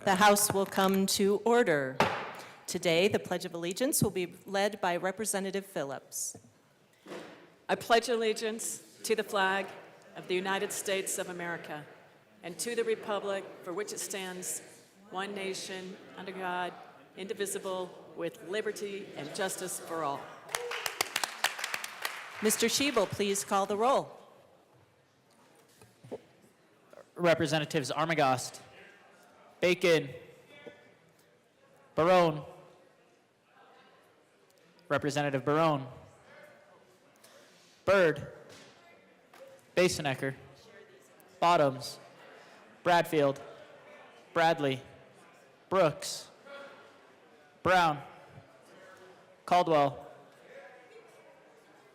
The House will come to order. Today, the Pledge of Allegiance will be led by Representative Phillips. I pledge allegiance to the flag of the United States of America and to the republic for which it stands, one nation, under God, indivisible, with liberty and justice for all. Mr. Schiebel, please call the roll. Representatives Armagost, Bacon, Barone, Representative Barone, Byrd, Basonecker, Bottoms, Bradfield, Bradley, Brooks, Brown, Caldwell,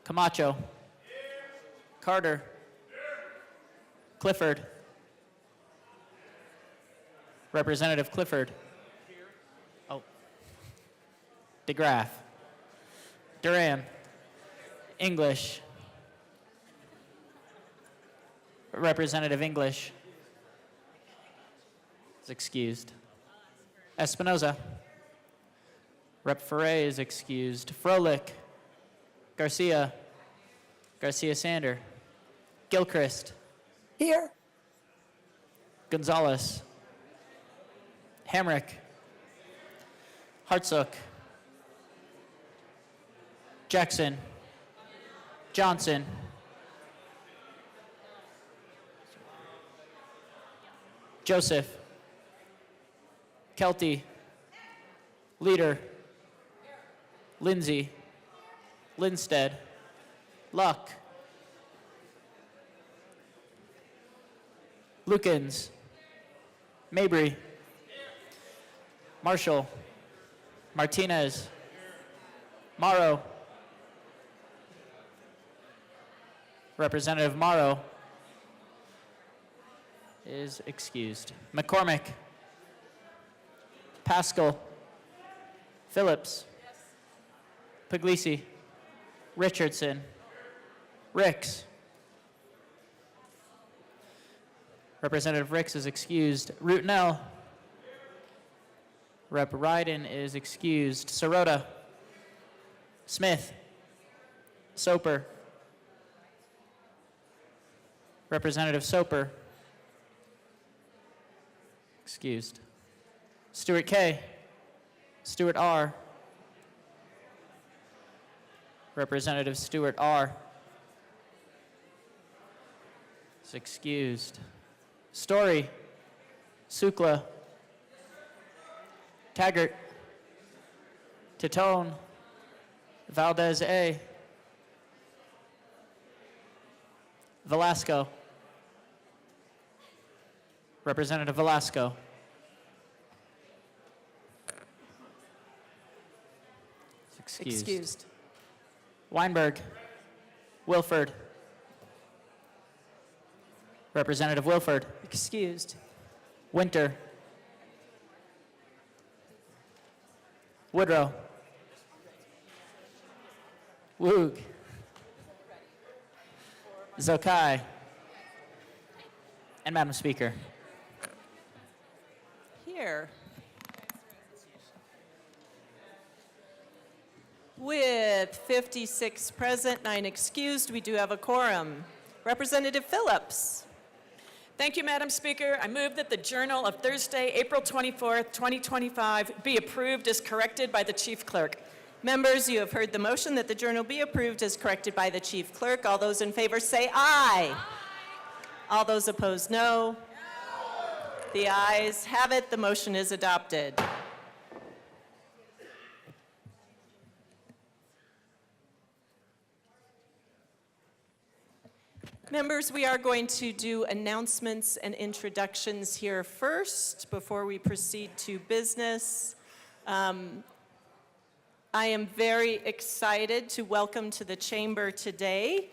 Camacho, Carter, Clifford, Representative Clifford, DeGraff, Duran, English, Representative English is excused. Espinoza, Rep. Ferre is excused. Froelich, Garcia, Garcia Sander, Gilchrist, Here. Gonzalez, Hamrick, Hartsook, Jackson, Johnson, Joseph, Kelty, Leader, Lindsay, Linstead, Luck, Lukens, Mabry, Marshall, Martinez, Morrow, Representative Morrow is excused. McCormick, Pascal, Phillips, Puglisi, Richardson, Ricks. Representative Ricks is excused. Rutnell, Rep. Ryden is excused. Sirota, Smith, Soper, Representative Soper, excused. Stewart K, Stewart R, Representative Stewart R is excused. Story, Sukla, Taggart, Titone, Valdez A, Velasco, Representative Velasco. Excused. Weinberg, Wilford, Representative Wilford. Excused. Winter, Woodrow, Woog, Zokai, and Madam Speaker. Here. With 56 present, 9 excused, we do have a quorum. Representative Phillips. Thank you, Madam Speaker. I move that the Journal of Thursday, April 24th, 2025 be approved as corrected by the Chief Clerk. Members, you have heard the motion that the journal be approved as corrected by the Chief Clerk. All those in favor say aye. Aye. All those opposed, no. The ayes have it. The motion is adopted. Members, we are going to do announcements and introductions here first before we proceed to business. I am very excited to welcome to the chamber today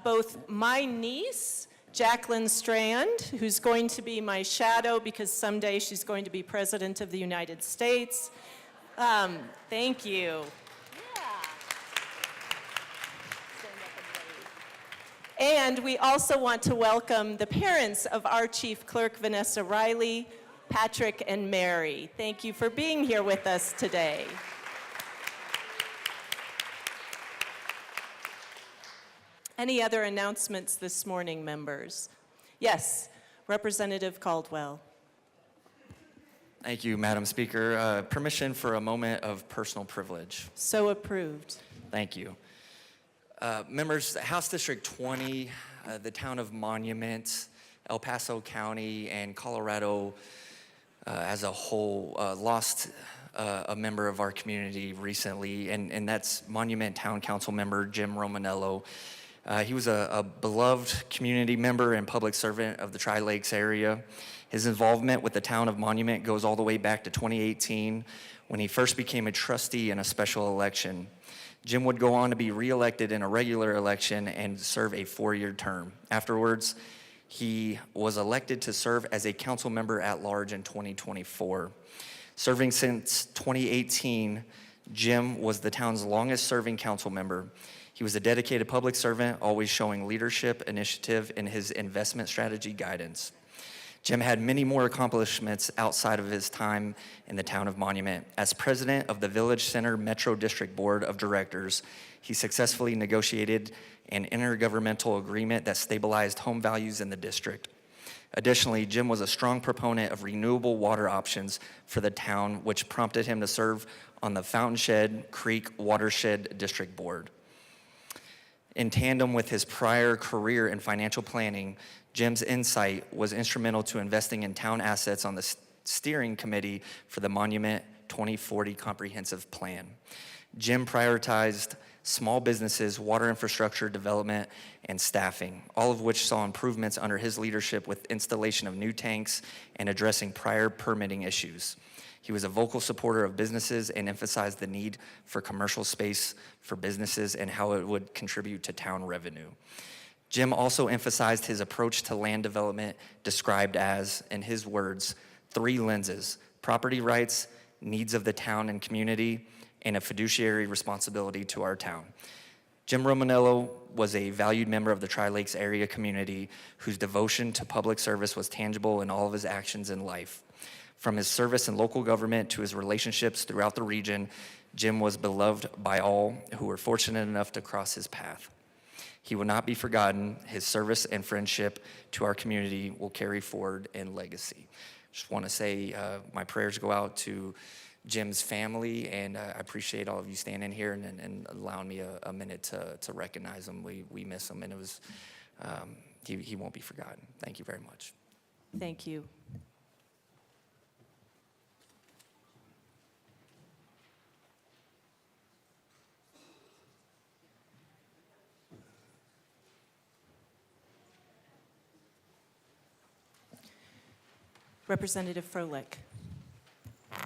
both my niece, Jacqueline Strand, who's going to be my shadow because someday she's going to be President of the United States. Thank you. And we also want to welcome the parents of our Chief Clerk, Vanessa Riley, Patrick and Mary. Thank you for being here with us today. Any other announcements this morning, members? Yes, Representative Caldwell. Thank you, Madam Speaker. Permission for a moment of personal privilege. So approved. Thank you. Members, House District 20, the town of Monument, El Paso County, and Colorado as a whole lost a member of our community recently, and that's Monument Town Council member Jim Romanello. He was a beloved community member and public servant of the Tri-Lakes area. His involvement with the town of Monument goes all the way back to 2018 when he first became a trustee in a special election. Jim would go on to be reelected in a regular election and serve a 4-year term. Afterwards, he was elected to serve as a council member at large in 2024. Serving since 2018, Jim was the town's longest serving council member. He was a dedicated public servant, always showing leadership, initiative, and his investment strategy guidance. Jim had many more accomplishments outside of his time in the town of Monument. As president of the Village Center Metro District Board of Directors, he successfully negotiated an intergovernmental agreement that stabilized home values in the district. Additionally, Jim was a strong proponent of renewable water options for the town, which prompted him to serve on the Fountainshed Creek Watershed District Board. In tandem with his prior career in financial planning, Jim's insight was instrumental to investing in town assets on the steering committee for the Monument 2040 Comprehensive Plan. Jim prioritized small businesses, water infrastructure development, and staffing, all of which saw improvements under his leadership with installation of new tanks and addressing prior permitting issues. He was a vocal supporter of businesses and emphasized the need for commercial space for businesses and how it would contribute to town revenue. Jim also emphasized his approach to land development described as, in his words, 3 lenses: property rights, needs of the town and community, and a fiduciary responsibility to our town. Jim Romanello was a valued member of the Tri-Lakes area community whose devotion to public service was tangible in all of his actions in life. From his service in local government to his relationships throughout the region, Jim was beloved by all who were fortunate enough to cross his path. He will not be forgotten. His service and friendship to our community will carry forward in legacy. Just want to say my prayers go out to Jim's family, and I appreciate all of you standing here and allowing me a minute to recognize him. We miss him, and it was he won't be forgotten. Thank you very much. Thank you. Representative Froelich.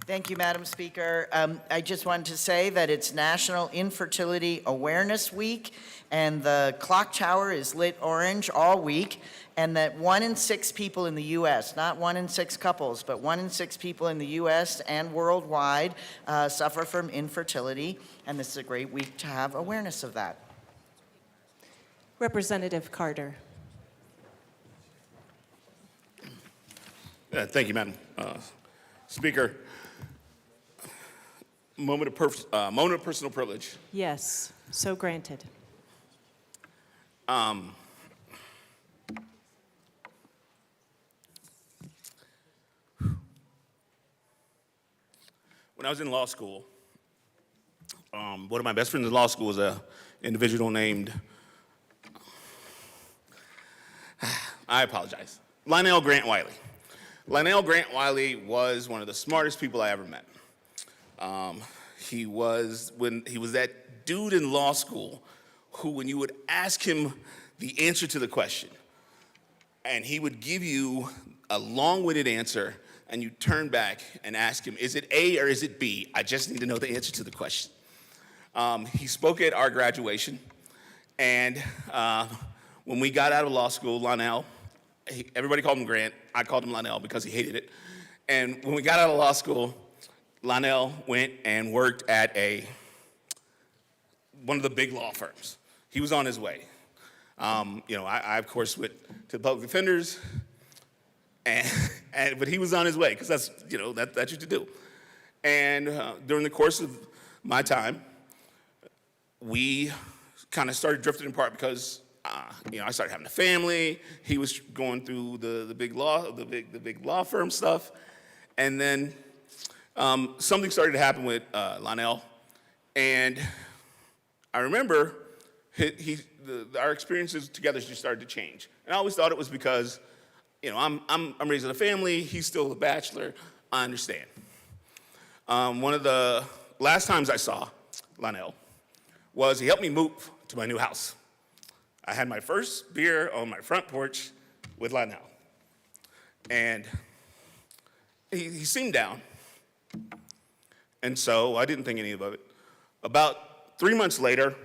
Thank you, Madam Speaker. I just wanted to say that it's National Infertility Awareness Week, and the clock tower is lit orange all week, and that 1 in 6 people in the U.S., not 1 in 6 couples, but 1 in 6 people in the U.S. and worldwide suffer from infertility, and this is a great week to have awareness of that. Representative Carter. Thank you, Madam Speaker. Moment of personal privilege. Yes, so granted. When I was in law school, one of my best friends in law school was an individual named, I apologize, Lionel Grant Wiley. Lionel Grant Wiley was one of the smartest people I ever met. He was that dude in law school who, when you would ask him the answer to the question, and he would give you a long-winded answer, and you turn back and ask him, is it A or is it B? I just need to know the answer to the question. He spoke at our graduation, and when we got out of law school, Lionel, everybody called him Grant. I called him Lionel because he hated it. And when we got out of law school, Lionel went and worked at one of the big law firms. He was on his way. I of course, went to public defenders, and But he was on his way, because that's, that's what you do. And during the course of my time, we kind of started drifting apart because, I started having a family. He was going through the big law firm stuff. And then something started to happen with Lionel. And I remember our experiences together just started to change. And I always thought it was because, I'm raising a family. He's still a bachelor. I understand. One of the last times I saw Lionel was he helped me move to my new house. I had my first beer on my front porch with Lionel. And he seemed down. And so I didn't think any of it. About 3 months later,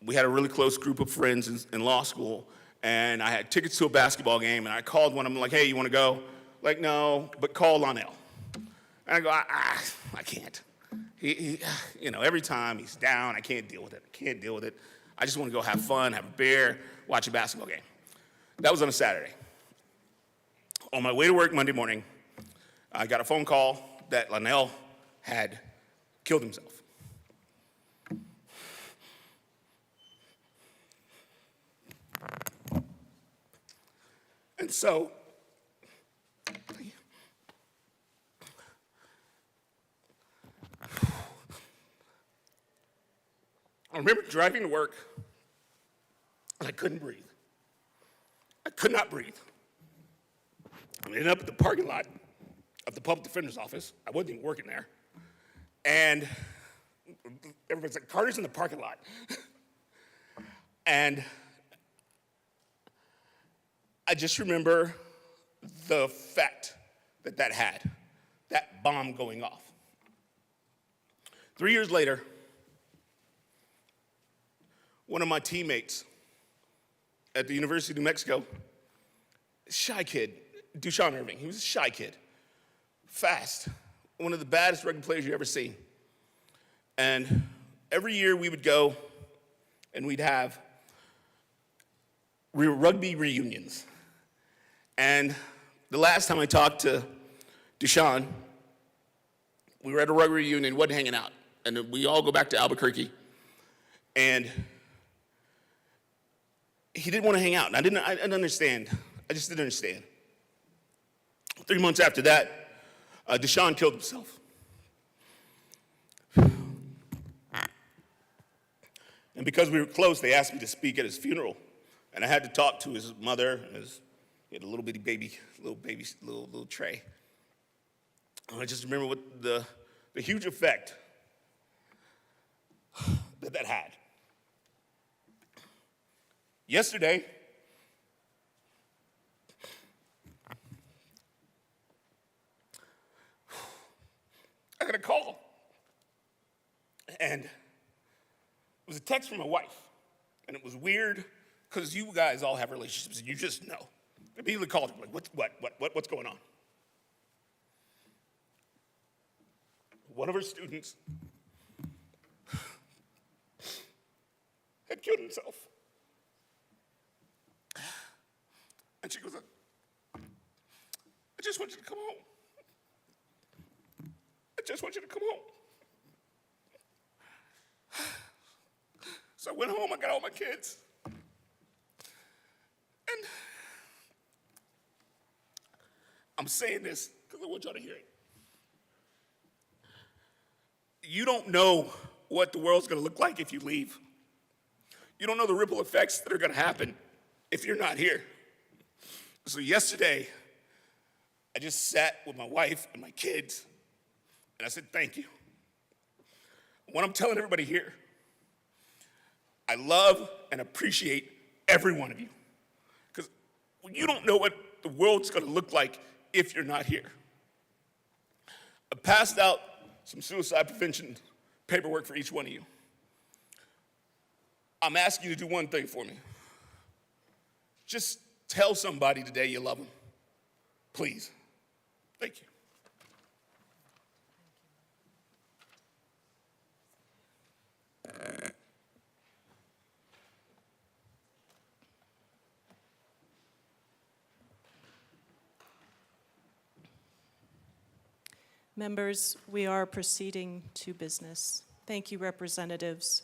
we had a really close group of friends in law school, and I had tickets to a basketball game, and I called one of them, like, hey, you want to go? Like, no, but call Lionel. And I go, I can't. He every time he's down, I can't deal with it. I just want to go have fun, have a beer, watch a basketball game. That was on a Saturday. On my way to work Monday morning, I got a phone call that Lionel had killed himself. And so, I remember driving to work, and I couldn't breathe. I could not breathe. I ended up at the parking lot of the public defender's office. I wasn't even working there. And everybody's like, Carter's in the parking lot. And I just remember the effect that had, that bomb going off. 3 years later, one of my teammates at the University of New Mexico, shy kid, Dushan Irving, he was a shy kid, fast, one of the baddest rugby players you ever seen. And every year we would go and we'd have rugby reunions. And the last time I talked to Dushan, we were at a rugby reunion, wasn't hanging out. And we all go back to Albuquerque. And he didn't want to hang out. And I didn't understand. I just didn't understand. 3 months after that, Dushan killed himself. And because we were close, they asked me to speak at his funeral. And I had to talk to his mother. And he had a little bitty baby, little tray. And I just remember what the huge effect that had. Yesterday, I got a call. And it was a text from my wife. And it was weird because you guys all have relationships and you just know. I immediately called her, like, what's going on? One of her students had killed himself. And she goes, I just want you to come home. I just want you to come home. So I went home, I got all my kids. And I'm saying this because I want y'all to hear it. You don't know what the world's gonna look like if you leave. You don't know the ripple effects that are gonna happen if you're not here. So yesterday, I just sat with my wife and my kids, and I said, thank you. What I'm telling everybody here, I love and appreciate every one of you. Because you don't know what the world's gonna look like if you're not here. I passed out some suicide prevention paperwork for each one of you. I'm asking you to do one thing for me. Just tell somebody today you love them. Please. Thank you. Members, we are proceeding to business. Thank you, representatives,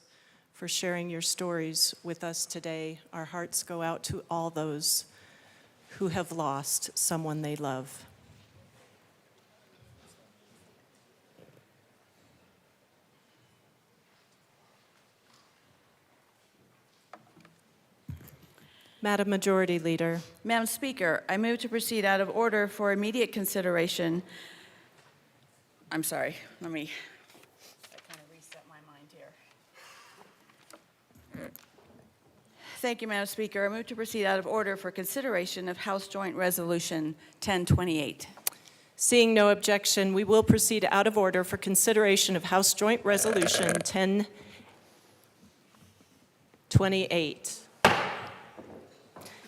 for sharing your stories with us today. Our hearts go out to all those who have lost someone they love. Madam Majority Leader. Madam Speaker, I move to proceed out of order for immediate consideration. I'm sorry, I kind of reset my mind here. Thank you, Madam Speaker. I move to proceed out of order for consideration of House Joint Resolution 1028. Seeing no objection, we will proceed out of order for consideration of House Joint Resolution 1028.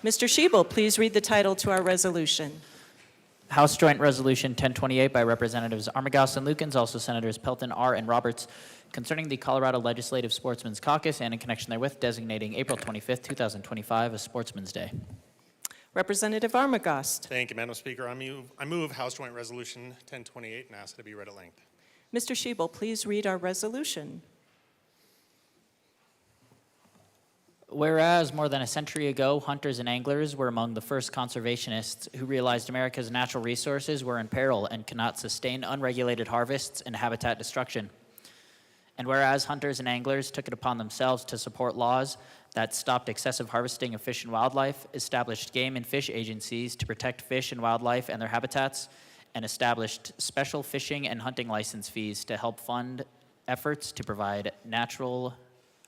Mr. Schiebel, please read the title to our resolution. House Joint Resolution 1028 by Representatives Armagost and Lukens, also Senators Pelton, R., and Roberts, concerning the Colorado Legislative Sportsmen's Caucus and in connection therewith designating April 25th, 2025 as Sportsman's Day. Representative Armagost. Thank you, Madam Speaker. I move House Joint Resolution 1028 and ask it to be read at length. Mr. Schiebel, please read our resolution. Whereas more than a century ago, hunters and anglers were among the first conservationists who realized America's natural resources were in peril and cannot sustain unregulated harvests and habitat destruction. And whereas hunters and anglers took it upon themselves to support laws that stopped excessive harvesting of fish and wildlife, established game and fish agencies to protect fish and wildlife and their habitats, and established special fishing and hunting license fees to help fund efforts to provide natural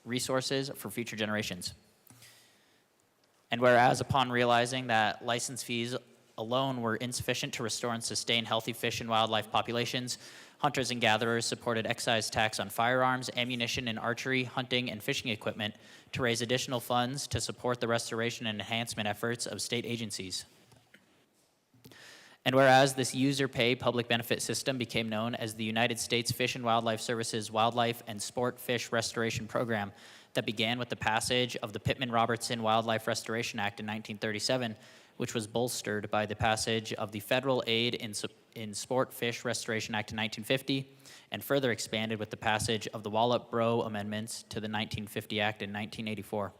resources for future generations. And whereas upon realizing that license fees alone were insufficient to restore and sustain healthy fish and wildlife populations, hunters and gatherers supported excise tax on firearms, ammunition, and archery, hunting, and fishing equipment to raise additional funds to support the restoration and enhancement efforts of state agencies. And whereas this user pay public benefit system became known as the United States Fish and Wildlife Services Wildlife and Sport Fish Restoration Program that began with the passage of the Pittman-Robertson Wildlife Restoration Act in 1937, which was bolstered by the passage of the Federal Aid in Sport Fish Restoration Act in 1950, and further expanded with the passage of the Wallop-Brough Amendments to the 1950 Act in 1984.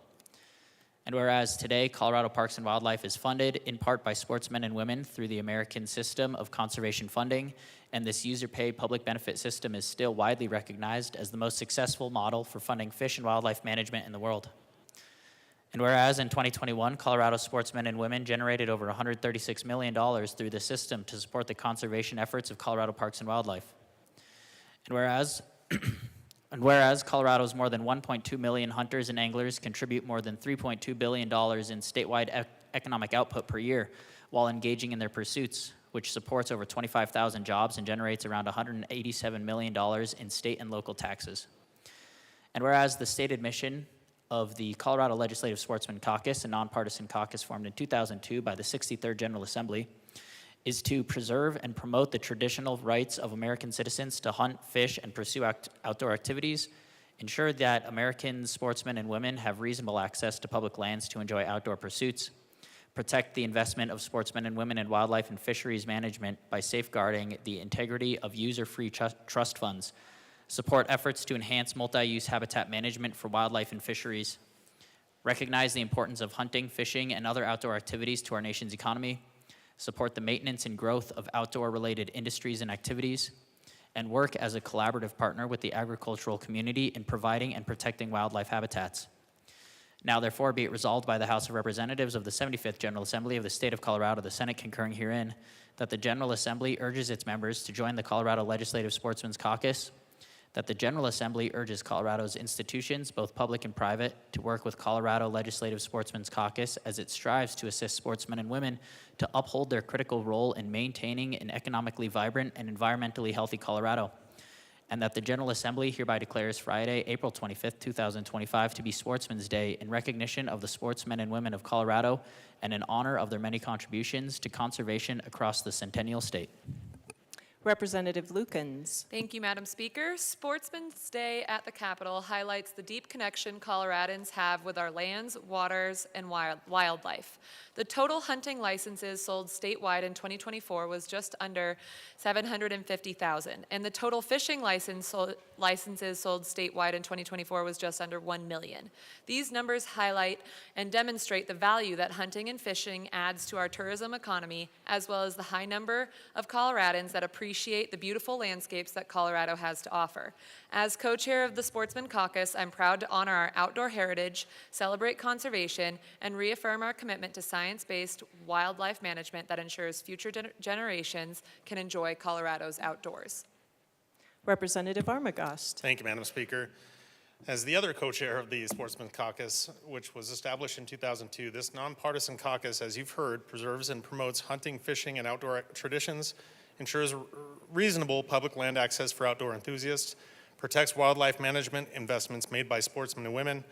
And whereas today, Colorado Parks and Wildlife is funded in part by sportsmen and women through the American System of Conservation Funding, and this user-pay public benefit system is still widely recognized as the most successful model for funding fish and wildlife management in the world. And whereas in 2021, Colorado sportsmen and women generated over $136 million through the system to support the conservation efforts of Colorado Parks and Wildlife. And whereas Colorado's more than 1.2 million hunters and anglers contribute more than $3.2 billion in statewide economic output per year while engaging in their pursuits, which supports over 25,000 jobs and generates around $187 million in state and local taxes. And whereas the stated mission of the Colorado Legislative Sportsmen Caucus, a nonpartisan caucus formed in 2002 by the 63rd General Assembly, is to preserve and promote the traditional rights of American citizens to hunt, fish, and pursue outdoor activities, ensure that American sportsmen and women have reasonable access to public lands to enjoy outdoor pursuits, protect the investment of sportsmen and women in wildlife and fisheries management by safeguarding the integrity of user-free trust funds, support efforts to enhance multi-use habitat management for wildlife and fisheries, recognize the importance of hunting, fishing, and other outdoor activities to our nation's economy, support the maintenance and growth of outdoor-related industries and activities, and work as a collaborative partner with the agricultural community in providing and protecting wildlife habitats. Now, therefore, be it resolved by the House of Representatives of the 75th General Assembly of the State of Colorado, the Senate concurring herein, that the General Assembly urges its members to join the Colorado Legislative Sportsmen's Caucus, that the General Assembly urges Colorado's institutions, both public and private, to work with Colorado Legislative Sportsmen's Caucus as it strives to assist sportsmen and women to uphold their critical role in maintaining an economically vibrant and environmentally healthy Colorado, and that the General Assembly hereby declares Friday, April 25th, 2025 to be Sportsman's Day in recognition of the sportsmen and women of Colorado and in honor of their many contributions to conservation across the Centennial State. Representative Lukens. Thank you, Madam Speaker. Sportsmen's Day at the Capitol highlights the deep connection Coloradans have with our lands, waters, and wildlife. The total hunting licenses sold statewide in 2024 was just under 750,000, and the total fishing licenses sold statewide in 2024 was just under 1 million. These numbers highlight and demonstrate the value that hunting and fishing adds to our tourism economy, as well as the high number of Coloradans that appreciate the beautiful landscapes that Colorado has to offer. As co-chair of the Sportsmen Caucus, I'm proud to honor our outdoor heritage, celebrate conservation, and reaffirm our commitment to science-based wildlife management that ensures future generations can enjoy Colorado's outdoors. Representative Armagost. Thank you, Madam Speaker. As the other co-chair of the Sportsmen Caucus, which was established in 2002, this nonpartisan caucus, as you've heard, preserves and promotes hunting, fishing, and outdoor traditions, ensures reasonable public land access for outdoor enthusiasts, protects wildlife management investments made by sportsmen and women,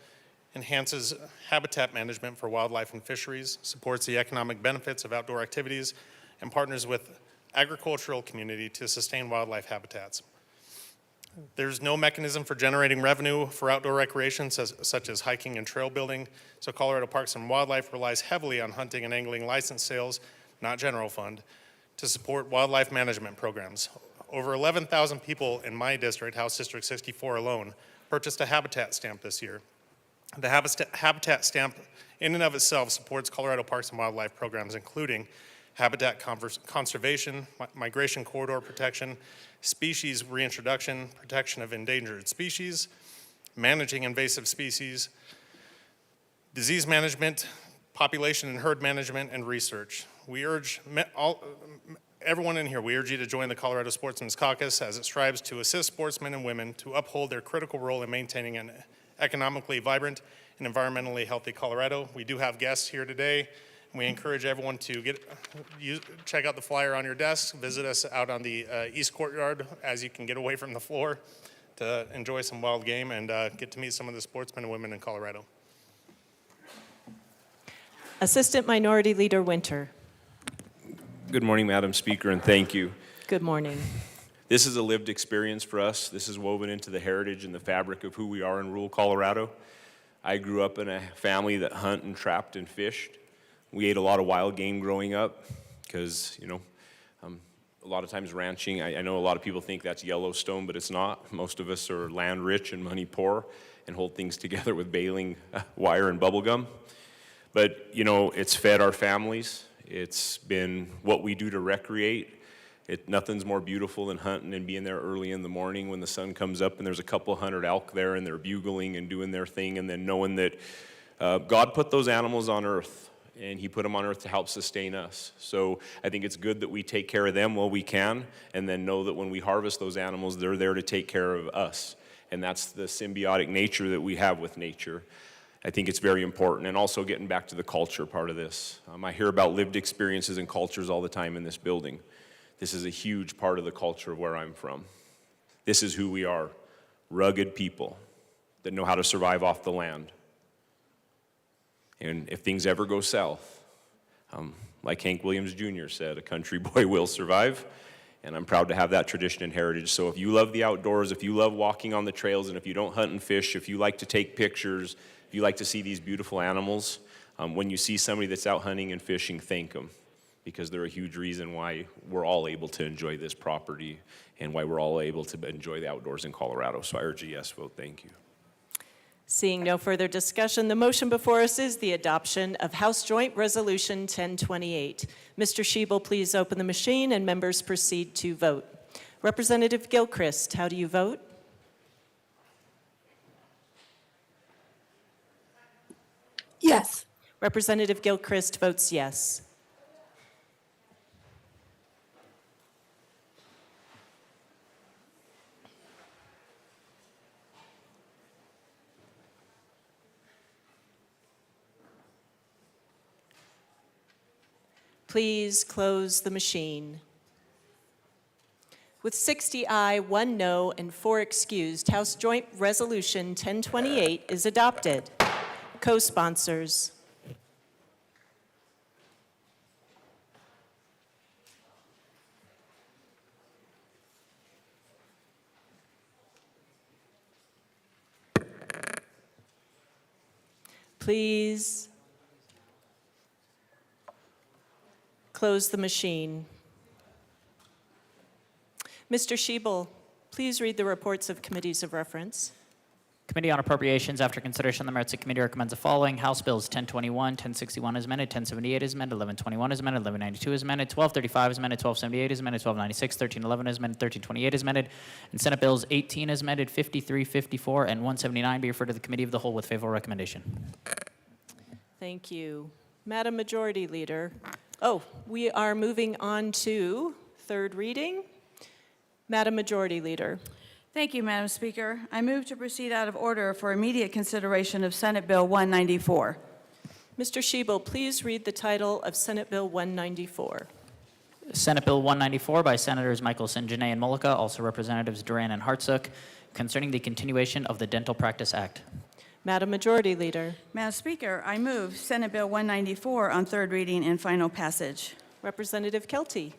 enhances habitat management for wildlife and fisheries, supports the economic benefits of outdoor activities, and partners with agricultural community to sustain wildlife habitats. There's no mechanism for generating revenue for outdoor recreation, such as hiking and trail building, so Colorado Parks and Wildlife relies heavily on hunting and angling license sales, not general fund, to support wildlife management programs. Over 11,000 people in my district, House District 64 alone, purchased a habitat stamp this year. The habitat stamp in and of itself supports Colorado Parks and Wildlife programs, including habitat conservation, migration corridor protection, species reintroduction, protection of endangered species, managing invasive species, disease management, population and herd management, and research. We urge everyone in here, we urge you to join the Colorado Sportsmen's Caucus as it strives to assist sportsmen and women to uphold their critical role in maintaining an economically vibrant and environmentally healthy Colorado. We do have guests here today. We encourage everyone to check out the flyer on your desk, visit us out on the East Courtyard as you can get away from the floor to enjoy some wild game and get to meet some of the sportsmen and women in Colorado. Assistant Minority Leader Winter. Good morning, Madam Speaker, and thank you. Good morning. This is a lived experience for us. This is woven into the heritage and the fabric of who we are in rural Colorado. I grew up in a family that hunted and trapped and fished. We ate a lot of wild game growing up because, a lot of times ranching, I know a lot of people think that's Yellowstone, but it's not. Most of us are land rich and money poor and hold things together with baling wire and bubble gum. But, it's fed our families. It's been what we do to recreate. Nothing's more beautiful than hunting and being there early in the morning when the sun comes up and there's a couple hundred elk there and they're bugling and doing their thing, and then knowing that God put those animals on earth and he put them on earth to help sustain us. So I think it's good that we take care of them while we can, and then know that when we harvest those animals, they're there to take care of us. And that's the symbiotic nature that we have with nature. I think it's very important. And also getting back to the culture part of this. I hear about lived experiences and cultures all the time in this building. This is a huge part of the culture of where I'm from. This is who we are, rugged people that know how to survive off the land. And if things ever go south, like Hank Williams Jr. said, a country boy will survive. And I'm proud to have that tradition and heritage. So if you love the outdoors, if you love walking on the trails, and if you don't hunt and fish, if you like to take pictures, if you like to see these beautiful animals, when you see somebody that's out hunting and fishing, thank them, because they're a huge reason why we're all able to enjoy this property and why we're all able to enjoy the outdoors in Colorado. So I urge a yes vote. Thank you. Seeing no further discussion, the motion before us is the adoption of House Joint Resolution 1028. Mr. Schiebel, please open the machine and members proceed to vote. Representative Gilchrist, how do you vote? Yes. Representative Gilchrist votes yes. Please close the machine. With 60 aye, 1 no, and 4 excused, House Joint Resolution 1028 is adopted. Co-sponsors. please. Close the machine. Mr. Schiebel, please read the reports of committees of reference. Committee on Appropriations, after consideration of the merits, the committee recommends the following. House Bills 1021, 1061 is amended, 1078 is amended, 1121 is amended, 1192 is amended, 1235 is amended, 1278 is amended, 1296, 1311 is amended, 1328 is amended, and Senate Bills 18 is amended, 53, 54, and 179 be referred to the Committee of the Whole with favorable recommendation. Thank you. Madam Majority Leader. Oh, we are moving on to third reading. Madam Majority Leader. Thank you, Madam Speaker. I move to proceed out of order for immediate consideration of Senate Bill 194. Mr. Schiebel, please read the title of Senate Bill 194. Senate Bill 194 by Senators Michelson, Janae, and Mullica, also Representatives Duran and Hartsook, concerning the continuation of the Dental Practice Act. Madam Majority Leader. Madam Speaker, I move Senate Bill 194 on third reading and final passage. Representative Kelty.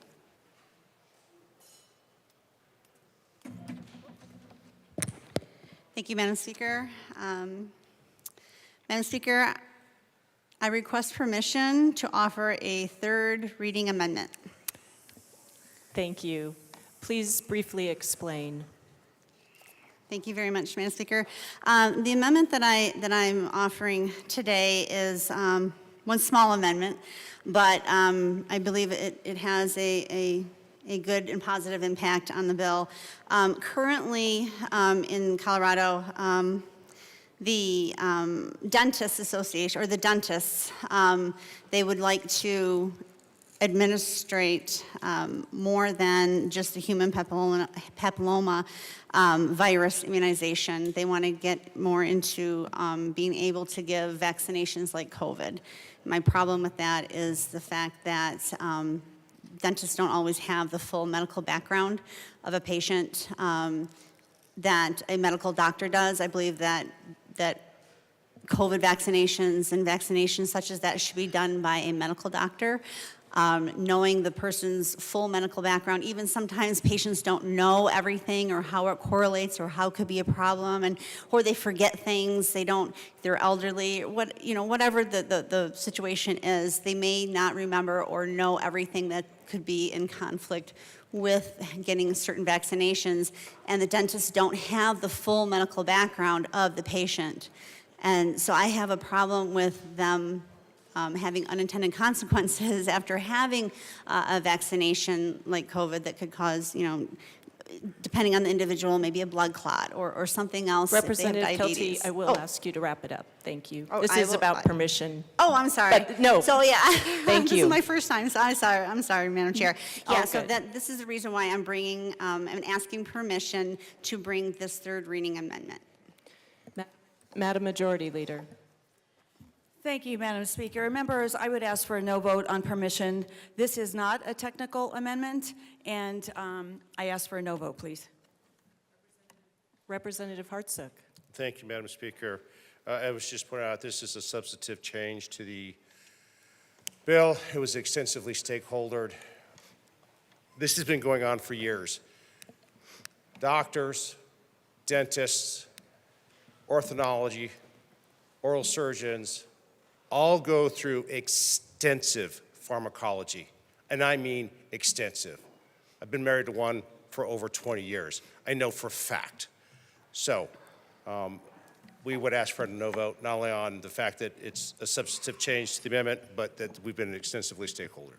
Thank you, Madam Speaker. Madam Speaker, I request permission to offer a third reading amendment. Thank you. Please briefly explain. Thank you very much, Madam Speaker. The amendment that I'm offering today is one small amendment, but I believe it has a good and positive impact on the bill. Currently, in Colorado, the Dentists Association, or the dentists, they would like to administrate more than just the human papilloma virus immunization. They want to get more into being able to give vaccinations like COVID. My problem with that is the fact that dentists don't always have the full medical background of a patient that a medical doctor does. I believe that COVID vaccinations and vaccinations such as that should be done by a medical doctor. Knowing the person's full medical background, even sometimes patients don't know everything or how it correlates or how it could be a problem, or they forget things, they're elderly, whatever the situation is, they may not remember or know everything that could be in conflict with getting certain vaccinations, and the dentists don't have the full medical background of the patient. And so I have a problem with them having unintended consequences after having a vaccination like COVID that could cause, depending on the individual, maybe a blood clot or something else. Representative if they have diabetes. Kelty, I will ask you to wrap it up. Thank you. Oh, This I is will- about permission. Oh, I'm sorry. But no. So yeah. Thank This you. is my first time, so I'm sorry, Madam Chair. All Yeah, so good. this is the reason why I'm bringing, I'm asking permission to bring this third reading amendment. Madam Majority Leader. Thank you, Madam Speaker. Members, I would ask for a no vote on permission. This is not a technical amendment, and I ask for a no vote, please. Representative Hartsook. Thank you, Madam Speaker. I was just pointing out this is a substantive change to the bill. It was extensively stakeholdered. This has been going on for years. Doctors, dentists, orthodontology, oral surgeons all go through extensive pharmacology, and I mean extensive. I've been married to one for over 20 years. I know for a fact. So we would ask for a no vote, not only on the fact that it's a substantive change to the amendment, but that we've been extensively stakeholdered.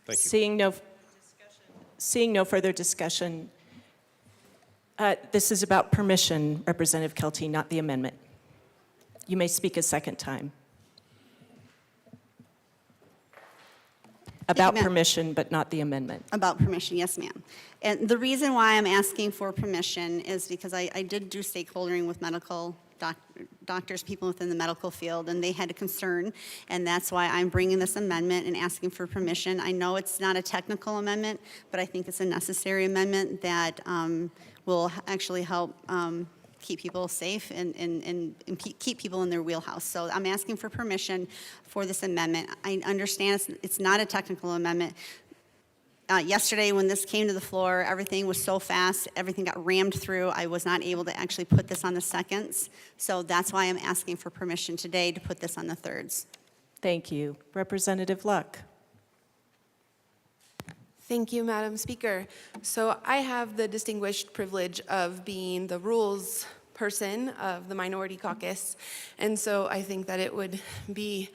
Thank you. Seeing no further discussion, this is about permission, Representative Kelty, not the amendment. You may speak a second time. About ma'am. permission, but not the amendment. About permission, yes, ma'am. And the reason why I'm asking for permission is because I did do stakeholdering with medical doctors, people within the medical field, and they had a concern, and that's why I'm bringing this amendment and asking for permission. I know it's not a technical amendment, but I think it's a necessary amendment that will actually help keep people safe and keep people in their wheelhouse. So I'm asking for permission for this amendment. I understand it's not a technical amendment. Yesterday, when this came to the floor, everything was so fast, everything got rammed through. I was not able to actually put this on the seconds. So that's why I'm asking for permission today to put this on the thirds. Thank you. Representative Luck. Thank you, Madam Speaker. So I have the distinguished privilege of being the rules person of the Minority Caucus, and so I think that it would be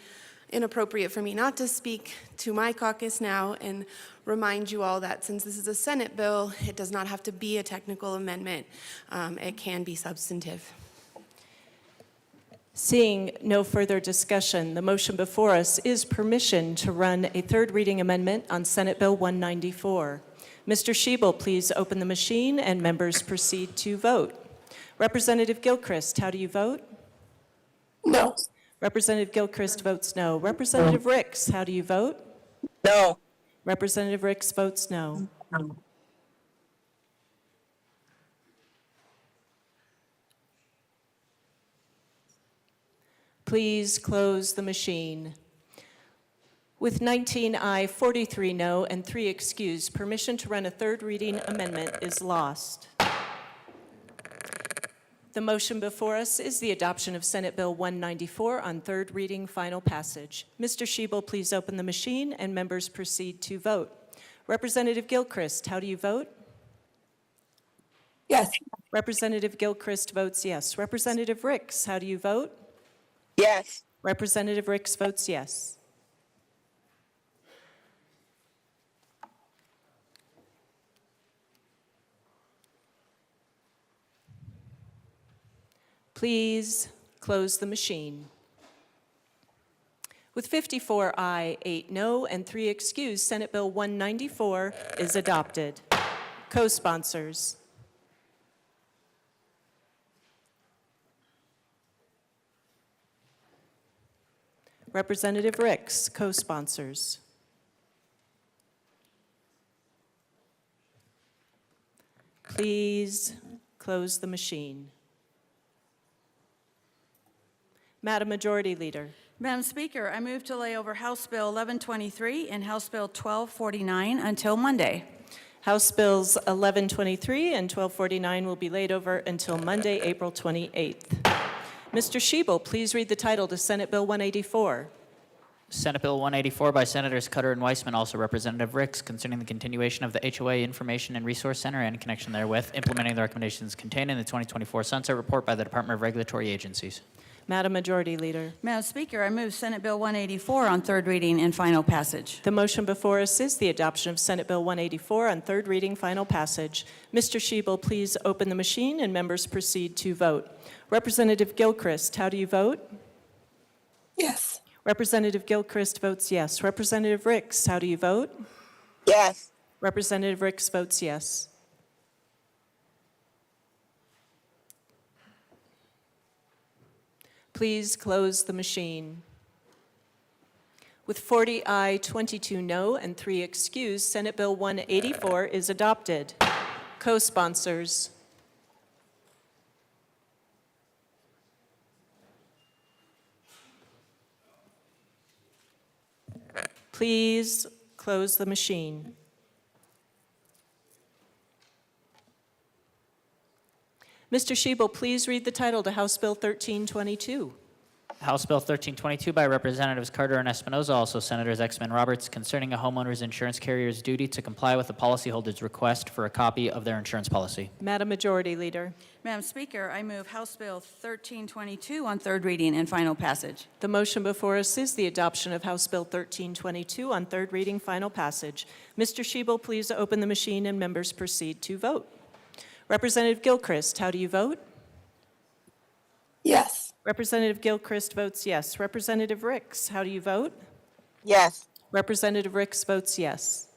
inappropriate for me not to speak to my caucus now and remind you all that since this is a Senate bill, it does not have to be a technical amendment. It can be substantive. Seeing no further discussion, the motion before us is permission to run a third reading amendment on Senate Bill 194. Mr. Schiebel, please open the machine and members proceed to vote. Representative Gilchrist, how do you vote? No. Representative Gilchrist votes no. Representative Ricks, how do you vote? No. Representative Ricks votes no. Please close the machine. With 19 aye, 43 no, and 3 excused, permission to run a third reading amendment is lost. The motion before us is the adoption of Senate Bill 194 on third reading, final passage. Mr. Schiebel, please open the machine and members proceed to vote. Representative Gilchrist, how do you vote? Yes. Representative Gilchrist votes yes. Representative Ricks, how do you vote? Yes. Representative Ricks votes yes. Please close the machine. With 54 aye, 8 no, and 3 excused, Senate Bill 194 is adopted. Co-sponsors. Representative Ricks, co-sponsors. Please close the machine. Madam Majority Leader. Madam Speaker, I move to lay over House Bill 1123 and House Bill 1249 until Monday. House Bills 1123 and 1249 will be laid over until Monday, April 28th. Mr. Schiebel, please read the title to Senate Bill 184. Senate Bill 184 by Senators Cutter and Weissman, also Representative Ricks, concerning the continuation of the HOA Information and Resource Center and in connection therewith, implementing the recommendations contained in the 2024 Sunset Report by the Department of Regulatory Agencies. Madam Majority Leader. Madam Speaker, I move Senate Bill 184 on third reading and final passage. The motion before us is the adoption of Senate Bill 184 on third reading, final passage. Mr. Schiebel, please open the machine and members proceed to vote. Representative Gilchrist, how do you vote? Yes. Representative Gilchrist votes yes. Representative Ricks, how do you vote? Yes. Representative Ricks votes yes. Please close the machine. With 40 aye, 22 no, and 3 excused, Senate Bill 184 is adopted. Co-sponsors. Please close the machine. Mr. Schiebel, please read the title to House Bill 1322. House Bill 1322 by Representatives Carter and Espinoza, also Senators Exman Roberts, concerning a homeowner's insurance carrier's duty to comply with the policyholder's request for a copy of their insurance policy. Madam Majority Leader. Madam Speaker, I move House Bill 1322 on third reading and final passage. The motion before us is the adoption of House Bill 1322 on third reading, final passage. Mr. Schiebel, please open the machine and members proceed to vote. Representative Gilchrist, how do you vote? Yes. Representative Gilchrist votes yes. Representative Ricks, how do you vote? Yes. Representative Ricks votes yes.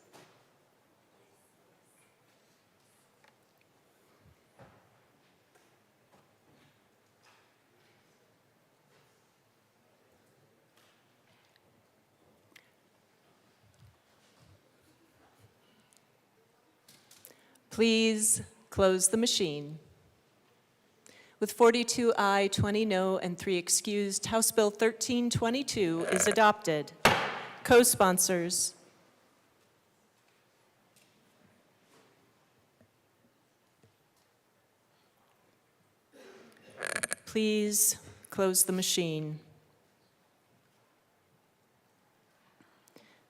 Please close the machine. With 42 aye, 20 no, and 3 excused, House Bill 1322 is adopted. Co-sponsors. Please close the machine.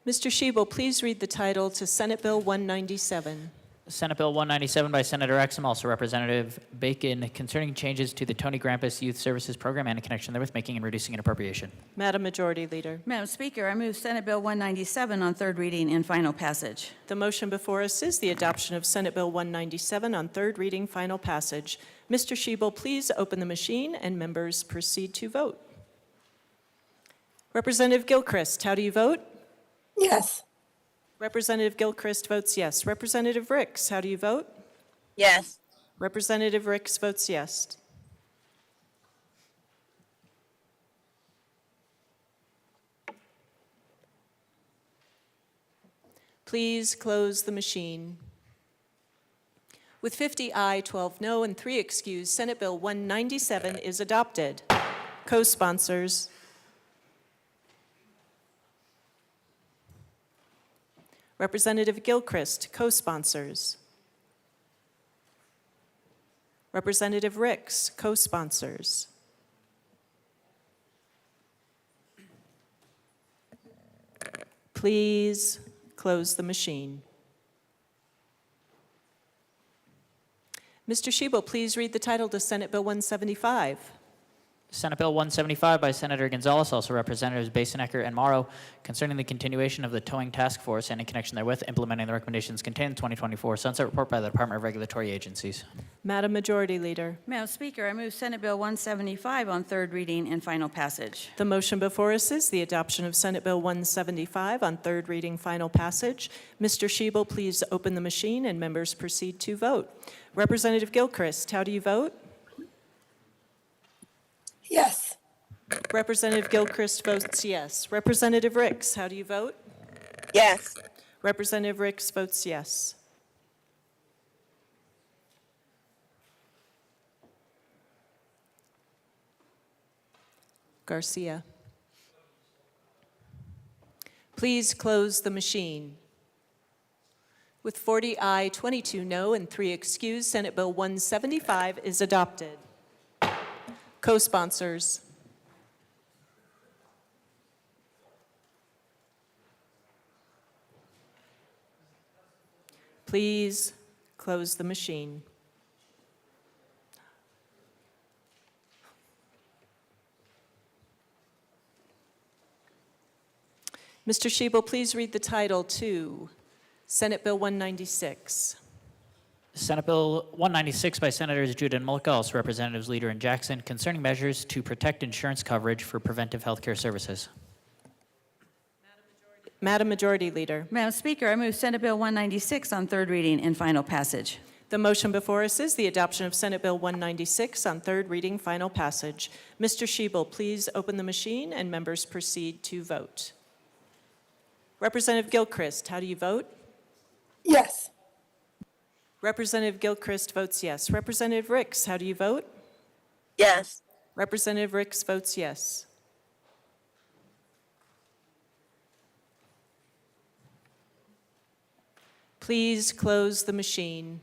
Mr. Shebel, please read the title to Senate Bill 197. Senate Bill 197 by Senator Exum, also Representative Bacon, concerning changes to the Tony Grampus Youth Services Program and in connection therewith making and reducing an appropriation. Madam Majority Leader. Madam Speaker, I move Senate Bill 197 on third reading and final passage. The motion before us is the adoption of Senate Bill 197 on third reading, final passage. Mr. Shebel, please open the machine and members proceed to vote. Representative Gilchrist, how do you vote? Yes. Representative Gilchrist votes yes. Representative Ricks, how do you vote? Yes. Representative Ricks votes yes. Please close the machine. With 50 aye, 12 no, and 3 excused, Senate Bill 197 is adopted. Co-sponsors. Representative Gilchrist, co-sponsors. Representative Ricks, co-sponsors. Please close the machine. Mr. Shebel, please read the title to Senate Bill 175. Senate Bill 175 by Senator Gonzalez, also Representatives Basonecker and Morrow, concerning the continuation of the towing task force and in connection therewith implementing the recommendations contained in the 2024 Sunset Report by the Department of Regulatory Agencies. Madam Majority Leader. Madam Speaker, I move Senate Bill 175 on third reading and final passage. The motion before us is the adoption of Senate Bill 175 on third reading, final passage. Mr. Shebel, please open the machine and members proceed to vote. Representative Gilchrist, how do you vote? Yes. Representative Gilchrist votes yes. Representative Ricks, how do you vote? Yes. Representative Ricks votes yes. Garcia. Please close the machine. With 40 aye, 22 no, and 3 excused, Senate Bill 175 is adopted. Co-sponsors. Please close the machine. Mr. Shebel, please read the title to Senate Bill 196. Senate Bill 196 by Senators Judah and Mullica, also Representatives Leader and Jackson, concerning measures to protect insurance coverage for preventive health care services. Madam Majority Leader. Madam Speaker, I move Senate Bill 196 on third reading and final passage. The motion before us is the adoption of Senate Bill 196 on third reading, final passage. Mr. Shebel, please open the machine and members proceed to vote. Representative Gilchrist, how do you vote? Yes. Representative Gilchrist votes yes. Representative Ricks, how do you vote? Yes. Representative Ricks votes yes. Please close the machine.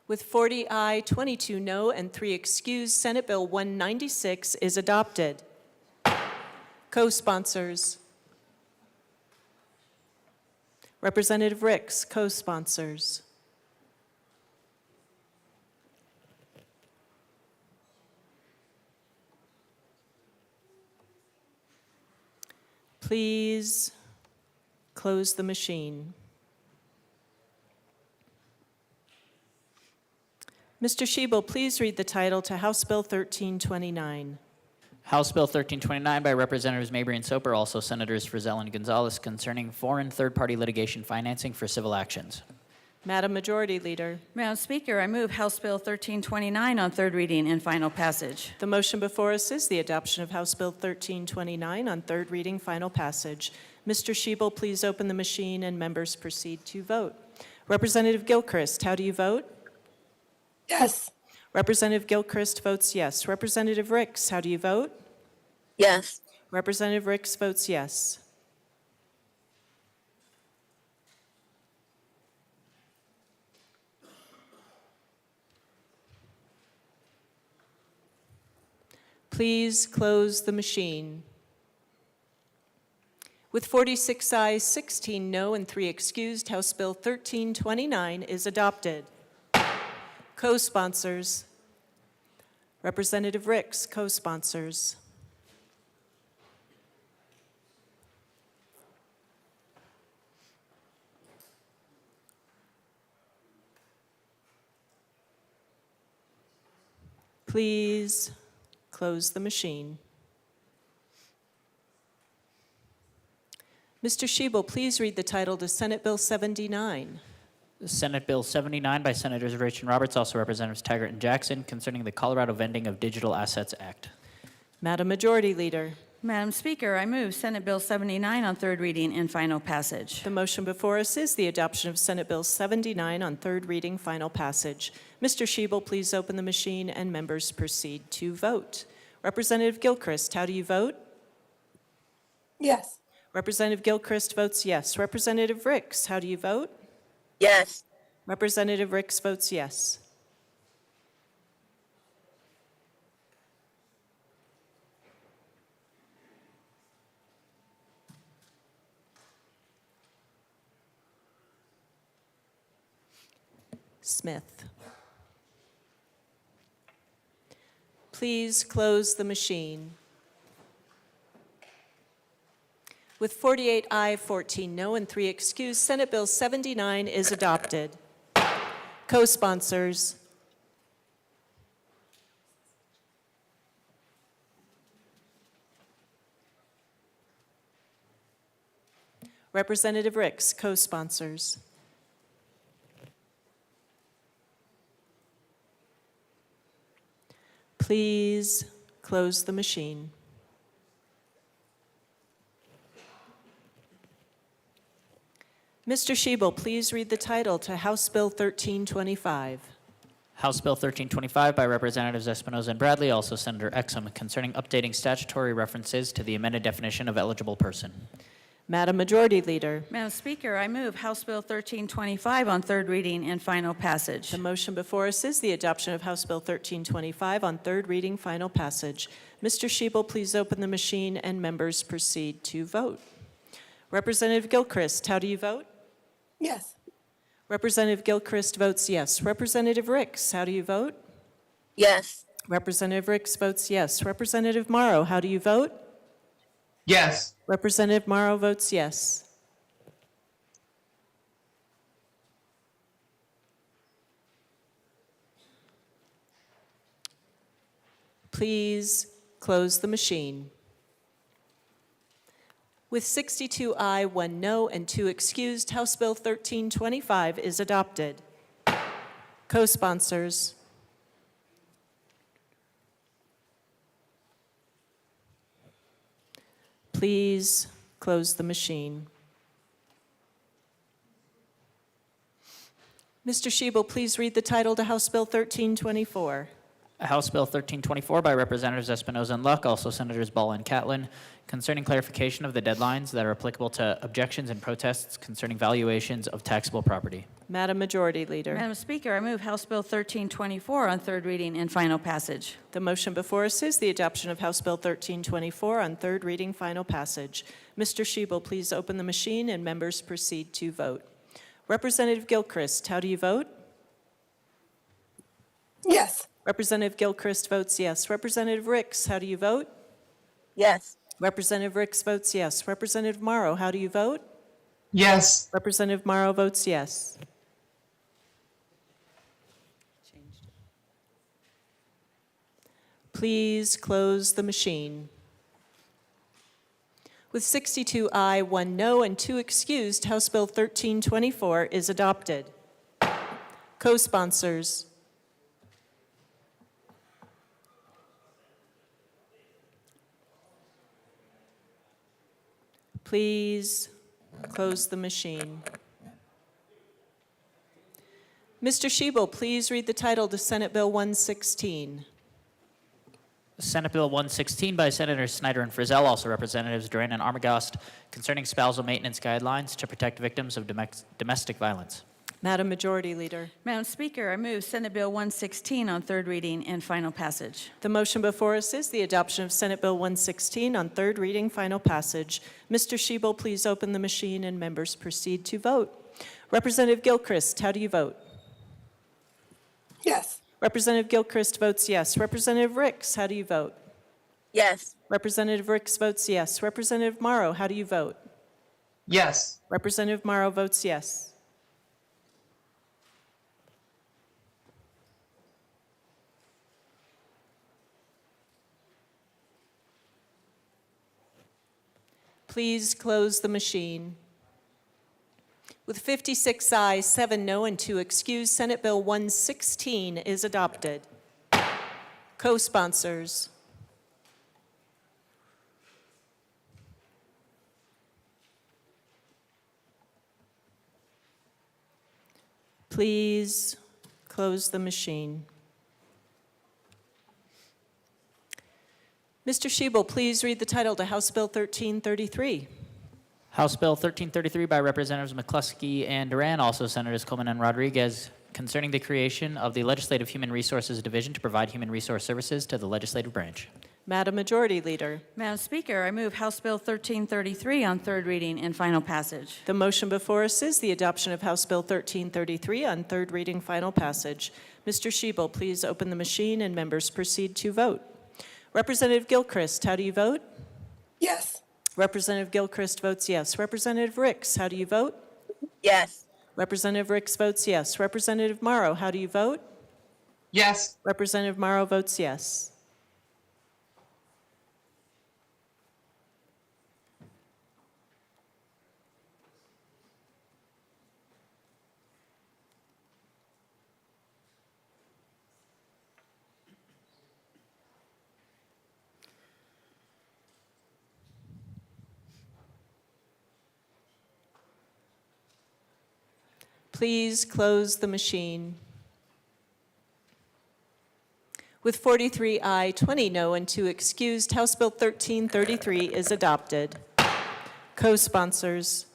With 40 aye, 22 no, and 3 excused, Senate Bill 196 is adopted. Co-sponsors. Representative Ricks, co-sponsors. Please close the machine. Mr. Shebel, please read the title to House Bill 1329. House Bill 1329 by Representatives Mabry and Soper, also Senators Frizzell and Gonzalez, concerning foreign third-party litigation financing for civil actions. Madam Majority Leader. Madam Speaker, I move House Bill 1329 on third reading and final passage. The motion before us is the adoption of House Bill 1329 on third reading, final passage. Mr. Shebel, please open the machine and members proceed to vote. Representative Gilchrist, how do you vote? Yes. Representative Gilchrist votes yes. Representative Ricks, how do you vote? Yes. Representative Ricks votes yes. Please close the machine. With 46 ayes, 16 no, and 3 excused, House Bill 1329 is adopted. Co-sponsors. Representative Ricks, co-sponsors. Please close the machine. Mr. Schiebel, please read the title to Senate Bill 79. Senate Bill 79 by Senators Rich and Roberts, also Representatives Taggart and Jackson, concerning the Colorado Vending of Digital Assets Act. Madam Majority Leader. Madam Speaker, I move Senate Bill 79 on third reading and final passage. The motion before us is the adoption of Senate Bill 79 on third reading, final passage. Mr. Schiebel, please open the machine and members proceed to vote. Representative Gilchrist, how do you vote? Yes. Representative Gilchrist votes yes. Representative Ricks, how do you vote? Yes. Representative Ricks votes yes. Smith. Please close the machine. With 48 aye, 14 no, and 3 excused, Senate Bill 79 is adopted. Co-sponsors. Representative Ricks, co-sponsors. Please close the machine. Mr. Schiebel, please read the title to House Bill 1325. House Bill 1325 by Representatives Espinoza and Bradley, also Senator Exum, concerning updating statutory references to the amended definition of eligible person. Madam Majority Leader. Madam Speaker, I move House Bill 1325 on third reading and final passage. The motion before us is the adoption of House Bill 1325 on third reading, final passage. Mr. Schiebel, please open the machine and members proceed to vote. Representative Gilchrist, how do you vote? Yes. Representative Gilchrist votes yes. Representative Ricks, how do you vote? Yes. Representative Ricks votes yes. Representative Morrow, how do you vote? Yes. Representative Morrow votes yes. Please close the machine. With 62 aye, 1 no, and 2 excused, House Bill 1325 is adopted. Co-sponsors. Please close the machine. Mr. Schiebel, please read the title to House Bill 1324. House Bill 1324 by Representatives Espinoza and Luck, also Senators Ball and Catlin, concerning clarification of the deadlines that are applicable to objections and protests concerning valuations of taxable property. Madam Majority Leader. Madam Speaker, I move House Bill 1324 on third reading and final passage. The motion before us is the adoption of House Bill 1324 on third reading, final passage. Mr. Schiebel, please open the machine and members proceed to vote. Representative Gilchrist, how do you vote? Yes. Representative Gilchrist votes yes. Representative Ricks, how do you vote? Yes. Representative Ricks votes yes. Representative Morrow, how do you vote? Yes. Representative Morrow votes yes. Please close the machine. With 62 aye, 1 no, and 2 excused, House Bill 1324 is adopted. Co-sponsors. Please close the machine. Mr. Schiebel, please read the title to Senate Bill 116. Senate Bill 116 by Senators Snyder and Frizzell, also Representatives Duran and Armagost, concerning spousal maintenance guidelines to protect victims of domestic violence. Madam Majority Leader. Madam Speaker, I move Senate Bill 116 on third reading and final passage. The motion before us is the adoption of Senate Bill 116 on third reading, final passage. Mr. Shebel, please open the machine and members proceed to vote. Representative Gilchrist, how do you vote? Yes. Representative Gilchrist votes yes. Representative Ricks, how do you vote? Yes. Representative Ricks votes yes. Representative Morrow, how do you vote? Yes. Representative Morrow votes yes. Please close the machine. With 56 ayes, 7 no, and 2 excused, Senate Bill 116 is adopted. Co-sponsors. Please close the machine. Mr. Shebel, please read the title to House Bill 1333. House Bill 1333 by Representatives McCluskey and Duran, also Senators Coleman and Rodriguez, concerning the creation of the Legislative Human Resources Division to provide human resource services to the legislative branch. Madam Majority Leader. Madam Speaker, I move House Bill 1333 on third reading and final passage. The motion before us is the adoption of House Bill 1333 on third reading, final passage. Mr. Shebel, please open the machine and members proceed to vote. Representative Gilchrist, how do you vote? Yes. Representative Gilchrist votes yes. Representative Ricks, how do you vote? Yes. Representative Ricks votes yes. Representative Morrow, how do you vote? Yes. Representative Morrow votes yes. Please close the machine. With 43 aye, 20 no, and 2 excused, House Bill 1333 is adopted. Co-sponsors.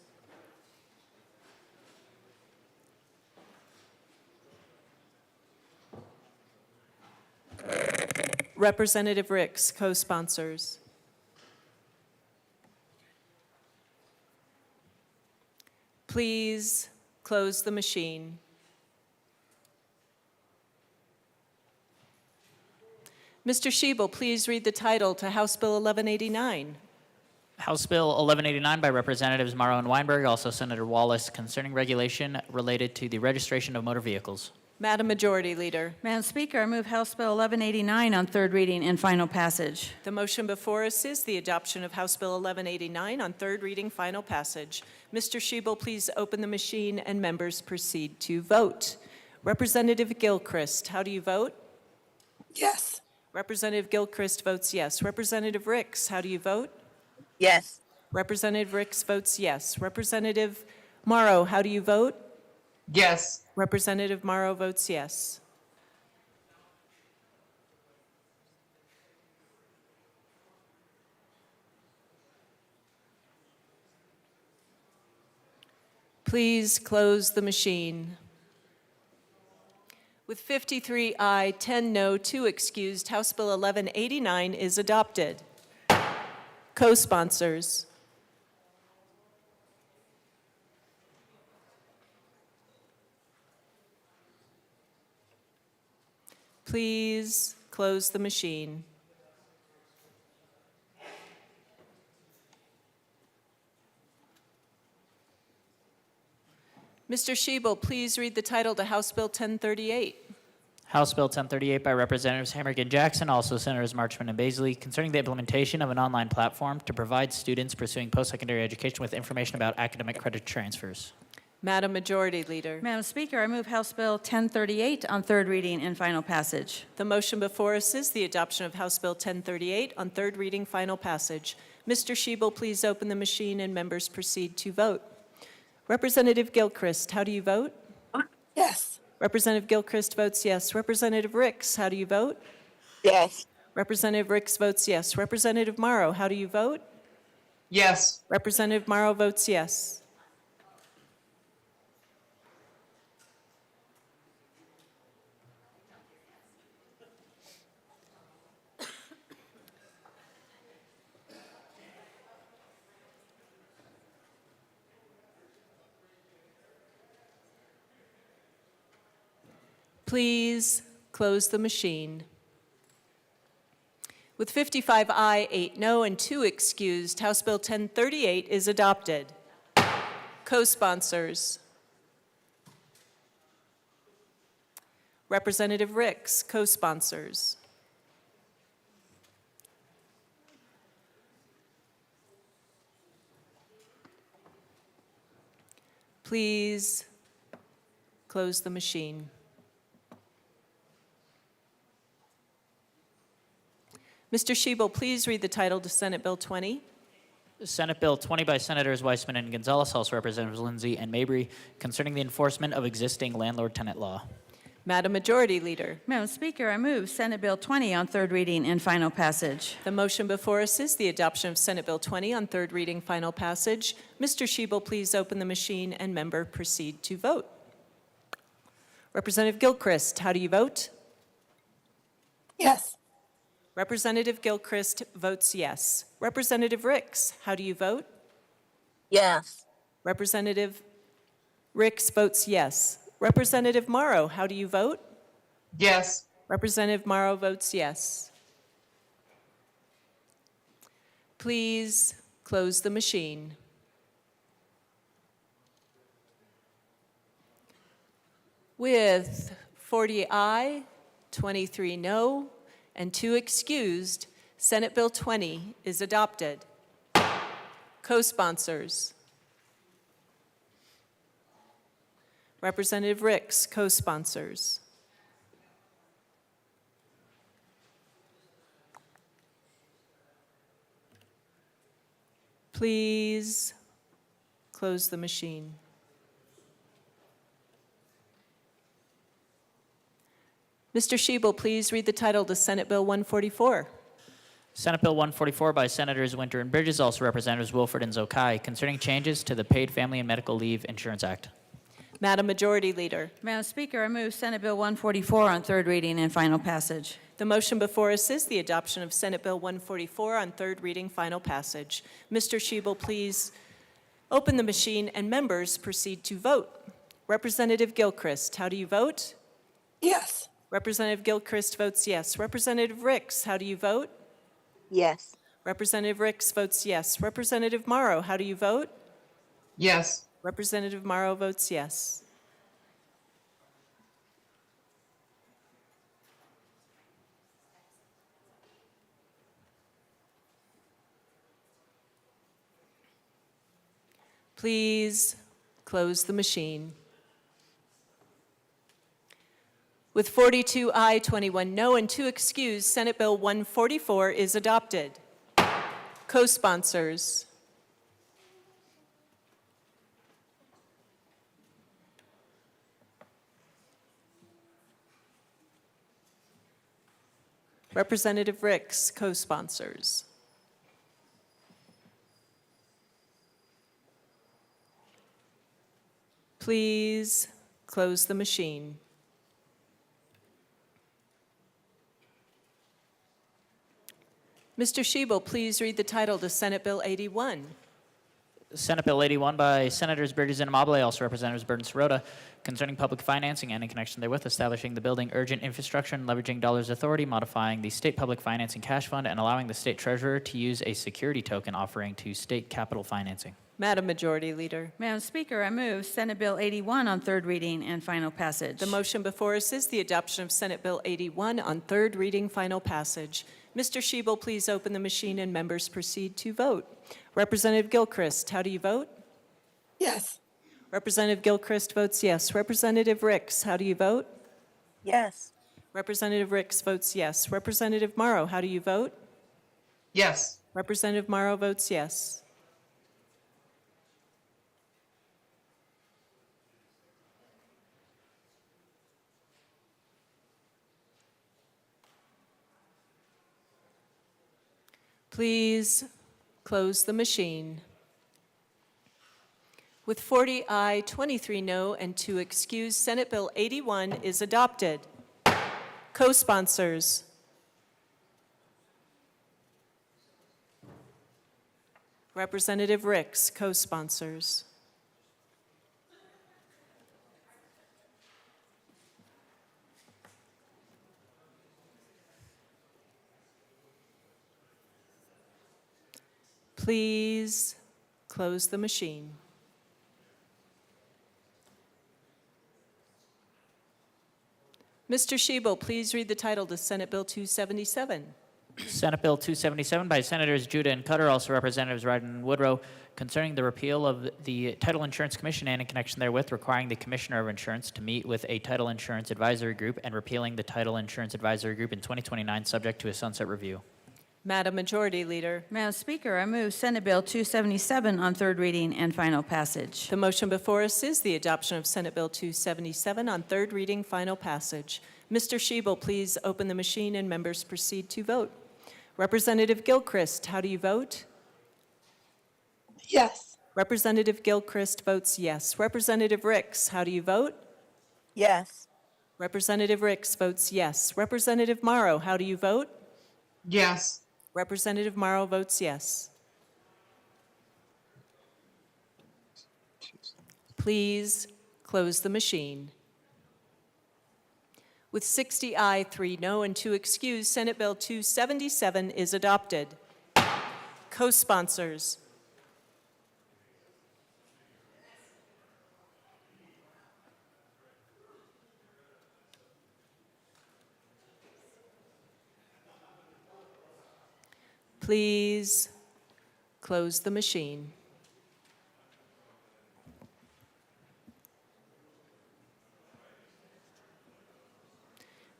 Representative Ricks, co-sponsors. Please close the machine. Mr. Shebel, please read the title to House Bill 1189. House Bill 1189 by Representatives Morrow and Weinberg, also Senator Wallace, concerning regulation related to the registration of motor vehicles. Madam Majority Leader. Madam Speaker, I move House Bill 1189 on third reading and final passage. The motion before us is the adoption of House Bill 1189 on third reading, final passage. Mr. Shebel, please open the machine and members proceed to vote. Representative Gilchrist, how do you vote? Yes. Representative Gilchrist votes yes. Representative Ricks, how do you vote? Yes. Representative Ricks votes yes. Representative Morrow, how do you vote? Yes. Representative Morrow votes yes. Please close the machine. With 53 aye, 10 no, 2 excused, House Bill 1189 is adopted. Co-sponsors. Please close the machine. Mr. Shebel, please read the title to House Bill 1038. House Bill 1038 by Representatives Hamrick and Jackson, also Senators Marchman and Baisley, concerning the implementation of an online platform to provide students pursuing post-secondary education with information about academic credit transfers. Madam Majority Leader. Madam Speaker, I move House Bill 1038 on third reading and final passage. The motion before us is the adoption of House Bill 1038 on third reading, final passage. Mr. Shebel, please open the machine and members proceed to vote. Representative Gilchrist, how do you vote? Yes. Representative Gilchrist votes yes. Representative Ricks, how do you vote? Yes. Representative Ricks votes yes. Representative Morrow, how do you vote? Yes. Representative Morrow votes yes. Please close the machine. With 55 aye, 8 no, and 2 excused, House Bill 1038 is adopted. Co-sponsors. Representative Ricks, co-sponsors. Please close the machine. Mr. Schiebel, please read the title to Senate Bill 20. Senate Bill 20 by Senators Weissman and Gonzalez, House Representatives Lindsay and Mabry, concerning the enforcement of existing landlord-tenant law. Madam Majority Leader. Madam Speaker, I move Senate Bill 20 on third reading and final passage. The motion before us is the adoption of Senate Bill 20 on third reading, final passage. Mr. Schiebel, please open the machine and member proceed to vote. Representative Gilchrist, how do you vote? Yes. Representative Gilchrist votes yes. Representative Ricks, how do you vote? Yes. Representative Ricks votes yes. Representative Morrow, how do you vote? Yes. Representative Morrow votes yes. Please close the machine. With 40 aye, 23 no, and 2 excused, Senate Bill 20 is adopted. Co-sponsors. Representative Ricks, co-sponsors. Please close the machine. Mr. Schiebel, please read the title to Senate Bill 144. Senate Bill 144 by Senators Winter and Bridges, also Representatives Wilford and Zokai, concerning changes to the Paid Family and Medical Leave Insurance Act. Madam Majority Leader. Madam Speaker, I move Senate Bill 144 on third reading and final passage. The motion before us is the adoption of Senate Bill 144 on third reading, final passage. Mr. Schiebel, please open the machine and members proceed to vote. Representative Gilchrist, how do you vote? Yes. Representative Gilchrist votes yes. Representative Ricks, how do you vote? Yes. Representative Ricks votes yes. Representative Morrow, how do you vote? Yes. Representative Morrow votes yes. Please close the machine. With 42 aye, 21 no, and 2 excused, Senate Bill 144 is adopted. Co-sponsors. Representative Ricks, co-sponsors. Please close the machine. Mr. Schiebel, please read the title to Senate Bill 81. Senate Bill 81 by Senators Bridges and Amabile, also Representatives Burton Sirota, concerning public financing and in connection therewith establishing the Building Urgent Infrastructure and Leveraging Dollars Authority, modifying the State Public Financing Cash Fund, and allowing the State Treasurer to use a security token offering to state capital financing. Madam Majority Leader. Madam Speaker, I move Senate Bill 81 on third reading and final passage. The motion before us is the adoption of Senate Bill 81 on third reading, final passage. Mr. Schiebel, please open the machine and members proceed to vote. Representative Gilchrist, how do you vote? Yes. Representative Gilchrist votes yes. Representative Ricks, how do you vote? Yes. Representative Ricks votes yes. Representative Morrow, how do you vote? Yes. Representative Morrow votes yes. Please close the machine. With 40 aye, 23 no, and 2 excused, Senate Bill 81 is adopted. Co-sponsors. Representative Ricks, co-sponsors. Please close the machine. Mr. Shebo, please read the title to Senate Bill 277. Senate Bill 277 by Senators Judah and Cutter, also Representatives Ryden and Woodrow, concerning the repeal of the Title Insurance Commission and in connection therewith requiring the Commissioner of Insurance to meet with a Title Insurance Advisory Group and repealing the Title Insurance Advisory Group in 2029 subject to a sunset review. Madam Majority Leader. Madam Speaker, I move Senate Bill 277 on third reading and final passage. The motion before us is the adoption of Senate Bill 277 on third reading, final passage. Mr. Shebo, please open the machine and members proceed to vote. Representative Gilchrist, how do you vote? Yes. Representative Gilchrist votes yes. Representative Ricks, how do you vote? Yes. Representative Ricks votes yes. Representative Morrow, how do you vote? Yes. Representative Morrow votes yes. Please close the machine. With 60 aye, 3 no, and 2 excused, Senate Bill 277 is adopted. Co-sponsors. Please close the machine.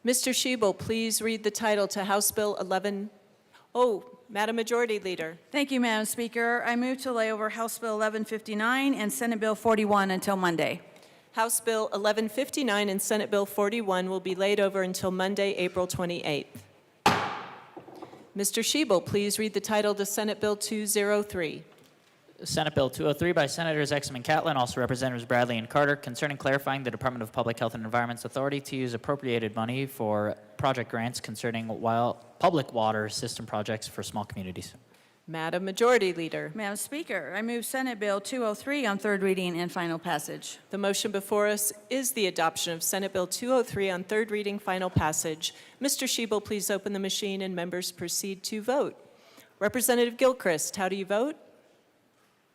Mr. Shebo, please read the title to House Bill 11. Oh, Madam Majority Leader. Thank you, Madam Speaker. I move to lay over House Bill 1159 and Senate Bill 41 until Monday. House Bill 1159 and Senate Bill 41 will be laid over until Monday, April 28th. Mr. Shebo, please read the title to Senate Bill 203. Senate Bill 203 by Senators Exum and Catlin, also Representatives Bradley and Carter, concerning clarifying the Department of Public Health and Environment's authority to use appropriated money for project grants concerning public water system projects for small communities. Madam Majority Leader. Madam Speaker, I move Senate Bill 203 on third reading and final passage. The motion before us is the adoption of Senate Bill 203 on third reading, final passage. Mr. Shebo, please open the machine and members proceed to vote. Representative Gilchrist, how do you vote?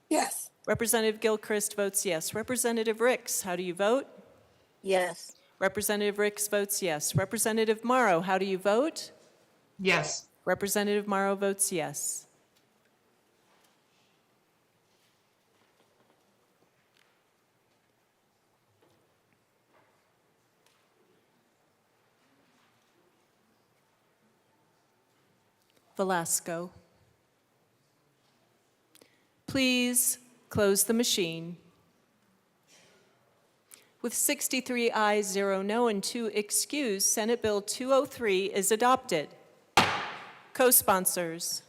Yes. Representative Gilchrist votes yes. Representative Ricks, how do you vote? Yes. Representative Ricks votes yes. Representative Morrow, how do you vote? Yes. Representative Morrow votes yes. Velasco. Please close the machine. With 63 ayes, 0 no, and 2 excused, Senate Bill 203 is adopted. Co-sponsors.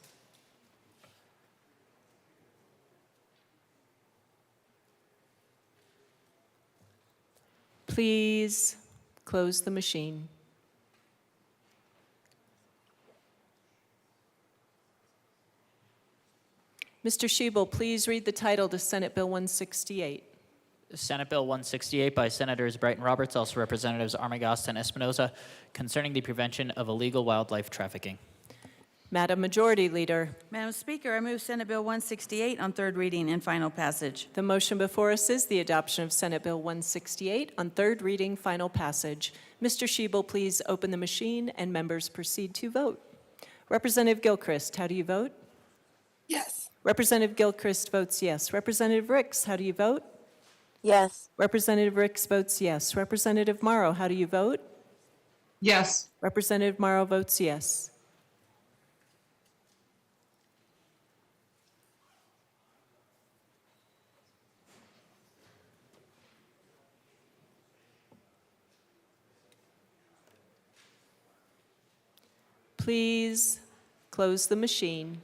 Please close the machine. Mr. Shebo, please read the title to Senate Bill 168. Senate Bill 168 by Senators Brighton Roberts, also Representatives Armagosta and Espinoza, concerning the prevention of illegal wildlife trafficking. Madam Majority Leader. Madam Speaker, I move Senate Bill 168 on third reading and final passage. The motion before us is the adoption of Senate Bill 168 on third reading, final passage. Mr. Shebo, please open the machine and members proceed to vote. Representative Gilchrist, how do you vote? Yes. Representative Gilchrist votes yes. Representative Ricks, how do you vote? Yes. Representative Ricks votes yes. Representative Morrow, how do you vote? Yes. Representative Morrow votes yes. Please close the machine.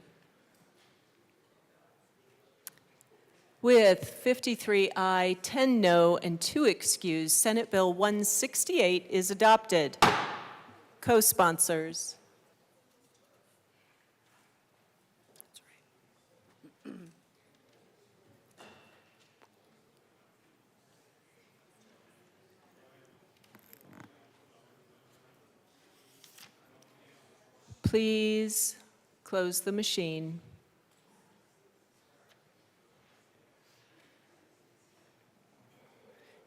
With 53 aye, 10 no, and 2 excused, Senate Bill 168 is adopted. Co-sponsors. Please close the machine.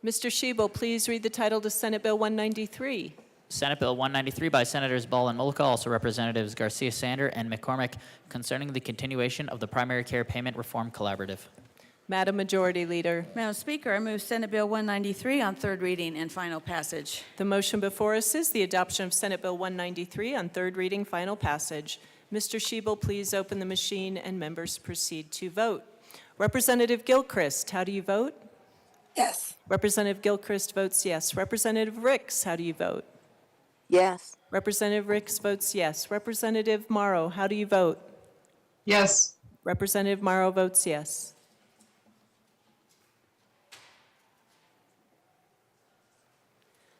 Mr. Shebel, please read the title to Senate Bill 193. Senate Bill 193 by Senators Ball and Mullica, also Representatives Garcia Sander and McCormick, concerning the continuation of the Primary Care Payment Reform Collaborative. Madam Majority Leader. Madam Speaker, I move Senate Bill 193 on third reading and final passage. The motion before us is the adoption of Senate Bill 193 on third reading, final passage. Mr. Shebel, please open the machine and members proceed to vote. Representative Gilchrist, how do you vote? Yes. Representative Gilchrist votes yes. Representative Ricks, how do you vote? Yes. Representative Ricks votes yes. Representative Morrow, how do you vote? Yes. Representative Morrow votes yes.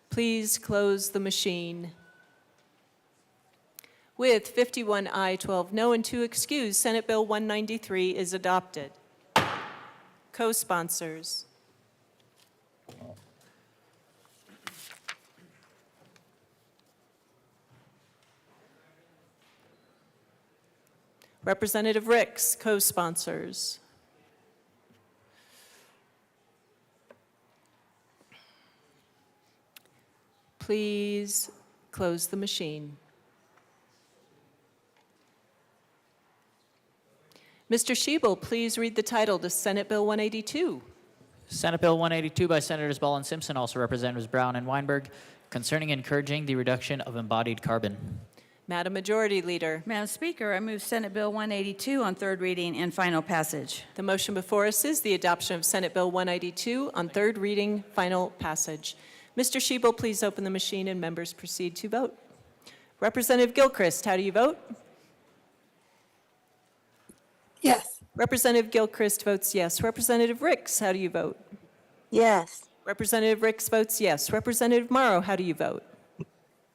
Please close the machine. With 51 aye, 12 no, and 2 excused, Senate Bill 193 is adopted. Co-sponsors. Representative Ricks, co-sponsors. Please close the machine. Mr. Shebel, please read the title to Senate Bill 182. Senate Bill 182 by Senators Ball and Simpson, also Representatives Brown and Weinberg, concerning encouraging the reduction of embodied carbon. Madam Majority Leader. Madam Speaker, I move Senate Bill 182 on third reading and final passage. The motion before us is the adoption of Senate Bill 182 on third reading, final passage. Mr. Shebel, please open the machine and members proceed to vote. Representative Gilchrist, how do you vote? Yes. Representative Gilchrist votes yes. Representative Ricks, how do you vote? Yes. Representative Ricks votes yes. Representative Morrow, how do you vote?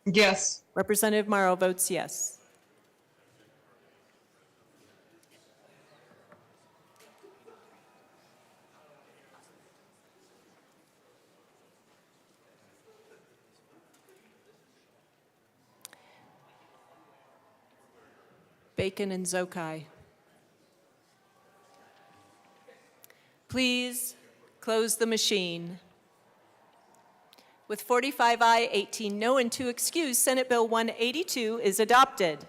Yes. Representative Morrow votes yes. Bacon and Zokai. Please close the machine. With 45 aye, 18 no, and 2 excused, Senate Bill 182 is adopted.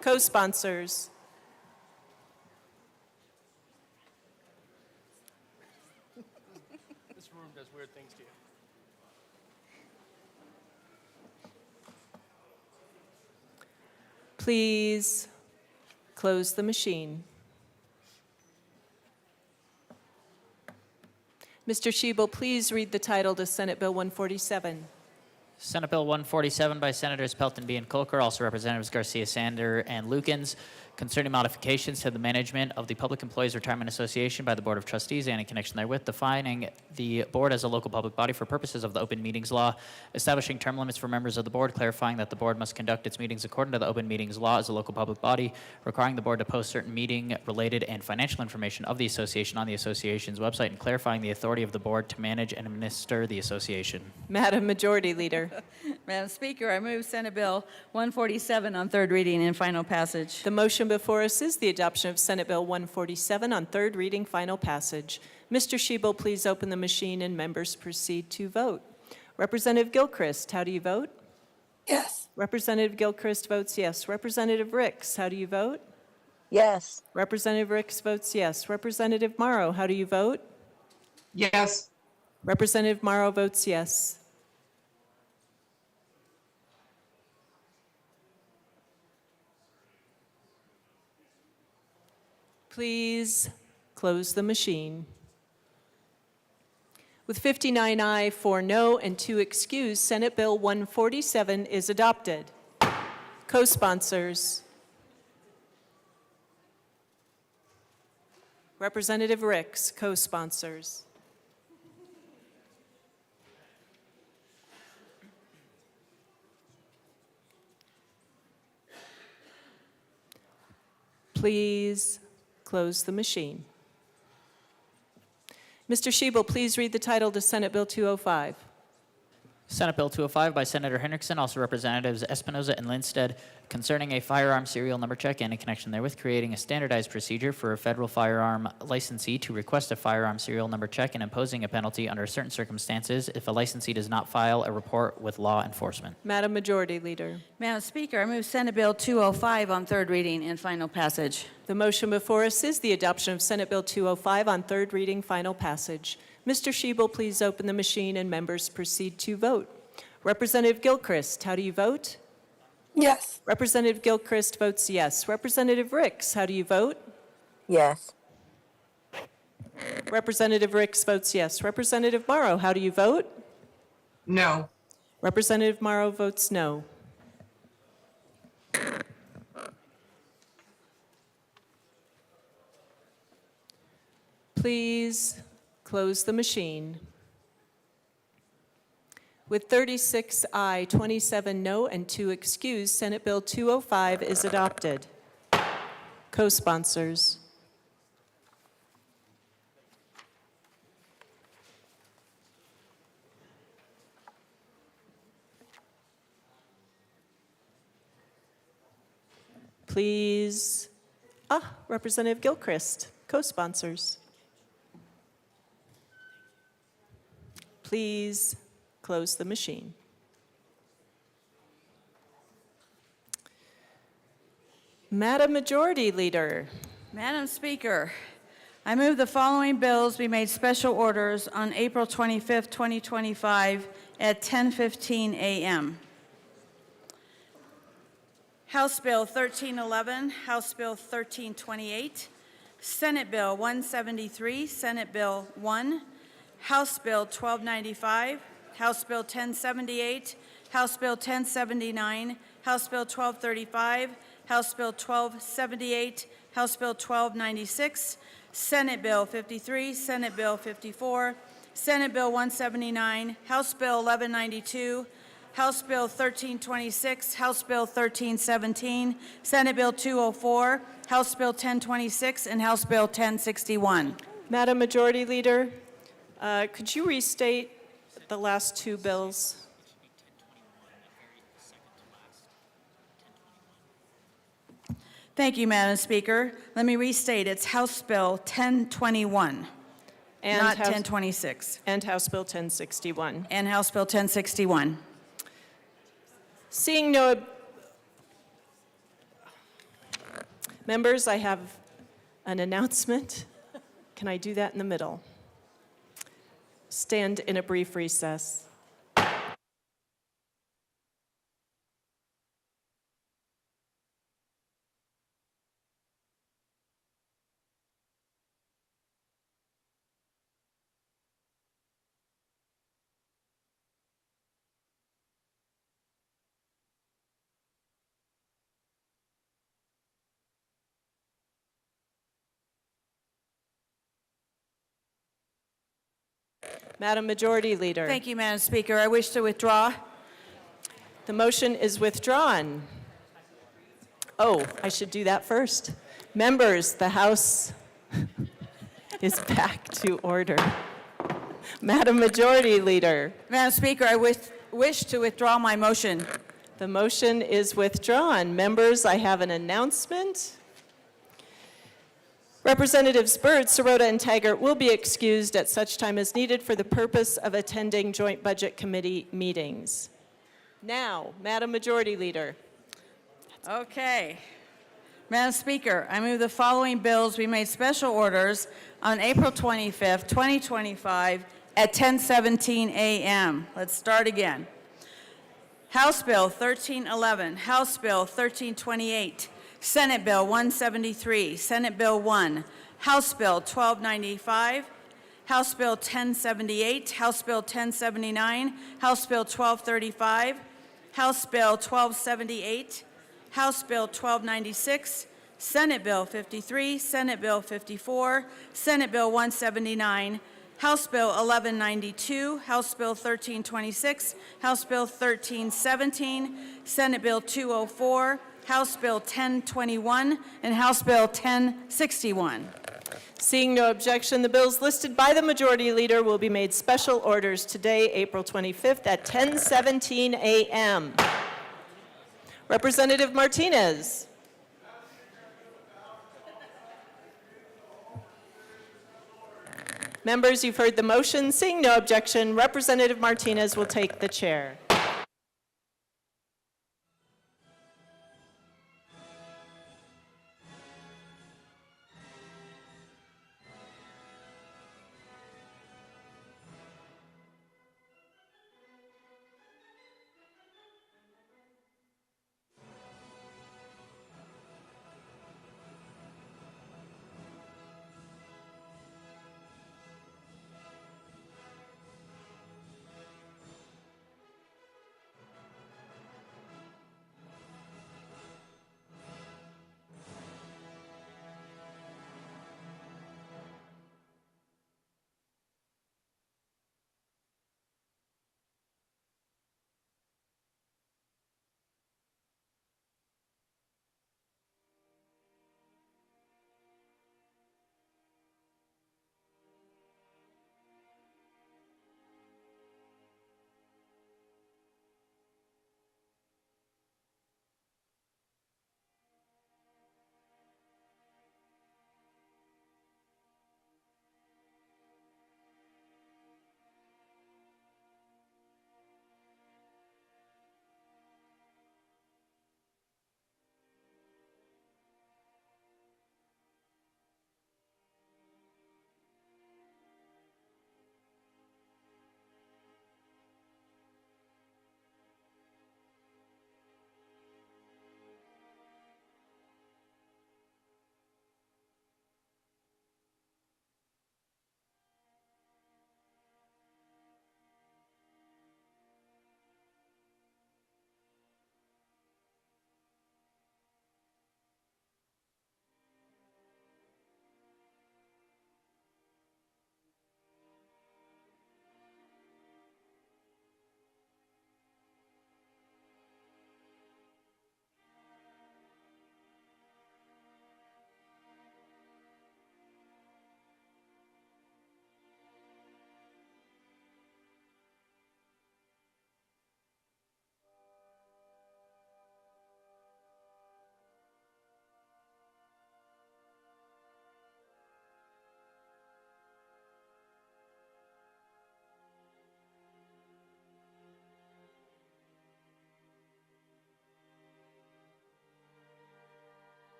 Co-sponsors. This room does weird things to you. Please close the machine. Mr. Shebel, please read the title to Senate Bill 147. Senate Bill 147 by Senators Pelton B. and Kolker, also Representatives Garcia Sander and Lukens, concerning modifications to the management of the Public Employees Retirement Association by the Board of Trustees and in connection therewith, defining the board as a local public body for purposes of the Open Meetings Law, establishing term limits for members of the board, clarifying that the board must conduct its meetings according to the Open Meetings Law as a local public body, requiring the board to post certain meeting-related and financial information of the association on the association's website, and clarifying the authority of the board to manage and administer the association. Madam Majority Leader. Madam Speaker, I move Senate Bill 147 on third reading and final passage. The motion before us is the adoption of Senate Bill 147 on third reading, final passage. Mr. Shebel, please open the machine and members proceed to vote. Representative Gilchrist, how do you vote? Yes. Representative Gilchrist votes yes. Representative Ricks, how do you vote? Yes. Representative Ricks votes yes. Representative Morrow, how do you vote? Yes. Representative Morrow votes yes. Please close the machine. With 59 aye, 4 no, and 2 excused, Senate Bill 147 is adopted. Co-sponsors. Representative Ricks, co-sponsors. Please close the machine. Mr. Shebel, please read the title to Senate Bill 205. Senate Bill 205 by Senator Hendrickson, also Representatives Espinoza and Lindsted, concerning a firearm serial number check and in connection therewith creating a standardized procedure for a federal firearm licensee to request a firearm serial number check and imposing a penalty under certain circumstances if a licensee does not file a report with law enforcement. Madam Majority Leader. Madam Speaker, I move Senate Bill 205 on third reading and final passage. The motion before us is the adoption of Senate Bill 205 on third reading, final passage. Mr. Schiebel, please open the machine and members proceed to vote. Representative Gilchrist, how do you vote? Yes. Representative Gilchrist votes yes. Representative Ricks, how do you vote? Yes. Representative Ricks votes yes. Representative Morrow, how do you vote? No. Representative Morrow votes no. Please close the machine. With 36 aye, 27 no, and 2 excused, Senate Bill 205 is adopted. Co-sponsors. Please, Representative Gilchrist, co-sponsors. Please close the machine. Madam Majority Leader. Madam Speaker, I move the following bills be made special orders on April 25th, 2025 at 10:15 a.m. House Bill 1311, House Bill 1328, Senate Bill 173, Senate Bill 1, House Bill 1295, House Bill 1078, House Bill 1079, House Bill 1235, House Bill 1278, House Bill 1296, Senate Bill 53, Senate Bill 54, Senate Bill 179, House Bill 1192, House Bill 1326, House Bill 1317, Senate Bill 204, House Bill 1026, and House Bill 1061. Madam Majority Leader, could you restate the last two bills? Thank you, Madam Speaker. Let me restate. It's House Bill 1021, And not House- 1026, And House Bill 1061. and House Bill 1061. Seeing no members, I have an announcement. Can I do that in the middle? Stand in a brief recess. Madam Majority Leader. Thank you, Madam Speaker. I wish to withdraw. The motion is withdrawn. Oh, I should do that first. Members, the House is back to order. Madam Majority Leader. Madam Speaker, I wish to withdraw my motion. The motion is withdrawn. Members, I have an announcement. Representatives Byrd, Sirota, and Taggart will be excused at such time as needed for the purpose of attending Joint Budget Committee meetings. Now, Madam Majority Leader. Okay. Madam Speaker, I move the following bills be made special orders on April 25th, 2025 at 10:17 a.m. Let's start again. House Bill 1311, House Bill 1328, Senate Bill 173, Senate Bill 1, House Bill 1295, House Bill 1078, House Bill 1079, House Bill 1235, House Bill 1278, House Bill 1296, Senate Bill 53, Senate Bill 54, Senate Bill 179, House Bill 1192, House Bill 1326, House Bill 1317, Senate Bill 204, House Bill 1021, and House Bill 1061. Seeing no objection, the bills listed by the Majority Leader will be made special orders today, April 25th at 10:17 a.m. Representative Martinez. Members, you've heard the motion. Seeing no objection, Representative Martinez will take the chair.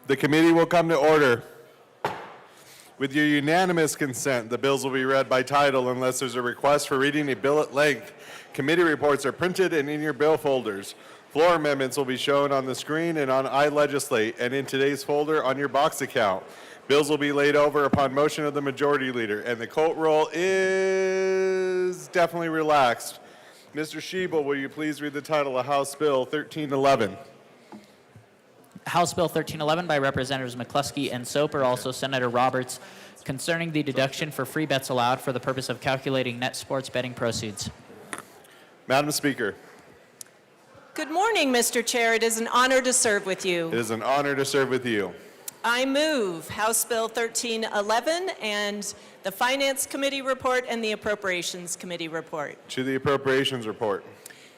The committee will come to order. With your unanimous consent, the bills will be read by title unless there's a request for reading a bill at length. Committee reports are printed and in your bill folders. Floor amendments will be shown on the screen and on iLegislate and in today's folder on your box account. Bills will be laid over upon motion of the majority leader, and the court roll is definitely relaxed. Mr. Schiebel, will you please read the title of House Bill 1311? House Bill 1311 by Representatives McCluskey and Soper, also Senator Roberts, concerning the deduction for free bets allowed for the purpose of calculating net sports betting proceeds. Madam Speaker. Good morning, Mr. Chair. It is an honor to serve with you. It is an honor to serve with you. I move House Bill 1311 and the Finance Committee report and the Appropriations Committee report. To the Appropriations report.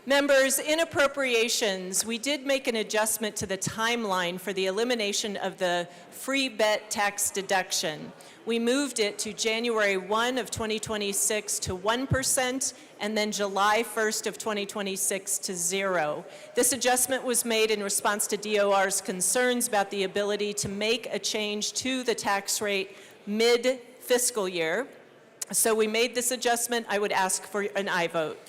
Members, in appropriations, we did make an adjustment to the timeline for the elimination of the free bet tax deduction. We moved it to January 1 of 2026 to 1% and then July 1st of 2026 to 0. This adjustment was made in response to DOR's concerns about the ability to make a change to the tax rate mid-fiscal year. So we made this adjustment. I would ask for an aye vote.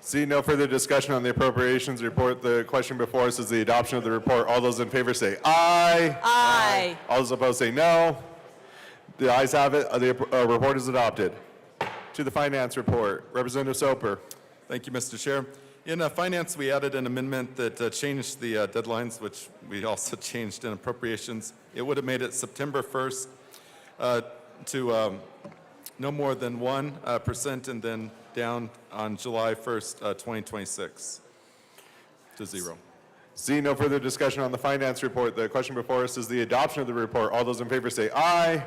See no further discussion on the appropriations report. The question before us is the adoption of the report. All those in favor say aye. Aye. All those opposed say no. The ayes have it. The report is adopted. To the finance report, Representative Soper. Thank you, Mr. Chair. In finance, we added an amendment that changed the deadlines, which we also changed in appropriations. It would have made it September 1st to no more than 1% and then down on July 1st, 2026 to 0. See no further discussion on the finance report. The question before us is the adoption of the report. All those in favor say aye.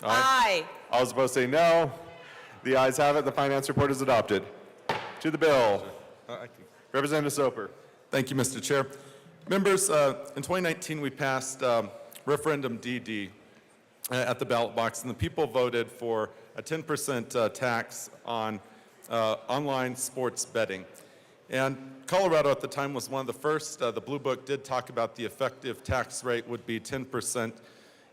Aye. All those opposed say no. The ayes have it. The finance report is adopted. To the bill. Representative Soper. Thank you, Mr. Chair. Members, in 2019, we passed referendum DD at the ballot box, and the people voted for a 10% tax on online sports betting. And Colorado at the time was one of the first. The Blue Book did talk about the effective tax rate would be 10%.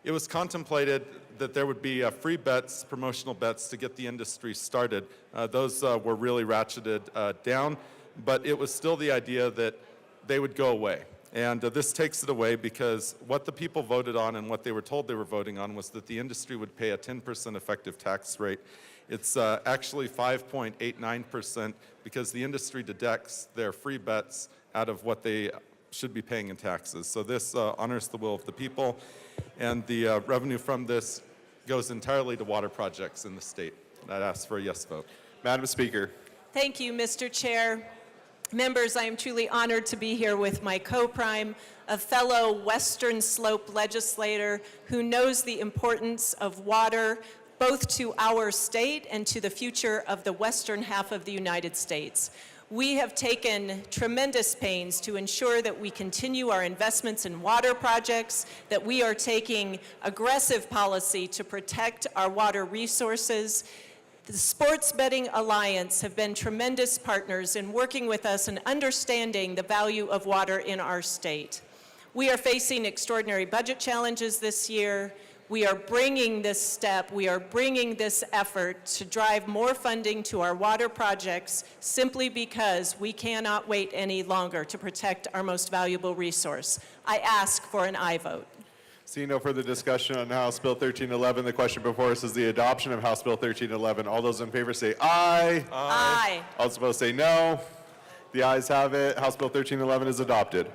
It was contemplated that there would be free bets, promotional bets to get the industry started. Those were really ratcheted down, but it was still the idea that they would go away. And this takes it away because what the people voted on and what they were told they were voting on was that the industry would pay a 10% effective tax rate. It's actually 5.89% because the industry deducts their free bets out of what they should be paying in taxes. So this honors the will of the people, and the revenue from this goes entirely to water projects in the state. And I'd ask for a yes vote. Madam Speaker. Thank you, Mr. Chair. Members, I am truly honored to be here with my co-prime, a fellow Western Slope legislator who knows the importance of water both to our state and to the future of the western half of the United States. We have taken tremendous pains to ensure that we continue our investments in water projects, that we are taking aggressive policy to protect our water resources. The Sports Betting Alliance have been tremendous partners in working with us and understanding the value of water in our state. We are facing extraordinary budget challenges this year. We are bringing this step, we are bringing this effort to drive more funding to our water projects simply because we cannot wait any longer to protect our most valuable resource. I ask for an aye vote. Seeing no further discussion on House Bill 1311, the question before us is the adoption of House Bill 1311. All those in favor say aye. Aye. All those opposed say no. The ayes have it. House Bill 1311 is adopted.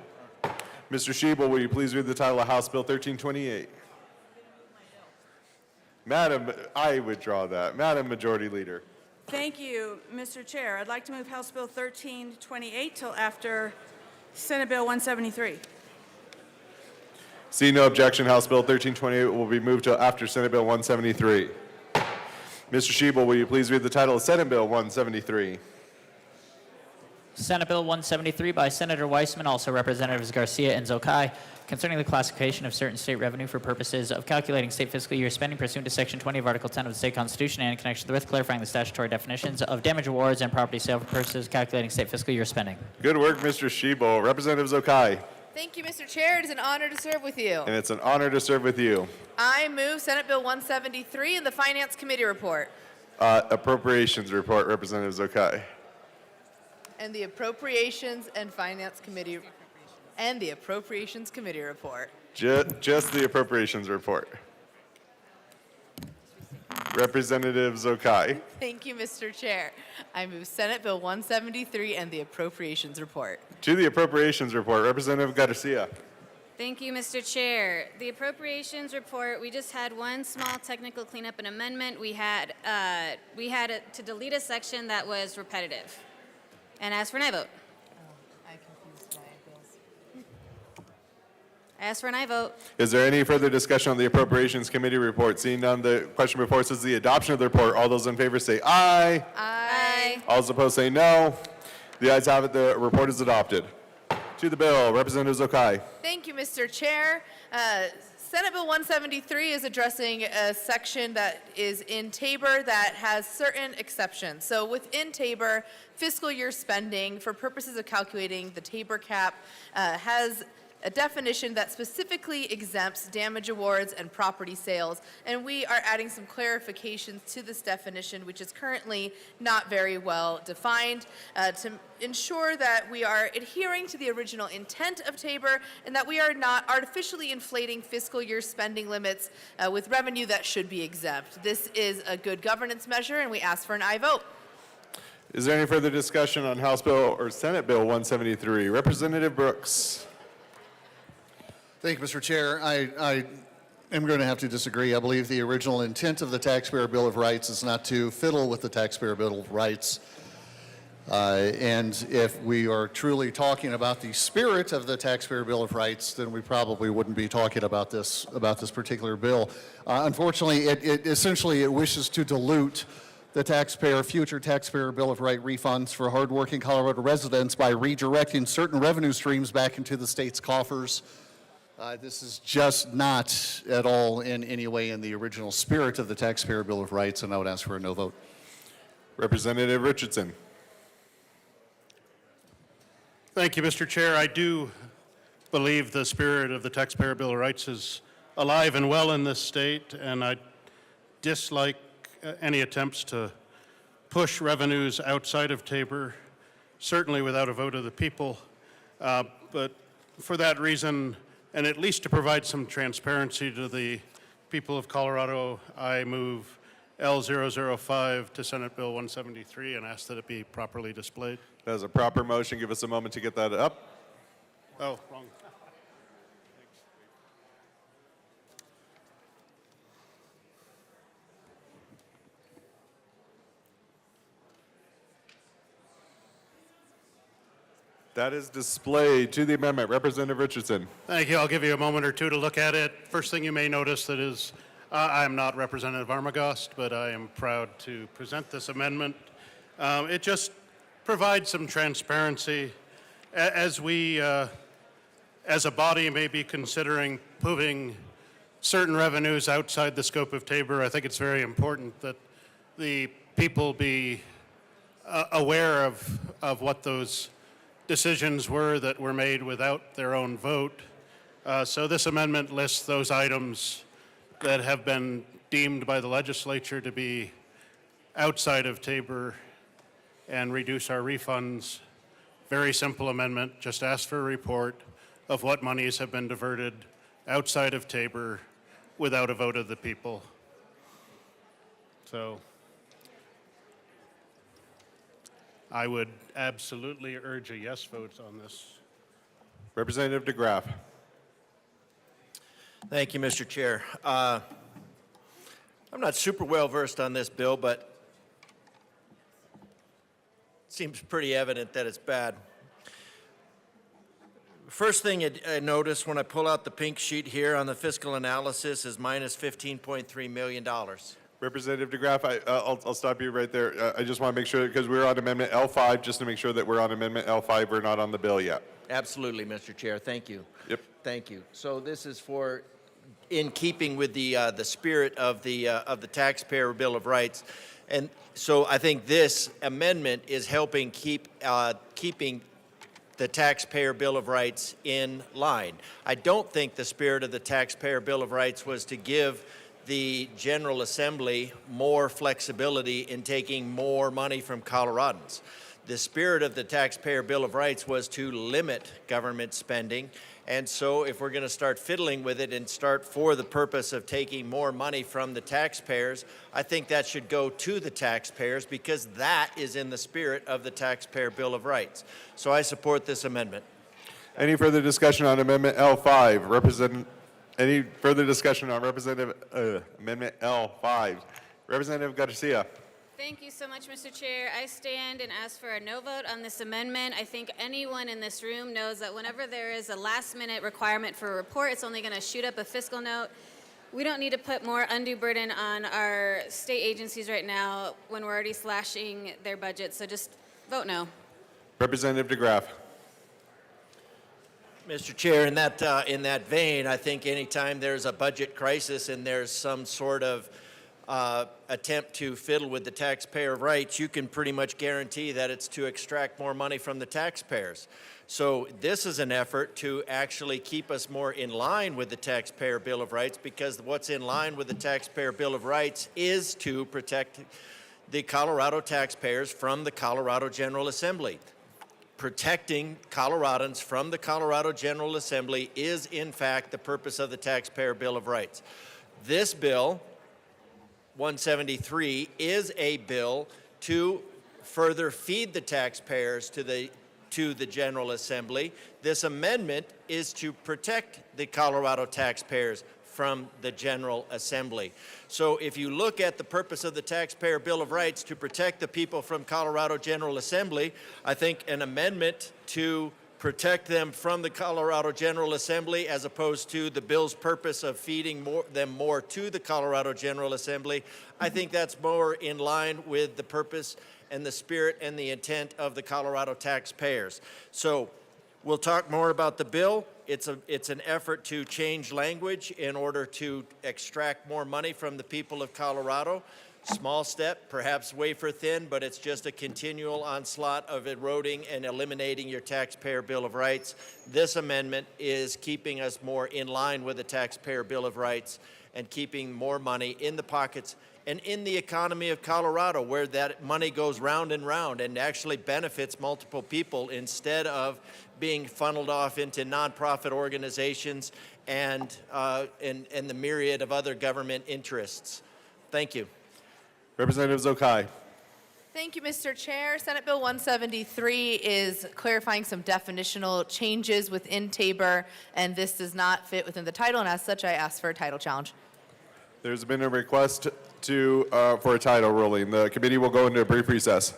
Mr. Schiebel, will you please read the title of House Bill 1328? Madam, I withdraw that. Madam Majority Leader. Thank you, Mr. Chair. I'd like to move House Bill 1328 till after Senate Bill 173. Seeing no objection, House Bill 1328 will be moved to after Senate Bill 173. Mr. Schiebel, will you please read the title of Senate Bill 173? Senate Bill 173 by Senator Weissman, also Representatives Garcia and Zokai, concerning the classification of certain state revenue for purposes of calculating state fiscal year spending pursuant to Section 20 of Article 10 of the State Constitution and in connection therewith clarifying the statutory definitions of damage awards and property sale for purposes of calculating state fiscal year spending. Good work, Mr. Schiebel. Representative Zokai. Thank you, Mr. Chair. It is an honor to serve with you. And it's an honor to serve with you. I move Senate Bill 173 and the Finance Committee report. Appropriations report, Representative Zokai. And the Appropriations and Finance Committee and the Appropriations Committee report. Just the appropriations report. Representative Zokai. Thank you, Mr. Chair. I move Senate Bill 173 and the Appropriations report. To the appropriations report, Representative Garcia. Thank you, Mr. Chair. The appropriations report, we just had one small technical cleanup and amendment. We had to delete a section that was repetitive. And ask for an aye vote. I confused my bills. I ask for an aye vote. Is there any further discussion on the appropriations committee report? Seeing none, the question before us is the adoption of the report. All those in favor say aye. Aye. All those opposed say no. The ayes have it. The report is adopted. To the bill, Representative Zokai. Thank you, Mr. Chair. Senate Bill 173 is addressing a section that is in Tabor that has certain exceptions. So within Tabor, fiscal year spending, for purposes of calculating the Tabor cap, has a definition that specifically exempts damage awards and property sales. And we are adding some clarifications to this definition, which is currently not very well defined, to ensure that we are adhering to the original intent of Tabor and that we are not artificially inflating fiscal year spending limits with revenue that should be exempt. This is a good governance measure, and we ask for an aye vote. Is there any further discussion on House Bill or Senate Bill 173? Representative Brooks. Thank you, Mr. Chair. I am going to have to disagree. I believe the original intent of the Taxpayer Bill of Rights is not to fiddle with the Taxpayer Bill of Rights. And if we are truly talking about the spirit of the Taxpayer Bill of Rights, then we probably wouldn't be talking about this particular bill. Unfortunately, it essentially wishes to dilute the future Taxpayer Bill of Right refunds for hardworking Colorado residents by redirecting certain revenue streams back into the state's coffers. This is just not at all in any way in the original spirit of the Taxpayer Bill of Rights, and I would ask for a no vote. Representative Richardson. Thank you, Mr. Chair. I do believe the spirit of the Taxpayer Bill of Rights is alive and well in this state, and I dislike any attempts to push revenues outside of Tabor, certainly without a vote of the people. But for that reason, and at least to provide some transparency to the people of Colorado, I move L005 to Senate Bill 173 and ask that it be properly displayed. That is a proper motion. Give us a moment to get that up. Oh, wrong. That is displayed. To the amendment, Representative Richardson. Thank you. I'll give you a moment or two to look at it. First thing you may notice that is, I am not Representative Armagost, but I am proud to present this amendment. It just provides some transparency as we, as a body, may be considering moving certain revenues outside the scope of Tabor. I think it's very important that the people be aware of what those decisions were that were made without their own vote. So this amendment lists those items that have been deemed by the legislature to be outside of Tabor and reduce our refunds. Very simple amendment, just ask for a report of what monies have been diverted outside of Tabor without a vote of the people. So I would absolutely urge a yes vote on this. Representative DeGraff. Thank you, Mr. Chair. I'm not super well versed on this bill, but it seems pretty evident that it's bad. First thing I notice when I pull out the pink sheet here on the fiscal analysis is minus $15.3 million. Representative DeGraff, I'll stop you right there. I just want to make sure, because we're on Amendment L5, just to make sure that we're on Amendment L5. We're not on the bill yet. Absolutely, Mr. Chair. Thank you. Yep. Thank you. So this is for, in keeping with the spirit of the Taxpayer Bill of Rights, and so I think this amendment is helping keeping the Taxpayer Bill of Rights in line. I don't think the spirit of the Taxpayer Bill of Rights was to give the General Assembly more flexibility in taking more money from Coloradans. The spirit of the Taxpayer Bill of Rights was to limit government spending. And so if we're going to start fiddling with it and start for the purpose of taking more money from the taxpayers, I think that should go to the taxpayers because that is in the spirit of the Taxpayer Bill of Rights. So I support this amendment. Any further discussion on Amendment L5? Any further discussion on Amendment L5? Representative Garcia. Thank you so much, Mr. Chair. I stand and ask for a no vote on this amendment. I think anyone in this room knows that whenever there is a last-minute requirement for a report, it's only going to shoot up a fiscal note. We don't need to put more undue burden on our state agencies right now when we're already slashing their budget, so just vote no. Representative DeGraff. Mr. Chair, in that vein, I think anytime there's a budget crisis and there's some sort of attempt to fiddle with the taxpayer rights, you can pretty much guarantee that it's to extract more money from the taxpayers. So this is an effort to actually keep us more in line with the Taxpayer Bill of Rights, because what's in line with the Taxpayer Bill of Rights is to protect the Colorado taxpayers from the Colorado General Assembly. Protecting Coloradans from the Colorado General Assembly is, in fact, the purpose of the Taxpayer Bill of Rights. This bill, 173, is a bill to further feed the taxpayers to the General Assembly. This amendment is to protect the Colorado taxpayers from the General Assembly. So if you look at the purpose of the Taxpayer Bill of Rights to protect the people from Colorado General Assembly, I think an amendment to protect them from the Colorado General Assembly, as opposed to the bill's purpose of feeding them more to the Colorado General Assembly, I think that's more in line with the purpose and the spirit and the intent of the Colorado taxpayers. So we'll talk more about the bill. It's an effort to change language in order to extract more money from the people of Colorado. Small step, perhaps wafer thin, but it's just a continual onslaught of eroding and eliminating your Taxpayer Bill of Rights. This amendment is keeping us more in line with the Taxpayer Bill of Rights and keeping more money in the pockets and in the economy of Colorado, where that money goes round and round and actually benefits multiple people instead of being funneled off into nonprofit organizations and the myriad of other government interests. Thank you. Representative Zokai. Thank you, Mr. Chair. Senate Bill 173 is clarifying some definitional changes within Tabor, and this does not fit within the title, and as such, I ask for a title challenge. There's been a request for a title ruling. The committee will go into a brief recess.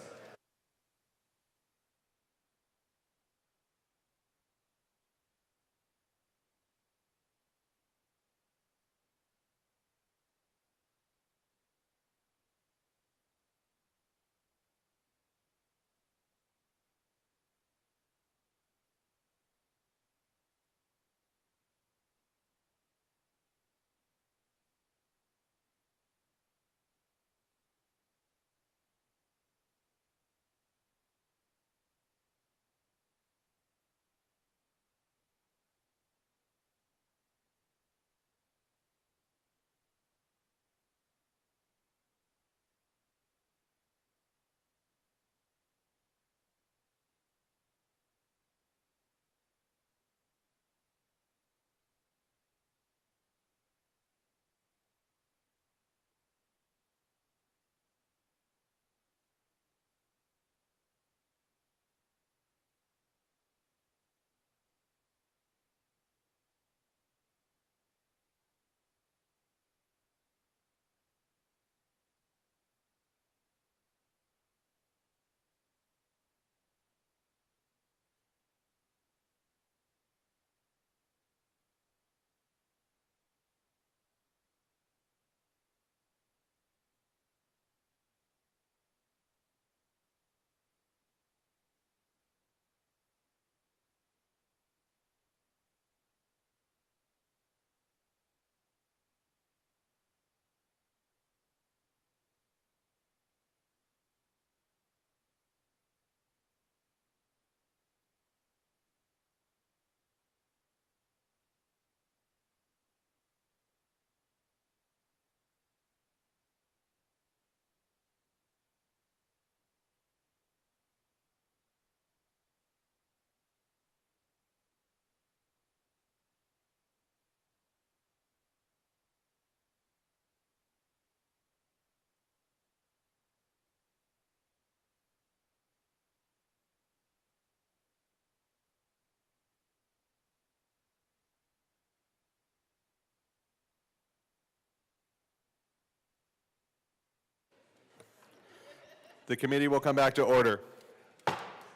The committee will come back to order.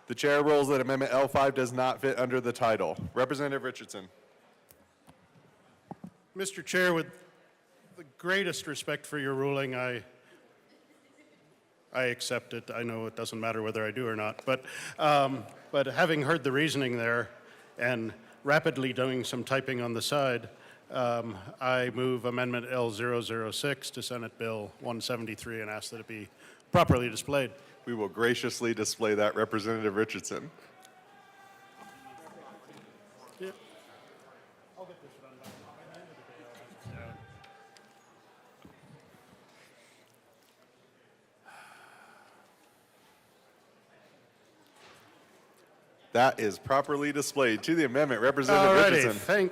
The chair rules that Amendment L5 does not fit under the title. Representative Richardson. Mr. Chair, with the greatest respect for your ruling, I accept it. I know it doesn't matter whether I do or not, but having heard the reasoning there and rapidly doing some typing on the side, I move Amendment L006 to Senate Bill 173 and ask that it be properly displayed. We will graciously display that, Representative Richardson. Yeah. I'll get this done by the end of the day. I'll have it down. That is properly displayed to the amendment. Representative Richardson.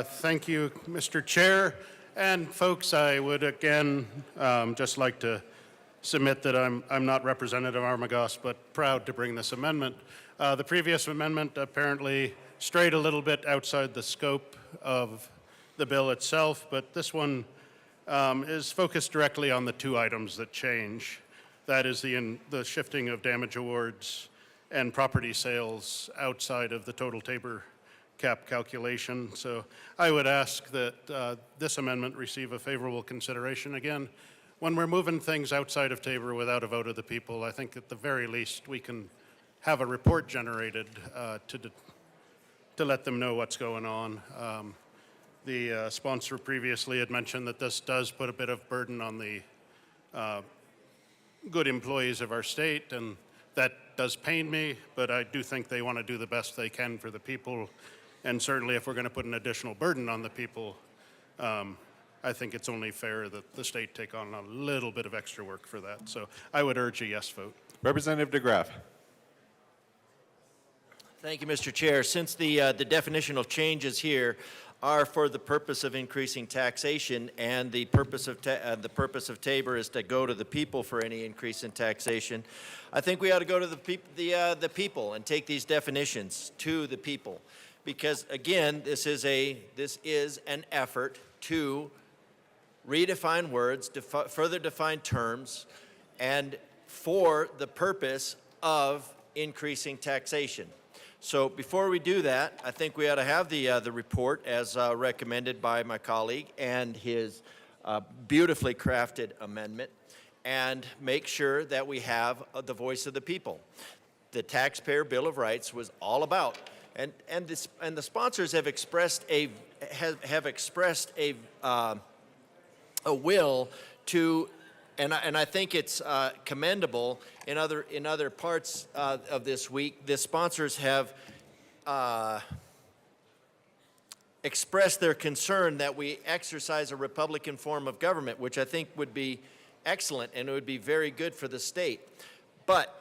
Thank you, Mr. Chair. And folks, I would again just like to submit that I'm not Representative Armagost, but proud to bring this amendment. The previous amendment apparently strayed a little bit outside the scope of the bill itself, but this one is focused directly on the two items that change. That is the shifting of damage awards and property sales outside of the total Tabor cap calculation. So I would ask that this amendment receive a favorable consideration. Again, when we're moving things outside of Tabor without a vote of the people, I think at the very least we can have a report generated to let them know what's going on. The sponsor previously had mentioned that this does put a bit of burden on the good employees of our state, and that does pain me, but I do think they want to do the best they can for the people. And certainly if we're going to put an additional burden on the people, I think it's only fair that the state take on a little bit of extra work for that. So I would urge a yes vote. Representative DeGraff. Thank you, Mr. Chair. Since the definitional changes here are for the purpose of increasing taxation, and the purpose of Tabor is to go to the people for any increase in taxation, I think we ought to go to the people and take these definitions to the people, because again, this is an effort to redefine words, further define terms, and for the purpose of increasing taxation. So before we do that, I think we ought to have the report as recommended by my colleague and his beautifully crafted amendment, and make sure that we have the voice of the people. The Taxpayer Bill of Rights was all about, and the sponsors have expressed a will to, and I think it's commendable. In other parts of this week, the sponsors have expressed their concern that we exercise a Republican form of government, which I think would be excellent and it would be very good for the state. But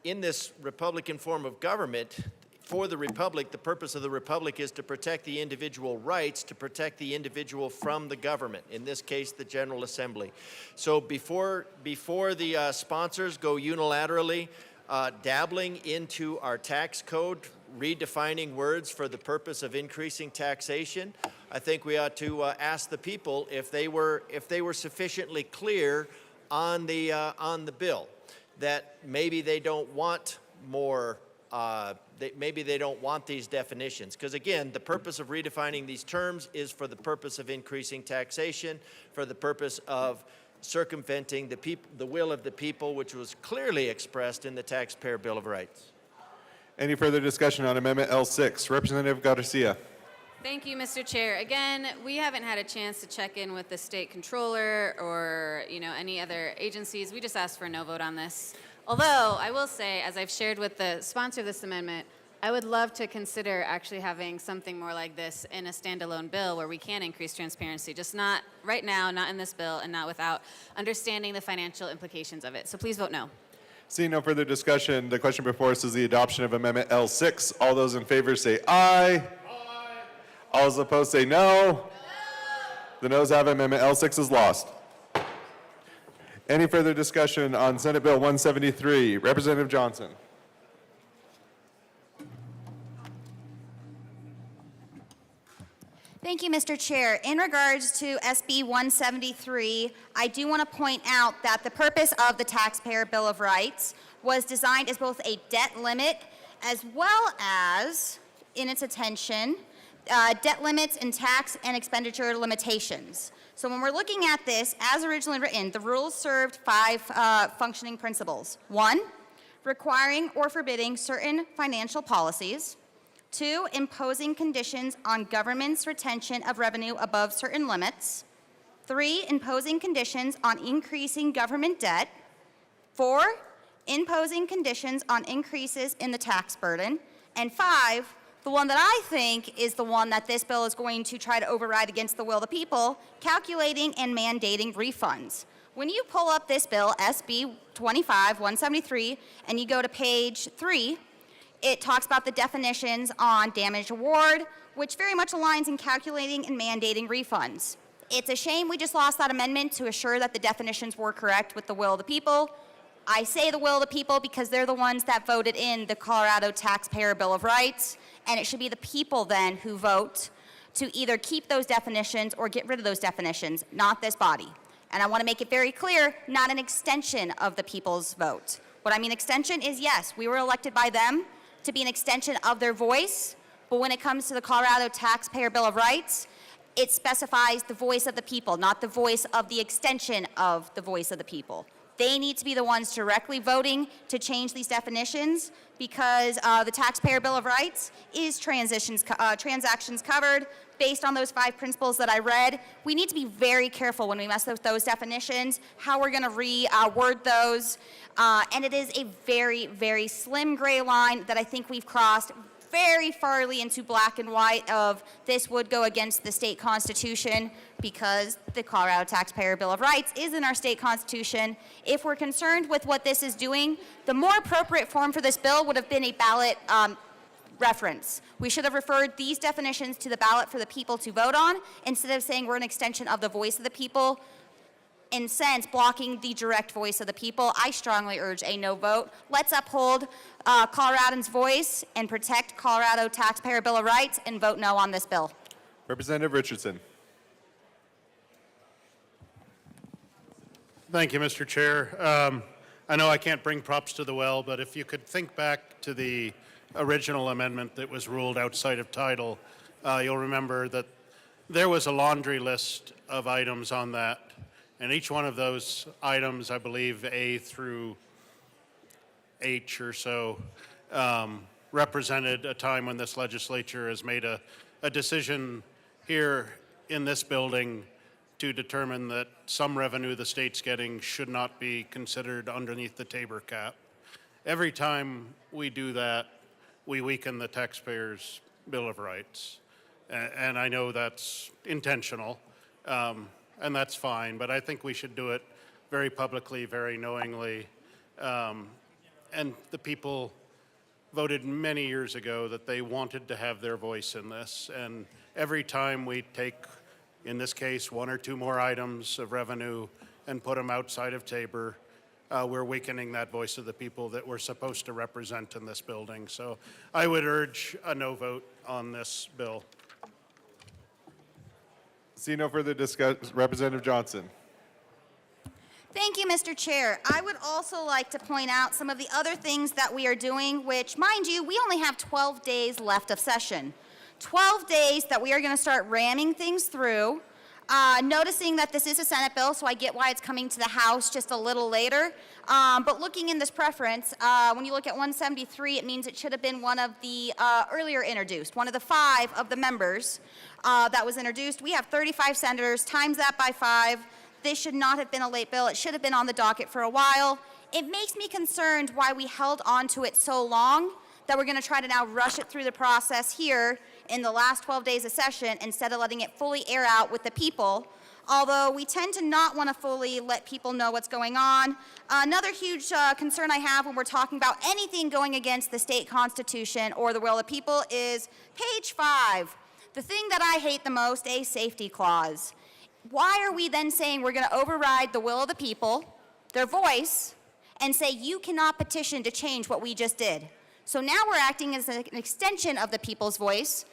in this Republican form of government, for the Republic, the purpose of the Republic is to protect the individual rights, to protect the individual from the government, in this case, the General Assembly. So before the sponsors go unilaterally dabbling into our tax code, redefining words for the purpose of increasing taxation, I think we ought to ask the people if they were sufficiently clear on the bill, that maybe they don't want more. Maybe they don't want these definitions. Because again, the purpose of redefining these terms is for the purpose of increasing taxation, for the purpose of circumventing the will of the people, which was clearly expressed in the Taxpayer Bill of Rights. Any further discussion on Amendment L6? Representative Garcia. Thank you, Mr. Chair. Again, we haven't had a chance to check in with the state controller or any other agencies. We just asked for a no vote on this. Although, I will say, as I've shared with the sponsor of this amendment, I would love to consider actually having something more like this in a standalone bill where we can increase transparency, just not right now, not in this bill, and not without understanding the financial implications of it. So please vote no. Seeing no further discussion, the question before us is the adoption of Amendment L6. All those in favor say aye. Aye. All those opposed say no. No. The noes have it. Amendment L6 is lost. Any further discussion on Senate Bill 173? Representative Johnson. Thank you, Mr. Chair. In regards to SB 173, I do want to point out that the purpose of the Taxpayer Bill of Rights was designed as both a debt limit as well as, in its intention, debt limits and tax and expenditure limitations. So when we're looking at this, as originally written, the rules served 5 functioning principles. 1, requiring or forbidding certain financial policies. 2, imposing conditions on government's retention of revenue above certain limits. 3, imposing conditions on increasing government debt. 4, imposing conditions on increases in the tax burden. And 5, the one that I think is the one that this bill is going to try to override against the will of the people, calculating and mandating refunds. When you pull up this bill, SB 173, and you go to page 3, it talks about the definitions on damage award, which very much aligns in calculating and mandating refunds. It's a shame we just lost that amendment to assure that the definitions were correct with the will of the people. I say the will of the people because they're the ones that voted in the Colorado Taxpayer Bill of Rights, and it should be the people then who vote to either keep those definitions or get rid of those definitions, not this body. And I want to make it very clear, not an extension of the people's vote. What I mean extension is, yes, we were elected by them to be an extension of their voice, but when it comes to the Colorado Taxpayer Bill of Rights, it specifies the voice of the people, not the voice of the extension of the voice of the people. They need to be the ones directly voting to change these definitions because the Taxpayer Bill of Rights is transactions covered based on those 5 principles that I read. We need to be very careful when we mess with those definitions, how we're going to reword those. And it is a very, very slim gray line that I think we've crossed very farly into black and white of this would go against the state constitution because the Colorado Taxpayer Bill of Rights is in our state constitution. If we're concerned with what this is doing, the more appropriate form for this bill would have been a ballot reference. We should have referred these definitions to the ballot for the people to vote on instead of saying we're an extension of the voice of the people. In sense, blocking the direct voice of the people, I strongly urge a no vote. Let's uphold Coloradans' voice and protect Colorado Taxpayer Bill of Rights and vote no on this bill. Representative Richardson. Thank you, Mr. Chair. I know I can't bring props to the well, but if you could think back to the original amendment that was ruled outside of title, you'll remember that there was a laundry list of items on that. And each one of those items, I believe A through H or so, represented a time when this legislature has made a decision here in this building to determine that some revenue the state's getting should not be considered underneath the Tabor cap. Every time we do that, we weaken the taxpayers' Bill of Rights. And I know that's intentional. And that's fine, but I think we should do it very publicly, very knowingly. And the people voted many years ago that they wanted to have their voice in this. And every time we take, in this case, 1 or 2 more items of revenue and put them outside of Tabor, we're weakening that voice of the people that we're supposed to represent in this building. So I would urge a no vote on this bill. See no further discussion. Representative Johnson. Thank you, Mr. Chair. I would also like to point out some of the other things that we are doing, which, mind you, we only have 12 days left of session. 12 days that we are going to start ramming things through. Noticing that this is a Senate bill, so I get why it's coming to the House just a little later. But looking in this preference, when you look at 173, it means it should have been one of the earlier introduced, one of the 5 of the members that was introduced. We have 35 senators, times that by 5. This should not have been a late bill. It should have been on the docket for a while. It makes me concerned why we held on to it so long that we're going to try to now rush it through the process here in the last 12 days of session instead of letting it fully air out with the people. Although we tend to not want to fully let people know what's going on. Another huge concern I have when we're talking about anything going against the state constitution or the will of the people is page 5. The thing that I hate the most, a safety clause. Why are we then saying we're going to override the will of the people, their voice, and say you cannot petition to change what we just did? So now we're acting as an extension of the people's voice,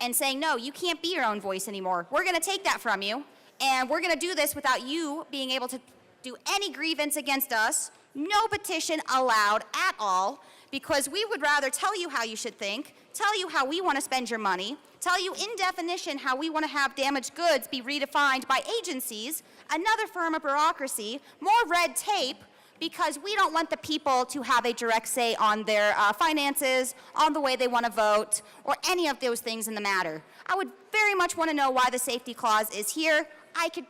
and saying, no, you can't be your own voice anymore. We're going to take that from you, and we're going to do this without you being able to do any grievance against us, no petition allowed at all, because we would rather tell you how you should think, tell you how we want to spend your money, tell you in definition how we want to have damaged goods be redefined by agencies, another form of bureaucracy, more red tape, because we don't want the people to have a direct say on their finances, on the way they want to vote, or any of those things in the matter. I would very much want to know why the safety clause is here. I could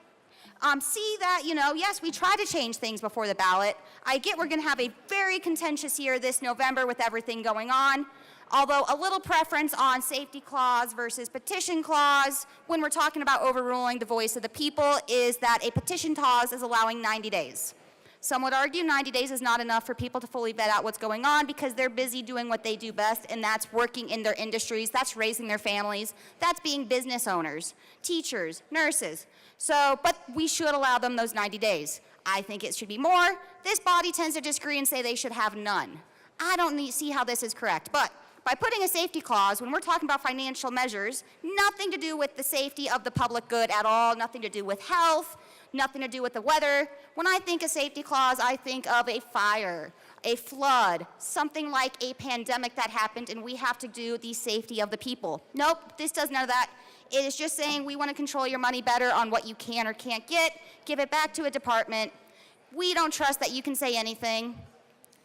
see that, yes, we try to change things before the ballot. I get we're going to have a very contentious year this November with everything going on, although a little preference on safety clause versus petition clause when we're talking about overruling the voice of the people is that a petition clause is allowing 90 days. Some would argue 90 days is not enough for people to fully vet out what's going on because they're busy doing what they do best, and that's working in their industries, that's raising their families, that's being business owners, teachers, nurses. But we should allow them those 90 days. I think it should be more. This body tends to disagree and say they should have none. I don't see how this is correct, but by putting a safety clause, when we're talking about financial measures, nothing to do with the safety of the public good at all, nothing to do with health, nothing to do with the weather. When I think of safety clause, I think of a fire, a flood, something like a pandemic that happened, and we have to do the safety of the people. Nope, this does none of that. It is just saying we want to control your money better on what you can or can't get, give it back to a department. We don't trust that you can say anything.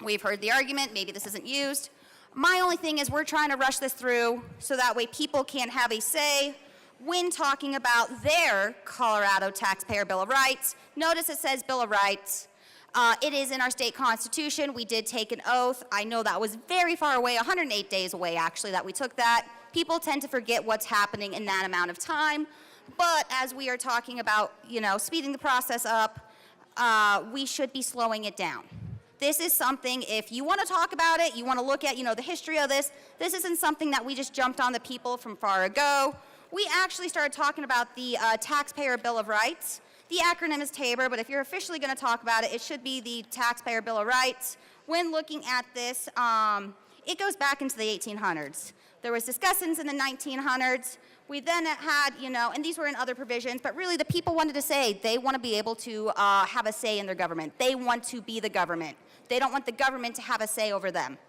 We've heard the argument, maybe this isn't used. My only thing is we're trying to rush this through so that way people can't have a say when talking about their Colorado Taxpayer Bill of Rights. Notice it says Bill of Rights. It is in our state constitution. We did take an oath. I know that was very far away, 108 days away actually that we took that. People tend to forget what's happening in that amount of time. But as we are talking about, speeding the process up, we should be slowing it down. This is something, if you want to talk about it, you want to look at, the history of this, this isn't something that we just jumped on the people from far ago. We actually started talking about the Taxpayer Bill of Rights. The acronym is TABOR, but if you're officially going to talk about it, it should be the Taxpayer Bill of Rights. When looking at this, it goes back into the 1800s. There was discussions in the 1900s. We then had, and these were in other provisions, but really the people wanted to say they want to be able to have a say in their government. They want to be the government. They don't want the government to have a say over them.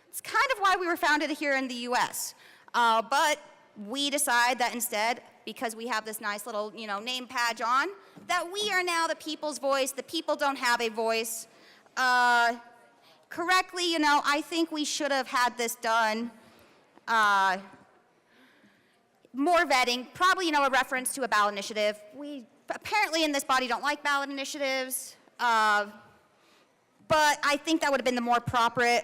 It's kind of why we were founded here in the U.S. But we decide that instead, because we have this nice little, name badge on, that we are now the people's voice. The people don't have a voice. Correctly, I think we should have had this done. More vetting, probably, a reference to a ballot initiative. We apparently in this body don't like ballot initiatives, but I think that would have been the more proper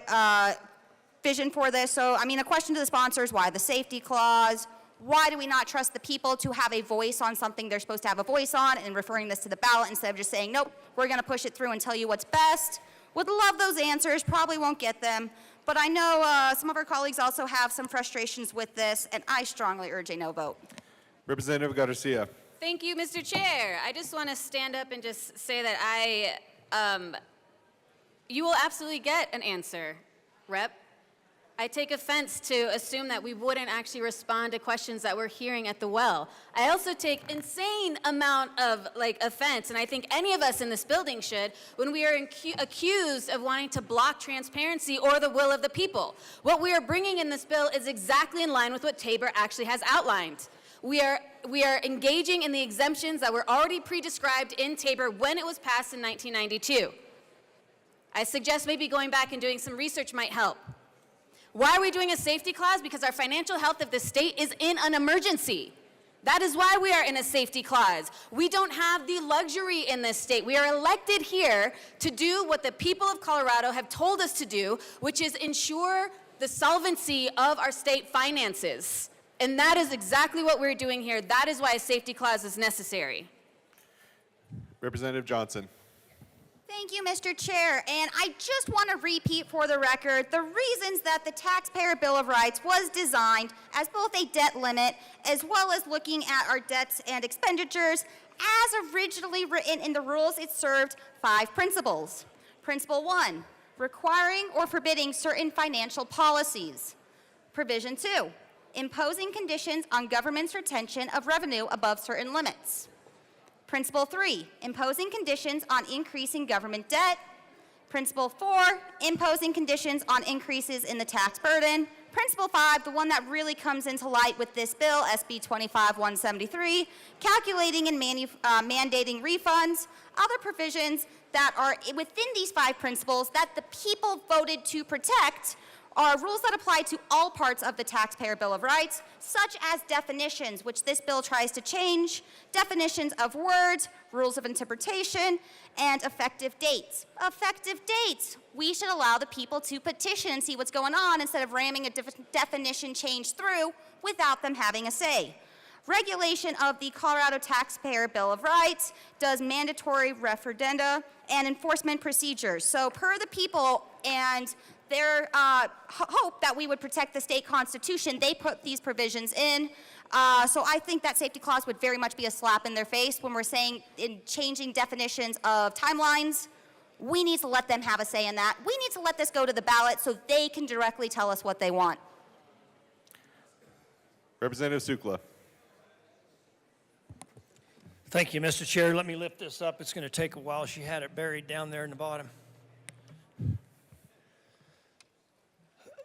vision for this. So, a question to the sponsors, why the safety clause? Why do we not trust the people to have a voice on something they're supposed to have a voice on, and referring this to the ballot instead of just saying, nope, we're going to push it through and tell you what's best? Would love those answers, probably won't get them. But I know some of our colleagues also have some frustrations with this, and I strongly urge a no vote. Representative Garcia. Thank you, Mr. Chair. I just want to stand up and just say that you will absolutely get an answer, Rep. I take offense to assume that we wouldn't actually respond to questions that we're hearing at the well. I also take insane amount of offense, and I think any of us in this building should, when we are accused of wanting to block transparency or the will of the people. What we are bringing in this bill is exactly in line with what TABOR actually has outlined. We are engaging in the exemptions that were already pre-described in TABOR when it was passed in 1992. I suggest maybe going back and doing some research might help. Why are we doing a safety clause? Because our financial health of the state is in an emergency. That is why we are in a safety clause. We don't have the luxury in this state. We are elected here to do what the people of Colorado have told us to do, which is ensure the solvency of our state finances. And that is exactly what we're doing here. That is why a safety clause is necessary. Representative Johnson. Thank you, Mr. Chair. And I just want to repeat for the record the reasons that the Taxpayer Bill of Rights was designed as both a debt limit as well as looking at our debts and expenditures. As originally written in the rules, it served 5 principles. Principle 1, requiring or forbidding certain financial policies. Provision 2, imposing conditions on government's retention of revenue above certain limits. Principle 3, imposing conditions on increasing government debt. Principle 4, imposing conditions on increases in the tax burden. Principle 5, the one that really comes into light with this bill, SB 25-173, calculating and mandating refunds. Other provisions that are within these 5 principles that the people voted to protect are rules that apply to all parts of the Taxpayer Bill of Rights, such as definitions, which this bill tries to change, definitions of words, rules of interpretation, and effective dates. Effective dates. We should allow the people to petition and see what's going on instead of ramming a definition change through without them having a say. Regulation of the Colorado Taxpayer Bill of Rights does mandatory referenda and enforcement procedures. So per the people and their hope that we would protect the state constitution, they put these provisions in. So I think that safety clause would very much be a slap in their face when we're saying in changing definitions of timelines. We need to let them have a say in that. We need to let this go to the ballot so they can directly tell us what they want. Representative Sukla. Thank you, Mr. Chair. Let me lift this up. It's going to take a while. She had it buried down there in the bottom.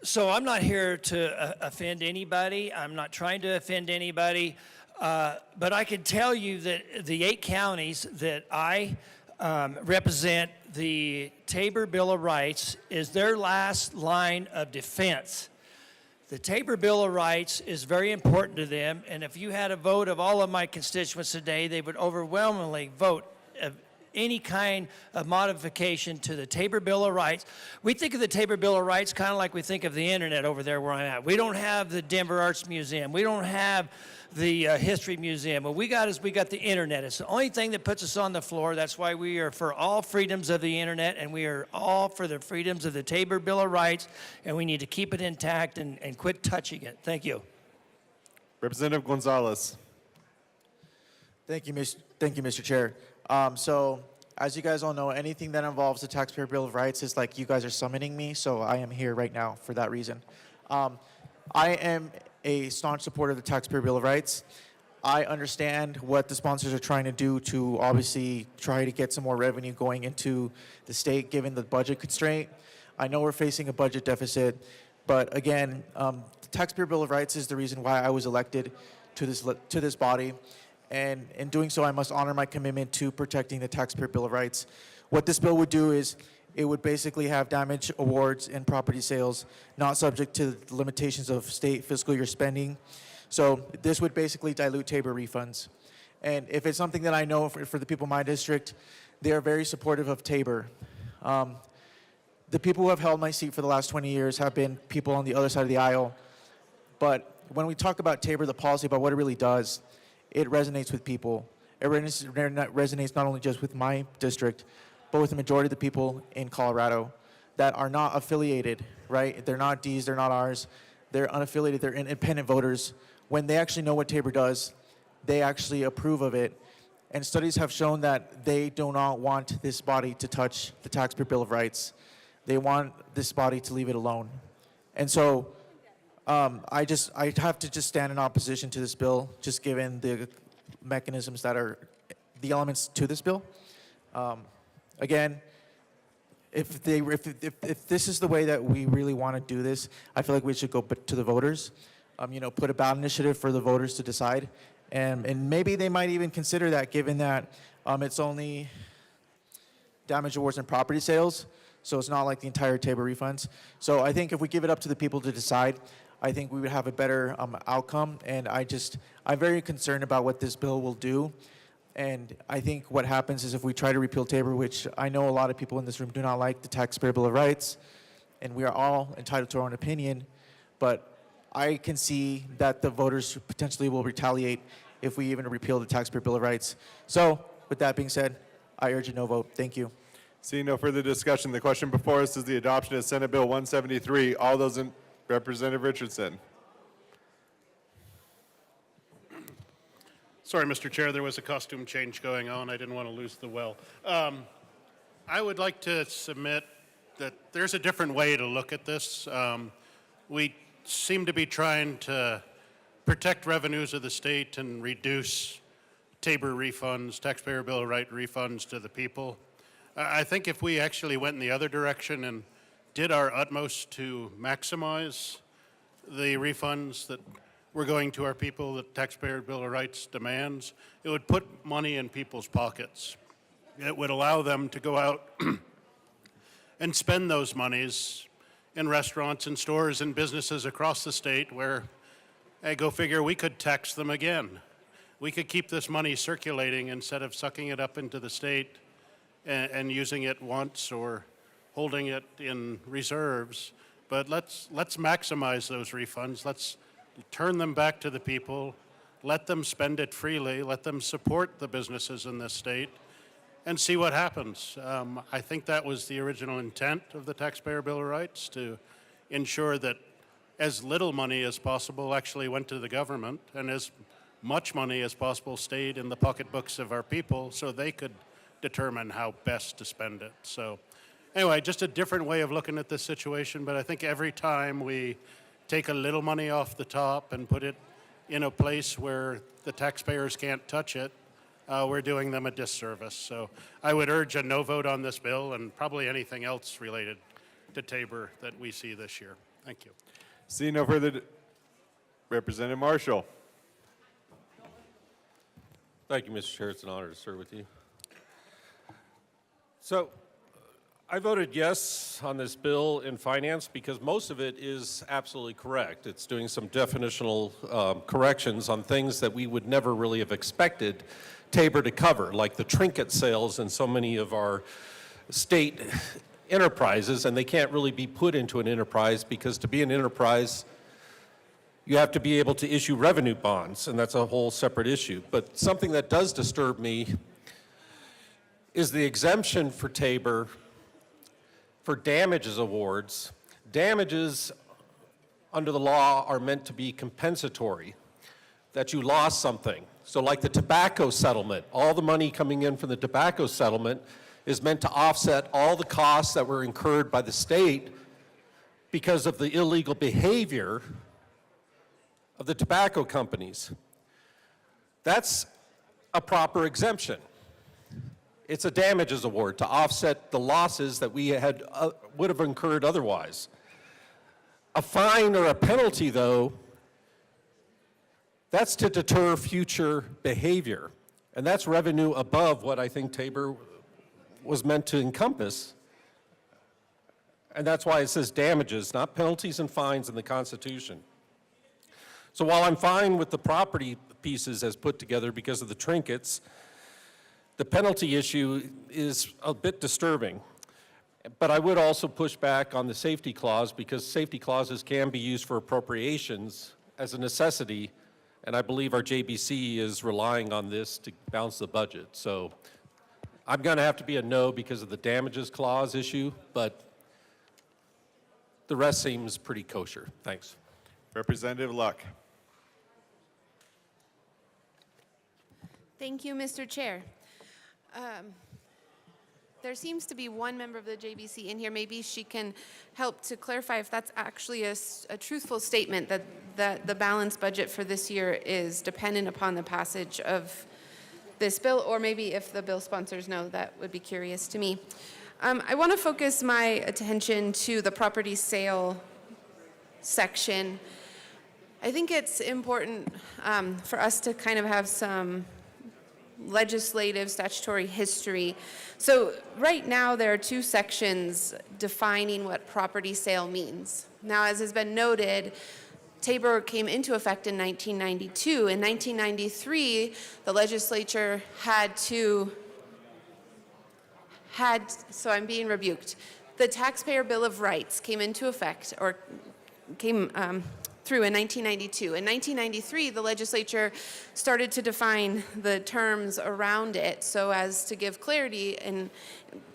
So I'm not here to offend anybody. I'm not trying to offend anybody. But I can tell you that the 8 counties that I represent, the Tabor Bill of Rights is their last line of defense. The Tabor Bill of Rights is very important to them, and if you had a vote of all of my constituents today, they would overwhelmingly vote of any kind of modification to the Tabor Bill of Rights. We think of the Tabor Bill of Rights kind of like we think of the internet over there where I'm at. We don't have the Denver Arts Museum. We don't have the History Museum. What we got is we got the internet. It's the only thing that puts us on the floor. That's why we are for all freedoms of the internet, and we are all for the freedoms of the Tabor Bill of Rights, and we need to keep it intact and quit touching it. Thank you. Representative Gonzalez. Thank you, Mr. Chair. So, as you guys all know, anything that involves the Taxpayer Bill of Rights is like you guys are summoning me, so I am here right now for that reason. I am a staunch supporter of the Taxpayer Bill of Rights. I understand what the sponsors are trying to do to obviously try to get some more revenue going into the state given the budget constraint. I know we're facing a budget deficit, but again, the Taxpayer Bill of Rights is the reason why I was elected to this body. And in doing so, I must honor my commitment to protecting the Taxpayer Bill of Rights. What this bill would do is it would basically have damage awards and property sales not subject to the limitations of state fiscal year spending. So this would basically dilute Tabor refunds. And if it's something that I know for the people in my district, they are very supportive of Tabor. The people who have held my seat for the last 20 years have been people on the other side of the aisle. But when we talk about Tabor, the policy about what it really does, it resonates with people. It resonates not only just with my district, but with the majority of the people in Colorado that are not affiliated, right? They're not D's, they're not R's. They're unaffiliated, they're independent voters. When they actually know what Tabor does, they actually approve of it. And studies have shown that they do not want this body to touch the Taxpayer Bill of Rights. They want this body to leave it alone. And so I have to just stand in opposition to this bill, just given the mechanisms that are the elements to this bill. Again, if this is the way that we really want to do this, I feel like we should go to the voters. Put a ballot initiative for the voters to decide, and maybe they might even consider that, given that it's only damage awards and property sales, so it's not like the entire Tabor refunds. So I think if we give it up to the people to decide, I think we would have a better outcome. And I'm very concerned about what this bill will do. And I think what happens is if we try to repeal Tabor, which I know a lot of people in this room do not like the Taxpayer Bill of Rights, and we are all entitled to our own opinion, but I can see that the voters potentially will retaliate if we even repeal the Taxpayer Bill of Rights. So with that being said, I urge a no vote. Thank you. Seeing no further discussion, the question before us is the adoption of Senate Bill 173. All those in Representative Richardson. Sorry, Mr. Chair, there was a costume change going on. I didn't want to lose the well. I would like to submit that there's a different way to look at this. We seem to be trying to protect revenues of the state and reduce Tabor refunds, taxpayer bill of right refunds to the people. I think if we actually went in the other direction and did our utmost to maximize the refunds that were going to our people that taxpayer bill of rights demands, it would put money in people's pockets. It would allow them to go out and spend those monies in restaurants and stores and businesses across the state where, hey, go figure, we could tax them again. We could keep this money circulating instead of sucking it up into the state and using it once or holding it in reserves. But let's maximize those refunds. Let's turn them back to the people. Let them spend it freely. Let them support the businesses in this state and see what happens. I think that was the original intent of the Taxpayer Bill of Rights, to ensure that as little money as possible actually went to the government and as much money as possible stayed in the pocketbooks of our people so they could determine how best to spend it. So anyway, just a different way of looking at this situation, but I think every time we take a little money off the top and put it in a place where the taxpayers can't touch it, we're doing them a disservice. So I would urge a no vote on this bill and probably anything else related to Tabor that we see this year. Thank you. See no further. Representative Marshall. Thank you, Mr. Chair. It's an honor to serve with you. So I voted yes on this bill in finance because most of it is absolutely correct. It's doing some definitional corrections on things that we would never really have expected Tabor to cover, like the trinket sales in so many of our state enterprises, and they can't really be put into an enterprise because to be an enterprise, you have to be able to issue revenue bonds, and that's a whole separate issue. But something that does disturb me is the exemption for Tabor for damages awards. Damages under the law are meant to be compensatory, that you lost something. So like the tobacco settlement, all the money coming in from the tobacco settlement is meant to offset all the costs that were incurred by the state because of the illegal behavior of the tobacco companies. That's a proper exemption. It's a damages award to offset the losses that we had would have incurred otherwise. A fine or a penalty, though, that's to deter future behavior. And that's revenue above what I think Tabor was meant to encompass. And that's why it says damages, not penalties and fines in the Constitution. So while I'm fine with the property pieces as put together because of the trinkets, the penalty issue is a bit disturbing. But I would also push back on the safety clause because safety clauses can be used for appropriations as a necessity, and I believe our JBC is relying on this to balance the budget. So I'm going to have to be a no because of the damages clause issue, but the rest seems pretty kosher. Thanks. Representative Luck. Thank you, Mr. Chair. There seems to be one member of the JBC in here. Maybe she can help to clarify if that's actually a truthful statement that the balanced budget for this year is dependent upon the passage of this bill, or maybe if the bill sponsors know, that would be curious to me. I want to focus my attention to the property sale section. I think it's important for us to kind of have some legislative statutory history. So right now there are two sections defining what property sale means. Now, as has been noted, Tabor came into effect in 1992. In 1993, the legislature so I'm being rebuked. The Taxpayer Bill of Rights came into effect, or came through in 1992. In 1993, the legislature started to define the terms around it so as to give clarity and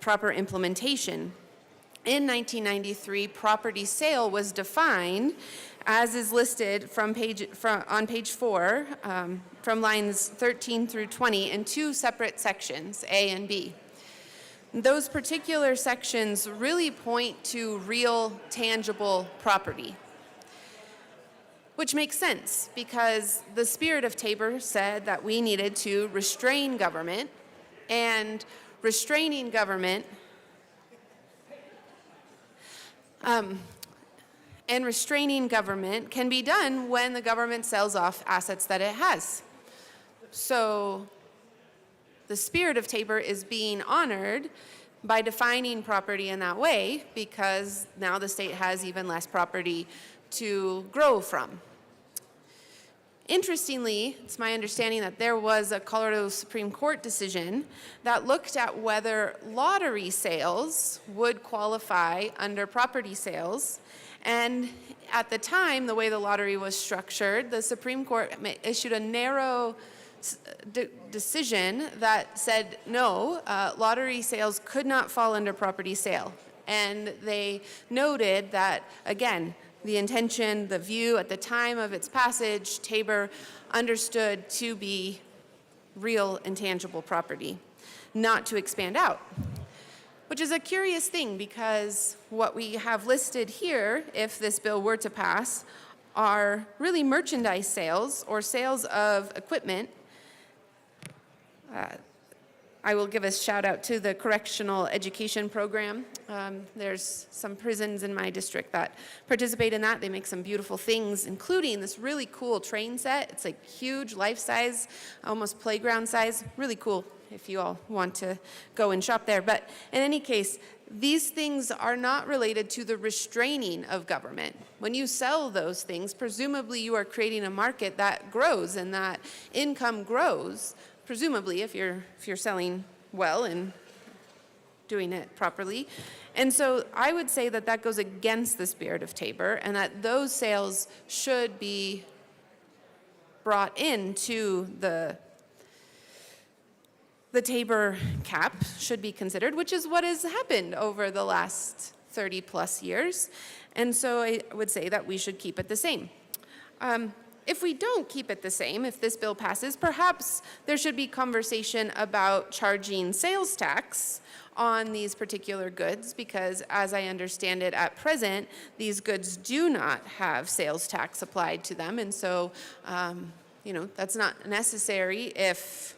proper implementation. In 1993, property sale was defined as is listed on page 4, from lines 13 through 20 in two separate sections, A and B. Those particular sections really point to real, tangible property. which makes sense because the spirit of Tabor said that we needed to restrain government, and restraining government can be done when the government sells off assets that it has. So the spirit of Tabor is being honored by defining property in that way, because now the state has even less property to grow from. Interestingly, it's my understanding that there was a Colorado Supreme Court decision that looked at whether lottery sales would qualify under property sales. And at the time, the way the lottery was structured, the Supreme Court issued a narrow decision that said no, lottery sales could not fall under property sale. And they noted that, again, the intention, the view at the time of its passage, Tabor understood to be real intangible property, not to expand out. Which is a curious thing, because what we have listed here, if this bill were to pass, are really merchandise sales or sales of equipment. I will give a shout out to the correctional education program. There's some prisons in my district that participate in that. They make some beautiful things, including this really cool train set. It's like huge, life-size, almost playground size. Really cool if you all want to go and shop there. But in any case, these things are not related to the restraining of government. When you sell those things, presumably you are creating a market that grows and that income grows. Presumably, if you're selling well and doing it properly. And so I would say that that goes against the spirit of Tabor, and that those sales should be brought into the Tabor cap, should be considered, which is what has happened over the last 30 plus years. And so I would say that we should keep it the same. If we don't keep it the same, if this bill passes, perhaps there should be conversation about charging sales tax on these particular goods, because as I understand it at present, these goods do not have sales tax applied to them. And so, that's not necessary if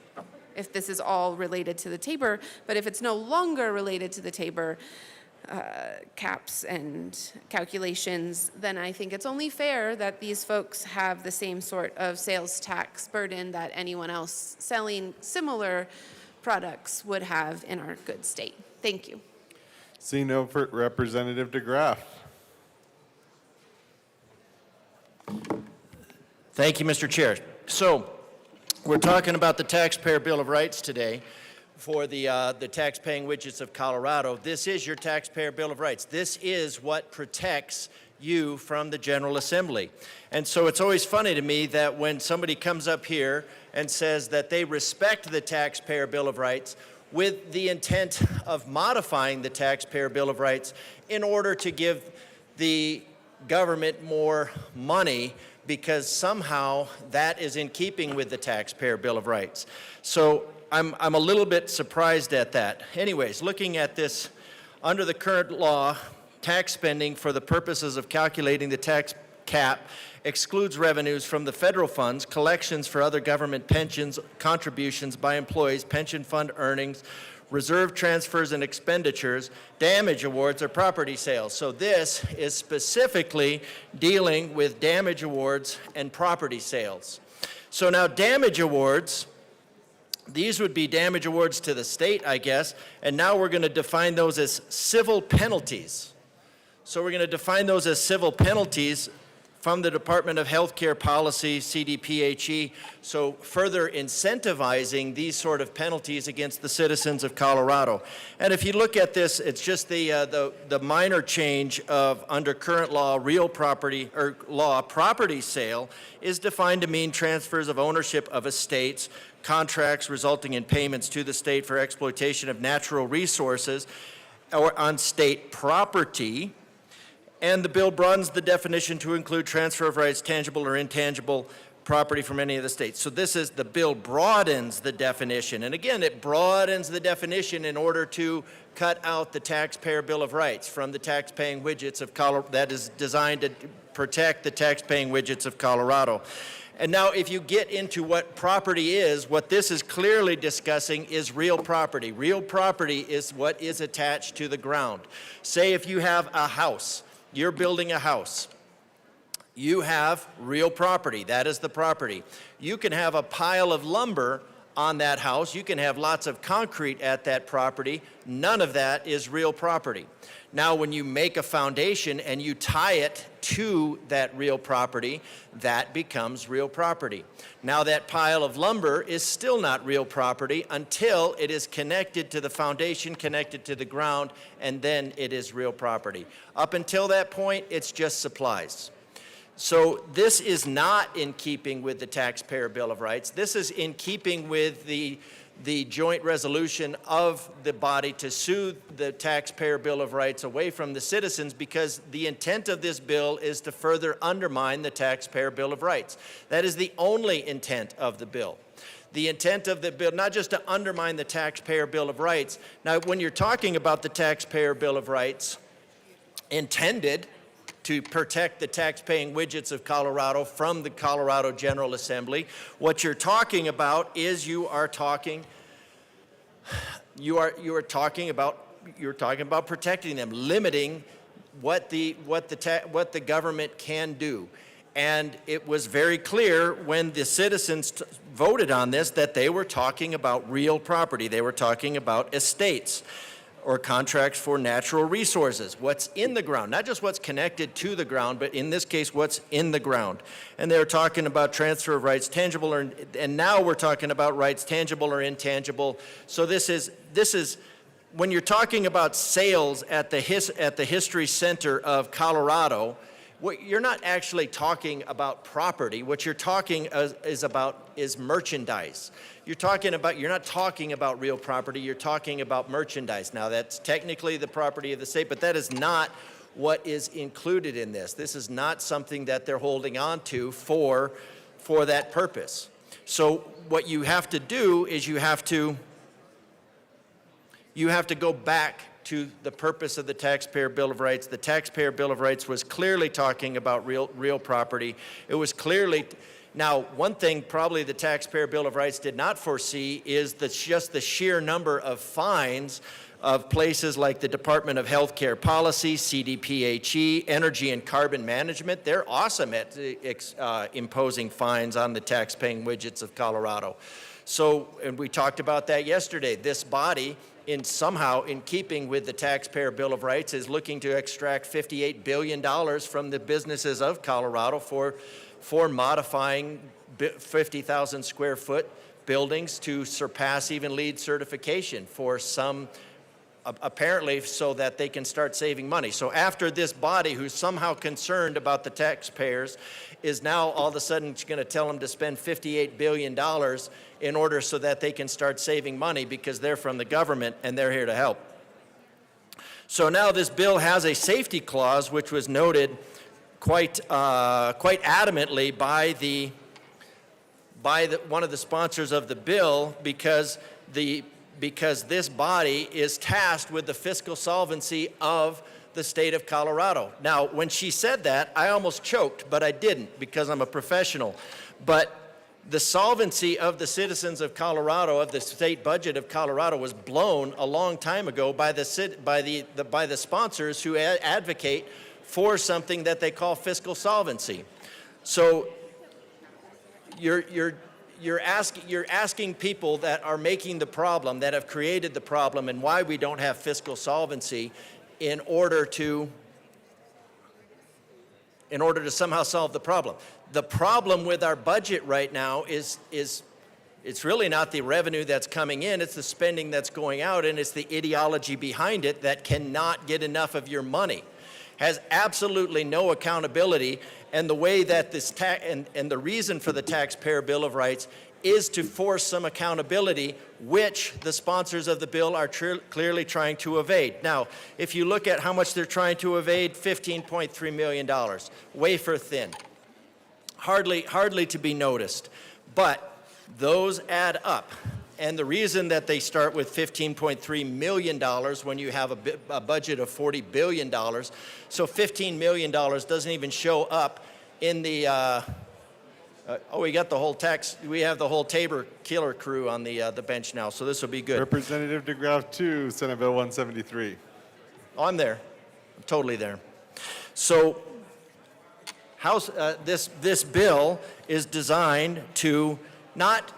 this is all related to the Tabor, but if it's no longer related to the Tabor caps and calculations, then I think it's only fair that these folks have the same sort of sales tax burden that anyone else selling similar products would have in our good state. Thank you. Seeing no Representative DeGraff. Thank you, Mr. Chair. So, we're talking about the Taxpayer Bill of Rights today for the tax-paying widgets of Colorado. This is your Taxpayer Bill of Rights. This is what protects you from the General Assembly. And so it's always funny to me that when somebody comes up here and says that they respect the Taxpayer Bill of Rights with the intent of modifying the Taxpayer Bill of Rights in order to give the government more money, because somehow that is in keeping with the Taxpayer Bill of Rights. So I'm a little bit surprised at that. Anyways, looking at this, under the current law, tax spending for the purposes of calculating the tax cap excludes revenues from the federal funds, collections for other government pensions, contributions by employees, pension fund earnings, reserve transfers and expenditures, damage awards, or property sales. So this is specifically dealing with damage awards and property sales. So now damage awards, these would be damage awards to the state, I guess, and now we're going to define those as civil penalties. So we're going to define those as civil penalties from the Department of Healthcare Policy, CDPHE, so further incentivizing these sort of penalties against the citizens of Colorado. And if you look at this, it's just the minor change of, under current law, real property, or law, property sale is defined to mean transfers of ownership of estates, contracts resulting in payments to the state for exploitation of natural resources or on state property. And the bill broadens the definition to include transfer of rights, tangible or intangible, property from any of the states. So the bill broadens the definition. And again, it broadens the definition in order to cut out the taxpayer bill of rights from the taxpaying widgets of Colorado, that is designed to protect the taxpaying widgets of Colorado. And now if you get into what property is, what this is clearly discussing is real property. Real property is what is attached to the ground. Say if you have a house, you're building a house. You have real property. That is the property. You can have a pile of lumber on that house. You can have lots of concrete at that property. None of that is real property. Now, when you make a foundation and you tie it to that real property, that becomes real property. Now, that pile of lumber is still not real property until it is connected to the foundation, connected to the ground, and then it is real property. Up until that point, it's just supplies. So this is not in keeping with the Taxpayer Bill of Rights. This is in keeping with the joint resolution of the body to sue the Taxpayer Bill of Rights away from the citizens, because the intent of this bill is to further undermine the Taxpayer Bill of Rights. That is the only intent of the bill. The intent of the bill, not just to undermine the Taxpayer Bill of Rights. Now, when you're talking about the Taxpayer Bill of Rights intended to protect the taxpaying widgets of Colorado from the Colorado General Assembly, what you're talking about is you're talking about protecting them, limiting what the government can do. And it was very clear when the citizens voted on this that they were talking about real property. They were talking about estates or contracts for natural resources, what's in the ground, not just what's connected to the ground, but in this case, what's in the ground. And they're talking about transfer of rights, tangible and now we're talking about rights tangible or intangible. So this is when you're talking about sales at the History Center of Colorado, you're not actually talking about property. What you're talking is merchandise. You're not talking about real property, you're talking about merchandise. Now, that's technically the property of the state, but that is not what is included in this. This is not something that they're holding on to for that purpose. So what you have to do is you have to go back to the purpose of the Taxpayer Bill of Rights. The Taxpayer Bill of Rights was clearly talking about real property. It was clearly. Now, one thing probably the Taxpayer Bill of Rights did not foresee is just the sheer number of fines of places like the Department of Healthcare Policy, CDPHE, Energy and Carbon Management. They're awesome at imposing fines on the taxpaying widgets of Colorado. So, and we talked about that yesterday. This body, somehow in keeping with the Taxpayer Bill of Rights, is looking to extract $58 billion from the businesses of Colorado for modifying 50,000 square foot buildings to surpass even LEED certification for some, apparently so that they can start saving money. So after this body, who's somehow concerned about the taxpayers, is now all of a sudden going to tell them to spend $58 billion in order so that they can start saving money because they're from the government and they're here to help. So now this bill has a safety clause, which was noted quite adamantly by one of the sponsors of the bill, because this body is tasked with the fiscal solvency of the state of Colorado. Now, when she said that, I almost choked, but I didn't because I'm a professional. But the solvency of the citizens of Colorado, of the state budget of Colorado, was blown a long time ago by the sponsors who advocate for something that they call fiscal solvency. So you're asking people that are making the problem, that have created the problem, and why we don't have fiscal solvency in order to somehow solve the problem. The problem with our budget right now is it's really not the revenue that's coming in, it's the spending that's going out, and it's the ideology behind it that cannot get enough of your money. Has absolutely no accountability, and the way that this and the reason for the Taxpayer Bill of Rights is to force some accountability, which the sponsors of the bill are clearly trying to evade. Now, if you look at how much they're trying to evade, $15.3 million, wafer thin. hardly to be noticed. But those add up. And the reason that they start with $15.3 million when you have a budget of $40 billion, so $15 million doesn't even show up in the, we got the whole we have the whole Tabor killer crew on the bench now, so this will be good. Representative DeGraaf 2, Senate Bill 173. I'm there. I'm totally there. So this bill is designed to not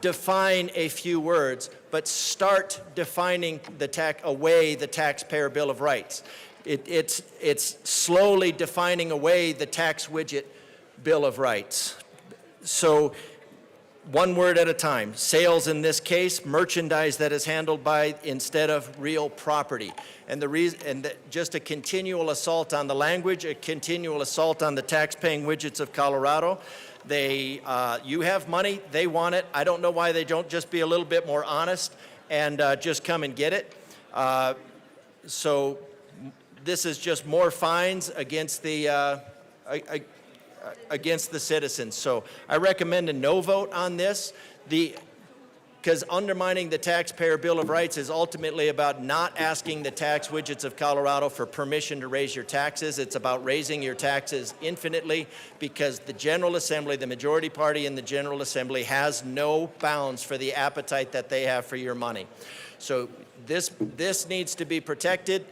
define a few words, but start defining the taxpayer Bill of Rights. It's slowly defining away the tax widget Bill of Rights. So one word at a time. Sales in this case, merchandise that is handled by instead of real property. And just a continual assault on the language, a continual assault on the tax-paying widgets of Colorado. You have money, they want it. I don't know why they don't just be a little bit more honest and just come and get it. So this is just more fines against the citizens. So I recommend a no vote on this. Because undermining the taxpayer Bill of Rights is ultimately about not asking the tax widgets of Colorado for permission to raise your taxes. It's about raising your taxes infinitely because the General Assembly, the majority party in the General Assembly, has no bounds for the appetite that they have for your money. So this needs to be protected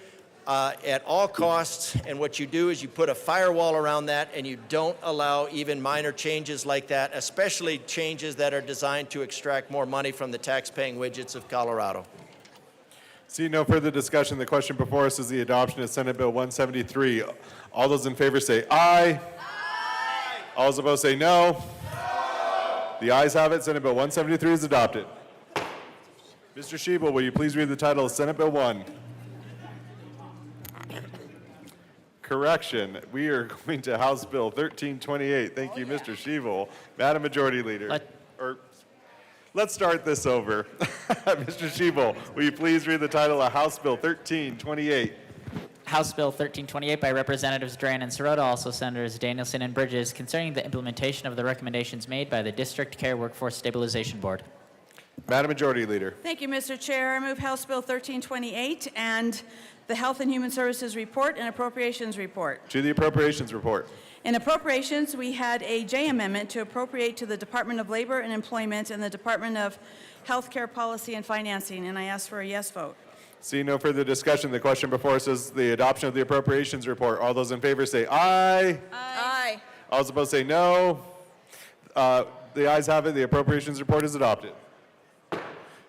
at all costs, and what you do is you put a firewall around that and you don't allow even minor changes like that, especially changes that are designed to extract more money from the tax-paying widgets of Colorado. See no further discussion. The question before us is the adoption of Senate Bill 173. All those in favor say aye. Aye. All those opposed say no. No. The ayes have it. Senate Bill 173 is adopted. Mr. Schiebel, will you please read the title of Senate Bill 1? Correction, we are going to House Bill 1328. Thank you, Mr. Schiebel. Madam Majority Leader. Let's start this over. Mr. Schiebel, will you please read the title of House Bill 1328? House Bill 1328 by Representatives Duran and Sirota, also Senators Danielson and Bridges, concerning the implementation of the recommendations made by the District Care Workforce Stabilization Board. Madam Majority Leader. Thank you, Mr. Chair. I move House Bill 1328 and the Health and Human Services Report and Appropriations Report. To the Appropriations Report. In Appropriations, we had a J amendment to appropriate to the Department of Labor and Employment and the Department of Healthcare Policy and Financing, and I ask for a yes vote. Seeing no further discussion, the question before us is the adoption of the Appropriations Report. All those in favor say aye. Aye. All those opposed say no. The ayes have it. The Appropriations Report is adopted.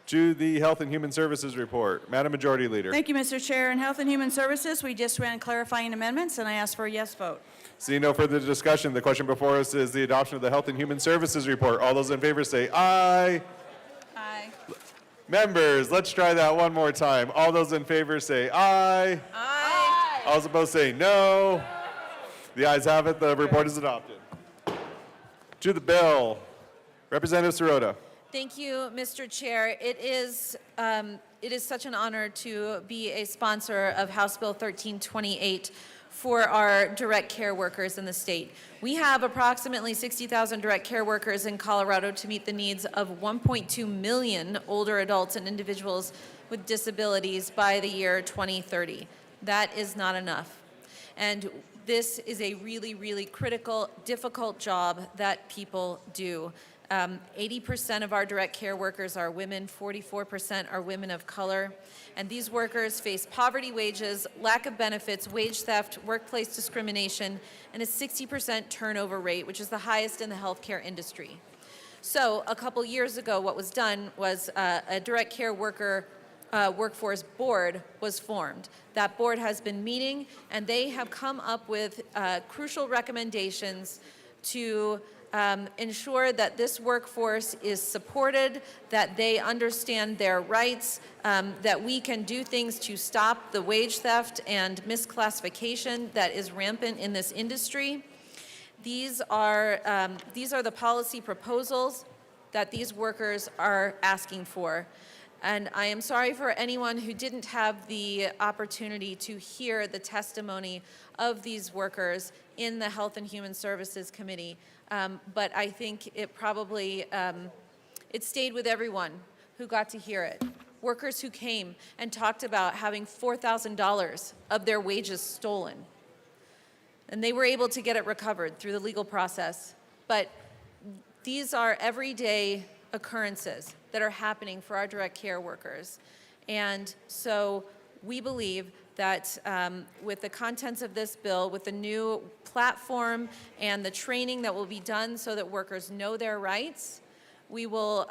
To the Health and Human Services Report. Madam Majority Leader. Thank you, Mr. Chair. In Health and Human Services, we just ran clarifying amendments, and I ask for a yes vote. Seeing no further discussion, the question before us is the adoption of the Health and Human Services Report. All those in favor say aye. Aye. Members, let's try that one more time. All those in favor say aye. Aye. All those opposed say no. The ayes have it. The report is adopted. To the bill. Representative Sirota. Thank you, Mr. Chair. It is such an honor to be a sponsor of House Bill 1328 for our direct care workers in the state. We have approximately 60,000 direct care workers in Colorado to meet the needs of 1.2 million older adults and individuals with disabilities by the year 2030. That is not enough. And this is a really, really critical, difficult job that people do. 80% of our direct care workers are women, 44% are women of color, and these workers face poverty wages, lack of benefits, wage theft, workplace discrimination, and a 60% turnover rate, which is the highest in the healthcare industry. So a couple years ago, what was done was a direct care workforce board was formed. That board has been meeting, and they have come up with crucial recommendations to ensure that this workforce is supported, that they understand their rights, that we can do things to stop the wage theft and misclassification that is rampant in this industry. These are the policy proposals that these workers are asking for. And I am sorry for anyone who didn't have the opportunity to hear the testimony of these workers in the Health and Human Services Committee. But I think it probably, it stayed with everyone who got to hear it. Workers who came and talked about having $4,000 of their wages stolen. And they were able to get it recovered through the legal process. But these are everyday occurrences that are happening for our direct care workers. And so we believe that with the contents of this bill, with the new platform and the training that will be done so that workers know their rights, we will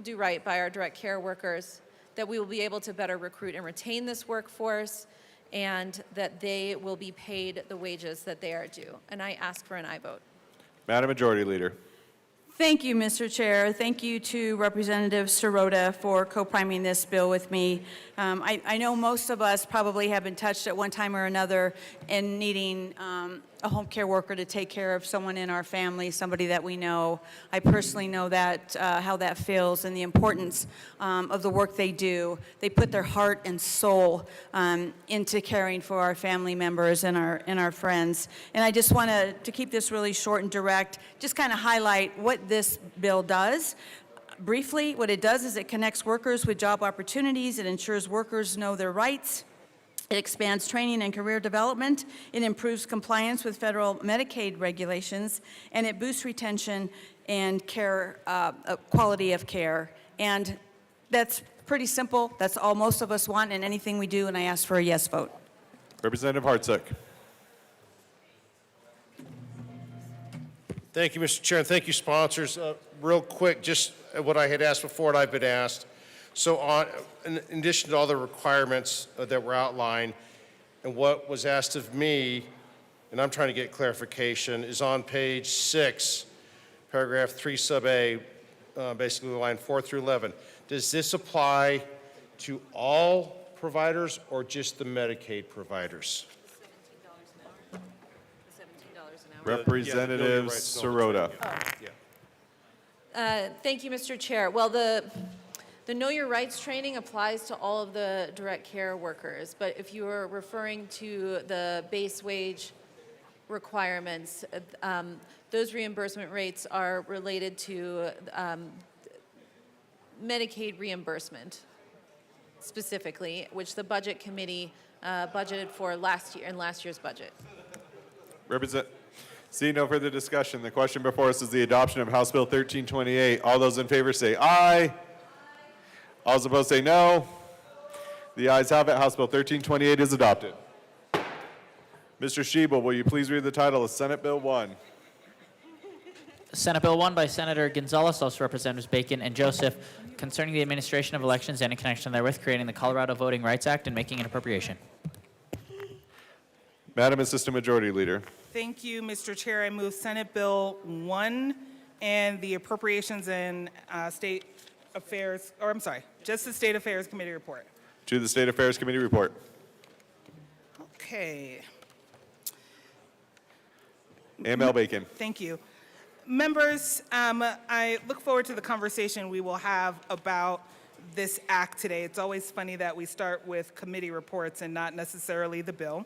do right by our direct care workers, that we will be able to better recruit and retain this workforce, and that they will be paid the wages that they are due. And I ask for an aye vote. Madam Majority Leader. Thank you, Mr. Chair. Thank you to Representative Sirota for co-priming this bill with me. I know most of us probably have been touched at one time or another in needing a home care worker to take care of someone in our family, somebody that we know. I personally know that how that feels and the importance of the work they do. They put their heart and soul into caring for our family members and our friends. And I just want to keep this really short and direct, just kind of highlight what this bill does. Briefly, what it does is it connects workers with job opportunities. It ensures workers know their rights. It expands training and career development. It improves compliance with federal Medicaid regulations, and it boosts retention and care, quality of care. And that's pretty simple. That's all most of us want in anything we do, and I ask for a yes vote. Representative Hartsook. Thank you, Mr. Chair, and thank you, sponsors. Real quick, just what I had asked before and I've been asked. So in addition to all the requirements that were outlined, and what was asked of me, and I'm trying to get clarification, is on page 6, paragraph 3 sub A, basically line 4 through 11. Does this apply to all providers or just the Medicaid providers? Representative Sirota. Thank you, Mr. Chair. Well, the Know Your Rights training applies to all of the direct care workers, but if you are referring to the base wage requirements, those reimbursement rates are related to Medicaid reimbursement specifically, which the Budget Committee budgeted for last year in last year's budget. Seeing no further discussion, the question before us is the adoption of House Bill 1328. All those in favor say aye. All those opposed say no. The ayes have it. House Bill 1328 is adopted. Mr. Schiebel, will you please read the title of Senate Bill 1? Senate Bill 1 by Senator Gonzalez, also Representatives Bacon and Joseph, concerning the administration of elections and in connection therewith, creating the Colorado Voting Rights Act and making an appropriation. Madam Assistant Majority Leader. Thank you, Mr. Chair. I move Senate Bill 1 and the Appropriations and State Affairs, or I'm sorry, just the State Affairs Committee report. To the State Affairs Committee report. Okay. AML Bacon. Thank you. Members, I look forward to the conversation we will have about this act today. It's always funny that we start with committee reports and not necessarily the bill.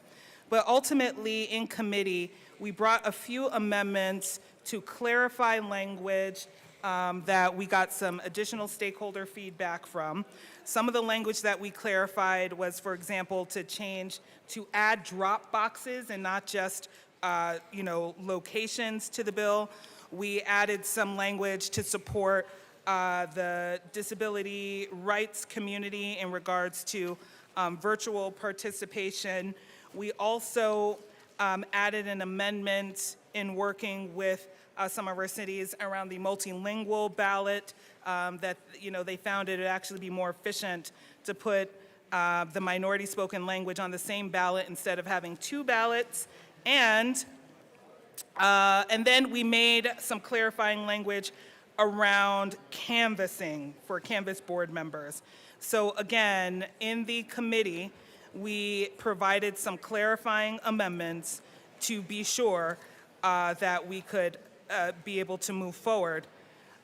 But ultimately, in committee, we brought a few amendments to clarify language that we got some additional stakeholder feedback from. Some of the language that we clarified was, for example, to add drop boxes and not just, locations to the bill. We added some language to support the disability rights community in regards to virtual participation. We also added an amendment in working with some of our cities around the multilingual ballot that, they found it would actually be more efficient to put the minority spoken language on the same ballot instead of having two ballots. And then we made some clarifying language around canvassing for Canvas board members. So again, in the committee, we provided some clarifying amendments to be sure that we could be able to move forward.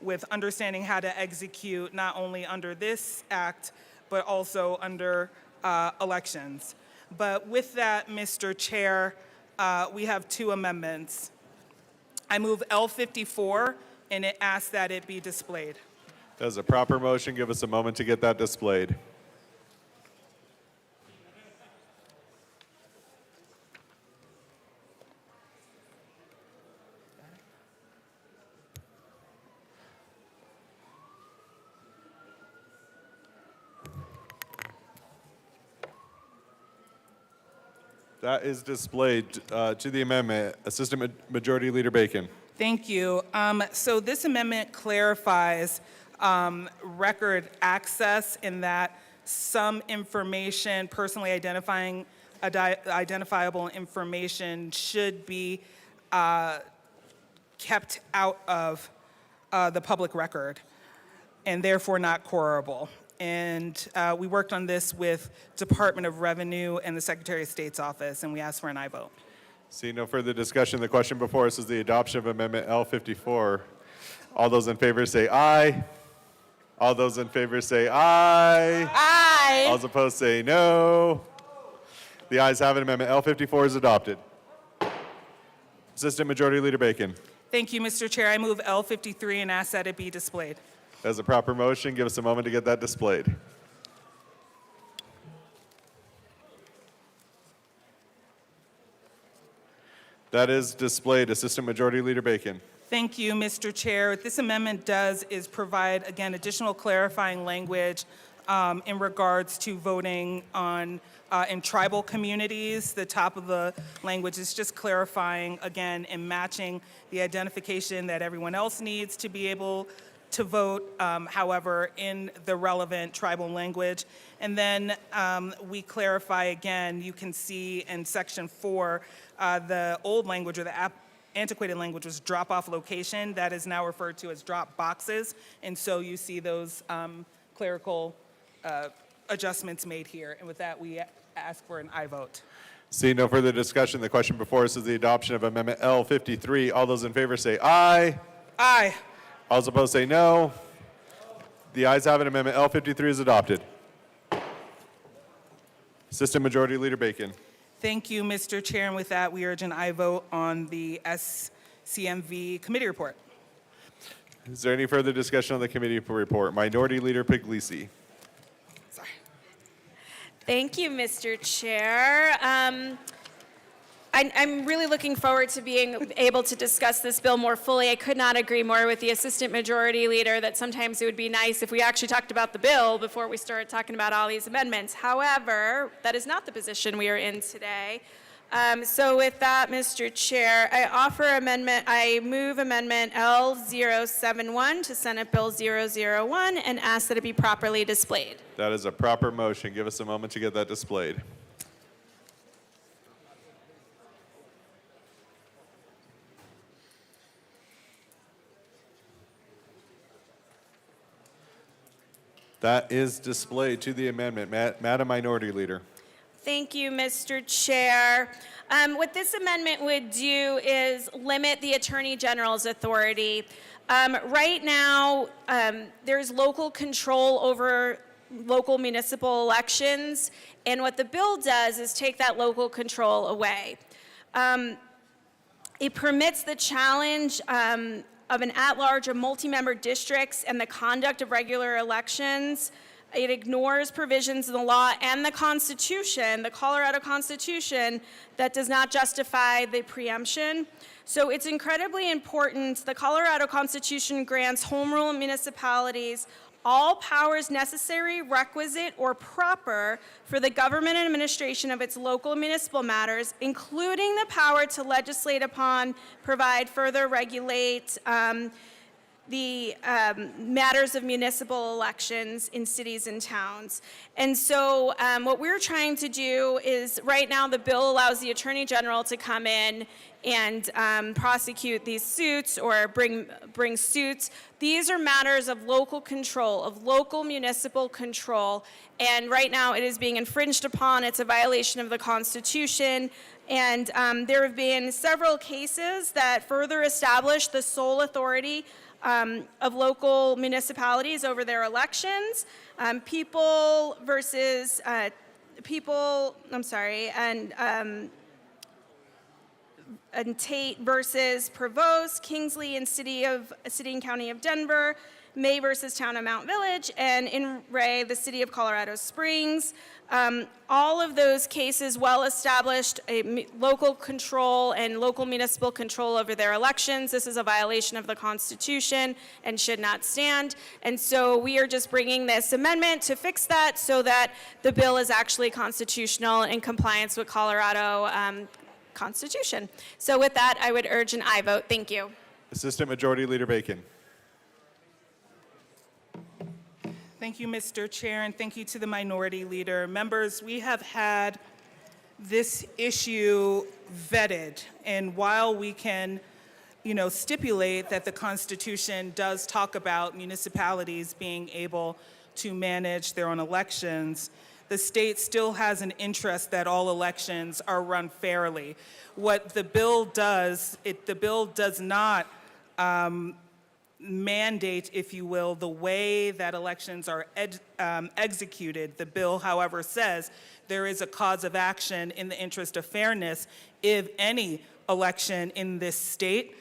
with understanding how to execute not only under this act, but also under elections. But with that, Mr. Chair, we have two amendments. I move L54, and it asks that it be displayed. That's a proper motion. Give us a moment to get that displayed. That is displayed to the amendment. Assistant Majority Leader Bacon. Thank you. So this amendment clarifies record access in that some information, personally identifiable information, should be kept out of the public record and therefore not quarrelable. And we worked on this with Department of Revenue and the Secretary of State's office, and we asked for an aye vote. See no further discussion. The question before us is the adoption of Amendment L54. All those in favor say aye. All those in favor say aye. Aye. All those opposed say no. The ayes have it. Amendment L54 is adopted. Assistant Majority Leader Bacon. Thank you, Mr. Chair. I move L53 and ask that it be displayed. That's a proper motion. Give us a moment to get that displayed. That is displayed. Assistant Majority Leader Bacon. Thank you, Mr. Chair. What this amendment does is provide, again, additional clarifying language in regards to voting on in tribal communities. The top of the language is just clarifying, again, and matching the identification that everyone else needs to be able to vote, however, in the relevant tribal language. And then we clarify again, you can see in section 4, the old language or the antiquated language was drop-off location. That is now referred to as drop boxes. And so you see those clerical adjustments made here. And with that, we ask for an aye vote. Seeing no further discussion, the question before us is the adoption of Amendment L53. All those in favor say aye. Aye. All those opposed say no. The ayes have it. Amendment L53 is adopted. Assistant Majority Leader Bacon. Thank you, Mr. Chair. And with that, we urge an aye vote on the SCMV committee report. Is there any further discussion on the committee report? Minority Leader Puglisi. Thank you, Mr. Chair. I'm really looking forward to being able to discuss this bill more fully. I could not agree more with the Assistant Majority Leader that sometimes it would be nice if we actually talked about the bill before we started talking about all these amendments. However, that is not the position we are in today. So with that, Mr. Chair, I move Amendment L071 to Senate Bill 001 and ask that it be properly displayed. That is a proper motion. Give us a moment to get that displayed. That is displayed to the amendment. Madam Minority Leader. Thank you, Mr. Chair. What this amendment would do is limit the Attorney General's authority. Right now, there's local control over local municipal elections, and what the bill does is take that local control away. It permits the challenge of an at-large or multi-member districts and the conduct of regular elections. It ignores provisions in the law and the Constitution, the Colorado Constitution, that does not justify the preemption. So it's incredibly important. The Colorado Constitution grants home rule municipalities all powers necessary, requisite, or proper for the government and administration of its local municipal matters, including the power to legislate upon, provide, further regulate the matters of municipal elections in cities and towns. And so what we're trying to do is, right now the bill allows the Attorney General to come in and prosecute these suits or bring suits. These are matters of local control, of local municipal control, and right now it is being infringed upon. It's a violation of the Constitution, and there have been several cases that further establish the sole authority of local municipalities over their elections, people versus people, I'm sorry, and Tate versus Provost, Kingsley and City and County of Denver, May versus Town of Mount Village, and in Ray, the City of Colorado Springs. All of those cases well established a local control and local municipal control over their elections. This is a violation of the Constitution and should not stand. And so we are just bringing this amendment to fix that so that the bill is actually constitutional in compliance with Colorado Constitution. So with that, I would urge an aye vote. Thank you. Assistant Majority Leader Bacon. Thank you, Mr. Chair, and thank you to the Minority Leader. Members, we have had this issue vetted, and while we can, stipulate that the Constitution does talk about municipalities being able to manage their own elections, the state still has an interest that all elections are run fairly. What the bill does, the bill does not mandate, if you will, the way that elections are executed. The bill, however, says there is a cause of action in the interest of fairness if any election in this state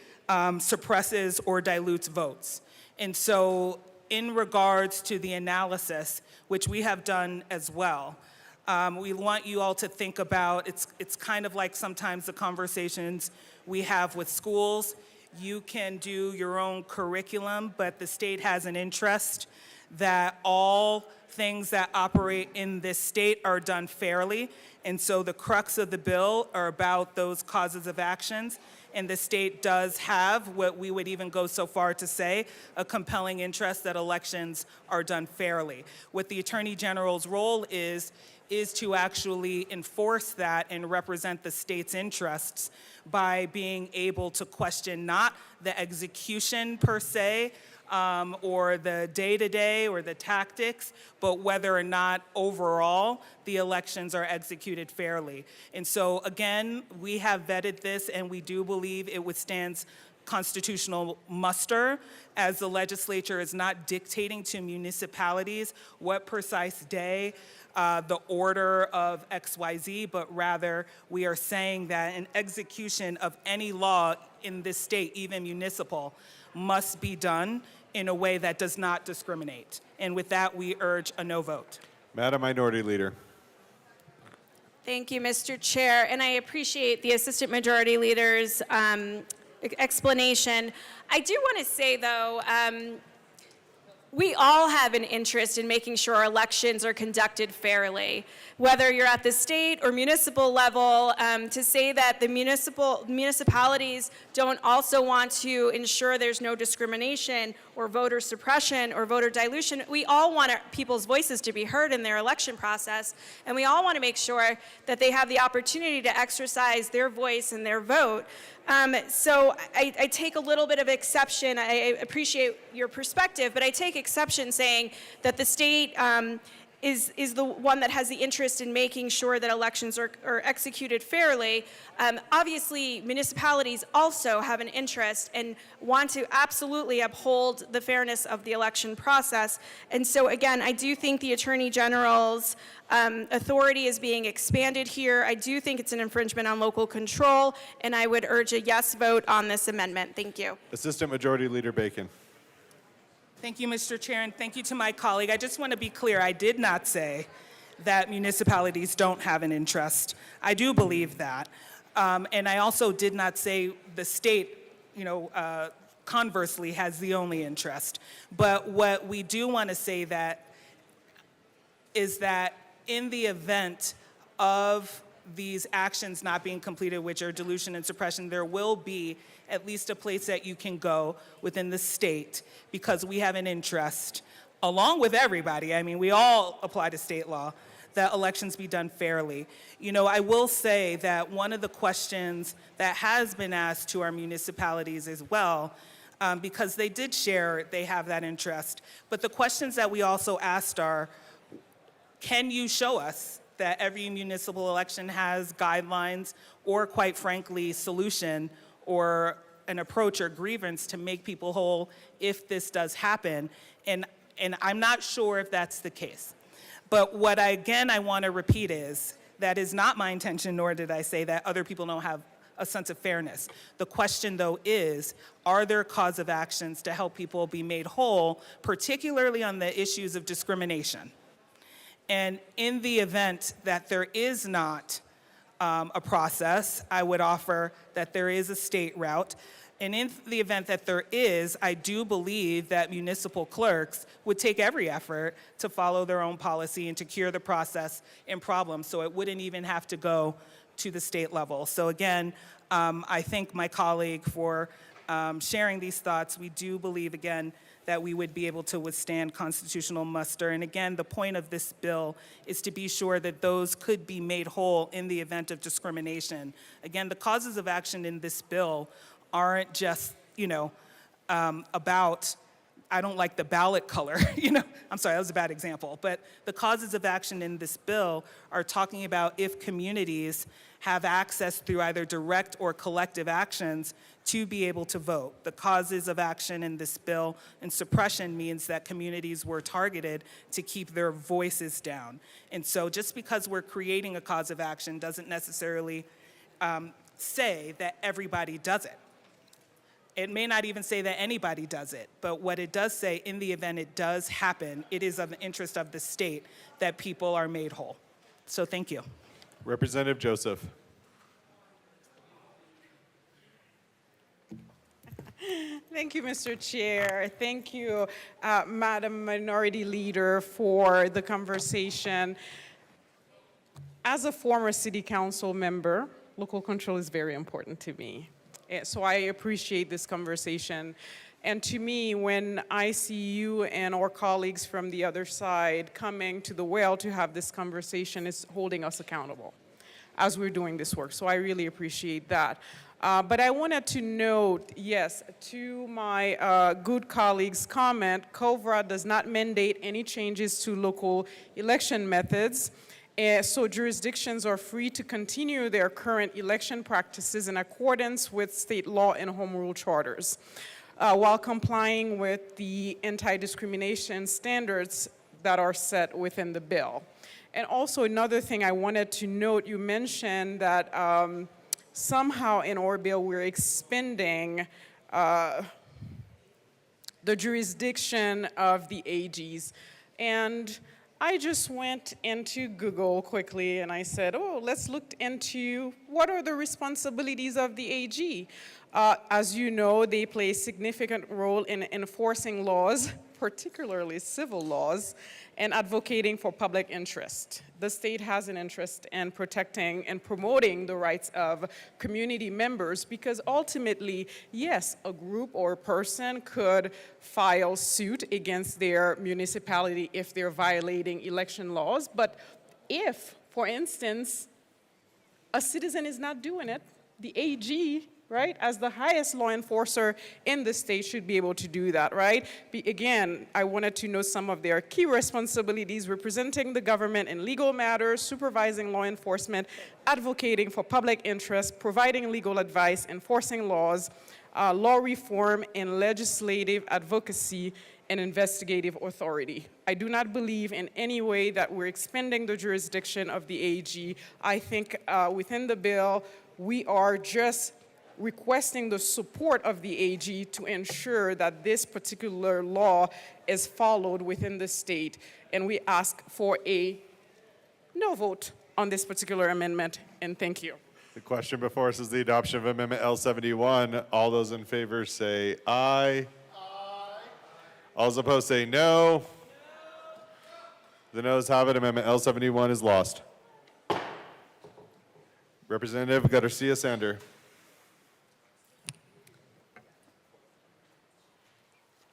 suppresses or dilutes votes. And so in regards to the analysis, which we have done as well, we want you all to think about, it's kind of like sometimes the conversations we have with schools. You can do your own curriculum, but the state has an interest that all things that operate in this state are done fairly. And so the crux of the bill are about those causes of actions. And the state does have what we would even go so far to say, a compelling interest that elections are done fairly. What the Attorney General's role is to actually enforce that and represent the state's interests by being able to question not the execution per se, or the day-to-day or the tactics, but whether or not overall the elections are executed fairly. And so again, we have vetted this and we do believe it withstands constitutional muster, as the legislature is not dictating to municipalities what precise day the order of XYZ, but rather we are saying that an execution of any law in this state, even municipal, must be done in a way that does not discriminate. And with that, we urge a no vote. Madam Minority Leader. Thank you, Mr. Chair, and I appreciate the Assistant Majority Leader's explanation. I do want to say, though, we all have an interest in making sure our elections are conducted fairly, whether you're at the state or municipal level. To say that the municipalities don't also want to ensure there's no discrimination or voter suppression or voter dilution, we all want people's voices to be heard in their election process, and we all want to make sure that they have the opportunity to exercise their voice and their vote. So I take a little bit of exception. I appreciate your perspective, but I take exception saying that the state is the one that has the interest in making sure that elections are executed fairly. Obviously, municipalities also have an interest and want to absolutely uphold the fairness of the election process. And so again, I do think the Attorney General's authority is being expanded here. I do think it's an infringement on local control, and I would urge a yes vote on this amendment. Thank you. Assistant Majority Leader Bacon. Thank you, Mr. Chair, and thank you to my colleague. I just want to be clear, I did not say that municipalities don't have an interest. I do believe that. And I also did not say the state, conversely has the only interest. But what we do want to say is that in the event of these actions not being completed, which are dilution and suppression, there will be at least a place that you can go within the state, because we have an interest, along with everybody, I mean, we all apply to state law, that elections be done fairly. I will say that one of the questions that has been asked to our municipalities as well, because they did share, they have that interest, but the questions that we also asked are, can you show us that every municipal election has guidelines or, quite frankly, solution or an approach or grievance to make people whole if this does happen. And I'm not sure if that's the case. But what I want to repeat is, that is not my intention, nor did I say that other people don't have a sense of fairness. The question, though, is, are there cause of actions to help people be made whole, particularly on the issues of discrimination? And in the event that there is not a process, I would offer that there is a state route. And in the event that there is, I do believe that municipal clerks would take every effort to follow their own policy and to cure the process and problems, so it wouldn't even have to go to the state level. So again, I thank my colleague for sharing these thoughts. We do believe, again, that we would be able to withstand constitutional muster. And again, the point of this bill is to be sure that those could be made whole in the event of discrimination. Again, the causes of action in this bill aren't just, about, I don't like the ballot color, I'm sorry, that was a bad example, but the causes of action in this bill are talking about if communities have access through either direct or collective actions to be able to vote. The causes of action in this bill and suppression means that communities were targeted to keep their voices down. And so just because we're creating a cause of action doesn't necessarily say that everybody does it. It may not even say that anybody does it, but what it does say, in the event it does happen, it is of the interest of the state that people are made whole. So thank you. Representative Joseph. Thank you, Mr. Chair. Thank you, Madam Minority Leader, for the conversation. As a former city council member, local control is very important to me. So I appreciate this conversation. And to me, when I see you and our colleagues from the other side coming to the well to have this conversation, it's holding us accountable as we're doing this work. So I really appreciate that. But I wanted to note, yes, to my good colleague's comment, COVRA does not mandate any changes to local election methods. So jurisdictions are free to continue their current election practices in accordance with state law and home rule charters, while complying with the anti-discrimination standards that are set within the bill. And also another thing I wanted to note, you mentioned that somehow in our bill we're expanding the jurisdiction of the AGs. And I just went into Google quickly and I said, oh, let's look into what are the responsibilities of the AG. As you know, they play a significant role in enforcing laws, particularly civil laws, and advocating for public interest. The state has an interest in protecting and promoting the rights of community members because ultimately, yes, a group or a person could file suit against their municipality if they're violating election laws, but if, for instance, a citizen is not doing it, the AG, right, as the highest law enforcer in the state should be able to do that, right? Again, I wanted to know some of their key responsibilities: representing the government in legal matters, supervising law enforcement, advocating for public interest, providing legal advice, enforcing laws, law reform, and legislative advocacy and investigative authority. I do not believe in any way that we're expanding the jurisdiction of the AG. I think within the bill, we are just requesting the support of the AG to ensure that this particular law is followed within the state. And we ask for a no vote on this particular amendment, and thank you. The question before us is the adoption of Amendment L71. All those in favor say aye. Aye. All those opposed say no. The noes have it. Amendment L71 is lost. Representative Garcia Sander.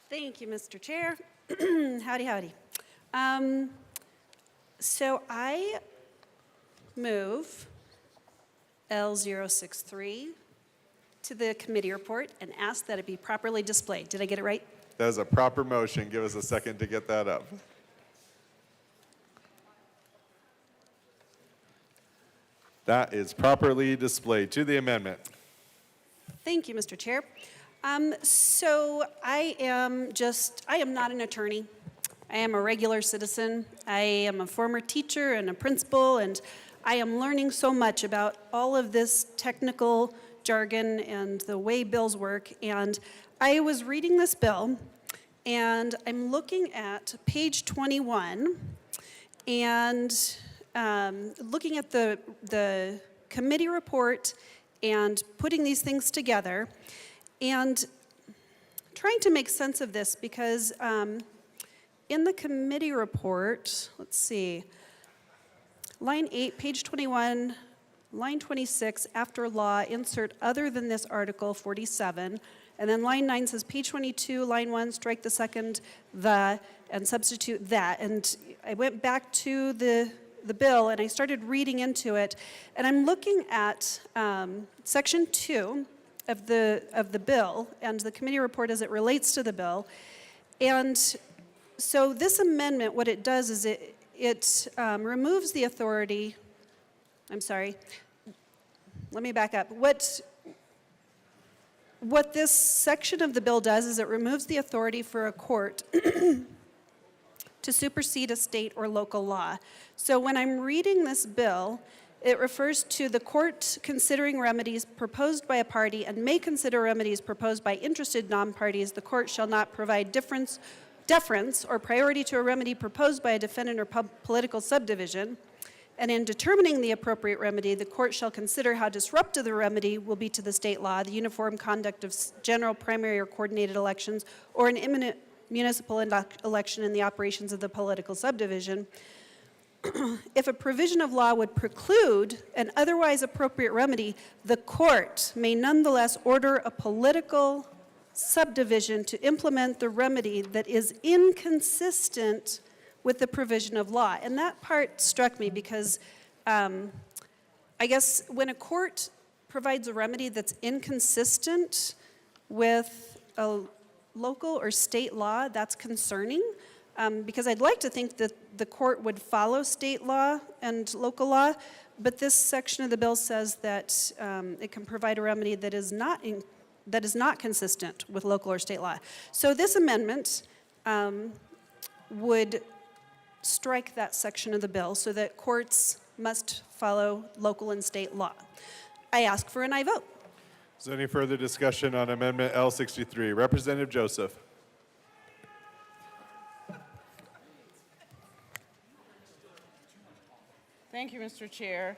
Thank you, Mr. Chair. Howdy, howdy. So I move L063 to the committee report and ask that it be properly displayed. Did I get it right? That is a proper motion. Give us a second to get that up. That is properly displayed to the amendment. Thank you, Mr. Chair. So I am not an attorney. I am a regular citizen. I am a former teacher and a principal, and I am learning so much about all of this technical jargon and the way bills work. And I was reading this bill, and I'm looking at page 21, and looking at the committee report and putting these things together, and trying to make sense of this because in the committee report, let's see, line 8, page 21, line 26, after law, insert other than this article 47, and then line 9 says page 22, line 1, strike the second the, and substitute that. And I went back to the bill and I started reading into it, and I'm looking at section 2 of the bill and the committee report as it relates to the bill. And so this amendment, what it does is it removes the authority. I'm sorry. Let me back up. What this section of the bill does is it removes the authority for a court to supersede a state or local law. So when I'm reading this bill, it refers to the court considering remedies proposed by a party and may consider remedies proposed by interested non-parties. The court shall not provide deference or priority to a remedy proposed by a defendant or political subdivision. And in determining the appropriate remedy, the court shall consider how disruptive the remedy will be to the state law, the uniform conduct of general, primary, or coordinated elections, or an imminent municipal election in the operations of the political subdivision. If a provision of law would preclude an otherwise appropriate remedy, the court may nonetheless order a political subdivision to implement the remedy that is inconsistent with the provision of law. And that part struck me because I guess when a court provides a remedy that's inconsistent with a local or state law, that's concerning. Because I'd like to think that the court would follow state law and local law, but this section of the bill says that it can provide a remedy that is not consistent with local or state law. So this amendment would strike that section of the bill so that courts must follow local and state law. I ask for an aye vote. Is there any further discussion on Amendment L63? Representative Joseph. Thank you, Mr. Chair.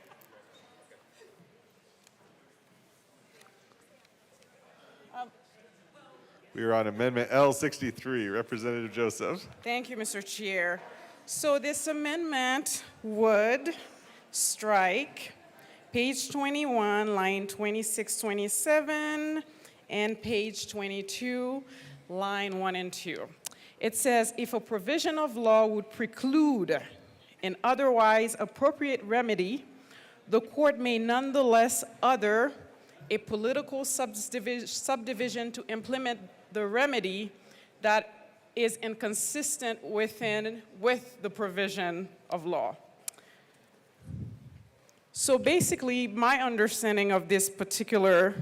We are on Amendment L63. Representative Joseph. Thank you, Mr. Chair. So this amendment would strike page 21, line 26, 27, and page 22, line 1 and 2. It says, if a provision of law would preclude an otherwise appropriate remedy, the court may nonetheless order a political subdivision to implement the remedy that is inconsistent with the provision of law. So basically, my understanding of this particular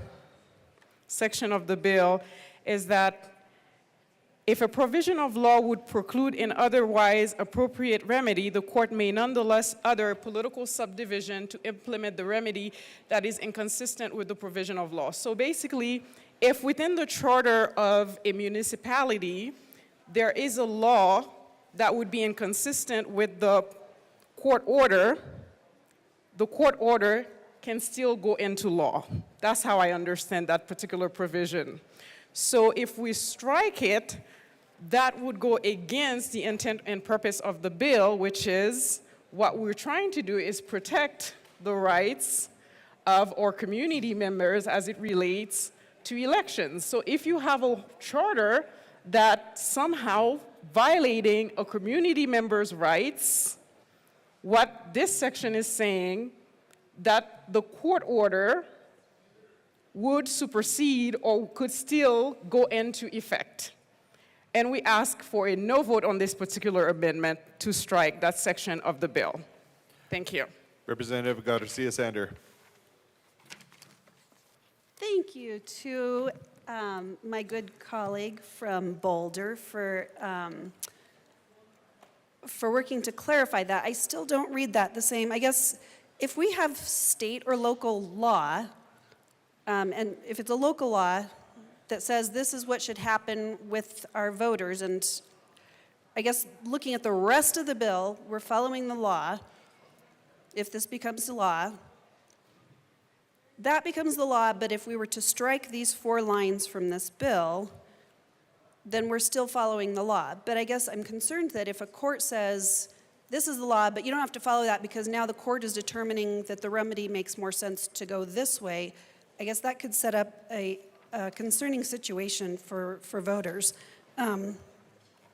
section of the bill is that if a provision of law would preclude an otherwise appropriate remedy, the court may nonetheless order a political subdivision to implement the remedy that is inconsistent with the provision of law. So basically, if within the charter of a municipality, there is a law that would be inconsistent with the court order can still go into law. That's how I understand that particular provision. So if we strike it, that would go against the intent and purpose of the bill, which is what we're trying to do is protect the rights of our community members as it relates to elections. So if you have a charter that somehow violating a community member's rights, what this section is saying that the court order would supersede or could still go into effect. And we ask for a no vote on this particular amendment to strike that section of the bill. Thank you. Representative Garcia Sander. Thank thank you to my good colleague from Boulder for working to clarify that. I still don't read that the same. I guess if we have state or local law, and if it's a local law that says this is what should happen with our voters, and I guess looking at the rest of the bill, we're following the law. If this becomes the law, that becomes the law, but if we were to strike these 4 lines from this bill, then we're still following the law. But I guess I'm concerned that if a court says, this is the law, but you don't have to follow that because now the court is determining that the remedy makes more sense to go this way, I guess that could set up a concerning situation for voters.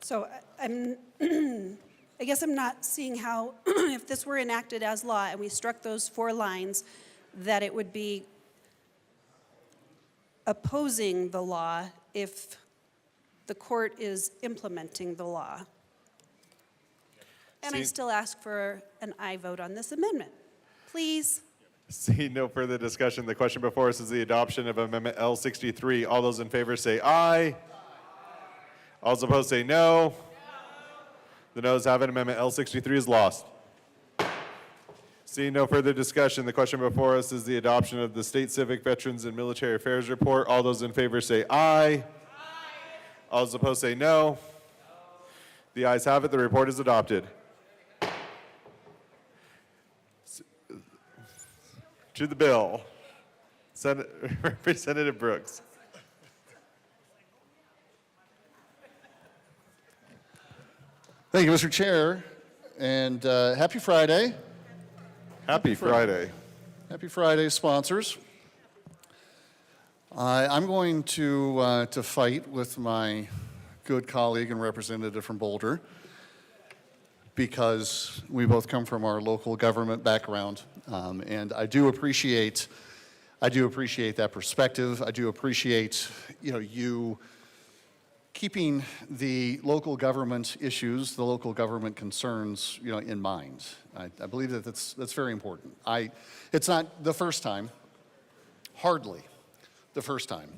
So I'm, I guess I'm not seeing how, if this were enacted as law and we struck those 4 lines, that it would be opposing the law if the court is implementing the law. And I still ask for an aye vote on this amendment. Please. Seeing no further discussion, the question before us is the adoption of Amendment L63. All those in favor say aye. All those opposed say no. The noes have it. Amendment L63 is lost. Seeing no further discussion, the question before us is the adoption of the State Civic, Veterans, and Military Affairs Report. All those in favor say aye. All those opposed say no. The ayes have it. The report is adopted. To the bill, Representative Brooks. Thank you, Mr. Chair, and happy Friday. Happy Friday. Happy Friday, sponsors. I'm going to fight with my good colleague and representative from Boulder because we both come from our local government background, and I do appreciate that perspective. I do appreciate, you keeping the local government issues, the local government concerns, in mind. I believe that that's very important. It's not the first time, hardly the first time.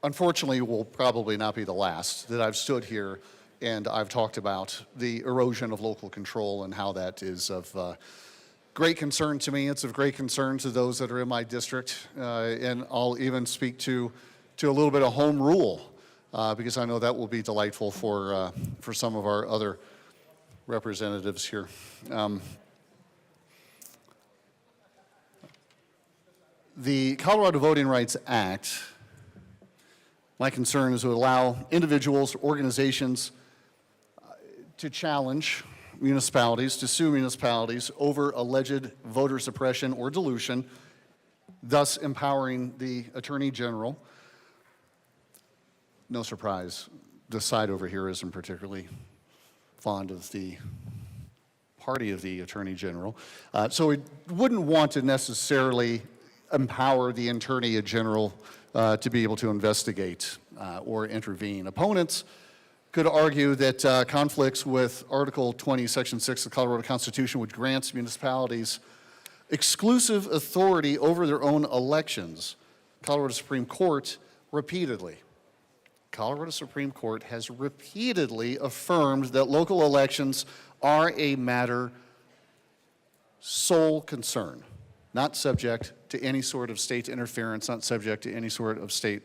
Unfortunately, it will probably not be the last that I've stood here and I've talked about the erosion of local control and how that is of great concern to me. It's of great concern to those that are in my district, and I'll even speak to a little bit of home rule because I know that will be delightful for some of our other representatives here. The Colorado Voting Rights Act, my concern is to allow individuals, organizations to challenge municipalities, to sue municipalities over alleged voter suppression or dilution, thus empowering the Attorney General. No surprise, the side over here isn't particularly fond of the party of the Attorney General. So we wouldn't want to necessarily empower the Attorney General to be able to investigate or intervene. Opponents could argue that conflicts with Article 20, Section 6 of the Colorado Constitution, which grants municipalities exclusive authority over their own elections. Colorado Supreme Court has repeatedly affirmed that local elections are a matter sole concern, not subject to any sort of state interference, not subject to any sort of state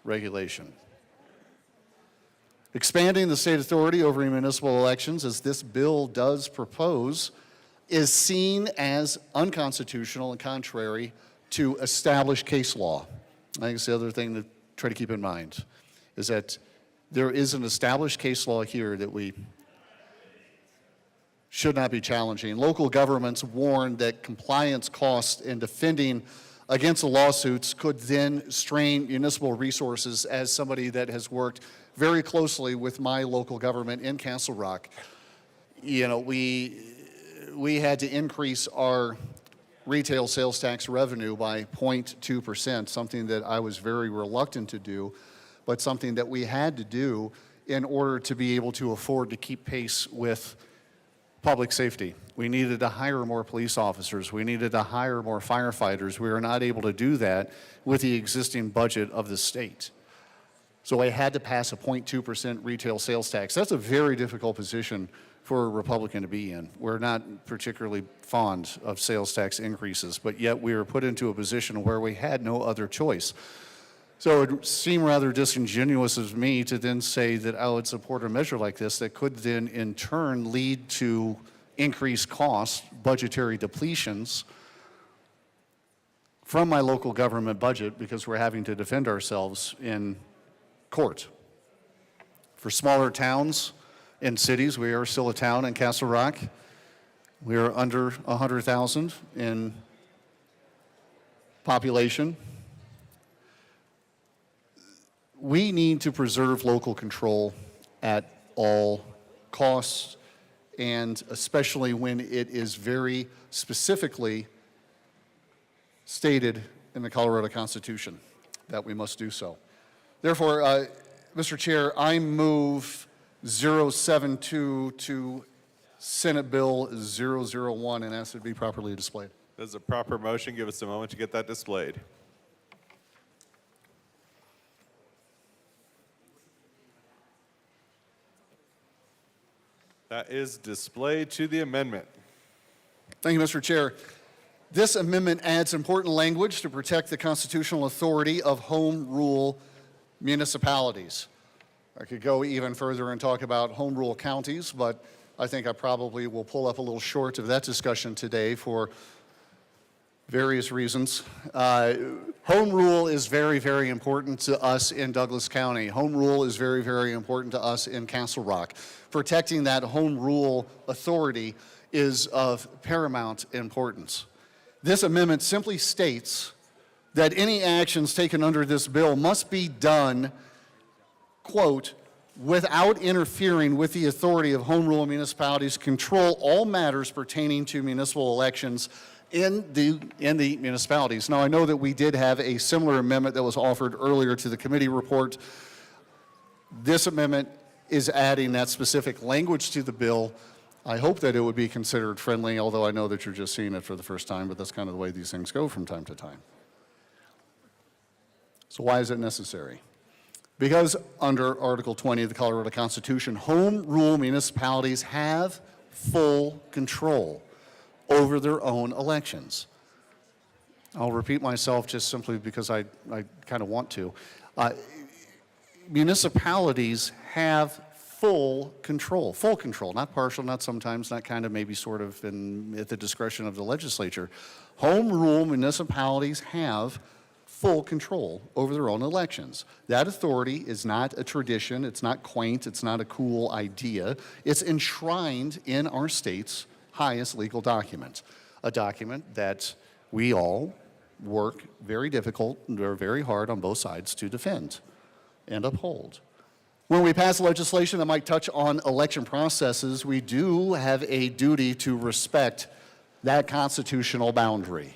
regulation. Expanding the state authority over municipal elections, as this bill does propose, is seen as unconstitutional and contrary to established case law. I think it's the other thing to try to keep in mind, is that there is an established case law here that we should not be challenging. Local governments warn that compliance costs and defending against the lawsuits could then strain municipal resources. As somebody that has worked very closely with my local government in Castle Rock, we had to increase our retail sales tax revenue by 0.2%, something that I was very reluctant to do, but something that we had to do in order to be able to afford to keep pace with public safety. We needed to hire more police officers. We needed to hire more firefighters. We were not able to do that with the existing budget of the state. So I had to pass a 0.2% retail sales tax. That's a very difficult position for a Republican to be in. We're not particularly fond of sales tax increases, but yet we were put into a position where we had no other choice. So it would seem rather disingenuous of me to then say that I would support a measure like this that could then in turn lead to increased costs, budgetary depletions from my local government budget because we're having to defend ourselves in court. For smaller towns and cities, we are still a town in Castle Rock. We are under 100,000 in population. We need to preserve local control at all costs, and especially when it is very specifically stated in the Colorado Constitution that we must do so. Therefore, Mr. Chair, I move 072 to Senate Bill 001 and ask it to be properly displayed. There's a proper motion. Give us a moment to get that displayed. That is displayed to the amendment. Thank you, Mr. Chair. This amendment adds important language to protect the constitutional authority of home rule municipalities. I could go even further and talk about home rule counties, but I think I probably will pull up a little short of that discussion today for various reasons. Home rule is very, very important to us in Douglas County. Home rule is very, very important to us in Castle Rock. Protecting that home rule authority is of paramount importance. This amendment simply states that any actions taken under this bill must be done, quote, without interfering with the authority of home rule municipalities to control all matters pertaining to municipal elections in the municipalities. Now, I know that we did have a similar amendment that was offered earlier to the committee report. This amendment is adding that specific language to the bill. I hope that it would be considered friendly, although I know that you're just seeing it for the first time, but that's kind of the way these things go from time to time. So why is it necessary? Because under Article 20 of the Colorado Constitution, home rule municipalities have full control over their own elections. I'll repeat myself just simply because I kind of want to. Municipalities have full control, not partial, not sometimes, not kind of, maybe sort of at the discretion of the legislature. Home rule municipalities have full control over their own elections. That authority is not a tradition, it's not quaint, it's not a cool idea. It's enshrined in our state's highest legal document, a document that we all work very difficult and very hard on both sides to defend and uphold. When we pass legislation that might touch on election processes, we do have a duty to respect that constitutional boundary.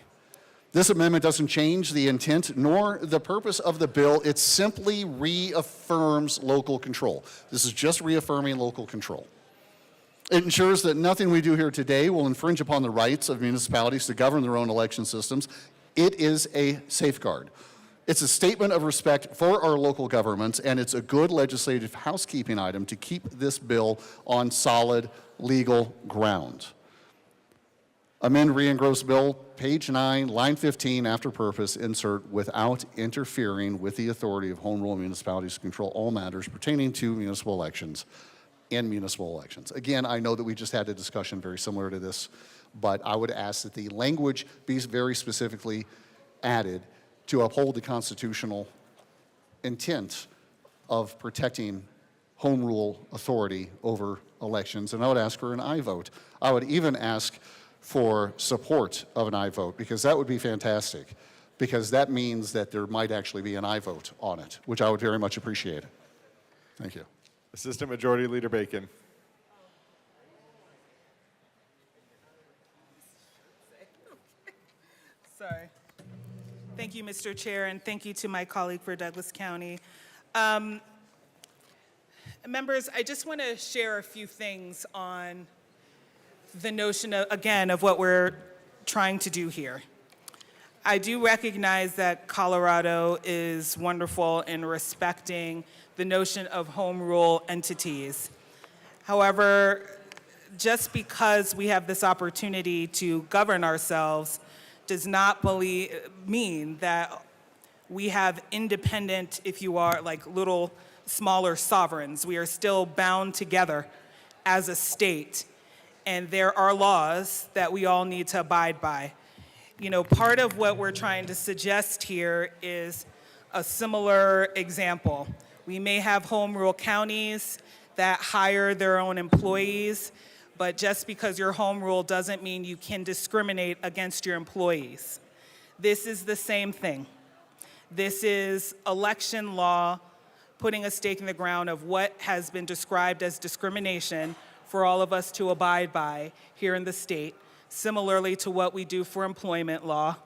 This amendment doesn't change the intent nor the purpose of the bill. It simply reaffirms local control. This is just reaffirming local control. It ensures that nothing we do here today will infringe upon the rights of municipalities to govern their own election systems. It is a safeguard. It's a statement of respect for our local governments, and it's a good legislative housekeeping item to keep this bill on solid legal ground. Amend re-engross bill, page 9, line 15, after purpose, insert without interfering with the authority of home rule municipalities to control all matters pertaining to municipal elections and municipal elections. Again, I know that we just had a discussion very similar to this, but I would ask that the language be very specifically added to uphold the constitutional intent of protecting home rule authority over elections. And I would ask for an aye vote. I would even ask for support of an aye vote, because that would be fantastic, because that means that there might actually be an aye vote on it, which I would very much appreciate. Thank you. Assistant Majority Leader Bacon. Sorry. Thank you, Mr. Chair, and thank you to my colleague for Douglas County. Members, I just want to share a few things on the notion, of, again, of what we're trying to do here. I do recognize that Colorado is wonderful in respecting the notion of home rule entities. However, just because we have this opportunity to govern ourselves does not mean that we have independent, if you are, like little smaller sovereigns. We are still bound together as a state, and there are laws that we all need to abide by. You know, part of what we're trying to suggest here is a similar example. We may have home rule counties that hire their own employees, but just because you're home rule doesn't mean you can discriminate against your employees. This is the same thing. This is election law putting a stake in the ground of what has been described as discrimination for all of us to abide by here in the state, similarly to what we do for employment law,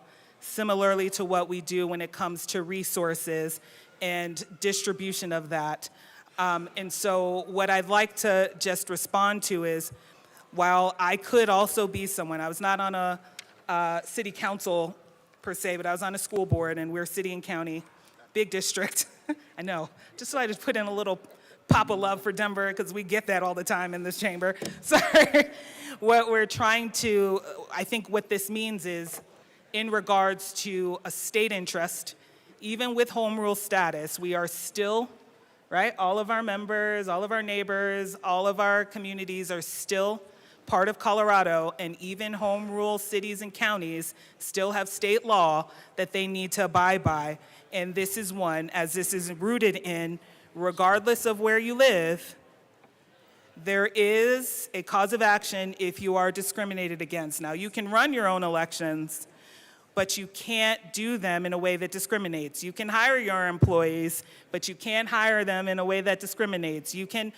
similarly to what we do when it comes to resources and distribution of that. And so what I'd like to just respond to is, while I could also be someone, I was not on a city council per se, but I was on a school board, and we're city and county, big district. I know, just so I just put in a little pop of love for Denver, because we get that all the time in this chamber. Sorry. What we're trying to, I think what this means is, in regards to a state interest, even with home rule status, we are still, right, all of our members, all of our neighbors, all of our communities are still part of Colorado, and even home rule cities and counties still have state law that they need to abide by. And this is one, as this is rooted in, regardless of where you live, there is a cause of action if you are discriminated against. Now, you can run your own elections, but you can't do them in a way that discriminates. You can hire your employees, but you can't hire them in a way that discriminates. You can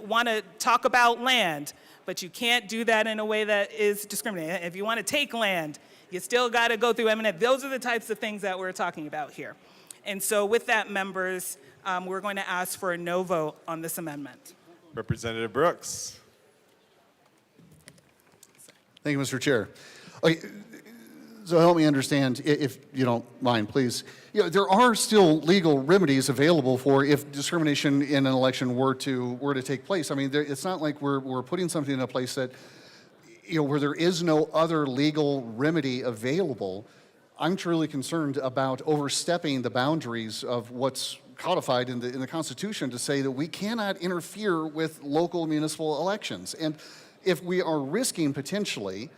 want to talk about land, but you can't do that in a way that is discriminating. If you want to take land, you still got to go through eminent. Those are the types of things that we're talking about here. And so with that, members, we're going to ask for a no vote on this amendment. Representative Brooks. Thank you, Mr. Chair. Okay, so help me understand, if you don't mind, please. You know, there are still legal remedies available for if discrimination in an election were to take place. I mean, it's not like we're putting something in a place that, you know, where there is no other legal remedy available. I'm truly concerned about overstepping the boundaries of what's codified in the Constitution to say that we cannot interfere with local municipal elections. And if we are risking potentially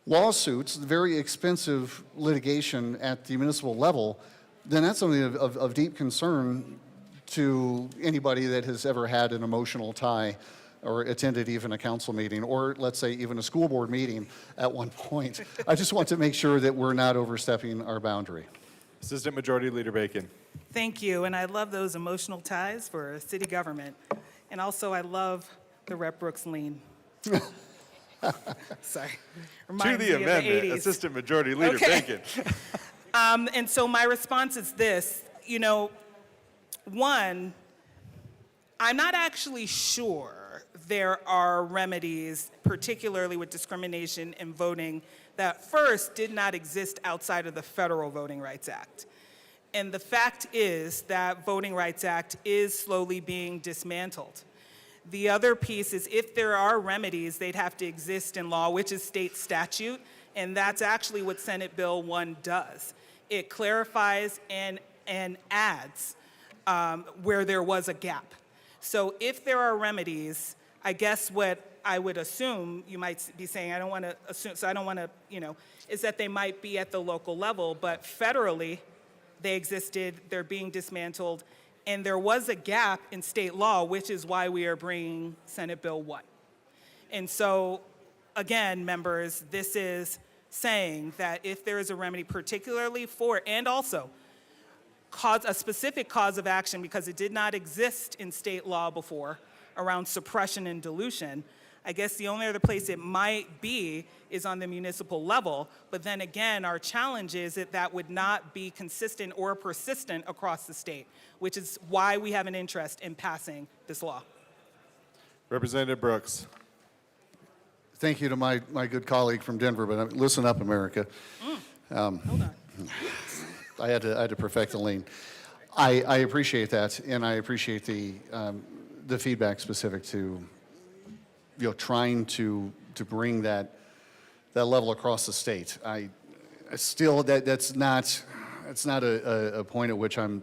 lawsuits, very expensive litigation at the municipal level, then that's something of deep concern to anybody that has ever had an emotional tie or attended even a council meeting, or let's say even a school board meeting at one point. I just want to make sure that we're not overstepping our boundary. Assistant Majority Leader Bacon. Thank you, and I love those emotional ties for city government. And also, I love the Rep. Brooks lean. Sorry. To Reminds me the of amendment, 80s. Assistant Majority Leader Bacon. And so my response is this, you know, one, I'm not actually sure there are remedies, particularly with discrimination in voting, that first did not exist outside of the Federal Voting Rights Act. And the fact is that Voting Rights Act is slowly being dismantled. The other piece is if there are remedies, they'd have to exist in law, which is state statute, and that's actually what Senate Bill 1 does. It clarifies and adds where there was a gap. So if there are remedies, I guess what I would assume, you might be saying, I don't want to assume, so I don't want to, you know, is that they might be at the local level, but federally, they existed, they're being dismantled, and there was a gap in state law, which is why we are bringing Senate Bill 1. And so, again, members, this is saying that if there is a remedy particularly for, and also a specific cause of action because it did not exist in state law before around suppression and dilution, I guess the only other place it might be is on the municipal level, but then again, our challenge is that that would not be consistent or persistent across the state, which is why we have an interest in passing this law. Representative Brooks. Thank you to my good colleague from Denver, but listen up, America. Hold on. I had to perfect the lean. I appreciate that, and I appreciate the feedback specific to trying to bring that level across the state. I still that's not a point at which I'm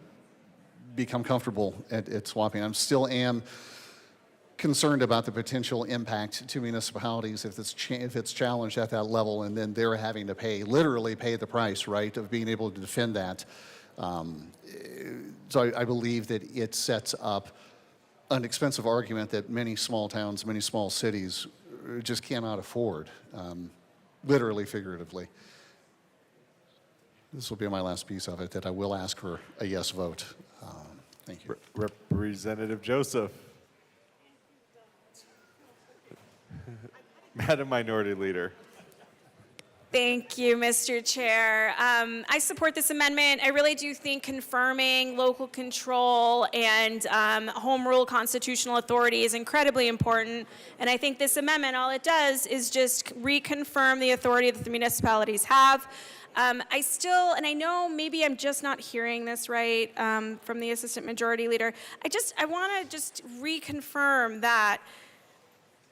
become comfortable at swapping. I'm still am concerned about the potential impact to municipalities if it's challenged at that level, and then they're having to literally pay the price, right, of being able to defend that. So I believe that it sets up an expensive argument that many small towns, many small cities just cannot afford, literally, figuratively. This will be my last piece of it, that I will ask for a yes vote. Thank you. Representative Joseph. Madam Minority Leader. Thank you, Mr. Chair. I support this amendment. I really do think confirming local control and home rule constitutional authority is incredibly important. And I think this amendment, all it does is just reconfirm the authority that the municipalities have. I still, and I know maybe I'm just not hearing this right from the Assistant Majority Leader. I want to just reconfirm that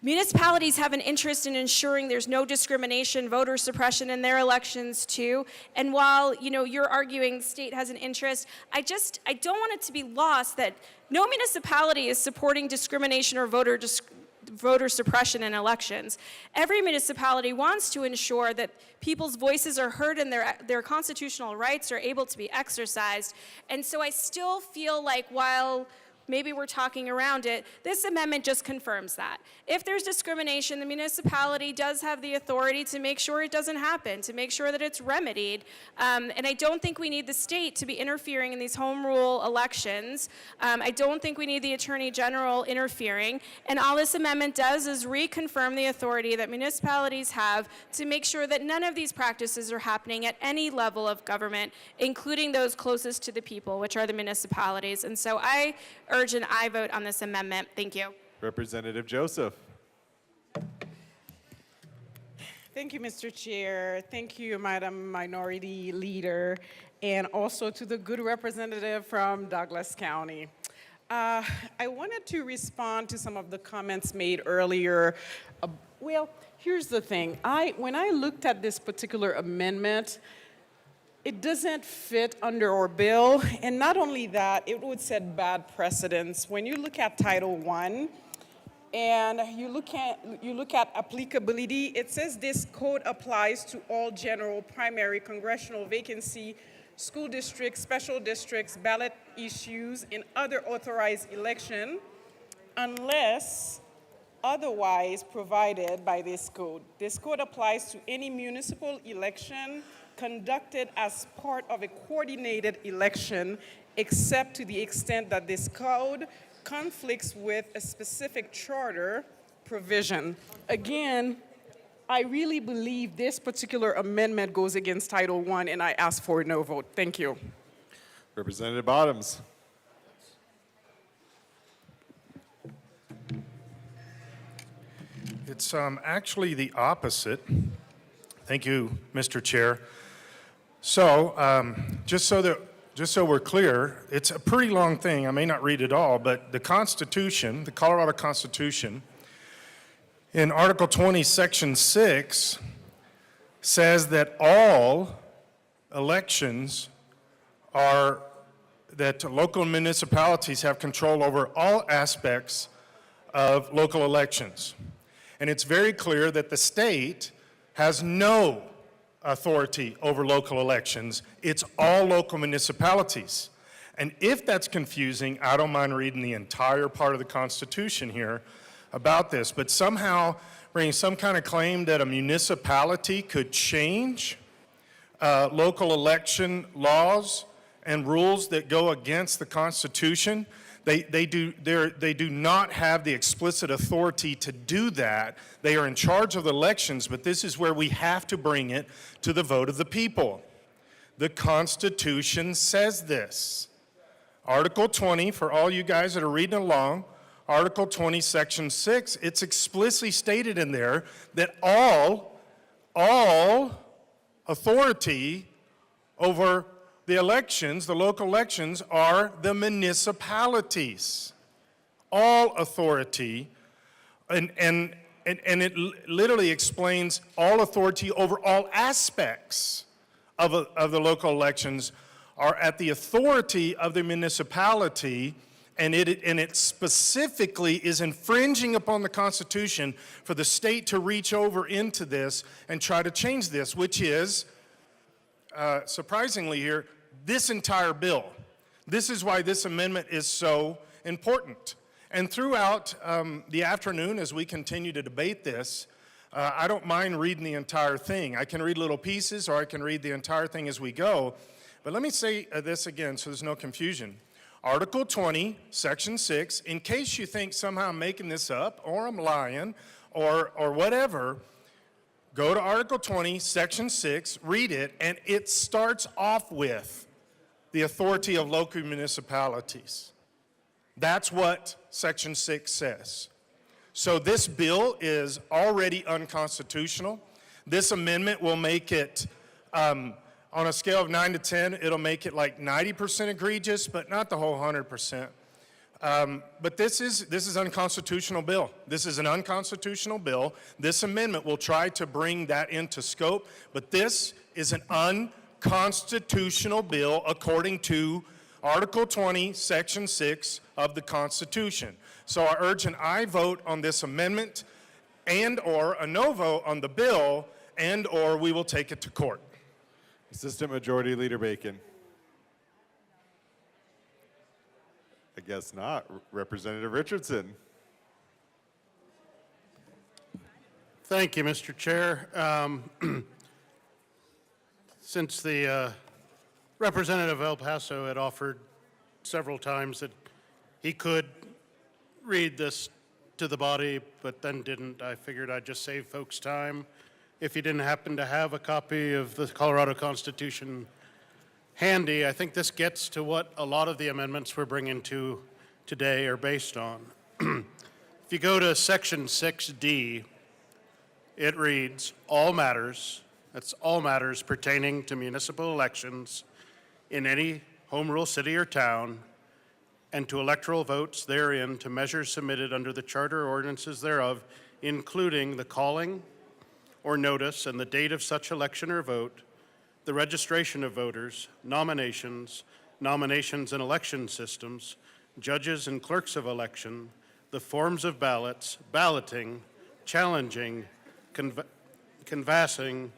municipalities have an interest in ensuring there's no discrimination, voter suppression in their elections too. And while, you're arguing the state has an interest, I don't want it to be lost that no municipality is supporting discrimination or voter suppression in elections. Every municipality wants to ensure that people's voices are heard and their constitutional rights are able to be exercised. And so I still feel like while maybe we're talking around it, this amendment just confirms that. If there's discrimination, the municipality does have the authority to make sure it doesn't happen, to make sure that it's remedied. And I don't think we need the state to be interfering in these home rule elections. I don't think we need the Attorney General interfering. And all this amendment does is reconfirm the authority that municipalities have to make sure that none of these practices are happening at any level of government, including those closest to the people, which are the municipalities. And so I urge an aye vote on this amendment. Thank you. Representative Joseph. Thank you, Mr. Chair. Thank you, Madam Minority Leader, and also to the good representative from Douglas County. I wanted to respond to some of the comments made earlier. Well, here's the thing. When I looked at this particular amendment, it doesn't fit under our bill, and not only that, it would set bad precedents. When you look at Title I, and you look at applicability, it says this code applies to all general, primary, congressional vacancy, school districts, special districts, ballot issues, and other authorized election, unless otherwise provided by this code. This code applies to any municipal election conducted as part of a coordinated election, except to the extent that this code conflicts with a specific charter provision. Again, I really believe this particular amendment goes against Title I, and I ask for a no vote. Thank you. Representative Bottoms. It's actually the opposite. Thank you, Mr. Chair. So, just so we're clear, it's a pretty long thing. I may not read it all, but the Constitution, the Colorado Constitution, in Article 20, Section 6, says that all elections that local municipalities have control over all aspects of local elections. And it's very clear that the state has no authority over local elections. It's all local municipalities. And if that's confusing, I don't mind reading the entire part of the Constitution here about this. But somehow bringing some kind of claim that a municipality could change local election laws and rules that go against the Constitution, they do not have the explicit authority to do that. They are in charge of the elections, but this is where we have to bring it to the vote of the people. The Constitution says this. Article 20, for all you guys that are reading along, Article 20, Section 6, it's explicitly stated in there that all authority over the elections, the local elections, are the municipalities. All authority, and it literally explains all authority over all aspects of the local elections are at the authority of the municipality, and it specifically is infringing upon the Constitution for the state to reach over into this and try to change this, which is, surprisingly here, this entire bill. This is why this amendment is so important. And throughout the afternoon, as we continue to debate this, I don't mind reading the entire thing. I can read little pieces, or I can read the entire thing as we go. But let me say this again so there's no confusion. Article 20, Section 6, in case you think somehow I'm making this up, or I'm lying, or whatever, go to Article 20, Section 6, read it, and it starts off with the authority of local municipalities. That's what Section 6 says. So this bill is already unconstitutional. This amendment will make it, on a scale of 9 to 10, it'll make it like 90% egregious, but not the whole 100%. But this is an unconstitutional bill. This is an unconstitutional bill. This amendment will try to bring that into scope, but this is an unconstitutional bill according to Article 20, Section 6 of the Constitution. So I urge an aye vote on this amendment and/or a no vote on the bill, and/or we will take it to court. Assistant Majority Leader Bacon. I guess not. Representative Richardson. Thank you, Mr. Chair. Since the representative of El Paso had offered several times that he could read this to the body, but then didn't, I figured I'd just save folks time. If you didn't happen to have a copy of the Colorado Constitution handy, I think this gets to what a lot of the amendments we're bringing to today are based on. If you go to Section 6D, it reads, all matters, that's all matters pertaining to municipal elections in any home rule city or town, and to electoral votes therein, to measures submitted under the charter or ordinances thereof, including the calling or notice and the date of such election or vote, the registration of voters, nominations and election systems, judges and clerks of election, the forms of ballots, balloting, challenging, canvassing,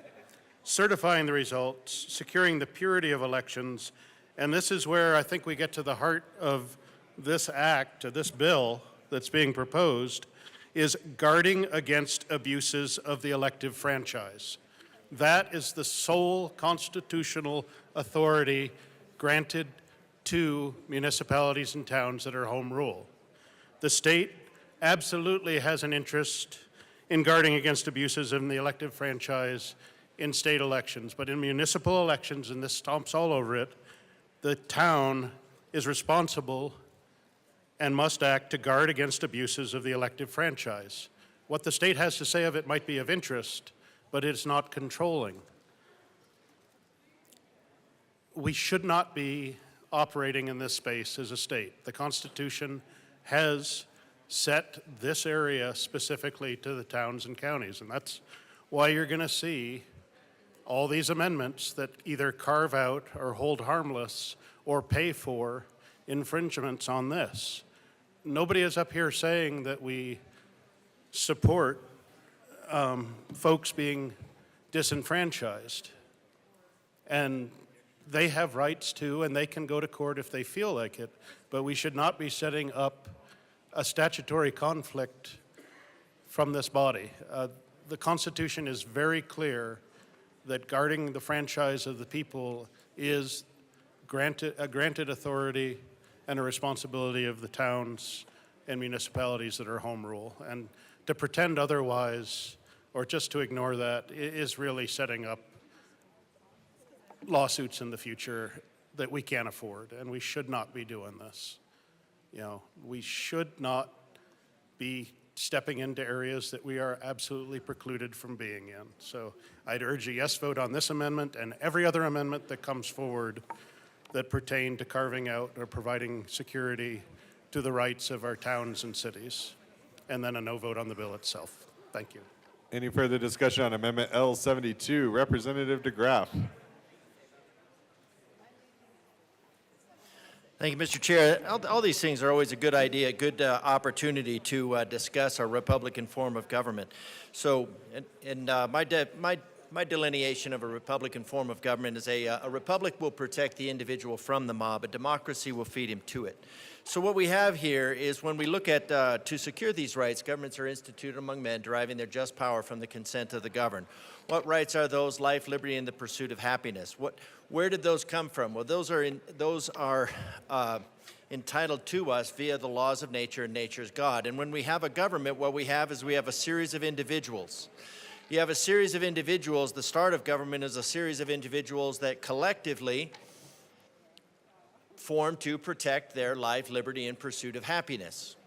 certifying the results, securing the purity of elections, and this is where I think we get to the heart of this act, this bill that's being proposed, is guarding against abuses of the elective franchise. That is the sole constitutional authority granted to municipalities and towns that are home rule. The state absolutely has an interest in guarding against abuses in the elective franchise in state elections, but in municipal elections, and this stomps all over it, the town is responsible and must act to guard against abuses of the elective franchise. What the state has to say of it might be of interest, but it's not controlling. We should not be operating in this space as a state. The Constitution has set this area specifically to the towns and counties, and that's why you're going to see all these amendments that either carve out or hold harmless or pay for infringements on this. Nobody is up here saying that we support folks being disenfranchised. And they have rights too, and they can go to court if they feel like it. But we should not be setting up a statutory conflict from this body. The Constitution is very clear that guarding the franchise of the people is a granted authority and a responsibility of the towns and municipalities that are home rule. And to pretend otherwise or just to ignore that is really setting up lawsuits in the future that we can't afford, and we should not be doing this. You know, we should not be stepping into areas that we are absolutely precluded from being in. So I'd urge a yes vote on this amendment and every other amendment that comes forward that pertain to carving out or providing security to the rights of our towns and cities, and then a no vote on the bill itself. Thank you. Any further discussion on Amendment L72? Representative DeGraff. Thank you, Mr. Chair. All these things are always a good idea, a good opportunity to discuss our Republican form of government. So, my delineation of a Republican form of government is a republic will protect the individual from the mob, a democracy will feed him to it. So what we have here is when we look at, to secure these rights, governments are instituted among men, deriving their just power from the consent of the governed. What rights are those? Life, liberty, and the pursuit of happiness. Where did those come from? Well, those are entitled to us via the laws of nature and nature's God. And when we have a government, what we have is we have a series of individuals. You have a series of individuals. The start of government is a series of individuals that collectively form to protect their life, liberty, and pursuit of happiness.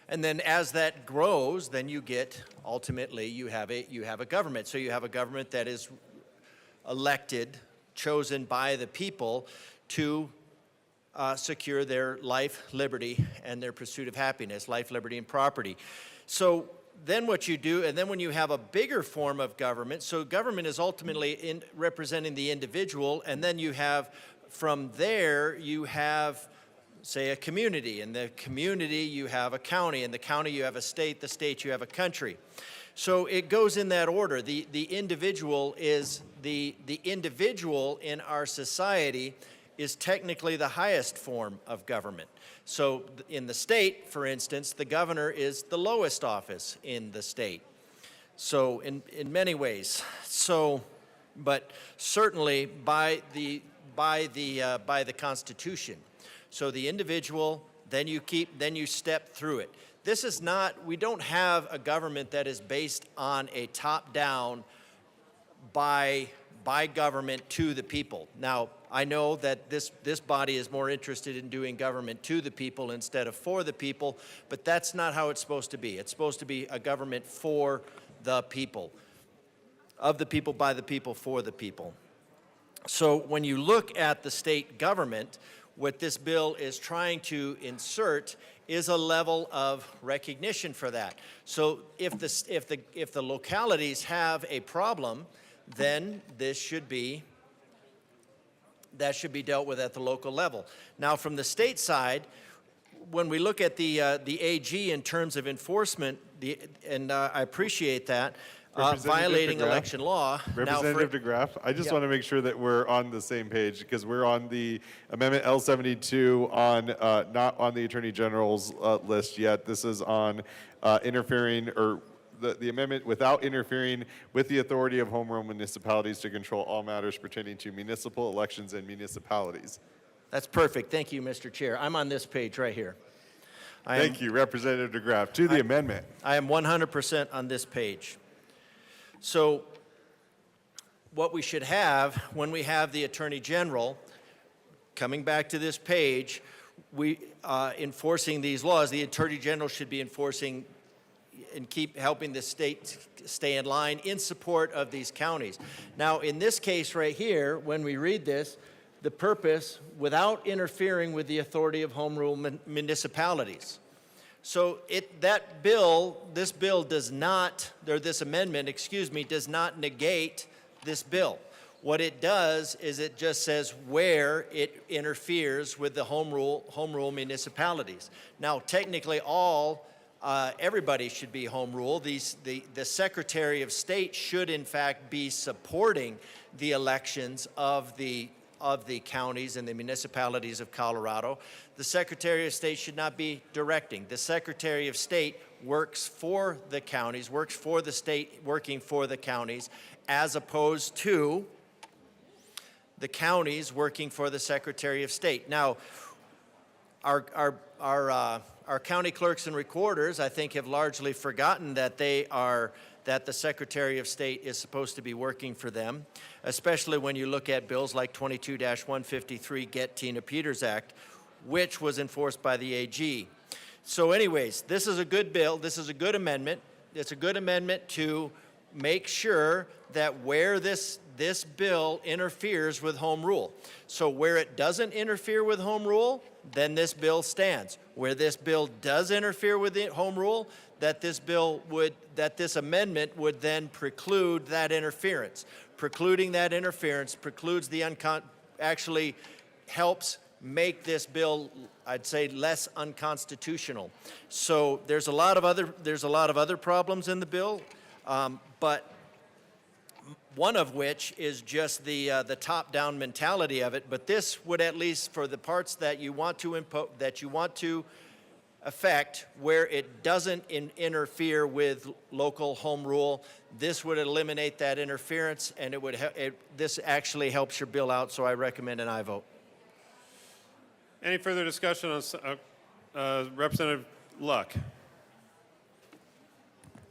And then as that grows, then you get, ultimately, you have a government. So you have a government that is elected, chosen by the people to secure their life, liberty, and their pursuit of happiness, life, liberty, and property. So then what you do, and then when you have a bigger form of government, so government is ultimately representing the individual, and then you have, from there, you have, say, a community. In the community, you have a county. In the county, you have a state. The state, you have a country. So it goes in that order. The individual is, the individual in our society is technically the highest form of government. So in the state, for instance, the governor is the lowest office in the state. So in many ways. So, but certainly by the Constitution. So the individual, then you step through it. This is not, we don't have a government that is based on a top-down by government to the people. Now, I know that this body is more interested in doing government to the people instead of for the people, but that's not how it's supposed to be. It's supposed to be a government for the people, of the people, by the people, for the people. So when you look at the state government, what this bill is trying to insert is a level of recognition for that. So if the localities have a problem, then that should be dealt with at the local level. Now, from the state side, when we look at the AG in terms of enforcement, and I appreciate that, violating election law. Representative DeGraff, I just want to make sure that we're on the same page because we're on the Amendment L72 on not on the Attorney General's list yet. This is on interfering or the amendment without interfering with the authority of home rule municipalities to control all matters pertaining to municipal elections and municipalities. That's perfect. Thank you, Mr. Chair. I'm on this page right here. Thank you, Representative DeGraff. To the amendment. I am 100% on this page. So what we should have when we have the Attorney General coming back to this page, enforcing these laws, the Attorney General should be enforcing and keep helping the state stay in line in support of these counties. Now, in this case right here, when we read this, the purpose, without interfering with the authority of home rule municipalities. So this amendment, does not negate this bill. What it does is it just says where it interferes with the home rule municipalities. Now, technically, everybody should be home rule. The Secretary of State should, in fact, be supporting the elections of the counties and the municipalities of Colorado. The Secretary of State should not be directing. The Secretary of State works for the counties, works for the state, working for the counties, as opposed to the counties working for the Secretary of State. Now, our county clerks and recorders, I think, have largely forgotten that that the Secretary of State is supposed to be working for them, especially when you look at bills like 22-153 Get Tina Peters Act, which was enforced by the AG. So anyways, this is a good bill. This is a good amendment. It's a good amendment to make sure that where this bill interferes with home rule. So where it doesn't interfere with home rule, then this bill stands. Where this bill does interfere with the home rule, that this amendment would then preclude that interference. Precluding that interference precludes the actually helps make this bill, I'd say, less unconstitutional. So there's a lot of other problems in the bill, but one of which is just the top-down mentality of it. But this would, at least for the parts that you want to affect, where it doesn't interfere with local home rule, this would eliminate that interference, and this actually helps your bill out. So I recommend an aye vote. Any further discussion on Representative Luck?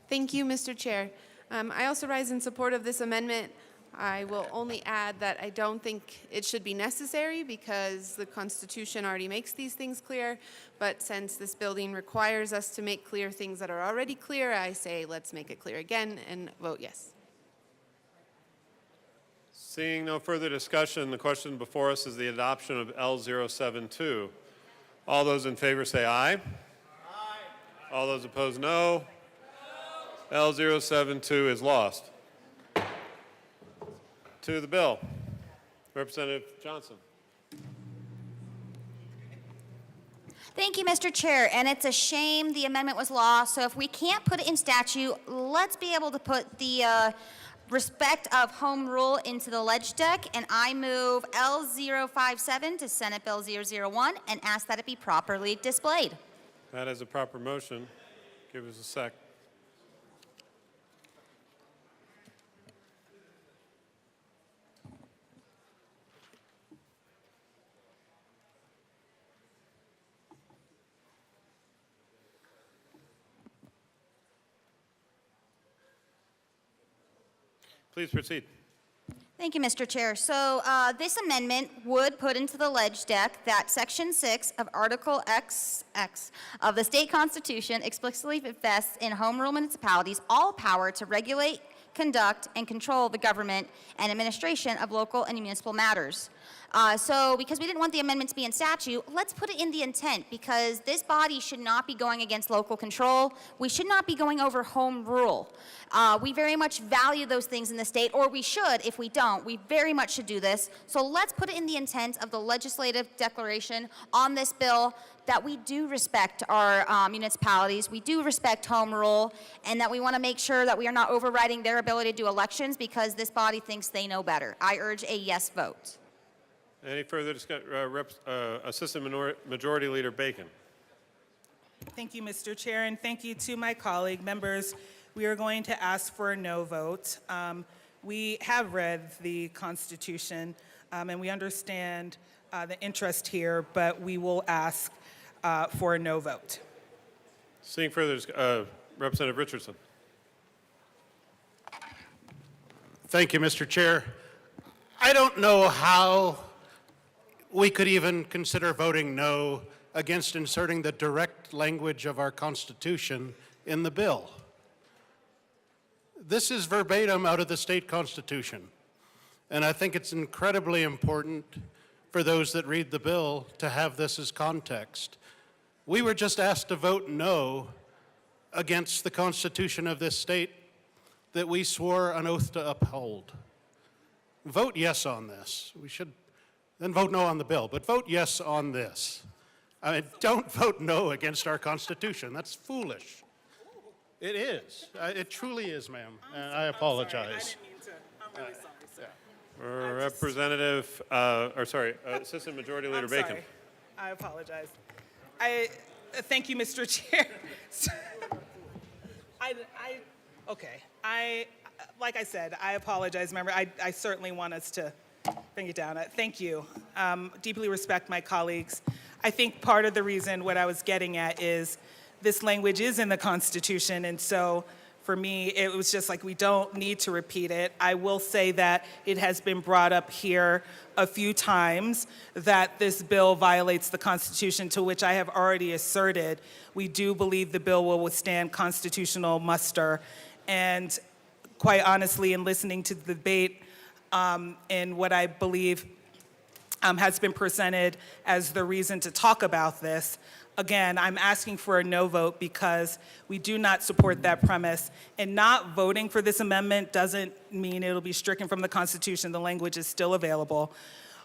Thank you, Mr. Chair. I also rise in support of this amendment. I will only add that I don't think it should be necessary because the Constitution already makes these things clear. But since this building requires us to make clear things that are already clear, I say let's make it clear again and vote yes. Seeing no further discussion, the question before us is the adoption of L072. All those in favor say aye. Aye. All those opposed, no. L072 is lost. To the bill. Representative Johnson. Thank you, Mr. Chair. And it's a shame the amendment was lost. So if we can't put it in statute, let's be able to put the respect of home rule into the ledge deck. And I move L057 to Senate Bill 001 and ask that it be properly displayed. That is a proper motion. Give us a sec. Please proceed. Thank you, Mr. Chair. So this amendment would put into the ledge deck that Section 6 of Article XX of the state constitution explicitly vests in home rule municipalities all power to regulate, conduct, and control the government and administration of local and municipal matters. So because we didn't want the amendment to be in statute, let's put it in the intent, because this body should not be going against local control. We should not be going over home rule. We very much value those things in the state, or we should. If we don't, we very much should do this. So let's put it in the intent of the legislative declaration on this bill that we do respect our municipalities, we do respect home rule, and that we want to make sure that we are not overriding their ability to do elections because this body thinks they know better. I urge a yes vote. Any further discussion? Assistant Majority Leader Bacon. Thank you, Mr. Chair, and thank you to my colleague members. We are going to ask for a no vote. We have read the Constitution, and we understand the interest here, but we will ask for a no vote. Seeing further, Representative Richardson. Thank you, Mr. Chair. I don't know how we could even consider voting no against inserting the direct language of our Constitution in the bill. This is verbatim out of the state Constitution, and I think it's incredibly important for those that read the bill to have this as context. We were just asked to vote no against the Constitution of this state that we swore an oath to uphold. Vote yes on this. We should then vote no on the bill, but vote yes on this. Don't vote no against our Constitution. That's foolish. It is. It truly is, ma'am. And I apologize. I'm really sorry, sir. Assistant Majority Leader Bacon. Sorry. I apologize. Thank you, Mr. Chair. Like I said, I apologize, member. I certainly want us to bring it down. Thank you. Deeply respect my colleagues. I think part of the reason what I was getting at is this language is in the Constitution, and so For me, it was just like, we don't need to repeat it. I will say that it has been brought up here a few times that this bill violates the Constitution, to which I have already asserted we do believe the bill will withstand constitutional muster. And quite honestly, in listening to the debate and what I believe has been presented as the reason to talk about this, again, I'm asking for a no vote because we do not support that premise. And not voting for this amendment doesn't mean it'll be stricken from the Constitution. The language is still available.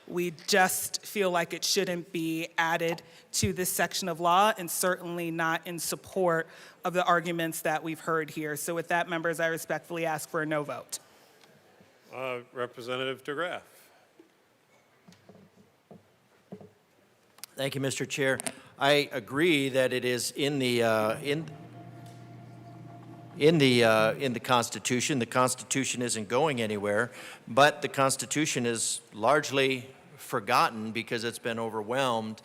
We just feel like it shouldn't be added to this section of law, and certainly not in support of the arguments that we've heard here. So with that, members, I respectfully ask for a no vote. Representative DeGraff. Thank you, Mr. Chair. I agree that it is in the Constitution. The Constitution isn't going anywhere, but the Constitution is largely forgotten because it's been overwhelmed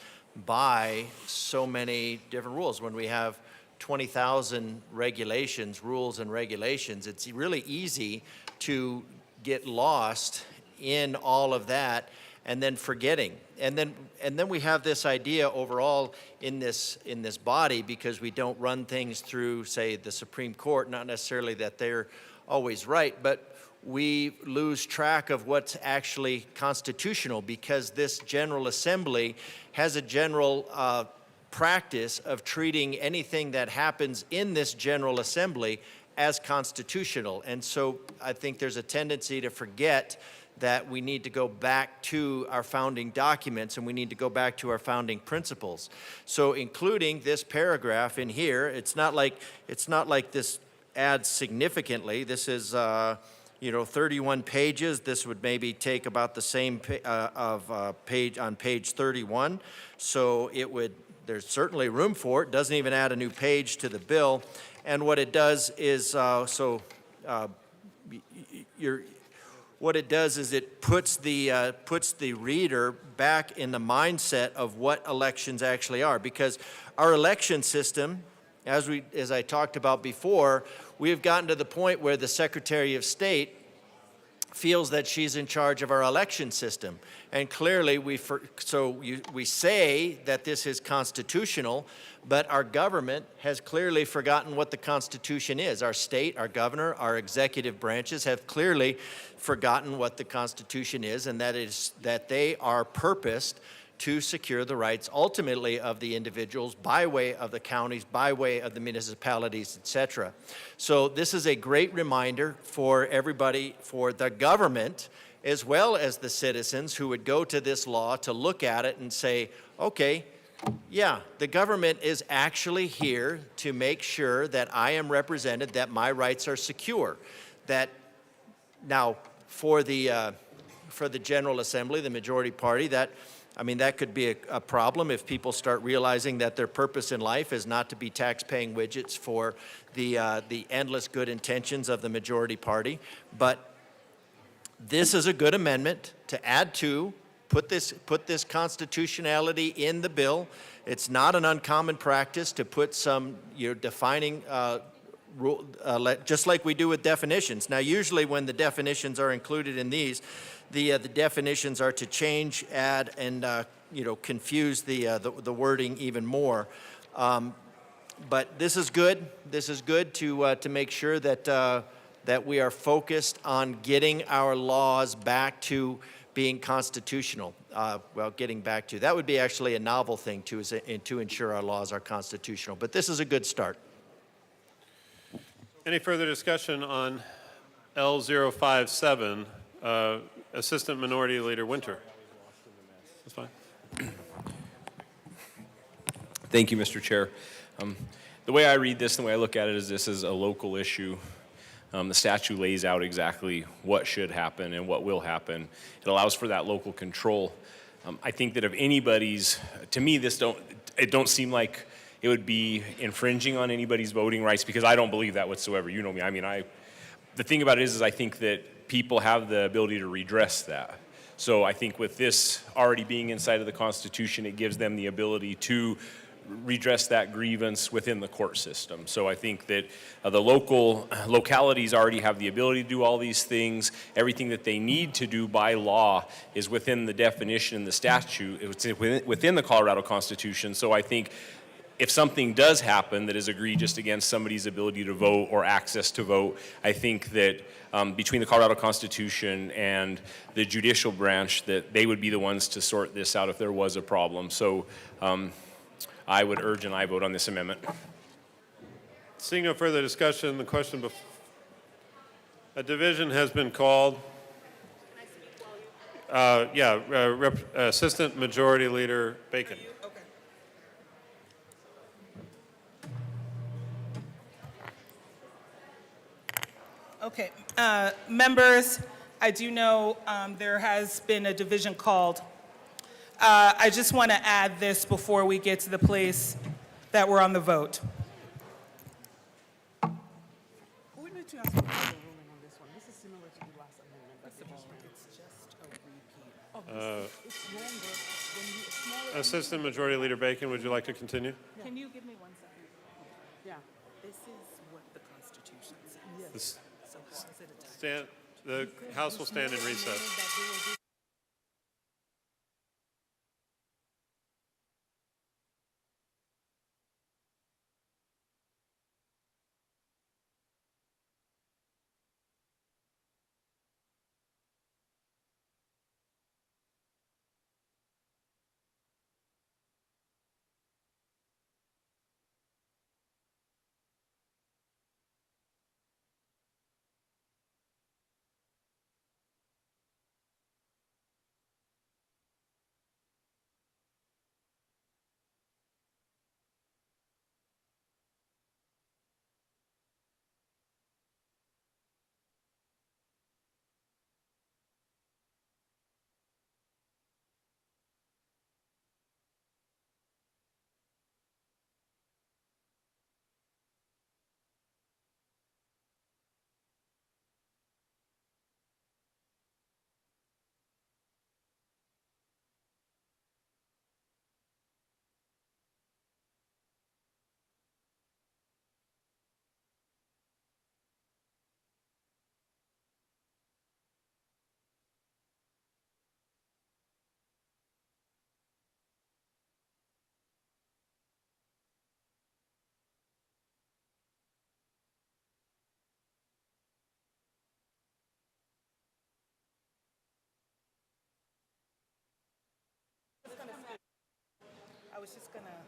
by so many different rules. When we have 20,000 regulations, rules and regulations, it's really easy to get lost in all of that and then forgetting. And then we have this idea overall in this body, because we don't run things through, say, the Supreme Court, not necessarily that they're always right, but we lose track of what's actually constitutional, because this General Assembly has a general practice of treating anything that happens in this General Assembly as constitutional. And so I think there's a tendency to forget that we need to go back to our founding documents, and we need to go back to our founding principles. So including this paragraph in here, it's not like this adds significantly. This is 31 pages. This would maybe take about the same page on page 31. So there's certainly room for it. Doesn't even add a new page to the bill. And what it does is what it does is it puts the reader back in the mindset of what elections actually are. Because our election system, as I talked about before, we have gotten to the point where the Secretary of State feels that she's in charge of our election system. And clearly, we say that this is constitutional, but our government has clearly forgotten what the Constitution is. Our state, our governor, our executive branches have clearly forgotten what the Constitution is, and that is that they are purposed to secure the rights ultimately of the individuals by way of the counties, by way of the municipalities, etc. So this is a great reminder for everybody, for the government, as well as the citizens who would go to this law to look at it and say, okay, yeah, the government is actually here to make sure that I am represented, that my rights are secure. That now for the General Assembly, the majority party, that could be a problem if people start realizing that their purpose in life is not to be tax-paying widgets for the endless good intentions of the majority party. But this is a good amendment to add to, put this constitutionality in the bill. It's not an uncommon practice to put some defining rule, just like we do with definitions. Now, usually when the definitions are included in these, the definitions are to change, add, and confuse the wording even more. But this is good. This is good to make sure that we are focused on getting our laws back to being constitutional. Getting back to that would be actually a novel thing to ensure our laws are constitutional. But this is a good start. Any further discussion on L057? Assistant Minority Leader Winter. That's fine. Thank you, Mr. Chair. The way I read this, the way I look at it, is this is a local issue. The statute lays out exactly what should happen and what will happen. It allows for that local control. I think that if anybody's, to me, it don't seem like it would be infringing on anybody's voting rights, because I don't believe that whatsoever. You know me. The thing about it is I think that people have the ability to redress that. So I think with this already being inside of the Constitution, it gives them the ability to redress that grievance within the court system. So I think that the localities already have the ability to do all these things. Everything that they need to do by law is within the definition in the statute, it's within the Colorado Constitution. So I think if something does happen that is egregious against somebody's ability to vote or access to vote, I think that between the Colorado Constitution and the judicial branch, that they would be the ones to sort this out if there was a problem. So I would urge an aye vote on this amendment. Seeing no further discussion, the question before. A division has been called. Assistant Majority Leader Bacon. Okay, members, I do know there has been a division called. I just want to add this before we get to the place that we're on the vote. We need to ask for a ruling on this one. This is similar to the last amendment. It's just a repeat of this. It's longer when you smaller. Assistant Majority Leader Bacon, would you like to continue? Can you give me 1 second? Yeah. This is what the Constitution says. This- So how is it attached? The House will stand in recess.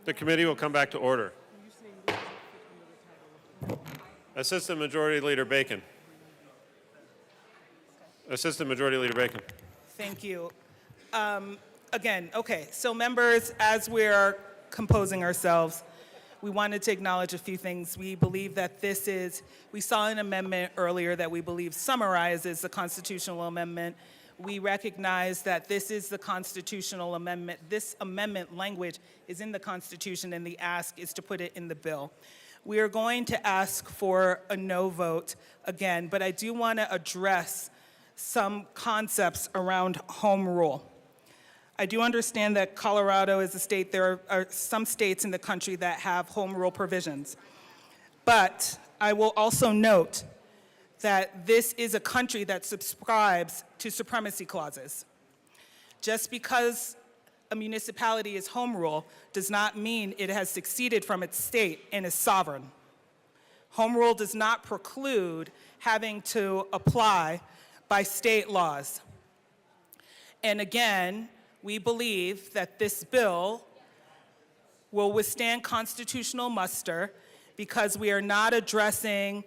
The committee will come back to order. Assistant Majority Leader Bacon. Assistant Majority Leader Bacon. Thank you. Again, okay, so members, as we're composing ourselves, we wanted to acknowledge a few things. We believe that we saw an amendment earlier that we believe summarizes the constitutional amendment. We recognize that this is the constitutional amendment. This amendment language is in the Constitution, and the ask is to put it in the bill. We are going to ask for a no vote again, but I do want to address some concepts around home rule. I do understand that Colorado is a state, there are some states in the country that have home rule provisions. But I will also note that this is a country that subscribes to supremacy clauses. Just because a municipality is home rule does not mean it has seceded from its state and is sovereign. Home rule does not preclude having to apply by state laws. And again, we believe that this bill will withstand constitutional muster because we are not addressing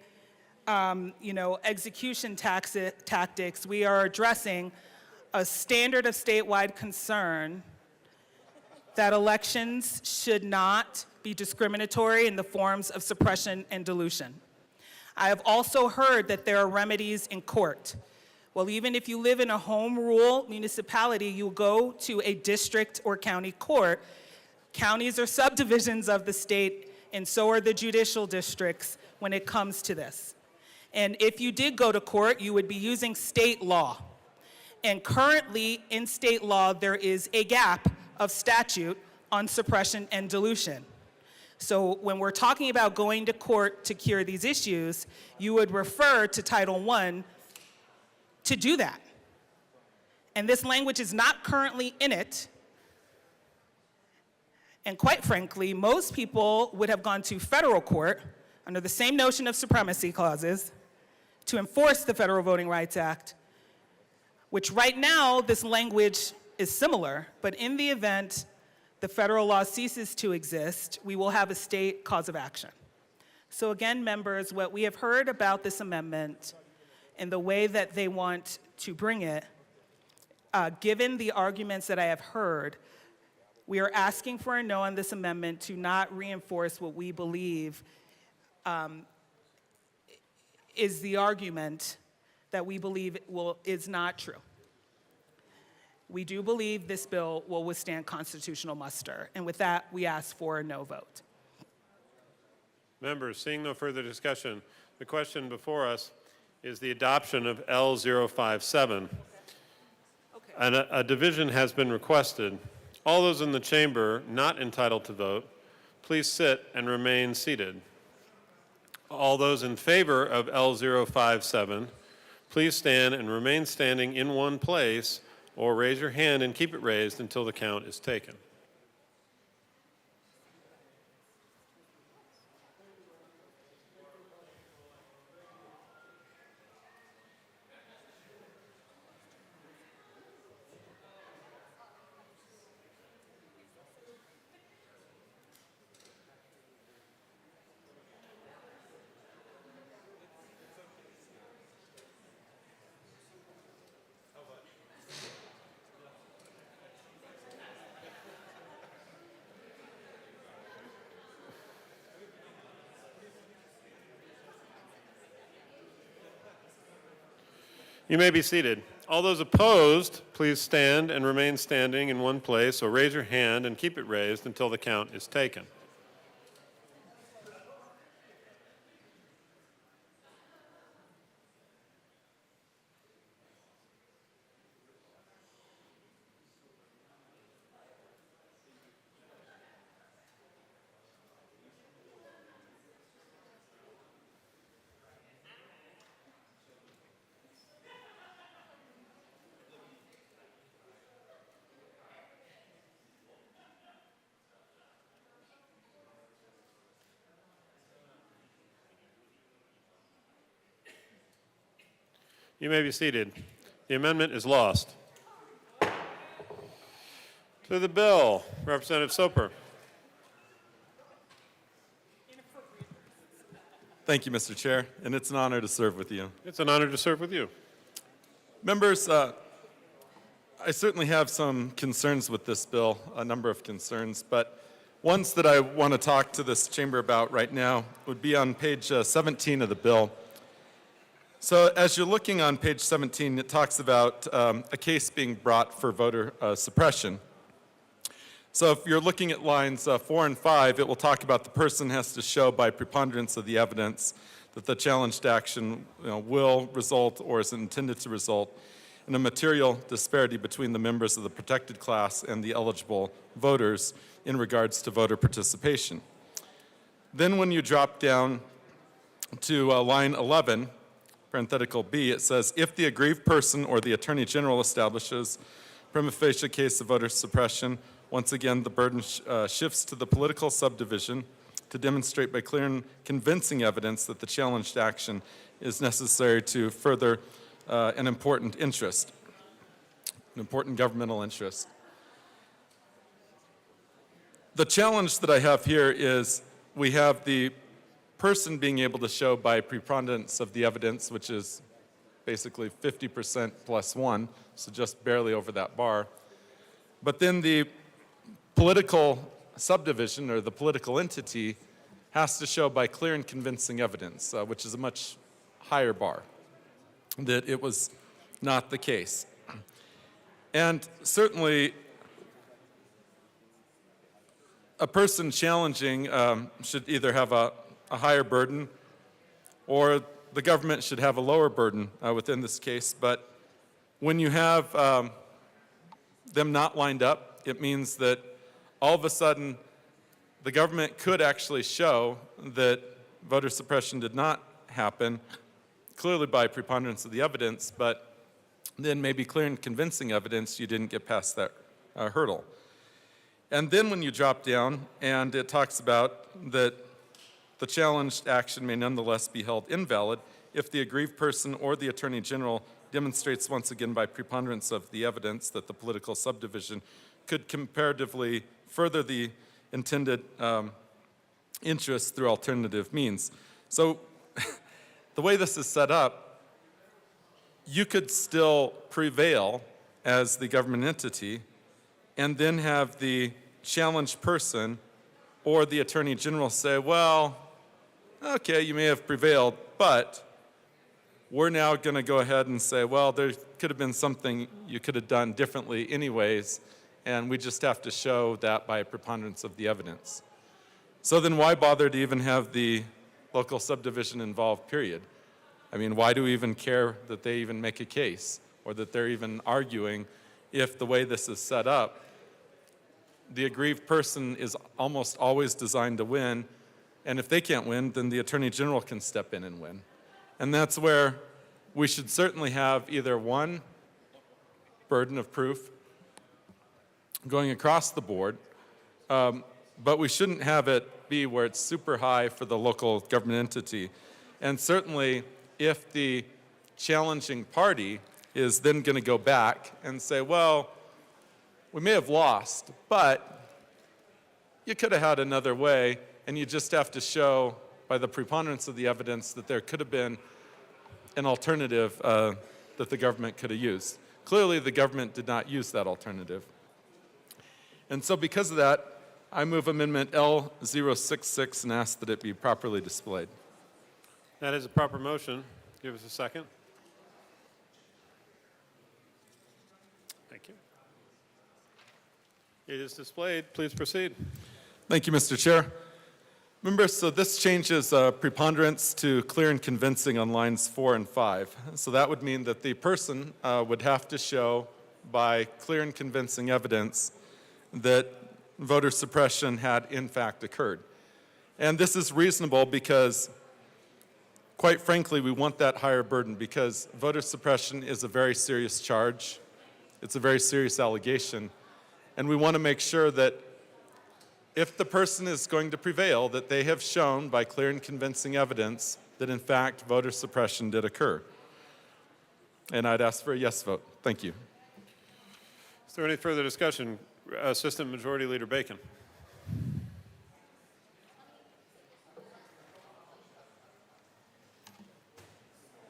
execution tactics. We are addressing a standard of statewide concern that elections should not be discriminatory in the forms of suppression and dilution. I have also heard that there are remedies in court. Well, even if you live in a home rule municipality, you go to a district or county court. Counties are subdivisions of the state, and so are the judicial districts when it comes to this. And if you did go to court, you would be using state law. And currently, in state law, there is a gap of statute on suppression and dilution. So when we're talking about going to court to cure these issues, you would refer to Title I to do that. And this language is not currently in it. And quite frankly, most people would have gone to federal court under the same notion of supremacy clauses to enforce the Federal Voting Rights Act, which right now this language is similar, but in the event the federal law ceases to exist, we will have a state cause of action. So again, members, what we have heard about this amendment and the way that they want to bring it, given the arguments that I have heard, we are asking for a no on this amendment to not reinforce what we believe is the argument that we believe is not true. We do believe this bill will withstand constitutional muster. And with that, we ask for a no vote. Members, seeing no further discussion, the question before us is the adoption of L057. And a division has been requested. All those in the chamber not entitled to vote, please sit and remain seated. All those in favor of L057, please stand and remain standing in one place, or raise your hand and keep it raised until the count is taken. You may be seated. All those opposed, please stand and remain standing in one place, or raise your hand and keep it raised until the count is taken. You may be seated. The amendment is lost. To the bill, Representative Soper. Thank you, Mr. Chair, and it's an honor to serve with you. It's an honor to serve with you. Members, I certainly have some concerns with this bill, a number of concerns, but ones that I want to talk to this chamber about right now would be on page 17 of the bill. So as you're looking on page 17, it talks about a case being brought for voter suppression. So if you're looking at lines 4 and 5, it will talk about the person has to show by preponderance of the evidence that the challenged action will result or is intended to result in a material disparity between the members of the protected class and the eligible voters in regards to voter participation. Then when you drop down to line 11, parenthetical B, it says, if the aggrieved person or the Attorney General establishes prima facie case of voter suppression, once again, the burden shifts to the political subdivision to demonstrate by clear and convincing evidence that the challenged action is necessary to further an important interest, an important governmental interest. The challenge that I have here is we have the person being able to show by preponderance of the evidence, which is basically 50% plus 1, so just barely over that bar. But then the political subdivision or the political entity has to show by clear and convincing evidence, which is a much higher bar, that it was not the case. And certainly, a person challenging should either have a higher burden, or the government should have a lower burden within this case. But when you have them not lined up, it means that all of a sudden the government could actually show that voter suppression did not happen, clearly by preponderance of the evidence, but then maybe clear and convincing evidence you didn't get past that hurdle. And then when you drop down, and it talks about that the challenged action may nonetheless be held invalid if the aggrieved person or the Attorney General demonstrates once again by preponderance of the evidence that the political subdivision could comparatively further the intended interests through alternative means. So the way this is set up, you could still prevail as the government entity and then have the challenged person or the Attorney General say, well, okay, you may have prevailed, but we're now going to go ahead and say, well, there could have been something you could have done differently anyways, and we just have to show that by a preponderance of the evidence. So then why bother to even have the local subdivision involved, period? I mean, why do we even care that they even make a case or that they're even arguing if the way this is set up, the aggrieved person is almost always designed to win, and if they can't win, then the Attorney General can step in and win. And that's where we should certainly have either one burden of proof going across the board, but we shouldn't have it be where it's super high for the local government entity. And certainly, if the challenging party is then going to go back and say, well, we may have lost, but you could have had another way, and you just have to show by the preponderance of the evidence that there could have been an alternative that the government could have used. Clearly, the government did not use that alternative. And so because of that, I move Amendment L066 and ask that it be properly displayed. That is a proper motion. Give us a second. Thank you. It is displayed. Please proceed. Thank you, Mr. Chair. Members, so this changes preponderance to clear and convincing on lines 4 and 5. So that would mean that the person would have to show by clear and convincing evidence that voter suppression had in fact occurred. And this is reasonable because, quite frankly, we want that higher burden because voter suppression is a very serious charge. It's a very serious allegation. And we want to make sure that if the person is going to prevail, that they have shown by clear and convincing evidence that in fact voter suppression did occur. And I'd ask for a yes vote. Thank you. Is there any further discussion? Assistant Majority Leader Bacon.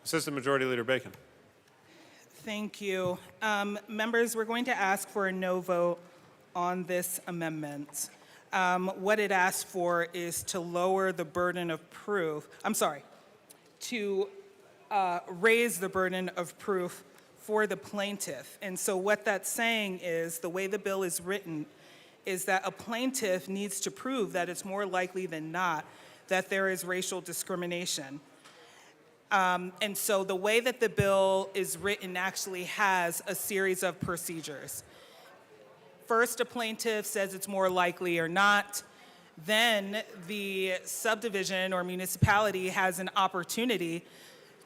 Assistant Majority Leader Bacon. Thank you. Members, we're going to ask for a no vote on this amendment. What it asks for is to lower the burden of proof, to raise the burden of proof for the plaintiff. And so what that's saying is, the way the bill is written, is that a plaintiff needs to prove that it's more likely than not that there is racial discrimination. And so the way that the bill is written actually has a series of procedures. First, a plaintiff says it's more likely or not. Then the subdivision or municipality has an opportunity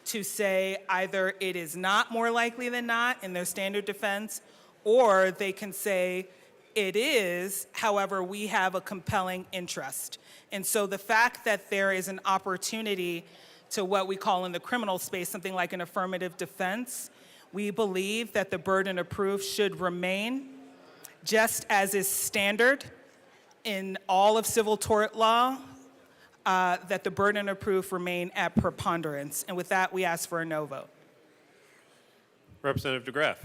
to say either it is not more likely than not in their standard defense, or they can say it is, however, we have a compelling interest. And so the fact that there is an opportunity to what we call in the criminal space something like an affirmative defense, we believe that the burden of proof should remain just as is standard in all of civil tort law, that the burden of proof remain at preponderance. And with that, we ask for a no vote. Representative DeGraff.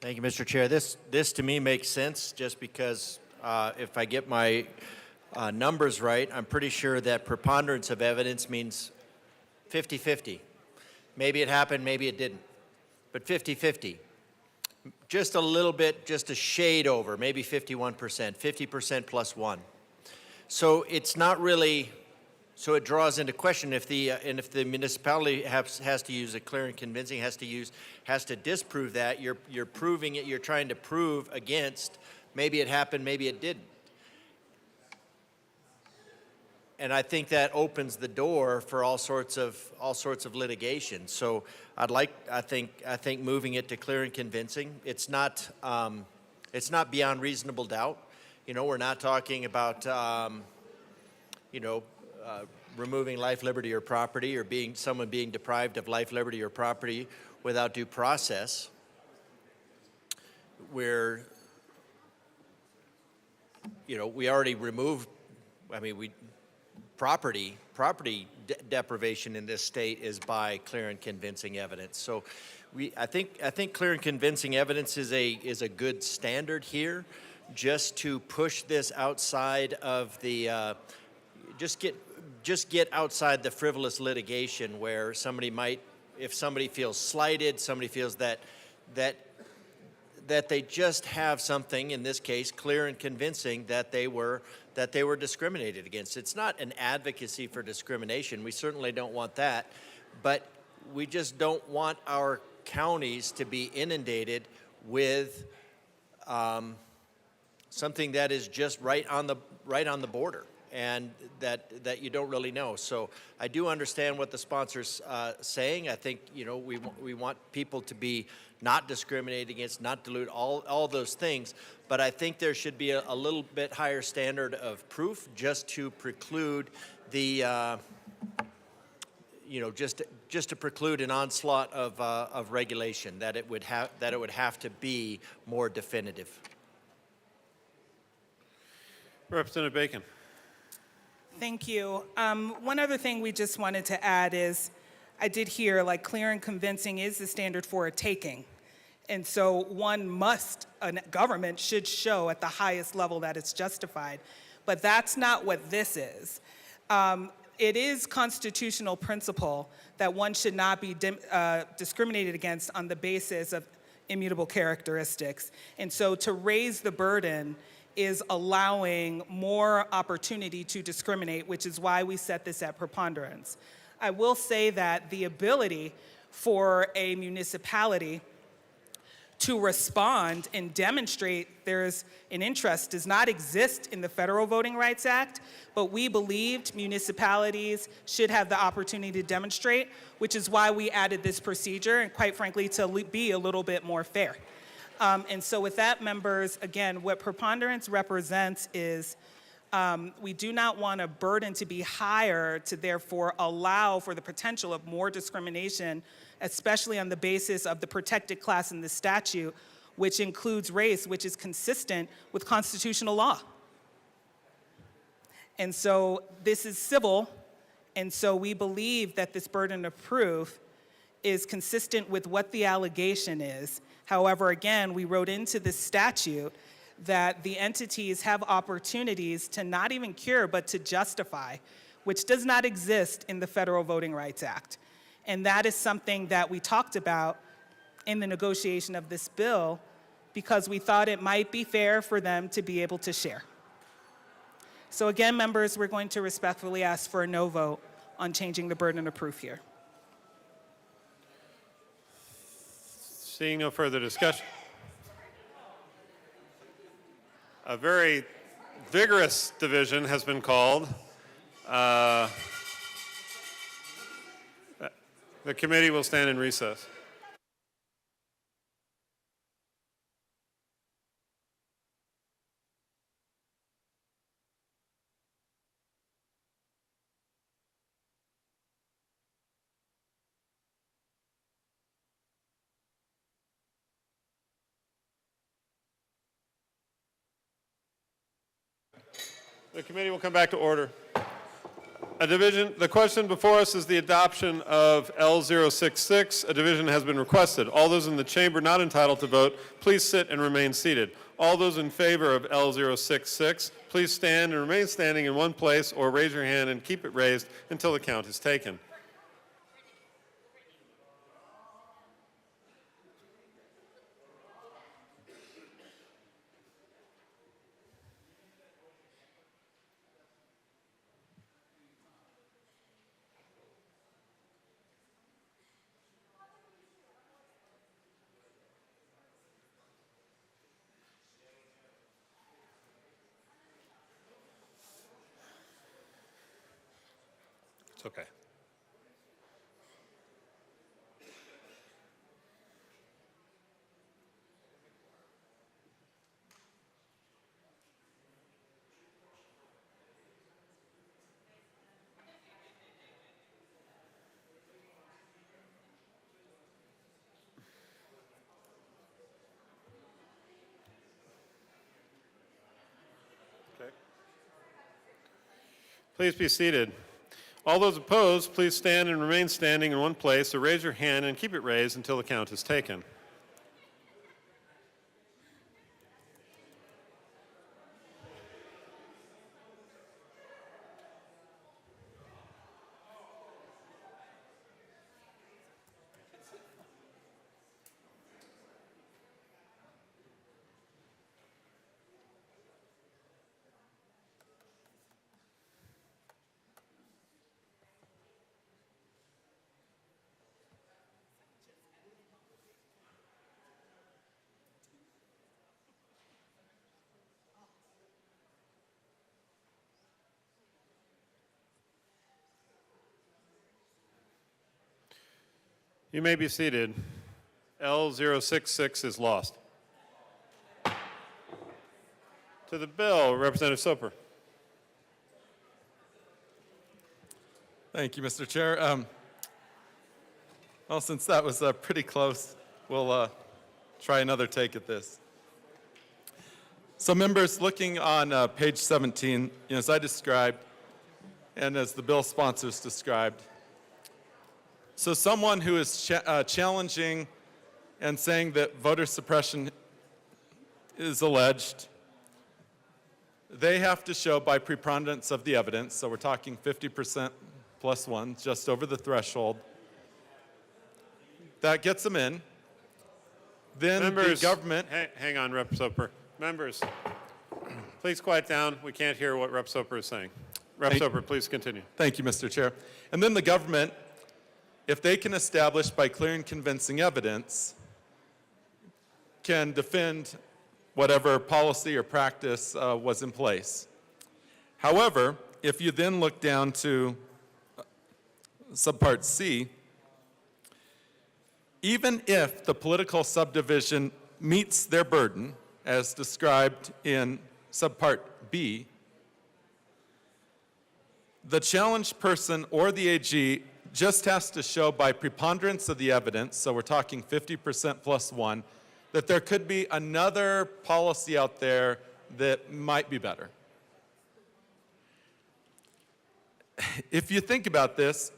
Thank you, Mr. Chair. This to me makes sense just because if I get my numbers right, I'm pretty sure that preponderance of evidence means 50-50. Maybe it happened, maybe it didn't, but 50-50. Just a little bit, just a shade over, maybe 51%, 50% plus 1. So it's not really, so it draws into question if the municipality has to use a clear and convincing, has to disprove that, you're proving it, you're trying to prove against Maybe it happened, maybe it didn't. And I think that opens the door for all sorts of litigation. So I think moving it to clear and convincing. It's not beyond reasonable doubt. You know, we're not talking about removing life, liberty, or property, or someone being deprived of life, liberty, or property without due process. We already removed. Property deprivation in this state is by clear and convincing evidence. So, I think clear and convincing evidence is a good standard here, just to push this outside of the just get outside the frivolous litigation where if somebody feels slighted, somebody feels that they just have something, in this case, clear and convincing, that they were discriminated against. It's not an advocacy for discrimination. We certainly don't want that, but we just don't want our counties to be inundated with something that is just right on the border, and that you don't really know. So I do understand what the sponsor's saying. I think we want people to be not discriminated against, not dilute, all those things. But I think there should be a little bit higher standard of proof, just to preclude the just to preclude an onslaught of regulation. That it would have to be more definitive. Representative Bacon. Thank you. One other thing we just wanted to add is, I did hear clear and convincing is the standard for a taking. And so a government should show at the highest level that it's justified. But that's not what this is. It is constitutional principle that one should not be discriminated against on the basis of immutable characteristics. And so to raise the burden is allowing more opportunity to discriminate, which is why we set this at preponderance. I will say that the ability for a municipality to respond and demonstrate there's an interest does not exist in the Federal Voting Rights Act, but we believed municipalities should have the opportunity to demonstrate, which is why we added this procedure, and quite frankly, to be a little bit more fair. And so with that, members, again, what preponderance represents is we do not want a burden to be higher to therefore allow for the potential of more discrimination, especially on the basis of the protected class in the statute, which includes race, which is consistent with constitutional law. And so this is civil, and so we believe that this burden of proof is consistent with what the allegation is. However, again, we wrote into this statute that the entities have opportunities to not even cure, but to justify, which does not exist in the Federal Voting Rights Act. And that is something that we talked about in the negotiation of this bill, because we thought it might be fair for them to be able to share. So again, members, we're going to respectfully ask for a no vote on changing the burden of proof here. Seeing no further discussion. A very vigorous division has been called. The committee will stand in recess. The committee will come back to order. The question before us is the adoption of L066. A division has been requested. All those in the chamber not entitled to vote, please sit and remain seated. All those in favor of L066, please stand and remain standing in one place, or raise your hand and keep it raised until the count is taken. It's okay. Please be seated. All those opposed, please stand and remain standing in one place or raise your hand and keep it raised until the count is taken. You may be seated. L066 is lost. To the bill, Representative Soper. Thank you, Mr. Chair. Well, since that was pretty close, we'll try another take at this. So members, looking on page 17, as I described, and as the bill sponsors described, so someone who is challenging and saying that voter suppression is alleged, they have to show by preponderance of the evidence, so we're talking 50% plus one, just over the threshold. That gets them in. Then Members, the government... hang on, Rep. Soper. Members, please quiet down. We can't hear what Rep. Soper is saying. Rep. Soper, please continue. Thank you, Mr. Chair. And then the government, if they can establish by clear and convincing evidence, can defend whatever policy or practice was in place. However, if you then look down to subpart C, even if the political subdivision meets their burden, as described in subpart B, the challenged person or the AG just has to show by preponderance of the evidence, so we're talking 50% plus one, that there could be another policy out there that might be better. If you think about this,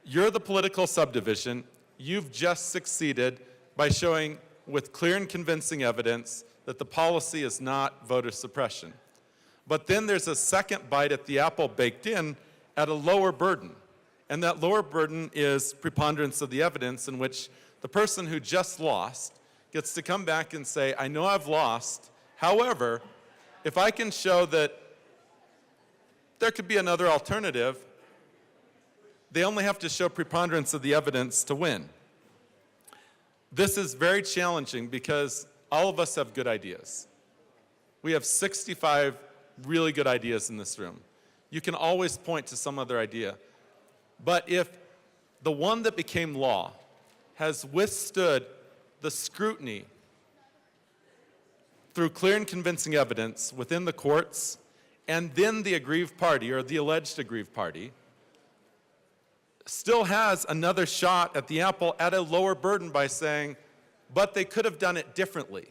you're the political subdivision. You've just succeeded by showing with clear and convincing evidence that the policy is not voter suppression. But then there's a second bite at the apple baked in at a lower burden. And that lower burden is preponderance of the evidence, in which the person who just lost gets to come back and say, I know I've lost. However, if I can show that there could be another alternative, they only have to show preponderance of the evidence to win. This is very challenging because all of us have good ideas. We have 65 really good ideas in this room. You can always point to some other idea. But if the one that became law has withstood the scrutiny through clear and convincing evidence within the courts, and then the aggrieved party, or the alleged aggrieved party, still has another shot at the apple at a lower burden by saying, but they could have done it differently.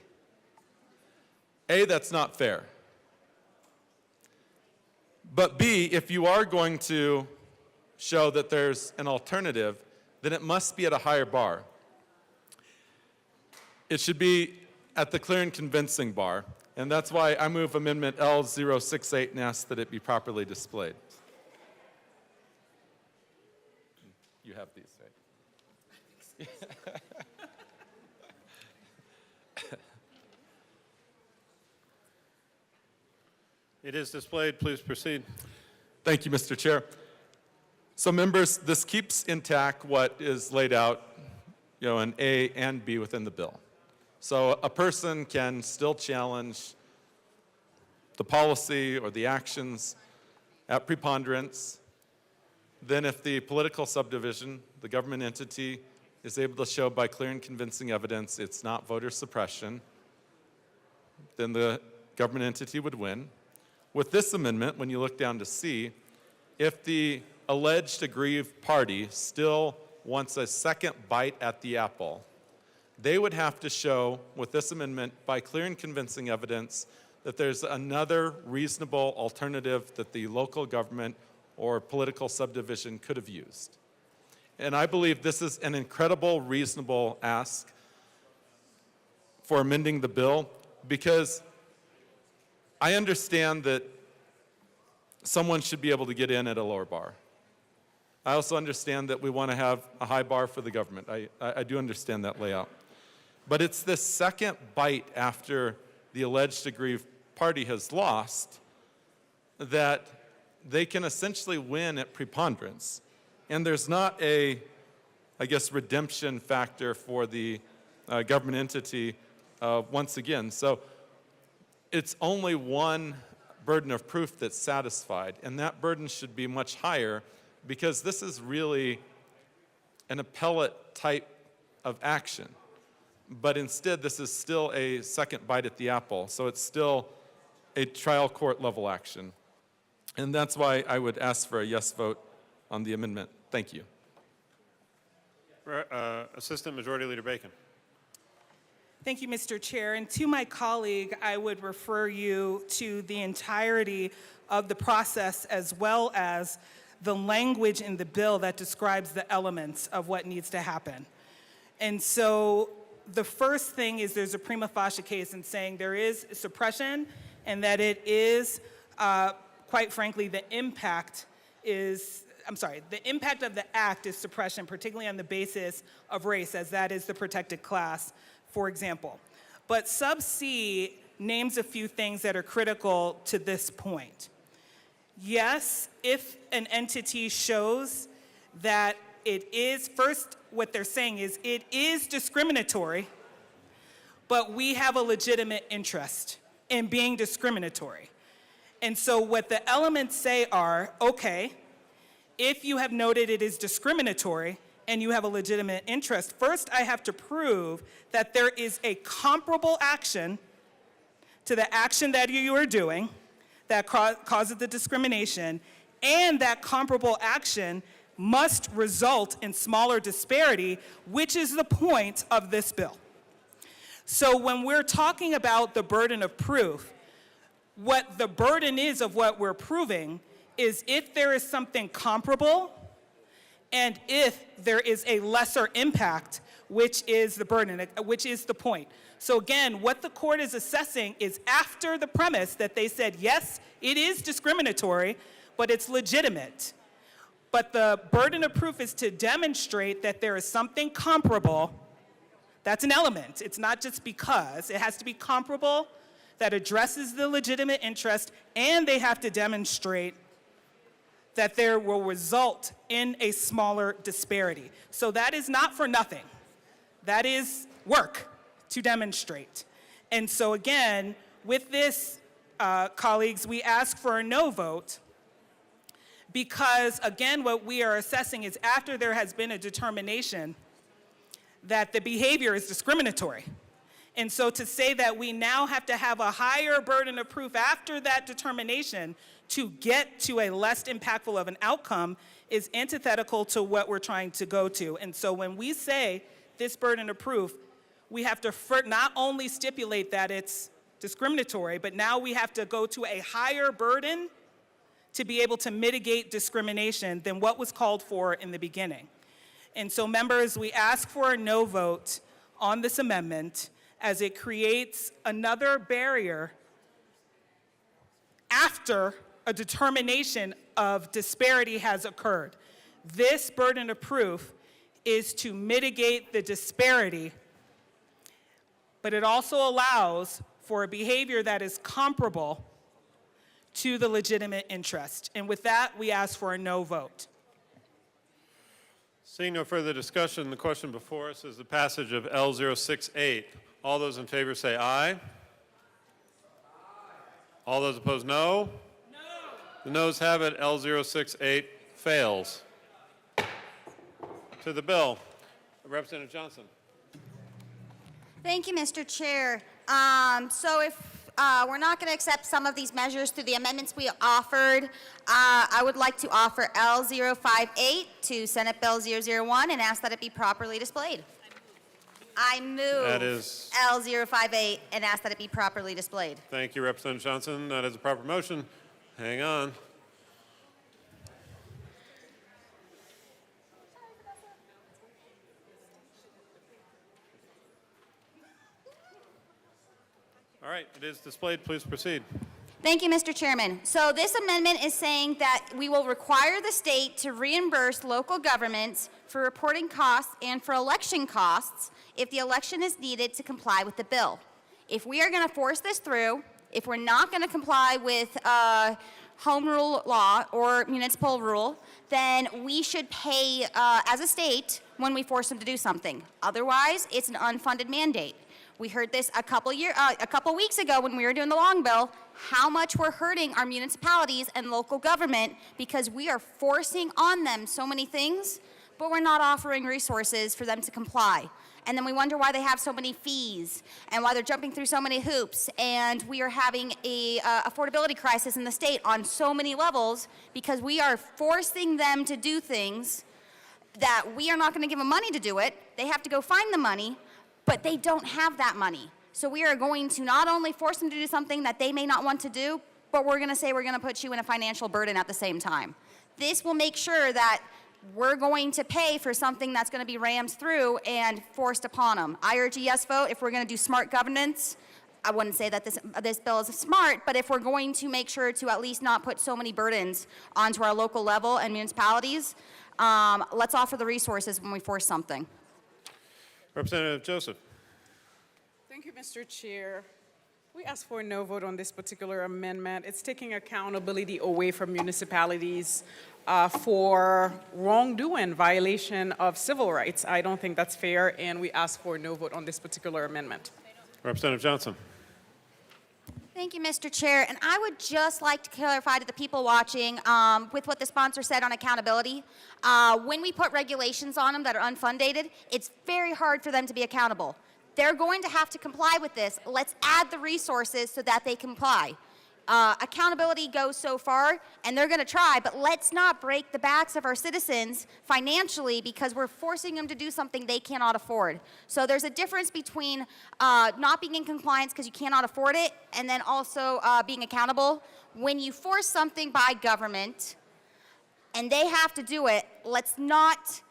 A, that's not fair. But B, if you are going to show that there's an alternative, then it must be at a higher bar. It should be at the clear and convincing bar, and that's why I move Amendment L068 and ask that it be properly displayed. You have these, right? It is displayed. Please proceed. Thank you, Mr. Chair. So members, this keeps intact what is laid out, in A and B within the bill. So a person can still challenge the policy or the actions at preponderance. then if the political subdivision, the government entity, is able to show by clear and convincing evidence it's not voter suppression, then the government entity would win. With this amendment, when you look down to C, if the alleged aggrieved party still wants a second bite at the apple, they would have to show, with this amendment, by clear and convincing evidence, that there's another reasonable alternative that the local government or political subdivision could have used. And I believe this is an incredible, reasonable ask for amending the bill, because I understand that someone should be able to get in at a lower bar. I also understand that we want to have a high bar for the government. I do understand that layout. But it's this second bite after the alleged aggrieved party has lost that they can essentially win at preponderance. And there's not a, I guess, redemption factor for the government entity once again. So it's only one burden of proof that's satisfied, and that burden should be much higher, because this is really an appellate type of action. But instead, this is still a second bite at the apple, so it's still a trial court level action. And that's why I would ask for a yes vote on the amendment. Thank you. Assistant Majority Leader Bacon. Thank you, Mr. Chair. And to my colleague, I would refer you to the entirety of the process, as well as the language in the bill that describes the elements of what needs to happen. And so the first thing is there's a prima facie case in saying there is suppression, and that it is, quite frankly, the impact of the act is suppression, particularly on the basis of race, as that is the protected class, for example. But sub C names a few things that are critical to this point. Yes, if an entity shows that it is, first, what they're saying is it is discriminatory, but we have a legitimate interest in being discriminatory. And so what the elements say are, okay, if you have noted it is discriminatory and you have a legitimate interest, first I have to prove that there is a comparable action to the action that you are doing that causes the discrimination, and that comparable action must result in smaller disparity, which is the point of this bill. So when we're talking about the burden of proof, what the burden is of what we're proving is if there is something comparable and if there is a lesser impact, which is the burden, which is the point. So again, what the court is assessing is after the premise that they said, yes, it is discriminatory, but it's legitimate. But the burden of proof is to demonstrate that there is something comparable. That's an element. It's not just because. It has to be comparable, that addresses the legitimate interest, and they have to demonstrate that there will result in a smaller disparity. So that is not for nothing. That is work to demonstrate. And so again, with this, colleagues, we ask for a no vote because, again, what we are assessing is after there has been a determination that the behavior is discriminatory. And so to say that we now have to have a higher burden of proof after that determination to get to a less impactful of an outcome is antithetical to what we're trying to go to. And so when we say this burden of proof, we have to not only stipulate that it's discriminatory, but now we have to go to a higher burden to be able to mitigate discrimination than what was called for in the beginning. And so members, we ask for a no vote on this amendment as it creates another barrier after a determination of disparity has occurred. This burden of proof is to mitigate the disparity, but it also allows for a behavior that is comparable to the legitimate interest. And with that, we ask for a no vote. Seeing no further discussion, the question before us is the passage of L068. All those in favor say aye. All those opposed, no. No. The noes have it. L068 fails. To the bill, Representative Johnson. Thank you, Mr. Chair. So if we're not going to accept some of these measures through the amendments we offered, I would like to offer L058 to Senate Bill 001 and ask that it be properly displayed. I move That is- L058 and ask that it be properly displayed. Thank you, Representative Johnson. That is a proper motion. Hang on. All right, it is displayed. Please proceed. Thank you, Mr. Chairman. So this amendment is saying that we will require the state to reimburse local governments for reporting costs and for election costs if the election is needed to comply with the bill. If we are going to force this through, if we're not going to comply with home rule law or municipal rule, then we should pay as a state when we force them to do something. Otherwise, it's an unfunded mandate. We heard this a couple weeks ago when we were doing the long bill, how much we're hurting our municipalities and local government because we are forcing on them so many things, but we're not offering resources for them to comply. And then we wonder why they have so many fees and why they're jumping through so many hoops. And we are having a affordability crisis in the state on so many levels because we are forcing them to do things that we are not going to give them money to do it. They have to go find the money, but they don't have that money. So we are going to not only force them to do something that they may not want to do, but we're going to say we're going to put you in a financial burden at the same time. This will make sure that we're going to pay for something that's going to be rammed through and forced upon them. I urge a yes vote if we're going to do smart governance. I wouldn't say that this bill is smart, but if we're going to make sure to at least not put so many burdens onto our local level and municipalities, let's offer the resources when we force something. Representative Joseph. Thank you, Mr. Chair. We ask for a no vote on this particular amendment. It's taking accountability away from municipalities for wrongdoing, violation of civil rights. I don't think that's fair, and we ask for a no vote on this particular amendment. Representative Johnson. Thank you, Mr. Chair. And I would just like to clarify to the people watching with what the sponsor said on accountability. When we put regulations on them that are unfunded, it's very hard for them to be accountable. They're going to have to comply with this. Let's add the resources so that they comply. Accountability goes so far, and they're going to try, but let's not break the backs of our citizens financially because we're forcing them to do something they cannot afford. So there's a difference between not being in compliance because you cannot afford it and then also being accountable. When you force something by government and they have to do it, let's not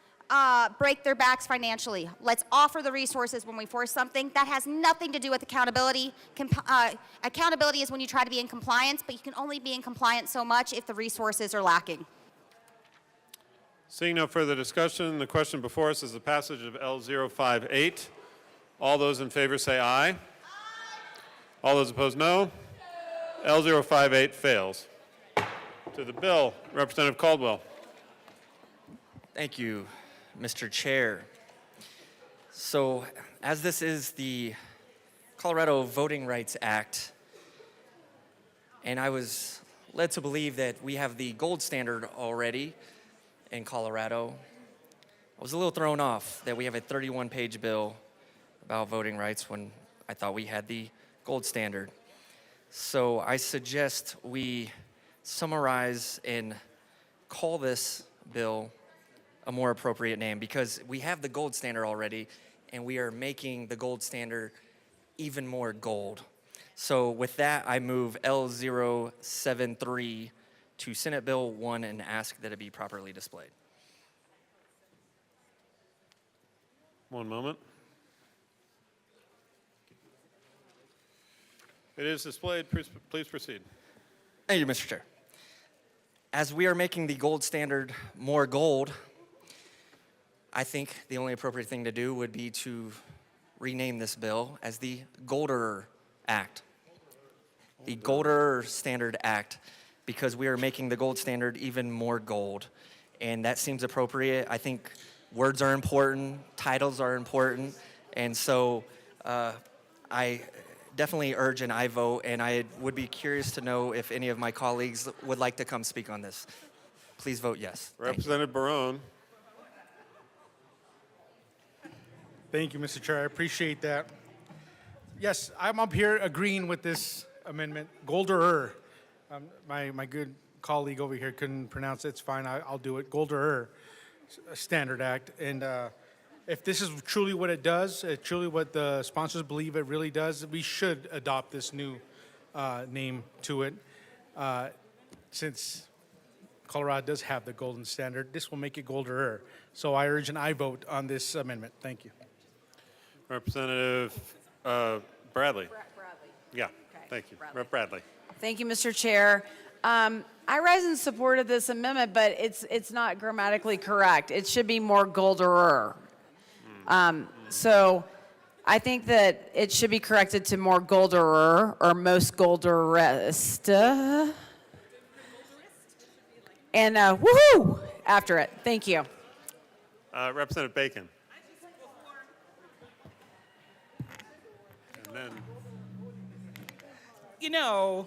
break their backs financially. Let's offer the resources when we force something. That has nothing to do with accountability. Accountability is when you try to be in compliance, but you can only be in compliance so much if the resources are lacking. Seeing no further discussion, the question before us is the passage of L058. All those in favor say aye. Aye. All those opposed, no. L058 fails. To the bill, Representative Caldwell. Thank you, Mr. Chair. So, as this is the Colorado Voting Rights Act, and I was led to believe that we have the gold standard already in Colorado, I was a little thrown off that we have a 31-page bill about voting rights when I thought we had the gold standard. So I suggest we summarize and call this bill a more appropriate name because we have the gold standard already and we are making the gold standard even more gold. So with that, I move L073 to Senate Bill 1 and ask that it be properly displayed. One moment. It is displayed. Please proceed. Thank you, Mr. Chair. As we are making the gold standard more gold, I think the only appropriate thing to do would be to rename this bill as the Golder Act. The Golder Standard Act, because we are making the gold standard even more gold. And that seems appropriate. I think words are important, titles are important, and so I definitely urge an aye vote, and I would be curious to know if any of my colleagues would like to come speak on this. Please vote yes. Representative Barone. Thank you, Mr. Chair. I appreciate that. Yes, I'm up here agreeing with this amendment. Golder. My good colleague over here couldn't pronounce it. It's fine. I'll do it. Golder Standard Act. And if this is truly what it does, truly what the sponsors believe it really does, we should adopt this new name to it. Since Colorado does have the golden standard, this will make it Golder. So I urge an aye vote on this amendment. Thank you. Representative Bradley. Yeah, thank you. Rep. Bradley. Thank you, Mr. Chair. I rise in support of this amendment, but it's not grammatically correct. It should be more golderer. So I think that it should be corrected to more golderer or most golderest. And woohoo after it. Thank you. Representative Bacon. And then, You know,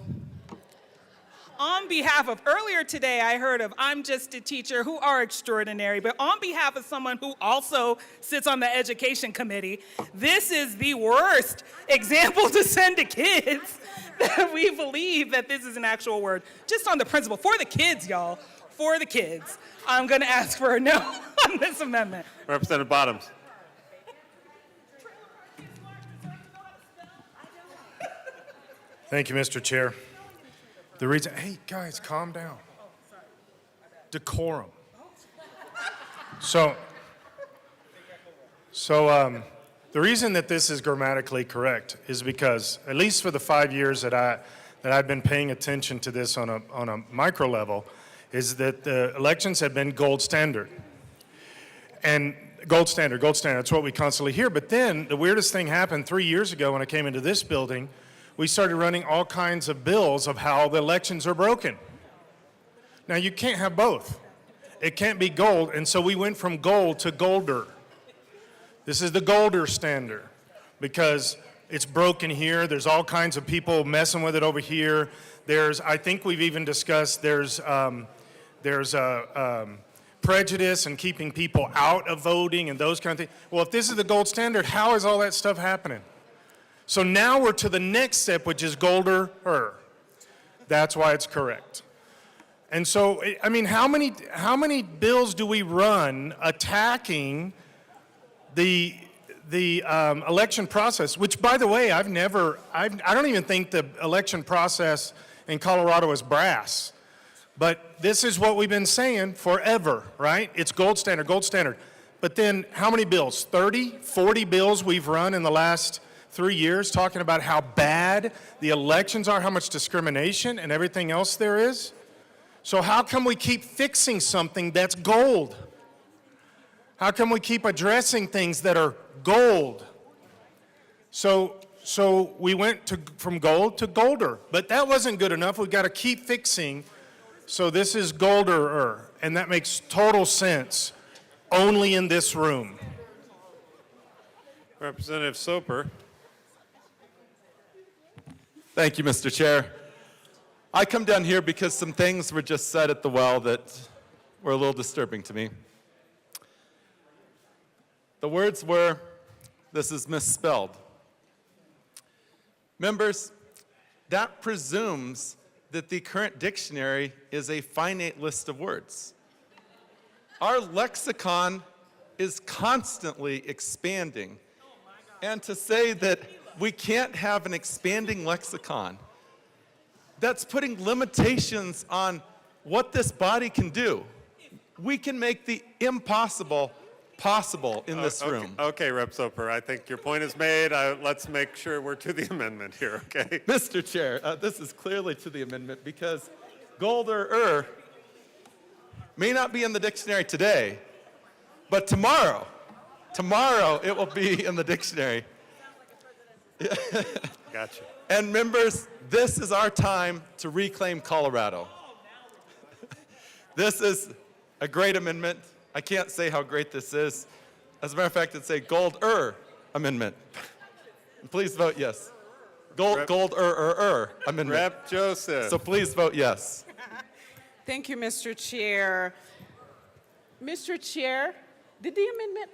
on behalf of, earlier today I heard of I'm just a teacher who are extraordinary, but on behalf of someone who also sits on the education committee, this is the worst example to send to kids that we believe that this is an actual word. Just on the principle, for the kids, y'all, for the kids. I'm gonna ask for a no on this amendment. Representative Bottoms. Thank you, Mr. Chair. The reason, hey, guys, calm down. Decorum. So the reason that this is grammatically correct is because, at least for the 5 years that I've been paying attention to this on a micro level, is that the elections have been gold standard. And gold standard, that's what we constantly hear. But then the weirdest thing happened 3 years ago when I came into this building. We started running all kinds of bills of how the elections are broken. Now, you can't have both. It can't be gold, and so we went from gold to golder. This is the golder standard because it's broken here. There's all kinds of people messing with it over here. I think we've even discussed, there's prejudice and keeping people out of voting and those kind of things. Well, if this is the gold standard, how is all that stuff happening? So now we're to the next step, which is golder. That's why it's correct. And so, I mean, how many bills do we run attacking the election process? Which, by the way, I don't even think the election process in Colorado is brass. But this is what we've been saying forever, right? It's gold standard, gold standard. But then how many bills? 30, 40 bills we've run in the last 3 years talking about how bad the elections are, how much discrimination and everything else there is. So how come we keep fixing something that's gold? How come we keep addressing things that are gold? So we went from gold to golder, but that wasn't good enough. We've got to keep fixing. So this is golderer, and that makes total sense only in this room. Representative Soper. Thank you, Mr. Chair. I come down here because some things were just said at the well that were a little disturbing to me. The words were, this is misspelled. Members, that presumes that the current dictionary is a finite list of words. Our lexicon is constantly expanding. And to say that we can't have an expanding lexicon, that's putting limitations on what this body can do. We can make the impossible possible in this room. Okay, Rep. Soper, I think your point is made. Let's make sure we're to the amendment here, okay? Mr. Chair, this is clearly to the amendment because golder may not be in the dictionary today, but tomorrow it will be in the dictionary. Gotcha. And members, this is our time to reclaim Colorado. This is a great amendment. I can't say how great this is. As a matter of fact, it's a gold-er amendment. Please vote yes. Gold-er amendment. Rep. Joseph. So please vote yes. Thank you, Mr. Chair. Mr. Chair, did the amendment?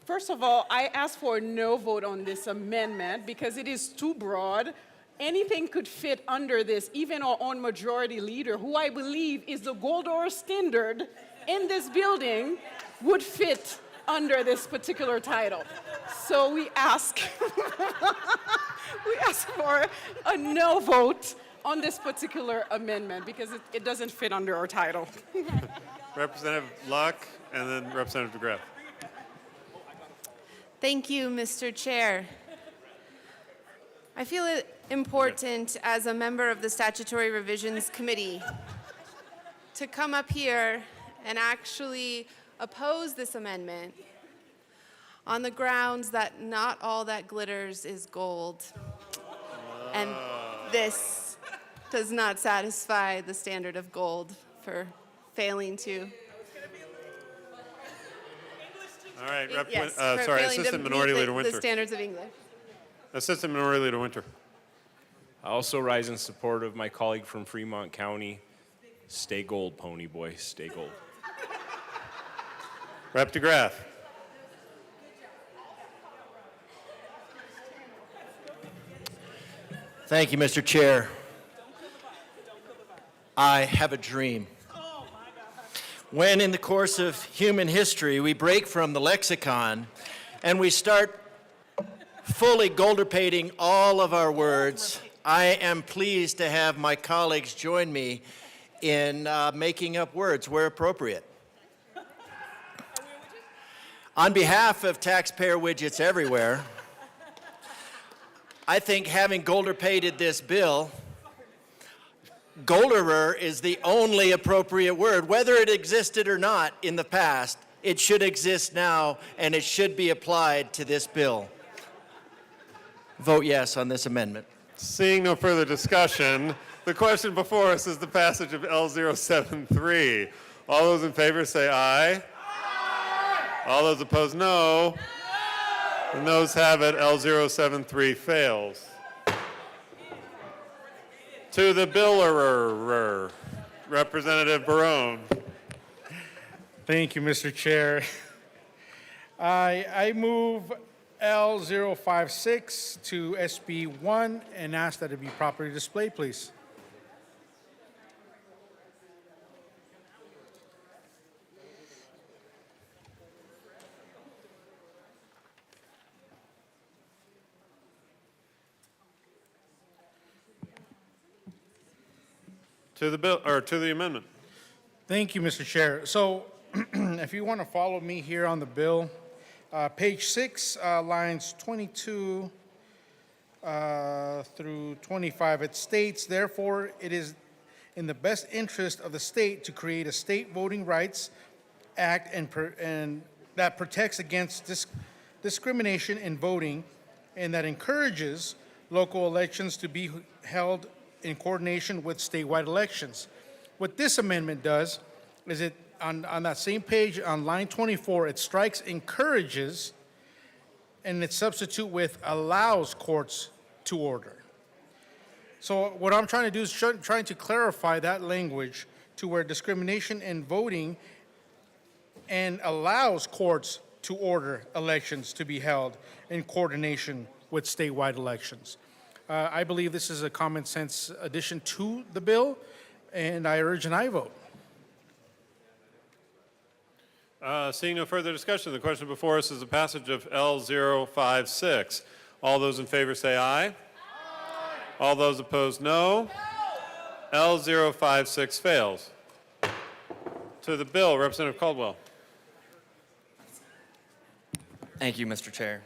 First of all, I ask for a no vote on this amendment because it is too broad. Anything could fit under this, even our own majority leader, who I believe is the gold or standard in this building, would fit under this particular title. So we ask, we ask for a no vote on this particular amendment because it doesn't fit under our title. Representative Luck and then Representative DeGraff. Thank you, Mr. Chair. I feel it important as a member of the Statutory Revisions Committee to come up here and actually oppose this amendment on the grounds that not all that glitters is gold. And this does not satisfy the standard of gold for failing to. All right, Yes, for sorry, failing to Assistant meet Minority Leader the Winter. standards of English. Assistant Minority Leader Winter. I also rise in support of my colleague from Fremont County. Stay gold, pony boy, stay gold. Rep. DeGraff. Thank you, Mr. Chair. I have a dream. When in the course of human history we break from the lexicon and we start fully golderpating all of our words, I am pleased to have my colleagues join me in making up words where appropriate. On behalf of taxpayer widgets everywhere, I think having golderpated this bill, golderer is the only appropriate word. Whether it existed or not in the past, it should exist now and it should be applied to this bill. Vote yes on this amendment. Seeing no further discussion, the question before us is the passage of L073. All those in favor say aye. All those opposed, no. The noes have it. L073 fails. To the billerer, Representative Barone. Thank you, Mr. Chair. I move L056 to SB1 and ask that it be properly displayed, please. To the bill, or to the amendment. Thank you, Mr. Chair. So if you want to follow me here on the bill, page 6, lines 22 through 25, it states, therefore, it is in the best interest of the state to create a state voting rights act and that protects against discrimination in voting and that encourages local elections to be held in coordination with statewide elections. What this amendment does is it, on that same page, on line 24, it strikes encourages and it substitute with allows courts to order. So what I'm trying to do is trying to clarify that language to where discrimination in voting and allows courts to order elections to be held in coordination with statewide elections. I believe this is a common sense addition to the bill, and I urge an aye vote. Seeing no further discussion, the question before us is the passage of L056. All those in favor say aye. Aye. All those opposed, no. L056 fails. To the bill, Representative Caldwell. Thank you, Mr. Chair.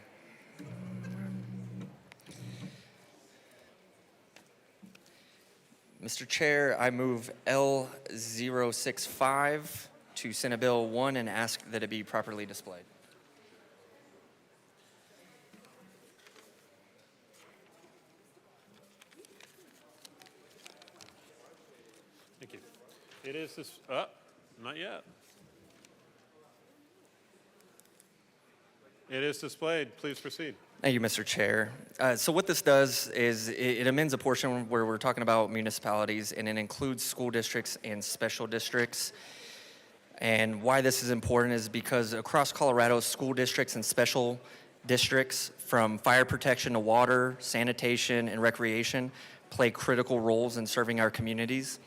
Mr. Chair, I move L065 to Senate Bill 1 and ask that it be properly displayed. Thank you. It is this, not yet. It is displayed. Please proceed. Thank you, Mr. Chair. So what this does is it amends a portion where we're talking about municipalities, and it includes school districts and special districts. And why this is important is because across Colorado, school districts and special districts, from fire protection to water, sanitation, and recreation, play critical roles in serving our communities.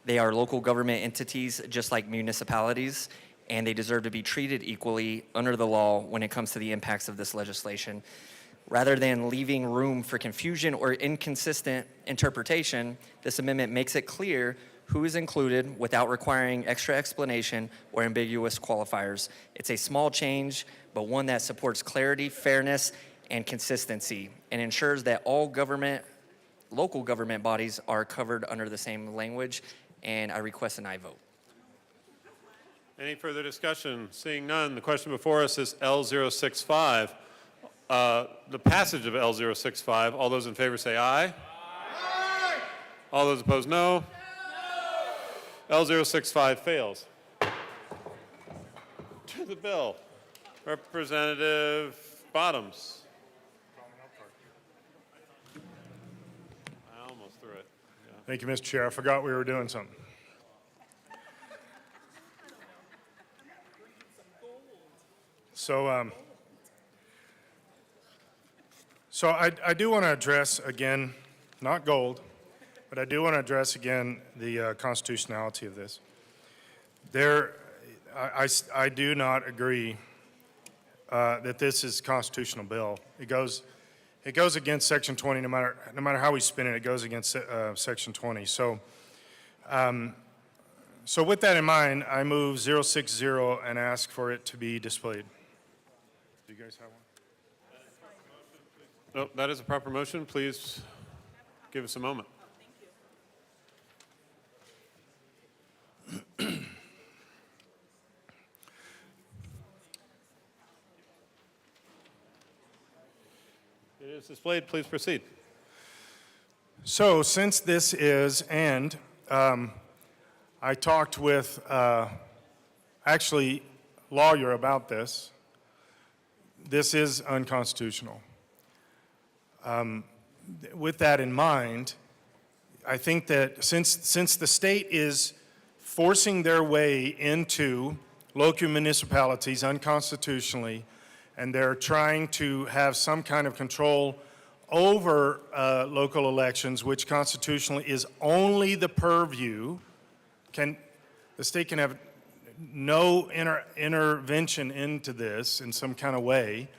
They are local government entities just like municipalities, and they deserve to be treated equally under the law when it comes to the impacts of this legislation. Rather than leaving room for confusion or inconsistent interpretation, this amendment makes it clear who is included without requiring extra explanation or ambiguous qualifiers. It's a small change, but one that supports clarity, fairness, and consistency, and ensures that all local government bodies are covered under the same language, and I request an aye vote. Any further discussion? Seeing none, the question before us is L065. The passage of L065, all those in favor say aye. Aye. All those opposed, no. L065 fails. To the bill. Representative Bottoms. I almost threw it. Yeah. Thank you, Mr. Chair. I forgot we were doing something. So I do want to address again, not gold, but I do want to address again the constitutionality of this. I do not agree that this is a constitutional bill. It goes against Section 20, no matter how we spin it. It goes against Section 20. So with that in mind, I move 060 and ask for it to be displayed. Do you guys have one? Oh, that is a proper motion. Please give us a moment. It is displayed. Please proceed. So since this is, and I talked with actually lawyer about this, this is unconstitutional. With that in mind, I think that since the state is forcing their way into local municipalities unconstitutionally, and they're trying to have some kind of control over local elections, which constitutionally is only the purview, the state can have no intervention into this in some kind of way.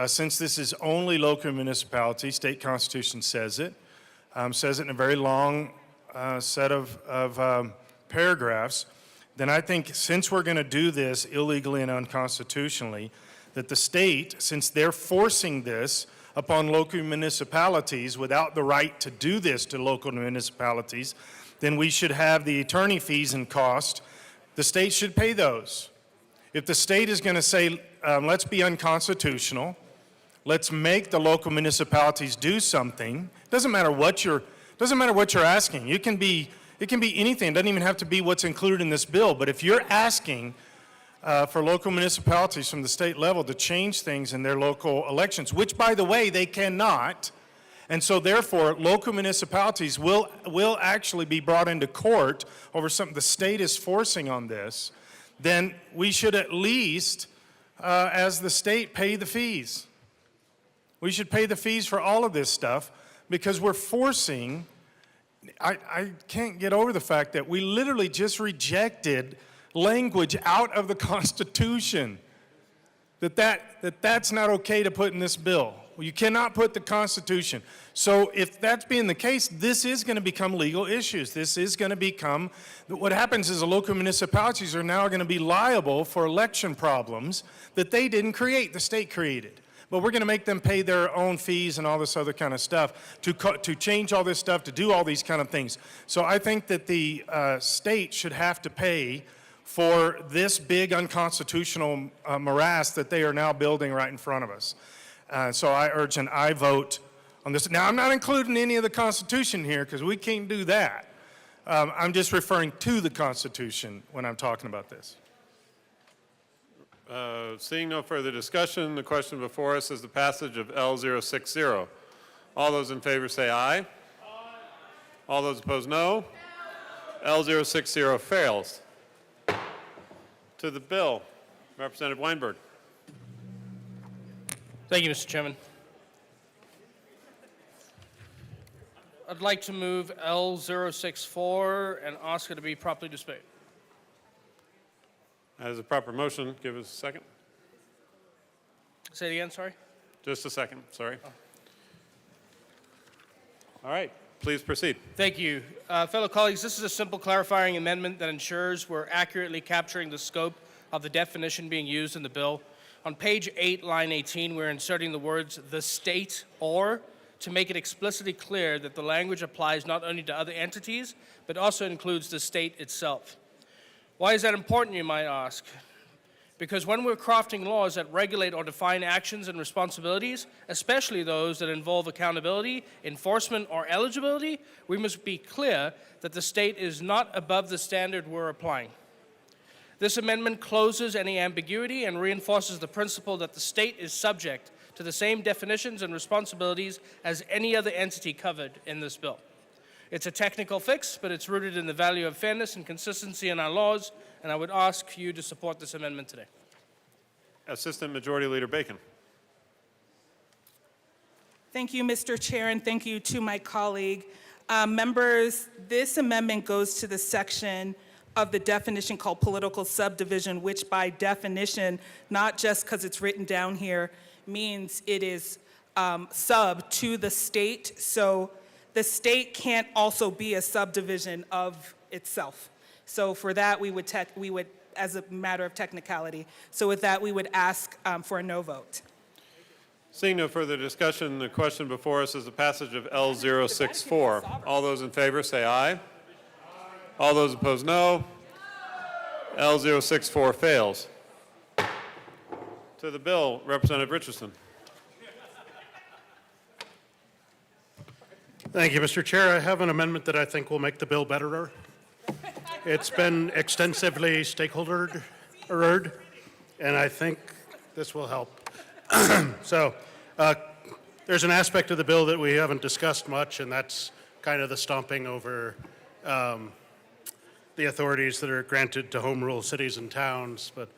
Since this is only local municipality, state constitution says it in a very long set of paragraphs, then I think since we're going to do this illegally and unconstitutionally, that the state, since they're forcing this upon local municipalities without the right to do this to local municipalities, then we should have the attorney fees and cost. The state should pay those. If the state is going to say, let's be unconstitutional, let's make the local municipalities do something. Doesn't matter what you're asking. It can be anything. It doesn't even have to be what's included in this bill. But if you're asking for local municipalities from the state level to change things in their local elections, which, by the way, they cannot, and so therefore local municipalities will actually be brought into court over something the state is forcing on this, then we should at least, as the state, pay the fees. We should pay the fees for all of this stuff because we're forcing. I can't get over the fact that we literally just rejected language out of the Constitution. That's not okay to put in this bill. You cannot put the Constitution. So if that's being the case, this is going to become legal issues. This is going to become, what happens is the local municipalities are now going to be liable for election problems that they didn't create, the state created. But we're going to make them pay their own fees and all this other kind of stuff to change all this stuff, to do all these kind of things. So I think that the state should have to pay for this big unconstitutional morass that they are now building right in front of us. So I urge an aye vote on this. Now, I'm not including any of the Constitution here because we can't do that. I'm just referring to the Constitution when I'm talking about this. Seeing no further discussion, the question before us is the passage of L060. All those in favor say aye. Aye. All those opposed, no. L060 fails. To the bill, Representative Weinberg. Thank you, Mr. Chairman. I'd like to move L064 and ask it to be properly displayed. That is a proper motion. Give us a second. Say it again, sorry. Just a second, sorry. All right, please proceed. Thank you. Fellow colleagues, this is a simple clarifying amendment that ensures we're accurately capturing the scope of the definition being used in the bill. On page 8, line 18, we're inserting the words "the state" or to make it explicitly clear that the language applies not only to other entities, but also includes the state itself. Why is that important, you might ask? Because when we're crafting laws that regulate or define actions and responsibilities, especially those that involve accountability, enforcement, or eligibility, we must be clear that the state is not above the standard we're applying. This amendment closes any ambiguity and reinforces the principle that the state is subject to the same definitions and responsibilities as any other entity covered in this bill. It's a technical fix, but it's rooted in the value of fairness and consistency in our laws, and I would ask you to support this amendment today. Assistant Majority Leader Bacon. Thank you, Mr. Chair, and thank you to my colleague. Members, this amendment goes to the section of the definition called political subdivision, which by definition, not just because it's written down here, means it is sub to the state. So the state can't also be a subdivision of itself. So for that, we would, as a matter of technicality, so with that, we would ask for a no vote. Seeing no further discussion, the question before us is the passage of L064. All those in favor say aye. All those opposed, no. L064 fails. To the bill, Representative Richardson. Thank you, Mr. Chair. I have an amendment that I think will make the bill betterer. It's been extensively stakeholdered, and I think this will help. So, there's an aspect of the bill that we haven't discussed much, and that's kind of the stomping over the authorities that are granted to home rule cities and towns. But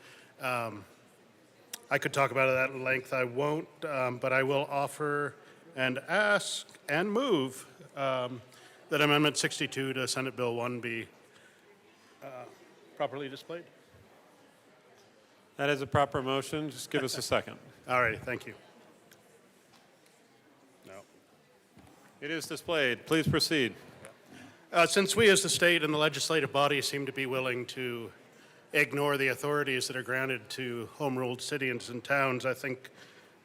I could talk about that at length. I won't, but I will offer and ask and move that Amendment 62 to Senate Bill 1 be properly displayed. That is a proper motion. Just give us a second. All right, thank you. No. It is displayed. Please proceed. Since we as the state and the legislative body seem to be willing to ignore the authorities that are granted to home-ruled cities and towns, I think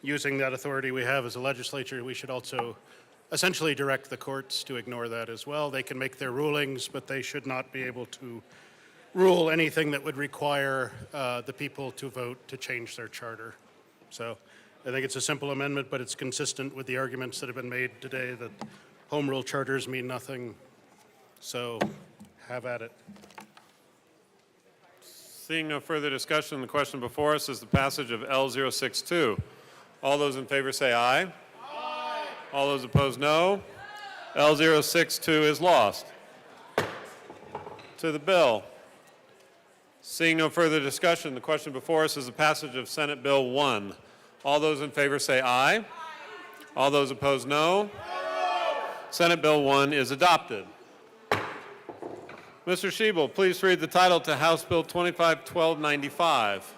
using that authority we have as a legislature, we should also essentially direct the courts to ignore that as well. They can make their rulings, but they should not be able to rule anything that would require the people to vote to change their charter. So I think it's a simple amendment, but it's consistent with the arguments that have been made today that home rule charters mean nothing. So have at it. Seeing no further discussion, the question before us is the passage of L062. All those in favor say aye. Aye. All those opposed, no. L062 is lost. To the bill. Seeing no further discussion, the question before us is the passage of Senate Bill 1. All those in favor say aye. Aye. All those opposed, no. Senate Bill 1 is adopted. Mr. Schiebel, please read the title to House Bill 251295.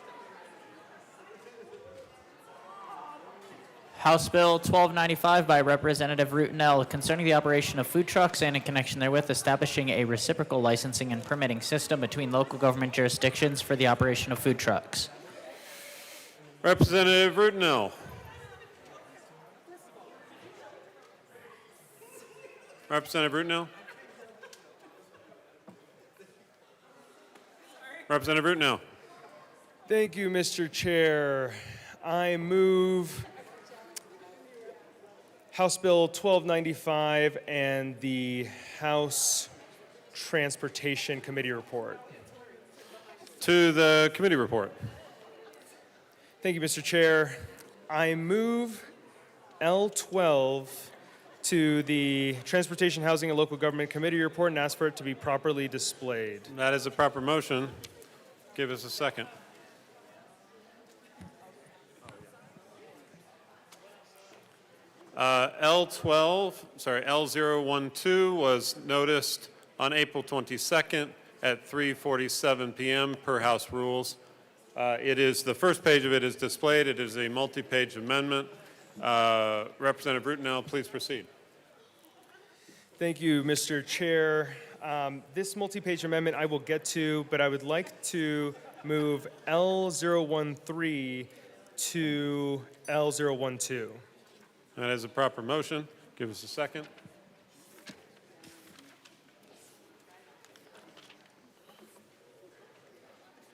House Bill 1295 by Representative Rutinel concerning the operation of food trucks and in connection therewith establishing a reciprocal licensing and permitting system between local government jurisdictions for the operation of food trucks. Representative Rutinel. Representative Rutinel. Representative Rutinel. Thank you, Mr. Chair. I move House Bill 1295 and the House Transportation Committee report. To the committee report. Thank you, Mr. Chair. I move L12 to the Transportation, Housing, and Local Government Committee report and ask for it to be properly displayed. That is a proper motion. Give us a second. L012 was noticed on April 22nd at 3:47 p.m. per House rules. It is, the first page of it is displayed. It is a multi-page amendment. Representative Brutinel, please proceed. Thank you, Mr. Chair. This multi-page amendment I will get to, but I would like to move L013 to L012. That is a proper motion. Give us a second.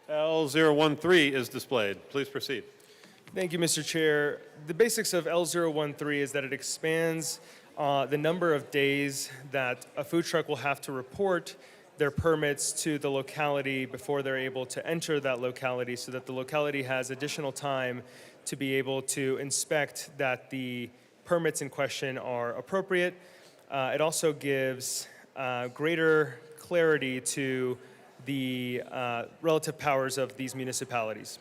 L013 is displayed. Please proceed. Thank you, Mr. Chair. The basics of L013 is that it expands the number of days that a food truck will have to report their permits to the locality before they're able to enter that locality, so that the locality has additional time to be able to inspect that the permits in question are appropriate. It also gives greater clarity to the relative powers of these municipalities.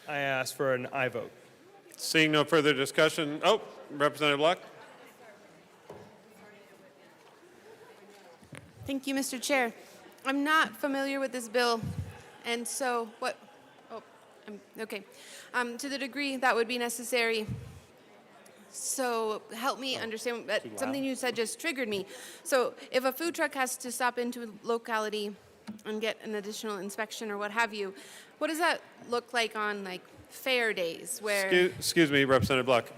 I ask for an aye vote. Seeing no further discussion. Oh, Representative Luck. Thank you, Mr. Chair. I'm not familiar with this bill, and so what, okay. To the degree that would be necessary, so help me understand, something you said just triggered me. So if a food truck has to stop into a locality and get an additional inspection or what have you, what does that look like on like fair days where? Excuse me, Representative Luck.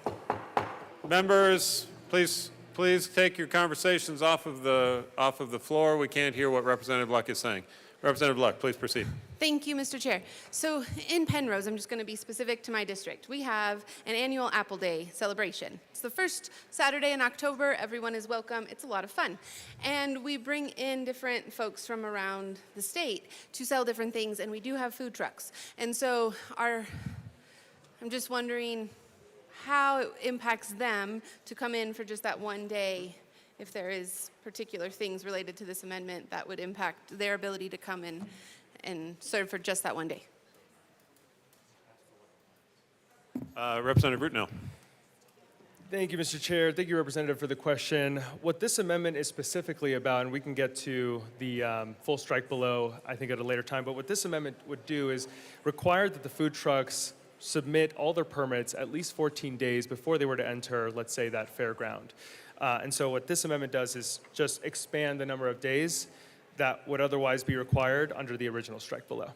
Members, please take your conversations off of the floor. We can't hear what Representative Luck is saying. Representative Luck, please proceed. Thank you, Mr. Chair. So in Penrose, I'm just going to be specific to my district. We have an annual Apple Day celebration. It's the first Saturday in October. Everyone is welcome. It's a lot of fun. And we bring in different folks from around the state to sell different things, and we do have food trucks. And so I'm just wondering how it impacts them to come in for just that one day, if there is particular things related to this amendment that would impact their ability to come in and serve for just that one day. Representative Brutinel. Thank you, Mr. Chair. Thank you, Representative, for the question. What this amendment is specifically about, and we can get to the full strike below, I think, at a later time, but what this amendment would do is require that the food trucks submit all their permits at least 14 days before they were to enter, let's say, that fairground. And so what this amendment does is just expand the number of days that would otherwise be required under the original strike below.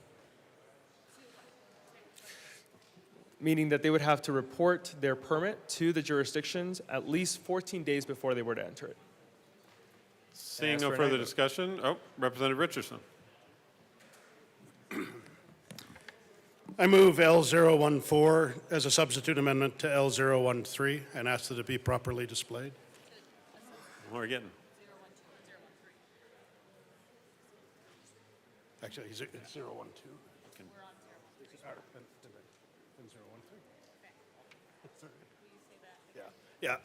Meaning that they would have to report their permit to the jurisdictions at least 14 days before they were to enter it. Seeing no further discussion. Oh, Representative Richardson. I move L014 as a substitute amendment to L013 and ask that it be properly displayed. We're getting. Actually, it's 012. Yeah,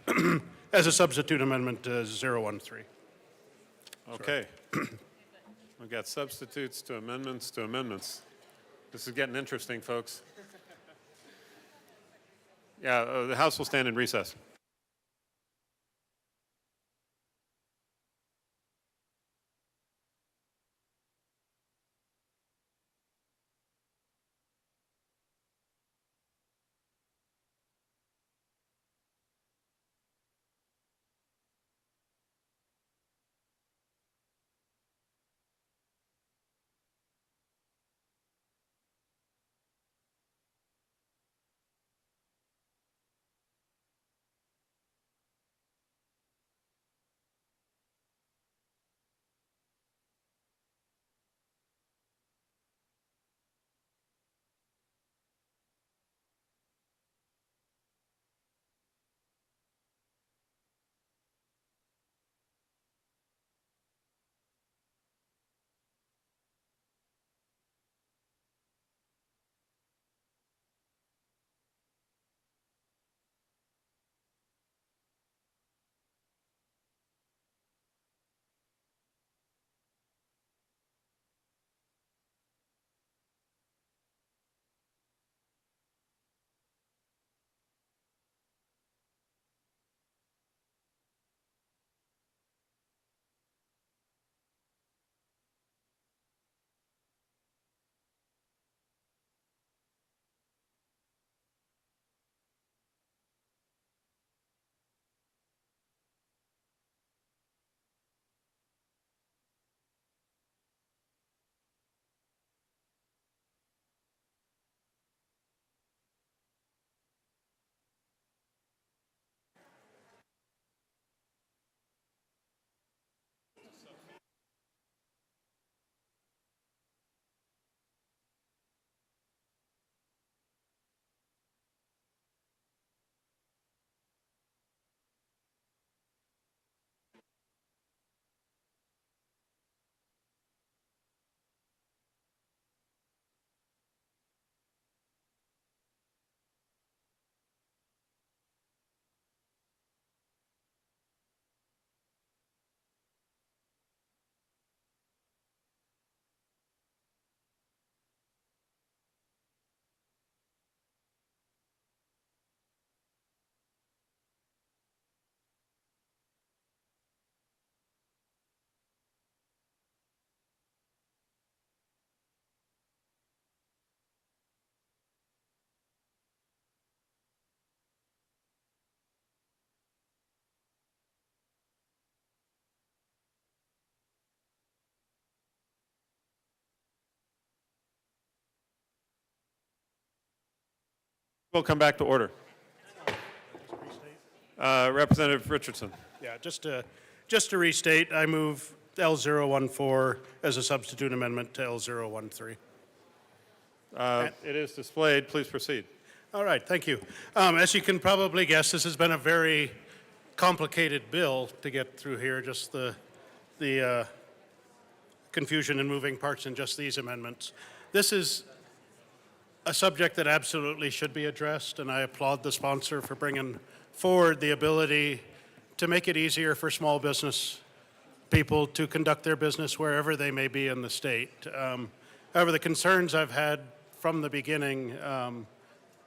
as a substitute amendment to 013. Okay. We've got substitutes to amendments to amendments. This is getting interesting, folks. Yeah, the House will stand in recess. We'll come back to order. Representative Richardson. Yeah, just to restate, I move L014 as a substitute amendment to L013. It is displayed. Please proceed. All right, thank you. As you can probably guess, this has been a very complicated bill to get through here, just the confusion and moving parts in just these amendments. This is a subject that absolutely should be addressed, and I applaud the sponsor for bringing forward the ability to make it easier for small business people to conduct their business wherever they may be in the state. However, the concerns I've had from the beginning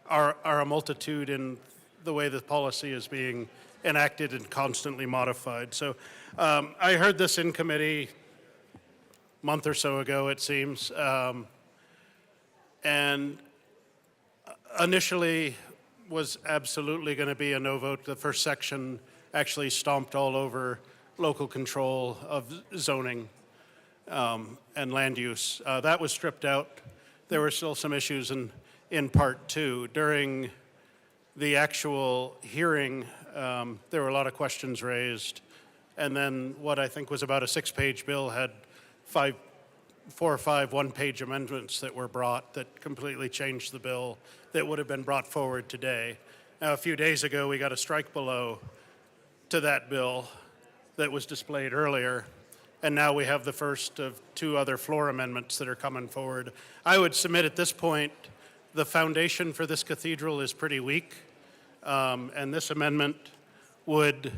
are a multitude in the way the policy is being enacted and constantly modified. So I heard this in committee a month or so ago, it seems, and initially was absolutely going to be a no vote. The first section actually stomped all over local control of zoning and land use. That was stripped out. There were still some issues in part two. During the actual hearing, there were a lot of questions raised. And then what I think was about a 6-page bill had 4 or 5 one-page amendments that were brought that completely changed the bill that would have been brought forward today. Now, a few days ago, we got a strike below to that bill that was displayed earlier, and now we have the first of 2 other floor amendments that are coming forward. I would submit at this point, the foundation for this cathedral is pretty weak, and this amendment would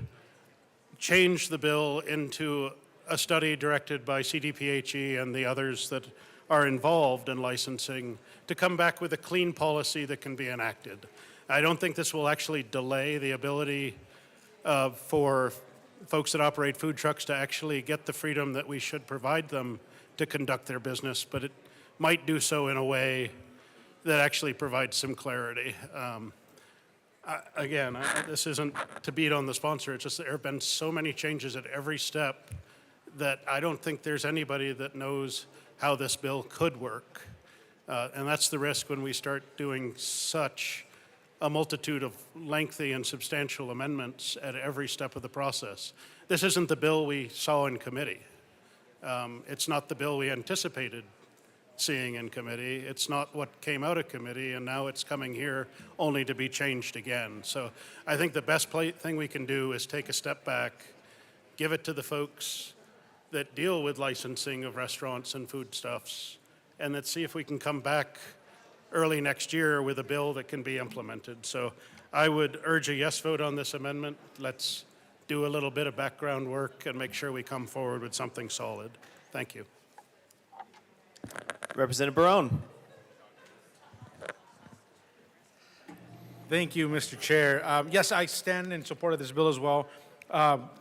change the bill into a study directed by CDPHE and the others that are involved in licensing to come back with a clean policy that can be enacted. I don't think this will actually delay the ability for folks that operate food trucks to actually get the freedom that we should provide them to conduct their business, but it might do so in a way that actually provides some clarity. Again, this isn't to beat on the sponsor, it's just that there have been so many changes at every step that I don't think there's anybody that knows how this bill could work. And that's the risk when we start doing such a multitude of lengthy and substantial amendments at every step of the process. This isn't the bill we saw in committee. It's not the bill we anticipated seeing in committee. It's not what came out of committee, and now it's coming here only to be changed again. So I think the best thing we can do is take a step back, give it to the folks that deal with licensing of restaurants and foodstuffs, and let's see if we can come back early next year with a bill that can be implemented. So I would urge a yes vote on this amendment. Let's do a little bit of background work and make sure we come forward with something solid. Thank you. Representative Barone. Thank you, Mr. Chair. Yes, I stand in support of this bill as well.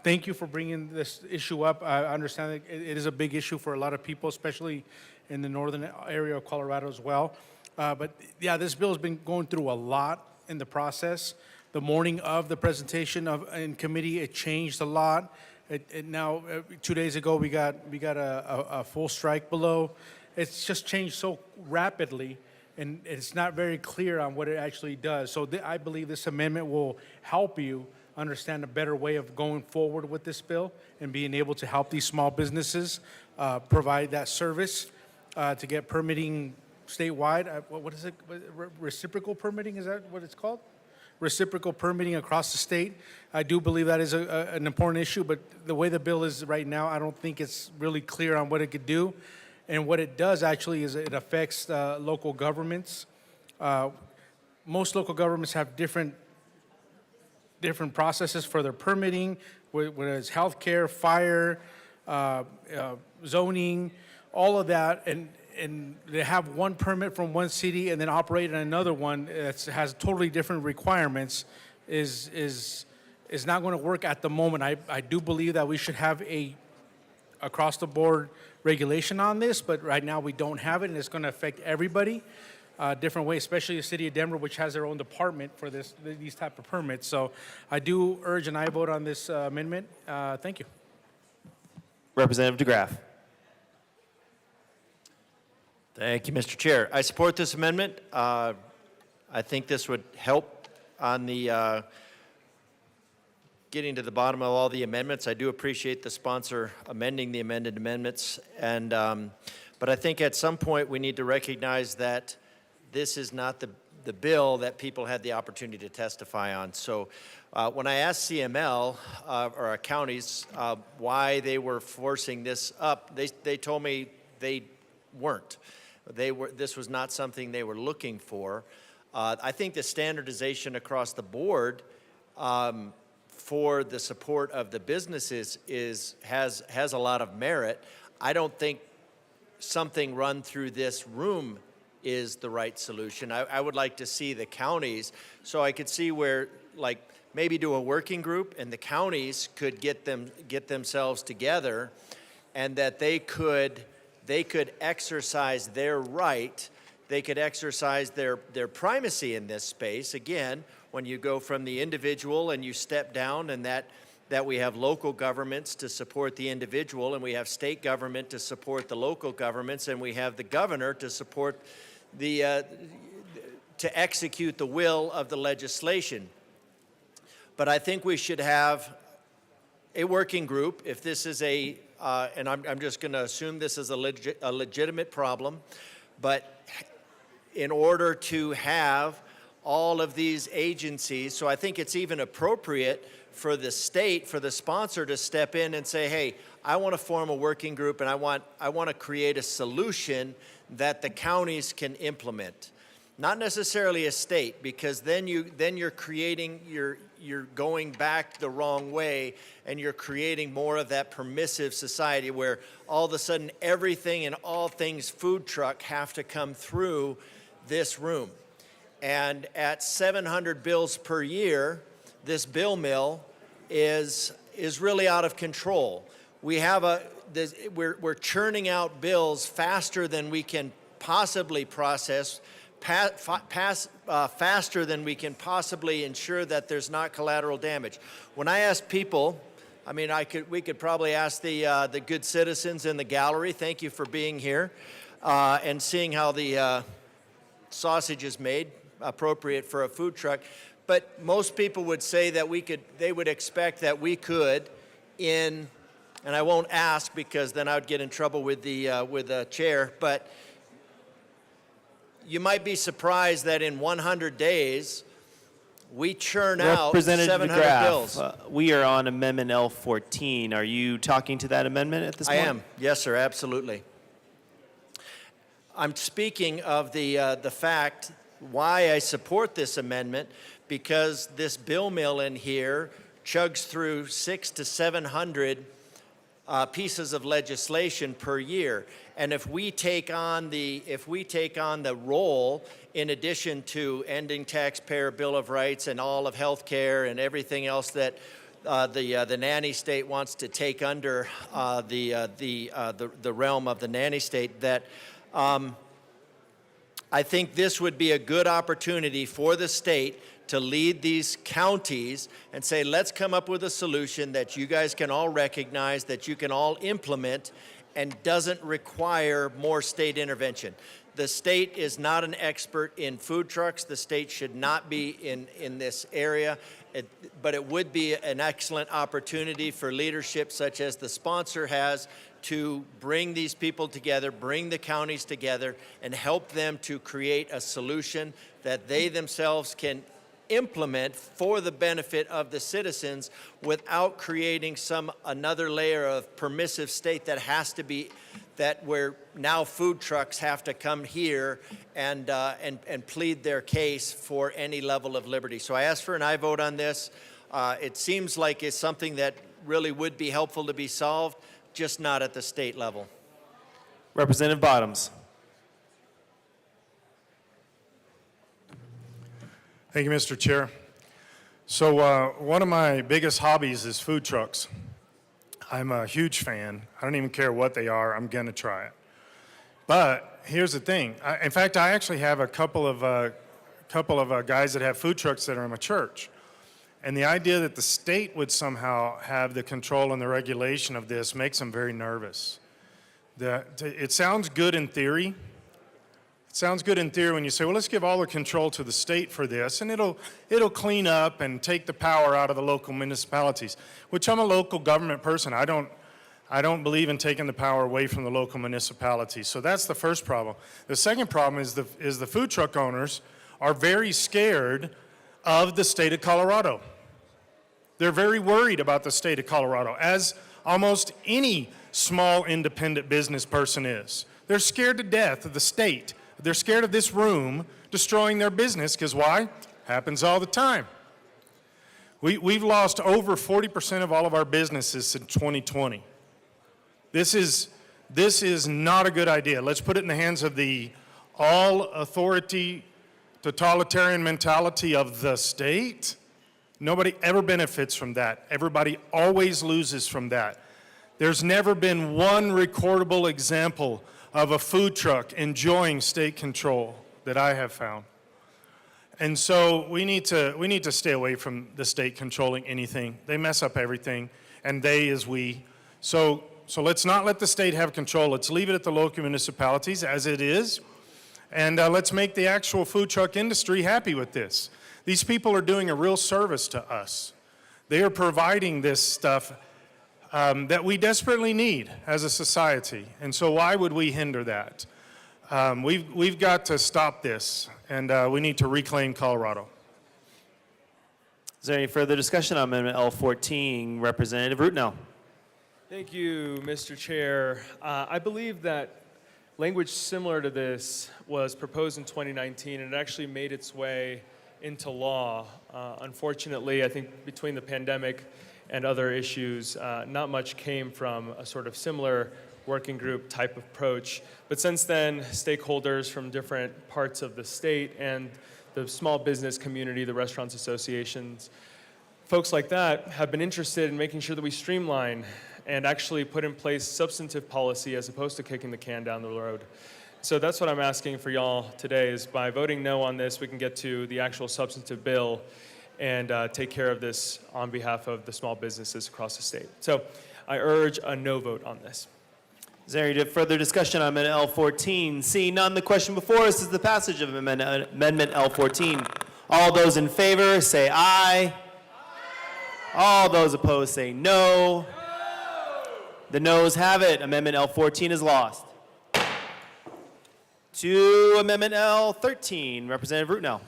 Thank you for bringing this issue up. I understand that it is a big issue for a lot of people, especially in the northern area of Colorado as well. But yeah, this bill has been going through a lot in the process. The morning of the presentation in committee, it changed a lot. Now, 2 days ago, we got a full strike below. It's just changed so rapidly, and it's not very clear on what it actually does. So I believe this amendment will help you understand a better way of going forward with this bill and being able to help these small businesses provide that service to get permitting statewide. What is it? Reciprocal permitting, is that what it's called? Reciprocal permitting across the state. I do believe that is an important issue, but the way the bill is right now, I don't think it's really clear on what it could do. And what it does actually is it affects local governments. Most local governments have different processes for their permitting, whether it's healthcare, fire, zoning, all of that, and they have one permit from one city and then operate in another one that has totally different requirements is not going to work at the moment. I do believe that we should have a across-the-board regulation on this, but right now we don't have it, and it's going to affect everybody different way, especially the city of Denver, which has their own department for these type of permits. So I do urge an aye vote on this amendment. Thank you. Representative DeGraff. Thank you, Mr. Chair. I support this amendment. I think this would help on the getting to the bottom of all the amendments. I do appreciate the sponsor amending the amended amendments, and but I think at some point we need to recognize that this is not the bill that people had the opportunity to testify on. So when I asked CML or our counties why they were forcing this up, they told me they weren't. This was not something they were looking for. I think the standardization across the board for the support of the businesses has a lot of merit. I don't think something run through this room is the right solution. I would like to see the counties, so I could see where, like, maybe do a working group and the counties could get themselves together, and that they could exercise their right. They could exercise their primacy in this space. Again, when you go from the individual and you step down, and that we have local governments to support the individual, and we have state government to support the local governments, and we have the governor to support to execute the will of the legislation. But I think we should have a working group. If this is and I'm just going to assume this is a legitimate problem, but in order to have all of these agencies, so I think it's even appropriate for the state, for the sponsor to step in and say, hey, I want to form a working group, and I want to create a solution that the counties can implement. Not necessarily a state, because then you're creating, you're going back the wrong way, and you're creating more of that permissive society where all of a sudden everything and all things food truck have to come through this room. And at 700 bills per year, this bill mill is really out of control. We're churning out bills faster than we can possibly process, faster than we can possibly ensure that there's not collateral damage. When I ask people, I mean, we could probably ask the good citizens in the gallery. Thank you for being here and seeing how the sausage is made, appropriate for a food truck. But most people would say that they would expect that we could, and I won't ask because then I would get in trouble with the chair, but you might be surprised that in 100 days, we churn out 700 bills. We are on Amendment L14. Are you talking to that amendment at this point? I am. Yes, sir, absolutely. I'm speaking of the fact why I support this amendment, because this bill mill in here chugs through 600 to 700 pieces of legislation per year. And if we take on the role, in addition to ending taxpayer Bill of Rights and all of health care and everything else that the nanny state wants to take under the realm of the nanny state, that I think this would be a good opportunity for the state to lead these counties and say, let's come up with a solution that you guys can all recognize, that you can all implement, and doesn't require more state intervention. The state is not an expert in food trucks. The state should not be in this area, but it would be an excellent opportunity for leadership such as the sponsor has to bring these people together, bring the counties together, and help them to create a solution that they themselves can implement for the benefit of the citizens without creating another layer of permissive state that has to be, that where now food trucks have to come here and plead their case for any level of liberty. So I ask for an aye vote on this. It seems like it's something that really would be helpful to be solved, just not at the state level. Representative Bottoms. Thank you, Mr. Chair. So one of my biggest hobbies is food trucks. I'm a huge fan. I don't even care what they are. I'm going to try it. But here's the thing. In fact, I actually have a couple of guys that have food trucks that are in my church. And the idea that the state would somehow have the control and the regulation of this makes them very nervous. It sounds good in theory. It Sounds good in theory when you say, well, let's give all the control to the state for this, and it'll clean up and take the power out of the local municipalities, which I'm a local government person. I don't believe in taking the power away from the local municipalities. So that's the first problem. The second problem is the food truck owners are very scared of the state of Colorado. They're very worried about the state of Colorado, as almost any small independent business person is. They're scared to death of the state. They're scared of this room destroying their business, because why? Happens all the time. We've lost over 40% of all of our businesses since 2020. This is not a good idea. Let's put it in the hands of the all-authority, totalitarian mentality of the state. Nobody ever benefits from that. Everybody always loses from that. There's never been one recordable example of a food truck enjoying state control that I have found. And so we need to stay away from the state controlling anything. They mess up everything, and they is we. So let's not let the state have control. Let's leave it at the local municipalities as it is, and let's make the actual food truck industry happy with this. These people are doing a real service to us. They are providing this stuff that we desperately need as a society. And so why would we hinder that? We've got to stop this, and we need to reclaim Colorado. Is there any further discussion on Amendment L14? Representative Rutnow. Thank you, Mr. Chair. I believe that language similar to this was proposed in 2019, and it actually made its way into law. Unfortunately, I think between the pandemic and other issues, not much came from a sort of similar working group type approach. But since then, stakeholders from different parts of the state and the small business community, the restaurants associations, folks like that have been interested in making sure that we streamline and actually put in place substantive policy as opposed to kicking the can down the road. So that's what I'm asking for y'all today, is by voting no on this, we can get to the actual substantive bill and take care of this on behalf of the small businesses across the state. So I urge a no vote on this. Is there any further discussion on Amendment L14? Seeing none, the question before us is the passage of Amendment L14. All those in favor say aye. All those opposed say no. The noes have it. Amendment L14 is lost. To Amendment L13, Representative Rutnow.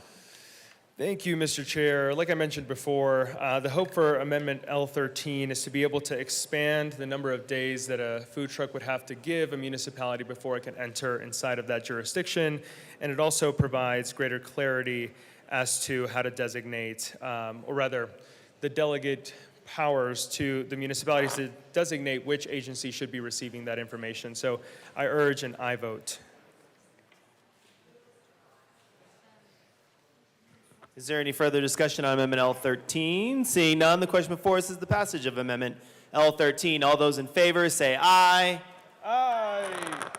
Thank you, Mr. Chair. Like I mentioned before, the hope for Amendment L13 is to be able to expand the number of days that a food truck would have to give a municipality before it can enter inside of that jurisdiction. And it also provides greater clarity as to how to designate, or rather, the delegate powers to the municipalities to designate which agency should be receiving that information. So I urge an aye vote. Is there any further discussion on Amendment L13? Seeing none, the question before us is the passage of Amendment L13. All those in favor say aye. Aye.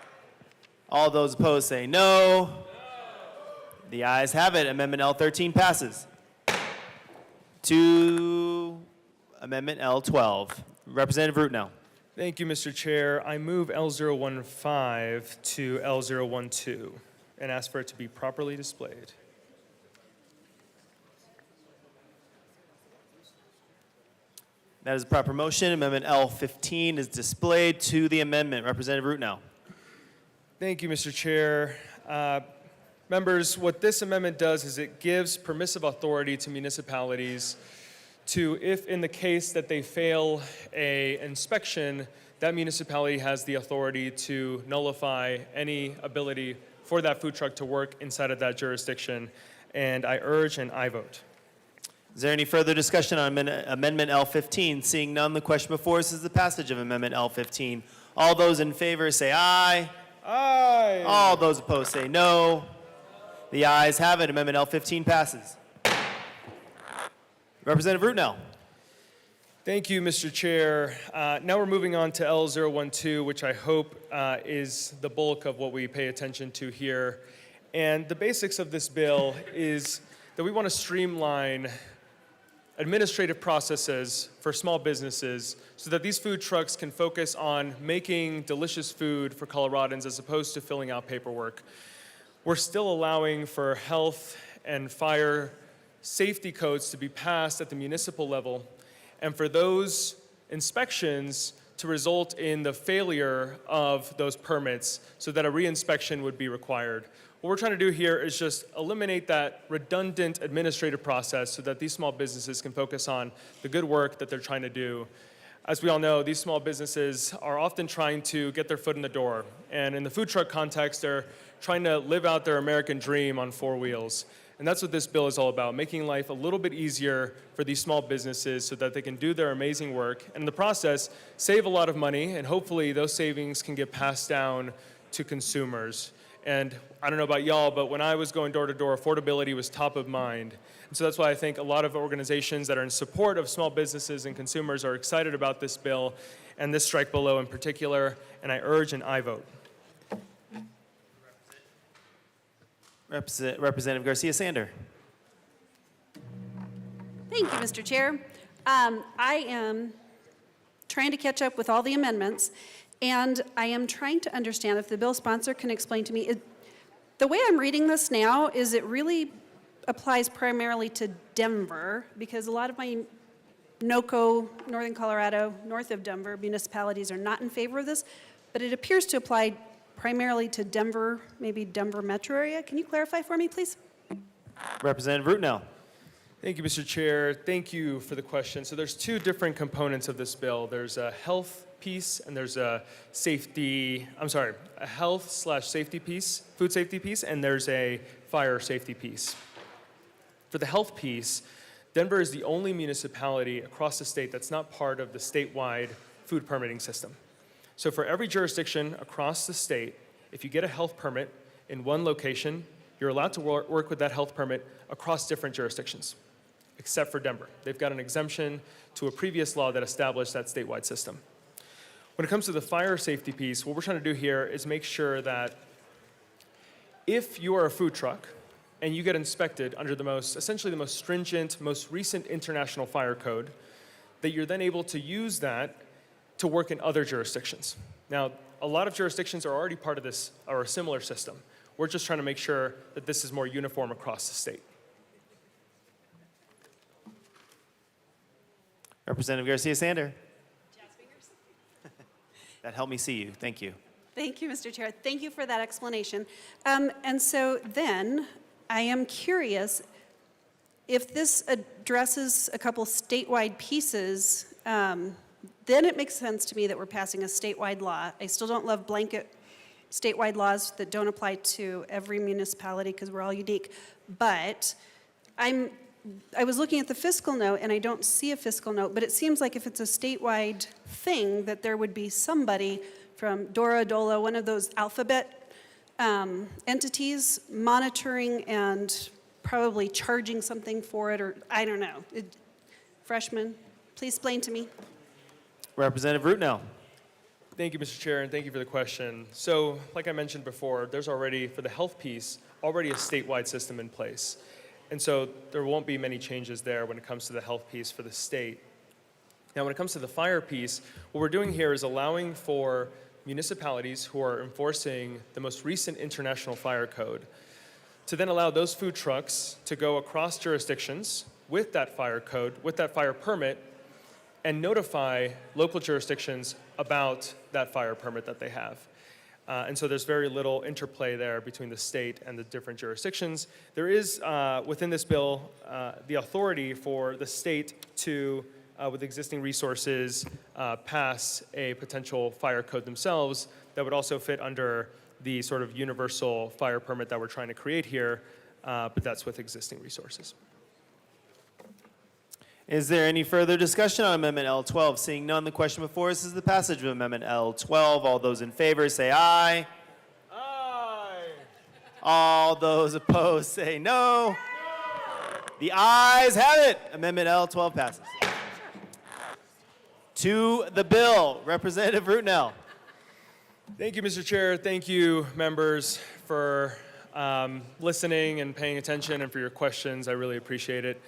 All those opposed say no. The ayes have it. Amendment L13 passes. To Amendment L12. Representative Rutnow. Thank you, Mr. Chair. I move L015 to L012 and ask for it to be properly displayed. That is a proper motion. Amendment L15 is displayed to the amendment. Representative Rutnow. Thank you, Mr. Chair. Members, what this amendment does is it gives permissive authority to municipalities to, if in the case that they fail an inspection, that municipality has the authority to nullify any ability for that food truck to work inside of that jurisdiction. And I urge an aye vote. Is there any further discussion on Amendment L15? Seeing none, the question before us is the passage of Amendment L15. All those in favor say aye. Aye. All those opposed say no. The ayes have it. Amendment L15 passes. Representative Rutnow. Thank you, Mr. Chair. Now we're moving on to L012, which I hope is the bulk of what we pay attention to here. And the basics of this bill is that we want to streamline administrative processes for small businesses so that these food trucks can focus on making delicious food for Coloradans as opposed to filling out paperwork. we're still allowing for health and fire safety codes to be passed at the municipal level, and for those inspections to result in the failure of those permits so that a reinspection would be required. What we're trying to do here is just eliminate that redundant administrative process so that these small businesses can focus on the good work that they're trying to do. As we all know, these small businesses are often trying to get their foot in the door. And in the food truck context, they're trying to live out their American dream on 4 wheels. And that's what this bill is all about, making life a little bit easier for these small businesses so that they can do their amazing work, and in the process, save a lot of money, and hopefully those savings can get passed down to consumers. And I don't know about y'all, but when I was going door to door, affordability was top of mind. And so that's why I think a lot of organizations that are in support of small businesses and consumers are excited about this bill and this strike below in particular, and I urge an aye vote. Representative Garcia-Sander. Thank you, Mr. Chair. I am trying to catch up with all the amendments, and I am trying to understand if the bill sponsor can explain to me. The way I'm reading this now is it really applies primarily to Denver, because a lot of my NOCO, Northern Colorado, north of Denver municipalities are not in favor of this, but it appears to apply primarily to Denver, maybe Denver metro area. Can you clarify for me, please? Representative Rootnell. Thank you, Mr. Chair. Thank you for the question. So there's 2 different components of this bill. There's a health piece and there's a health/safety piece, food safety piece, and there's a fire safety piece. For the health piece, Denver is the only municipality across the state that's not part of the statewide food permitting system. So for every jurisdiction across the state, if you get a health permit in one location, you're allowed to work with that health permit across different jurisdictions, except for Denver. They've got an exemption to a previous law that established that statewide system. When it comes to the fire safety piece, what we're trying to do here is make sure that if you are a food truck and you get inspected under essentially the most stringent, most recent international fire code, that you're then able to use that to work in other jurisdictions. Now, a lot of jurisdictions are already part of this or a similar system. We're just trying to make sure that this is more uniform across the state. Representative Garcia-Sander. That helped me see you. Thank you. Thank you, Mr. Chair. Thank you for that explanation. And so then I am curious if this addresses a couple statewide pieces, then it makes sense to me that we're passing a statewide law. I still don't love blanket statewide laws that don't apply to every municipality because we're all unique. But I was looking at the fiscal note and I don't see a fiscal note, but it seems like if it's a statewide thing that there would be somebody from Dora, Dola, one of those alphabet entities monitoring and probably charging something for it, or I don't know. Freshman, please explain to me. Representative Rootnell. Thank you, Mr. Chair, and thank you for the question. So, like I mentioned before, there's already, for the health piece, already a statewide system in place. And so there won't be many changes there when it comes to the health piece for the state. Now, when it comes to the fire piece, what we're doing here is allowing for municipalities who are enforcing the most recent international fire code to then allow those food trucks to go across jurisdictions with that fire code, with that fire permit, and notify local jurisdictions about that fire permit that they have. And so there's very little interplay there between the state and the different jurisdictions. There is, within this bill, the authority for the state to, with existing resources, pass a potential fire code themselves that would also fit under the sort of universal fire permit that we're trying to create here, but that's with existing resources. Is there any further discussion on Amendment L12? Seeing none, the question before us is the passage of Amendment L12. All those in favor say aye. Aye. All those opposed say no. No. The ayes have it. Amendment L12 passes. To the bill, Representative Rootnell. Thank you, Mr. Chair. Thank you, members, for listening and paying attention and for your questions. I really appreciate it.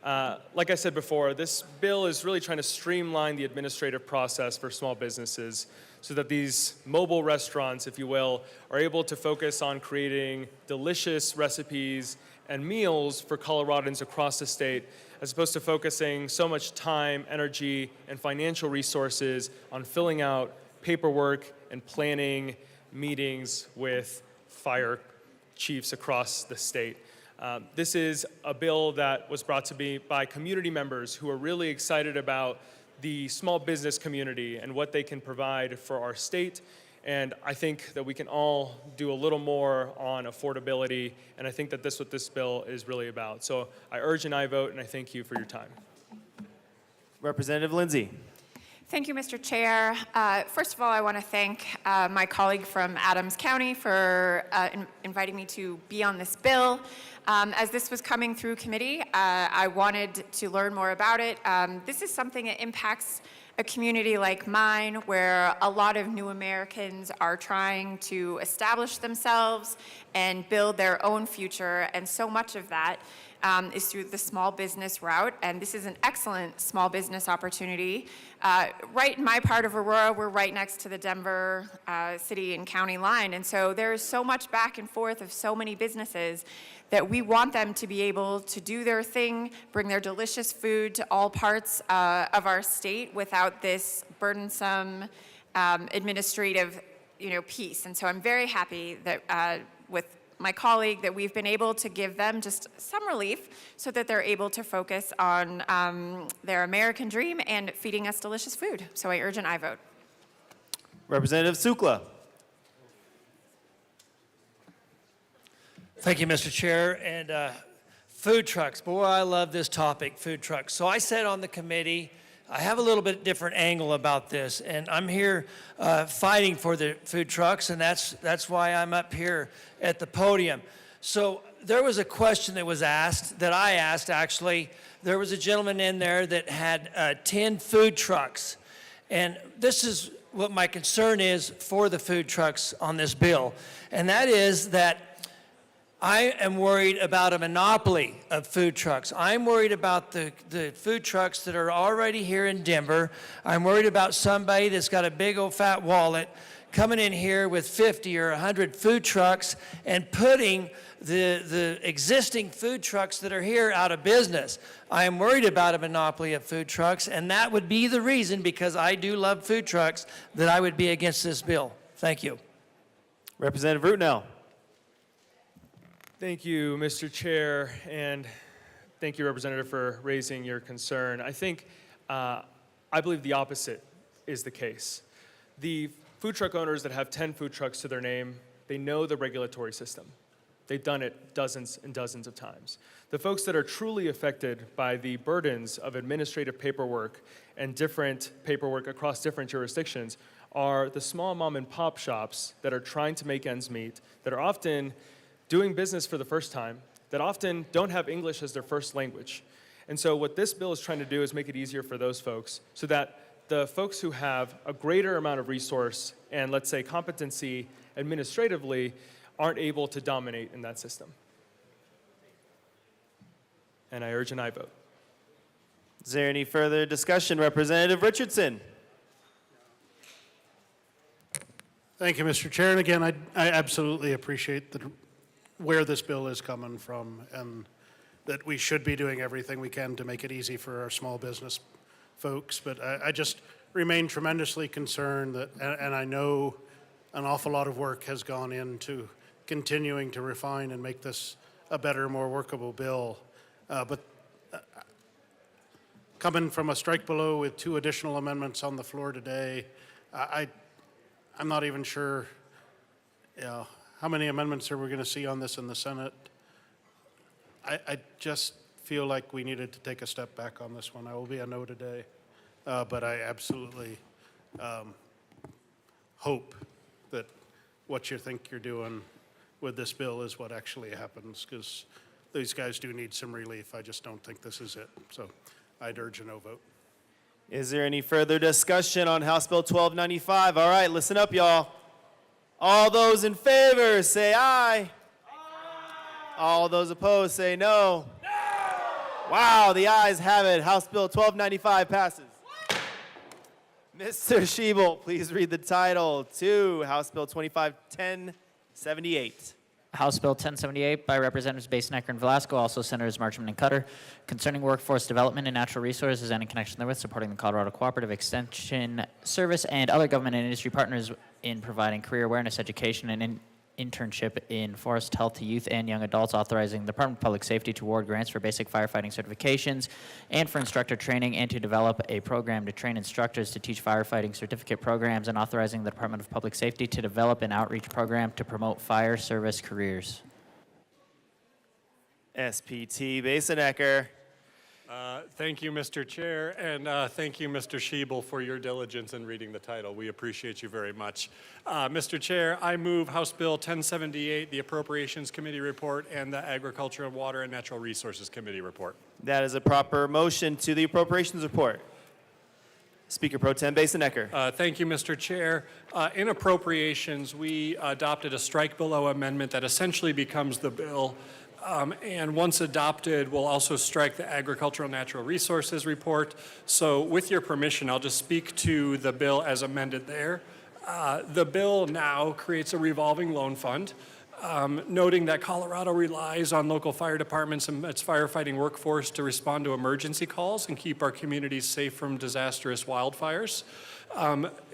Like I said before, this bill is really trying to streamline the administrative process for small businesses so that these mobile restaurants, if you will, are able to focus on creating delicious recipes and meals for Coloradans across the state, as opposed to focusing so much time, energy, and financial resources on filling out paperwork and planning meetings with fire chiefs across the state. This is a bill that was brought to me by community members who are really excited about the small business community and what they can provide for our state. And I think that we can all do a little more on affordability, and I think that that's what this bill is really about. So I urge an aye vote, and I thank you for your time. Representative Lindsay. Thank you, Mr. Chair. First of all, I want to thank my colleague from Adams County for inviting me to be on this bill. As this was coming through committee, I wanted to learn more about it. This is something that impacts a community like mine where a lot of new Americans are trying to establish themselves and build their own future, and so much of that is through the small business route, and this is an excellent small business opportunity. Right in my part of Aurora, we're right next to the Denver city and county line, and so there's so much back and forth of so many businesses that we want them to be able to do their thing, bring their delicious food to all parts of our state without this burdensome administrative, piece. And so I'm very happy that with my colleague that we've been able to give them just some relief so that they're able to focus on their American dream and feeding us delicious food. So I urge an aye vote. Representative Sukla. Thank you, Mr. Chair. And food trucks, boy, I love this topic, food trucks. So I sat on the committee. I have a little bit different angle about this, and I'm here fighting for the food trucks, and that's why I'm up here at the podium. So there was a question that was asked, that I asked actually. There was a gentleman in there that had 10 food trucks, and this is what my concern is for the food trucks on this bill, and that is that I am worried about a monopoly of food trucks. I'm worried about the food trucks that are already here in Denver. I'm worried about somebody that's got a big old fat wallet coming in here with 50 or 100 food trucks and putting the existing food trucks that are here out of business. I am worried about a monopoly of food trucks, and that would be the reason, because I do love food trucks, that I would be against this bill. Thank you. Representative Rutnell. Thank you, Mr. Chair, and thank you, Representative, for raising your concern. I think, I believe the opposite is the case. The food truck owners that have 10 food trucks to their name, they know the regulatory system. They've done it dozens and dozens of times. The folks that are truly affected by the burdens of administrative paperwork and different paperwork across different jurisdictions are the small mom and pop shops that are trying to make ends meet, that are often doing business for the first time, that often don't have English as their first language. And so what this bill is trying to do is make it easier for those folks so that the folks who have a greater amount of resource and, let's say, competency administratively aren't able to dominate in that system. And I urge an aye vote. Is there any further discussion? Representative Richardson. Thank you, Mr. Chair. And again, I absolutely appreciate where this bill is coming from, and that we should be doing everything we can to make it easy for our small business folks. But I just remain tremendously concerned that, and I know an awful lot of work has gone into continuing to refine and make this a better, more workable bill. But coming from a strike below with 2 additional amendments on the floor today, I'm not even sure, how many amendments are we going to see on this in the Senate? I just feel like we needed to take a step back on this one. I will be a no today, but I absolutely hope that what you think you're doing with this bill is what actually happens, because these guys do need some relief. I just don't think this is it. So I'd urge a no vote. Is there any further discussion on House Bill 1295? All right, listen up, y'all. All those in favor, say aye. All those opposed, say no. Wow, the ayes have it. House Bill 1295 passes. Mr. Schiebel, please read the title to House Bill 251078. House Bill 1078 by Representatives Bison, and Velasco, also Senators Marchman and Cutter, concerning workforce development and natural resources and in connection therewith supporting the Colorado Cooperative Extension Service and other government and industry partners in providing career awareness education and internship in forest health to youth and young adults, authorizing the Department of Public Safety to award grants for basic firefighting certifications and for instructor training, and to develop a program to train instructors to teach firefighting certificate programs, and authorizing the Department of Public Safety to develop an outreach program to promote fire service careers. SPT Basonecker. Thank you, Mr. Chair, and thank you, Mr. Schiebel, for your diligence in reading the title. We appreciate you very much. Mr. Chair, I move House Bill 1078, the Appropriations Committee report, and the Agriculture, Water, and Natural Resources Committee report. That is a proper motion to the Appropriations report. Speaker Pro Tem Basonecker. Thank you, Mr. Chair. In Appropriations, we adopted a strike below amendment that essentially becomes the bill. And once adopted, we'll also strike the Agricultural Natural Resources report. So with your permission, I'll just speak to the bill as amended there. The bill now creates a revolving loan fund, noting that Colorado relies on local fire departments and its firefighting workforce to respond to emergency calls and keep our communities safe from disastrous wildfires.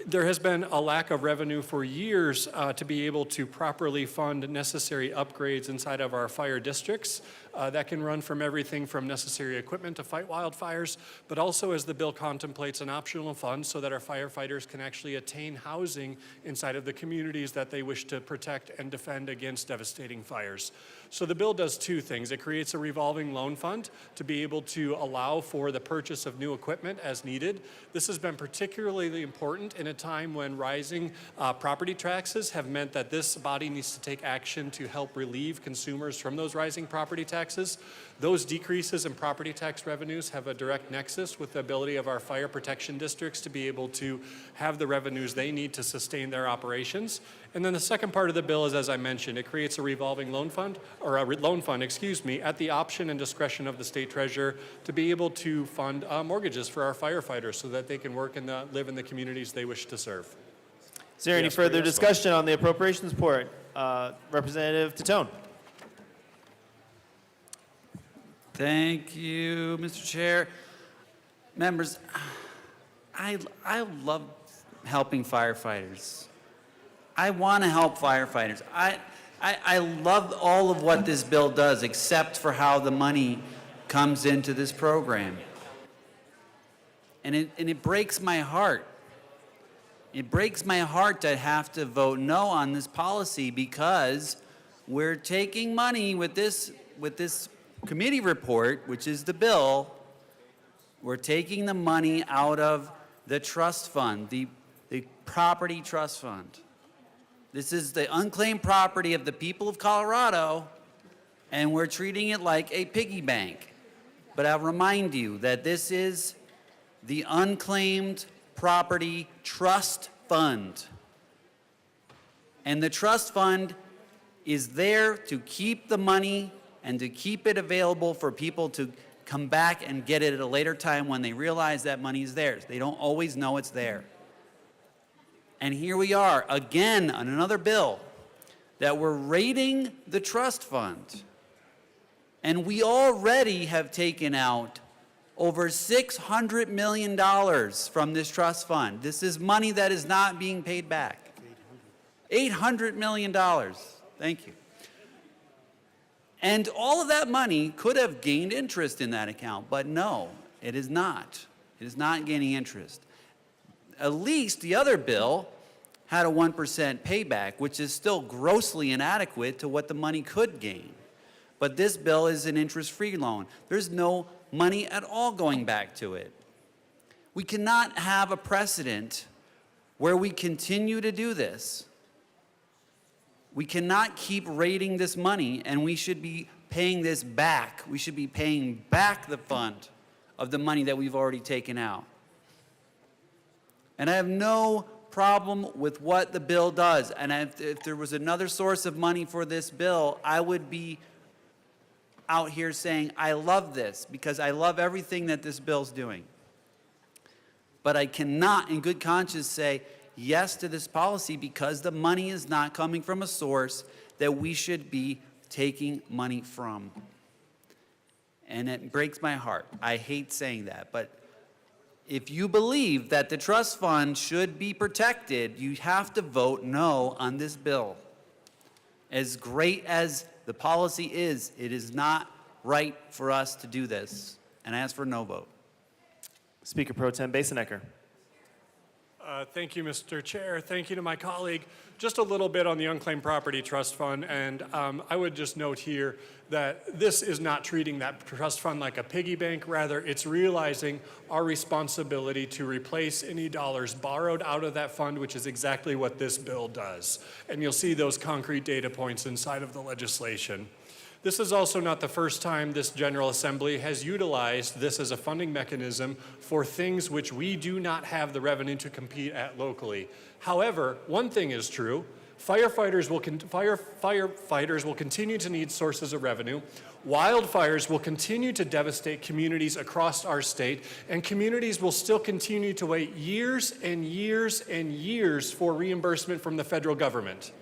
There has been a lack of revenue for years to be able to properly fund necessary upgrades inside of our fire districts. That can run from everything from necessary equipment to fight wildfires, but also as the bill contemplates an optional fund so that our firefighters can actually attain housing inside of the communities that they wish to protect and defend against devastating fires. So the bill does two things. It creates a revolving loan fund to be able to allow for the purchase of new equipment as needed. This has been particularly important in a time when rising property taxes have meant that this body needs to take action to help relieve consumers from those rising property taxes. Those decreases in property tax revenues have a direct nexus with the ability of our fire protection districts to be able to have the revenues they need to sustain their operations. And then the second part of the bill is, as I mentioned, it creates a revolving loan fund, or a loan fund, excuse me, at the option and discretion of the state treasurer to be able to fund mortgages for our firefighters so that they can work and live in the communities they wish to serve. Is there any further discussion on the appropriations report? Representative Titone. Thank you, Mr. Chair. Members, I love helping firefighters. I want to help firefighters. I love all of what this bill does, except for how the money comes into this program. And it breaks my heart. It breaks my heart to have to vote no on this policy because we're taking money with this committee report, which is the bill. We're taking the money out of the trust fund, the property trust fund. This is the unclaimed property of the people of Colorado, and we're treating it like a piggy bank. But I'll remind you that this is the unclaimed property trust fund. And the trust fund is there to keep the money and to keep it available for people to come back and get it at a later time when they realize that money is theirs. They don't always know it's there. And here we are, again, on another bill that we're raiding the trust fund. And we already have taken out over $600 million from this trust fund. This is money that is not being paid back. $800 million. Thank you. And all of that money could have gained interest in that account, but no, it is not. It is not gaining interest. At least the other bill had a 1% payback, which is still grossly inadequate to what the money could gain. But this bill is an interest-free loan. There's no money at all going back to it. We cannot have a precedent where we continue to do this. We cannot keep raiding this money, and we should be paying this back. We should be paying back the fund of the money that we've already taken out. And I have no problem with what the bill does. And if there was another source of money for this bill, I would be out here saying, I love this because I love everything that this bill's doing. But I cannot, in good conscience, say yes to this policy because the money is not coming from a source that we should be taking money from. And it breaks my heart. I hate saying that, but if you believe that the trust fund should be protected, you have to vote no on this bill. As great as the policy is, it is not right for us to do this. And I ask for a no vote. Speaker Pro Tem Basonecker. Thank you, Mr. Chair. Thank you to my colleague. Just a little bit on the Unclaimed Property Trust Fund, and I would just note here that this is not treating that trust fund like a piggy bank. Rather, it's realizing our responsibility to replace any dollars borrowed out of that fund, which is exactly what this bill does. And you'll see those concrete data points inside of the legislation. This is also not the first time this General Assembly has utilized this as a funding mechanism for things which we do not have the revenue to compete at locally. However, one thing is true, firefighters will continue to need sources of revenue. Wildfires will continue to devastate communities across our state, and communities will still continue to wait years and years and years for reimbursement from the federal government.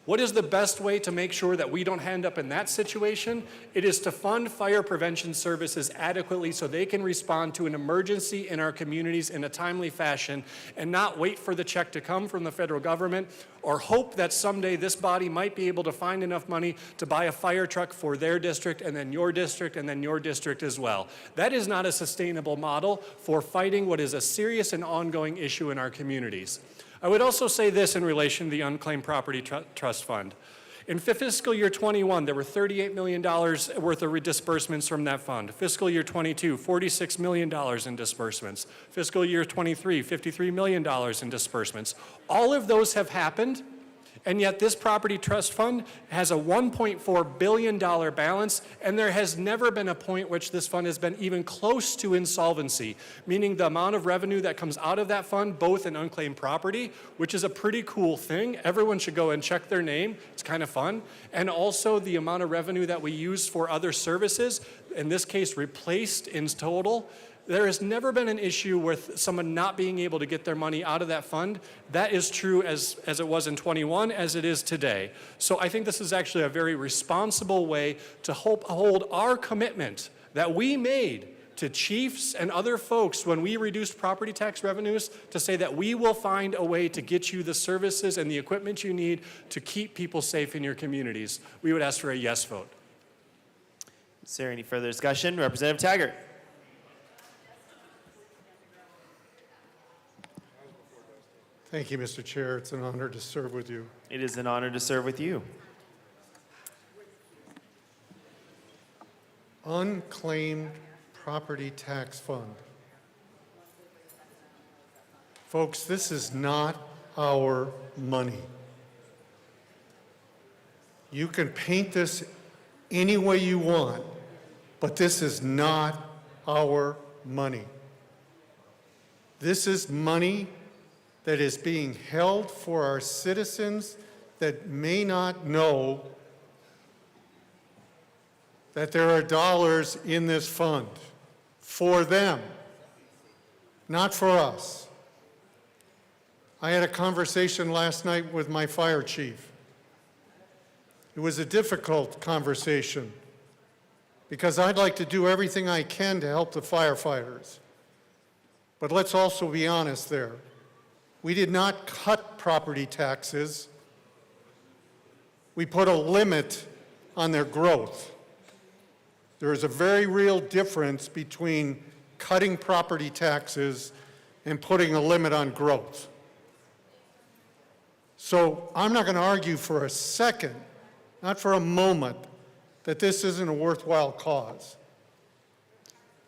What is the best way to make sure that we don't end up in that situation? It is to fund fire prevention services adequately so they can respond to an emergency in our communities in a timely fashion and not wait for the check to come from the federal government or hope that someday this body might be able to find enough money to buy a fire truck for their district and then your district and then your district as well. That is not a sustainable model for fighting what is a serious and ongoing issue in our communities. I would also say this in relation to the Unclaimed Property Trust Fund. In fiscal year 21, there were $38 million worth of disbursements from that fund. Fiscal year 22, $46 million in disbursements. Fiscal year 23, $53 million in disbursements. All of those have happened, and yet this property trust fund has a $1.4 billion balance, and there has never been a point which this fund has been even close to insolvency, meaning the amount of revenue that comes out of that fund, both in unclaimed property, which is a pretty cool thing. Everyone should go and check their name. It's kind of fun. And also the amount of revenue that we use for other services, in this case replaced in total. There has never been an issue with someone not being able to get their money out of that fund. That is true as it was in 21, as it is today. So I think this is actually a very responsible way to hold our commitment that we made to chiefs and other folks when we reduced property tax revenues to say that we will find a way to get you the services and the equipment you need to keep people safe in your communities. We would ask for a yes vote. Is there any further discussion? Representative Taggart. Thank you, Mr. Chair. It's an honor to serve with you. It is an honor to serve with you. Unclaimed Property Tax Fund. Folks, this is not our money. You can paint this any way you want, but this is not our money. This is money that is being held for our citizens that may not know that there are dollars in this fund for them, not for us. I had a conversation last night with my fire chief. It was a difficult conversation because I'd like to do everything I can to help the firefighters. But let's also be honest there. We did not cut property taxes. We put a limit on their growth. There is a very real difference between cutting property taxes and putting a limit on growth. So I'm not going to argue for a second, not for a moment, that this isn't a worthwhile cause.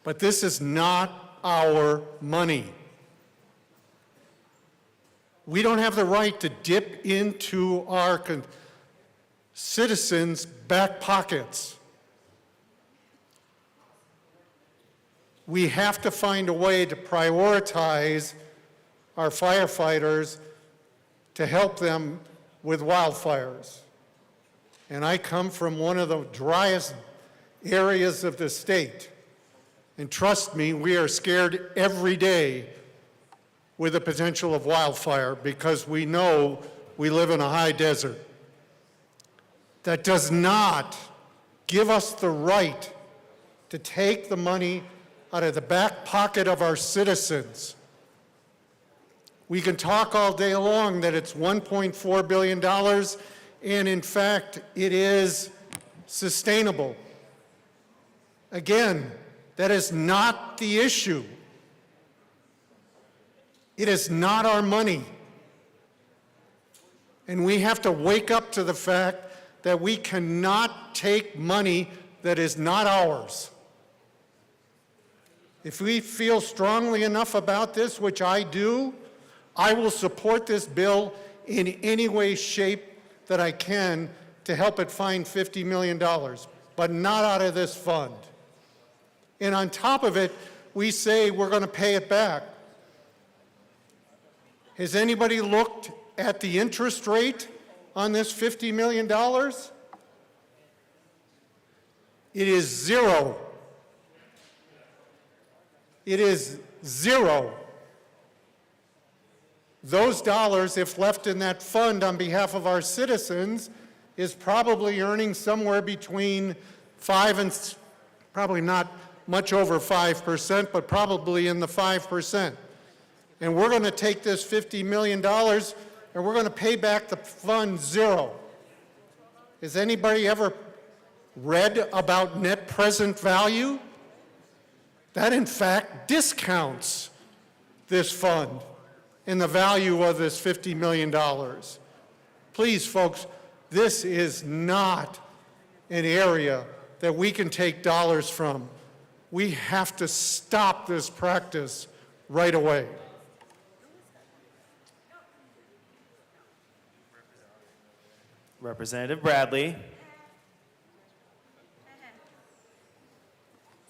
But this is not our money. We don't have the right to dip into our citizens' back pockets. We have to find a way to prioritize our firefighters to help them with wildfires. And I come from one of the driest areas of the state. And trust me, we are scared every day with the potential of wildfire because we know we live in a high desert. That does not give us the right to take the money out of the back pocket of our citizens. We can talk all day long that it's $1.4 billion, and in fact, it is sustainable. Again, that is not the issue. It is not our money. And we have to wake up to the fact that we cannot take money that is not ours. If we feel strongly enough about this, which I do, I will support this bill in any way, shape that I can to help it find $50 million, but not out of this fund. And on top of it, we say we're going to pay it back. Has anybody looked at the interest rate on this $50 million? It is zero. It is zero. Those dollars, if left in that fund on behalf of our citizens, is probably earning somewhere between 5 and probably not much over 5%, but probably in the 5%. And we're going to take this $50 million and we're going to pay back the fund zero. Has anybody ever read about net present value? That in fact discounts this fund and the value of this $50 million. Please, folks, this is not an area that we can take dollars from. We have to stop this practice right away. Representative Bradley.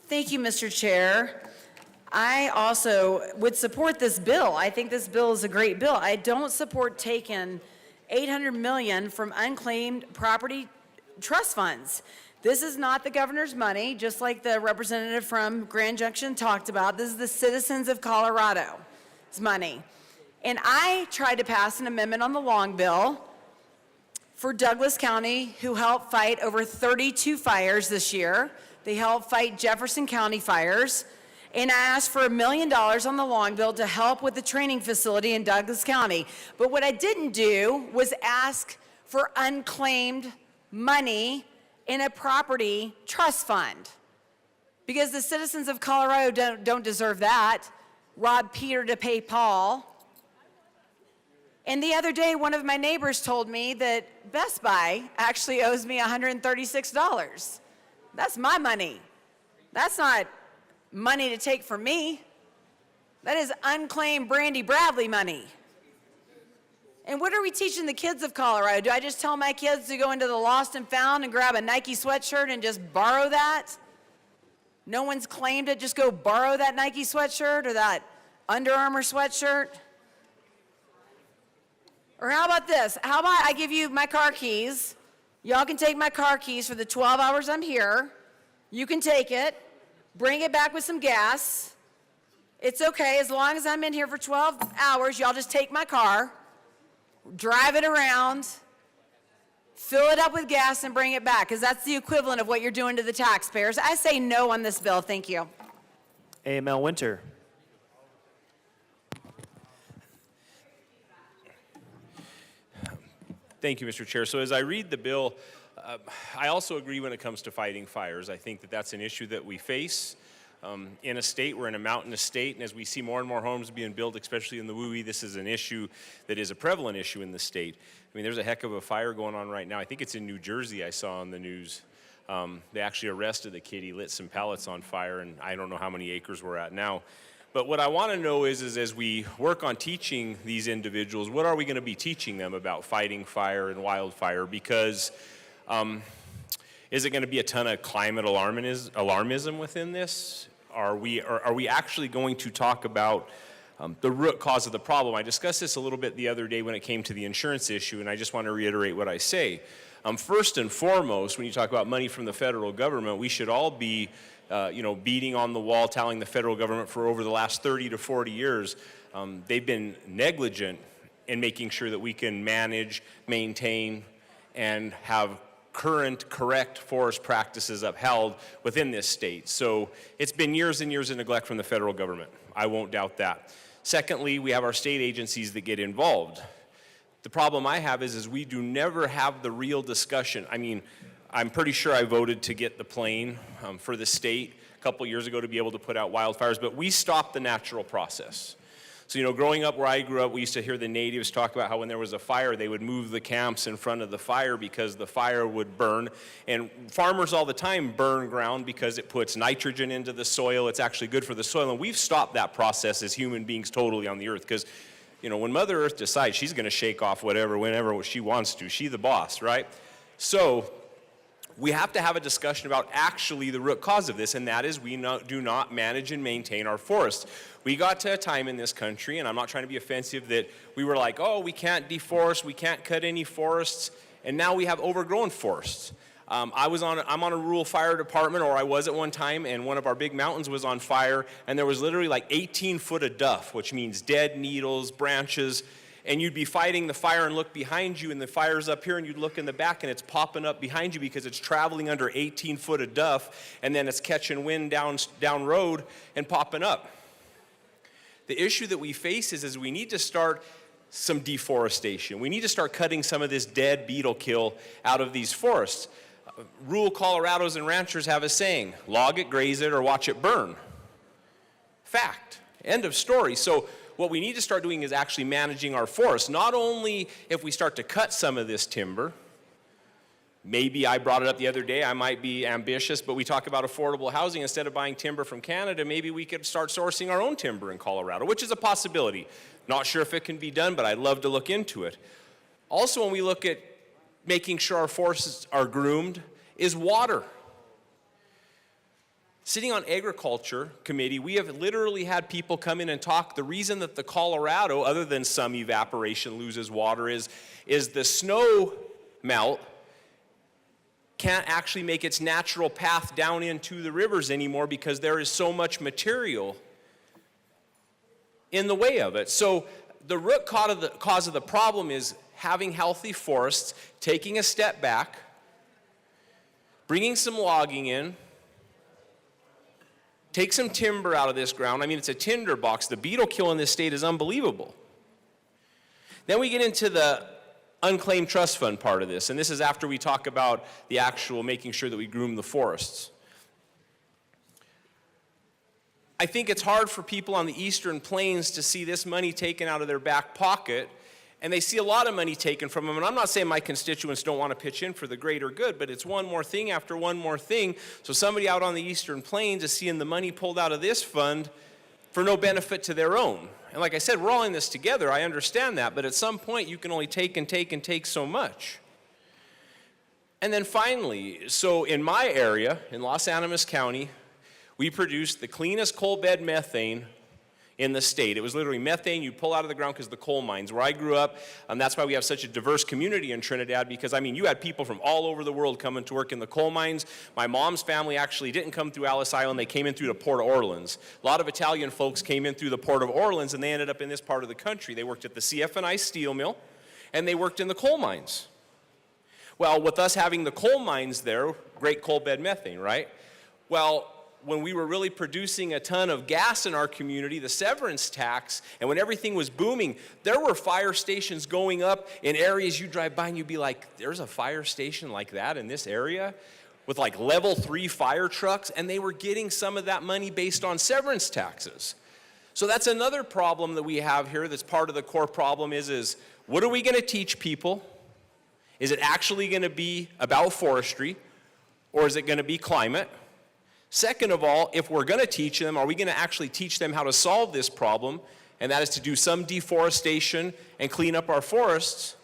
Thank you, Mr. Chair. I also would support this bill. I think this bill is a great bill. I don't support taking $800 million from unclaimed property trust funds. This is not the governor's money, just like the representative from Grand Junction talked about. This is the citizens of Colorado's money. And I tried to pass an amendment on the Long bill for Douglas County, who helped fight over 32 fires this year. They helped fight Jefferson County fires. And I asked for $1 million on the Long bill to help with the training facility in Douglas County. But what I didn't do was ask for unclaimed money in a property trust fund, because the citizens of Colorado don't deserve that. Rob Peter to pay Paul. And the other day, one of my neighbors told me that Best Buy actually owes me $136. That's my money. That's not money to take from me. That is unclaimed Brandy Bradley money. And what are we teaching the kids of Colorado? Do I just tell my kids to go into the Lost and Found and grab a Nike sweatshirt and just borrow that? No one's claimed it, just go borrow that Nike sweatshirt or that Under Armour sweatshirt? Or how about this? How about I give you my car keys? Y'all can take my car keys for the 12 hours I'm here. You can take it, bring it back with some gas. It's okay, as long as I'm in here for 12 hours, y'all just take my car, drive it around, fill it up with gas, and bring it back, because that's the equivalent of what you're doing to the taxpayers. I say no on this bill. Thank you. AML Winter. Thank you, Mr. Chair. So as I read the bill, I also agree when it comes to fighting fires. I think that that's an issue that we face in a state. We're in a mountainous state, and as we see more and more homes being built, especially in the WUI, this is an issue that is a prevalent issue in the state. I mean, there's a heck of a fire going on right now. I think it's in New Jersey, I saw on the news. They actually arrested the kid. He lit some pallets on fire, and I don't know how many acres we're at now. But what I want to know is as we work on teaching these individuals, what are we going to be teaching them about fighting fire and wildfire? Because is it going to be a ton of climate alarmism within this? Are we actually going to talk about the root cause of the problem. I discussed this a little bit the other day when it came to the insurance issue, and I just want to reiterate what I say. First and foremost, when you talk about money from the federal government, we should all be beating on the wall, telling the federal government for over the last 30 to 40 years, they've been negligent in making sure that we can manage, maintain, and have current, correct forest practices upheld within this state. So it's been years and years of neglect from the federal government. I won't doubt that. Secondly, we have our state agencies that get involved. The problem I have is we do never have the real discussion. I mean, I'm pretty sure I voted to get the plane for the state a couple years ago to be able to put out wildfires, but we stopped the natural process. So, growing up where I grew up, we used to hear the natives talk about how when there was a fire, they would move the camps in front of the fire because the fire would burn. And farmers all the time burn ground because it puts nitrogen into the soil. It's actually good for the soil. And we've stopped that process as human beings totally on the earth because, when Mother Earth decides she's going to shake off whatever, whenever she wants to, she's the boss, right? So we have to have a discussion about actually the root cause of this, and that is we do not manage and maintain our forests. We got to a time in this country, and I'm not trying to be offensive, that we were like, oh, we can't deforest, we can't cut any forests, and now we have overgrown forests. I'm on a rural fire department, or I was at one time, and one of our big mountains was on fire, and there was literally like 18 foot of duff, which means dead needles, branches, and you'd be fighting the fire and look behind you, and the fire's up here, and you'd look in the back, and it's popping up behind you because it's traveling under 18 foot of duff, and then it's catching wind down road and popping up. The issue that we face is we need to start some deforestation. We need to start cutting some of this dead beetle kill out of these forests. Rural Colorados and ranchers have a saying, log it, graze it, or watch it burn. Fact. End of story. So what we need to start doing is actually managing our forests. Not only if we start to cut some of this timber, maybe I brought it up the other day, I might be ambitious, but we talk about affordable housing. Instead of buying timber from Canada, maybe we could start sourcing our own timber in Colorado, which is a possibility. Not sure if it can be done, but I'd love to look into it. Also, when we look at making sure our forests are groomed, is water. Sitting on agriculture committee, we have literally had people come in and talk. The reason that the Colorado, other than some evaporation, loses water is the snow melt can't actually make its natural path down into the rivers anymore because there is so much material in the way of it. So the root cause of the problem is having healthy forests, taking a step back, bringing some logging in, take some timber out of this ground. I mean, it's a tinderbox. The beetle kill in this state is unbelievable. Then we get into the unclaimed trust fund part of this, and this is after we talk about the actual making sure that we groom the forests. I think it's hard for people on the eastern plains to see this money taken out of their back pocket, and they see a lot of money taken from them. And I'm not saying my constituents don't want to pitch in for the greater good, but it's one more thing after one more thing. So somebody out on the eastern plains is seeing the money pulled out of this fund for no benefit to their own. And like I said, we're all in this together. I understand that. But at some point, you can only take and take and take so much. And then finally, so in my area, in Los Animas County, we produce the cleanest coal bed methane in the state. It was literally methane you pull out of the ground because the coal mines. Where I grew up, that's why we have such a diverse community in Trinidad, because, I mean, you had people from all over the world coming to work in the coal mines. My mom's family actually didn't come through Ellis Island. They came in through the Port of Orleans. A lot of Italian folks came in through the Port of Orleans, and they ended up in this part of the country. They worked at the CF&I steel mill, and they worked in the coal mines. Well, with us having the coal mines there, great coal bed methane, right? Well, when we were really producing a ton of gas in our community, the severance tax, and when everything was booming, there were fire stations going up in areas you drive by and you'd be like, there's a fire station like that in this area with like level 3 fire trucks, and they were getting some of that money based on severance taxes. So that's another problem that we have here that's part of the core problem is what are we going to teach people? Is it actually going to be about forestry, or is it going to be climate? Second of all, if we're going to teach them, are we going to actually teach them how to solve this problem? And that is to do some deforestation and clean up our forests.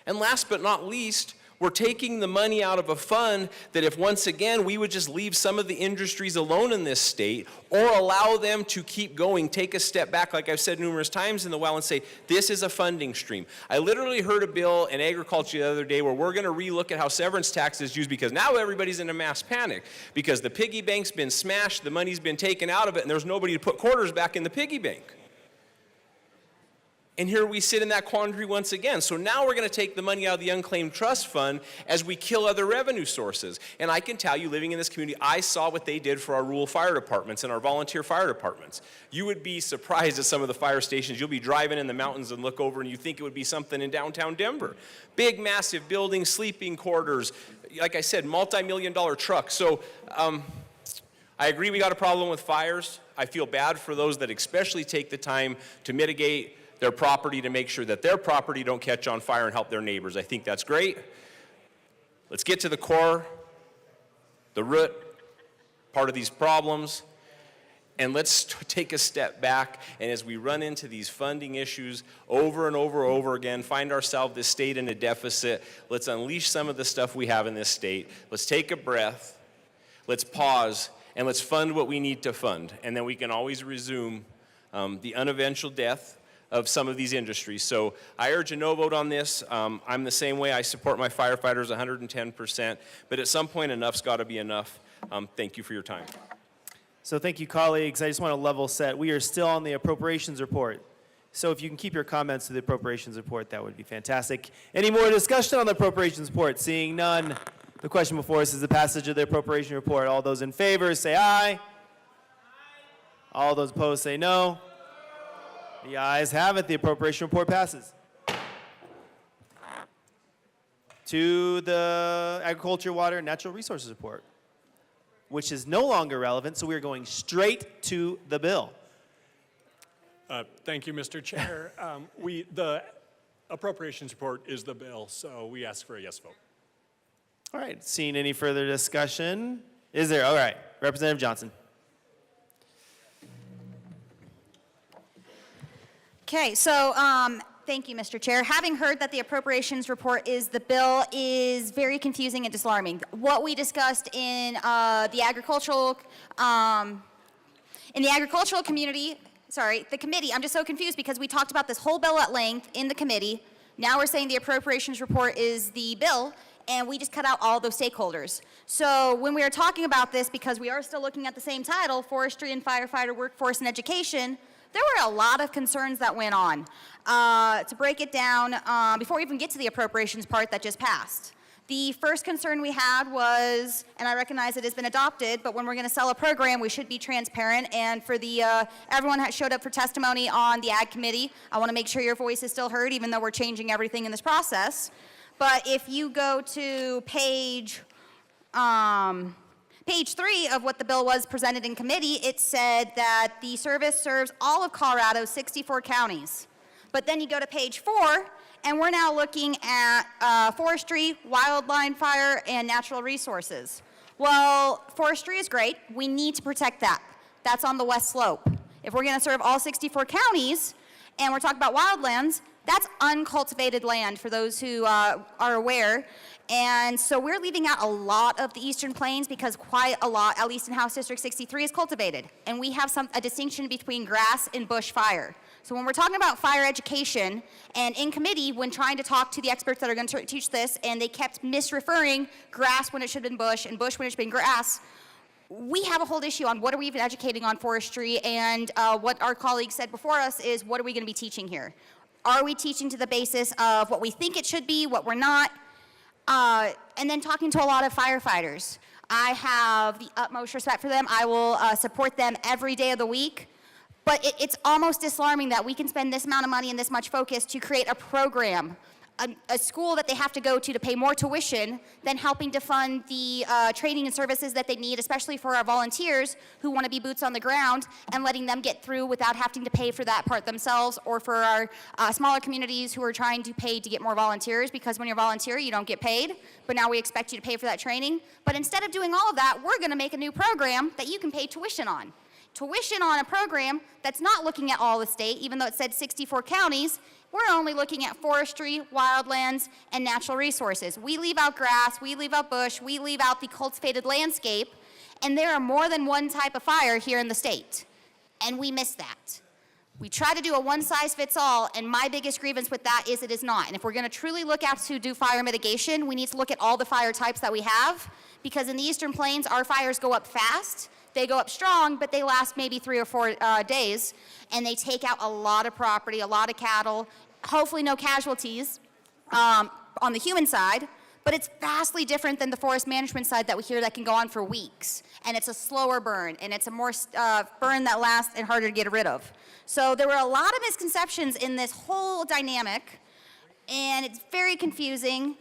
And last but not least, We're taking the money out of a fund that if once again we would just leave some of the industries alone in this state or allow them to keep going, take a step back, like I've said numerous times in the while, and say, this is a funding stream. I literally heard a bill in agriculture the other day where we're going to relook at how severance tax is used because now everybody's in a mass panic because the piggy bank's been smashed, the money's been taken out of it, and there's nobody to put quarters back in the piggy bank. And here we sit in that quandary once again. So now we're going to take the money out of the unclaimed trust fund as we kill other revenue sources. And I can tell you, living in this community, I saw what they did for our rural fire departments and our volunteer fire departments. You would be surprised at some of the fire stations. You'll be driving in the mountains and look over and you think it would be something in downtown Denver. Big, massive buildings, sleeping quarters, like I said, multi-million-dollar trucks. So I agree we got a problem with fires. I feel bad for those that especially take the time to mitigate their property to make sure that their property don't catch on fire and help their neighbors. I think that's great. Let's get to the core, the root part of these problems, and let's take a step back. And as we run into these funding issues over and over again, find ourselves this state in a deficit, let's unleash some of the stuff we have in this state. Let's take a breath, let's pause, and let's fund what we need to fund. And then we can always resume the uneventful death of some of these industries. So I urge a no vote on this. I'm the same way. I support my firefighters 110%, but at some point enough's got to be enough. Thank you for your time. So thank you, colleagues. I just want to level set. We are still on the appropriations report. So if you can keep your comments to the appropriations report, that would be fantastic. Any more discussion on the appropriations report? Seeing none, the question before us is the passage of the appropriation report. All those in favor say aye. All those opposed say no. The ayes have it. The appropriation report passes. To the Agriculture, Water, and Natural Resources report, which is no longer relevant, so we are going straight to the bill. Thank you, Mr. Chair. The appropriations report is the bill, so we ask for a yes vote. All right. Seeing any further discussion? Is there? All right. Representative Johnson. Okay, so thank you, Mr. Chair. Having heard that the appropriations report is the bill is very confusing and disarming. What we discussed in the agricultural community, the committee, I'm just so confused because we talked about this whole bill at length in the committee. Now we're saying the appropriations report is the bill, and we just cut out all those stakeholders. So when we are talking about this, because we are still looking at the same title, Forestry and Firefighter Workforce and Education, there were a lot of concerns that went on. To break it down, before we even get to the appropriations part that just passed, the first concern we had was, and I recognize it has been adopted, but when we're going to sell a program, we should be transparent. And for the everyone that showed up for testimony on the Ag Committee, I want to make sure your voice is still heard, even though we're changing everything in this process. But if you go to page 3 of what the bill was presented in committee, it said that the service serves all of Colorado's 64 counties. But then you go to page 4, and we're now looking at forestry, wildland fire, and natural resources. Well, forestry is great. We need to protect that. That's on the west slope. If we're going to serve all 64 counties, and we're talking about wildlands, that's uncultivated land for those who are aware. And so we're leaving out a lot of the Eastern Plains because quite a lot, at least in House District 63, is cultivated. And we have a distinction between grass and bush fire. So when we're talking about fire education, and in committee, when trying to talk to the experts that are going to teach this, and they kept misreferring grass when it should have been bush and bush when it should have been grass, we have a whole issue on what are we even educating on forestry, and what our colleagues said before us is what are we going to be teaching here? Are we teaching to the basis of what we think it should be, what we're not? And then talking to a lot of firefighters. I have the utmost respect for them. I will support them every day of the week. But it's almost disarming that we can spend this amount of money and this much focus to create a program, a school that they have to go to pay more tuition than helping to fund the training and services that they need, especially for our volunteers who want to be boots on the ground, and letting them get through without having to pay for that part themselves, or for our smaller communities who are trying to pay to get more volunteers, because when you're volunteer, you don't get paid, but now we expect you to pay for that training. But instead of doing all of that, we're going to make a new program that you can pay tuition on. tuition on a program that's not looking at all the state, even though it said 64 counties. We're only looking at forestry, wildlands, and natural resources. We leave out grass, we leave out bush, we leave out the cultivated landscape, and there are more than one type of fire here in the state, and we miss that. We try to do a one-size-fits-all, and my biggest grievance with that is it is not. And if we're going to truly look at to do fire mitigation, we need to look at all the fire types that we have, because in the Eastern Plains, our fires go up fast, they go up strong, but they last maybe 3 or 4 days, and they take out a lot of property, a lot of cattle, hopefully no casualties on the human side, but it's vastly different than the forest management side that we hear that can go on for weeks. And it's a slower burn, and it's a more burn that lasts and harder to get rid of. So there were a lot of misconceptions in this whole dynamic, and it's very confusing.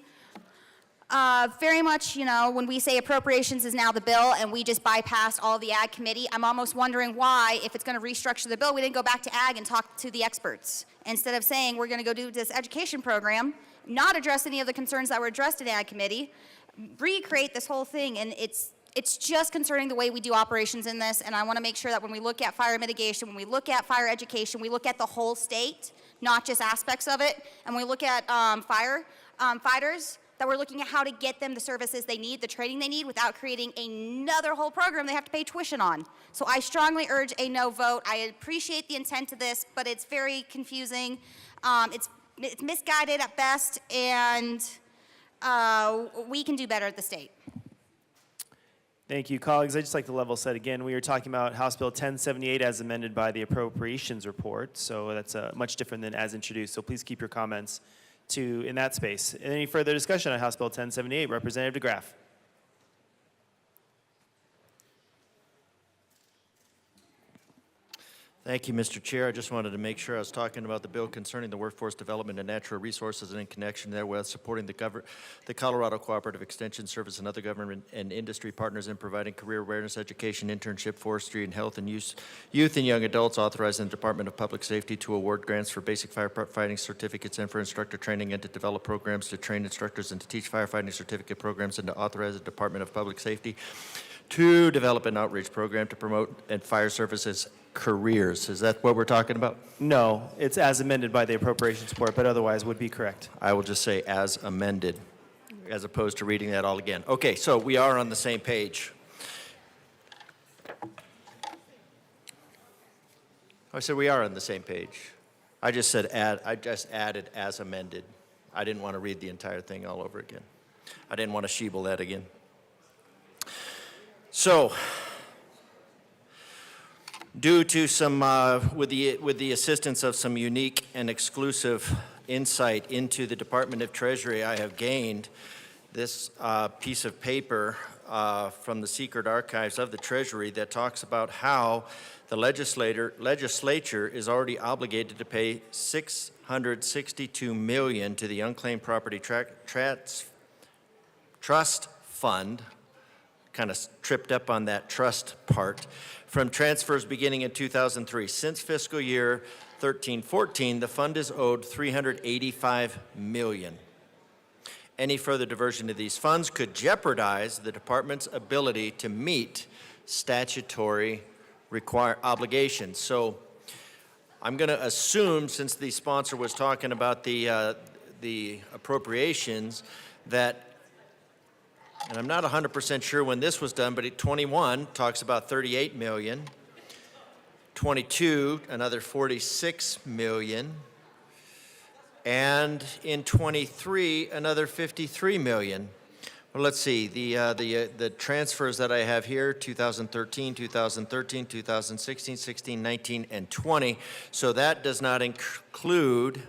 Very much, you know, when we say appropriations is now the bill and we just bypassed all the ag committee, I'm almost wondering why, if it's going to restructure the bill, we didn't go back to ag and talk to the experts. Instead of saying we're going to go do this education program, not address any of the concerns that were addressed in ag committee, recreate this whole thing, and it's just concerning the way we do operations in this, and I want to make sure that when we look at fire mitigation, when we look at fire education, we look at the whole state, not just aspects of it, and we look at firefighters, that we're looking at how to get them the services they need, the training they need, without creating another whole program they have to pay tuition on. So I strongly urge a no vote. I appreciate the intent of this, but it's very confusing. It's misguided at best, and we can do better at the state. Thank you, colleagues. I'd just like to level set again. We are talking about House Bill 1078 as amended by the Appropriations Report, so that's much different than as introduced. So please keep your comments in that space. Any further discussion on House Bill 1078? Representative DeGraff. Thank you, Mr. Chair. I just wanted to make sure I was talking about the bill concerning the workforce development and natural resources, and in connection therewith supporting the Colorado Cooperative Extension Service and other government and industry partners in providing career awareness, education, internship, forestry, and health and youth and young adults, authorizing the Department of Public Safety to award grants for basic firefighting certificates and for instructor training, and to develop programs to train instructors and to teach firefighting certificate programs, and to authorize the Department of Public Safety to develop an outreach program to promote and fire services careers. Is that what we're talking about? No, it's as amended by the Appropriations Report, but otherwise would be correct. I will just say as amended, as opposed to reading that all again. Okay, so we are on the same page. I said we are on the same page. I just said I just added as amended. I didn't want to read the entire thing all over again. I didn't want to sheeble that again. So, due to some, with the assistance of some unique and exclusive insight into the Department of Treasury, I have gained this piece of paper from the secret archives of the Treasury that talks about how the legislature is already obligated to pay $662 million to the Unclaimed Property Trust Fund. Kind of tripped up on that trust part, from transfers beginning in 2003. Since fiscal year 13-14, the fund is owed $385 million. Any further diversion of these funds could jeopardize the department's ability to meet statutory obligations. So I'm going to assume, since the sponsor was talking about the appropriations, that, and I'm not 100% sure when this was done, but 21 talks about 38 million, 22 another 46 million, and in 23 another 53 million. Well, let's see, the transfers that I have here, 2013, 2016, 16, 19, and 20. So that does not include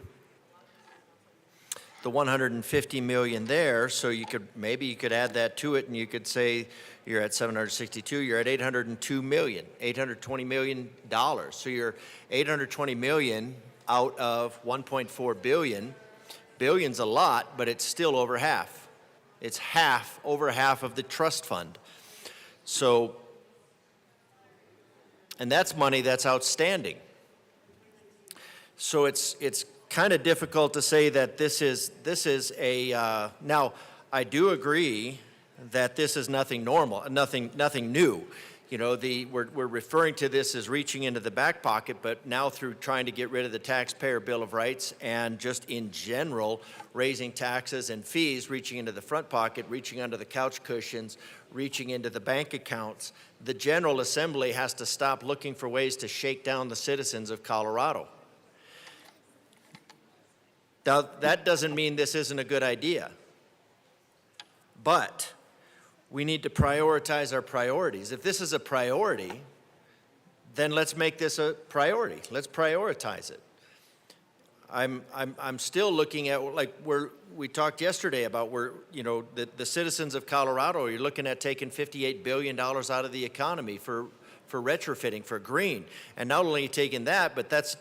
the 150 million there, so maybe you could add that to it, and you could say you're at 762, you're at 802 million, $820 million. So you're 820 million out of 1.4 billion. Billion's a lot, but it's still over half. It's over half of the trust fund. So, and that's money that's outstanding. So it's kind of difficult to say that this is a, now I do agree that this is nothing normal, nothing new. You know, we're referring to this as reaching into the back pocket, but now through trying to get rid of the taxpayer Bill of Rights and just in general raising taxes and fees, reaching into the front pocket, reaching under the couch cushions, reaching into the bank accounts, the General Assembly has to stop looking for ways to shake down the citizens of Colorado. Now, that doesn't mean this isn't a good idea, but we need to prioritize our priorities. If this is a priority, then let's make this a priority. Let's prioritize it. I'm still looking at, like, we talked yesterday about the citizens of Colorado, you're looking at taking $58 billion out of the economy for retrofitting, for green. And not only taking that, but that's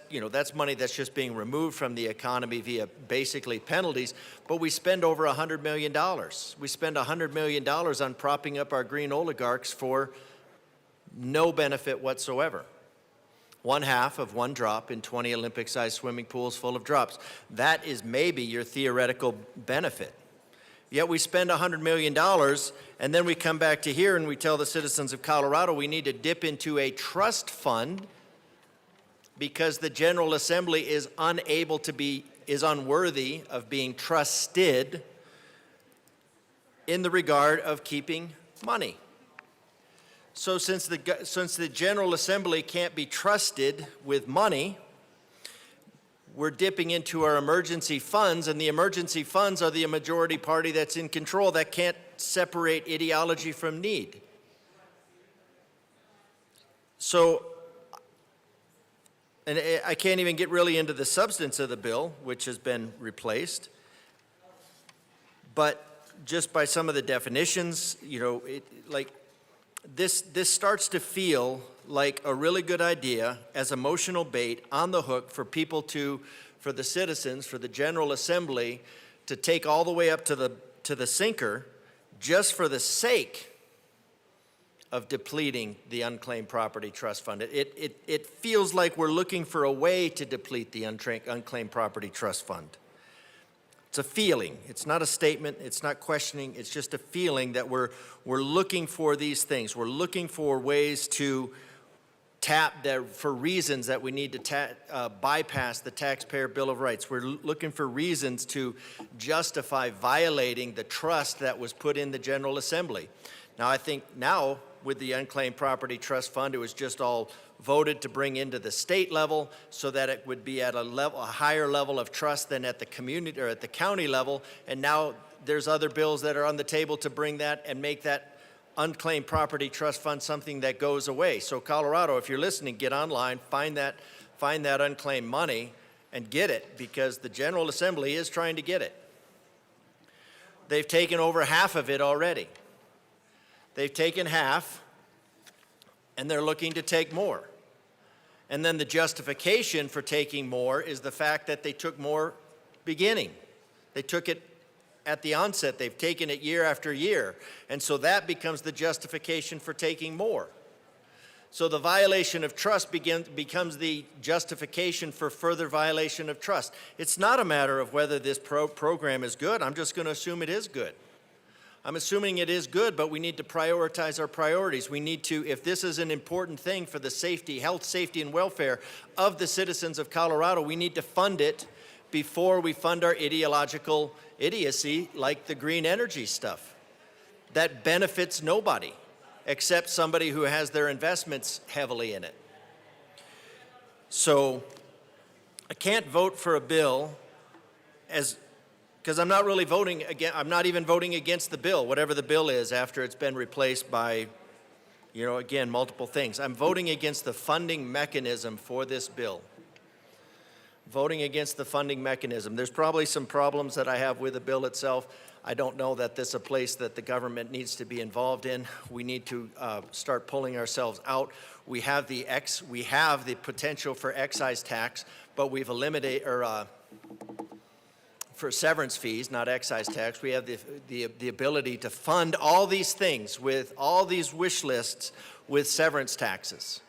money that's just being removed from the economy via basically penalties, but we spend over $100 million. We spend $100 million on propping up our green oligarchs for no benefit whatsoever. 1/2 of one drop in 20 Olympic-sized swimming pools full of drops. That is maybe your theoretical benefit. Yet we spend $100 million, and then we come back to here and we tell the citizens of Colorado we need to dip into a trust fund because the General Assembly is unworthy of being trusted in the regard of keeping money. So since the General Assembly can't be trusted with money, we're dipping into our emergency funds, and the emergency funds are the majority party that's in control that can't separate ideology from need. So, and I can't even get really into the substance of the bill, which has been replaced, but just by some of the definitions, this starts to feel like a really good idea as emotional bait on the hook for for the citizens, for the General Assembly to take all the way up to the sinker just for the sake of depleting the unclaimed property trust fund. It feels like we're looking for a way to deplete the unclaimed property trust fund. It's a feeling. It's not a statement. It's not questioning. It's just a feeling that we're looking for these things. We're looking for ways to tap there for reasons that we need to bypass the taxpayer Bill of Rights. We're looking for reasons to justify violating the trust that was put in the General Assembly. Now, I think now with the unclaimed property trust fund, it was just all voted to bring into the state level so that it would be at a higher level of trust than at the community or at the county level. And now there's other bills that are on the table to bring that and make that unclaimed property trust fund something that goes away. So Colorado, if you're listening, get online, find that unclaimed money and get it, because the General Assembly is trying to get it. They've taken over half of it already. They've taken half, and they're looking to take more. And then the justification for taking more is the fact that they took more beginning. They took it at the onset. They've taken it year after year. And so that becomes the justification for taking more. So the violation of trust becomes the justification for further violation of trust. It's not a matter of whether this program is good. I'm just going to assume it is good. I'm assuming it is good, but we need to prioritize our priorities. We need to, if this is an important thing for the health, safety, and welfare of the citizens of Colorado, we need to fund it before we fund our ideological idiocy like the green energy stuff. That benefits nobody except somebody who has their investments heavily in it. So I can't vote for a bill because I'm not really voting against, I'm not even voting against the bill, whatever the bill is after it's been replaced by, again, multiple things. I'm voting against the funding mechanism for this bill. Voting against the funding mechanism. There's probably some problems that I have with the bill itself. I don't know that this is a place that the government needs to be involved in. We need to start pulling ourselves out. We have the potential for excise tax, but we've eliminated, for severance fees, not excise tax. We have the ability to fund all these things with all these wish lists with severance taxes.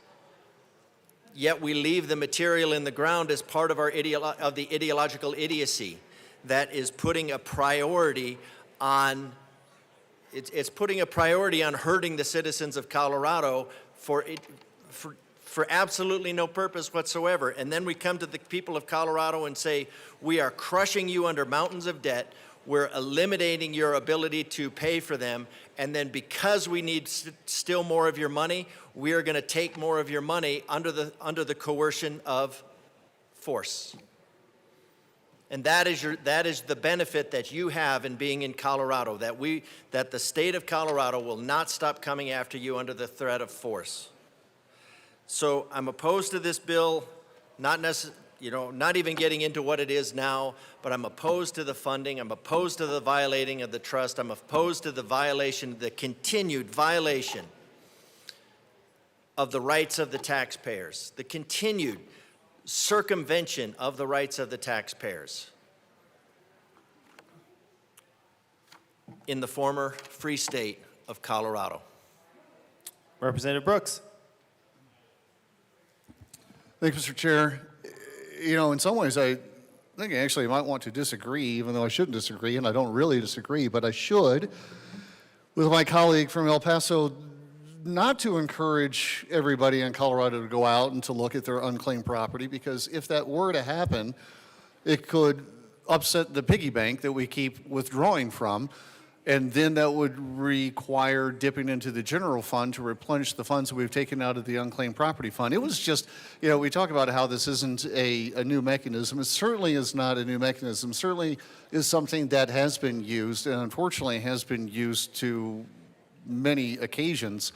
Yet we leave the material in the ground as part of the ideological idiocy that is putting a priority on, it's putting a priority on hurting the citizens of Colorado for absolutely no purpose whatsoever. And then we come to the people of Colorado and say, we are crushing you under mountains of debt. We're eliminating your ability to pay for them. And then because we need still more of your money, we are going to take more of your money under the coercion of force. And that is the benefit that you have in being in Colorado, that the state of Colorado will not stop coming after you under the threat of force. So I'm opposed to this bill, not even getting into what it is now, but I'm opposed to the funding. I'm opposed to the violating of the trust. I'm opposed to the continued violation of the rights of the taxpayers, the continued circumvention of the rights of the taxpayers in the former free state of Colorado. Representative Brooks. Thank you, Mr. Chair. You know, in some ways, I think I actually might want to disagree, even though I shouldn't disagree, and I don't really disagree, but I should, with my colleague from El Paso, not to encourage everybody in Colorado to go out and to look at their unclaimed property, because if that were to happen, it could upset the piggy bank that we keep withdrawing from, and then that would require dipping into the general fund to replenish the funds that we've taken out of the unclaimed property fund. It was just, you know, we talk about how this isn't a new mechanism. It certainly is not a new mechanism. It certainly is something that has been used, and unfortunately has been used to many occasions.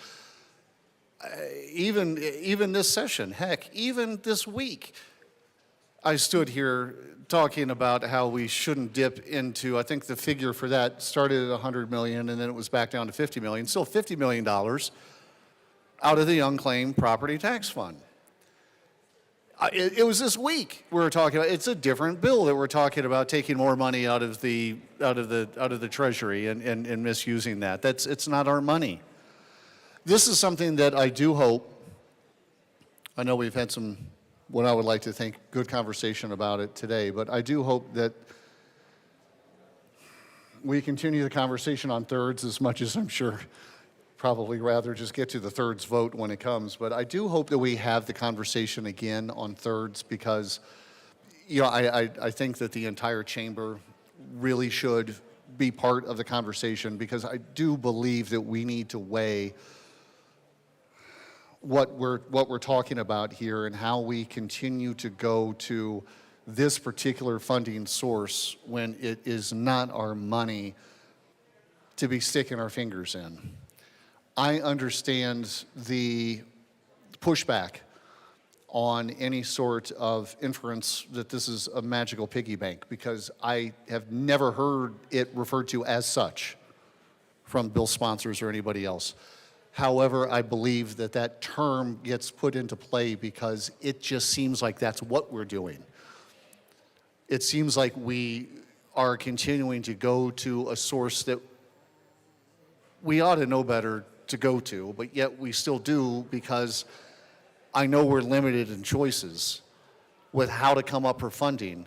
Even this session, heck, even this week, I stood here talking about how we shouldn't dip into, I think the figure for that started at 100 million and then it was back down to 50 million, still $50 million out of the unclaimed property tax fund. It was this week we were talking about, it's a different bill that we're talking about taking more money out of the treasury and misusing that. It's not our money. This is something that I do hope, I know we've had some, what I would like to think, good conversation about it today, but I do hope that we continue the conversation on thirds as much as I'm sure probably rather just get to the thirds vote when it comes. But I do hope that we have the conversation again on thirds because, you know, I think that the entire chamber really should be part of the conversation because I do believe that we need to weigh what we're talking about here and how we continue to go to this particular funding source when it is not our money to be sticking our fingers in. I understand the pushback on any sort of inference that this is a magical piggy bank because I have never heard it referred to as such from bill sponsors or anybody else. However, I believe that that term gets put into play because it just seems like that's what we're doing. It seems like we are continuing to go to a source that we ought to know better to go to, but yet we still do because I know we're limited in choices with how to come up for funding.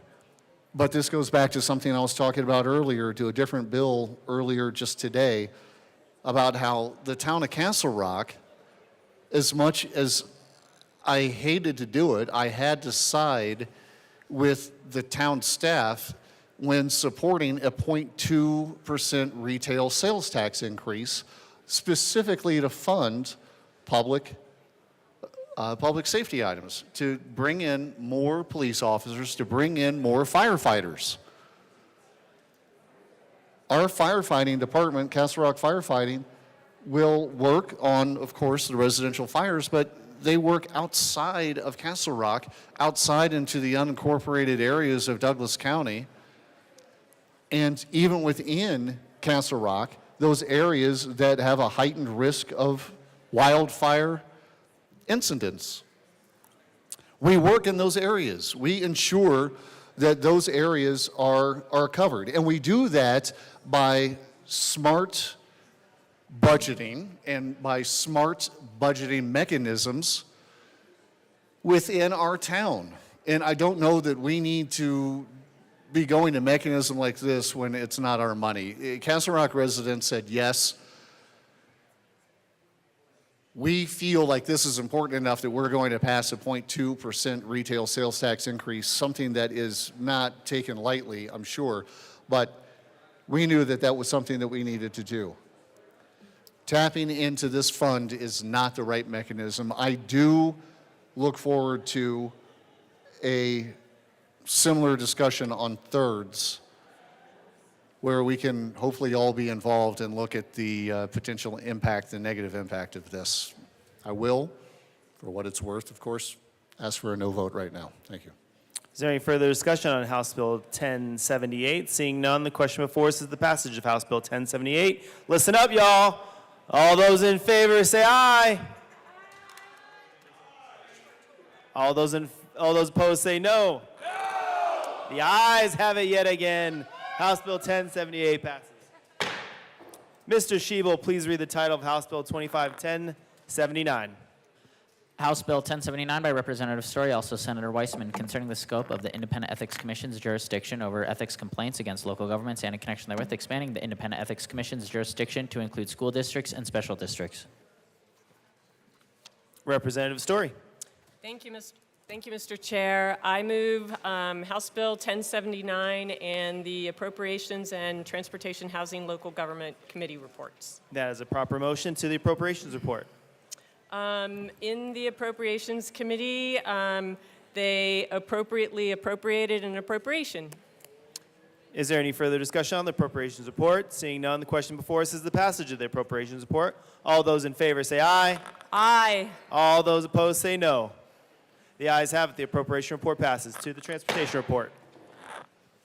But this goes back to something I was talking about earlier, to a different bill earlier just today, about how the town of Castle Rock, as much as I hated to do it, I had to side with the town staff when supporting a 0.2% retail sales tax increase, specifically to fund public safety items, to bring in more police officers, to bring in more firefighters. Our firefighting department, Castle Rock Firefighting, will work on, of course, the residential fires, but they work outside of Castle Rock, outside into the unincorporated areas of Douglas County. And even within Castle Rock, those areas that have a heightened risk of wildfire incidents. We work in those areas. We ensure that those areas are covered. And we do that by smart budgeting and by smart budgeting mechanisms within our town. And I don't know that we need to be going to a mechanism like this when it's not our money. Castle Rock residents said yes. we feel like this is important enough that we're going to pass a 0.2% retail sales tax increase, something that is not taken lightly, I'm sure, but we knew that that was something that we needed to do. Tapping into this fund is not the right mechanism. I do look forward to a similar discussion on thirds, where we can hopefully all be involved and look at the potential impact, the negative impact of this. I will, for what it's worth, of course, ask for a no vote right now. Thank you. Is there any further discussion on House Bill 1078? Seeing none, the question before us is the passage of House Bill 1078. Listen up, y'all. All those in favor say aye. All those opposed say no. The ayes have it yet again. House Bill 1078 passes. Mr. Schiebel, please read the title of House Bill 251079. House Bill 1079 by Representative Story, also Senator Weissman, concerning the scope of the Independent Ethics Commission's jurisdiction over ethics complaints against local governments and in connection therewith expanding the Independent Ethics Commission's jurisdiction to include school districts and special districts. Representative Story. Thank you, Mr. Chair. I move House Bill 1079 and the Appropriations and Transportation Housing Local Government Committee reports. That is a proper motion to the Appropriations Report. In the Appropriations Committee, they appropriately appropriated an appropriation. Is there any further discussion on the Appropriations Report? Seeing none, the question before us is the passage of the Appropriations Report. All those in favor say aye. Aye. All those opposed say no. The ayes have it. The Appropriation Report passes. To the Transportation Report.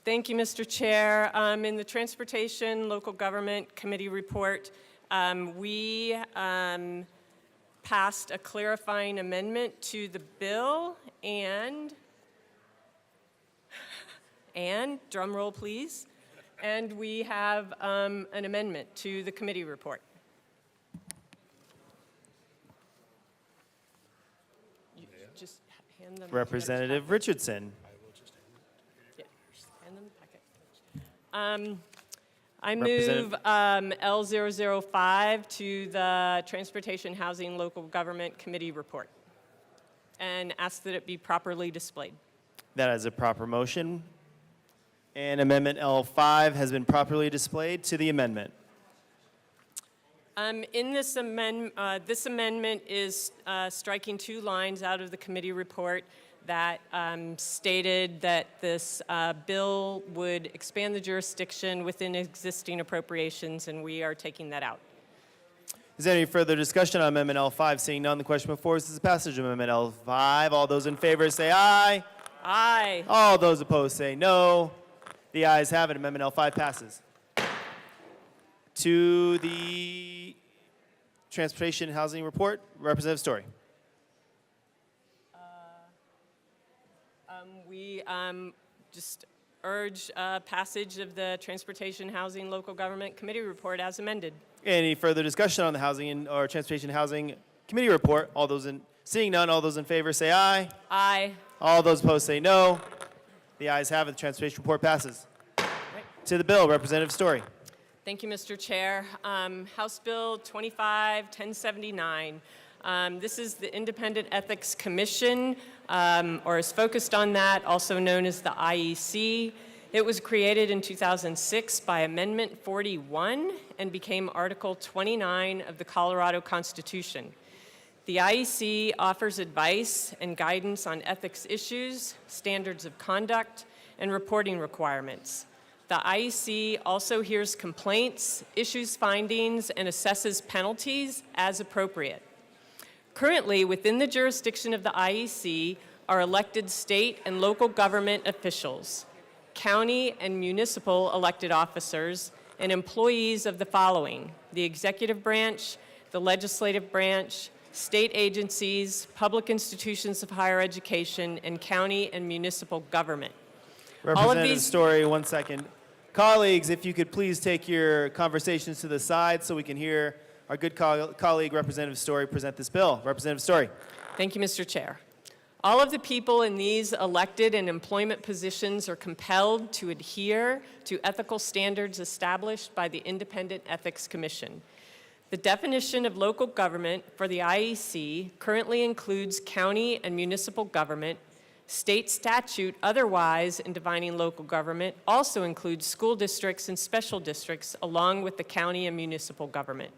Thank you, Mr. Chair. In the Transportation Local Government Committee report, we passed a clarifying amendment to the bill and drum roll please, and we have an amendment to the committee report. You just hand them. Representative Richardson. Yeah, hand them the packet. I move L005 to the Transportation Housing Local Government Committee report and ask that it be properly displayed. That is a proper motion. And Amendment L5 has been properly displayed. To the amendment. In this amendment is striking two lines out of the committee report that stated that this bill would expand the jurisdiction within existing appropriations, and we are taking that out. Is there any further discussion on Amendment L5? Seeing none, the question before us is the passage of Amendment L5. All those in favor say aye. Aye. All those opposed say no. The ayes have it. Amendment L5 passes. To the Transportation and Housing Report, Representative Story. We just urge passage of the Transportation Housing Local Government Committee report as amended. Any further discussion on the Housing or Transportation Housing Committee report? Seeing none, all those in favor say aye. Aye. All those opposed say no. The ayes have it. The Transportation Report passes. To the bill, Representative Story. Thank you, Mr. Chair. House Bill 251079. This is the Independent Ethics Commission, or is focused on that, also known as the IEC. It was created in 2006 by Amendment 41 and became Article 29 of the Colorado Constitution. The IEC offers advice and guidance on ethics issues, standards of conduct, and reporting requirements. The IEC also hears complaints, issues findings, and assesses penalties as appropriate. Currently, within the jurisdiction of the IEC are elected state and local government officials, county and municipal elected officers, and employees of the following: the executive branch, the legislative branch, state agencies, public institutions of higher education, and county and municipal government. Representative Story, 1 second. Colleagues, if you could please take your conversations to the side so we can hear our good colleague, Representative Story, present this bill. Representative Story. Thank you, Mr. Chair. All of the people in these elected and employment positions are compelled to adhere to ethical standards established by the Independent Ethics Commission. The definition of local government for the IEC currently includes county and municipal government. State statute otherwise in defining local government also includes school districts and special districts along with the county and municipal government.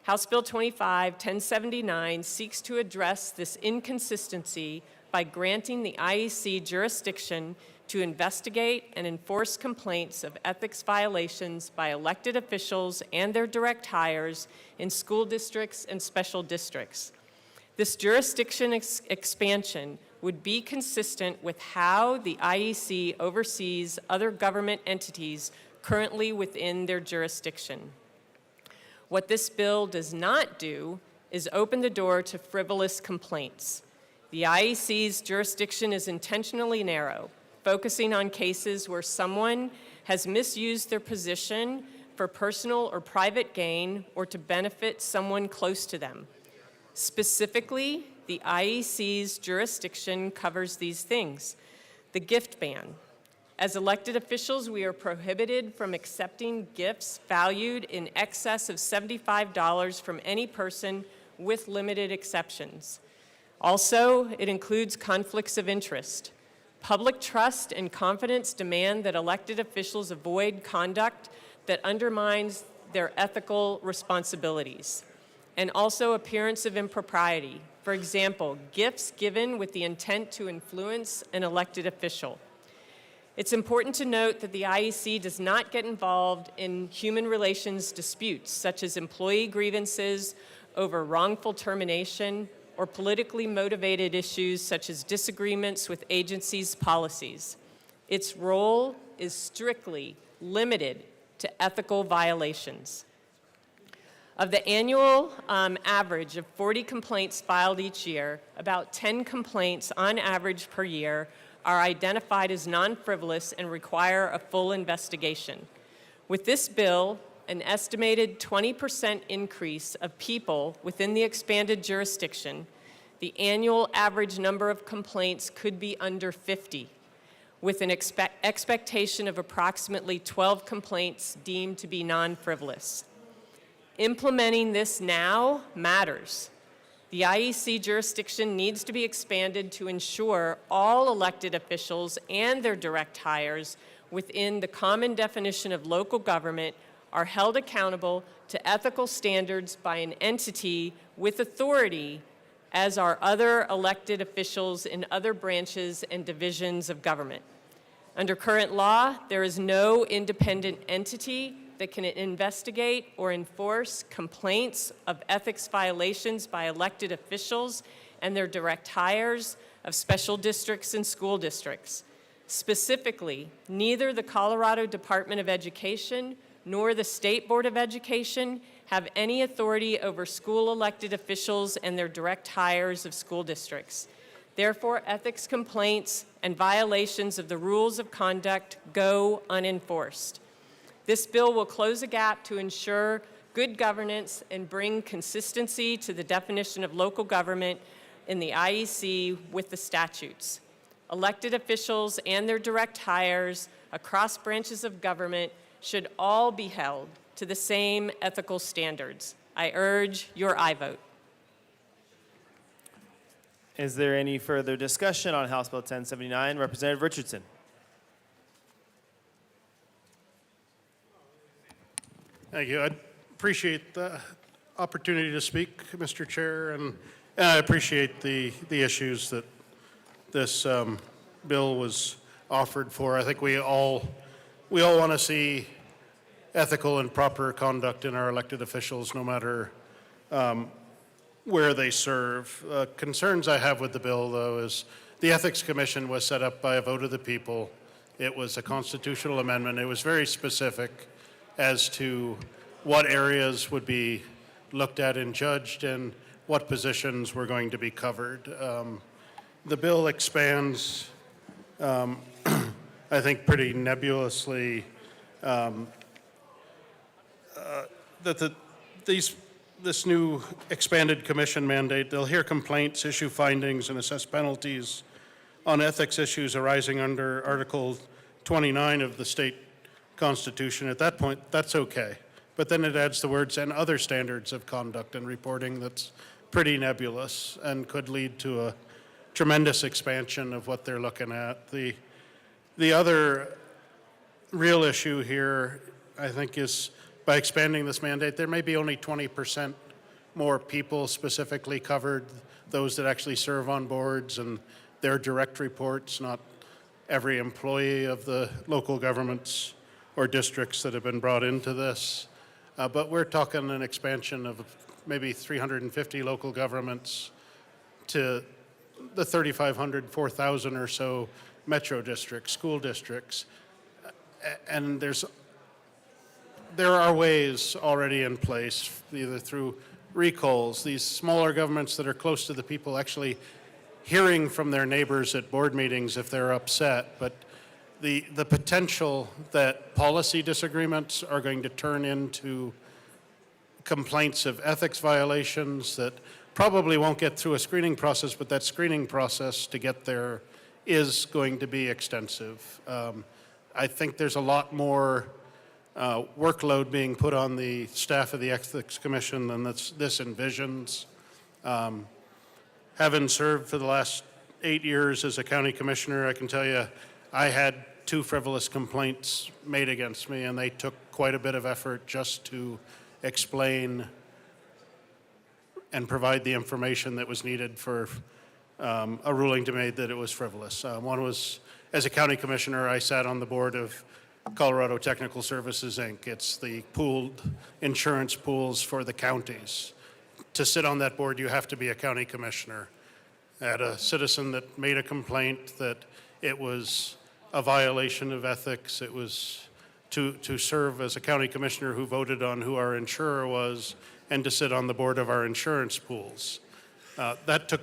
House Bill 25-1079 seeks to address this inconsistency by granting the IEC jurisdiction to investigate and enforce complaints of ethics violations by elected officials and their direct hires in school districts and special districts. This jurisdiction expansion would be consistent with how the IEC oversees other government entities currently within their jurisdiction. What this bill does not do is open the door to frivolous complaints. The IEC's jurisdiction is intentionally narrow, focusing on cases where someone has misused their position for personal or private gain or to benefit someone close to them. Specifically, the IEC's jurisdiction covers these things. The gift ban. As elected officials, we are prohibited from accepting gifts valued in excess of $75 from any person with limited exceptions. Also, it includes conflicts of interest. Public trust and confidence demand that elected officials avoid conduct that undermines their ethical responsibilities, and also appearance of impropriety. For example, gifts given with the intent to influence an elected official. It's important to note that the IEC does not get involved in human relations disputes, such as employee grievances over wrongful termination or politically motivated issues such as disagreements with agencies' policies. Its role is strictly limited to ethical violations. Of the annual average of 40 complaints filed each year, about 10 complaints on average per year are identified as non-frivolous and require a full investigation. With this bill, an estimated 20% increase of people within the expanded jurisdiction, the annual average number of complaints could be under 50, with an expectation of approximately 12 complaints deemed to be non-frivolous. Implementing this now matters. The IEC jurisdiction needs to be expanded to ensure all elected officials and their direct hires within the common definition of local government are held accountable to ethical standards by an entity with authority, as are other elected officials in other branches and divisions of government. Under current law, there is no independent entity that can investigate or enforce complaints of ethics violations by elected officials and their direct hires of special districts and school districts. Specifically, neither the Colorado Department of Education nor the State Board of Education have any authority over school elected officials and their direct hires of school districts. Therefore, ethics complaints and violations of the rules of conduct go unenforced. This bill will close a gap to ensure good governance and bring consistency to the definition of local government in the IEC with the statutes. Elected officials and their direct hires across branches of government should all be held to the same ethical standards. I urge your aye vote. Is there any further discussion on House Bill 1079? Representative Richardson. Thank you. I appreciate the opportunity to speak, Mr. Chair, and I appreciate the issues that this bill was offered for. I think we all want to see ethical and proper conduct in our elected officials, no matter where they serve. Concerns I have with the bill, though, is the Ethics Commission was set up by a vote of the people. It was a constitutional amendment. It was very specific as to what areas would be looked at and judged and what positions were going to be covered. The bill expands, I think pretty nebulously, that this new expanded commission mandate, they'll hear complaints, issue findings, and assess penalties on ethics issues arising under Article 29 of the state Constitution. At that point, that's okay. but then it adds the words "and other standards of conduct and reporting." That's pretty nebulous and could lead to a tremendous expansion of what they're looking at. The other real issue here, I think, is by expanding this mandate, there may be only 20% more people specifically covered, those that actually serve on boards and their direct reports, not every employee of the local governments or districts that have been brought into this. But we're talking an expansion of maybe 350 local governments to the 3,500, 4,000 or so metro districts, school districts. And there are ways already in place, either through recalls, these smaller governments that are close to the people actually hearing from their neighbors at board meetings if they're upset. But the potential that policy disagreements are going to turn into complaints of ethics violations that probably won't get through a screening process, but that screening process to get there is going to be extensive. I think there's a lot more workload being put on the staff of the Ethics Commission than this envisions. Having served for the last 8 years as a county commissioner, I can tell you I had 2 frivolous complaints made against me, and they took quite a bit of effort just to explain and provide the information that was needed for a ruling to be made that it was frivolous. One was, as a county commissioner, I sat on the board of Colorado Technical Services, Inc. It's the pooled insurance pools for the counties. To sit on that board, you have to be a county commissioner. I had a citizen that made a complaint that it was a violation of ethics. It was to serve as a county commissioner who voted on who our insurer was and to sit on the board of our insurance pools. That took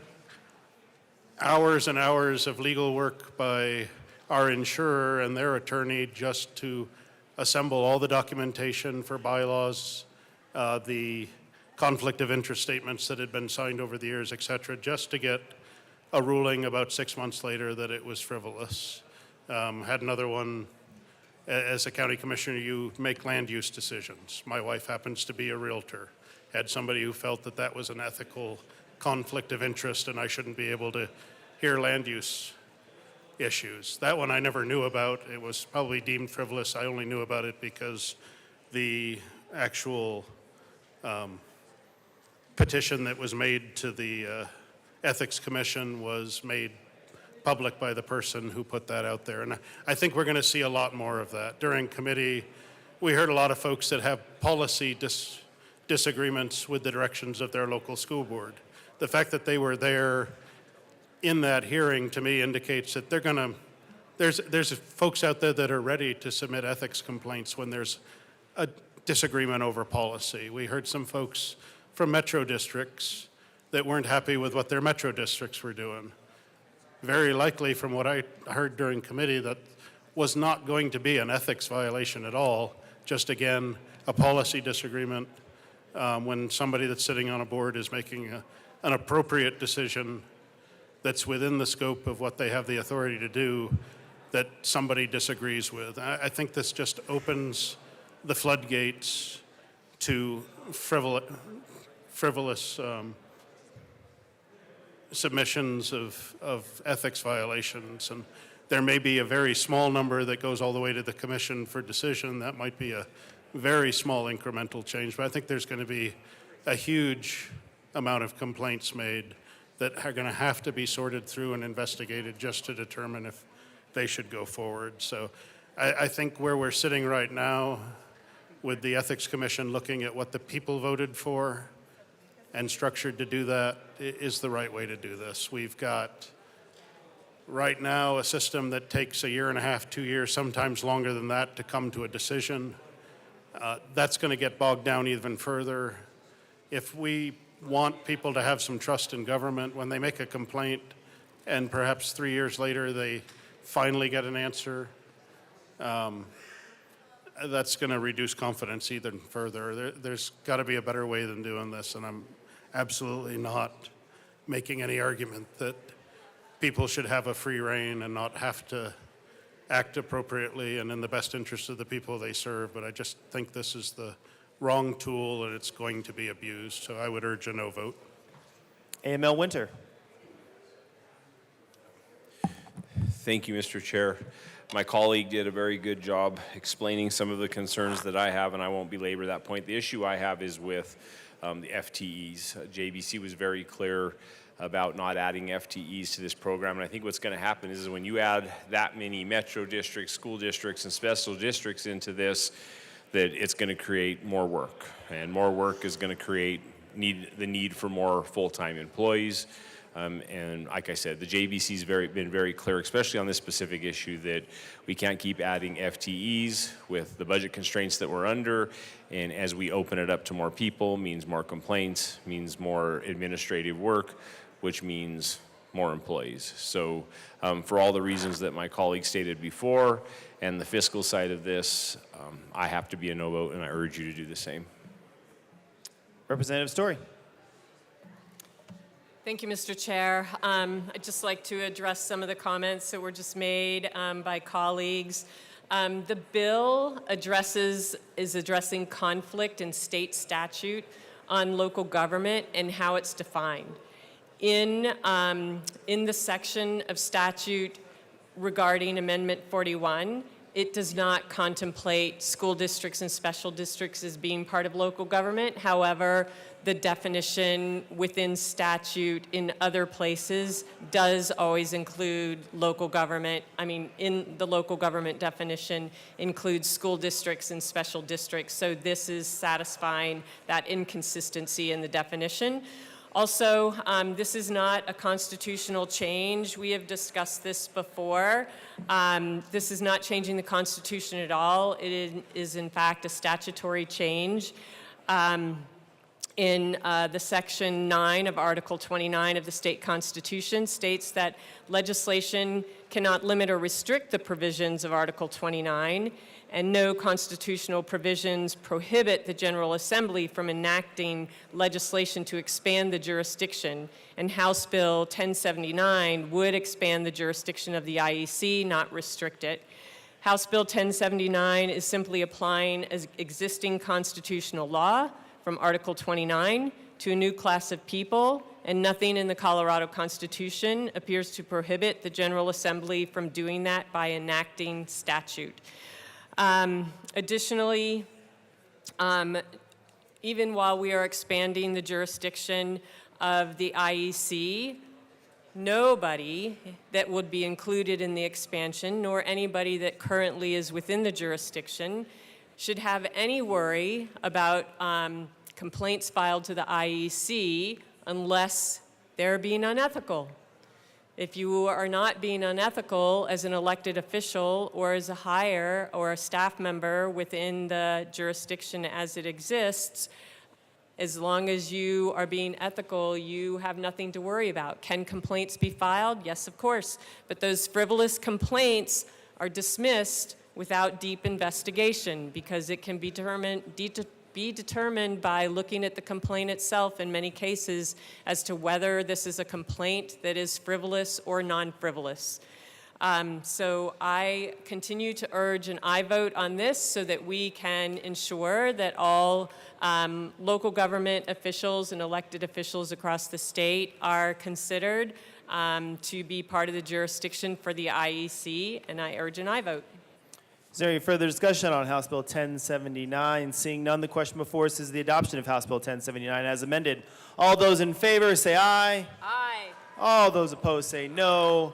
hours and hours of legal work by our insurer and their attorney just to assemble all the documentation for bylaws, the conflict of interest statements that had been signed over the years, et cetera, just to get a ruling about 6 months later that it was frivolous. Had another one. As a county commissioner, you make land use decisions. My wife happens to be a realtor. Had somebody who felt that that was an ethical conflict of interest and I shouldn't be able to hear land use issues. That one I never knew about. It was probably deemed frivolous. I only knew about it because the actual petition that was made to the Ethics Commission was made public by the person who put that out there. And I think we're going to see a lot more of that. During committee, we heard a lot of folks that have policy disagreements with the directions of their local school board. The fact that they were there in that hearing to me indicates that there's folks out there that are ready to submit ethics complaints when there's a disagreement over policy. We heard some folks from metro districts that weren't happy with what their metro districts were doing. Very likely, from what I heard during committee, that was not going to be an ethics violation at all, just again, a policy disagreement when somebody that's sitting on a board is making an appropriate decision that's within the scope of what they have the authority to do that somebody disagrees with. I think this just opens the floodgates to frivolous submissions of ethics violations, and there may be a very small number that goes all the way to the commission for decision. That might be a very small incremental change, but I think there's going to be a huge amount of complaints made that are going to have to be sorted through and investigated just to determine if they should go forward. So I think where we're sitting right now with the Ethics Commission looking at what the people voted for and structured to do that is the right way to do this. We've got right now a system that takes 1.5 years, 2 years, sometimes longer than that to come to a decision. That's going to get bogged down even further. If we want people to have some trust in government, when they make a complaint and perhaps 3 years later they finally get an answer, that's going to reduce confidence even further. There's got to be a better way than doing this, and I'm absolutely not making any argument that people should have a free rein and not have to act appropriately and in the best interest of the people they serve, but I just think this is the wrong tool and it's going to be abused. So I would urge a no vote. AML Winter. Thank you, Mr. Chair. My colleague did a very good job explaining some of the concerns that I have, and I won't belabor that point. The issue I have is with the FTEs. JBC was very clear about not adding FTEs to this program, and I think what's going to happen is when you add that many metro districts, school districts, and special districts into this, that it's going to create more work, and more work is going to create the need for more full-time employees. And like I said, the JBC's been very clear, especially on this specific issue, that we can't keep adding FTEs with the budget constraints that we're under. And as we open it up to more people, means more complaints, means more administrative work, which means more employees. So for all the reasons that my colleague stated before and the fiscal side of this, I have to be a no vote, and I urge you to do the same. Representative Story. Thank you, Mr. Chair. I'd just like to address some of the comments that were just made by colleagues. The bill is addressing conflict in state statute on local government and how it's defined. In the section of statute regarding Amendment 41, it does not contemplate school districts and special districts as being part of local government. However, the definition within statute in other places does always include local government. I mean, in the local government definition includes school districts and special districts. So this is satisfying that inconsistency in the definition. Also, this is not a constitutional change. We have discussed this before. This is not changing the Constitution at all. It is in fact a statutory change. In the Section 9 of Article 29 of the state constitution states that legislation cannot limit or restrict the provisions of Article 29, and no constitutional provisions prohibit the General Assembly from enacting legislation to expand the jurisdiction. And House Bill 1079 would expand the jurisdiction of the IEC, not restrict it. House Bill 1079 is simply applying existing constitutional law from Article 29 to a new class of people, and nothing in the Colorado Constitution appears to prohibit the General Assembly from doing that by enacting statute. Additionally, even while we are expanding the jurisdiction of the IEC, nobody that would be included in the expansion, nor anybody that currently is within the jurisdiction, should have any worry about complaints filed to the IEC unless they're being unethical. If you are not being unethical as an elected official or as a hire or a staff member within the jurisdiction as it exists, as long as you are being ethical, you have nothing to worry about. Can complaints be filed? Yes, of course. But those frivolous complaints are dismissed without deep investigation because it can be determined by looking at the complaint itself in many cases as to whether this is a complaint that is frivolous or non-frivolous. So I continue to urge an aye vote on this so that we can ensure that all local government officials and elected officials across the state are considered to be part of the jurisdiction for the IEC, and I urge an aye vote. Is there any further discussion on House Bill 1079? Seeing none, the question before us is the adoption of House Bill 1079 as amended. All those in favor say aye. Aye. All those opposed say no.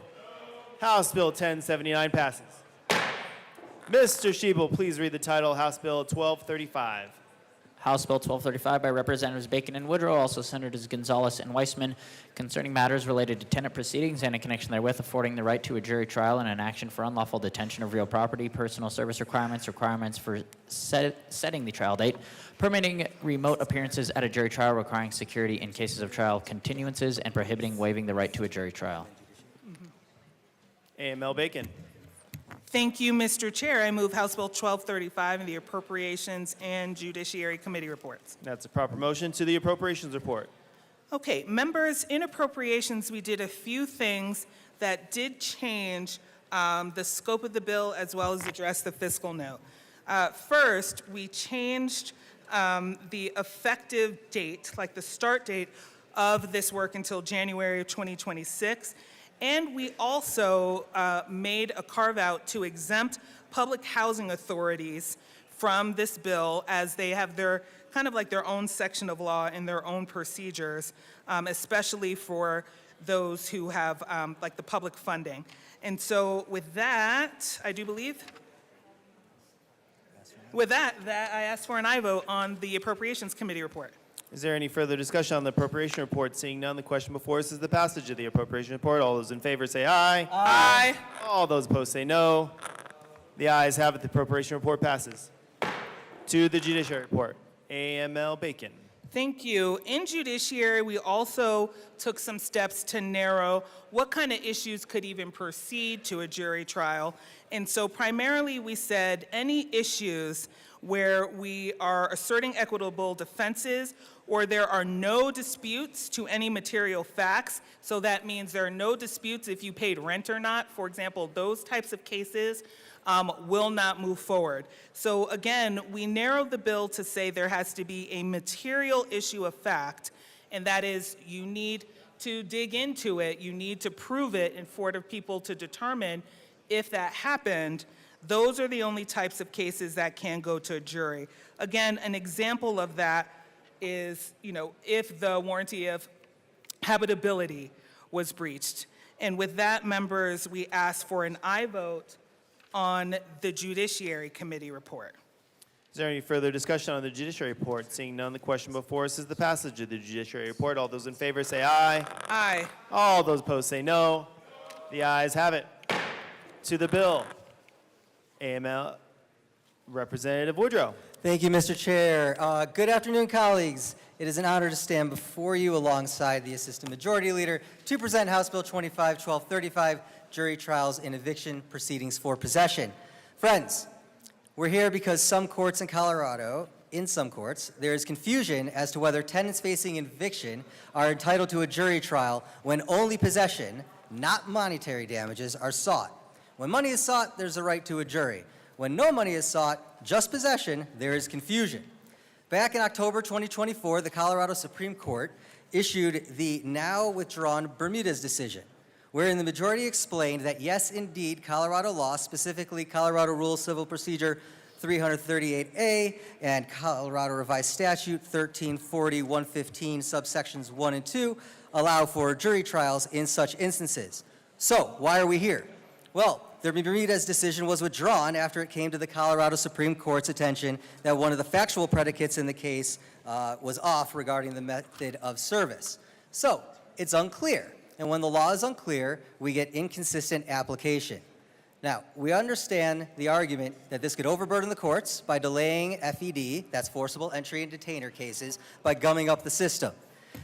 House Bill 1079 passes. Mr. Schiebel, please read the title, House Bill 1235. House Bill 1235 by Representatives Bacon and Woodrow, also Senators Gonzalez and Weissman, concerning matters related to tenant proceedings and in connection therewith affording the right to a jury trial and an action for unlawful detention of real property, personal service requirements for setting the trial date, permitting remote appearances at a jury trial, requiring security in cases of trial continuances, and prohibiting waiving the right to a jury trial. AML Bacon. Thank you, Mr. Chair. I move House Bill 1235 and the Appropriations and Judiciary Committee reports. That's a proper motion to the Appropriations report. Okay, members, in Appropriations, we did a few things that did change the scope of the bill as well as address the fiscal note. First, we changed the effective date, like the start date of this work until January of 2026. And we also made a carve out to exempt public housing authorities from this bill, as they have their kind of like their own section of law and their own procedures, especially for those who have like the public funding. And so with that, I do believe, with that, I ask for an aye vote on the Appropriations Committee report. Is there any further discussion on the appropriation report? Seeing none, the question before us is the passage of the appropriation report. All those in favor say aye. Aye. All those opposed say no. The ayes have it. The appropriation report passes. To the judiciary report. AML Bacon. Thank you. In judiciary, we also took some steps to narrow what kind of issues could even proceed to a jury trial. And so primarily we said any issues where we are asserting equitable defenses or there are no disputes to any material facts. So that means there are no disputes if you paid rent or not. For example, those types of cases will not move forward. So again, we narrowed the bill to say there has to be a material issue of fact, and that is you need to dig into it, you need to prove it in order for people to determine if that happened. Those are the only types of cases that can go to a jury. Again, an example of that is, if the warranty of habitability was breached. And with that, members, we ask for an aye vote on the Judiciary Committee report. Is there any further discussion on the judiciary report? Seeing none, the question before us is the passage of the judiciary report. All those in favor say aye. Aye. All those opposed say no. The ayes have it. To the bill. AML Representative Woodrow. Thank you, Mr. Chair. Good afternoon, colleagues. It is an honor to stand before you alongside the Assistant Majority Leader to present House Bill 25-1235, Jury Trials in Eviction Proceedings for Possession. Friends, we're here because some courts in Colorado, there is confusion as to whether tenants facing eviction are entitled to a jury trial when only possession, not monetary damages, are sought. When money is sought, there's a right to a jury. When no money is sought, just possession, there is confusion. Back in October 2024, the Colorado Supreme Court issued the now withdrawn Bermudez decision, wherein the majority explained that yes, indeed, Colorado law, specifically Colorado Rule of Civil Procedure 338A and Colorado Revised Statute 1340-115, subsections 1 and 2, allow for jury trials in such instances. So, why are we here? Well, the Bermudez decision was withdrawn after it came to the Colorado Supreme Court's attention that one of the factual predicates in the case was off regarding the method of service. So, it's unclear. And when the law is unclear, we get inconsistent application. Now, we understand the argument that this could overburden the courts by delaying FED, that's forcible entry and detainer cases, by gumming up the system.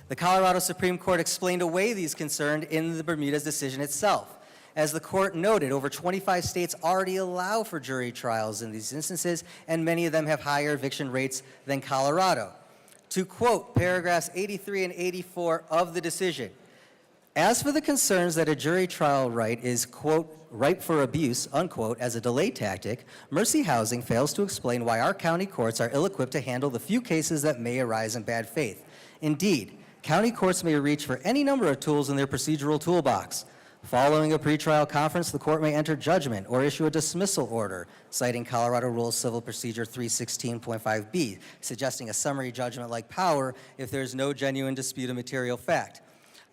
The Colorado Supreme Court explained away these concerns in the Bermudez decision itself. As the court noted, over 25 states already allow for jury trials in these instances, and many of them have higher eviction rates than Colorado. To quote paragraphs 83 and 84 of the decision, as for the concerns that a jury trial right is, quote, ripe for abuse, unquote, as a delay tactic, Mercy Housing fails to explain why our county courts are ill-equipped to handle the few cases that may arise in bad faith. Indeed, county courts may reach for any number of tools in their procedural toolbox. Following a pretrial conference, the court may enter judgment or issue a dismissal order, citing Colorado Rule of Civil Procedure 316.5b, suggesting a summary judgment-like power if there is no genuine dispute of material fact.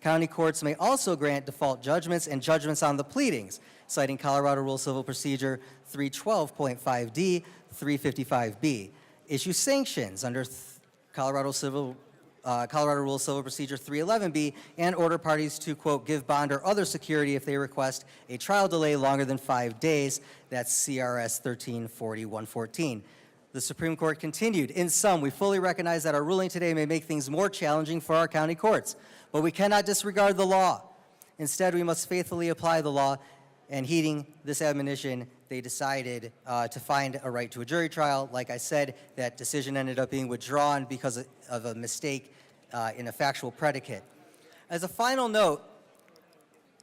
County courts may also grant default judgments and judgments on the pleadings, citing Colorado Rule of Civil Procedure 312.5d, 355b. Issue sanctions under Colorado Rule of Civil Procedure 311b, and order parties to, quote, give bond or other security if they request a trial delay longer than 5 days. That's CRS 1340-114. The Supreme Court continued, in sum, we fully recognize that our ruling today may make things more challenging for our county courts, but we cannot disregard the law. Instead, we must faithfully apply the law, and heeding this admonition, they decided to find a right to a jury trial. Like I said, that decision ended up being withdrawn because of a mistake in a factual predicate. As a final note,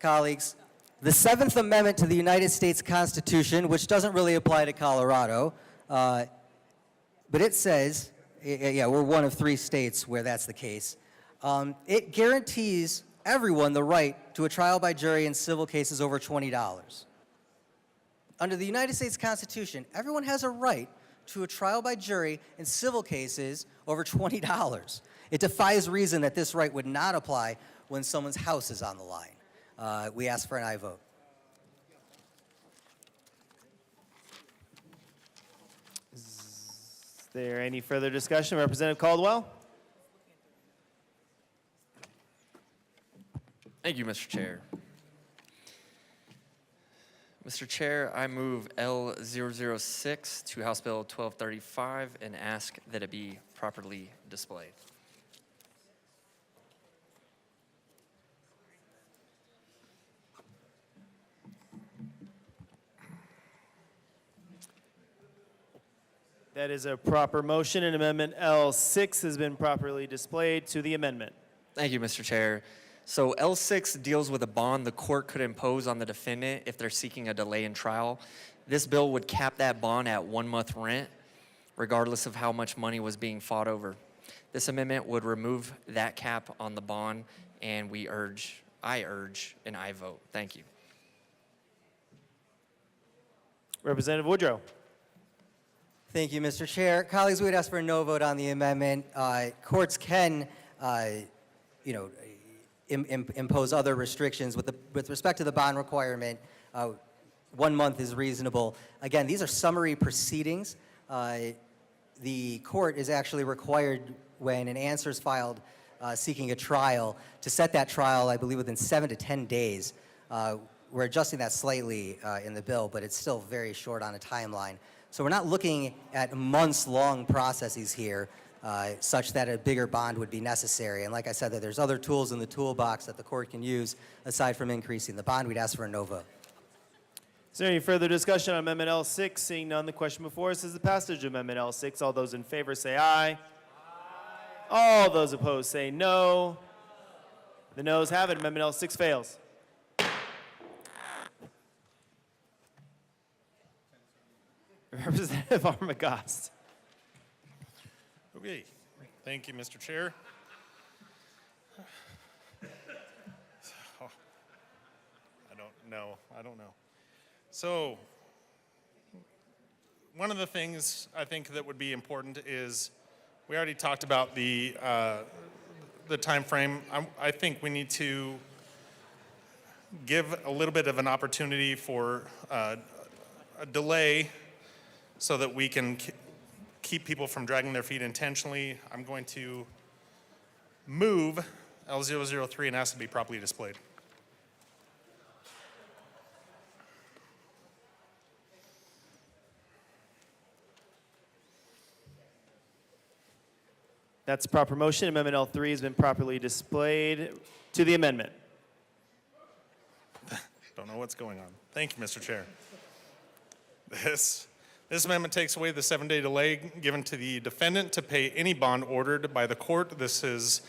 colleagues, the 7th Amendment to the United States Constitution, which doesn't really apply to Colorado, but it says Yeah, we're one of 3 states where that's the case. It guarantees everyone the right to a trial by jury in civil cases over $20. Under the United States Constitution, everyone has a right to a trial by jury in civil cases over $20. It defies reason that this right would not apply when someone's house is on the line. We ask for an aye vote. Is there any further discussion? Representative Caldwell? Thank you, Mr. Chair. Mr. Chair, I move L006 to House Bill 1235 and ask that it be properly displayed. That is a proper motion, and Amendment L6 has been properly displayed to the amendment. Thank you, Mr. Chair. So L6 deals with a bond the court could impose on the defendant if they're seeking a delay in trial. This bill would cap that bond at 1 month rent, regardless of how much money was being fought over. This amendment would remove that cap on the bond, and I urge an aye vote. Thank you. Representative Woodrow. Thank you, Mr. Chair. Colleagues, we would ask for a no vote on the amendment. Courts can, impose other restrictions. With respect to the bond requirement, 1 month is reasonable. Again, these are summary proceedings. The court is actually required, when an answer is filed seeking a trial, to set that trial, I believe, within 7 to 10 days. We're adjusting that slightly in the bill, but it's still very short on a timeline. So we're not looking at months-long processes here, such that a bigger bond would be necessary. And like I said, that there's other tools in the toolbox that the court can use aside from increasing the bond. We'd ask for a no vote. Is there any further discussion on Amendment L6? Seeing none, the question before us is the passage of Amendment L6. All those in favor say aye. Aye. All those opposed say no. The noes have it. Amendment L6 fails. Representative Armagost. Okay, thank you, Mr. Chair. Oh, I don't know. So, one of the things I think that would be important is, we already talked about the time frame. I think we need to give a little bit of an opportunity for a delay so that we can keep people from dragging their feet intentionally. I'm going to move L003 and ask to be properly displayed. That's a proper motion. Amendment L3 has been properly displayed to the amendment. Don't know what's going on. Thank you, Mr. Chair. This amendment takes away the 7-day delay given to the defendant to pay any bond ordered by the court. This is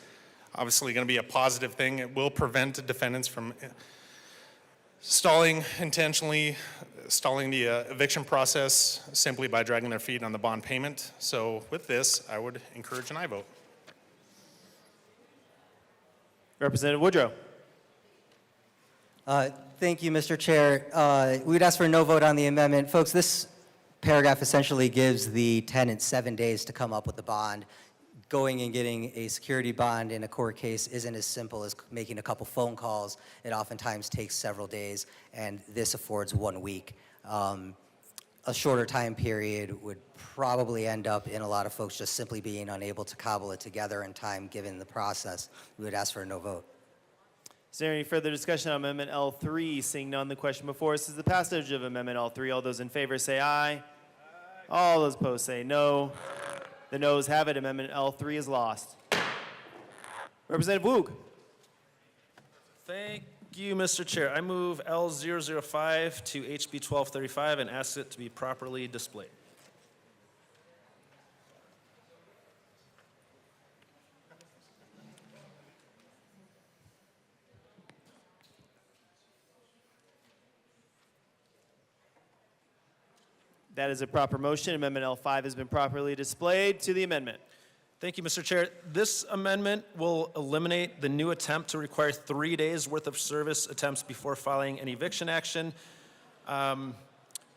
obviously going to be a positive thing. It will prevent defendants from intentionally stalling the eviction process simply by dragging their feet on the bond payment. So with this, I would encourage an aye vote. Representative Woodrow. Thank you, Mr. Chair. We would ask for a no vote on the amendment. Folks, this paragraph essentially gives the tenant 7 days to come up with the bond. Going and getting a security bond in a court case isn't as simple as making a couple phone calls. It oftentimes takes several days, and this affords 1 week. A shorter time period would probably end up in a lot of folks just simply being unable to cobble it together in time given the process. We would ask for a no vote. Is there any further discussion on Amendment L3? Seeing none, the question before us is the passage of Amendment L3. All those in favor say aye. Aye. All those opposed say no. The noes have it. Amendment L3 is lost. Representative Woog. Thank you, Mr. Chair. I move L005 to HB 1235 and ask it to be properly displayed. That is a proper motion. Amendment L5 has been properly displayed to the amendment. Thank you, Mr. Chair. This amendment will eliminate the new attempt to require 3 days worth of service attempts before filing an eviction action.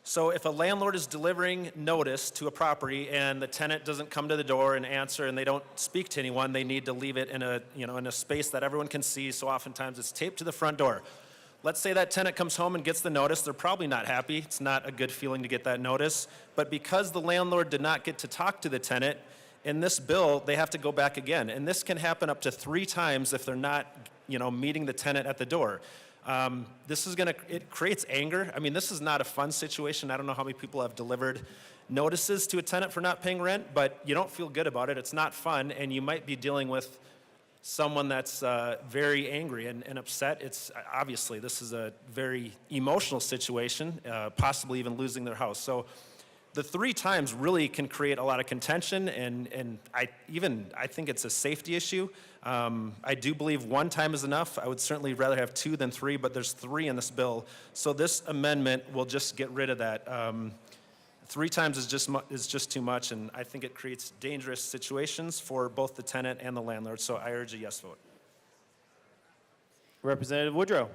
So if a landlord is delivering notice to a property and the tenant doesn't come to the door and answer and they don't speak to anyone, they need to leave it in a space that everyone can see. So oftentimes it's taped to the front door. Let's say that tenant comes home and gets the notice. They're probably not happy. It's not a good feeling to get that notice. But because the landlord did not get to talk to the tenant, in this bill, they have to go back again. And this can happen up to 3 times if they're not, meeting the tenant at the door. It creates anger. I mean, this is not a fun situation. I don't know how many people have delivered notices to a tenant for not paying rent, but you don't feel good about it. It's not fun, and you might be dealing with someone that's very angry and upset. Obviously, this is a very emotional situation, possibly even losing their house. So the 3 times really can create a lot of contention, and I think it's a safety issue. I do believe 1 time is enough. I would certainly rather have 2 than 3, but there's 3 in this bill. So this amendment will just get rid of that. 3 times is just too much, and I think it creates dangerous situations for both the tenant and the landlord. So I urge a yes vote. Representative Woodrow.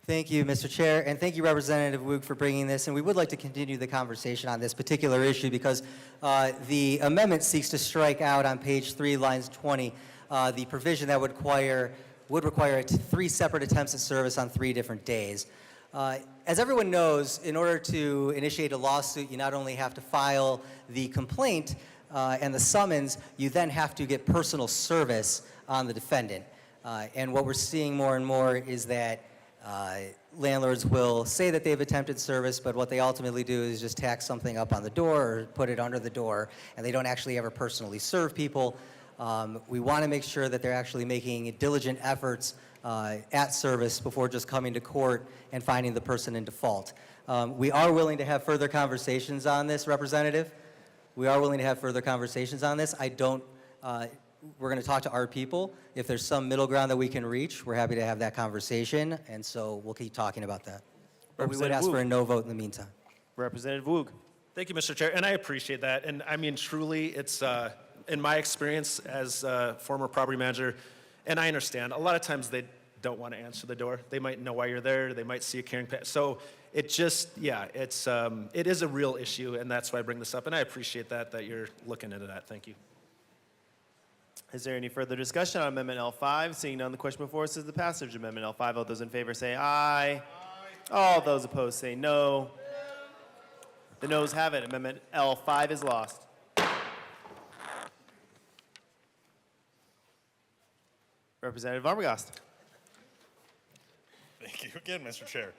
Thank you, Mr. Chair, and thank you, Representative Woog, for bringing this. And we would like to continue the conversation on this particular issue because the amendment seeks to strike out on page 3, lines 20, the provision that would require 3 separate attempts at service on 3 different days. As everyone knows, in order to initiate a lawsuit, you not only have to file the complaint and the summons, you then have to get personal service on the defendant. And what we're seeing more and more is that landlords will say that they've attempted service, but what they ultimately do is just tack something up on the door or put it under the door, and they don't actually ever personally serve people. We want to make sure that they're actually making diligent efforts at service before just coming to court and finding the person in default. We are willing to have further conversations on this, Representative. We are willing to have further conversations on this. We're going to talk to our people. If there's some middle ground that we can reach, we're happy to have that conversation, and so we'll keep talking about that. But we would ask for a no vote in the meantime. Representative Woog. Thank you, Mr. Chair, and I appreciate that. And I mean, truly, it's in my experience as a former property manager, and I understand, a lot of times they don't want to answer the door. They might know why you're there. They might see a carrying pass. So it is a real issue, and that's why I bring this up, and I appreciate that you're looking into that. Thank you. Is there any further discussion on Amendment L5? Seeing none, the question before us is the passage of Amendment L5. All those in favor say aye. All those opposed say no. The noes have it. Amendment L5 is lost. Representative Armagost. Thank you again, Mr. Chair.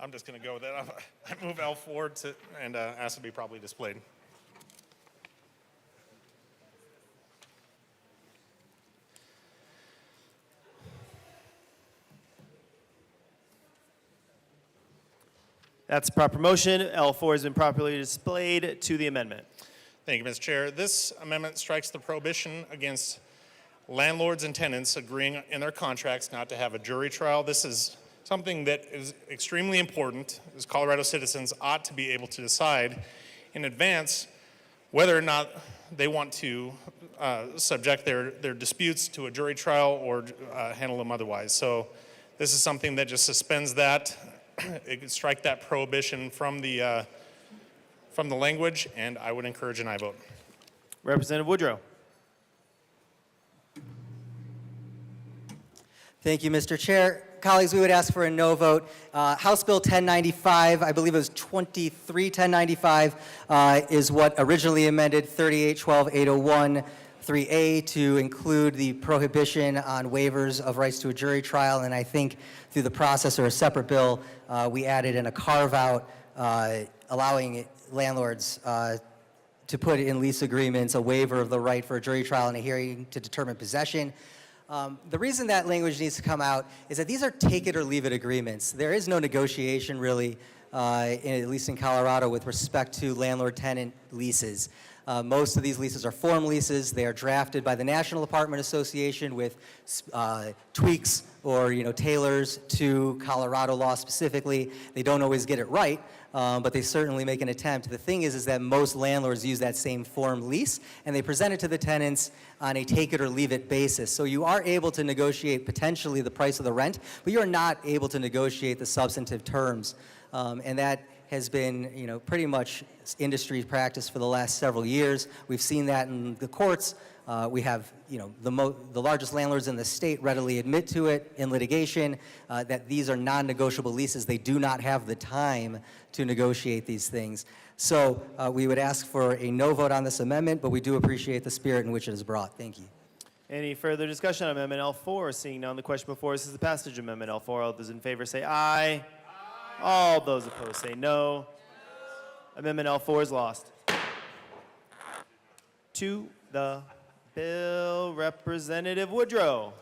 I'm just going to go with that. I move L4 and ask to be properly displayed. That's a proper motion. L4 has been properly displayed to the amendment. Thank you, Mr. Chair. This amendment strikes the prohibition against landlords and tenants agreeing in their contracts not to have a jury trial. This is something that is extremely important, as Colorado citizens ought to be able to decide in advance whether or not they want to subject their disputes to a jury trial or handle them otherwise. So this is something that just suspends that. It could strike that prohibition from the language, and I would encourage an aye vote. Representative Woodrow. Thank you, Mr. Chair. Colleagues, we would ask for a no vote. House Bill 1095, I believe it was 231095, is what originally amended 3812-801 3A to include the prohibition on waivers of rights to a jury trial, and I think through the process or a separate bill, we added in a carve-out allowing landlords to put in lease agreements a waiver of the right for a jury trial and a hearing to determine possession. The reason that language needs to come out is that these are take-it-or-leave-it agreements. There is no negotiation, really, at least in Colorado, with respect to landlord-tenant leases. Most of these leases are form leases. They are drafted by the National Apartment Association with tweaks or tailors to Colorado law specifically. They don't always get it right, but they certainly make an attempt. The thing is that most landlords use that same form lease, and they present it to the tenants on a take it or leave it basis. So you are able to negotiate potentially the price of the rent, but you're not able to negotiate the substantive terms. And that has been, pretty much industry practice for the last several years. We've seen that in the courts. We have, the largest landlords in the state readily admit to it in litigation that these are non-negotiable leases. They do not have the time to negotiate these things. So we would ask for a no vote on this amendment, but we do appreciate the spirit in which it is brought. Thank you. Any further discussion on Amendment L4? Seeing none, the question before us is the passage of Amendment L4. All those in favor say aye. All those opposed say no. Amendment L4 is lost. To the bill, Representative Woodrow.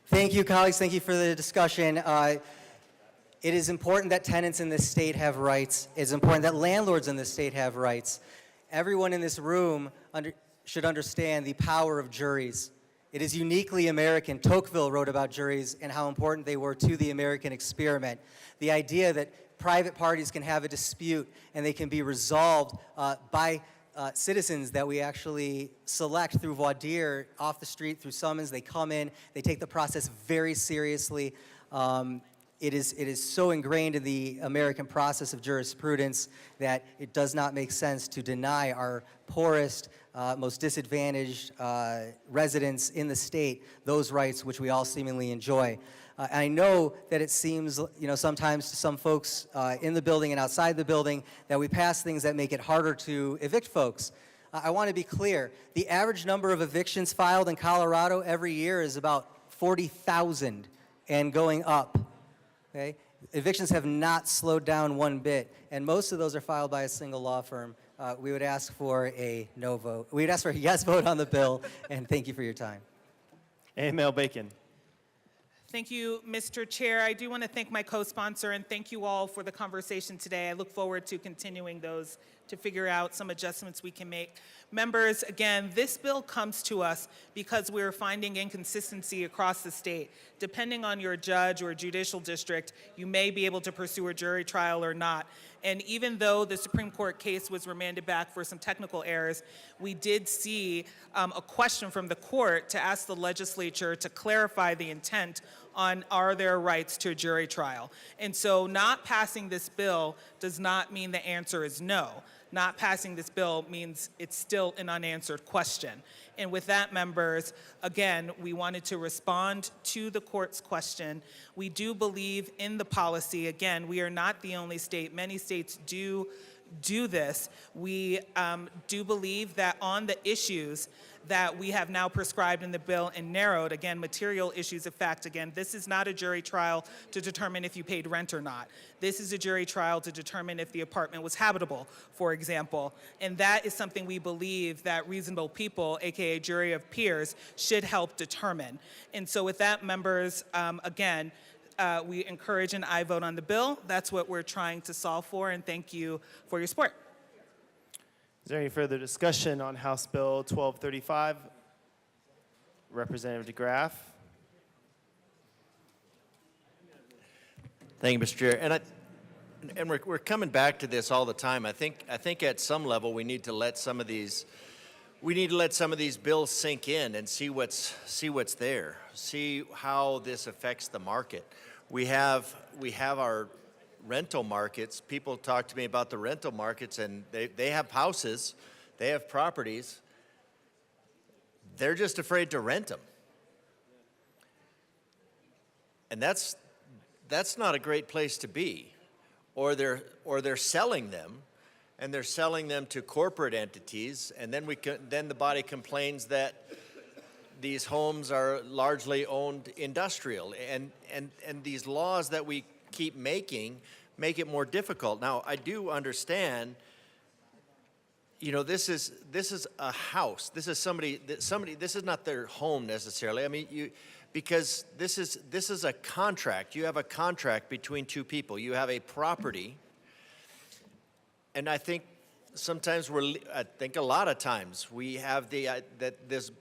Thank you, colleagues. Thank you for the discussion. It is important that tenants in this state have rights. It's important that landlords in this state have rights. Everyone in this room should understand the power of juries. It is uniquely American. Tocqueville wrote about juries and how important they were to the American experiment. The idea that private parties can have a dispute and they can be resolved by citizens that we actually select through voir dire, off the street, through summons. They come in, they take the process very seriously. It is so ingrained in the American process of jurisprudence that it does not make sense to deny our poorest, most disadvantaged residents in the state those rights which we all seemingly enjoy. I know that it seems, sometimes to some folks in the building and outside the building that we pass things that make it harder to evict folks. I want to be clear. The average number of evictions filed in Colorado every year is about 40,000 and going up. Okay? Evictions have not slowed down one bit, and most of those are filed by a single law firm. We would ask for a no vote. We would ask for a yes vote on the bill, and thank you for your time. Mel Bacon. Thank you, Mr. Chair. I do want to thank my co-sponsor and thank you all for the conversation today. I look forward to continuing those to figure out some adjustments we can make. Members, again, this bill comes to us because we're finding inconsistency across the state. Depending on your judge or judicial district, you may be able to pursue a jury trial or not. And even though the Supreme Court case was remanded back for some technical errors, we did see a question from the court to ask the legislature to clarify the intent on are there rights to a jury trial. And so not passing this bill does not mean the answer is no. Not passing this bill means it's still an unanswered question. And with that, members, again, we wanted to respond to the court's question. We do believe in the policy. Again, we are not the only state. Many states do this. We do believe that on the issues that we have now prescribed in the bill and narrowed, again, material issues of fact, again, this is not a jury trial to determine if you paid rent or not. This is a jury trial to determine if the apartment was habitable, for example. And that is something we believe that reasonable people, AKA jury of peers, should help determine. And so with that, members, again, we encourage an aye vote on the bill. That's what we're trying to solve for, and thank you for your support. Is there any further discussion on House Bill 1235? Representative DeGraff. Thank you, Mr. Chair. And we're coming back to this all the time. I think at some level we need to let some of these bills sink in and see what's there. See how this affects the market. We have our rental markets. People talk to me about the rental markets, and they have houses, they have properties. They're just afraid to rent them. And that's not a great place to be. Or they're selling them, and they're selling them to corporate entities, and then the body complains that these homes are largely owned industrial, and these laws that we keep making make it more difficult. Now, I do understand, this is a house. This is somebody, this is not their home necessarily. I mean, because this is a contract. You have a contract between two people. You have a property. And I think sometimes I think a lot of times, we have that this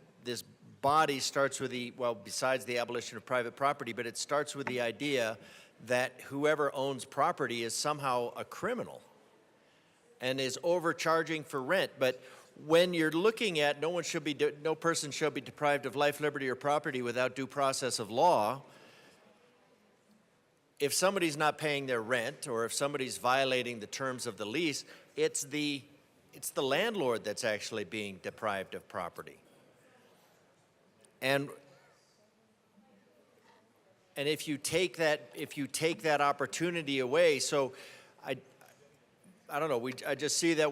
body starts with besides the abolition of private property, but it starts with the idea that whoever owns property is somehow a criminal and is overcharging for rent. But when you're looking at no person shall be deprived of life, liberty, or property without due process of law, if somebody's not paying their rent or if somebody's violating the terms of the lease, it's the landlord that's actually being deprived of property. And if you take that opportunity away, so I don't know, I just see that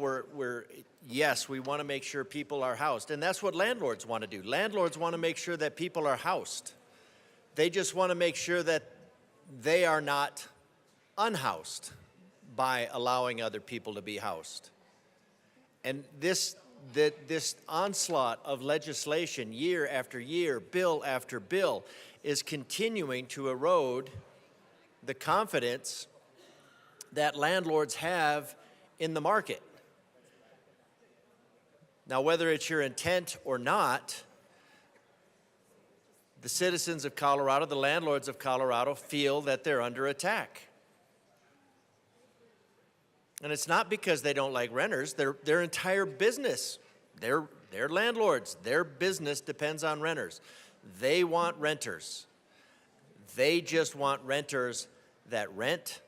yes, we want to make sure people are housed, and that's what landlords want to do. Landlords want to make sure that people are housed. They just want to make sure that they are not unhoused by allowing other people to be housed. And this onslaught of legislation, year after year, bill after bill, is continuing to erode the confidence that landlords have in the market. Now, whether it's your intent or not, the citizens of Colorado, the landlords of Colorado, feel that they're under attack. And it's not because they don't like renters. Their entire business, they're landlords. Their business depends on renters. They want renters. They just want renters that rent,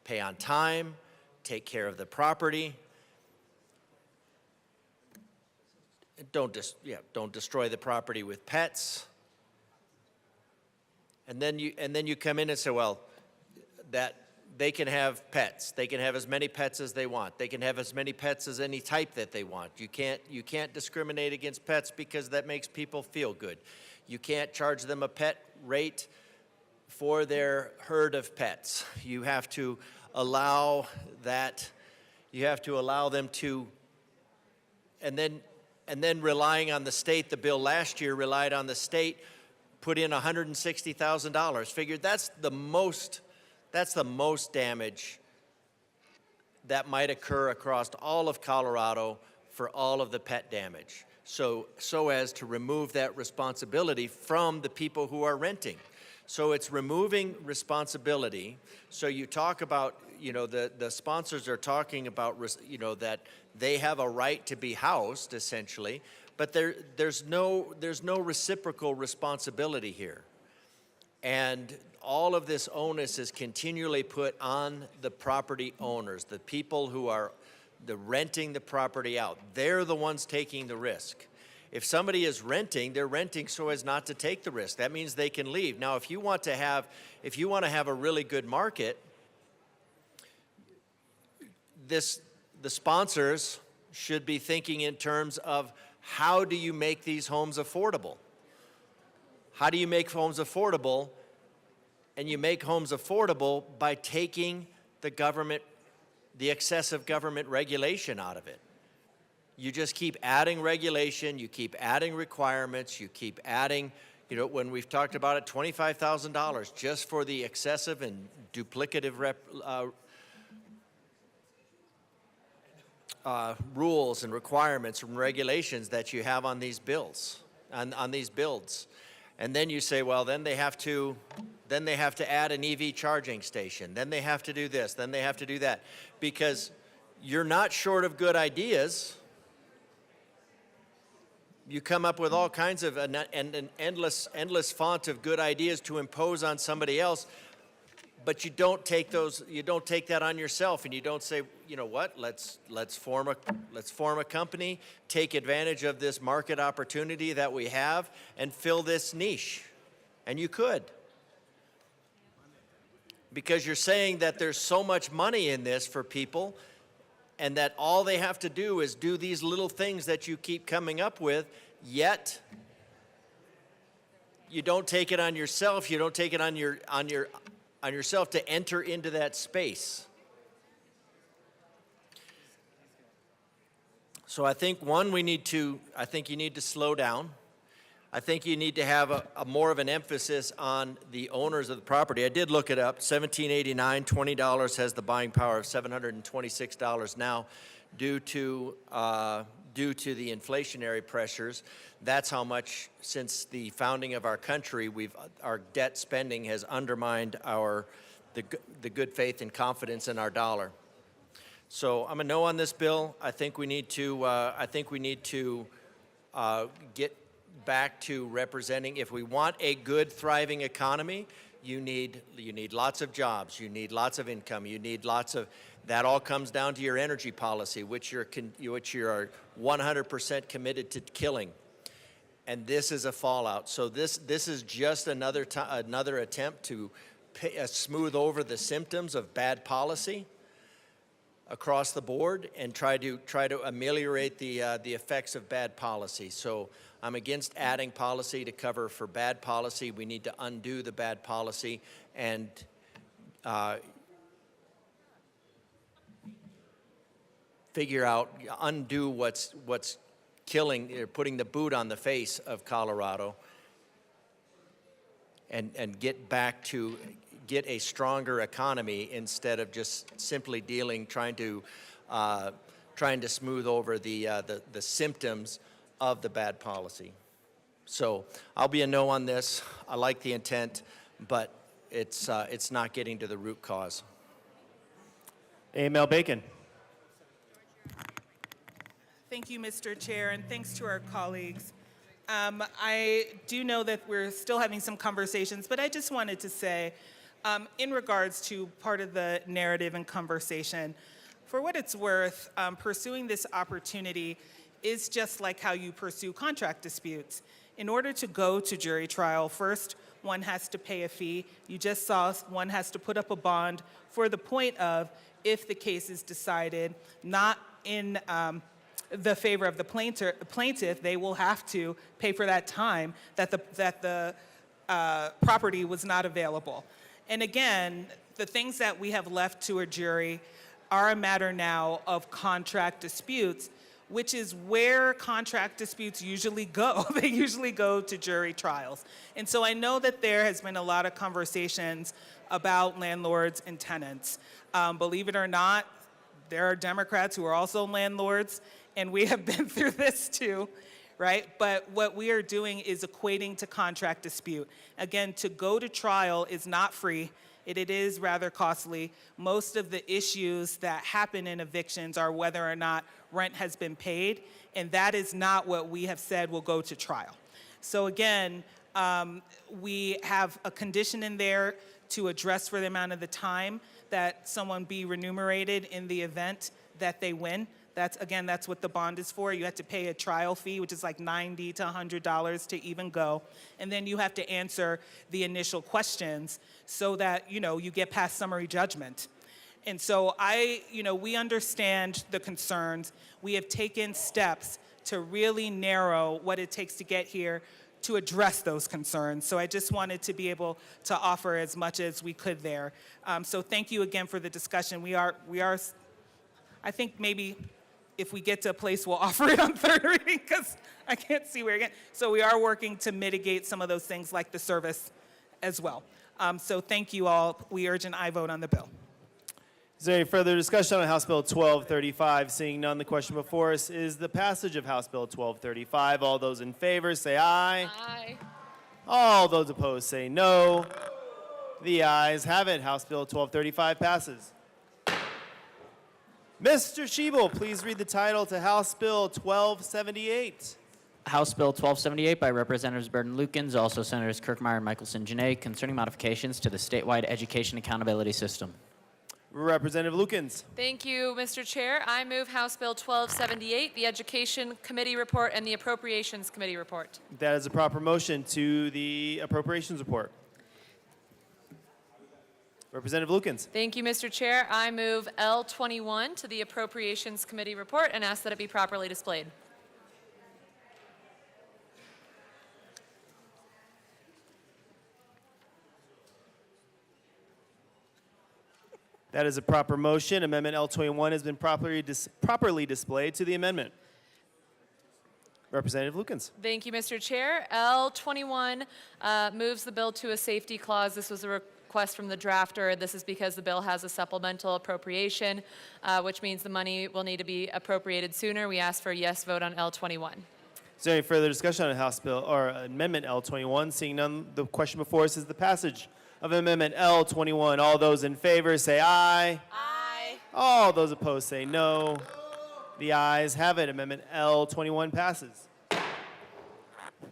pay on time, take care of the property. Don't destroy the property with pets. And then you come in and say, well, that they can have pets. They can have as many pets as they want. They can have as many pets as any type that they want. You can't discriminate against pets because that makes people feel good. You can't charge them a pet rate for their herd of pets. You have to allow that. You have to allow them to, and then relying on the state. The bill last year relied on the state, put in $160,000. Figured that's the most damage that might occur across all of Colorado for all of the pet damage. So as to remove that responsibility from the people who are renting. So it's removing responsibility. So you talk about, the sponsors are talking about, that they have a right to be housed, essentially, but there's no reciprocal responsibility here. And all of this onus is continually put on the property owners, the people who are renting the property out. They're the ones taking the risk. If somebody is renting, they're renting so as not to take the risk. That means they can leave. Now, if you want to have a really good market, the sponsors should be thinking in terms of how do you make these homes affordable? How do you make homes affordable? And you make homes affordable by taking the excessive government regulation out of it. You just keep adding regulation, you keep adding requirements, you keep adding, when we've talked about it, $25,000 just for the excessive and duplicative rules and requirements and regulations that you have on these bills, on these builds. And then you say, well, then they have to add an EV charging station. Then they have to do this. Then they have to do that. Because you're not short of good ideas. You come up with all kinds of an endless font of good ideas to impose on somebody else, but you don't take that on yourself, and you don't say, you know what? Let's form a company, take advantage of this market opportunity that we have, and fill this niche. And you could, because you're saying that there's so much money in this for people, and that all they have to do is do these little things that you keep coming up with, yet you don't take it on yourself. You don't take it on yourself to enter into that space. So I think you need to slow down. I think you need to have a more of an emphasis on the owners of the property. I did look it up. $17.89, $20 has the buying power of $726 now due to the inflationary pressures. That's how much, since the founding of our country, our debt spending has undermined the good faith and confidence in our dollar. So I'm a no on this bill. I think we need to get back to representing. If we want a good, thriving economy, you need lots of jobs. You need lots of income. You need lots of. That all comes down to your energy policy, which you're 100% committed to killing. And this is a fallout. So this is just another attempt to smooth over the symptoms of bad policy across the board and try to ameliorate the effects of bad policy. So I'm against adding policy to cover for bad policy. We need to undo the bad policy and undo what's killing, or putting the boot on the face of Colorado, and get a stronger economy instead of just simply trying to smooth over the symptoms of the bad policy. So I'll be a no on this. I like the intent, but it's not getting to the root cause. Amel Bacon. Thank you, Mr. Chair, and thanks to our colleagues. I do know that we're still having some conversations, but I just wanted to say, in regards to part of the narrative and conversation, for what it's worth, pursuing this opportunity is just like how you pursue contract disputes. In order to go to jury trial, first, one has to pay a fee. You just saw one has to put up a bond for the point of, if the case is decided not in the favor of the plaintiff, they will have to pay for that time that the property was not available. And again, the things that we have left to a jury are a matter now of contract disputes, which is where contract disputes usually go. They usually go to jury trials. And so I know that there has been a lot of conversations about landlords and tenants. Believe it or not, there are Democrats who are also landlords, and we have been through this too, right? But what we are doing is equating to contract dispute. Again, to go to trial is not free. It is rather costly. Most of the issues that happen in evictions are whether or not rent has been paid, and that is not what we have said will go to trial. So again, we have a condition in there to address for the amount of the time that someone be remunerated in the event that they win. That's what the bond is for. You have to pay a trial fee, which is like $90 to $100 to even go. And then you have to answer the initial questions so that, you get past summary judgment. And so we understand the concerns. We have taken steps to really narrow what it takes to get here to address those concerns. So I just wanted to be able to offer as much as we could there. So thank you again for the discussion. We are, I think maybe if we get to a place, we'll offer it on third reading, because I can't see where again. So we are working to mitigate some of those things like the service as well. So thank you all. We urge an aye vote on the bill. Is there any further discussion on House Bill 1235? Seeing none, the question before us is the passage of House Bill 1235. All those in favor say aye. Aye. All those opposed say no. The ayes have it. House Bill 1235 passes. Mr. Schiebel, please read the title to House Bill 1278. House Bill 1278 by Representatives Burton Lukens, also Senators Kirkmeyer and Michelson-Janae, concerning modifications to the statewide education accountability system. Representative Lukens. Thank you, Mr. Chair. I move House Bill 1278, the Education Committee report and the Appropriations Committee report. That is a proper motion to the Appropriations report. Representative Lukens. Thank you, Mr. Chair. I move L21 to the Appropriations Committee report and ask that it be properly displayed. That is a proper motion. Amendment L21 has been properly displayed to the amendment. Representative Lukens. Thank you, Mr. Chair. L21 moves the bill to a safety clause. This was a request from the drafter. This is because the bill has a supplemental appropriation, which means the money will need to be appropriated sooner. We ask for a yes vote on L21. Is there any further discussion on House Bill or Amendment L21? Seeing none, the question before us is the passage of Amendment L21. All those in favor say aye. Aye. All those opposed say no. The ayes have it. Amendment L21 passes.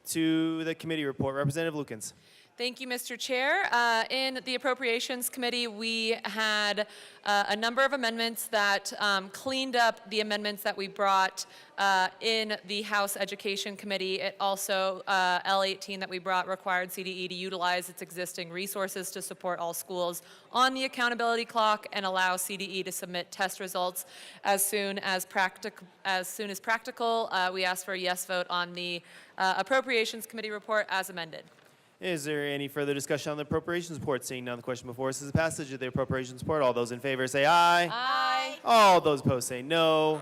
To the committee report, Representative Lukens. Thank you, Mr. Chair. In the Appropriations Committee, we had a number of amendments that cleaned up the amendments that we brought in the House Education Committee. It also, L18 that we brought required CDE to utilize its existing resources to support all schools on the accountability clock and allow CDE to submit test results as soon as practical. We ask for a yes vote on the Appropriations Committee report as amended. Is there any further discussion on the appropriations report? Seeing none, the question before us is the passage of the appropriations report. All those in favor say aye. Aye. All those opposed say no.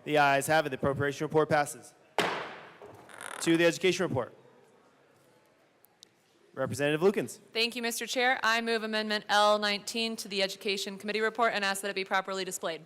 The ayes have it. The appropriation report passes. To the education report. Representative Lukens. Thank you, Mr. Chair. I move Amendment L19 to the Education Committee report and ask that it be properly displayed.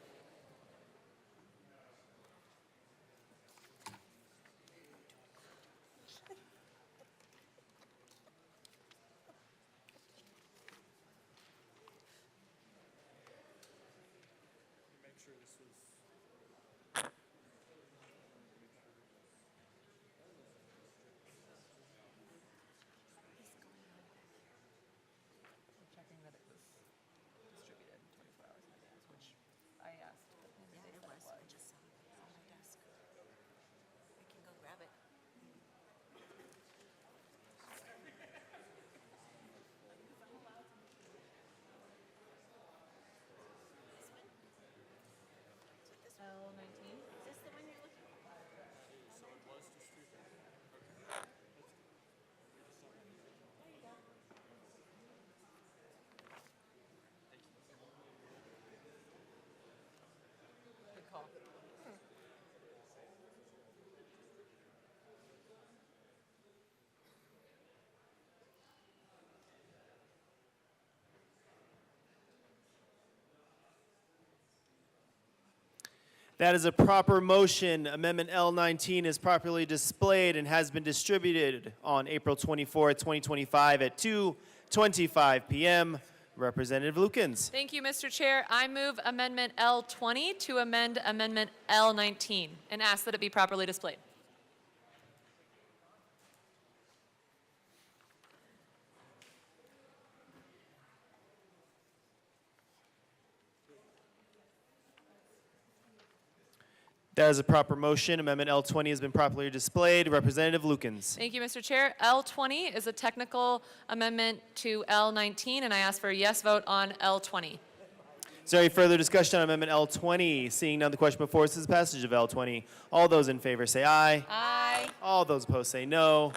That is a proper motion. Amendment L19 is properly displayed and has been distributed on April 24th, 2025 at 2:25 p.m. Representative Lukens. Thank you, Mr. Chair. I move Amendment L20 to amend Amendment L19 and ask that it be properly displayed. That is a proper motion. Amendment L20 has been properly displayed. Representative Lukens. Thank you, Mr. Chair. L20 is a technical amendment to L19, and I ask for a yes vote on L20. Is there any further discussion on Amendment L20? Seeing none, the question before us is the passage of L20. All those in favor say aye. Aye. All those opposed say no.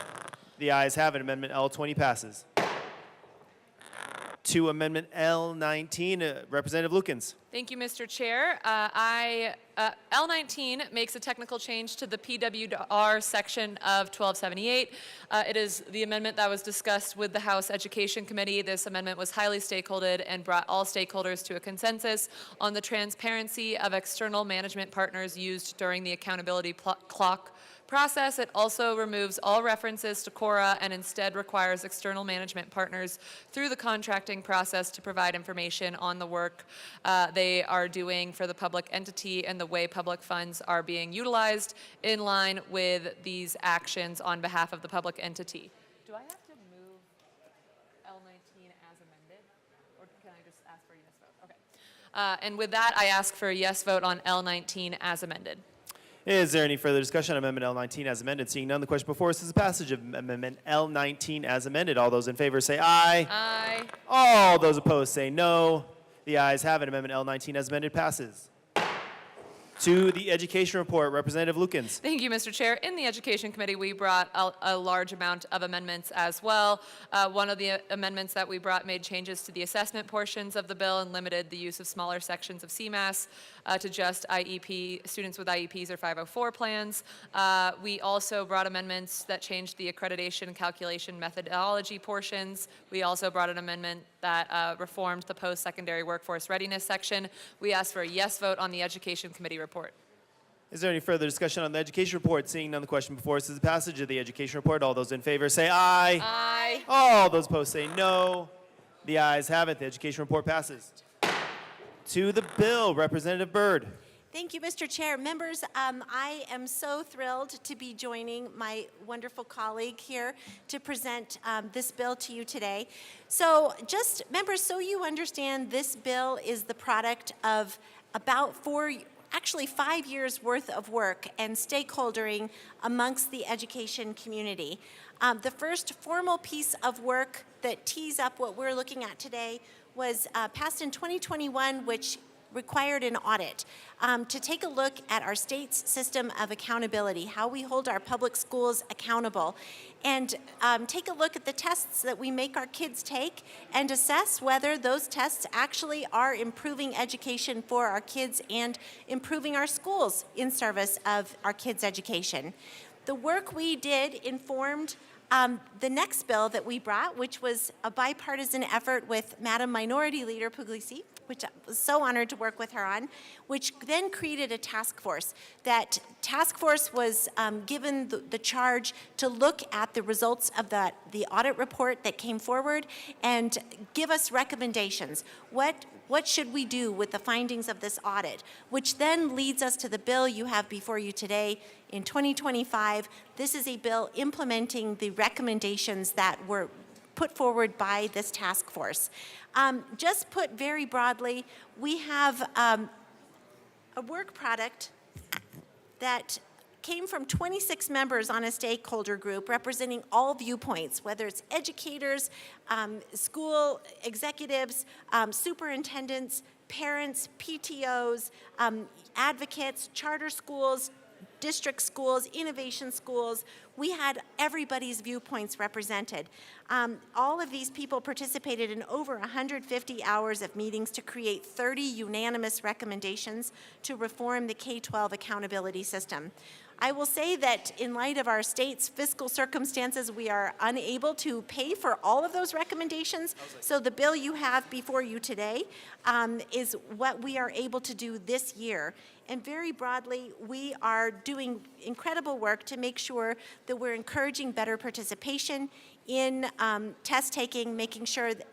The ayes have it. Amendment L20 passes. To Amendment L19, Representative Lukens. Thank you, Mr. Chair. L19 makes a technical change to the PWR section of 1278. It is the amendment that was discussed with the House Education Committee. This amendment was highly stakeholdered and brought all stakeholders to a consensus on the transparency of external management partners used during the accountability clock process. It also removes all references to Cora and instead requires external management partners through the contracting process to provide information on the work they are doing for the public entity and the way public funds are being utilized in line with these actions on behalf of the public entity. Do I have to move L19 as amended, or can I just ask for a yes vote? Okay. And with that, I ask for a yes vote on L19 as amended. Is there any further discussion on Amendment L19 as amended? Seeing none, the question before us is the passage of Amendment L19 as amended. All those in favor say aye. Aye. All those opposed say no. The ayes have it. Amendment L19 as amended passes. To the Education Report, Representative Lukens. Thank you, Mr. Chair. In the Education Committee, we brought a large amount of amendments as well. One of the amendments that we brought made changes to the assessment portions of the bill and limited the use of smaller sections of CMAS to just students with IEPs or 504 plans. We also brought amendments that changed the accreditation calculation methodology portions. We also brought an amendment that reformed the post-secondary workforce readiness section. We ask for a yes vote on the Education Committee report. Is there any further discussion on the education report? Seeing none, the question before us is the passage of the education report. All those in favor say aye. Aye. All those opposed say no. The ayes have it. The education report passes. To the bill, Representative Byrd. Thank you, Mr. Chair. Members, I am so thrilled to be joining my wonderful colleague here to present this bill to you today. So just, members, so you understand, this bill is the product of about 5 years worth of work and stakeholdering amongst the education community. The first formal piece of work that tees up what we're looking at today was passed in 2021, which required an audit to take a look at our state's system of accountability, how we hold our public schools accountable, and take a look at the tests that we make our kids take and assess whether those tests actually are improving education for our kids and improving our schools in service of our kids' education. The work we did informed the next bill that we brought, which was a bipartisan effort with Madam Minority Leader Puglisi, which I was so honored to work with her on, which then created a task force. That task force was given the charge to look at the results of the audit report that came forward and give us recommendations. What should we do with the findings of this audit? Which then leads us to the bill you have before you today. In 2025, this is a bill implementing the recommendations that were put forward by this task force. Just put very broadly, we have a work product that came from 26 members on a stakeholder group representing all viewpoints, whether it's educators, school executives, superintendents, parents, PTOs, advocates, charter schools, district schools, innovation schools. We had everybody's viewpoints represented. All of these people participated in over 150 hours of meetings to create 30 unanimous recommendations to reform the K-12 accountability system. I will say that in light of our state's fiscal circumstances, we are unable to pay for all of those recommendations. So the bill you have before you today is what we are able to do this year. And very broadly, we are doing incredible work to make sure that we're encouraging better participation in test taking, making sure that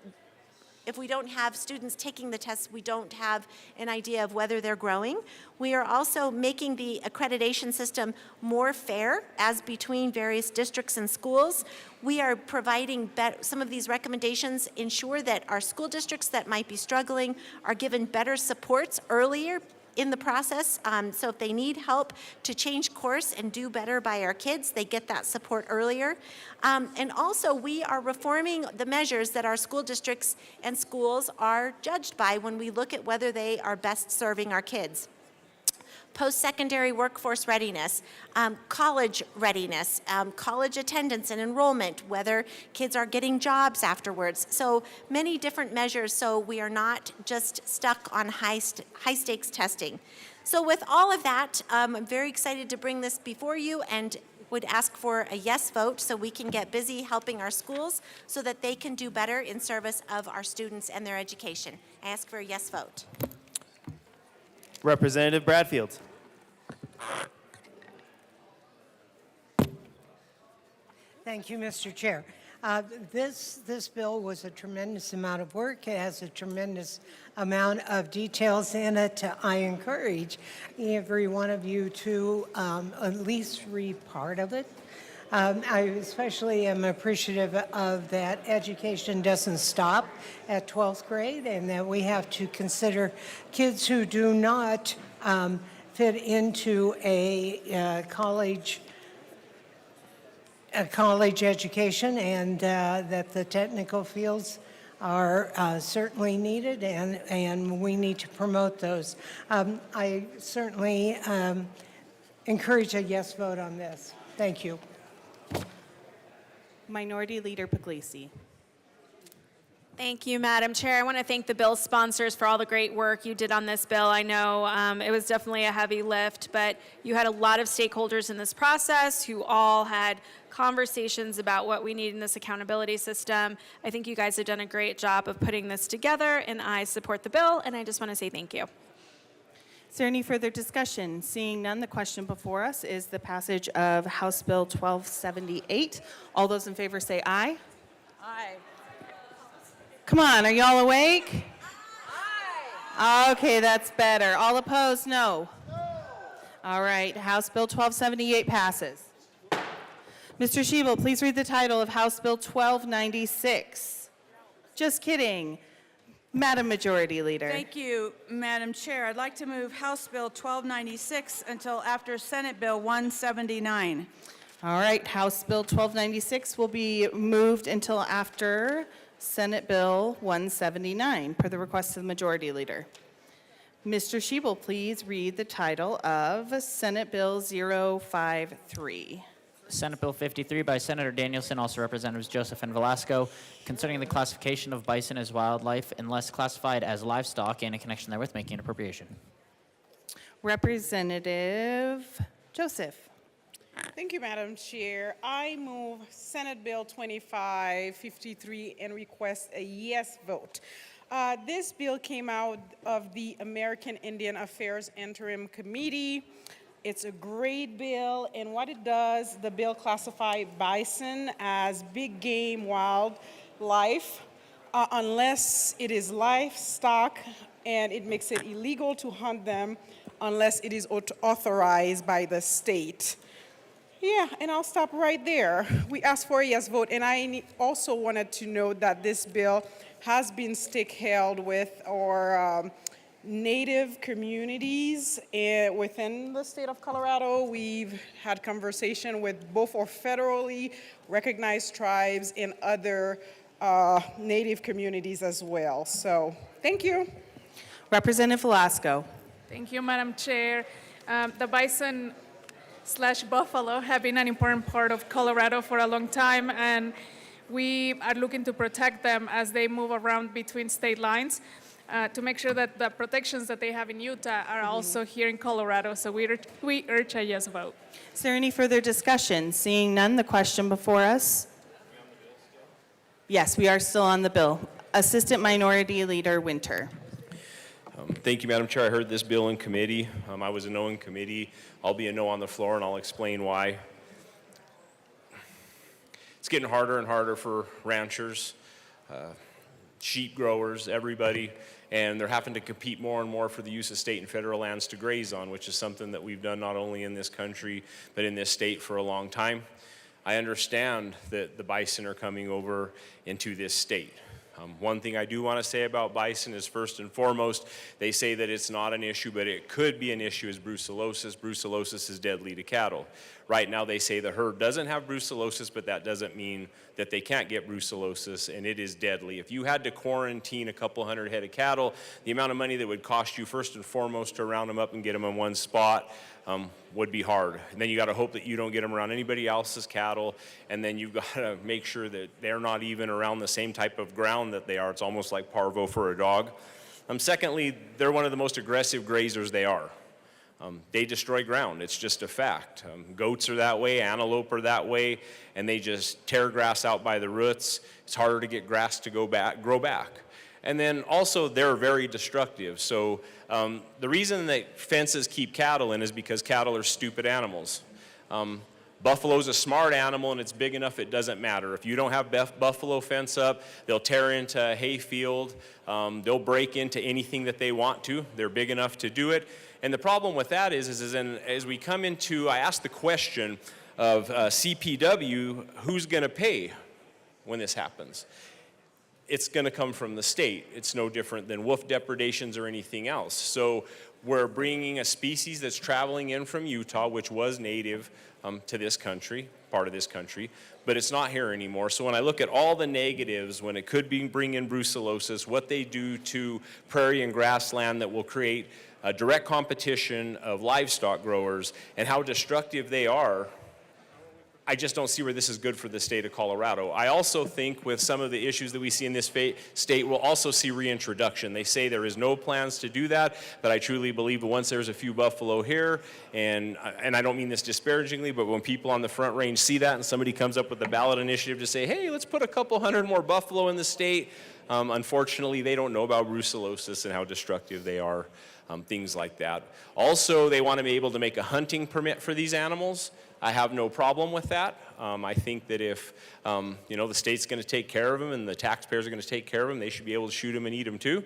if we don't have students taking the tests, we don't have an idea of whether they're growing. We are also making the accreditation system more fair as between various districts and schools. We are providing some of these recommendations ensure that our school districts that might be struggling are given better supports earlier in the process. So if they need help to change course and do better by our kids, they get that support earlier. And also we are reforming the measures that our school districts and schools are judged by when we look at whether they are best serving our kids. Post-secondary workforce readiness, college readiness, college attendance and enrollment, whether kids are getting jobs afterwards. So many different measures so we are not just stuck on high-stakes testing. So with all of that, I'm very excited to bring this before you and would ask for a yes vote so we can get busy helping our schools so that they can do better in service of our students and their education. I ask for a yes vote. Representative Bradfield. Thank you, Mr. Chair. This bill was a tremendous amount of work. It has a tremendous amount of details in it. I encourage every one of you to at least read part of it. I especially am appreciative of that education doesn't stop at 12th grade and that we have to consider kids who do not fit into a college education and that the technical fields are certainly needed and we need to promote those. I certainly encourage a yes vote on this. Thank you. Minority Leader Puglisi. Thank you, Madam Chair. I want to thank the bill sponsors for all the great work you did on this bill. I know it was definitely a heavy lift, but you had a lot of stakeholders in this process who all had conversations about what we need in this accountability system. I think you guys have done a great job of putting this together, and I support the bill, and I just want to say thank you. Is there any further discussion? Seeing none, the question before us is the passage of House Bill 1278. All those in favor say aye. Aye. Come on, are y'all awake? Aye. Okay, that's better. All opposed, no. All right, House Bill 1278 passes. Mr. Schiebel, please read the title of House Bill 1296. Just kidding. Madam Majority Leader. Thank you, Madam Chair. I'd like to move House Bill 1296 until after Senate Bill 179. All right, House Bill 1296 will be moved until after Senate Bill 179, per the request of the Majority Leader. Mr. Schiebel, please read the title of Senate Bill 053. Senate Bill 53 by Senator Danielson, also Representatives Joseph and Velasco, concerning the classification of bison as wildlife unless classified as livestock and in connection therewith making an appropriation. Representative Joseph. Thank you, Madam Chair. I move Senate Bill 2553 and request a yes vote. This bill came out of the American Indian Affairs Interim Committee. It's a great bill, and what it does, the bill classifies bison as big game wildlife unless it is livestock, and it makes it illegal to hunt them unless it is authorized by the state. Yeah, and I'll stop right there. We asked for a yes vote, and I also wanted to note that this bill has been stake-held with our Native communities within the state of Colorado. We've had conversation with both our federally recognized tribes and other Native communities as well. So, thank you. Representative Velasco. Thank you, Madam Chair. The bison / buffalo have been an important part of Colorado for a long time, and we are looking to protect them as they move around between state lines. To make sure that the protections that they have in Utah are also here in Colorado. So we urge a yes vote. Is there any further discussion? Seeing none, the question before us. Yes, we are still on the bill. Assistant Minority Leader Winter. Thank you, Madam Chair. I heard this bill in committee. I was a no in committee. I'll be a no on the floor, and I'll explain why. It's getting harder and harder for ranchers, sheep growers, everybody, and they're having to compete more and more for the use of state and federal lands to graze on, which is something that we've done not only in this country, but in this state for a long time. I understand that the bison are coming over into this state. One thing I do want to say about bison is, first and foremost, they say that it's not an issue, but it could be an issue as brucellosis. Brucellosis is deadly to cattle. Right now they say the herd doesn't have brucellosis, but that doesn't mean that they can't get brucellosis, and it is deadly. If you had to quarantine a couple hundred head of cattle, the amount of money that would cost you, first and foremost, to round them up and get them in one spot would be hard. And then you got to hope that you don't get them around anybody else's cattle, and then you've got to make sure that they're not even around the same type of ground that they are. It's almost like parvo for a dog. Secondly, they're one of the most aggressive grazers they are. They destroy ground. It's just a fact. Goats are that way, antelope are that way, and they just tear grass out by the roots. It's harder to get grass to grow back. And then also, they're very destructive. So the reason that fences keep cattle in is because cattle are stupid animals. Buffalo's a smart animal, and it's big enough it doesn't matter. If you don't have buffalo fence up, they'll tear into a hay field. They'll break into anything that they want to. They're big enough to do it. And the problem with that is as we come into, I asked the question of CPW, who's going to pay when this happens? It's going to come from the state. It's no different than wolf depredations or anything else. So we're bringing a species that's traveling in from Utah, which was native to this country, part of this country, but it's not here anymore. So when I look at all the negatives, when it could bring in brucellosis, what they do to prairie and grassland that will create a direct competition of livestock growers, and how destructive they are, I just don't see where this is good for the state of Colorado. I also think with some of the issues that we see in this state, we'll also see reintroduction. They say there is no plans to do that, but I truly believe that once there's a few buffalo here, and I don't mean this disparagingly, but when people on the Front Range see that and somebody comes up with a ballot initiative to say, hey, let's put a couple hundred more buffalo in the state, unfortunately, they don't know about brucellosis and how destructive they are, things like that. Also, they want to be able to make a hunting permit for these animals. I have no problem with that. I think that if, the state's going to take care of them and the taxpayers are going to take care of them, they should be able to shoot them and eat them too.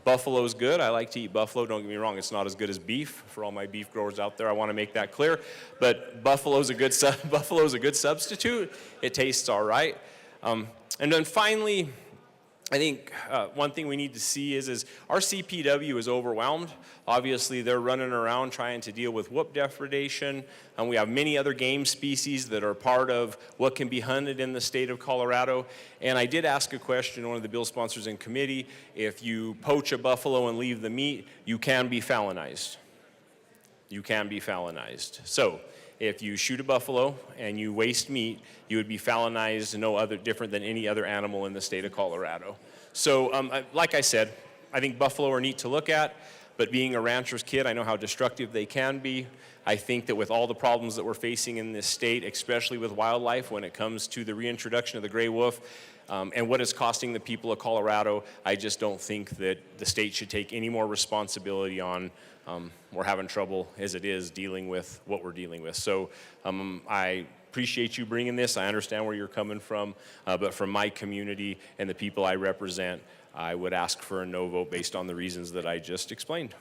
Buffalo's good. I like to eat buffalo. Don't get me wrong. It's not as good as beef. For all my beef growers out there, I want to make that clear. But buffalo's a good substitute. It tastes all right. And then finally, I think one thing we need to see is our CPW is overwhelmed. Obviously, they're running around trying to deal with whoop depredation, and we have many other game species that are part of what can be hunted in the state of Colorado. And I did ask a question to one of the bill sponsors in committee. If you poach a buffalo and leave the meat, you can be felonized. You can be felonized. So if you shoot a buffalo and you waste meat, you would be felonized no other different than any other animal in the state of Colorado. So like I said, I think buffalo are neat to look at, but being a rancher's kid, I know how destructive they can be. I think that with all the problems that we're facing in this state, especially with wildlife when it comes to the reintroduction of the gray wolf, and what it's costing the people of Colorado, I just don't think that the state should take any more responsibility on. We're having trouble as it is dealing with what we're dealing with. So I appreciate you bringing this. I understand where you're coming from, but from my community and the people I represent, I would ask for a no vote based on the reasons that I just explained.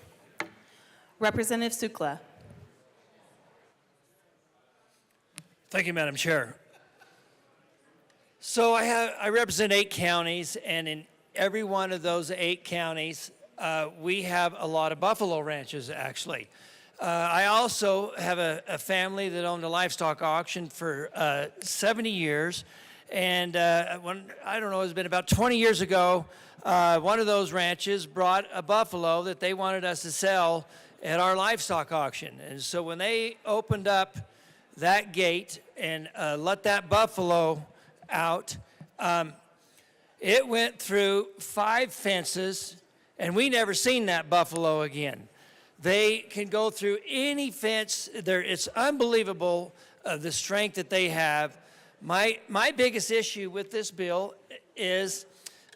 Representative Sukla. Thank you, Madam Chair. So I represent 8 counties, and in every one of those 8 counties, we have a lot of buffalo ranches, actually. I also have a family that owned a livestock auction for 70 years. And I don't know, it's been about 20 years ago, one of those ranches brought a buffalo that they wanted us to sell at our livestock auction. And so when they opened up that gate and let that buffalo out, it went through 5 fences, and we never seen that buffalo again. They can go through any fence. It's unbelievable the strength that they have. My biggest issue with this bill is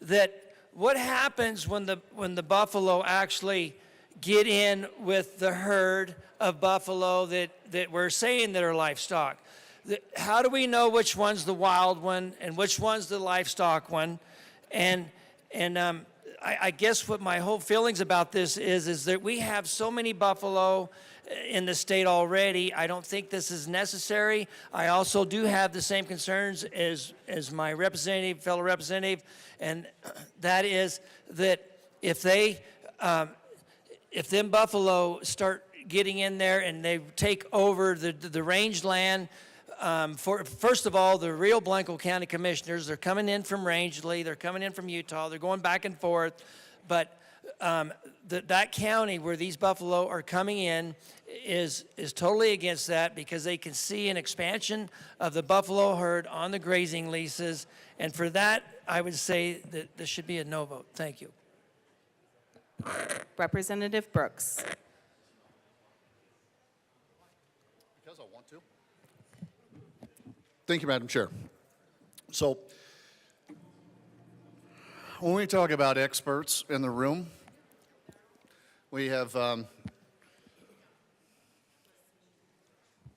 that what happens when the buffalo actually get in with the herd of buffalo that we're saying that are livestock? How do we know which one's the wild one and which one's the livestock one? And I guess what my whole feelings about this is that we have so many buffalo in the state already. I don't think this is necessary. I also do have the same concerns as my fellow representative, and that is that if them buffalo start getting in there and they take over the rangeland, first of all, the real Blanco County commissioners, they're coming in from Rangeley, they're coming in from Utah, they're going back and forth, but that county where these buffalo are coming in is totally against that because they can see an expansion of the buffalo herd on the grazing leases, and for that, I would say that this should be a no vote. Thank you. Representative Brooks. Because I want to. Thank you, Madam Chair. So, when we talk about experts in the room, we have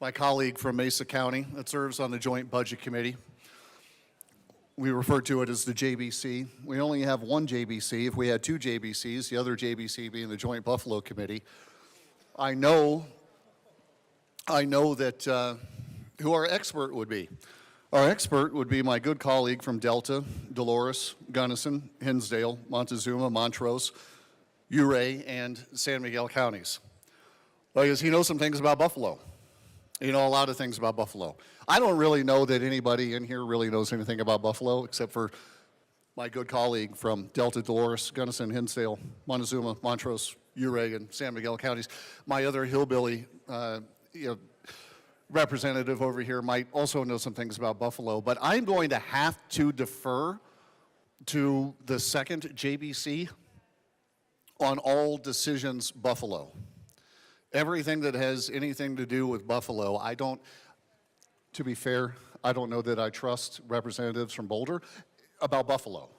my colleague from Mesa County that serves on the Joint Budget Committee. We refer to it as the JBC. We only have one JBC. If we had 2 JBCs, the other JBC being the Joint Buffalo Committee, I know that who our expert would be. Our expert would be my good colleague from Delta, Dolores, Gunnison, Hinsdale, Montezuma, Montrose, Ouray, and San Miguel counties. Because he knows some things about buffalo. You know a lot of things about buffalo. I don't really know that anybody in here really knows anything about buffalo except for my good colleague from Delta, Dolores, Gunnison, Hinsdale, Montezuma, Montrose, Ouray, and San Miguel counties. My other hillbilly, representative over here might also know some things about Buffalo, but I'm going to have to defer to the second JBC on all decisions Buffalo. Everything that has anything to do with Buffalo, to be fair, I don't know that I trust representatives from Boulder about Buffalo.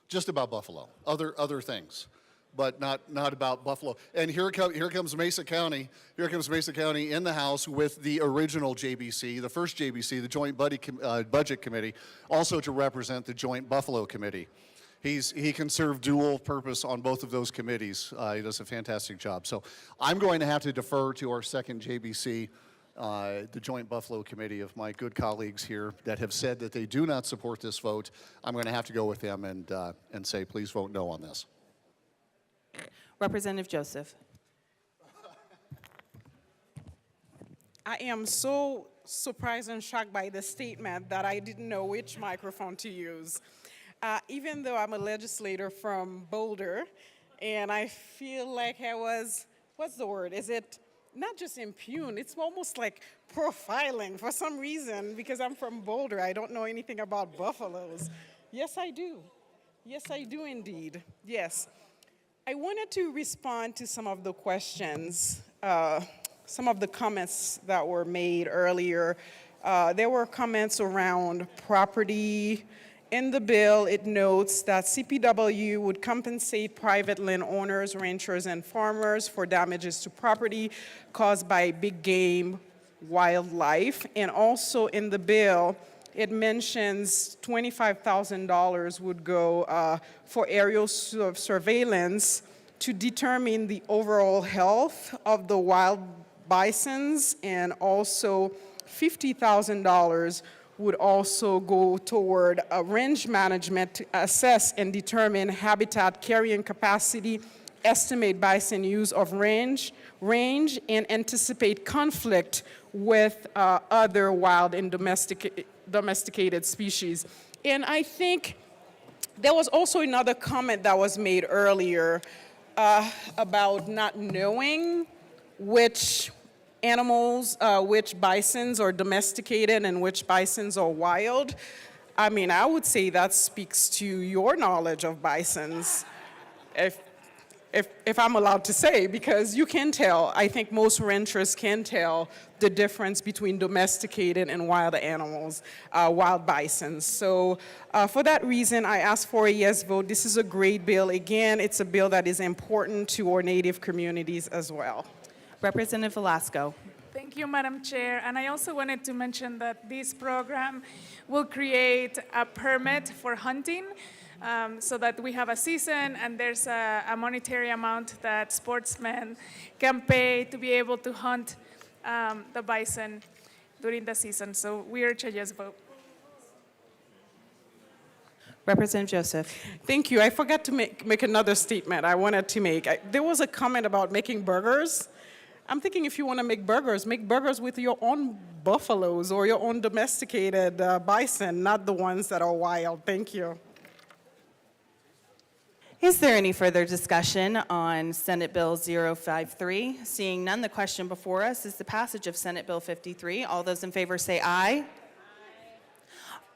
Just about Buffalo. Other things, but not about Buffalo. And here comes Mesa County. Here comes Mesa County in the House with the original JBC, the first JBC, the Joint Budget Committee, also to represent the Joint Buffalo Committee. He can serve dual purpose on both of those committees. He does a fantastic job. So I'm going to have to defer to our second JBC, the Joint Buffalo Committee of my good colleagues here that have said that they do not support this vote. I'm going to have to go with them and say, please vote no on this. Representative Joseph. I am so surprised and shocked by the statement that I didn't know which microphone to use. Even though I'm a legislator from Boulder, and I feel like I was, what's the word? Is it not just impugned, it's almost like profiling for some reason, because I'm from Boulder, I don't know anything about buffaloes. Yes, I do. Yes, I do indeed. Yes. I wanted to respond to some of the questions, some of the comments that were made earlier. There were comments around property. In the bill, it notes that CPW would compensate private landowners, ranchers, and farmers for damages to property caused by big game wildlife. And also in the bill, it mentions $25,000 would go for aerial surveillance to determine the overall health of the wild bisons, and also $50,000 would also go toward range management to assess and determine habitat carrying capacity, estimate bison use of range, and anticipate conflict with other wild and domesticated species. And I think there was also another comment that was made earlier about not knowing which animals, which bisons are domesticated and which bisons are wild. I mean, I would say that speaks to your knowledge of bisons, if I'm allowed to say, because you can tell. I think most ranchers can tell the difference between domesticated and wild animals, wild bisons. So for that reason, I ask for a yes vote. This is a great bill. Again, it's a bill that is important to our Native communities as well. Representative Velasco. Thank you, Madam Chair. And I also wanted to mention that this program will create a permit for hunting, so that we have a season and there's a monetary amount that sportsmen can pay to be able to hunt the bison during the season. So we urge a yes vote. Representative Joseph. Thank you. I forgot to make another statement I wanted to make. There was a comment about making burgers. I'm thinking if you want to make burgers with your own buffaloes or your own domesticated bison, not the ones that are wild. Thank you. Is there any further discussion on Senate Bill 053? Seeing none, the question before us is the passage of Senate Bill 53. All those in favor say aye.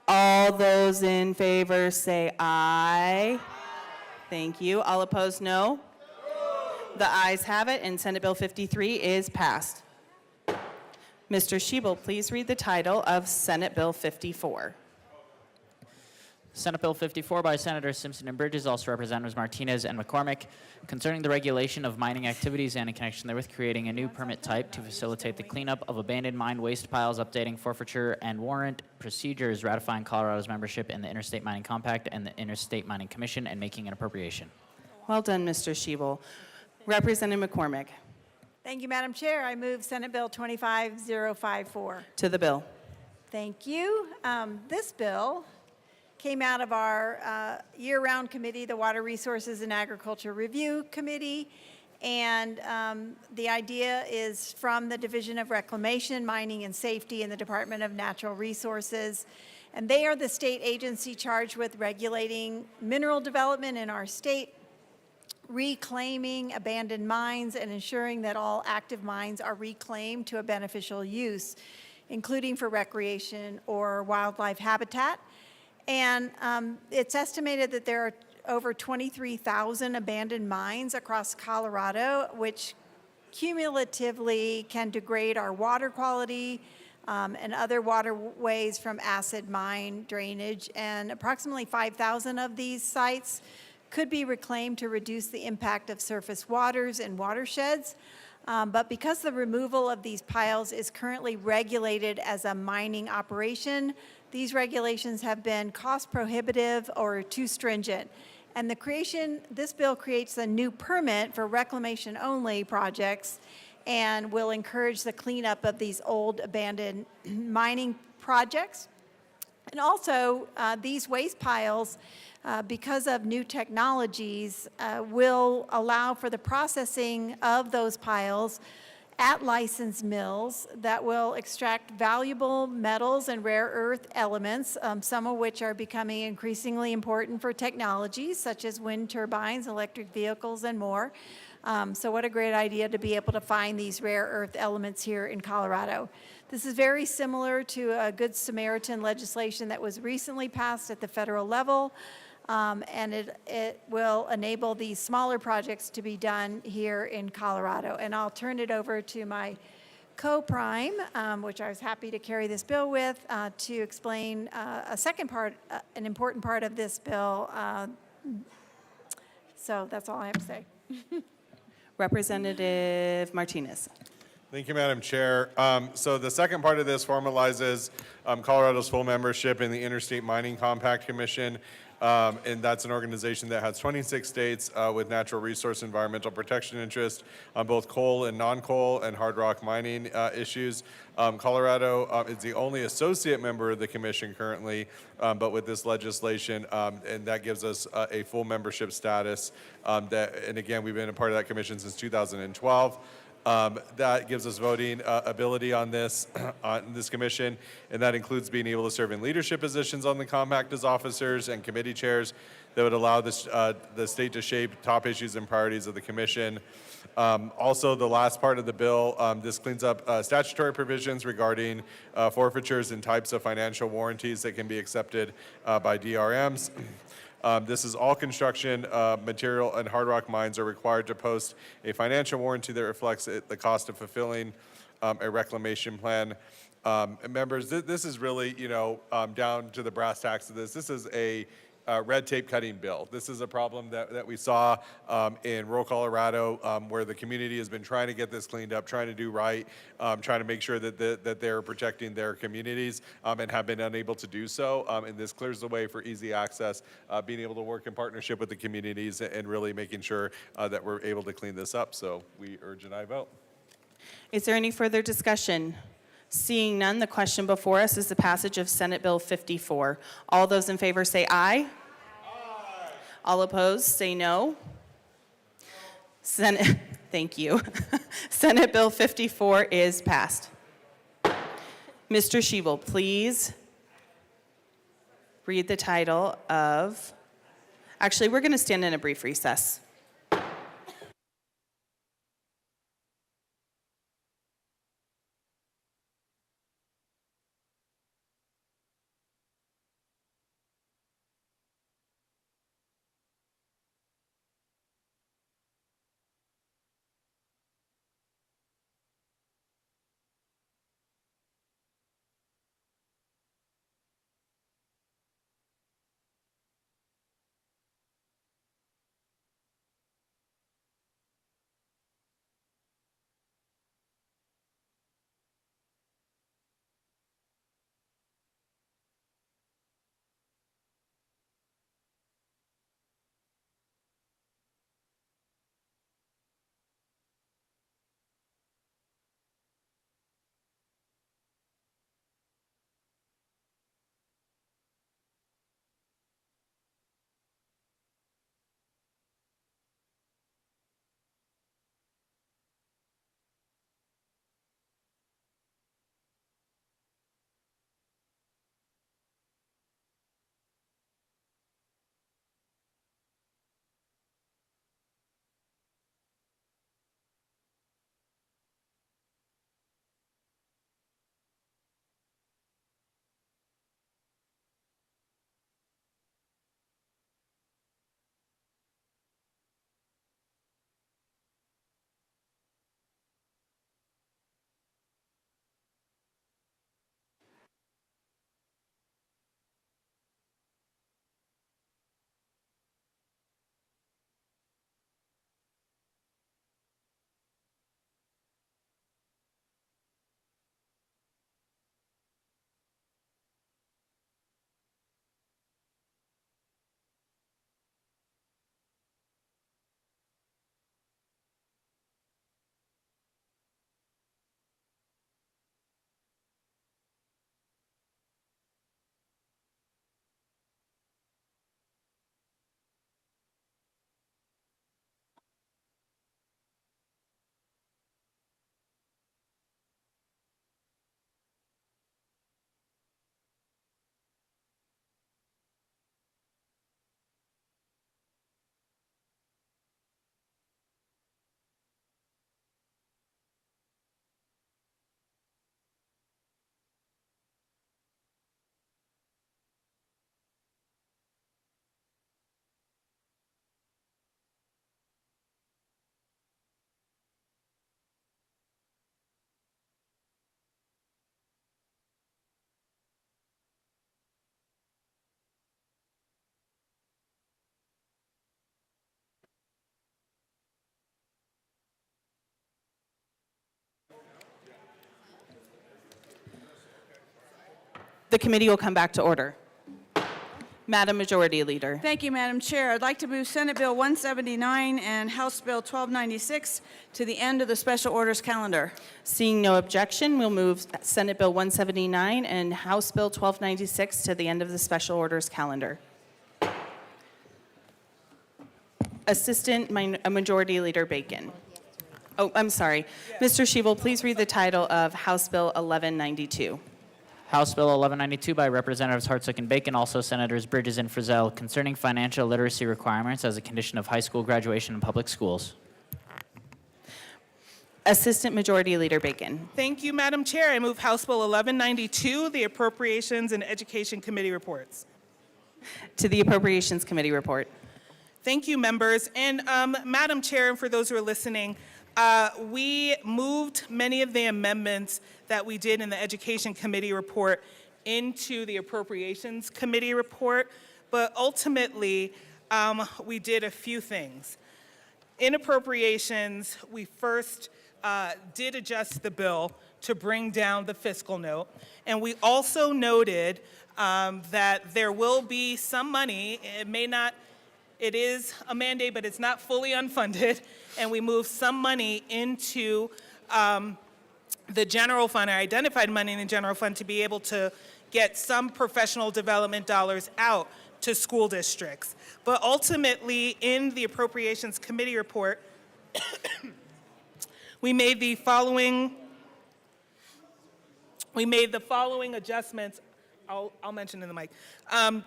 All those in favor say aye. Thank you. All opposed, no. The ayes have it, and Senate Bill 53 is passed. Mr. Schiebel, please read the title of Senate Bill 54. Senate Bill 54 by Senators Simpson and Bridges, also Representatives Martinez and McCormick, concerning the regulation of mining activities and in connection therewith creating a new permit type to facilitate the cleanup of abandoned mine waste piles, updating forfeiture and warrant procedures, ratifying Colorado's membership in the Interstate Mining Compact and the Interstate Mining Commission, and making an appropriation. Well done, Mr. Schiebel. Representative McCormick. Thank you, Madam Chair. I move Senate Bill 25054. To the bill. Thank you. This bill came out of our year-round committee, the Water Resources and Agriculture Review Committee, and the idea is from the Division of Reclamation, Mining, and Safety in the Department of Natural Resources, and they are the state agency charged with regulating mineral development in our state. reclaiming abandoned mines and ensuring that all active mines are reclaimed to a beneficial use, including for recreation or wildlife habitat. And it's estimated that there are over 23,000 abandoned mines across Colorado, which cumulatively can degrade our water quality and other waterways from acid mine drainage. And approximately 5,000 of these sites could be reclaimed to reduce the impact of surface waters and watersheds. But because the removal of these piles is currently regulated as a mining operation, these regulations have been cost prohibitive or too stringent. And this bill creates a new permit for reclamation-only projects and will encourage the cleanup of these old abandoned mining projects. And also, these waste piles, because of new technologies, will allow for the processing of those piles at licensed mills that will extract valuable metals and rare earth elements, some of which are becoming increasingly important for technologies such as wind turbines, electric vehicles, and more. So what a great idea to be able to find these rare earth elements here in Colorado. This is very similar to a Good Samaritan legislation that was recently passed at the federal level. And it will enable these smaller projects to be done here in Colorado. And I'll turn it over to my co-prime, which I was happy to carry this bill with, to explain a second part, an important part of this bill. So that's all I have to say. Representative Martinez. Thank you, Madam Chair. So the second part of this formalizes Colorado's full membership in the Interstate Mining Compact Commission. And that's an organization that has 26 states with natural resource environmental protection interests on both coal and non-coal and hard rock mining issues. Colorado is the only associate member of the commission currently, but with this legislation, and that gives us a full membership status. And again, we've been a part of that commission since 2012. That gives us voting ability on this commission, and that includes being able to serve in leadership positions on the compact as officers and committee chairs that would allow the state to shape top issues and priorities of the commission. Also, the last part of the bill, this cleans up statutory provisions regarding forfeitures and types of financial warranties that can be accepted by DRMs. This is all construction material and hard rock mines are required to post a financial warranty that reflects the cost of fulfilling a reclamation plan. Members, this is really, down to the brass tacks of this. This is a red tape cutting bill. This is a problem that we saw in rural Colorado where the community has been trying to get this cleaned up, trying to do right, trying to make sure that they're protecting their communities and have been unable to do so. And this clears the way for easy access, being able to work in partnership with the communities and really making sure that we're able to clean this up. So we urge an aye vote. Is there any further discussion? Seeing none, the question before us is the passage of Senate Bill 54. All those in favor say aye. Aye. All opposed say no. Thank you. Senate Bill 54 is passed. Mr. Sheevel, please read the title of, actually, we're going to stand in a brief recess. The committee will come back to order. Madam Majority Leader. Thank you, Madam Chair. I'd like to move Senate Bill 179 and House Bill 1296 to the end of the special orders calendar. Seeing no objection, we'll move Senate Bill 179 and House Bill 1296 to the end of the special orders calendar. Majority Leader Bacon. Oh, I'm sorry. Mr. Shebel, please read the title of House Bill 1192. House Bill 1192 by Representatives Hartsook and Bacon, also Senators Bridges and Frizzell, concerning financial literacy requirements as a condition of high school graduation in public schools. Assistant Majority Leader Bacon. Thank you, Madam Chair. I move House Bill 1192, the Appropriations and Education Committee reports. To the Appropriations Committee report. Thank you, members. And Madam Chair, and for those who are listening, we moved many of the amendments that we did in the Education Committee report into the Appropriations Committee report, but ultimately we did a few things. In Appropriations, we first did adjust the bill to bring down the fiscal note, and we also noted that there will be some money, it is a mandate, but it's not fully unfunded, and we moved some money into the general fund, or identified money in the general fund, to be able to get some professional development dollars out to school districts. But ultimately, in the Appropriations Committee report, we made the following adjustments, I'll mention in the mic,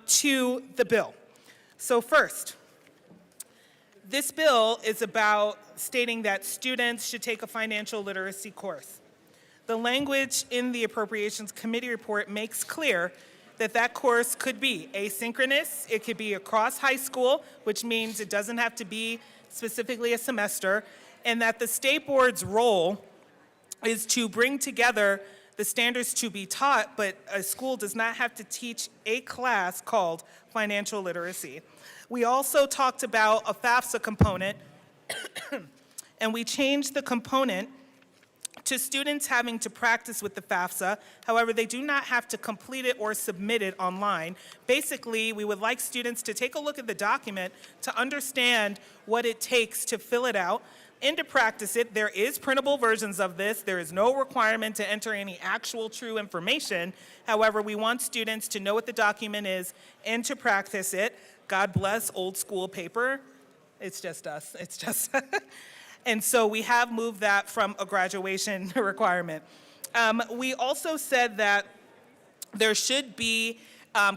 to the bill. So first, this bill is about stating that students should take a financial literacy course. The language in the Appropriations Committee report makes clear that that course could be asynchronous, it could be across high school, which means it doesn't have to be specifically a semester, and that the state board's role is to bring together the standards to be taught, but a school does not have to teach a class called financial literacy. We also talked about a FAFSA component, and we changed the component to students having to practice with the FAFSA. However, they do not have to complete it or submit it online. Basically, we would like students to take a look at the document to understand what it takes to fill it out and to practice it. There is printable versions of this. There is no requirement to enter any actual true information. However, we want students to know what the document is and to practice it. God bless old school paper. It's just us. It's just And so we have moved that from a graduation requirement. We also said that there should be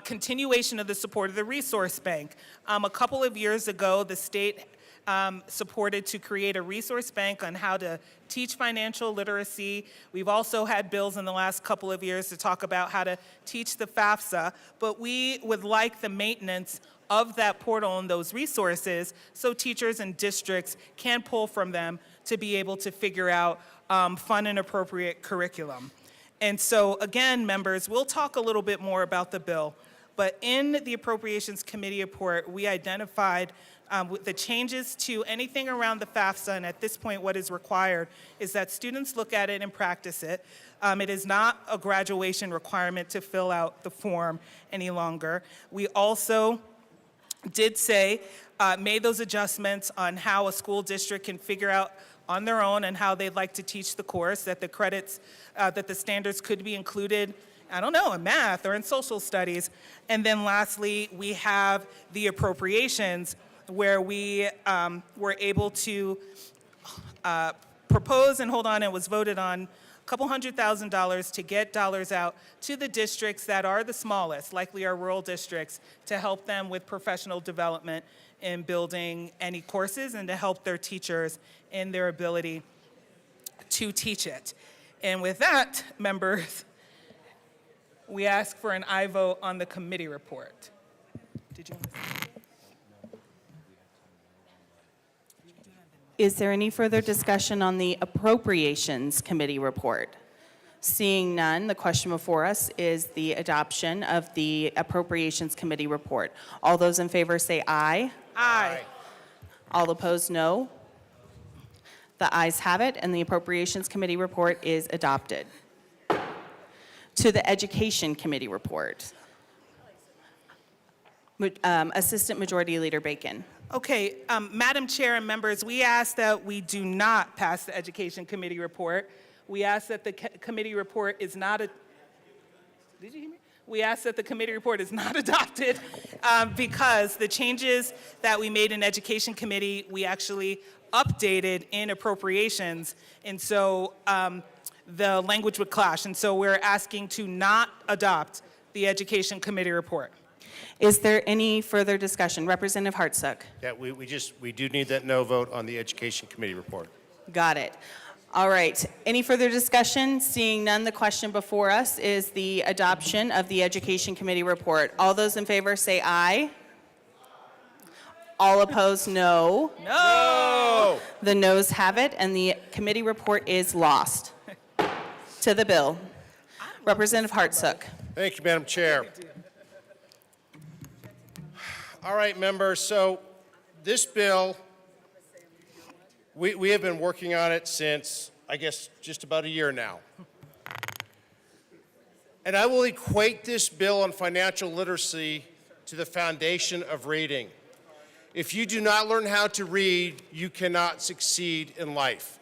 continuation of the support of the resource bank. A couple of years ago, the state supported to create a resource bank on how to teach financial literacy. We've also had bills in the last couple of years to talk about how to teach the FAFSA, but we would like the maintenance of that portal and those resources so teachers and districts can pull from them to be able to figure out fun and appropriate curriculum. And so again, members, we'll talk a little bit more about the bill, but in the Appropriations Committee report, we identified the changes to anything around the FAFSA, and at this point what is required is that students look at it and practice it. It is not a graduation requirement to fill out the form any longer. We also did say, made those adjustments on how a school district can figure out on their own and how they'd like to teach the course, that the credits, that the standards could be included, I don't know, in math or in social studies. And then lastly, we have the appropriations where we were able to propose and hold on, it was voted on, a couple $100,000 to get dollars out to the districts that are the smallest, likely our rural districts, to help them with professional development in building any courses and to help their teachers in their ability to teach it. And with that, members, we ask for an aye vote on the committee report. Did you want to say? Is there any further discussion on the Appropriations Committee report? Seeing none, the question before us is the adoption of the Appropriations Committee report. All those in favor say aye. Aye. All opposed, no. The ayes have it, and the Appropriations Committee report is adopted. to the Education Committee report. Assistant Majority Leader Bacon. Okay, Madam Chair and members, we ask that we do not pass the Education Committee report. We ask that the committee report is not a. Did you hear me? We ask that the committee report is not adopted because the changes that we made in Education Committee, we actually updated in appropriations, and so the language would clash. And so we're asking to not adopt the Education Committee report. Is there any further discussion? Representative Hartsook. Yeah, we do need that no vote on the Education Committee report. Got it. All right. Any further discussion? Seeing none, the question before us is the adoption of the Education Committee report. All those in favor say aye. All opposed, no. No! The noes have it, and the committee report is lost. To the bill. Representative Hartsook. Thank you, Madam Chair. All right, members, so this bill, we have been working on it since, I guess, just about a year now. And I will equate this bill on financial literacy to the foundation of reading. If you do not learn how to read, you cannot succeed in life.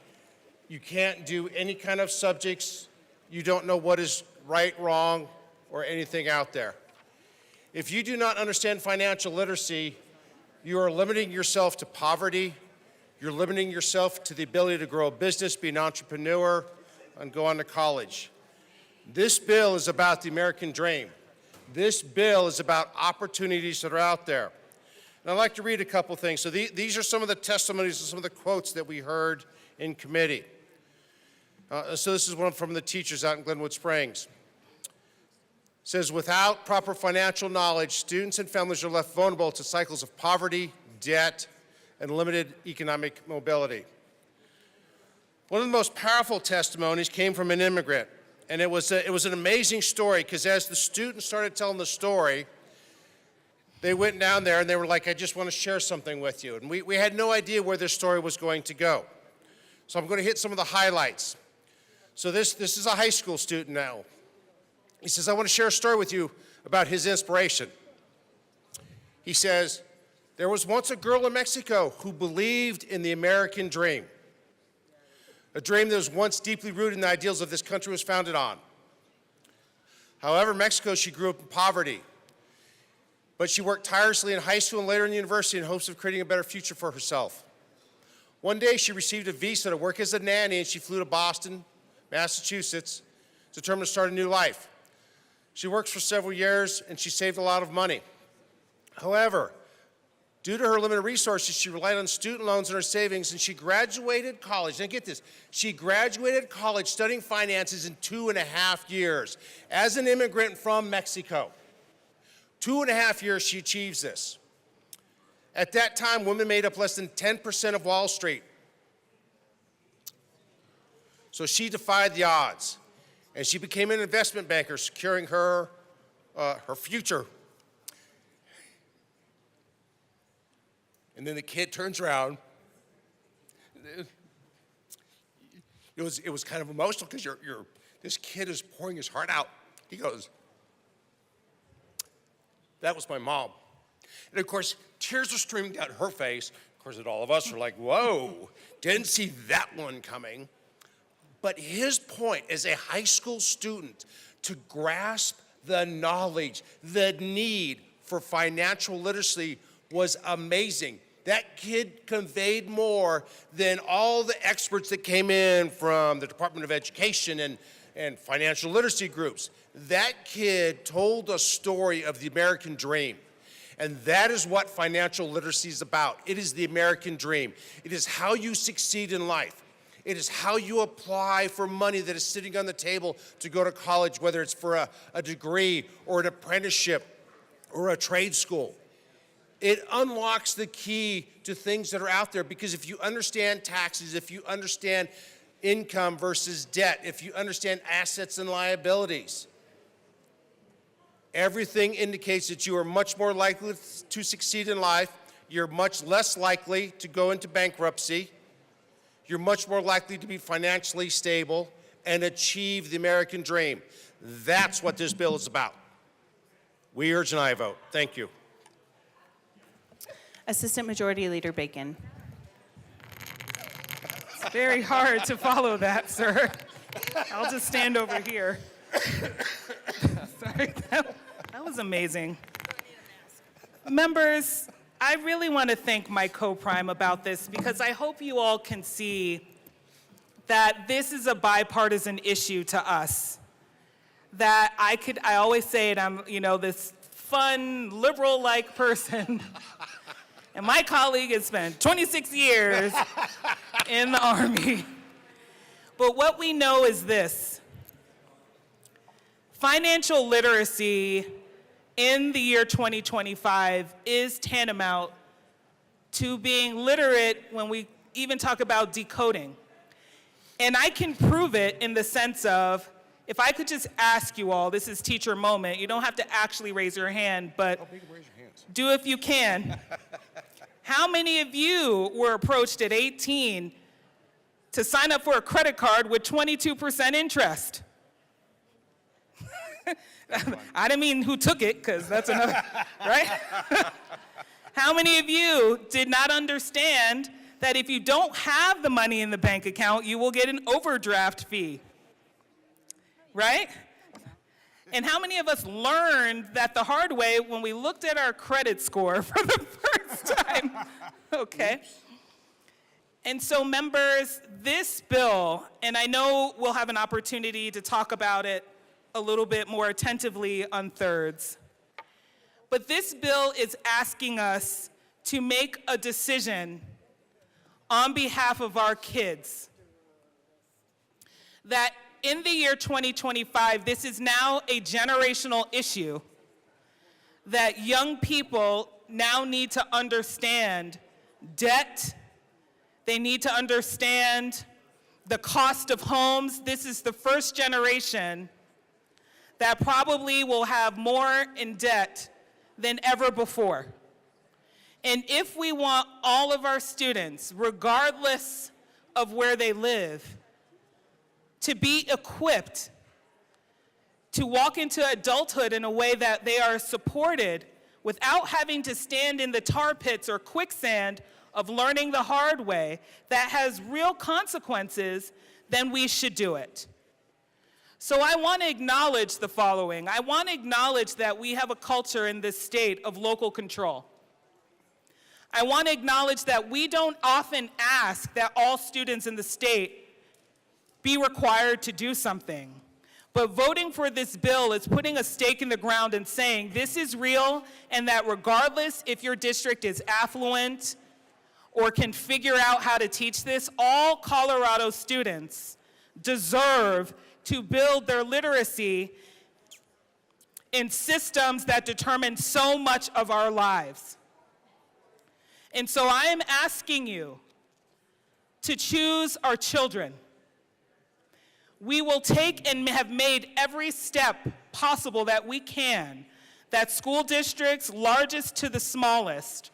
You can't do any kind of subjects. You don't know what is right, wrong, or anything out there. If you do not understand financial literacy, you are limiting yourself to poverty. You're limiting yourself to the ability to grow a business, be an entrepreneur, and go on to college. This bill is about the American dream. This bill is about opportunities that are out there. And I'd like to read a couple things. So these are some of the testimonies and some of the quotes that we heard in committee. So this is one from the teachers out in Glenwood Springs. It says, without proper financial knowledge, students and families are left vulnerable to cycles of poverty, debt, and limited economic mobility. One of the most powerful testimonies came from an immigrant, and it was an amazing story because as the students started telling the story, they went down there and they were like, I just want to share something with you. And we had no idea where this story was going to go. So I'm going to hit some of the highlights. So this is a high school student now. He says, I want to share a story with you about his inspiration. He says, there was once a girl in Mexico who believed in the American dream, a dream that was once deeply rooted in the ideals of this country was founded on. However, in Mexico, she grew up in poverty, but she worked tirelessly in high school and later in university in hopes of creating a better future for herself. One day, she received a visa to work as a nanny, and she flew to Boston, Massachusetts, determined to start a new life. She worked for several years, and she saved a lot of money. However, due to her limited resources, she relied on student loans and her savings, and she graduated college. Now get this, she graduated college studying finances in 2.5 years as an immigrant from Mexico. 2.5 years she achieves this. At that time, women made up less than 10% of Wall Street. So she defied the odds, and she became an investment banker, securing her future. And then the kid turns around. It was kind of emotional because this kid is pouring his heart out. He goes, that was my mom. And of course, tears are streaming down her face. Of course, all of us are like, whoa, didn't see that one coming. But his point as a high school student to grasp the knowledge, the need for financial literacy was amazing. That kid conveyed more than all the experts that came in from the Department of Education and financial literacy groups. That kid told a story of the American dream. And that is what financial literacy is about. It is the American dream. It is how you succeed in life. It is how you apply for money that is sitting on the table to go to college, whether it's for a degree or an apprenticeship or a trade school. It unlocks the key to things that are out there because if you understand taxes, if you understand income versus debt, if you understand assets and liabilities, everything indicates that you are much more likely to succeed in life. You're much less likely to go into bankruptcy. You're much more likely to be financially stable, and achieve the American dream. That's what this bill is about. We urge an aye vote. Thank you. Assistant Majority Leader Bacon. It's very hard to follow that, sir. I'll just stand over here. Sorry, that was amazing. Members, I really want to thank my co-prime about this because I hope you all can see that this is a bipartisan issue to us. That I always say it, I'm, this fun, liberal-like person. And my colleague has spent 26 years in the Army. But what we know is this. Financial literacy in the year 2025 is tantamount to being literate when we even talk about decoding. And I can prove it in the sense of, if I could just ask you all, this is teacher moment, you don't have to actually raise your hand, but do if you can. How many of you were approached at 18 to sign up for a credit card with 22% interest? I didn't mean who took it, because that's another, right? How many of you did not understand that if you don't have the money in the bank account, you will get an overdraft fee? Right? And how many of us learned that the hard way when we looked at our credit score for the first time? Okay. And so, members, this bill, and I know we'll have an opportunity to talk about it a little bit more attentively on thirds, but this bill is asking us to make a decision on behalf of our kids that in the year 2025, this is now a generational issue that young people now need to understand debt. They need to understand the cost of homes. This is the first generation that probably will have more in debt than ever before. And if we want all of our students, regardless of where they live, to be equipped to walk into adulthood in a way that they are supported without having to stand in the tar pits or quicksand of learning the hard way that has real consequences, then we should do it. So I want to acknowledge the following. I want to acknowledge that we have a culture in this state of local control. I want to acknowledge that we don't often ask that all students in the state be required to do something. But voting for this bill is putting a stake in the ground and saying this is real, and that regardless if your district is affluent or can figure out how to teach this, all Colorado students deserve to build their literacy in systems that determine so much of our lives. And so I am asking you to choose our children. We will take and have made every step possible that we can, that school districts, largest to the smallest,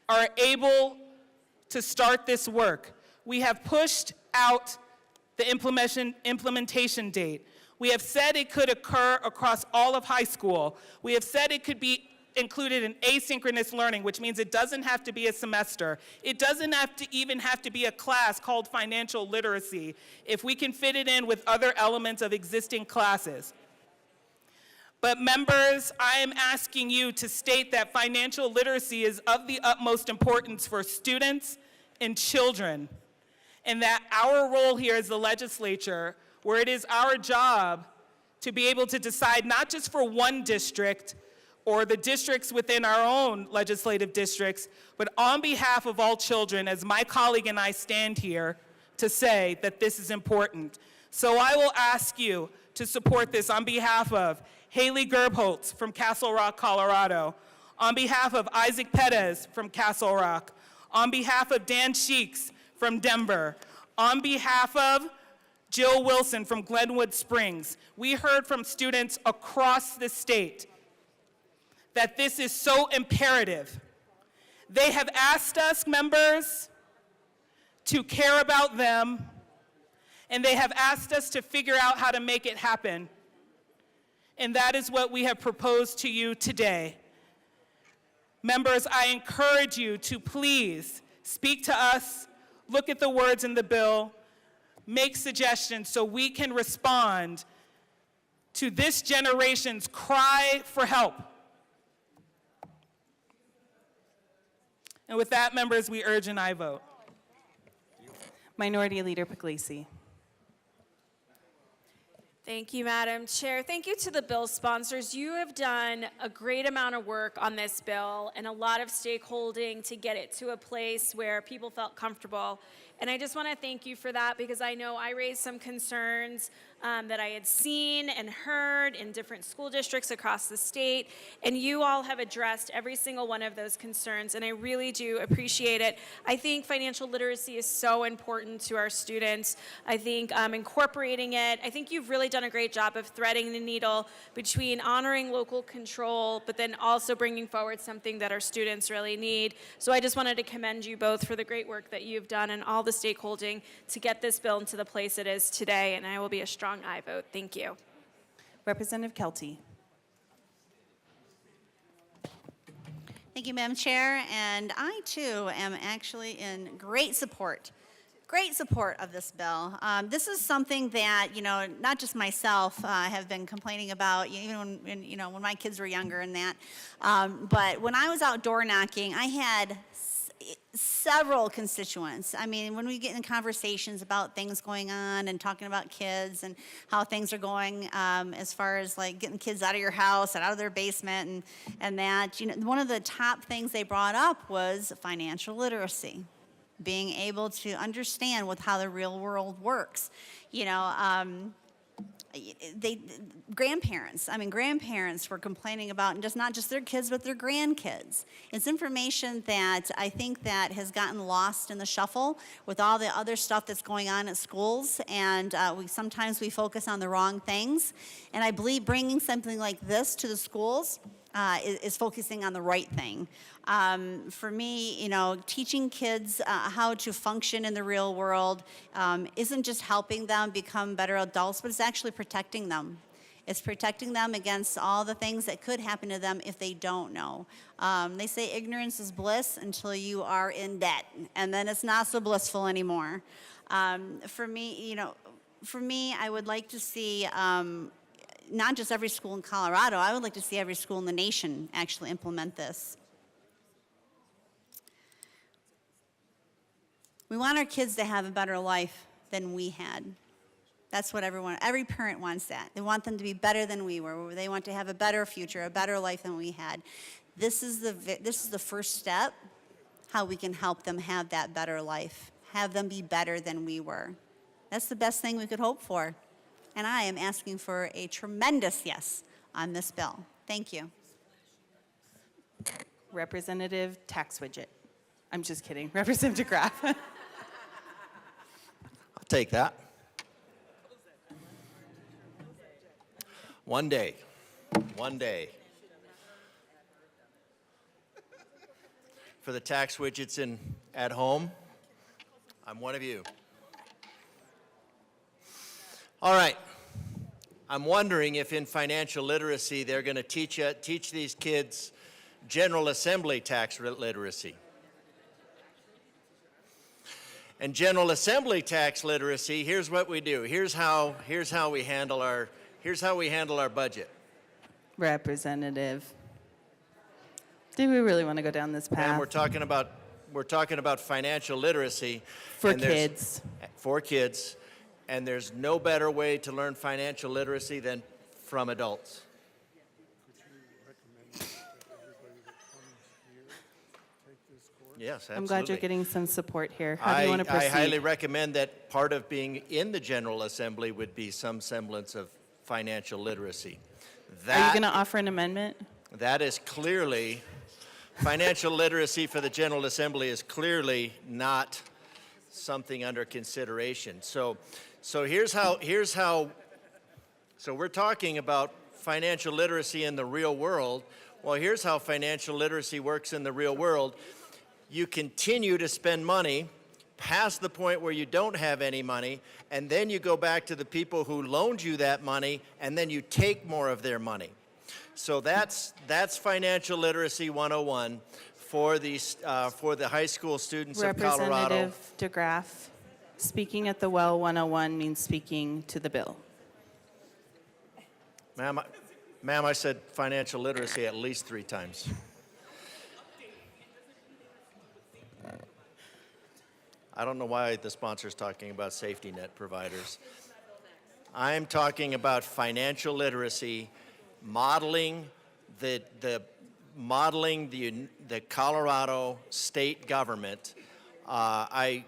are able to start this work. We have pushed out the implementation date. We have said it could occur across all of high school. We have said it could be included in asynchronous learning, which means it doesn't have to be a semester. It doesn't even have to be a class called financial literacy if we can fit it in with other elements of existing classes. But members, I am asking you to state that financial literacy is of the utmost importance for students and children, and that our role here as the legislature, where it is our job to be able to decide not just for one district or the districts within our own legislative districts, but on behalf of all children, as my colleague and I stand here to say that this is important. So I will ask you to support this on behalf of Haley Gerbholz from Castle Rock, Colorado, on behalf of Isaac Perez from Castle Rock, on behalf of Dan Sheeks from Denver, on behalf of Jill Wilson from Glenwood Springs. We heard from students across the state that this is so imperative. They have asked us, members, to care about them And they have asked us to figure out how to make it happen. And that is what we have proposed to you today. Members, I encourage you to please speak to us, look at the words in the bill, make suggestions so we can respond to this generation's cry for help. And with that, members, we urge an aye vote. Minority Leader Puglisi. Thank you, Madam Chair. Thank you to the bill sponsors. You have done a great amount of work on this bill and a lot of stakeholding to get it to a place where people felt comfortable. And I just want to thank you for that, because I know I raised some concerns that I had seen and heard in different school districts across the state, and you all have addressed every single one of those concerns, and I really do appreciate it. I think financial literacy is so important to our students. I think incorporating it, I think you've really done a great job of threading the needle between honoring local control, but then also bringing forward something that our students really need. So I just wanted to commend you both for the great work that you've done and all the stakeholding to get this bill into the place it is today, and I will be a strong aye vote. Thank you. Representative Kelty. Thank you, Madam Chair, and I too am actually in great support of this bill. This is something that, not just myself have been complaining about, even when my kids were younger and that, but when I was out door knocking, I had several constituents. I mean, when we get in conversations about things going on and talking about kids and how things are going as far as like getting kids out of your house and out of their basement and that, one of the top things they brought up was financial literacy, being able to understand how the real world works. Grandparents were complaining about not just their kids, but their grandkids. It's information that I think that has gotten lost in the shuffle with all the other stuff that's going on at schools, and sometimes we focus on the wrong things. And I believe bringing something like this to the schools is focusing on the right thing. For me, teaching kids how to function in the real world isn't just helping them become better adults, but it's actually protecting them. It's protecting them against all the things that could happen to them if they don't know. They say ignorance is bliss until you are in debt, and then it's not so blissful anymore. For me, I would like to see not just every school in Colorado, I would like to see every school in the nation actually implement this. We want our kids to have a better life than we had. That's what every parent wants that. They want them to be better than we were. They want to have a better future, a better life than we had. This is the first step, how we can help them have that better life, have them be better than we were. That's the best thing we could hope for. And I am asking for a tremendous yes on this bill. Thank you. Representative Tax Widget. I'm just kidding. Representative Graff. I'll take that. One day. For the tax widgets at home, I'm one of you. All right. I'm wondering if in financial literacy they're going to teach these kids General Assembly tax literacy. And General Assembly tax literacy, here's what we do. Here's how we handle our budget. Representative. Do we really want to go down this path? And we're talking about financial literacy For and there's- kids. For kids. And there's no better way to learn financial literacy than from adults. Yes, absolutely. I'm glad you're getting some support here. How do you want to proceed? I highly recommend that part of being in the General Assembly would be some semblance of financial literacy. Are you going to offer an amendment? That is clearly, financial literacy for the General Assembly is clearly not something under consideration. So here's how, so we're talking about financial literacy in the real world. Well, here's how financial literacy works in the real world. You continue to spend money past the point where you don't have any money, and then you go back to the people who loaned you that money, and then you take more of their money. So that's Financial Literacy 101 for the high school students of Colorado. Representative DeGraff, speaking at the well 101 means speaking to the bill. Ma'am, I said financial literacy at least 3 times. I don't know why the sponsor's talking about safety net providers. I'm talking about financial literacy, modeling the Colorado state government. I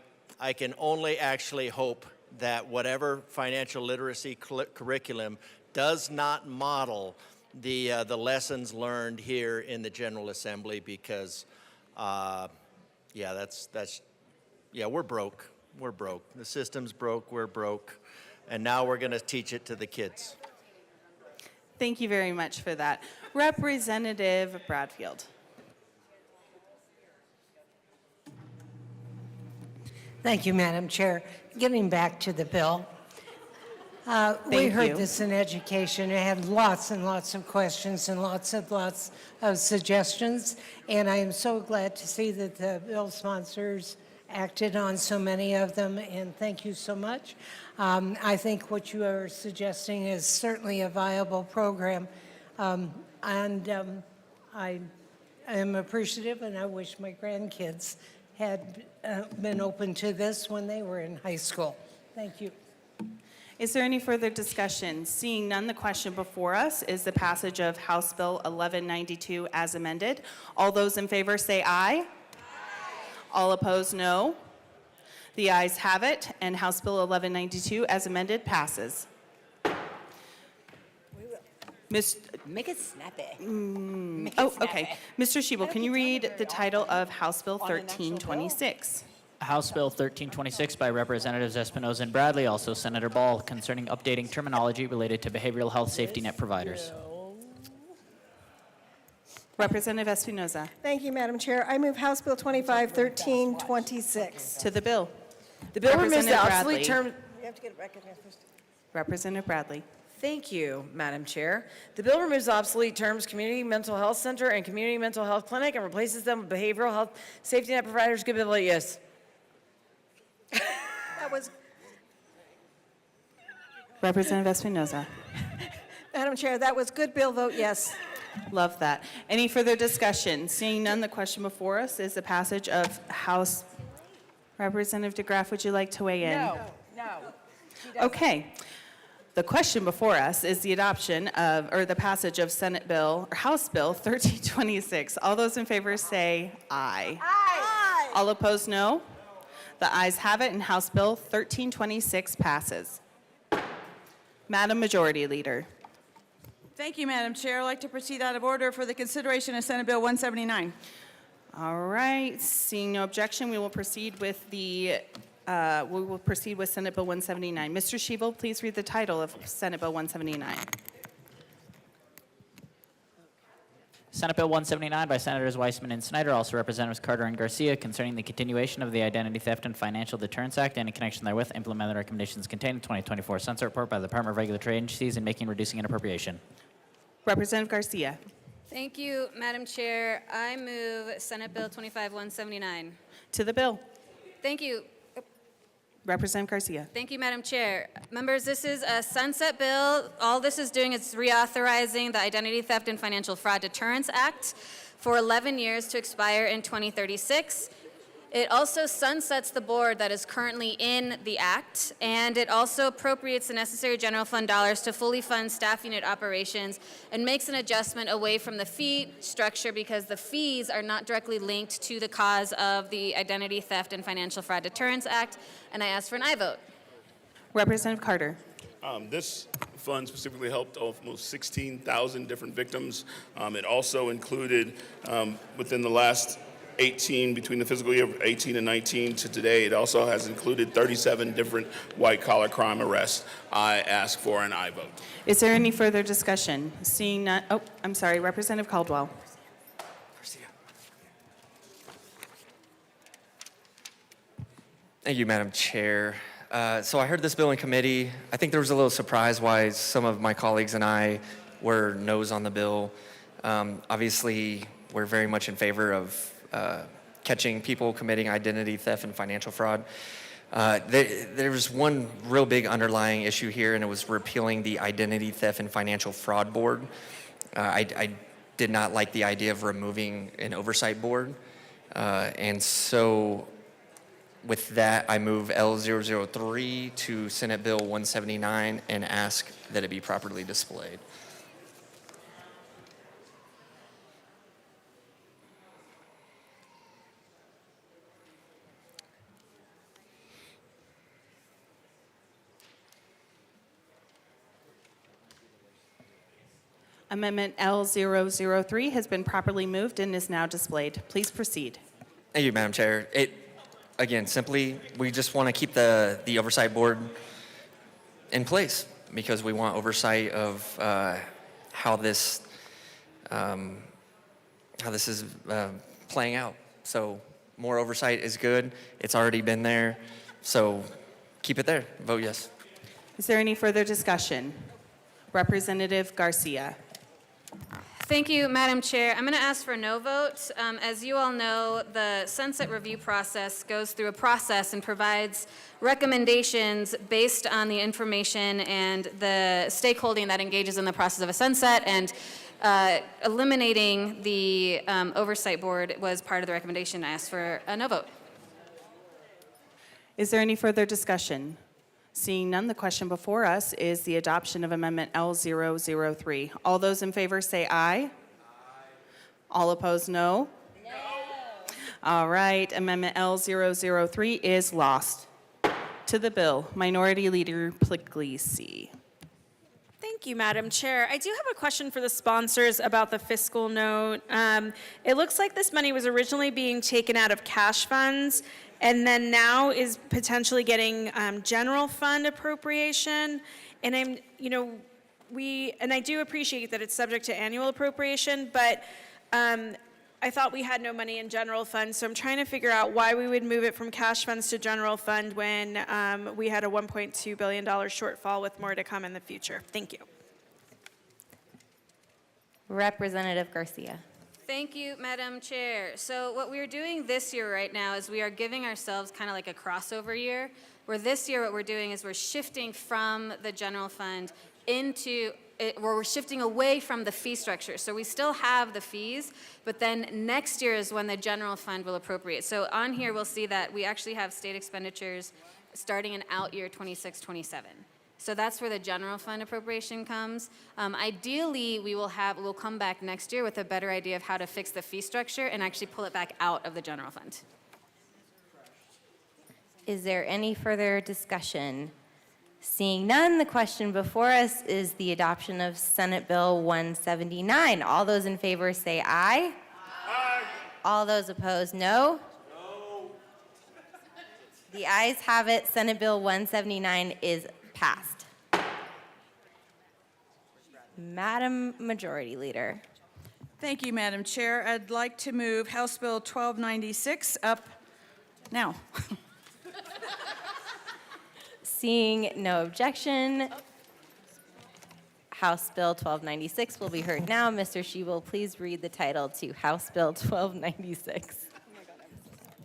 can only actually hope that whatever financial literacy curriculum does not model the lessons learned here in the General Assembly, because we're broke. We're broke. The system's broke. We're broke. And now we're going to teach it to the kids. Thank you very much for that. Representative Bradfield. Thank you, Madam Chair. Getting back to the bill, we Thank heard you. this in education. I had lots and lots of questions and lots of suggestions, and I am so glad to see that the bill sponsors acted on so many of them, and thank you so much. I think what you are suggesting is certainly a viable program, and I am appreciative, and I wish my grandkids had been open to this when they were in high school. Thank you. Is there any further discussion? Seeing none, the question before us is the passage of House Bill 1192 as amended. All those in favor say aye. All opposed, no. The ayes have it, and House Bill 1192 as amended passes. Make it snappy. Okay. Mr. Schiebel, can you read the title of House Bill 1326? House Bill 1326 by Representatives Espinoza and Bradley, also Senator Ball, concerning updating terminology related to behavioral health safety net providers. Representative Espinoza. Thank you, Madam Chair. I move House Bill 251326. To the bill. The bill removes the Representative obsolete Bradley. term. You have to get it recognized first. Representative Bradley. Thank you, Madam Chair. The bill removes the obsolete terms community mental health center and community mental health clinic and replaces them with behavioral health safety net providers. Good bill, yes. That was, Representative Espinoza. Madam Chair, that was good bill, vote yes. Love that. Any further discussion? Seeing none, the question before us is the passage of House. Representative DeGraff, would you like to weigh in? No. Okay. The question before us is the adoption of, or the passage of Senate Bill, or House Bill 1326. All those in favor say aye. Aye. All opposed, no. The ayes have it, and House Bill 1326 passes. Madam Majority Leader. Thank you, Madam Chair. I'd like to proceed out of order for the consideration of Senate Bill 179. All right. Seeing no objection, we will proceed with Senate Bill 179. Mr. Schiebel, please read the title of Senate Bill 179. Senate Bill 179 by Senators Weissman and Snyder, also Representatives Carter and Garcia, concerning the continuation of the Identity Theft and Financial Deterrence Act and in connection therewith implement the recommendations contained in 2024 Census Report by the Department of Regulatory Agencies in making, reducing, and appropriation. Representative Garcia. Thank you, Madam Chair. I move Senate Bill 25179. To the bill. Thank you. Representative Garcia. Thank you, Madam Chair. Members, this is a sunset bill. All this is doing is reauthorizing the Identity Theft and Financial Fraud Deterrence Act for 11 years to expire in 2036. It also sunsets the board that is currently in the act, and it also appropriates the necessary general fund dollars to fully fund staff unit operations and makes an adjustment away from the fee structure because the fees are not directly linked to the cause of the Identity Theft and Financial Fraud Deterrence Act, and I ask for an aye vote. Representative Carter. This fund specifically helped almost 16,000 different victims. It also included, within the last 18, between the fiscal year of 18 and 19 to today, it also has included 37 different white-collar crime arrests. I ask for an aye vote. Is there any further discussion? Seeing none, I'm sorry, Representative Caldwell. Thank you, Madam Chair. So I heard this bill in committee. I think there was a little surprise why some of my colleagues and I were no's on the bill. Obviously, we're very much in favor of catching people committing identity theft and financial fraud. There was one real big underlying issue here, and it was repealing the Identity Theft and Financial Fraud Board. I did not like the idea of removing an oversight board. And so with that, I move L003 to Senate Bill 179 and ask that it be properly displayed. Amendment L003 has been properly moved and is now displayed. Please proceed. Thank you, Madam Chair. Again, simply, we just want to keep the oversight board in place because we want oversight of how this is playing out. So more oversight is good. It's already been there. So keep it there. Vote yes. Is there any further discussion? Representative Garcia. Thank you, Madam Chair. I'm going to ask for a no vote. As you all know, the sunset review process goes through a process and provides recommendations based on the information and the stakeholding that engages in the process of a sunset, and eliminating the oversight board was part of the recommendation. I asked for a no vote. Is there any further discussion? Seeing none, the question before us is the adoption of Amendment L003. All those in favor say aye. Aye. All opposed, no? No. All right, Amendment L003 is lost. To the bill, Minority Leader Puglisi. Thank you, Madam Chair. I do have a question for the sponsors about the fiscal note. It looks like this money was originally being taken out of cash funds and then now is potentially getting general fund appropriation. And I do appreciate that it's subject to annual appropriation, but I thought we had no money in general fund, so I'm trying to figure out why we would move it from cash funds to general fund when we had a $1.2 billion shortfall with more to come in the future. Thank you. Representative Garcia. Thank you, Madam Chair. So what we're doing this year right now is we are giving ourselves kind of like a crossover year, where this year what we're doing is we're shifting from the general fund into where we're shifting away from the fee structure. So we still have the fees, but then next year is when the general fund will appropriate. So on here we'll see that we actually have state expenditures starting in out year 26-27. So that's where the general fund appropriation comes. Ideally, we'll come back next year with a better idea of how to fix the fee structure and actually pull it back out of the general fund. Is there any further discussion? Seeing none, the question before us is the adoption of Senate Bill 179. All those in favor say aye. Aye. All those opposed, no. No. The ayes have it. Senate Bill 179 is passed. Madam Majority Leader. Thank you, Madam Chair. I'd like to move House Bill 1296 up now. Seeing no objection, House Bill 1296 will be heard now. Mr. Shi will please read the title to House Bill 1296.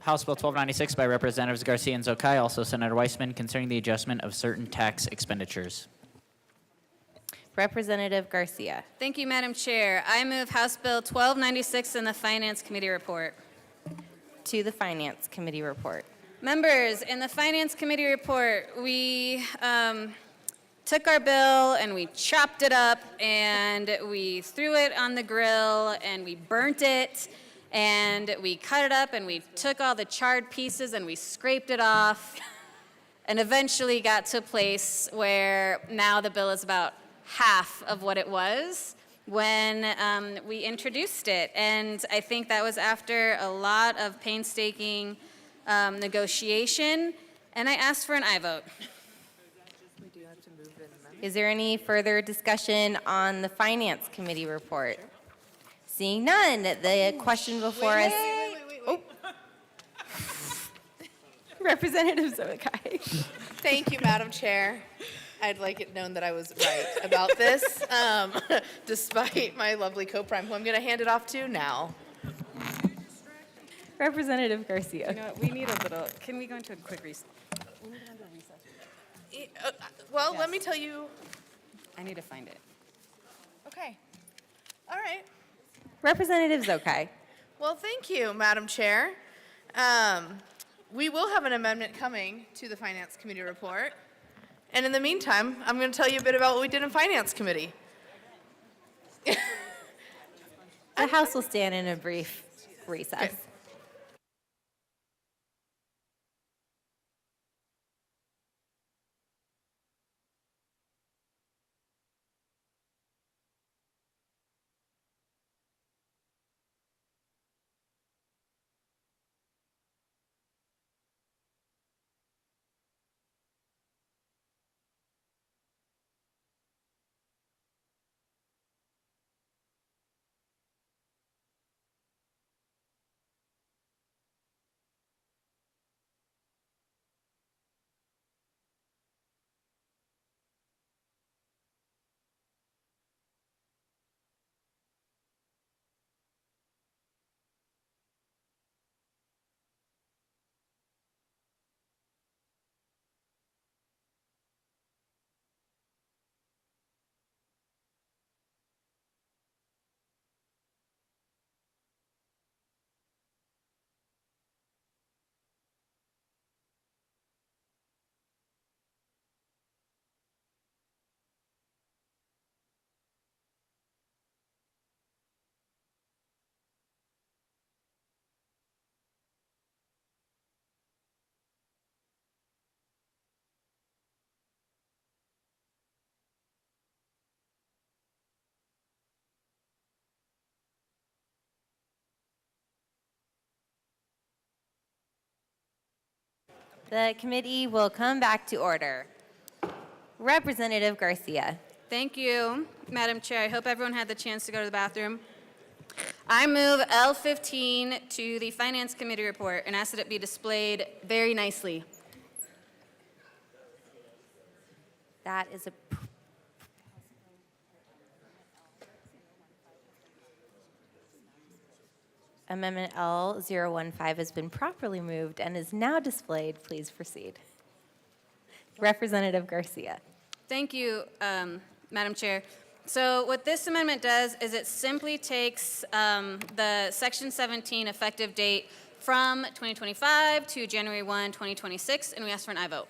House Bill 1296 by Representatives Garcia and Zokai, also Senator Weissman, concerning the adjustment of certain tax expenditures. Representative Garcia. Thank you, Madam Chair. I move House Bill 1296 in the Finance Committee report. To the Finance Committee report. Members, in the Finance Committee report, we took our bill and we chopped it up and we threw it on the grill and we burnt it and we cut it up and we took all the charred pieces and we scraped it off and eventually got to a place where now the bill is about half of what it was when we introduced it. And I think that was after a lot of painstaking negotiation, and I asked for an aye vote. Is there any further discussion on the Finance Committee report? Seeing none, the question before us. Representative Zokai. Thank you, Madam Chair. I'd like it known that I was right about this, despite my lovely co-prime, who I'm going to hand it off to now. Representative Garcia. You know what, we need a little, can we go into a quick recess? Well, let me tell you. I need to find it. Okay. All right. Representative Zokai. Well, thank you, Madam Chair. We will have an amendment coming to the Finance Committee report. And in the meantime, I'm going to tell you a bit about what we did in Finance Committee. The House will stand in a brief recess. Okay. The committee will come back to order. Representative Garcia. Thank you, Madam Chair. I hope everyone had the chance to go to the bathroom. I move L15 to the Finance Committee report and ask that it be displayed very nicely. That is a Amendment L015 has been properly moved and is now displayed. Please proceed. Representative Garcia. Thank you, Madam Chair. So what this amendment does is it simply takes the Section 17 effective date from 2025 to January 1, 2026, and we ask for an aye vote.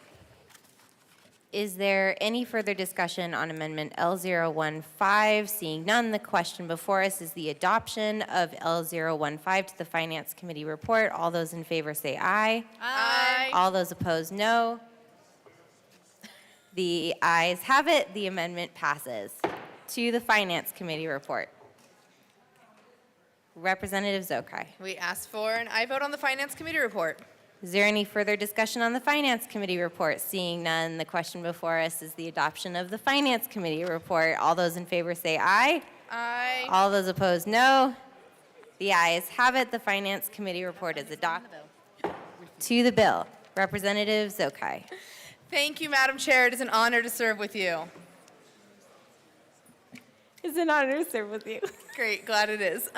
Is there any further discussion on Amendment L015? Seeing none, the question before us is the adoption of L015 to the Finance Committee report. All those in favor say aye. Aye. All those opposed, no. The ayes have it. The amendment passes. To the Finance Committee report. Representative Zokai. We asked for an aye vote on the Finance Committee report. Is there any further discussion on the Finance Committee report? Seeing none, the question before us is the adoption of the Finance Committee report. All those in favor say aye. Aye. All those opposed, no. The ayes have it. The Finance Committee report is adopted. To the bill. Representative Zokai. Thank you, Madam Chair. It is an honor to serve with you. It's an honor to serve with you. Great, glad it is.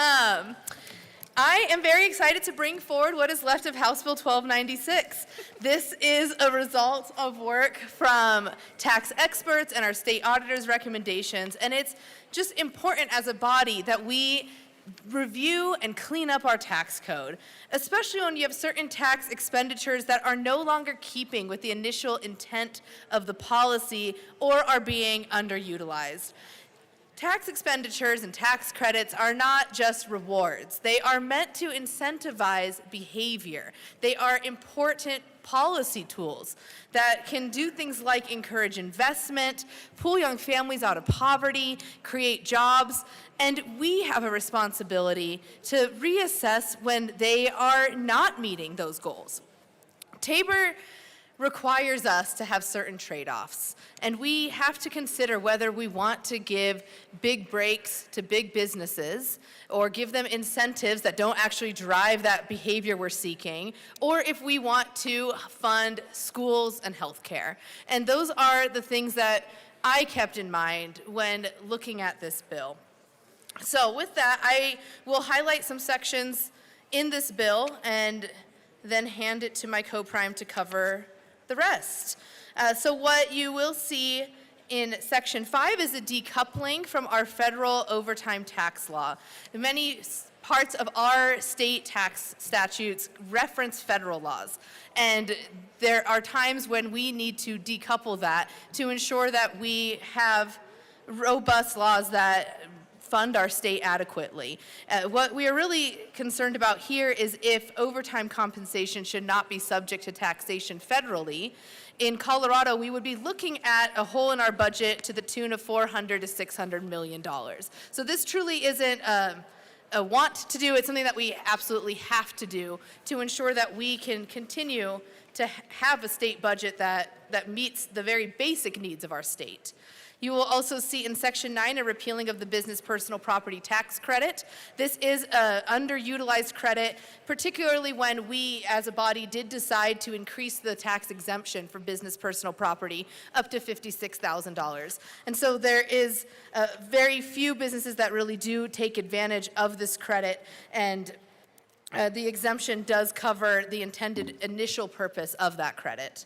I am very excited to bring forward what is left of House Bill 1296. This is a result of work from tax experts and our state auditor's recommendations, and it's just important as a body that we review and clean up our tax code, especially when you have certain tax expenditures that are no longer keeping with the initial intent of the policy or are being underutilized. Tax expenditures and tax credits are not just rewards. They are meant to incentivize behavior. They are important policy tools that can do things like encourage investment, pull young families out of poverty, create jobs, and we have a responsibility to reassess when they are not meeting those goals. Tabor requires us to have certain trade-offs. And we have to consider whether we want to give big breaks to big businesses or give them incentives that don't actually drive that behavior we're seeking, or if we want to fund schools and healthcare. And those are the things that I kept in mind when looking at this bill. So with that, I will highlight some sections in this bill and then hand it to my co-prime to cover the rest. So what you will see in Section 5 is a decoupling from our federal overtime tax law. Many parts of our state tax statutes reference federal laws, and there are times when we need to decouple that to ensure that we have robust laws that fund our state adequately. What we are really concerned about here is if overtime compensation should not be subject to taxation federally. In Colorado, we would be looking at a hole in our budget to the tune of $400 to $600 million. So this truly isn't a want to do, it's something that we absolutely have to do to ensure that we can continue to have a state budget that meets the very basic needs of our state. You will also see in Section 9 a repealing of the business personal property tax credit. This is an underutilized credit, particularly when we as a body did decide to increase the tax exemption for business personal property up to $56,000. And so there is very few businesses that really do take advantage of this credit, and the exemption does cover the intended initial purpose of that credit.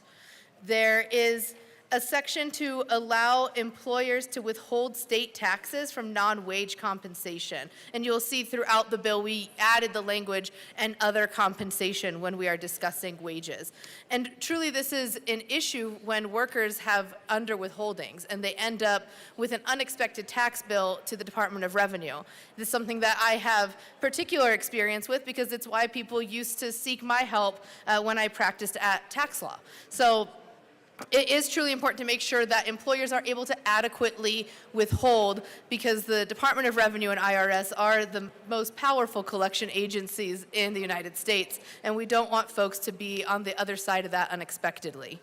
There is a section to allow employers to withhold state taxes from non-wage compensation. And you'll see throughout the bill, we added the language and other compensation when we are discussing wages. And truly, this is an issue when workers have under withholdings and they end up with an unexpected tax bill to the Department of Revenue. This is something that I have particular experience with because it's why people used to seek my help when I practiced at tax law. So it is truly important to make sure that employers are able to adequately withhold, because the Department of Revenue and IRS are the most powerful collection agencies in the United States, and we don't want folks to be on the other side of that unexpectedly.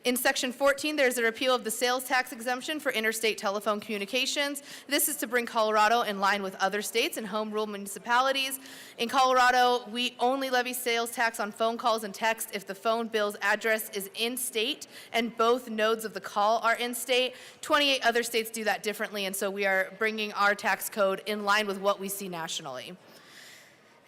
In Section 14, there's a repeal of the sales tax exemption for interstate telephone communications. This is to bring Colorado in line with other states and home rule municipalities. In Colorado, we only levy sales tax on phone calls and text if the phone bill's address is in-state and both nodes of the call are in-state. 28 other states do that differently, and so we are bringing our tax code in line with what we see nationally.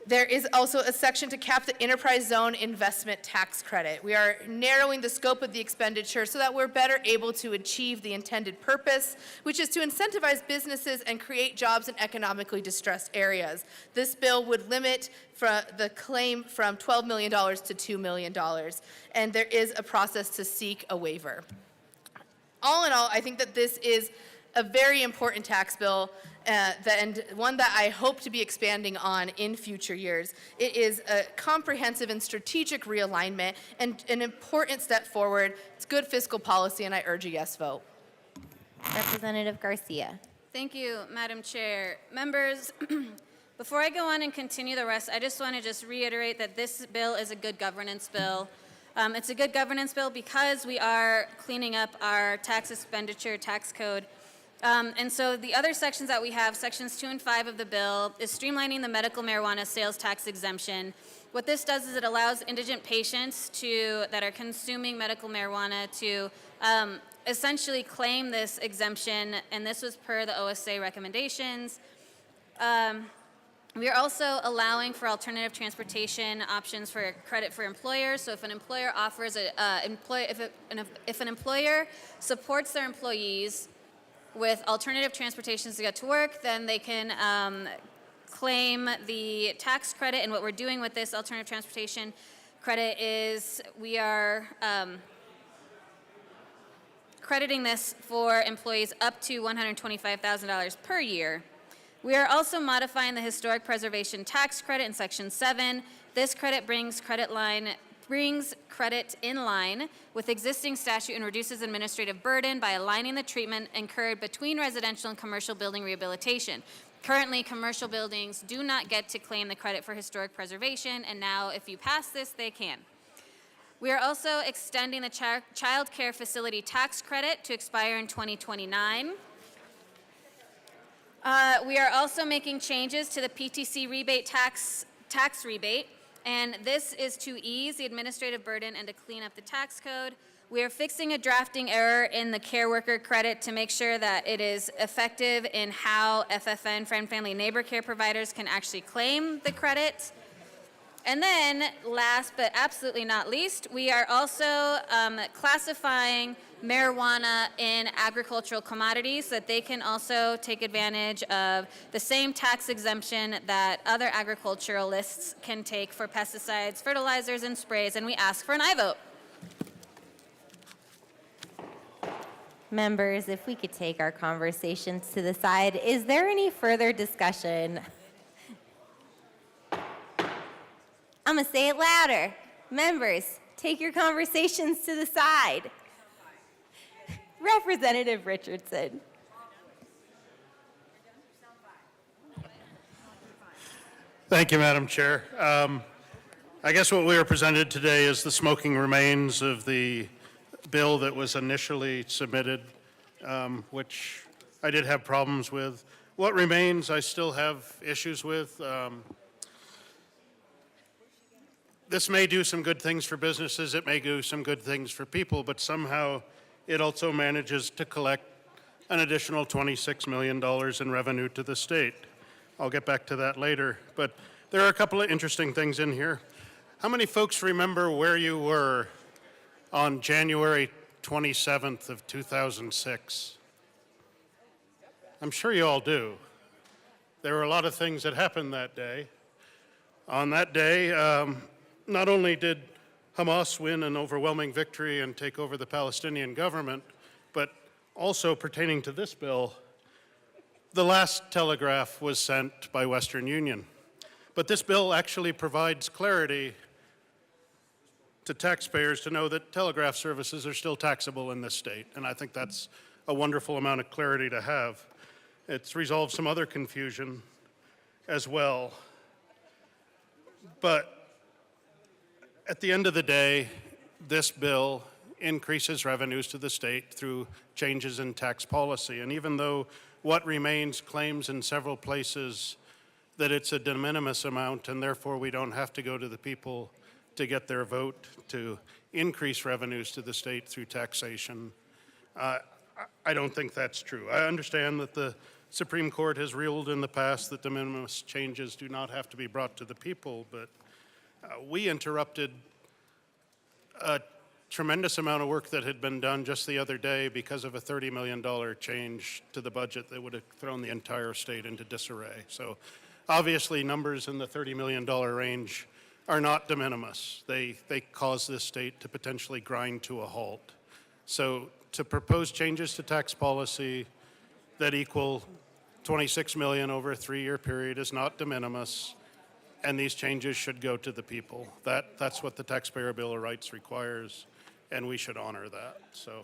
There is also a section to cap the enterprise zone investment tax credit. We are narrowing the scope of the expenditure so that we're better able to achieve the intended purpose, which is to incentivize businesses and create jobs in economically distressed areas. This bill would limit the claim from $12 million to $2 million, and there is a process to seek a waiver. All in all, I think that this is a very important tax bill, and one that I hope to be expanding on in future years. It is a comprehensive and strategic realignment and an important step forward. It's good fiscal policy, and I urge a yes vote. Representative Garcia. Thank you, Madam Chair. Members, before I go on and continue the rest, I just want to reiterate that this bill is a good governance bill. It's a good governance bill because we are cleaning up our tax expenditure tax code. And so the other sections that we have, sections 2 and 5 of the bill, is streamlining the medical marijuana sales tax exemption. What this does is it allows indigent patients that are consuming medical marijuana to essentially claim this exemption, and this was per the OSA recommendations. We are also allowing for alternative transportation options for credit for employers. So if an employer offers if an employer supports their employees with alternative transportations to get to work, then they can claim the tax credit. And what we're doing with this alternative transportation credit is we are crediting this for employees up to $125,000 per year. We are also modifying the historic preservation tax credit in Section 7. This credit brings credit in line with existing statute and reduces administrative burden by aligning the treatment incurred between residential and commercial building rehabilitation. Currently, commercial buildings do not get to claim the credit for historic preservation, and now if you pass this, they can. We are also extending the child care facility tax credit to expire in 2029. We are also making changes to the PTC rebate tax rebate, and this is to ease the administrative burden and to clean up the tax code. We are fixing a drafting error in the care worker credit to make sure that it is effective in how FFN, friend, family, neighbor care providers can actually claim the credit. And then, last but absolutely not least, we are also classifying marijuana in agricultural commodities so that they can also take advantage of the same tax exemption that other agriculturalists can take for pesticides, fertilizers, and sprays, and we ask for an aye vote. Members, if we could take our conversations to the side, is there any further discussion? I'm gonna say it louder. Members, take your conversations to the side. Representative Richardson. Thank you, Madam Chair. I guess what we are presented today is the smoking remains of the bill that was initially submitted, which I did have problems with. What remains, I still have issues with. This may do some good things for businesses, it may do some good things for people, but somehow it also manages to collect an additional $26 million in revenue to the state. I'll get back to that later, but there are a couple of interesting things in here. How many folks remember where you were on January 27th of 2006? I'm sure you all do. There were a lot of things that happened that day. On that day, not only did Hamas win an overwhelming victory and take over the Palestinian government, but also pertaining to this bill, the last telegraph was sent by Western Union. But this bill actually provides clarity to taxpayers to know that telegraph services are still taxable in this state, and I think that's a wonderful amount of clarity to have. It's resolved some other confusion as well. But at the end of the day, this bill increases revenues to the state through changes in tax policy. And even though what remains claims in several places that it's a de minimis amount and therefore we don't have to go to the people to get their vote to increase revenues to the state through taxation, I don't think that's true. I understand that the Supreme Court has ruled in the past that de minimis changes do not have to be brought to the people, but we interrupted a tremendous amount of work that had been done just the other day because of a $30 million change to the budget that would have thrown the entire state into disarray. So obviously numbers in the $30 million range are not de minimis. They cause this state to potentially grind to a halt. So to propose changes to tax policy that equal $26 million over a 3-year period is not de minimis, and these changes should go to the people. That's what the Taxpayer Bill of Rights requires, and we should honor that. So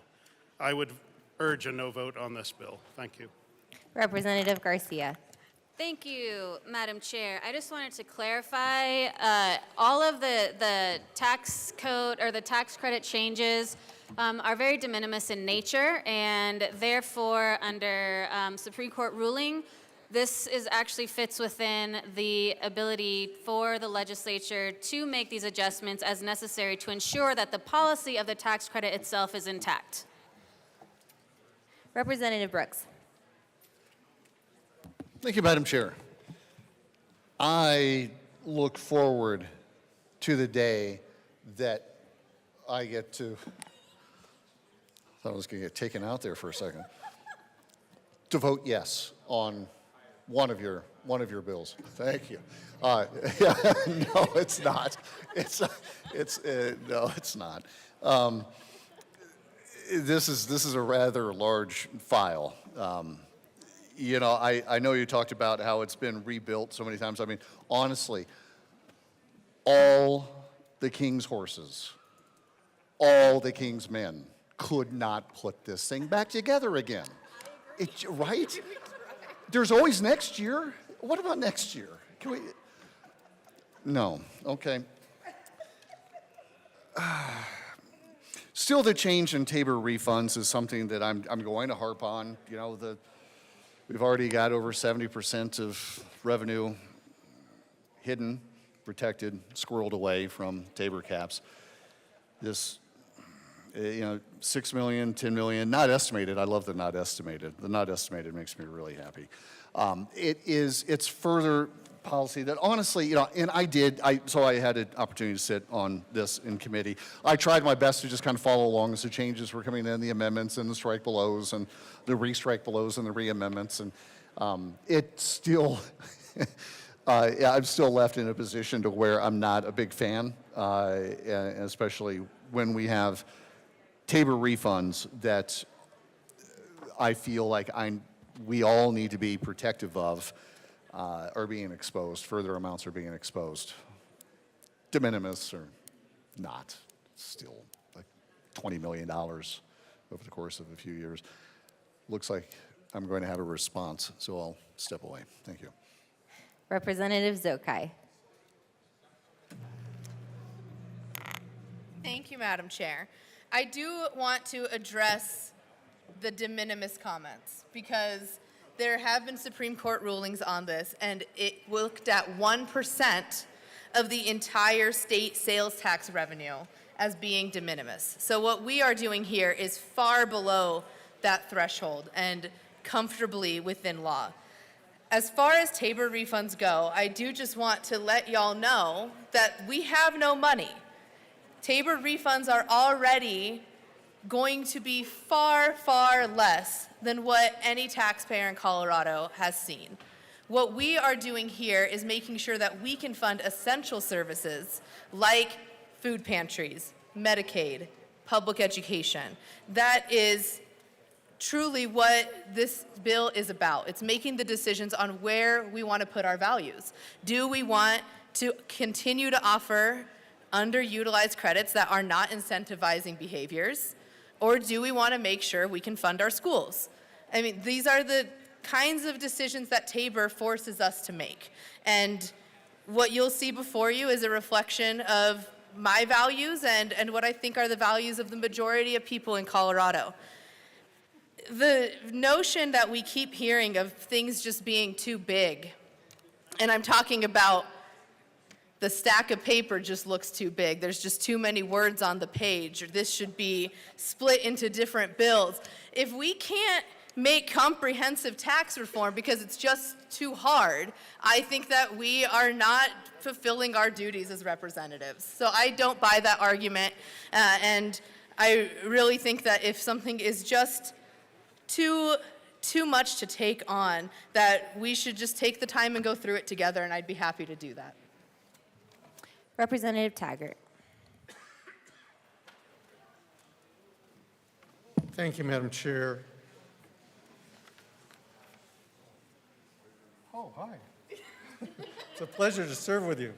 I would urge a no vote on this bill. Thank you. Representative Garcia. Thank you, Madam Chair. I just wanted to clarify, all of the tax code or the tax credit changes are very de minimis in nature, and therefore under Supreme Court ruling, this actually fits within the ability for the legislature to make these adjustments as necessary to ensure that the policy of the tax credit itself is intact. Representative Brooks. Thank you, Madam Chair. I look forward to the day that I get to, I thought I was going to get taken out there for a second, to vote yes on one of your bills. Thank you. No, it's not. No, it's not. This is a rather large file. You know, I know you talked about how it's been rebuilt so many times. I mean, honestly, all the king's horses, all the king's men could not put this thing back together again. Right? There's always next year. What about next year? Can we? No. Okay. Still, the change in Tabor refunds is something that I'm going to harp on. You know, we've already got over 70% of revenue hidden, protected, squirreled away from Tabor caps. This, 6 million, 10 million, not estimated. I love the not estimated. The not estimated makes me really happy. It's further policy that honestly, and so I had an opportunity to sit on this in committee. I tried my best to just kind of follow along as the changes were coming in, the amendments and the strike belows and the re-strike belows and the re-amendments. And it's still, I'm still left in a position to where I'm not a big fan, and especially when we have Tabor refunds that I feel like we all need to be protective of. Are being exposed, further amounts are being exposed. De minimis or not, still like $20 million over the course of a few years. Looks like I'm going to have a response, so I'll step away. Thank you. Representative Zokai. Thank you, Madam Chair. I do want to address the de minimis comments because there have been Supreme Court rulings on this, and it looked at 1% of the entire state sales tax revenue as being de minimis. So what we are doing here is far below that threshold and comfortably within law. As far as Tabor refunds go, I do just want to let y'all know that we have no money. Tabor refunds are already going to be far, far less than what any taxpayer in Colorado has seen. What we are doing here is making sure that we can fund essential services like food pantries, Medicaid, public education. That is truly what this bill is about. It's making the decisions on where we want to put our values. Do we want to continue to offer underutilized credits that are not incentivizing behaviors? Or do we want to make sure we can fund our schools? I mean, these are the kinds of decisions that Tabor forces us to make. And what you'll see before you is a reflection of my values and what I think are the values of the majority of people in Colorado. The notion that we keep hearing of things just being too big, and I'm talking about the stack of paper just looks too big. There's just too many words on the page, or this should be split into different bills. If we can't make comprehensive tax reform because it's just too hard, I think that we are not fulfilling our duties as representatives. So I don't buy that argument, and I really think that if something is just too much to take on, that we should just take the time and go through it together, and I'd be happy to do that. Representative Taggart. Thank you, Madam Chair. Oh, hi. It's a pleasure to serve with you.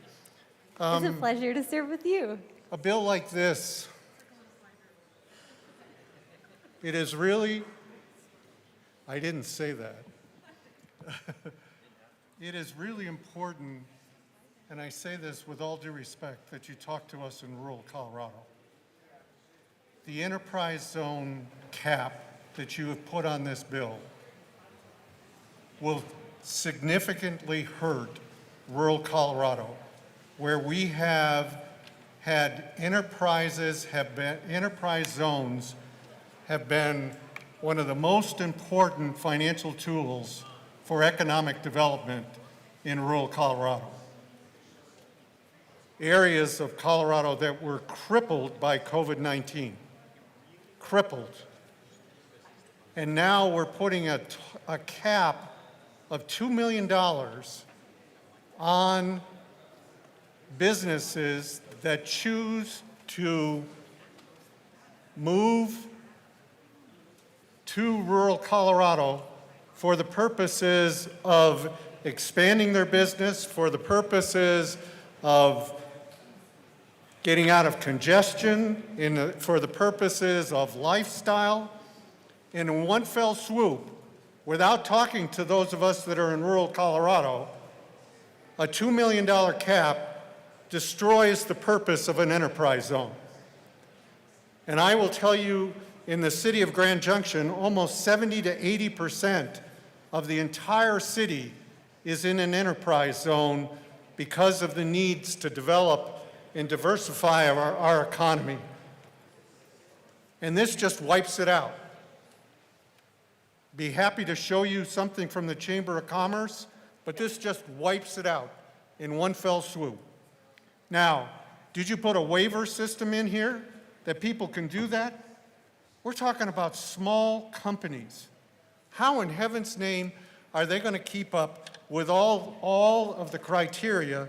It's a pleasure to serve with you. A bill like this, it is really, I didn't say that. It is really important, and I say this with all due respect, that you talk to us in rural Colorado. The enterprise zone cap that you have put on this bill will significantly hurt rural Colorado, where we have had enterprise zones have been one of the most important financial tools for economic development in rural Colorado. Areas of Colorado that were crippled by COVID-19, crippled. And now we're putting a cap of $2 million on businesses that choose to move to rural Colorado for the purposes of expanding their business, for the purposes of getting out of congestion, for the purposes of lifestyle. And in one fell swoop, without talking to those of us that are in rural Colorado, a $2 million cap destroys the purpose of an enterprise zone. And I will tell you, in the city of Grand Junction, almost 70 to 80% of the entire city is in an enterprise zone because of the needs to develop and diversify our economy. And this just wipes it out. Be happy to show you something from the Chamber of Commerce, but this just wipes it out in one fell swoop. Now, did you put a waiver system in here that people can do that? We're talking about small companies. How in heaven's name are they going to keep up with all of the criteria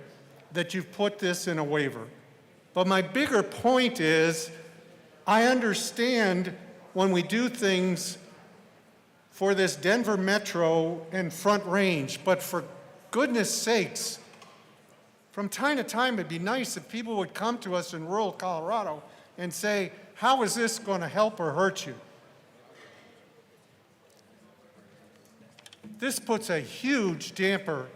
that you've put this in a waiver? But my bigger point is, I understand when we do things for this Denver Metro and Front Range, but for goodness sakes, from time to time, it'd be nice if people would come to us in rural Colorado and say, how is this going to help or hurt you? This puts a huge damper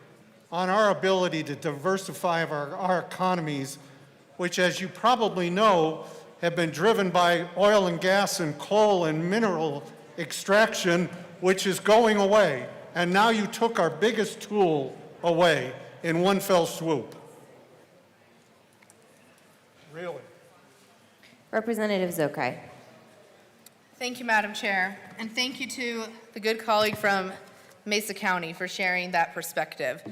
on our ability to diversify our economies, which, as you probably know, have been driven by oil and gas and coal and mineral extraction, which is going away. And now you took our biggest tool away in one fell swoop. Really? Representative Zokai. Thank you, Madam Chair, and thank you to the good colleague from Mesa County for sharing that perspective.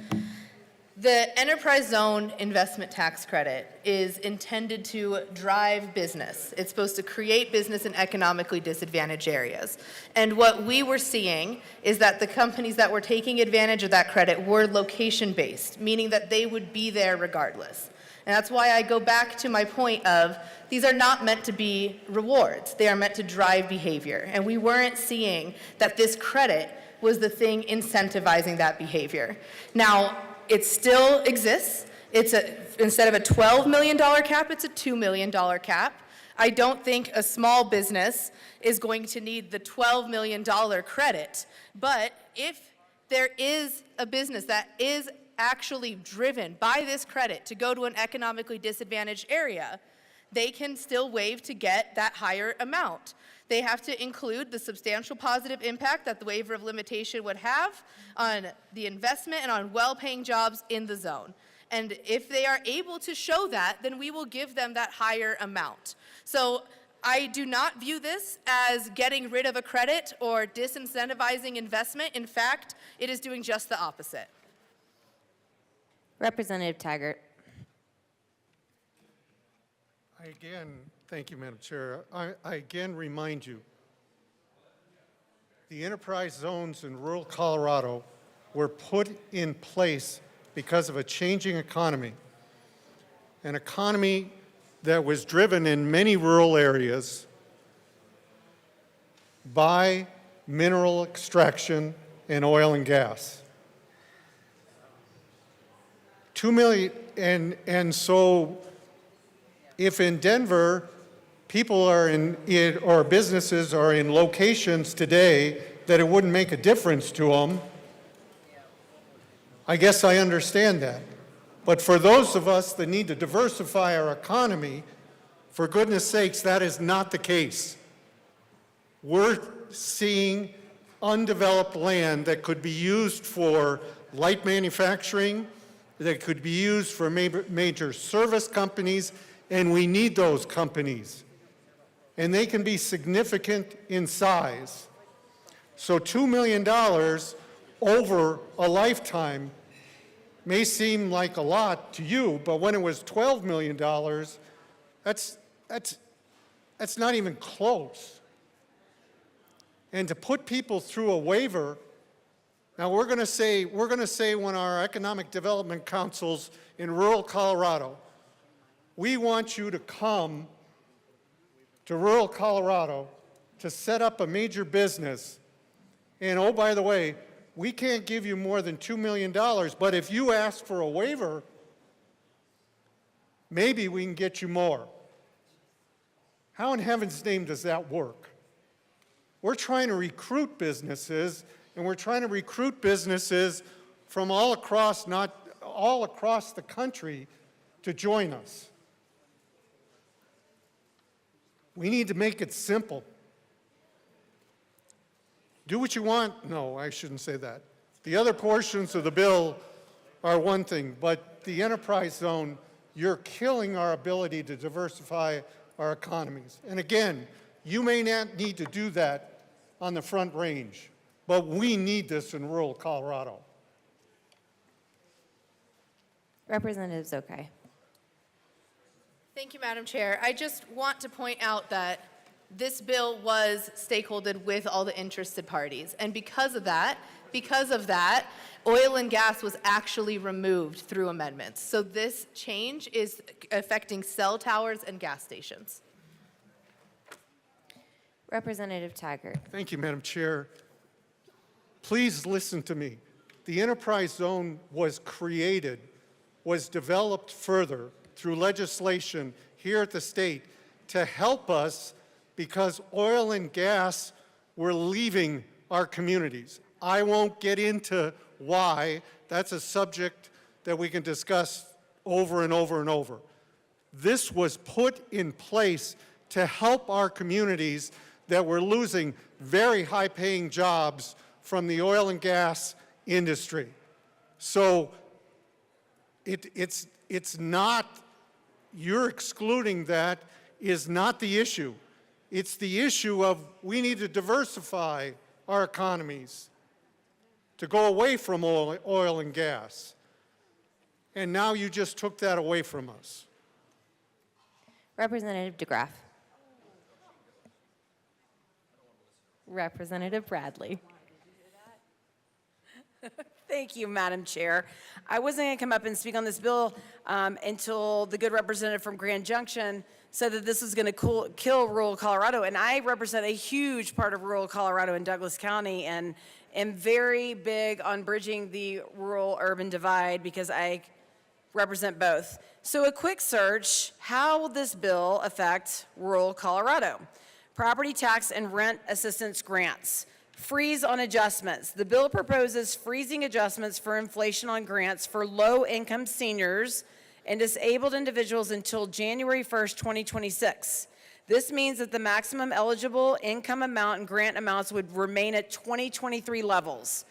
The Enterprise Zone Investment Tax Credit is intended to drive business. It's supposed to create business in economically disadvantaged areas. And what we were seeing is that the companies that were taking advantage of that credit were location-based, meaning that they would be there regardless. And that's why I go back to my point of these are not meant to be rewards. They are meant to drive behavior. And we weren't seeing that this credit was the thing incentivizing that behavior. Now, it still exists. Instead of a $12 million cap, it's a $2 million cap. I don't think a small business is going to need the $12 million credit. But if there is a business that is actually driven by this credit to go to an economically disadvantaged area, they can still waive to get that higher amount. They have to include the substantial positive impact that the waiver of limitation would have on the investment and on well-paying jobs in the zone. And if they are able to show that, then we will give them that higher amount. So I do not view this as getting rid of a credit or disincentivizing investment. In fact, it is doing just the opposite. Representative Taggart. Thank you, Madam Chair. I again remind you, the enterprise zones in rural Colorado were put in place because of a changing economy, an economy that was driven in many rural areas by mineral extraction and oil and gas. 2 million, and so if in Denver, people are or businesses are in locations today that it wouldn't make a difference to them, I guess I understand that. But for those of us that need to diversify our economy, for goodness sakes, that is not the case. We're seeing undeveloped land that could be used for light manufacturing, that could be used for major service companies, and we need those companies. And they can be significant in size. So $2 million over a lifetime may seem like a lot to you, but when it was $12 million, that's not even close. And to put people through a waiver, now we're going to say when our economic development councils in rural Colorado, we want you to come to rural Colorado to set up a major business. And oh, by the way, we can't give you more than $2 million, but if you ask for a waiver, maybe we can get you more. How in heaven's name does that work? We're trying to recruit businesses, and we're trying to recruit businesses from all across the country to join us. We need to make it simple. Do what you want. No, I shouldn't say that. The other portions of the bill are one thing, but the enterprise zone, you're killing our ability to diversify our economies. And again, you may not need to do that on the Front Range, but we need this in rural Colorado. Representative Zokai. Thank you, Madam Chair. I just want to point out that this bill was stakeholdered with all the interested parties. And because of that, oil and gas was actually removed through amendments. So this change is affecting cell towers and gas stations. Representative Taggart. Thank you, Madam Chair. Please listen to me. The enterprise zone was created, was developed further through legislation here at the state to help us because oil and gas were leaving our communities. I won't get into why. That's a subject that we can discuss over and over and over. This was put in place to help our communities that were losing very high-paying jobs from the oil and gas industry. So it's not, you're excluding that is not the issue. It's the issue of we need to diversify our economies to go away from oil and gas. And now you just took that away from us. Representative DeGraff. Representative Bradley. Thank you, Madam Chair. I wasn't going to come up and speak on this bill until the good representative from Grand Junction said that this was going to kill rural Colorado. And I represent a huge part of rural Colorado in Douglas County and am very big on bridging the rural-urban divide because I represent both. So a quick search, how will this bill affect rural Colorado? Property tax and rent assistance grants. Freeze on adjustments. The bill proposes freezing adjustments for inflation on grants for low-income seniors and disabled individuals until January 1st, 2026. This means that the maximum eligible income amount and grant amounts would remain at 2023 levels.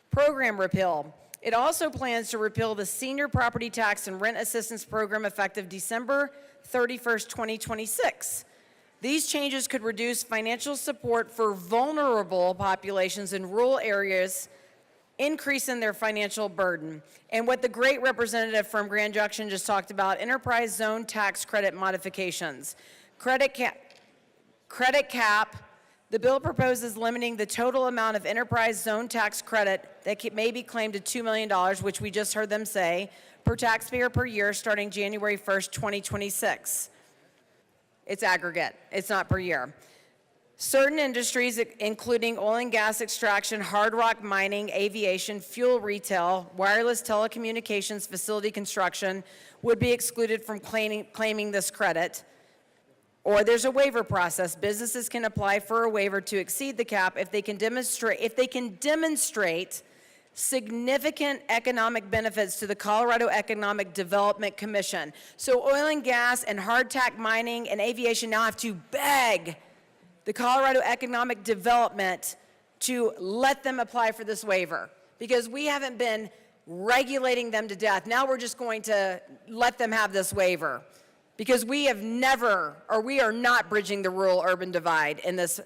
Program repeal. It also plans to repeal the senior property tax and rent assistance program effective December 31st, 2026. These changes could reduce financial support for vulnerable populations in rural areas, increasing their financial burden. And what the great representative from Grand Junction just talked about, enterprise zone tax credit modifications. Credit cap, the bill proposes limiting the total amount of enterprise zone tax credit that may be claimed to $2 million, which we just heard them say, per taxpayer per year starting January 1st, 2026. It's aggregate, it's not per year. Certain industries, including oil and gas extraction, hard rock mining, aviation, fuel retail, wireless telecommunications, facility construction, would be excluded from claiming this credit. Or there's a waiver process. Businesses can apply for a waiver to exceed the cap if they can demonstrate significant economic benefits to the Colorado Economic Development Commission. So oil and gas and hardtack mining and aviation now have to beg the Colorado Economic Development to let them apply for this waiver because we haven't been regulating them to death. Now we're just going to let them have this waiver because we have never, or we are not bridging the rural-urban divide in this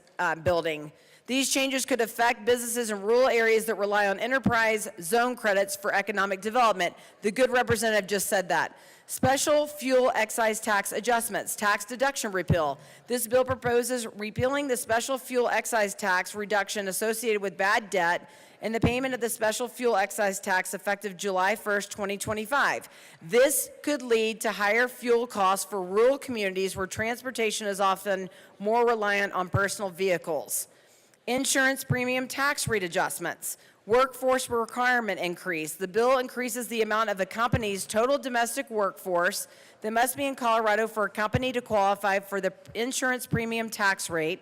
building. These changes could affect businesses in rural areas that rely on enterprise zone credits for economic development. The good representative just said that. Special fuel excise tax adjustments, tax deduction repeal. This bill proposes repealing the special fuel excise tax reduction associated with bad debt and the payment of the special fuel excise tax effective July 1st, 2025. This could lead to higher fuel costs for rural communities where transportation is often more reliant on personal vehicles. Insurance premium tax rate adjustments, workforce requirement increase. The bill increases the amount of a company's total domestic workforce that must be in Colorado for a company to qualify for the insurance premium tax rate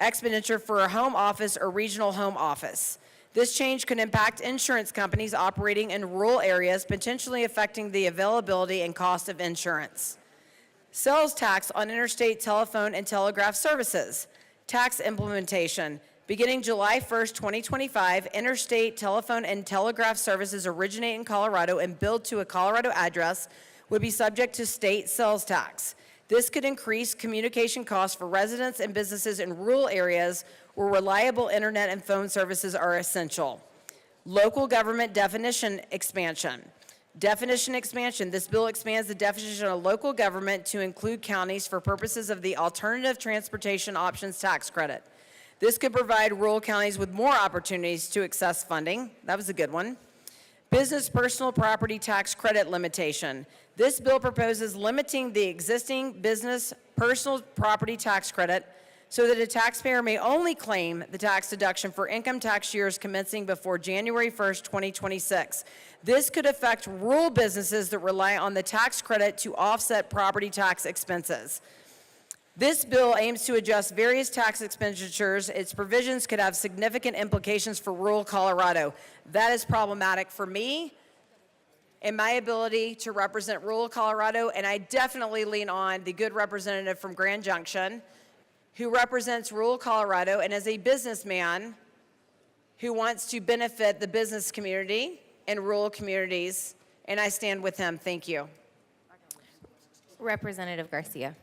expenditure for a home office or regional home office. This change could impact insurance companies operating in rural areas, potentially affecting the availability and cost of insurance. Sales tax on interstate telephone and telegraph services. Tax implementation. Beginning July 1st, 2025, interstate telephone and telegraph services originate in Colorado and billed to a Colorado address would be subject to state sales tax. This could increase communication costs for residents and businesses in rural areas where reliable internet and phone services are essential. Local government definition expansion. Definition expansion. This bill expands the definition of local government to include counties for purposes of the Alternative Transportation Options Tax Credit. This could provide rural counties with more opportunities to access funding. That was a good one. Business personal property tax credit limitation. This bill proposes limiting the existing business personal property tax credit so that a taxpayer may only claim the tax deduction for income tax years commencing before January 1st, 2026. This could affect rural businesses that rely on the tax credit to offset property tax expenses. This bill aims to adjust various tax expenditures. Its provisions could have significant implications for rural Colorado. That is problematic for me and my ability to represent rural Colorado, and I definitely lean on the good representative from Grand Junction who represents rural Colorado and is a businessman who wants to benefit the business community and rural communities, and I stand with him. Thank you. Representative Garcia.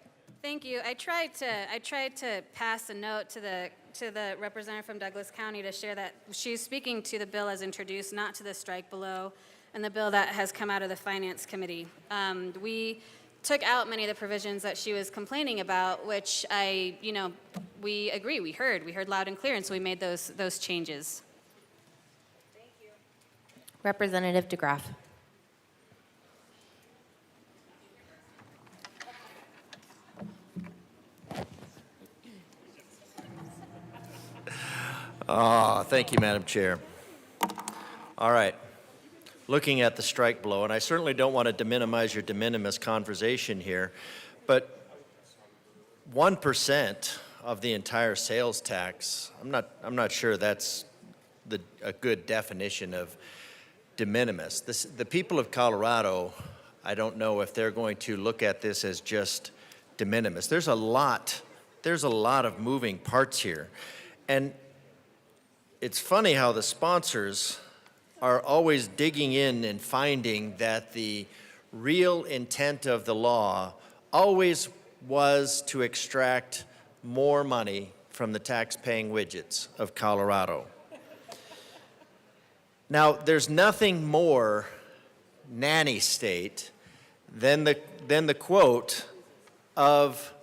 Thank you. I tried to pass a note to the representative from Douglas County to share that she's speaking to the bill as introduced, not to the strike below, and the bill that has come out of the Finance Committee. We took out many of the provisions that she was complaining about, which we agree. We heard loud and clear, and so we made those changes. Thank you. Representative DeGraff. Thank you, Madam Chair. All right. Looking at the strike blow, and I certainly don't want to de minimis conversation here, but 1% of the entire sales tax, I'm not sure that's a good definition of de minimis. The people of Colorado, I don't know if they're going to look at this as just de minimis. There's a lot of moving parts here. And it's funny how the sponsors are always digging in and finding that the real intent of the law always was to extract more money from the tax-paying widgets of Colorado. Now, there's nothing more nanny state than the quote of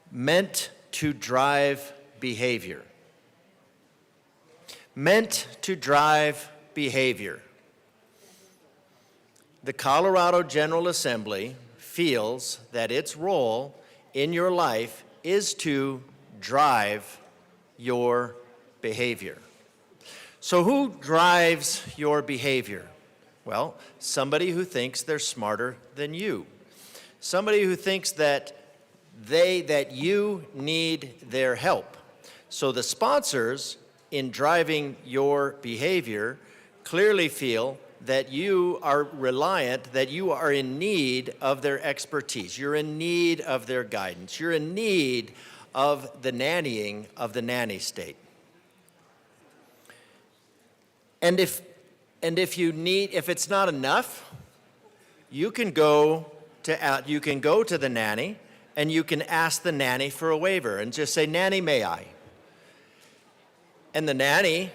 meant to drive behavior. Meant to drive behavior. The Colorado General Assembly feels that its role in your life is to drive your behavior. So who drives your behavior? Well, somebody who thinks they're smarter than you. Somebody who thinks that you need their help. So the sponsors in driving your behavior clearly feel that you are reliant, that you are in need of their expertise. You're in need of their guidance. You're in need of the nannying of the nanny state. And if it's not enough, you can go to the nanny and you can ask the nanny for a waiver and just say, "Nanny, may I?" And the nanny,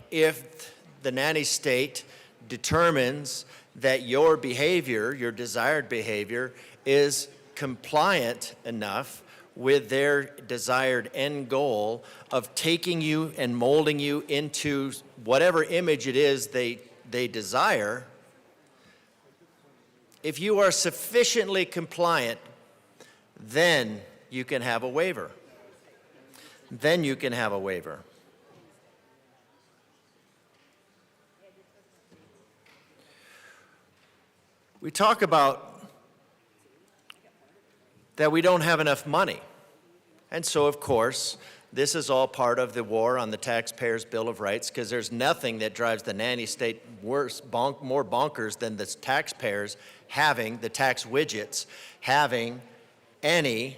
if the nanny state determines that your behavior, your desired behavior, is compliant enough with their desired end goal of taking you and molding you into whatever image it is they desire, if you are sufficiently compliant, then you can have a waiver. Then you can have a waiver. We talk about that we don't have enough money. And so, of course, this is all part of the war on the taxpayers' Bill of Rights, because there's nothing that drives the nanny state more bonkers than the taxpayers having, the tax widgets, having any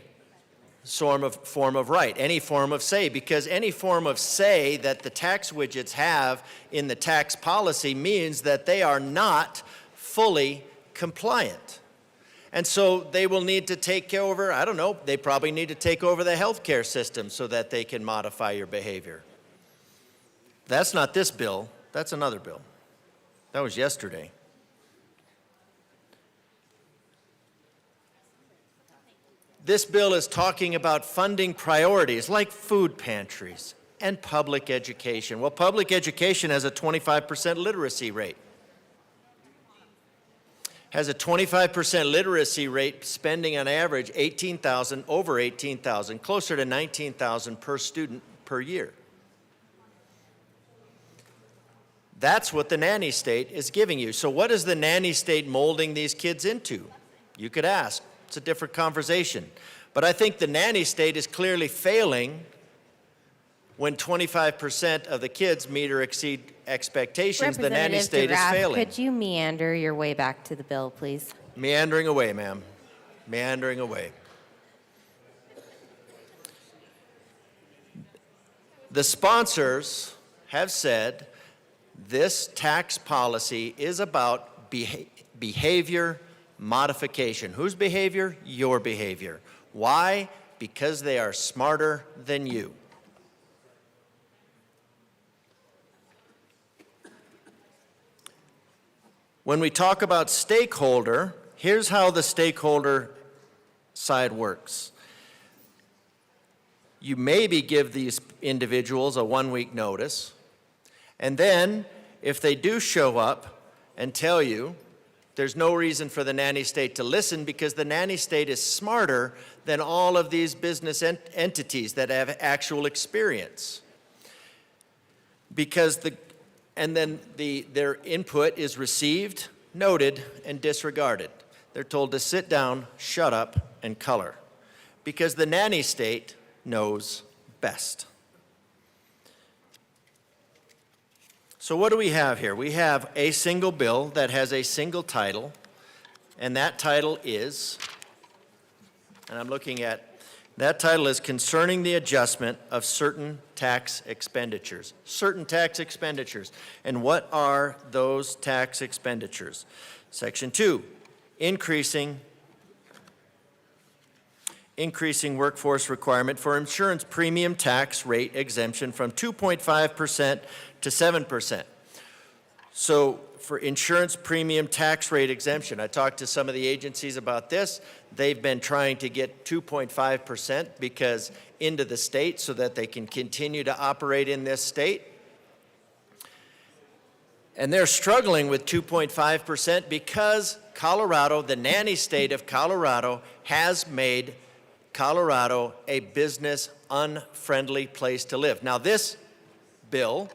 form of right, any form of say, because any form of say that the tax widgets have in the tax policy means that they are not fully compliant. And so they will need to take over, I don't know, they probably need to take over the healthcare system so that they can modify your behavior. That's not this bill, that's another bill. That was yesterday. This bill is talking about funding priorities like food pantries and public education. Well, public education has a 25% literacy rate. Has a 25% literacy rate, spending on average $18,000, over $18,000, closer to $19,000 per student per year. That's what the nanny state is giving you. So what is the nanny state molding these kids into? You could ask. It's a different conversation. But I think the nanny state is clearly failing when 25% of the kids meet or exceed expectations. The nanny state is failing. Could you meander your way back to the bill, please? Meandering away, ma'am. Meandering away. The sponsors have said this tax policy is about behavior modification. Whose behavior? Your behavior. Why? Because they are smarter than you. When we talk about stakeholder, here's how the stakeholder side works. You maybe give these individuals a 1-week notice, and then if they do show up and tell you, there's no reason for the nanny state to listen because the nanny state is smarter than all of these business entities that have actual experience. Because their input is received, noted, and disregarded. They're told to sit down, shut up, and color. Because the nanny state knows best. So what do we have here? We have a single bill that has a single title, and that title is, and I'm looking at, that title is Concerning the Adjustment of Certain Tax Expenditures. Certain tax expenditures. And what are those tax expenditures? Section 2, increasing workforce requirement for insurance premium tax rate exemption from 2.5% to 7%. So for insurance premium tax rate exemption, I talked to some of the agencies about this. They've been trying to get 2.5% because into the state so that they can continue to operate in this state. And they're struggling with 2.5% because Colorado, the nanny state of Colorado, has made Colorado a business unfriendly place to live. Now this bill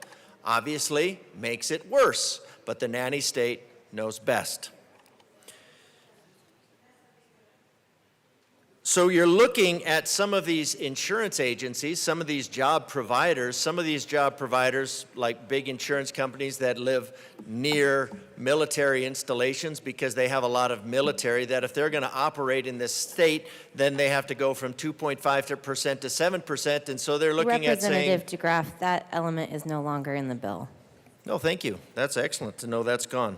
obviously makes it worse, but the nanny state knows best. So you're looking at some of these insurance agencies, some of these job providers like big insurance companies that live near military installations because they have a lot of military, that if they're going to operate in this state, then they have to go from 2.5% to 7%, and so they're looking at saying— Representative DeGraff, that element is no longer in the bill. No, thank you. That's excellent to know that's gone.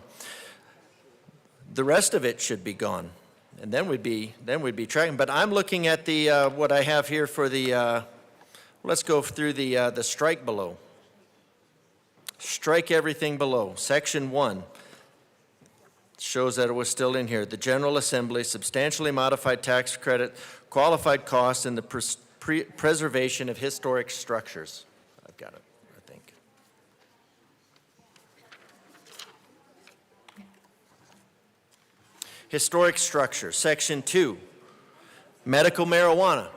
The rest of it should be gone. And then we'd be tracking. But I'm looking at the what I have here for the. Let's go through the strike below. Strike everything below. Section 1 shows that it was still in here. The General Assembly substantially modified tax credit, qualified costs, and the preservation of historic structures. I've got it, I think. Historic structure, Section 2, medical marijuana.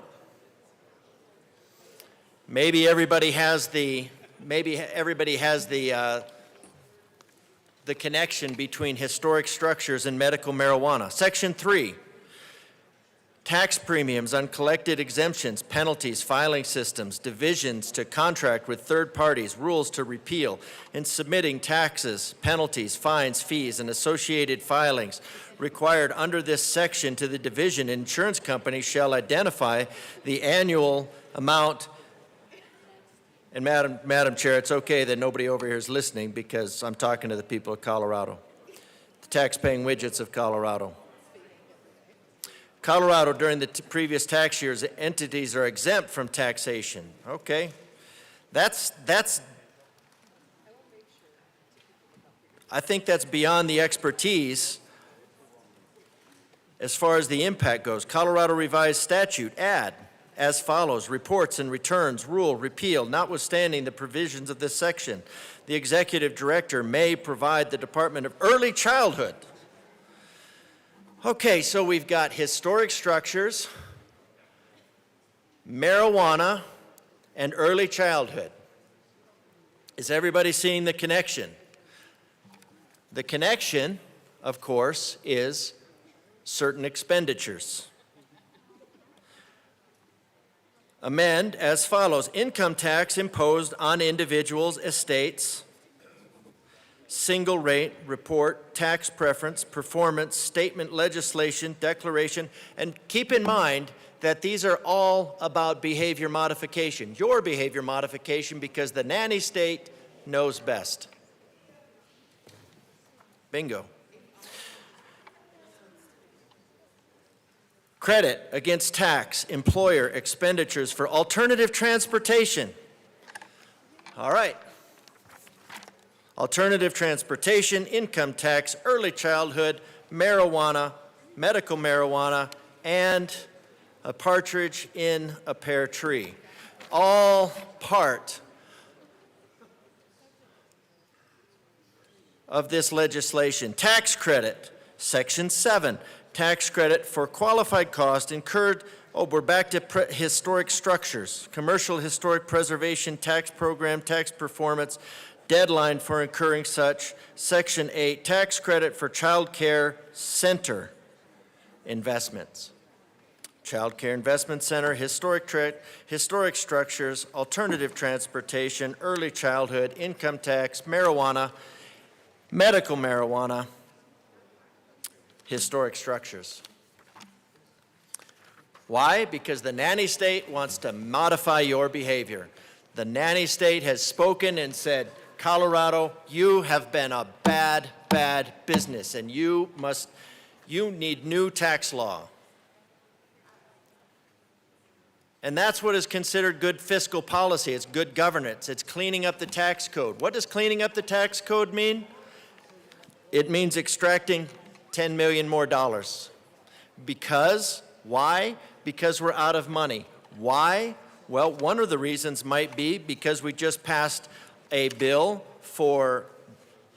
Maybe everybody has the connection between historic structures and medical marijuana. Section 3, tax premiums, uncollected exemptions, penalties, filing systems, divisions to contract with third parties, rules to repeal, and submitting taxes, penalties, fines, fees, and associated filings required under this section to the division. Insurance companies shall identify the annual amount. And Madam Chair, it's okay that nobody over here is listening because I'm talking to the people of Colorado, the tax-paying widgets of Colorado. Colorado, during the previous tax years, entities are exempt from taxation. Okay. I think that's beyond the expertise as far as the impact goes. Colorado revised statute, add, as follows: reports and returns rule repealed, notwithstanding the provisions of this section. The executive director may provide the Department of Early Childhood. Okay, so we've got historic structures, marijuana, and early childhood. Is everybody seeing the connection? The connection, of course, is certain expenditures. Amend as follows: income tax imposed on individuals' estates, single rate, report, tax preference, performance, statement, legislation, declaration, and keep in mind that these are all about behavior modification, your behavior modification, because the nanny state knows best. Bingo. Credit against tax, employer expenditures for alternative transportation. All right. Alternative transportation, income tax, early childhood, marijuana, medical marijuana, and a partridge in a pear tree. All part of this legislation. Tax credit, Section 7, tax credit for qualified cost incurred. Oh, we're back to historic structures. Commercial historic preservation tax program, tax performance, deadline for incurring such. Section 8, tax credit for child care center investments. Child care investment center, historic structures, alternative transportation, early childhood, income tax, marijuana, medical marijuana, historic structures. Why? Because the nanny state wants to modify your behavior. The nanny state has spoken and said, Colorado, you have been a bad, bad business, and you need new tax law. And that's what is considered good fiscal policy. It's good governance. It's cleaning up the tax code. What does cleaning up the tax code mean? It means extracting $10 million more. Because, why? Because we're out of money. Why? Well, one of the reasons might be because we just passed a bill for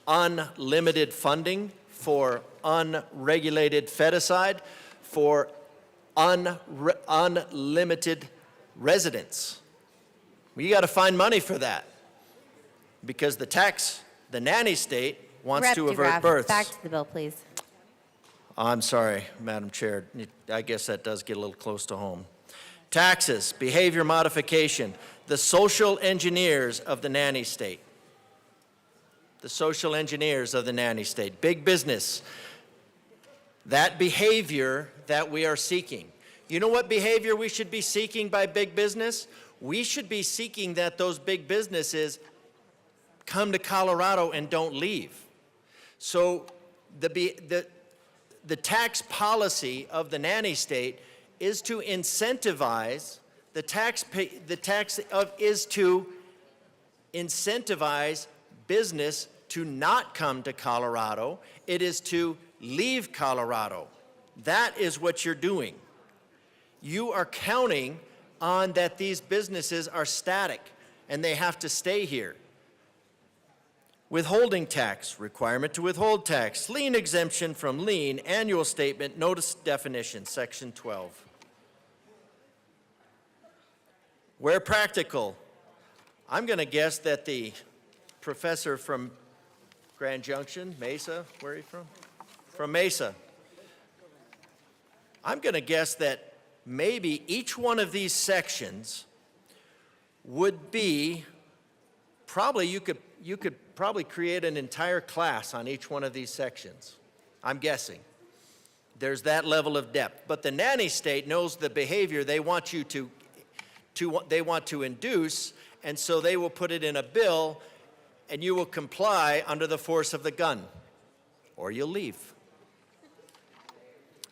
unlimited funding, for unregulated feticide, for unlimited residence. We got to find money for that because the nanny state wants to avert births. Back to the bill, please. I'm sorry, Madam Chair. I guess that does get a little close to home. Taxes, behavior modification, the social engineers of the nanny state. The social engineers of the nanny state. Big business. That behavior that we are seeking. You know what behavior we should be seeking by big business? We should be seeking that those big businesses come to Colorado and don't leave. So the tax policy of the nanny state is to incentivize is to incentivize business to not come to Colorado. It is to leave Colorado. That is what you're doing. You are counting on that these businesses are static and they have to stay here. Withholding tax, requirement to withhold tax, lien exemption from lien, annual statement, notice definition, Section 12. Where practical, I'm going to guess that the professor from Grand Junction, Mesa, where are you from? From Mesa. I'm going to guess that maybe each one of these sections would be, probably you could probably create an entire class on each one of these sections. I'm guessing. There's that level of depth. But the nanny state knows the behavior they want you they want to induce, and so they will put it in a bill, and you will comply under the force of the gun, or you'll leave.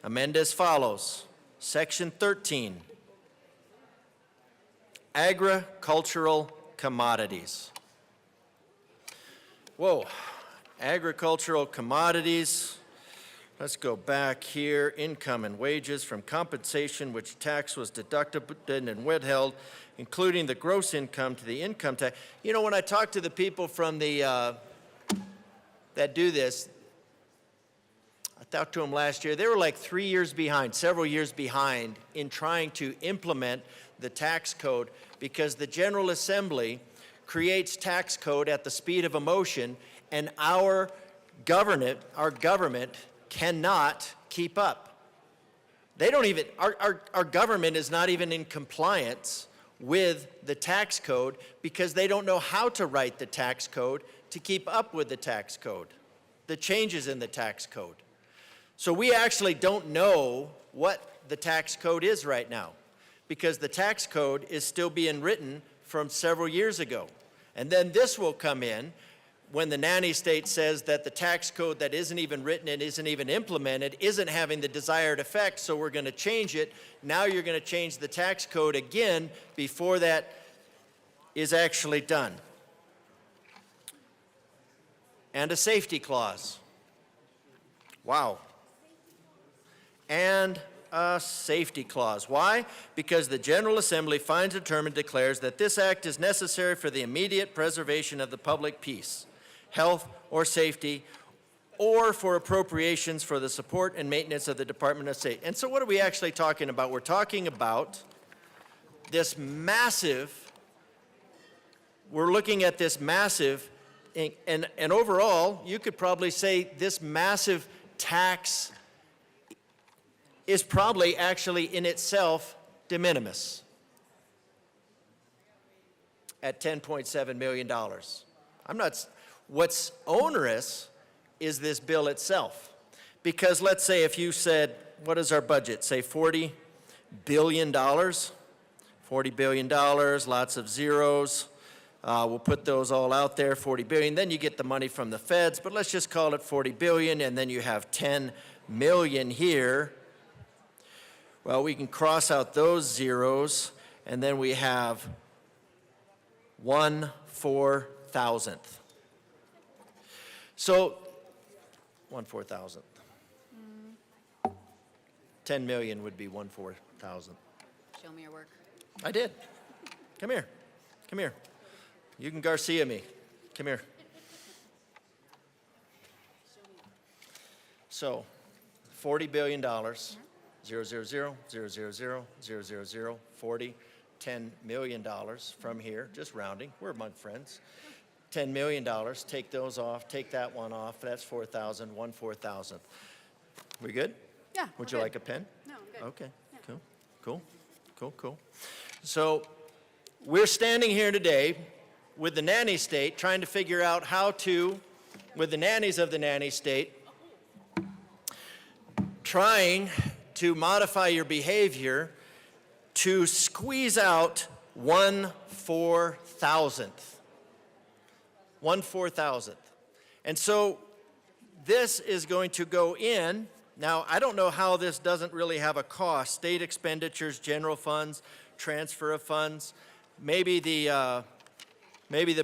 Amend as follows. Section 13, agricultural commodities. Whoa, agricultural commodities. Let's go back here. Income and wages from compensation which tax was deducted and withheld, including the gross income to the income tax. You know, when I talk to the people from the that do this, I talked to them last year. They were like 3 years behind, several years behind in trying to implement the tax code because the General Assembly creates tax code at the speed of a motion, and our government cannot keep up. They don't even, our government is not even in compliance with the tax code because they don't know how to write the tax code to keep up with the tax code, the changes in the tax code. So we actually don't know what the tax code is right now because the tax code is still being written from several years ago. And then this will come in when the nanny state says that the tax code that isn't even written and isn't even implemented isn't having the desired effect, so we're going to change it. Now you're going to change the tax code again before that is actually done. And a safety clause. Wow. And a safety clause. Why? Because the General Assembly finds, determined, declares that this act is necessary for the immediate preservation of the public peace, health, or safety, or for appropriations for the support and maintenance of the Department of State. And so what are we actually talking about? We're talking about this massive, we're looking at this massive, and overall, you could probably say this massive tax is probably actually in itself de minimis at $10.7 million. What's onerous is this bill itself. Because let's say if you said, what is our budget? Say $40 billion. $40 billion, lots of zeros. We'll put those all out there, 40 billion. Then you get the money from the feds, but let's just call it 40 billion, and then you have 10 million here. Well, we can cross out those zeros, and then we have 1/4,000th. So, 1/4,000th. 10 million would be 1/4,000th. Show me your work. I did. Come here. Come here. You can Garcia me. Come here. So, $40 billion, 000, 000, 000, 000, 40, $10 million from here, just rounding. We're among friends. $10 million, take those off, take that one off. That's 4,000, 1/4,000th. We good? Yeah. Would you like a pen? No, I'm good. Okay, cool, cool, cool, cool. So we're standing here today with the nanny state trying to figure out how to, with the nannies of the nanny state, trying to modify your behavior to squeeze out 1/4,000th. 1/4,000th. And so this is going to go in. Now, I don't know how this doesn't really have a cost. State expenditures, general funds, transfer of funds. Maybe the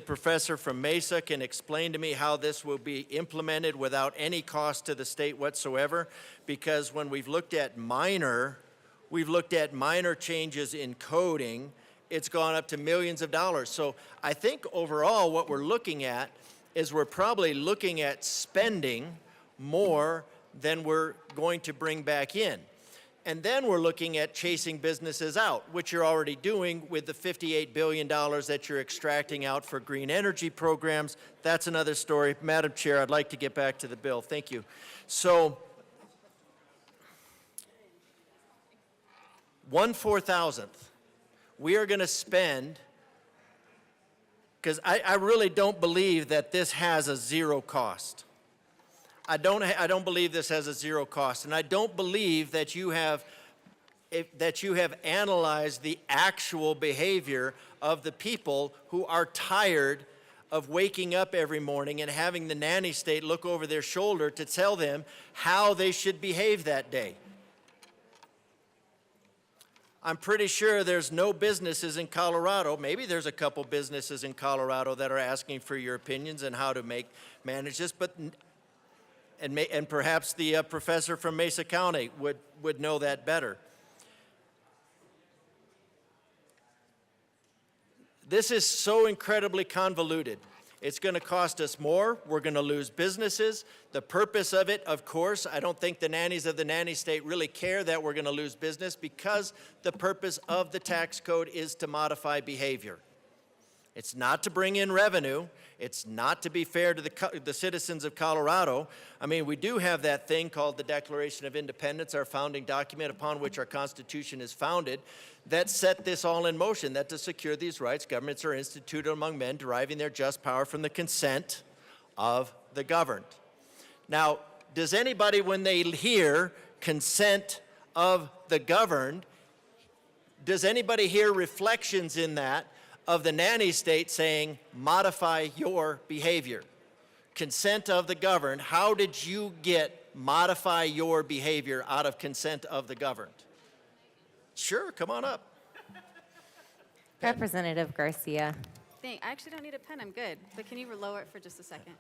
professor from Mesa can explain to me how this will be implemented without any cost to the state whatsoever, because when we've looked at minor changes in coding, it's gone up to millions of dollars. So I think overall what we're looking at is we're probably looking at spending more than we're going to bring back in. And then we're looking at chasing businesses out, which you're already doing with the $58 billion that you're extracting out for green energy programs. That's another story. Madam Chair, I'd like to get back to the bill. Thank you. So 1/4000th, we are going to spend, because I really don't believe that this has a zero cost. I don't believe this has a zero cost, and I don't believe that you have analyzed the actual behavior of the people who are tired of waking up every morning and having the nanny state look over their shoulder to tell them how they should behave that day. I'm pretty sure there's no businesses in Colorado, maybe there's a couple businesses in Colorado that are asking for your opinions on how to manage this, but and perhaps the professor from Mesa County would know that better. This is so incredibly convoluted. It's going to cost us more. We're going to lose businesses. The purpose of it, of course, I don't think the nannies of the nanny state really care that we're going to lose business, because the purpose of the tax code is to modify behavior. It's not to bring in revenue. It's not to be fair to the citizens of Colorado. I mean, we do have that thing called the Declaration of Independence, our founding document upon which our Constitution is founded, that set this all in motion, that to secure these rights, governments are instituted among men, deriving their just power from the consent of the governed. Now, does anybody, when they hear consent of the governed, does anybody hear reflections in that of the nanny state saying, modify your behavior? Consent of the governed, how did you get modify your behavior out of consent of the governed? Sure, come on up. Representative Garcia. I actually don't need a pen, I'm good. But can you lower it for just a second?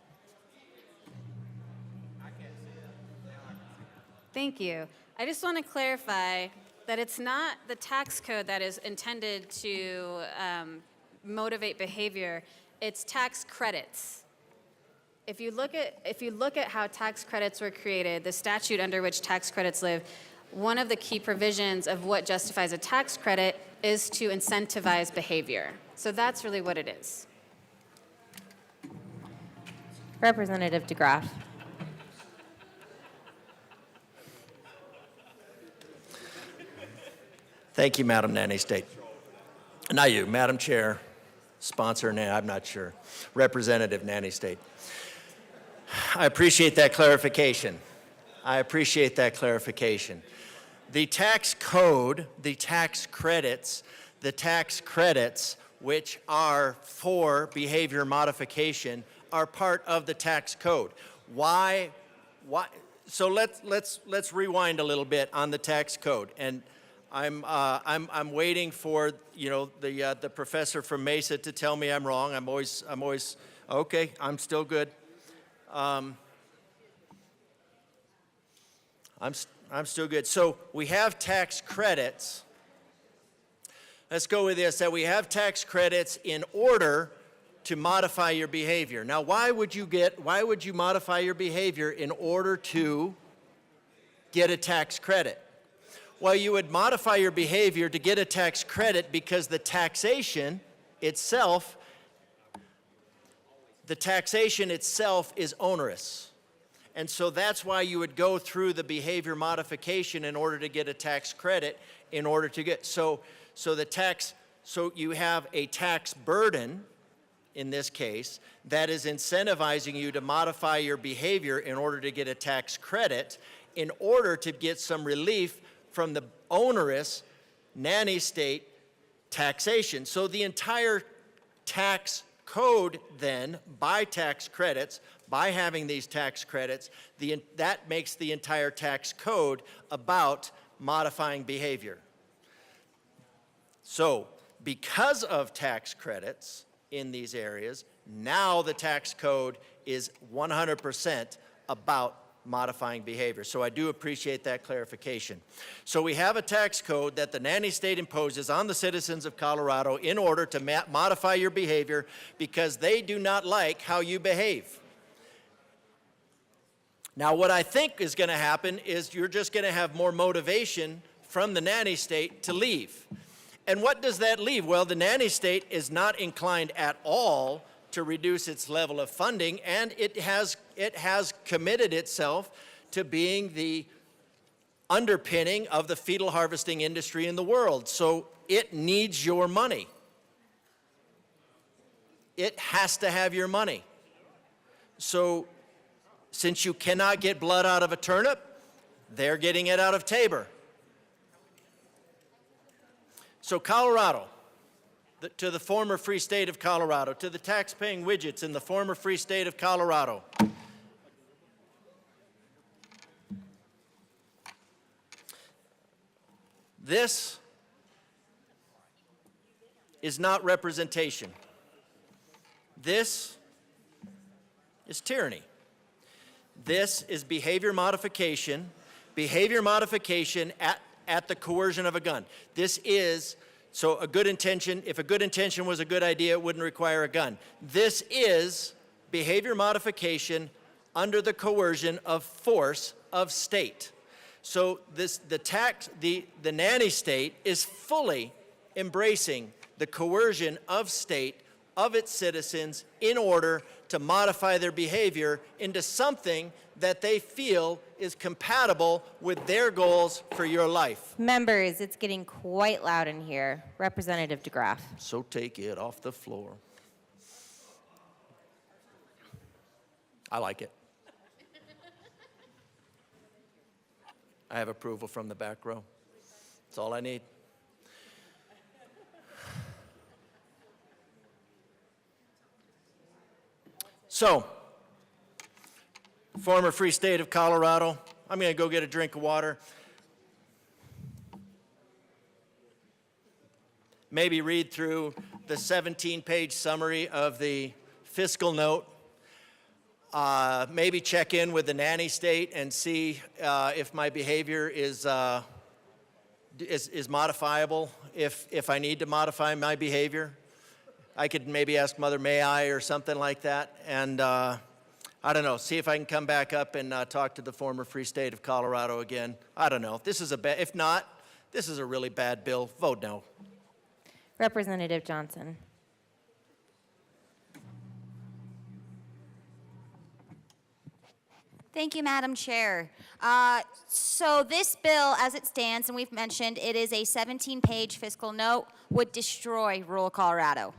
Thank you. I just want to clarify that it's not the tax code that is intended to motivate behavior. It's tax credits. If you look at how tax credits were created, the statute under which tax credits live, one of the key provisions of what justifies a tax credit is to incentivize behavior. So that's really what it is. Representative DeGraff. Thank you, Madam Nanny State. Not you, Madam Chair, sponsor, I'm not sure. Representative Nanny State. I appreciate that clarification. The tax code, the tax credits, which are for behavior modification, are part of the tax code. Why? So let's rewind a little bit on the tax code, and I'm waiting for the professor from Mesa to tell me I'm wrong. I'm always okay. I'm still good. I'm still good. So we have tax credits. Let's go with this, that we have tax credits in order to modify your behavior. Now, why would you modify your behavior in order to get a tax credit? Well, you would modify your behavior to get a tax credit because the taxation itself is onerous. And so that's why you would go through the behavior modification in order to get a tax credit, in order to get, so you have a tax burden, in this case, that is incentivizing you to modify your behavior in order to get a tax credit, in order to get some relief from the onerous nanny state taxation. So the entire tax code then, by tax credits, by having these tax credits, that makes the entire tax code about modifying behavior. So because of tax credits in these areas, now the tax code is 100% about modifying behavior. So I do appreciate that clarification. So we have a tax code that the nanny state imposes on the citizens of Colorado in order to modify your behavior because they do not like how you behave. Now, what I think is going to happen is you're just going to have more motivation from the nanny state to leave. And what does that leave? Well, the nanny state is not inclined at all to reduce its level of funding, and it has committed itself to being the underpinning of the fetal harvesting industry in the world. So it needs your money. It has to have your money. So since you cannot get blood out of a turnip, they're getting it out of Tabor. So Colorado, to the former free state of Colorado, to the tax-paying widgets in the former free state of Colorado, this is not representation. This is tyranny. This is behavior modification at the coercion of a gun. This is, so a good intention, if a good intention was a good idea, it wouldn't require a gun. This is behavior modification under the coercion of force of state. So the nanny state is fully embracing the coercion of state of its citizens in order to modify their behavior into something that they feel is compatible with their goals for your life. Members, it's getting quite loud in here. Representative DeGraff. So take it off the floor. I like it. I have approval from the back row. That's all I need. So, former free state of Colorado, I'm going to go get a drink of water. Maybe read through the 17-page summary of the fiscal note. Maybe check in with the nanny state and see if my behavior is modifiable, if I need to modify my behavior. I could maybe ask Mother, may I, or something like that. And I don't know, see if I can come back up and talk to the former free state of Colorado again. I don't know. If not, this is a really bad bill. Vote no. Representative Johnson. Thank you, Madam Chair. So this bill, as it stands, and we've mentioned, it is a 17-page fiscal note, would destroy rural Colorado.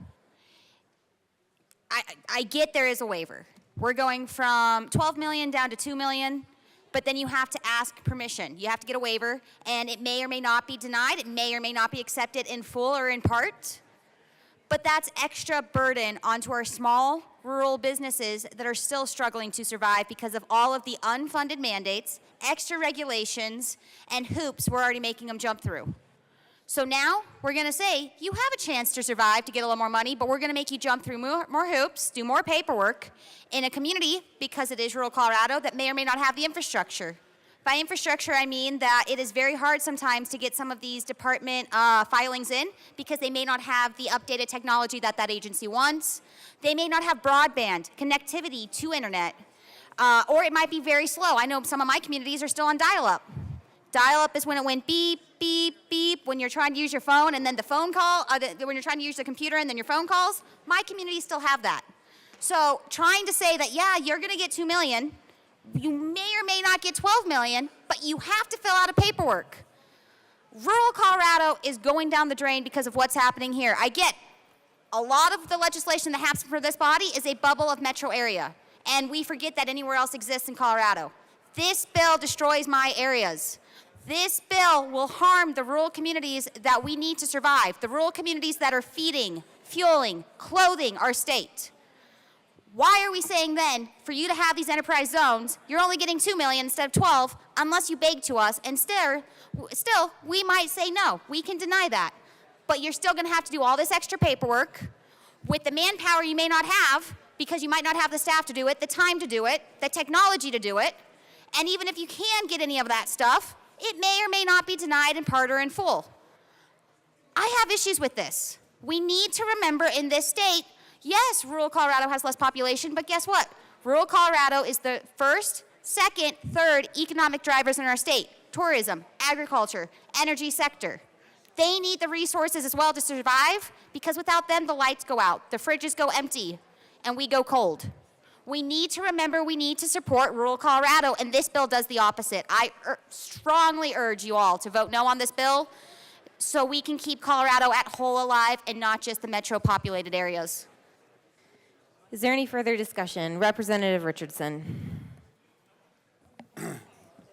I get there is a waiver. We're going from 12 million down to 2 million, but then you have to ask permission. You have to get a waiver, and it may or may not be denied. It may or may not be accepted in full or in part. But that's extra burden onto our small rural businesses that are still struggling to survive because of all of the unfunded mandates, extra regulations, and hoops we're already making them jump through. So now we're going to say, you have a chance to survive to get a little more money, but we're going to make you jump through more hoops, do more paperwork in a community, because it is rural Colorado, that may or may not have the infrastructure. By infrastructure, I mean that it is very hard sometimes to get some of these department filings in because they may not have the updated technology that agency wants. They may not have broadband connectivity to internet, or it might be very slow. I know some of my communities are still on dial-up. Dial-up is when it went beep, beep, beep, when you're trying to use your phone, and then the phone call, when you're trying to use the computer and then your phone calls. My communities still have that. So trying to say that, yeah, you're going to get 2 million, you may or may not get 12 million, but you have to fill out a paperwork. Rural Colorado is going down the drain because of what's happening here. I get a lot of the legislation that happens for this body is a bubble of metro area, and we forget that anywhere else exists in Colorado. This bill destroys my areas. This bill will harm the rural communities that we need to survive, the rural communities that are feeding, fueling, clothing our state. Why are we saying then, for you to have these enterprise zones, you're only getting 2 million instead of 12, unless you beg to us, and still, we might say no, we can deny that. But you're still gonna have to do all this extra paperwork with the manpower you may not have, because you might not have the staff to do it, the time to do it, the technology to do it, and even if you can get any of that stuff, it may or may not be denied in part or in full. I have issues with this. We need to remember in this state, yes, rural Colorado has less population, but guess what? Rural Colorado is the first, second, third economic drivers in our state. Tourism, agriculture, energy sector. They need the resources as well to survive, because without them, the lights go out, the fridges go empty, and we go cold. We need to remember we need to support rural Colorado, and this bill does the opposite. I strongly urge you all to vote no on this bill so we can keep Colorado at whole alive and not just the metro populated areas. Is there any further discussion? Representative Richardson.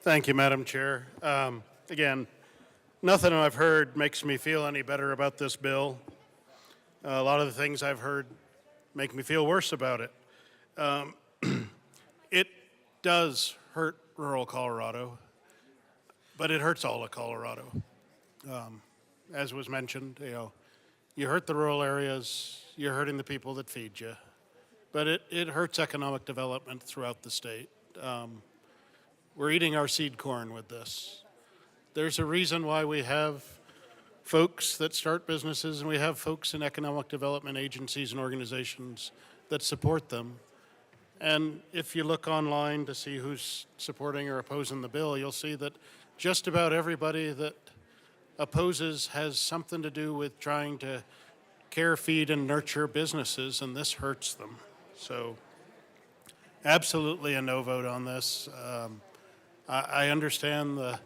Thank you, Madam Chair. Again, nothing I've heard makes me feel any better about this bill. A lot of the things I've heard make me feel worse about it. It does hurt rural Colorado, but it hurts all of Colorado. As was mentioned, you hurt the rural areas, you're hurting the people that feed you, but it hurts economic development throughout the state. We're eating our seed corn with this. There's a reason why we have folks that start businesses and we have folks in economic development agencies and organizations that support them. And if you look online to see who's supporting or opposing the bill, you'll see that just about everybody that opposes has something to do with trying to care, feed, and nurture businesses, and this hurts them. So absolutely a no vote on this. I understand the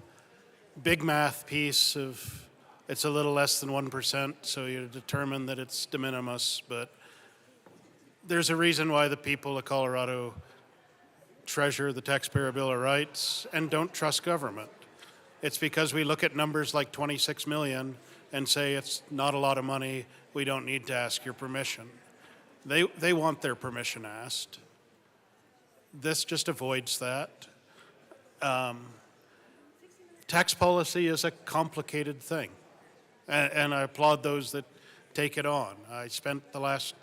big math piece of it's a little less than 1%, so you determine that it's de minimis, but there's a reason why the people of Colorado treasure the Taxpayer Bill of Rights and don't trust government. It's because we look at numbers like 26 million and say it's not a lot of money, we don't need to ask your permission. They want their permission asked. This just avoids that. Tax policy is a complicated thing, and I applaud those that take it on. I spent the last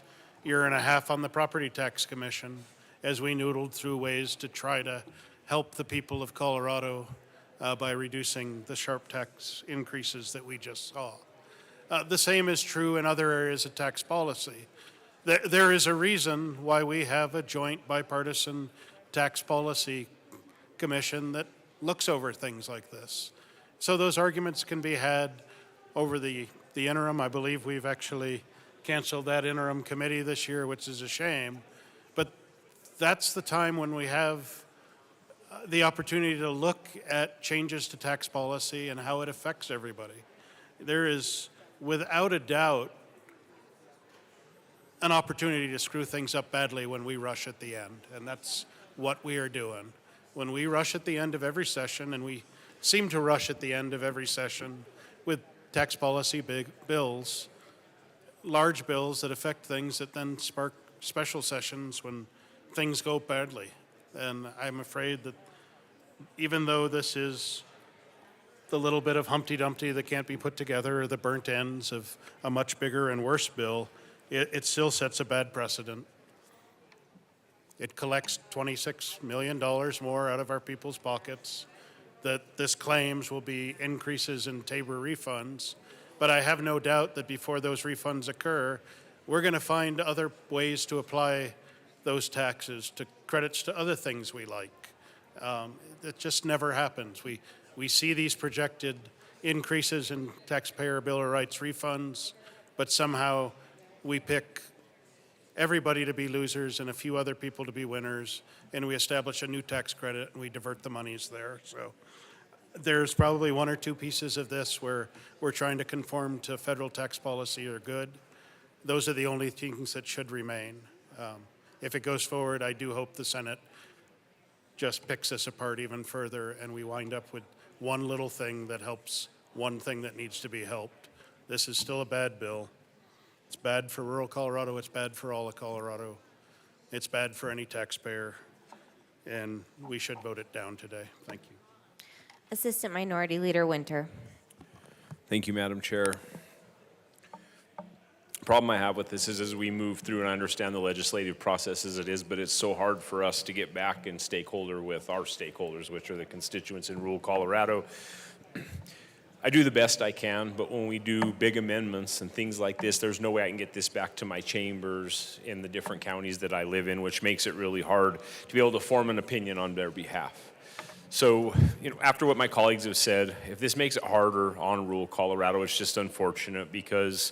year and a half on the Property Tax Commission as we noodled through ways to try to help the people of Colorado by reducing the sharp tax increases that we just saw. The same is true in other areas of tax policy. There is a reason why we have a joint bipartisan tax policy commission that looks over things like this. So those arguments can be had over the interim. I believe we've actually canceled that interim committee this year, which is a shame. But that's the time when we have the opportunity to look at changes to tax policy and how it affects everybody. There is, without a doubt, an opportunity to screw things up badly when we rush at the end, and that's what we are doing. When we rush at the end of every session, and we seem to rush at the end of every session with tax policy big bills, large bills that affect things that then spark special sessions when things go badly. And I'm afraid that even though this is the little bit of Humpty Dumpty that can't be put together, or the burnt ends of a much bigger and worse bill, it still sets a bad precedent. It collects $26 million more out of our people's pockets. That this claims will be increases in Tabor refunds. But I have no doubt that before those refunds occur, we're going to find other ways to apply those taxes to credits to other things we like. It just never happens. We see these projected increases in Taxpayer Bill of Rights refunds, but somehow we pick everybody to be losers and a few other people to be winners, and we establish a new tax credit and we divert the monies there. So there's probably one or two pieces of this where we're trying to conform to federal tax policy are good. Those are the only things that should remain. If it goes forward, I do hope the Senate just picks this apart even further and we wind up with one little thing that helps one thing that needs to be helped. This is still a bad bill. It's bad for rural Colorado. It's bad for all of Colorado. It's bad for any taxpayer, and we should vote it down today. Thank you. Assistant Minority Leader Winter. Thank you, Madam Chair. The problem I have with this is as we move through, and I understand the legislative process as it is, but it's so hard for us to get back in stakeholder with our stakeholders, which are the constituents in rural Colorado. I do the best I can, but when we do big amendments and things like this, there's no way I can get this back to my chambers in the different counties that I live in, which makes it really hard to be able to form an opinion on their behalf. So, after what my colleagues have said, if this makes it harder on rural Colorado, it's just unfortunate because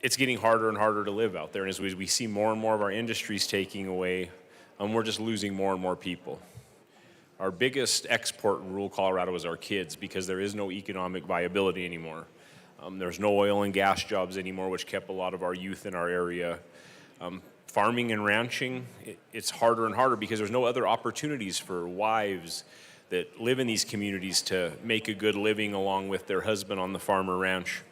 it's getting harder and harder to live out there. And as we see more and more of our industries taking away, we're just losing more and more people. Our biggest export in rural Colorado is our kids, because there is no economic viability anymore. There's no oil and gas jobs anymore, which kept a lot of our youth in our area. Farming and ranching, it's harder and harder because there's no other opportunities for wives that live in these communities to make a good living along with their husband on the farm or ranch.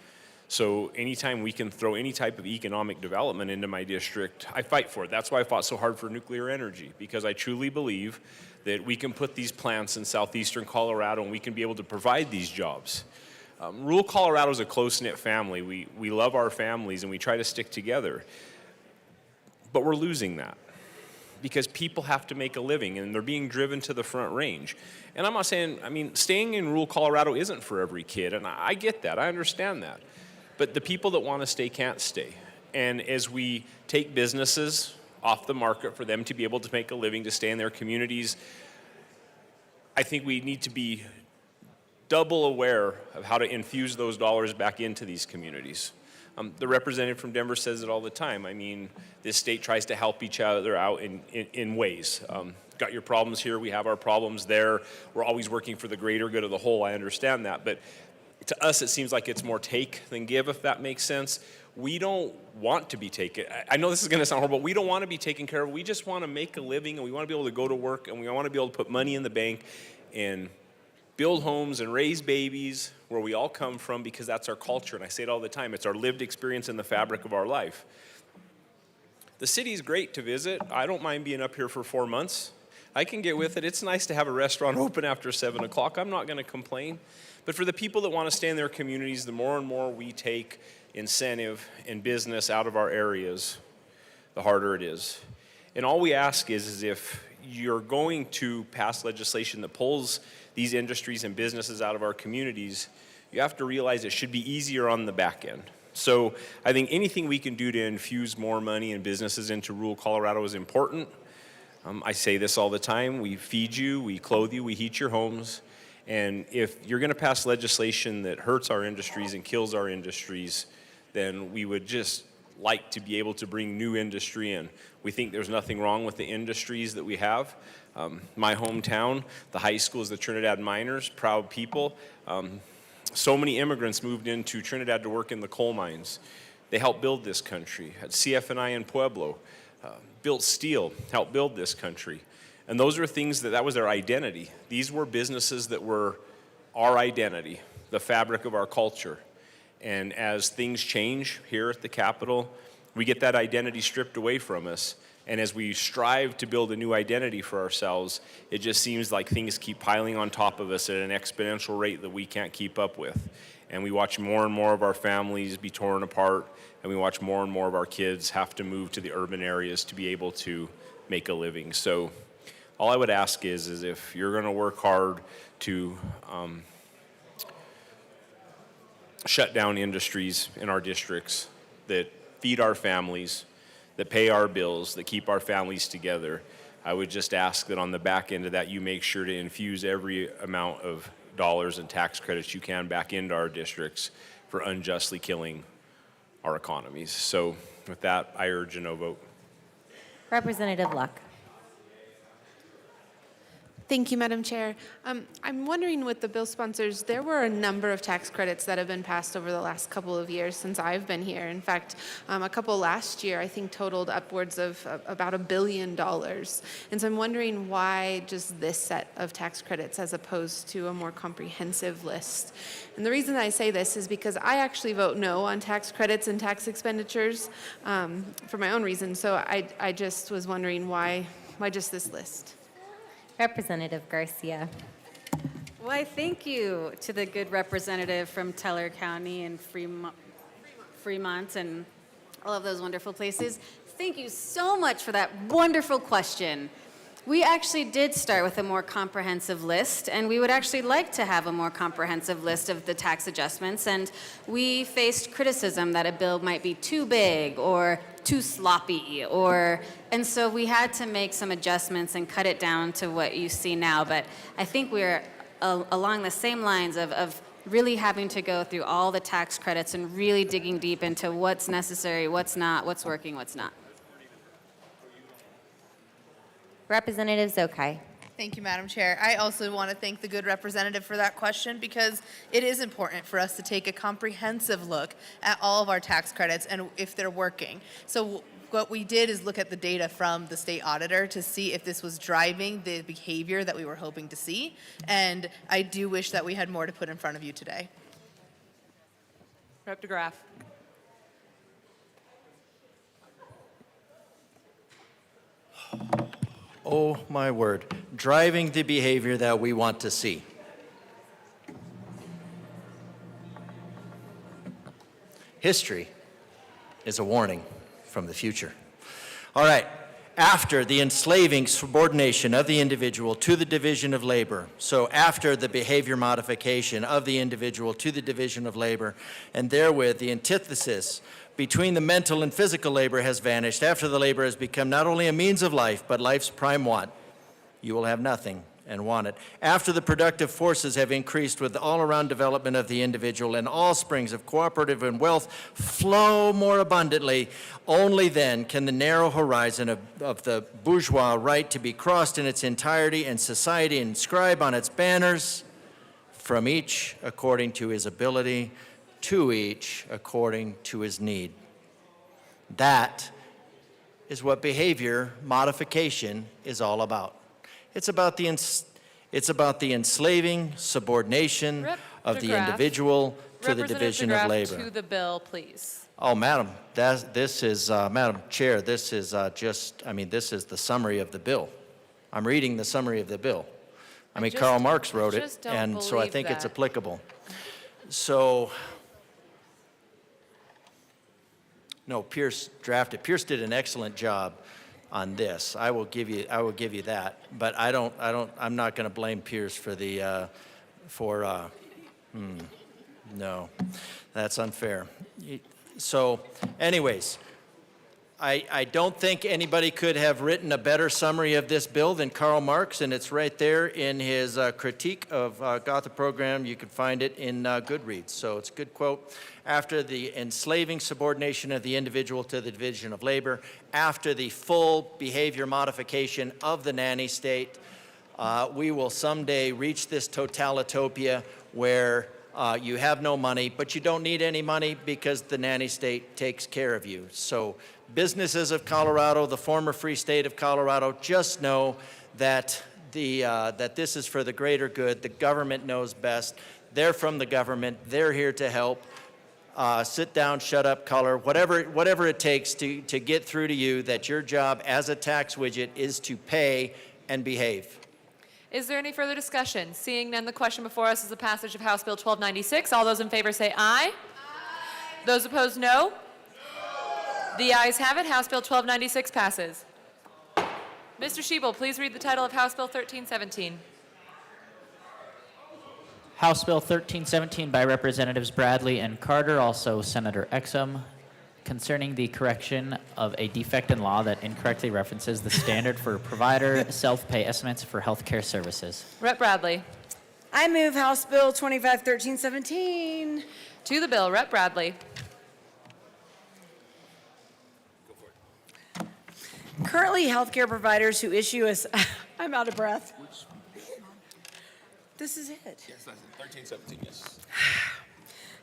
So anytime we can throw any type of economic development into my district, I fight for it. That's why I fought so hard for nuclear energy, because I truly believe that we can put these plants in southeastern Colorado and we can be able to provide these jobs. Rural Colorado is a close-knit family. We love our families and we try to stick together. But we're losing that because people have to make a living and they're being driven to the front range. And I'm not saying, staying in rural Colorado isn't for every kid, and I get that, I understand that. But the people that want to stay can't stay. And as we take businesses off the market for them to be able to make a living, to stay in their communities, I think we need to be double aware of how to infuse those dollars back into these communities. The representative from Denver says it all the time. This state tries to help each other out in ways. Got your problems here, we have our problems there. We're always working for the greater good of the whole, I understand that. But to us, it seems like it's more take than give, if that makes sense. We don't want to be taken. I know this is going to sound horrible. We don't want to be taken care of. We just want to make a living, and we want to be able to go to work, and we want to be able to put money in the bank and build homes and raise babies where we all come from, because that's our culture. And I say it all the time. It's our lived experience in the fabric of our life. The city's great to visit. I don't mind being up here for 4 months. I can get with it. It's nice to have a restaurant open after 7 o'clock. I'm not going to complain. But for the people that want to stay in their communities, the more and more we take incentive and business out of our areas, the harder it is. And all we ask is if you're going to pass legislation that pulls these industries and businesses out of our communities, you have to realize it should be easier on the back end. So I think anything we can do to infuse more money and businesses into rural Colorado is important. I say this all the time. We feed you, we clothe you, we heat your homes. And if you're going to pass legislation that hurts our industries and kills our industries, then we would just like to be able to bring new industry in. We think there's nothing wrong with the industries that we have. My hometown, the high school is the Trinidad Miners, proud people. So many immigrants moved into Trinidad to work in the coal mines. They helped build this country. At CF&I in Pueblo, built steel, helped build this country. And those are things that was their identity. These were businesses that were our identity, the fabric of our culture. And as things change here at the Capitol, we get that identity stripped away from us. And as we strive to build a new identity for ourselves, it just seems like things keep piling on top of us at an exponential rate that we can't keep up with. And we watch more and more of our families be torn apart, and we watch more and more of our kids have to move to the urban areas to be able to make a living. So all I would ask is if you're going to work hard to shut down industries in our districts that feed our families, that pay our bills, that keep our families together, I would just ask that on the back end of that, you make sure to infuse every amount of dollars and tax credits you can back into our districts for unjustly killing our economies. So with that, I urge a no vote. Representative Luck. Thank you, Madam Chair. I'm wondering with the bill sponsors, there were a number of tax credits that have been passed over the last couple of years since I've been here. In fact, a couple last year, I think totaled upwards of about $1 billion. And so I'm wondering why just this set of tax credits as opposed to a more comprehensive list. And the reason I say this is because I actually vote no on tax credits and tax expenditures for my own reasons. So I just was wondering why just this list? Representative Garcia. Why, thank you to the good representative from Teller County and Fremont and all of those wonderful places. Thank you so much for that wonderful question. We actually did start with a more comprehensive list, and we would actually like to have a more comprehensive list of the tax adjustments, and we faced criticism that a bill might be too big or too sloppy, and so we had to make some adjustments and cut it down to what you see now. But I think we're along the same lines of really having to go through all the tax credits and really digging deep into what's necessary, what's not, what's working, what's not. Representative Zokai. Thank you, Madam Chair. I also want to thank the good representative for that question because it is important for us to take a comprehensive look at all of our tax credits and if they're working. So what we did is look at the data from the state auditor to see if this was driving the behavior that we were hoping to see. And I do wish that we had more to put in front of you today. Rep. DeGraff. Oh, my word. Driving the behavior that we want to see. History is a warning from the future. All right. After the enslaving subordination of the individual to the division of labor, so after the behavior modification of the individual to the division of labor, and therewith the antithesis between the mental and physical labor has vanished, after the labor has become not only a means of life, but life's prime want, you will have nothing and want it. After the productive forces have increased with the all-around development of the individual and all springs of cooperative and wealth flow more abundantly, only then can the narrow horizon of the bourgeois right to be crossed in its entirety and society inscribe on its banners, from each according to his ability, to each according to his need. That is what behavior modification is all about. It's about the enslaving subordination Rep. of the DeGraff. individual to the division of labor. To the bill, please. Oh, Madam, this is, Madam Chair, this is this is the summary of the bill. I'm reading the summary of the bill. Karl Marx wrote it, just don't and so I believe think it's that. applicable. So, no, Pierce drafted. Pierce did an excellent job on this. I will give you that. But I'm not going to blame Pierce for the, no, that's unfair. So, anyways, I don't think anybody could have written a better summary of this bill than Karl Marx, and it's right there in his critique of Gotha program. You can find it in Goodreads. So it's a good quote. After the enslaving subordination of the individual to the division of labor, after the full behavior modification of the nanny state, we will someday reach this totalitopia where you have no money, but you don't need any money because the nanny state takes care of you. So businesses of Colorado, the former free state of Colorado, just know that that this is for the greater good. The government knows best. They're from the government. They're here to help. Sit down, shut up, color, whatever it takes to get through to you that your job as a tax widget is to pay and behave. Is there any further discussion? Seeing none, the question before us is the passage of House Bill 1296. All those in favor say aye. Aye. Those opposed, no. The ayes have it. House Bill 1296 passes. Mr. Schiebel, please read the title of House Bill 1317. House Bill 1317 by Representatives Bradley and Carter, also Senator Exum, concerning the correction of a defect in law that incorrectly references the standard for provider self-pay estimates for health care services. Rep. Bradley. I move House Bill 251317. To the bill, Rep. Bradley. Currently, healthcare providers who issue us, I'm out of breath. This is it. Yes, that's it. 1317, yes.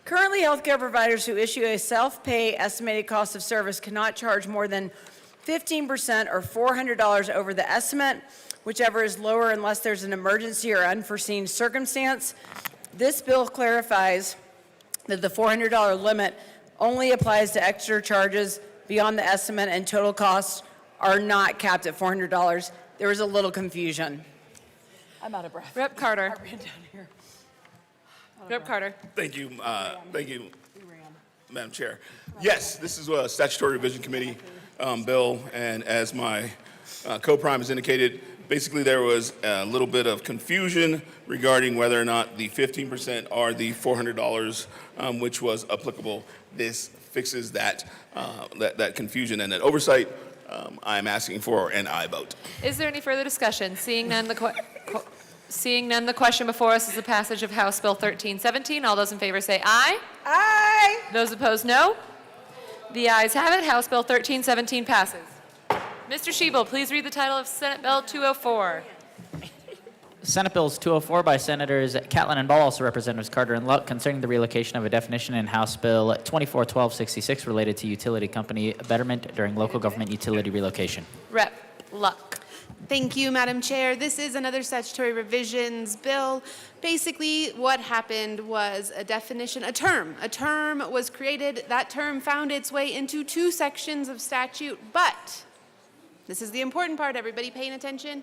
Currently, healthcare providers who issue a self-pay estimated cost of service cannot charge more than 15% or $400 over the estimate, whichever is lower unless there's an emergency or unforeseen circumstance. This bill clarifies that the $400 limit only applies to extra charges beyond the estimate, and total costs are not capped at $400. There was a little confusion. I'm out of breath. Rep. Carter. I ran down here. Rep. Carter. Thank you, Madam Chair. Yes, this is a statutory revision committee bill, and as my co-prime has indicated, basically there was a little bit of confusion regarding whether or not the 15% or the $400, which was applicable. This fixes that confusion and that oversight. I'm asking for an aye vote. Is there any further discussion? Seeing none, the Seeing none, the question before us is the passage of House Bill 1317. All those in favor say aye. Aye. Those opposed, no. The ayes have it. House Bill 1317 passes. Mr. Schiebel, please read the title of Senate Bill 204. Senate Bills 204 by Senators Catlin and Ball, also Representatives Carter and Luck, concerning the relocation of a definition in House Bill 241266 related to utility company betterment during local government utility relocation. Rep. Luck. Thank you, Madam Chair. This is another statutory revisions bill. Basically, what happened was a definition, a term was created. That term found its way into 2 sections of statute, but this is the important part. Everybody paying attention?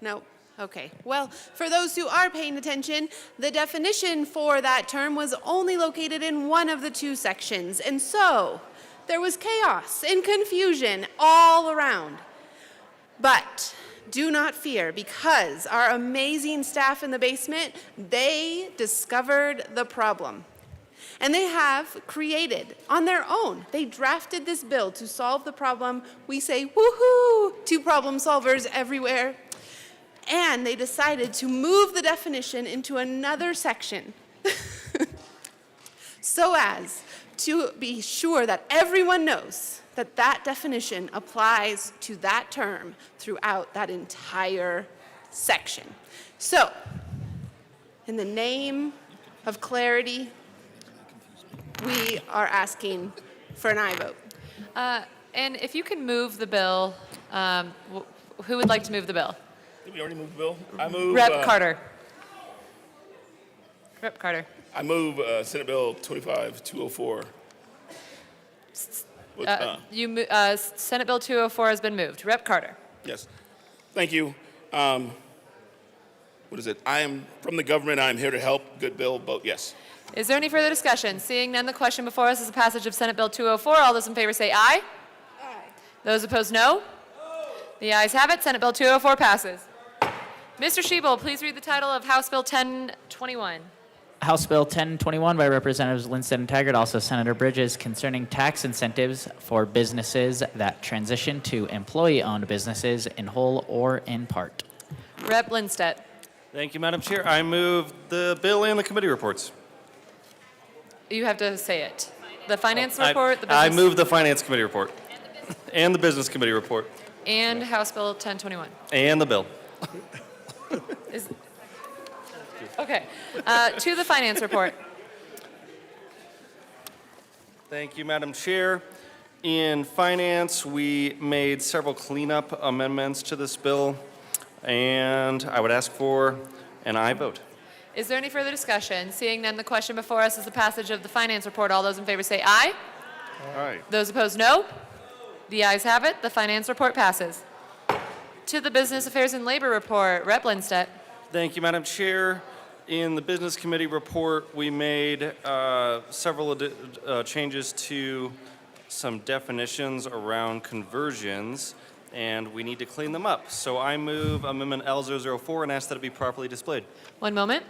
No. Okay. Well, for those who are paying attention, the definition for that term was only located in one of the 2 sections, and so there was chaos and confusion all around. But do not fear, because our amazing staff in the basement, they discovered the problem. And they have created, on their own, they drafted this bill to solve the problem. We say, woohoo, to problem solvers everywhere. And they decided to move the definition into another section so as to be sure that everyone knows that that definition applies to that term throughout that entire section. So, in the name of clarity, we are asking for an aye vote. And if you can move the bill, who would like to move the bill? Did we already move the bill? I move. Rep. Carter. Rep. Carter. I move Senate Bill 25204. Senate Bill 204 has been moved. Rep. Carter. Yes. Thank you. What is it? I am from the government. I am here to help. Good bill. Vote yes. Is there any further discussion? Seeing none, the question before us is the passage of Senate Bill 204. All those in favor say aye. Aye. Those opposed, no. The ayes have it. Senate Bill 204 passes. Mr. Schiebel, please read the title of House Bill 1021. House Bill 1021 by Representatives Lindsted and Taggart, also Senator Bridges, concerning tax incentives for businesses that transition to employee-owned businesses in whole or in part. Rep. Lindsted. Thank you, Madam Chair. I move the bill and the committee reports. You have to say it. The finance report, the business... I move the finance committee report and the business committee report. And House Bill 1021. And the bill. Okay. To the finance report. Thank you, Madam Chair. In finance, we made several cleanup amendments to this bill, and I would ask for an aye vote. Is there any further discussion? Seeing none, the question before us is the passage of the finance report. All those in favor say aye. Aye. Those opposed, no. The ayes have it. The finance report passes. To the business affairs and labor report. Rep. Lindsted. Thank you, Madam Chair. In the business committee report, we made several changes to some definitions around conversions, and we need to clean them up. So I move Amendment L004 and ask that it be properly displayed. One moment.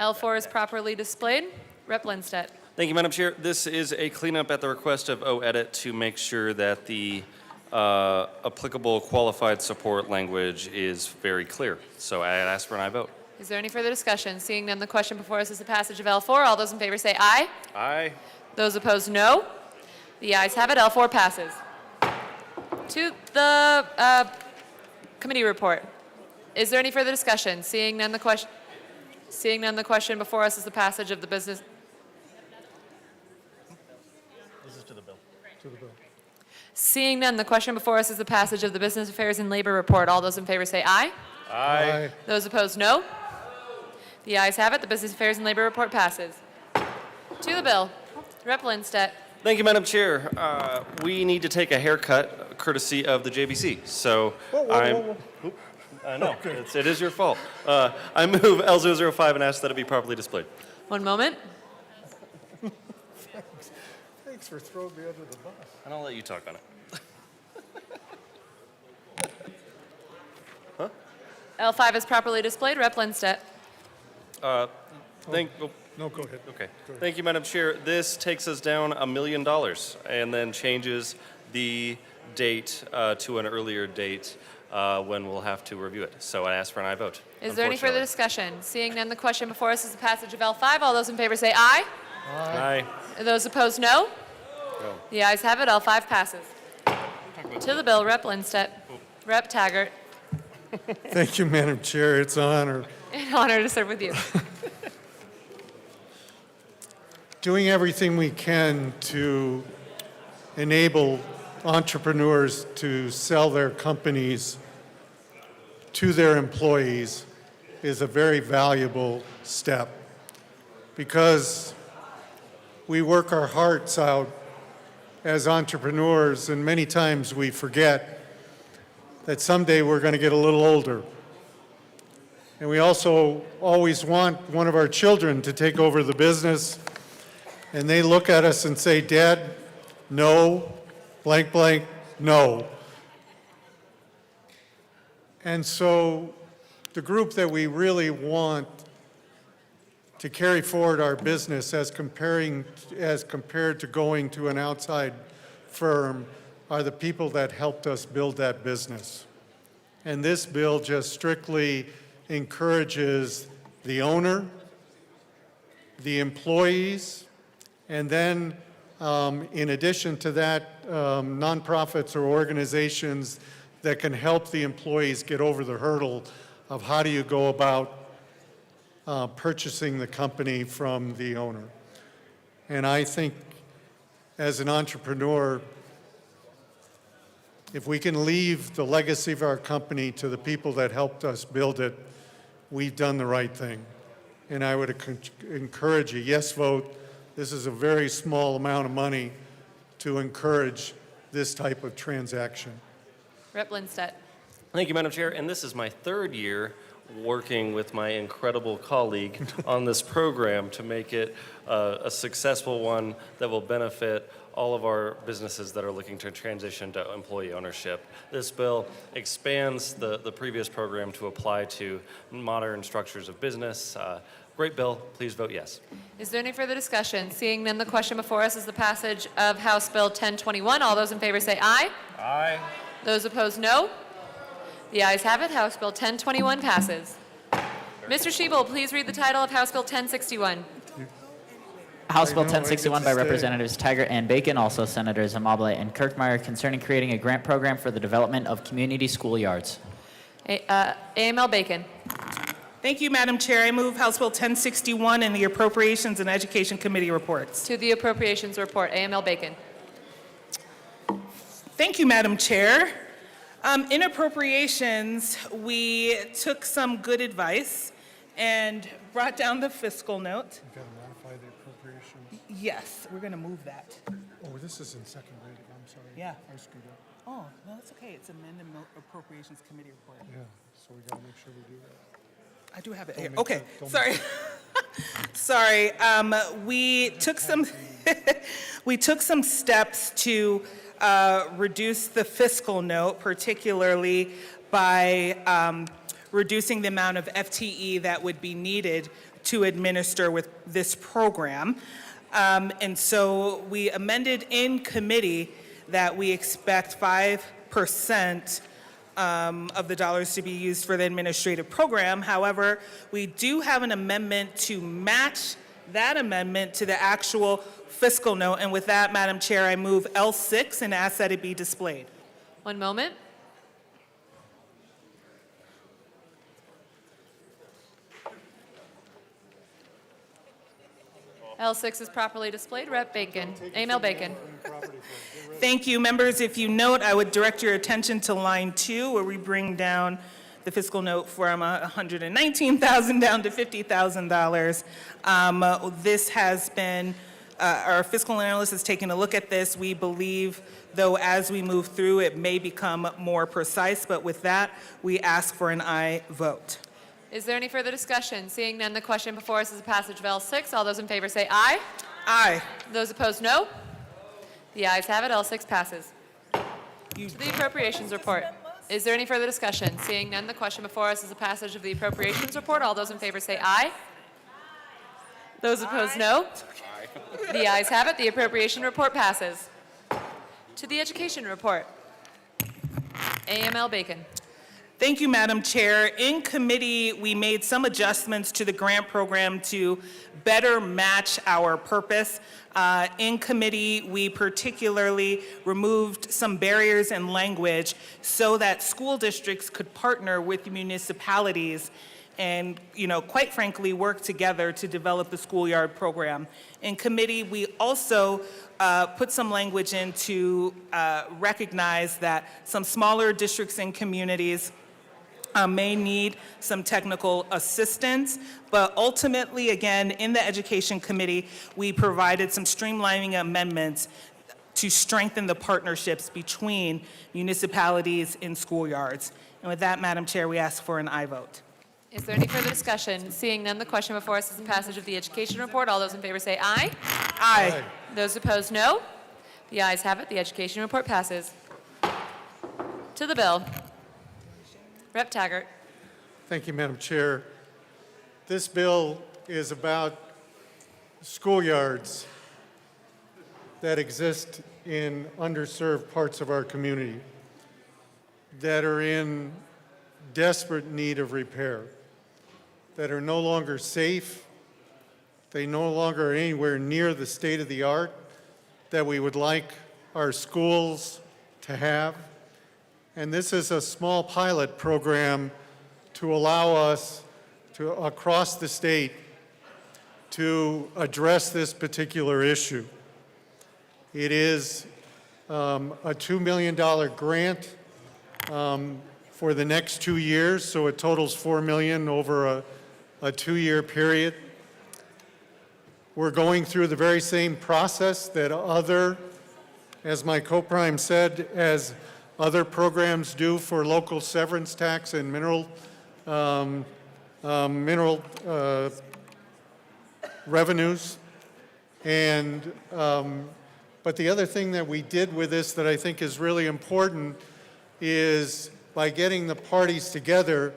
L4 is properly displayed. Rep. Lindsted. Thank you, Madam Chair. This is a cleanup at the request of OEdit to make sure that the applicable qualified support language is very clear. So I ask for an aye vote. Is there any further discussion? Seeing none, the question before us is the passage of L4. All those in favor say aye. Aye. Those opposed, no. The ayes have it. L4 passes. To the committee report. Is there any further discussion? Seeing none, the question before us is the passage of the business. This is to the bill. To the bill. Seeing none, the question before us is the passage of the business affairs and labor report. All those in favor say aye. Aye. Those opposed, no. The ayes have it. The business affairs and labor report passes. To the bill. Rep. Lindsted. Thank you, Madam Chair. We need to take a haircut courtesy of the JBC. So I know, it is your fault. I move L005 and ask that it be properly displayed. One moment. Thanks for throwing me under the bus. And I'll let you talk on it. Huh? L5 is properly displayed. Rep. Lindsted. No, go ahead. Okay. Thank you, Madam Chair. This takes us down $1 million and then changes the date to an earlier date when we'll have to review it. So I ask for an aye vote. Is there any further discussion? Seeing none, the question before us is the passage of L5. All those in favor say aye. Aye. Those opposed, no. No. The ayes have it. L5 passes. To the bill, Rep. Lindstedt. Rep. Taggart. Thank you, Madam Chair. It's an honor. An honor to serve with you. Doing everything we can to enable entrepreneurs to sell their companies to their employees is a very valuable step because we work our hearts out as entrepreneurs, and many times we forget that someday we're going to get a little older. And we also always want one of our children to take over the business, and they look at us and say, "Dad, no, blank, blank, no." And so the group that we really want to carry forward our business as compared to going to an outside firm are the people that helped us build that business. And this bill just strictly encourages the owner, the employees, and then in addition to that, nonprofits or organizations that can help the employees get over the hurdle of how do you go about purchasing the company from the owner. And I think as an entrepreneur, if we can leave the legacy of our company to the people that helped us build it, we've done the right thing. And I would encourage a yes vote. This is a very small amount of money to encourage this type of transaction. Rep. Lindstedt. Thank you, Madam Chair. And this is my third year working with my incredible colleague on this program to make it a successful one that will benefit all of our businesses that are looking to transition to employee ownership. This bill expands the previous program to apply to modern structures of business. Great bill. Please vote yes. Is there any further discussion? Seeing none, the question before us is the passage of House Bill 1021. All those in favor say aye. Aye. Those opposed, no. The ayes have it. House Bill 1021 passes. Mr. Schiebel, please read the title of House Bill 1061. House Bill I know, I 1061 get by to stay. Representatives Taggart and Bacon, also Senators Amabile and Kirkmeyer, concerning creating a grant program for the development of community schoolyards. AML Bacon. Thank you, Madam Chair. I move House Bill 1061 and the Appropriations and Education Committee reports. To the Appropriations Report. AML Bacon. Thank you, Madam Chair. In appropriations, we took some good advice and brought down the fiscal note. You've got to modify the appropriations. Yes, we're going to move that. Oh, this is in second reading. I'm sorry. Yeah. I screwed up. Oh, no, that's okay. It's amended Appropriations Committee report. Yeah, so we got to make sure we do that. I do have it Don't here. make Okay, that- don't sorry. Sorry. We took some we took some steps to reduce the fiscal note, particularly by reducing the amount of FTE that would be needed to administer with this program. And so we amended in committee that we expect 5% of the dollars to be used for the administrative program. However, we do have an amendment to match that amendment to the actual fiscal note. And with that, Madam Chair, I move L6 and ask that it be displayed. One moment. L6 is properly displayed. Rep. Bacon. AML Bacon. Thank you. Members, if you note, I would direct your attention to line 2, where we bring down the fiscal note from $119,000 down to $50,000. This has been, our fiscal analyst has taken a look at this. We believe, though, as we move through, it may become more precise. But with that, we ask for an aye vote. Is there any further discussion? Seeing none, the question before us is the passage of L6. All those in favor say aye. Aye. Those opposed, no. The ayes have it. L6 passes. To the Appropriations Report. Is there any further discussion? Seeing none, the question before us is the passage of the Appropriations Report. All those in favor say aye. Those opposed, no. The ayes have it. The appropriation report passes. To the education report. AML Bacon. Thank you, Madam Chair. In committee, we made some adjustments to the grant program to better match our purpose. In committee, we particularly removed some barriers in language so that school districts could partner with municipalities and, quite frankly, work together to develop the schoolyard program. In committee, we also put some language in to recognize that some smaller districts and communities may need some technical assistance, but ultimately, again, in the Education Committee, we provided some streamlining amendments to strengthen the partnerships between municipalities and schoolyards. And with that, Madam Chair, we ask for an aye vote. Is there any further discussion? Seeing none, the question before us is the passage of the education report. All those in favor say aye. Aye. Those opposed, no. The ayes have it. The education report passes. To the bill. Rep. Taggart. Thank you, Madam Chair. This bill is about schoolyards that exist in underserved parts of our community that are in desperate need of repair, that are no longer safe, they no longer are anywhere near the state of the art that we would like our schools to have. And this is a small pilot program to allow us to, across the state, to address this particular issue. It is a $2 million grant for the next 2 years, so it totals $4 million over a 2-year period. We're going through the very same process that other, as my co-prime said, as other programs do for local severance tax and mineral revenues. And but the other thing that we did with this that I think is really important is by getting the parties together,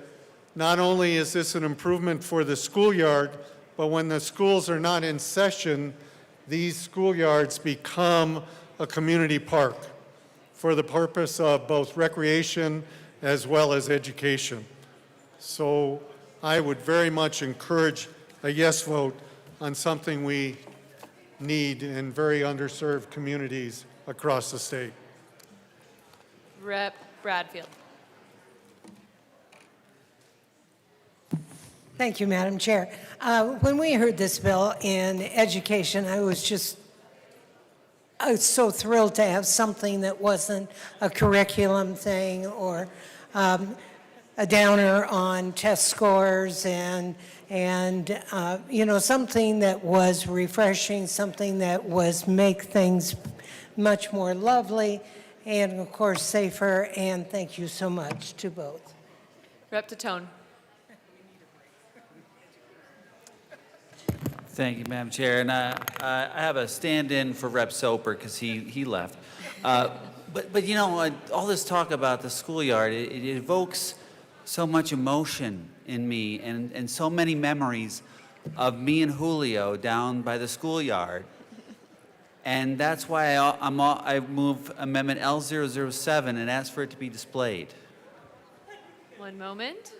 not only is this an improvement for the schoolyard, but when the schools are not in session, these schoolyards become a community park for the purpose of both recreation as well as education. So I would very much encourage a yes vote on something we need in very underserved communities across the state. Rep. Bradfield. Thank you, Madam Chair. When we heard this bill in education, I was so thrilled to have something that wasn't a curriculum thing or a downer on test scores and something that was refreshing, something that was make things much more lovely and, of course, safer. And thank you so much to both. Rep. Tatone. Thank you, Madam Chair. And I have a stand-in for Rep. Soper because he left. But all this talk about the schoolyard, it evokes so much emotion in me and so many memories of me and Julio down by the schoolyard. And that's why I move Amendment L007 and ask for it to be displayed. One moment.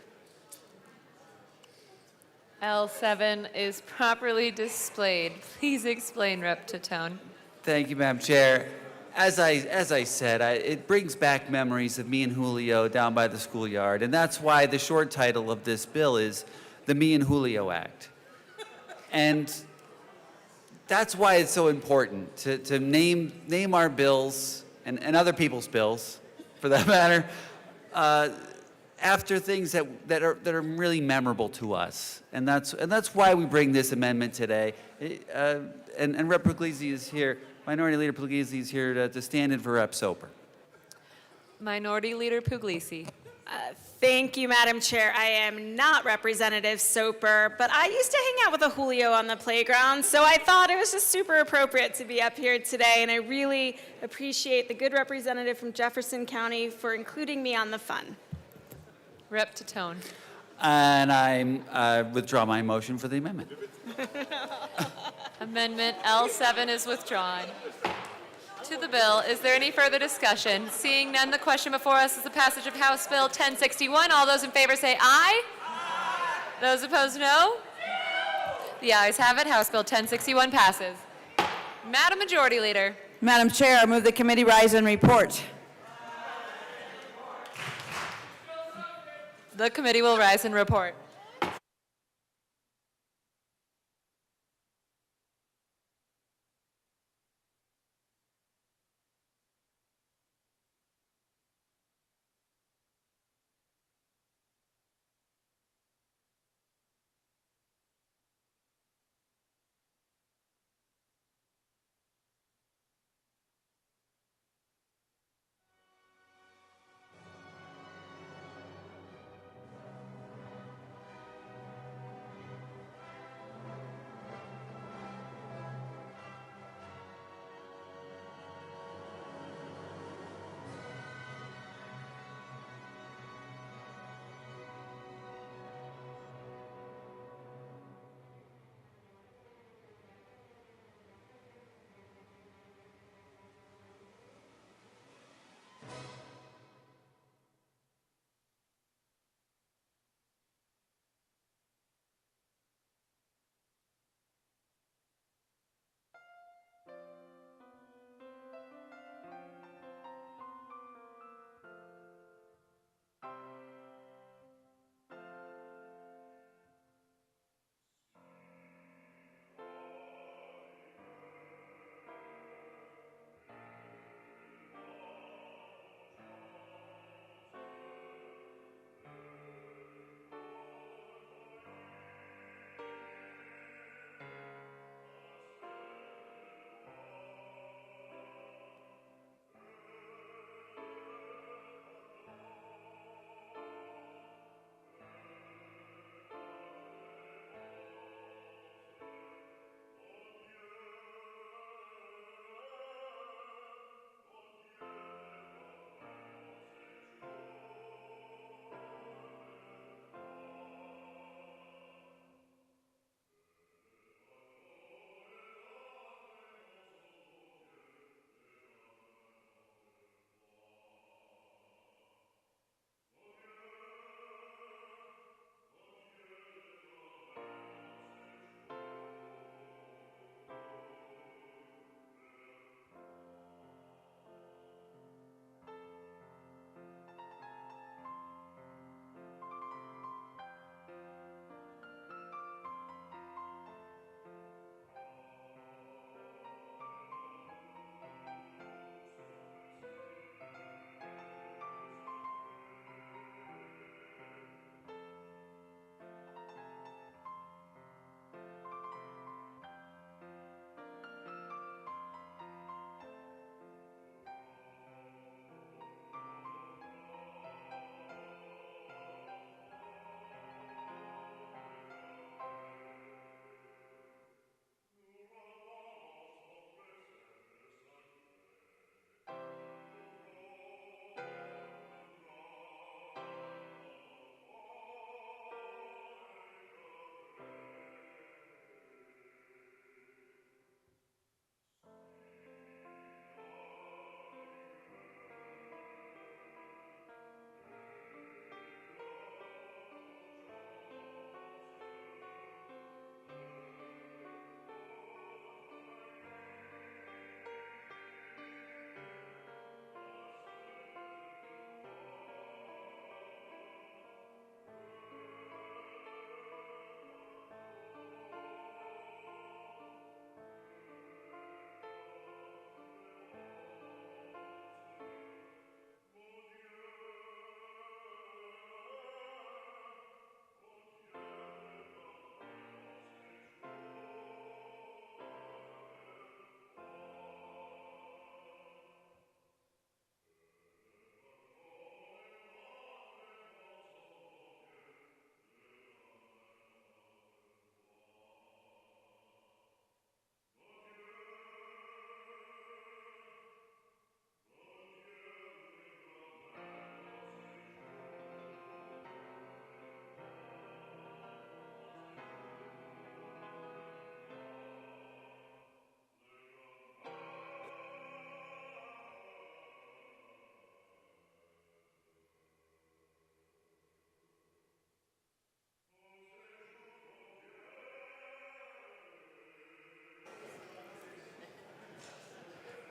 L7 is properly displayed. Please explain, Rep. Tatone. Thank you, Madam Chair. As I said, it brings back memories of me and Julio down by the schoolyard, and that's why the short title of this bill is the Me and Julio Act. And that's why it's so important to name our bills and other people's bills, for that matter, after things that are really memorable to us, and that's why we bring this amendment today. And Rep. Puglisi is here. Minority Leader Puglisi is here to stand in for Rep. Soper. Minority Leader Puglisi. Thank you, Madam Chair. I am not Representative Soper, but I used to hang out with a Julio on the playground, so I thought it was just super appropriate to be up here today, and I really appreciate the good representative from Jefferson County for including me on the fun. Rep. Tatone. And I withdraw my motion for the amendment. Amendment L7 is withdrawn. To the bill, is there any further discussion? Seeing none, the question before us is the passage of House Bill 1061. All those in favor say aye. Those opposed, no. The ayes have it. House Bill 1061 passes. Madam Majority Leader. Madam Chair, I move the committee rise and report. The committee will rise and report.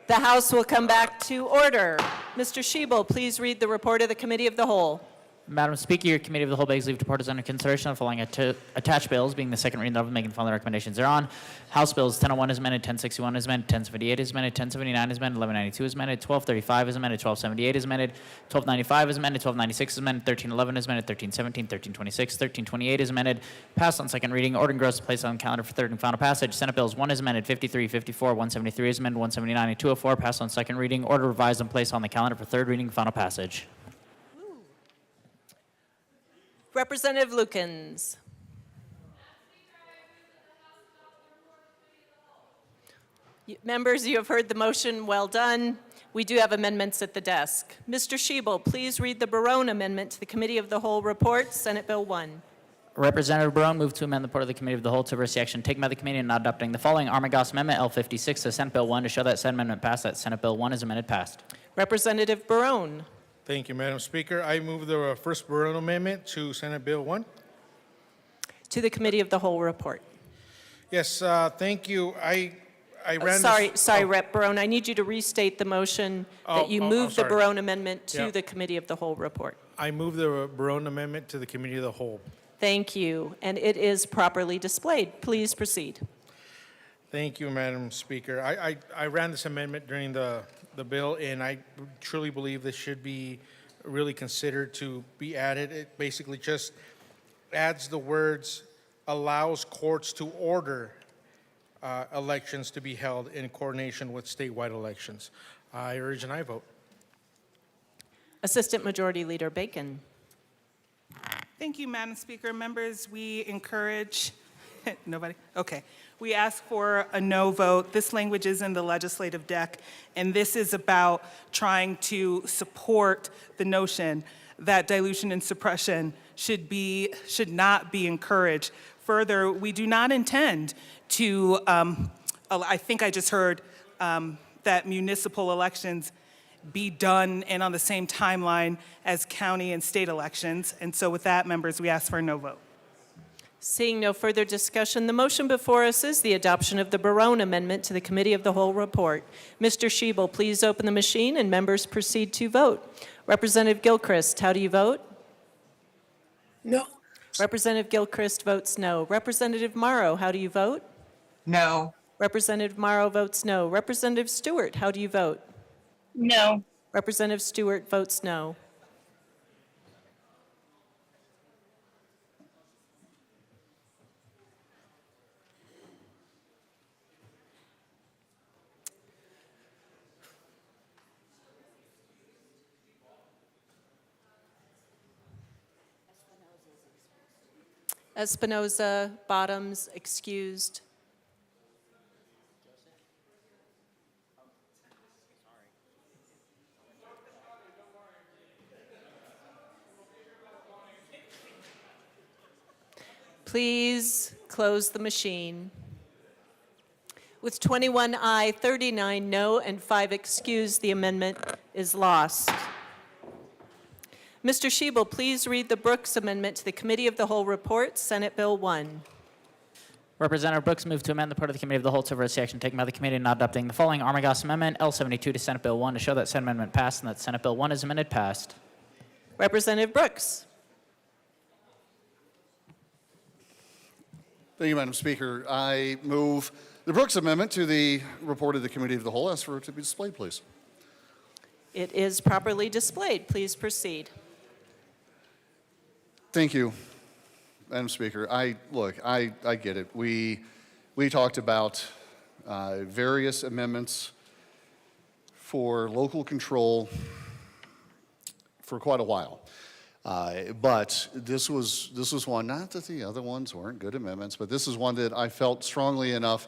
The House will come back to order. Mr. Shebel, please read the report of the Committee of the Whole. Madam Speaker, your Committee of the Whole begs leave to report is under consideration of the following attached bills, being the second reading of making the following recommendations thereon. House Bills 1001 is amended, 1061 is amended, 1078 is amended, 1079 is amended, 1192 is amended, 1235 is amended, 1278 is amended, 1295 is amended, 1296 is amended, 1311 is amended, 1317, 1326, 1328 is amended, passed on second reading, ordered and gross placed on calendar for third and final passage. Senate Bills 1 is amended, 53, 54, 173 is amended, 179, and 204 passed on second reading, ordered revised and placed on the calendar for third reading and final passage. Representative Lukens. Members, you have heard the motion. Well done. We do have amendments at the desk. Mr. Shebel, please read the Barone Amendment to the Committee of the Whole report, Senate Bill 1. Representative Barone moved to amend the report of the Committee of the Whole to reverse the action taken by the committee and not adopting the following Armagoss Amendment L56 to Senate Bill 1 to show that said amendment passed, that Senate Bill 1 is amended passed. Representative Barone. Thank you, Madam Speaker. I move the first Barone Amendment to Senate Bill 1. To the Committee of the Whole report. Yes, thank you. I ran Sorry, Rep. Barone. I need you to restate the motion that you moved the Barone Amendment to the Committee of the Whole report. I move the Barone Amendment to the Committee of the Whole. Thank you. And it is properly displayed. Please proceed. Thank you, Madam Speaker. I ran this amendment during the bill, and I truly believe this should be really considered to be added. It basically just adds the words, allows courts to order elections to be held in coordination with statewide elections. I urge and I vote. Assistant Majority Leader Bacon. Thank you, Madam Speaker. Members, we encourage, nobody? Okay. We ask for a no vote. This language is in the legislative deck, and this is about trying to support the notion that dilution and suppression should not be encouraged. Further, we do not intend to, I think I just heard that municipal elections be done and on the same timeline as county and state elections. And so with that, members, we ask for a no vote. Seeing no further discussion, the motion before us is the adoption of the Barone Amendment to the Committee of the Whole report. Mr. Shebel, please open the machine and members proceed to vote. Representative Gilchrist, how do you vote? No. Representative Gilchrist votes no. Representative Morrow, how do you vote? No. Representative Morrow votes no. Representative Stewart, how do you vote? No. Representative Stewart votes no. Espinoza, Bottoms, excused. Please close the machine. With 21 aye, 39 no, and 5 excused, the amendment is lost. Mr. Shebel, please read the Brooks Amendment to the Committee of the Whole report, Senate Bill 1. Representative Brooks moved to amend the part of the Committee of the Whole to reverse the action taken by the committee and not adopting the following Armagoss Amendment L72 to Senate Bill 1 to show that said amendment passed and that Senate Bill 1 is amended passed. Representative Brooks. Thank you, Madam Speaker. I move the Brooks Amendment to the report of the Committee of the Whole. Ask for it to be displayed, please. It is properly displayed. Please proceed. Thank you, Madam Speaker. I get it. We talked about various amendments for local control for quite a while. But this was one, not that the other ones weren't good amendments, but this is one that I felt strongly enough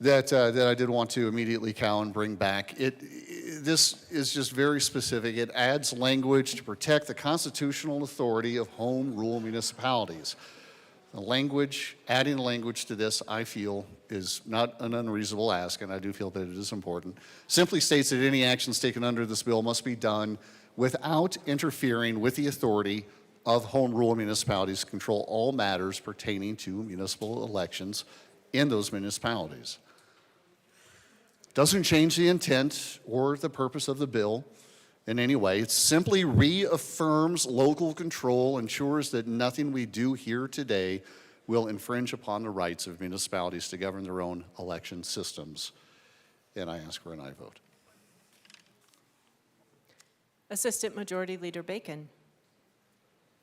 that I did want to immediately and bring back. This is just very specific. It adds language to protect the constitutional authority of home rule municipalities. Adding language to this, I feel, is not an unreasonable ask, and I do feel that it is important. Simply states that any actions taken under this bill must be done without interfering with the authority of home rule municipalities to control all matters pertaining to municipal elections in those municipalities. Doesn't change the intent or the purpose of the bill in any way. It simply reaffirms local control, ensures that nothing we do here today will infringe upon the rights of municipalities to govern their own election systems. And I ask for an aye vote. Assistant Majority Leader Bacon.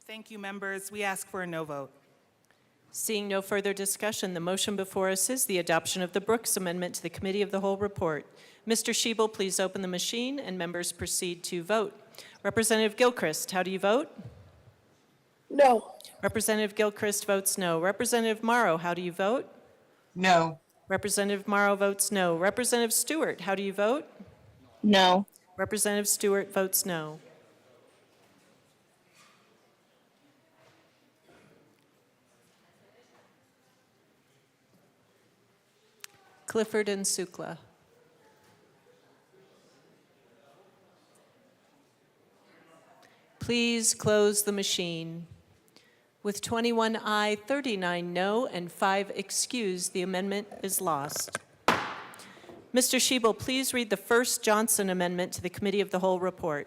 Thank you, members. We ask for a no vote. Seeing no further discussion, the motion before us is the adoption of the Brooks Amendment to the Committee of the Whole report. Mr. Schiebel, please open the machine and members proceed to vote. Representative Gilchrist, how do you vote? No. Representative Gilchrist votes no. Representative Morrow, how do you vote? No. Representative Morrow votes no. Representative Stewart, how do you vote? No. Representative Stewart votes no. Clifford and Sukla. Please close the machine. With 21 aye, 39 no, and 5 excused, the amendment is lost. Mr. Schiebel, please read the first Johnson Amendment to the Committee of the Whole report.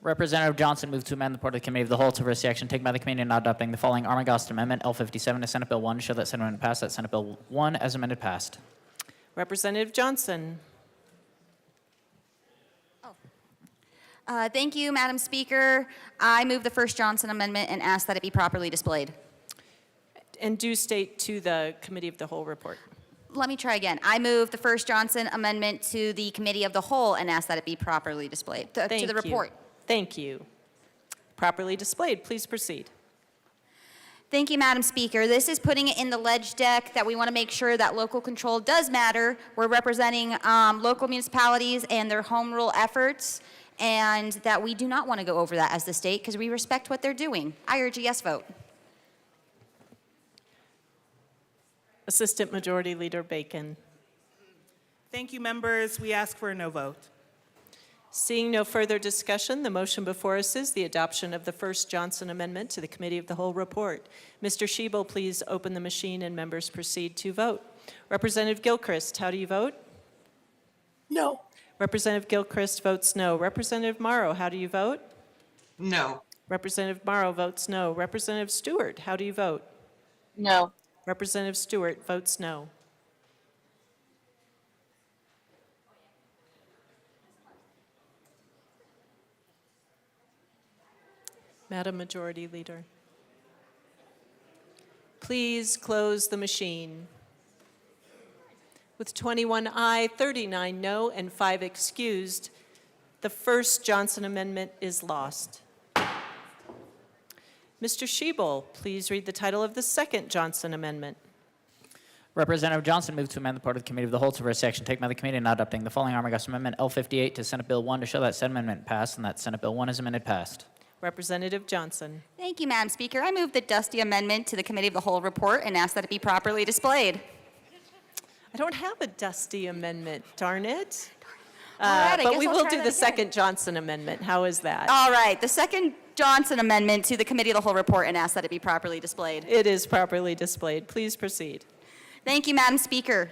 Representative Johnson moved to amend the report of the Committee of the Whole to reverse the action taken by the committee in not adopting the following Armagost Amendment, L57 to Senate Bill 1, to show that Senate Amendment passed, that Senate Bill 1 as amended passed. Representative Johnson. Thank you, Madam Speaker. I move the first Johnson Amendment and ask that it be properly displayed. And do state to the Committee of the Whole report. Let me try again. I move the first Johnson Amendment to the Committee of the Whole and ask that it be properly displayed, to the report. Thank you. Properly displayed. Please proceed. Thank you, Madam Speaker. This is putting it in the ledge deck that we want to make sure that local control does matter. We're representing local municipalities and their home rule efforts, and that we do not want to go over that as the state because we respect what they're doing. I urge a yes vote. Assistant Majority Leader Bacon. Thank you, members. We ask for a no vote. Seeing no further discussion, the motion before us is the adoption of the first Johnson Amendment to the Committee of the Whole report. Mr. Schiebel, please open the machine and members proceed to vote. Representative Gilchrist, how do you vote? No. Representative Gilchrist votes no. Representative Morrow, how do you vote? No. Representative Morrow votes no. Representative Stewart, how do you vote? No. Representative Stewart votes no. Madam Majority Leader. Please close the machine. With 21 aye, 39 no, and 5 excused, the first Johnson Amendment is lost. Mr. Schiebel, please read the title of the second Johnson Amendment. Representative Johnson moved to amend the report of the Committee of the Whole to reverse action taken by the committee in not adopting the following Armagost Amendment, L58 to Senate Bill 1, to show that said amendment passed and that Senate Bill 1 as amended passed. Representative Johnson. Thank you, Madam Speaker. I move the Dusty Amendment to the Committee of the Whole report and ask that it be properly displayed. I don't have a Dusty Amendment, darn it. All right, I but guess we I'll will try do that the again. second Johnson Amendment. How is that? All right, the second Johnson Amendment to the Committee of the Whole report and ask that it be properly displayed. It is properly displayed. Please proceed. Thank you, Madam Speaker.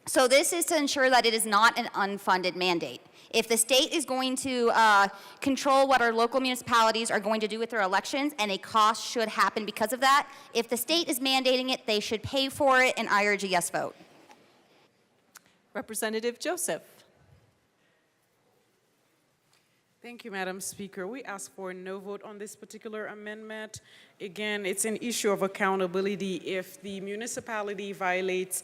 So this is to ensure that it is not an unfunded mandate. If the state is going to control what our local municipalities are going to do with their elections, and a cost should happen because of that, if the state is mandating it, they should pay for it, and I urge a yes vote. Representative Joseph. Thank you, Madam Speaker. We ask for a no vote on this particular amendment. Again, it's an issue of accountability. If the municipality violates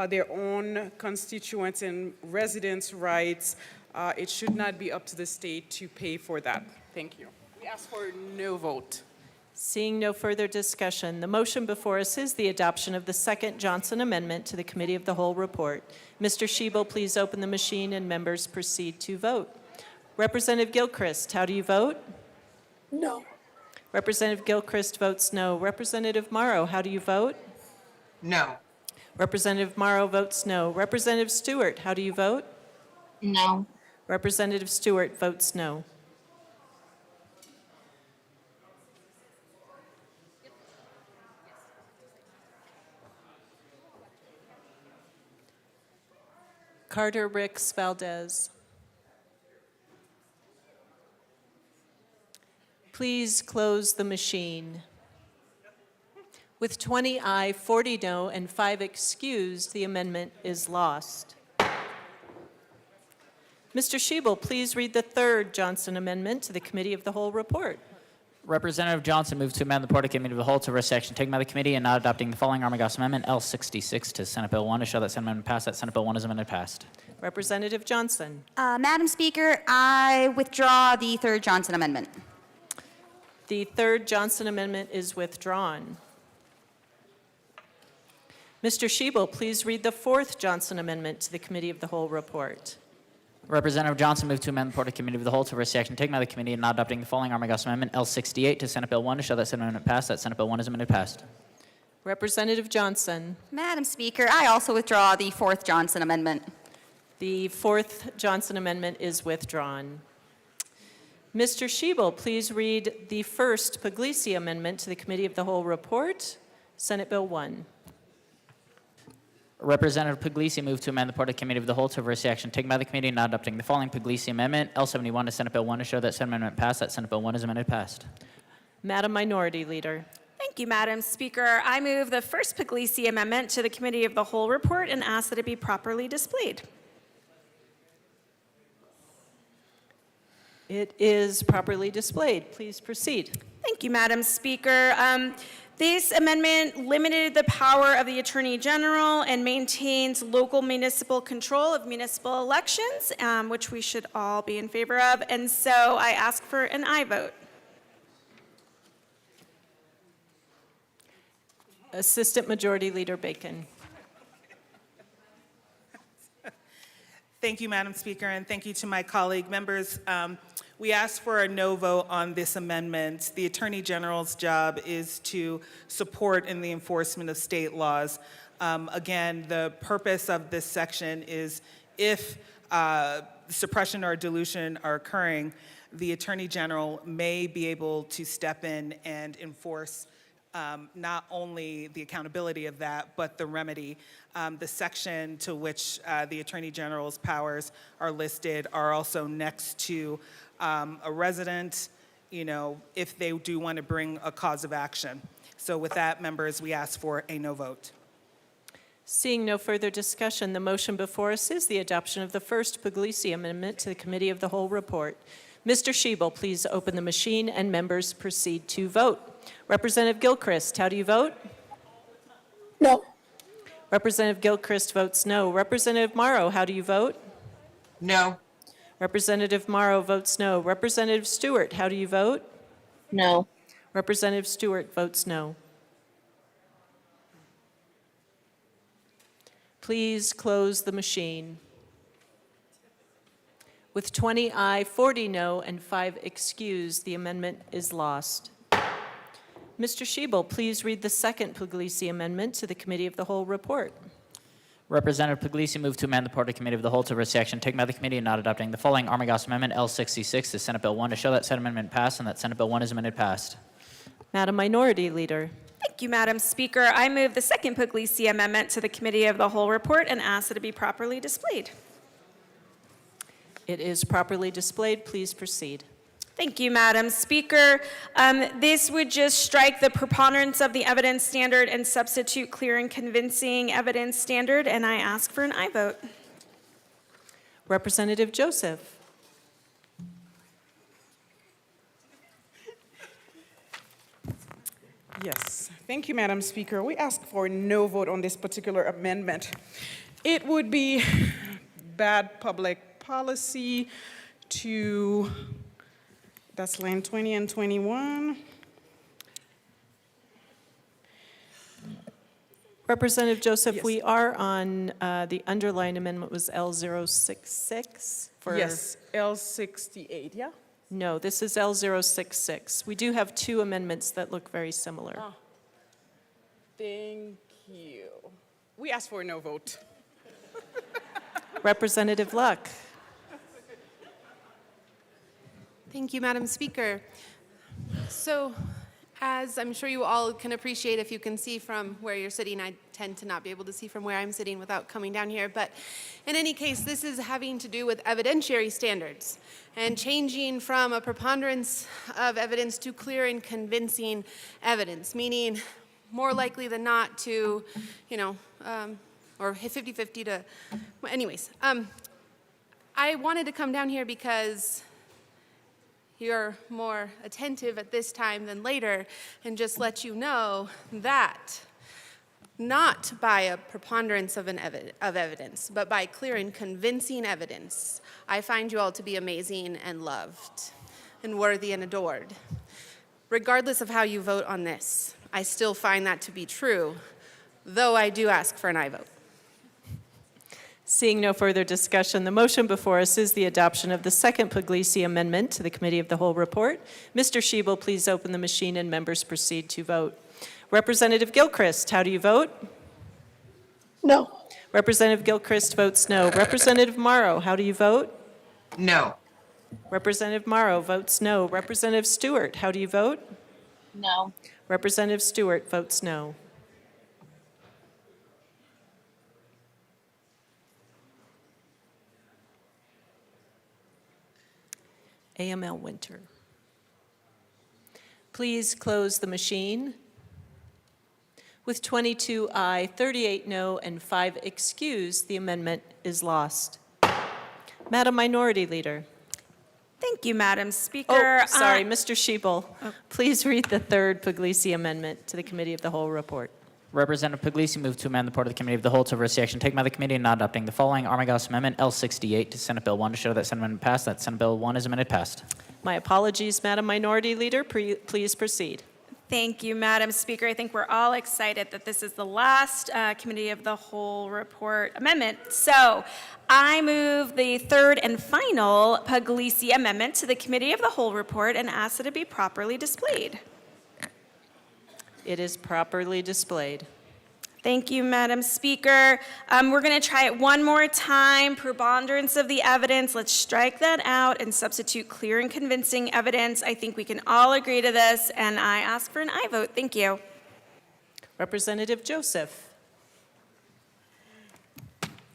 their own constituents and residents' rights, it should not be up to the state to pay for that. Thank you. We ask for a no vote. Seeing no further discussion, the motion before us is the adoption of the second Johnson Amendment to the Committee of the Whole report. Mr. Schiebel, please open the machine and members proceed to vote. Representative Gilchrist, how do you vote? No. Representative Gilchrist votes no. Representative Morrow, how do you vote? No. Representative Morrow votes no. Representative Stewart, how do you vote? No. Representative Stewart votes no. Carter Ricks Valdez. Please close the machine. With 20 aye, 40 no, and 5 excused, the amendment is lost. Mr. Schiebel, please read the third Johnson Amendment to the Committee of the Whole report. Representative Johnson moved to amend the Report of Committee of the Whole to reverse action taken by the committee and not adopting the following Armagost Amendment L66 to Senate Bill 1 to show that Senate Amendment passed, that Senate Bill 1 is amended passed. Representative Johnson. Madam Speaker, I withdraw the third Johnson Amendment. The third Johnson Amendment is withdrawn. Mr. Schiebel, please read the fourth Johnson Amendment to the Committee of the Whole report. Representative Johnson moved to amend the Report of Committee of the Whole to reverse action taken by the committee and not adopting the following Armagost Amendment L68 to Senate Bill 1 to show that Senate Amendment passed, that Senate Bill 1 is amended passed. Representative Johnson. Madam Speaker, I also withdraw the fourth Johnson Amendment. The fourth Johnson Amendment is withdrawn. Mr. Schiebel, please read the first Puglisi Amendment to the Committee of the Whole report, Senate Bill 1. Representative Puglisi moved to amend the Report of Committee of the Whole to reverse action taken by the committee and not adopting the following Puglisi Amendment L71 to Senate Bill 1 to show that Senate Amendment passed, that Senate Bill 1 is amended passed. Madam Minority Leader. Thank you, Madam Speaker. I move the first Puglisi Amendment to the Committee of the Whole report and ask that it be properly displayed. It is properly displayed. Please proceed. Thank you, Madam Speaker. This amendment limited the power of the Attorney General and maintains local municipal control of municipal elections, which we should all be in favor of. And so I ask for an aye vote. Assistant Majority Leader Bacon. Thank you, Madam Speaker, and thank you to my colleague members. We asked for a no vote on this amendment. The Attorney General's job is to support in the enforcement of state laws. Again, the purpose of this section is if suppression or dilution are occurring, the Attorney General may be able to step in and enforce not only the accountability of that, but the remedy. The section to which the Attorney General's powers are listed are also next to a resident, if they do want to bring a cause of action. So with that, members, we ask for a no vote. Seeing no further discussion, the motion before us is the adoption of the first Puglisi Amendment to the Committee of the Whole report. Mr. Schiebel, please open the machine and members proceed to vote. Representative Gilchrist, how do you vote? No. Representative Gilchrist votes no. Representative Morrow, how do you vote? No. Representative Morrow votes no. Representative Stewart, how do you vote? No. Representative Stewart votes no. Please close the machine. With 20 aye, 40 no, and 5 excused, the amendment is lost. Mr. Schiebel, please read the second Puglisi Amendment to the Committee of the Whole report. Representative Puglisi moved to amend the Report of Committee of the Whole to reverse action taken by the committee and not adopting the following Armagost Amendment L66 to Senate Bill 1 to show that Senate Amendment passed and that Senate Bill 1 is amended passed. Madam Minority Leader. Thank you, Madam Speaker. I move the second Puglisi Amendment to the Committee of the Whole report and ask that it be properly displayed. It is properly displayed. Please proceed. Thank you, Madam Speaker. This would just strike the preponderance of the evidence standard and substitute clear and convincing evidence standard, and I ask for an aye vote. Representative Joseph. Yes, thank you, Madam Speaker. We ask for no vote on this particular amendment. It would be bad public policy to, that's line 20 and 21. Representative Joseph, Yes. we are on the underlying amendment was L066 for. Yes, L68, yeah? No, this is L066. We do have two amendments that look very similar. Ah, thank you. We ask for a no vote. Representative Luck. Thank you, Madam Speaker. So, As I'm sure you all can appreciate if you can see from where you're sitting, I tend to not be able to see from where I'm sitting without coming down here. But in any case, this is having to do with evidentiary standards and changing from a preponderance of evidence to clear and convincing evidence, meaning more likely than not to, or 50-50 to, well, anyways. I wanted to come down here because you're more attentive at this time than later, and just let you know that not by a preponderance of evidence, but by clear and convincing evidence, I find you all to be amazing and loved and worthy and adored. Regardless of how you vote on this, I still find that to be true, though I do ask for an aye vote. Seeing no further discussion, the motion before us is the adoption of the second Puglisi Amendment to the Committee of the Whole report. Mr. Schiebel, please open the machine and members proceed to vote. Representative Gilchrist, how do you vote? No. Representative Gilchrist votes no. Representative Morrow, how do you vote? No. Representative Morrow votes no. Representative Stewart, how do you vote? No. Representative Stewart votes no. AML Winter. Please close the machine. With 22 aye, 38 no, and 5 excused, the amendment is lost. Madam Minority Leader. Thank you, Madam Speaker. Oh, sorry, Mr. Schiebel. Please read the third Puglisi Amendment to the Committee of the Whole report. Representative Puglisi moved to amend the report of the Committee of the Whole to reverse the action taken by the committee in not adopting the following Armagoss Amendment L68 to Senate Bill 1 to show that Senate Amendment passed. That Senate Bill 1 is amended passed. My apologies, Madam Minority Leader. Please proceed. Thank you, Madam Speaker. I think we're all excited that this is the last Committee of the Whole report amendment. So I move the third and final Puglisi Amendment to the Committee of the Whole report and ask that it be properly displayed. It is properly displayed. Thank you, Madam Speaker. We're going to try it one more time. Preponderance of the evidence. Let's strike that out and substitute clear and convincing evidence. I think we can all agree to this, and I ask for an aye vote. Thank you. Representative Joseph.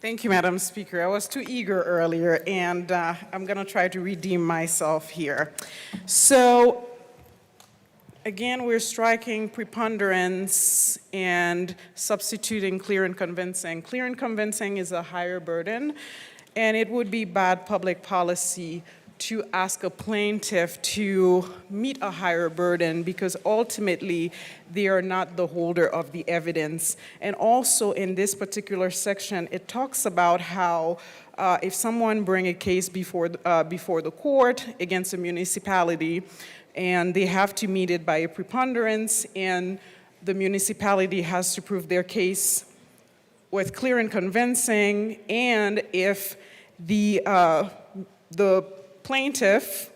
Thank you, Madam Speaker. I was too eager earlier, and I'm going to try to redeem myself here. So, again, we're striking preponderance and substituting clear and convincing. Clear and convincing is a higher burden, and it would be bad public policy to ask a plaintiff to meet a higher burden because ultimately they are not the holder of the evidence. And also in this particular section, it talks about how if someone bring a case before the court against a municipality, and they have to meet it by a preponderance, and the municipality has to prove their case with clear and convincing, and if the plaintiff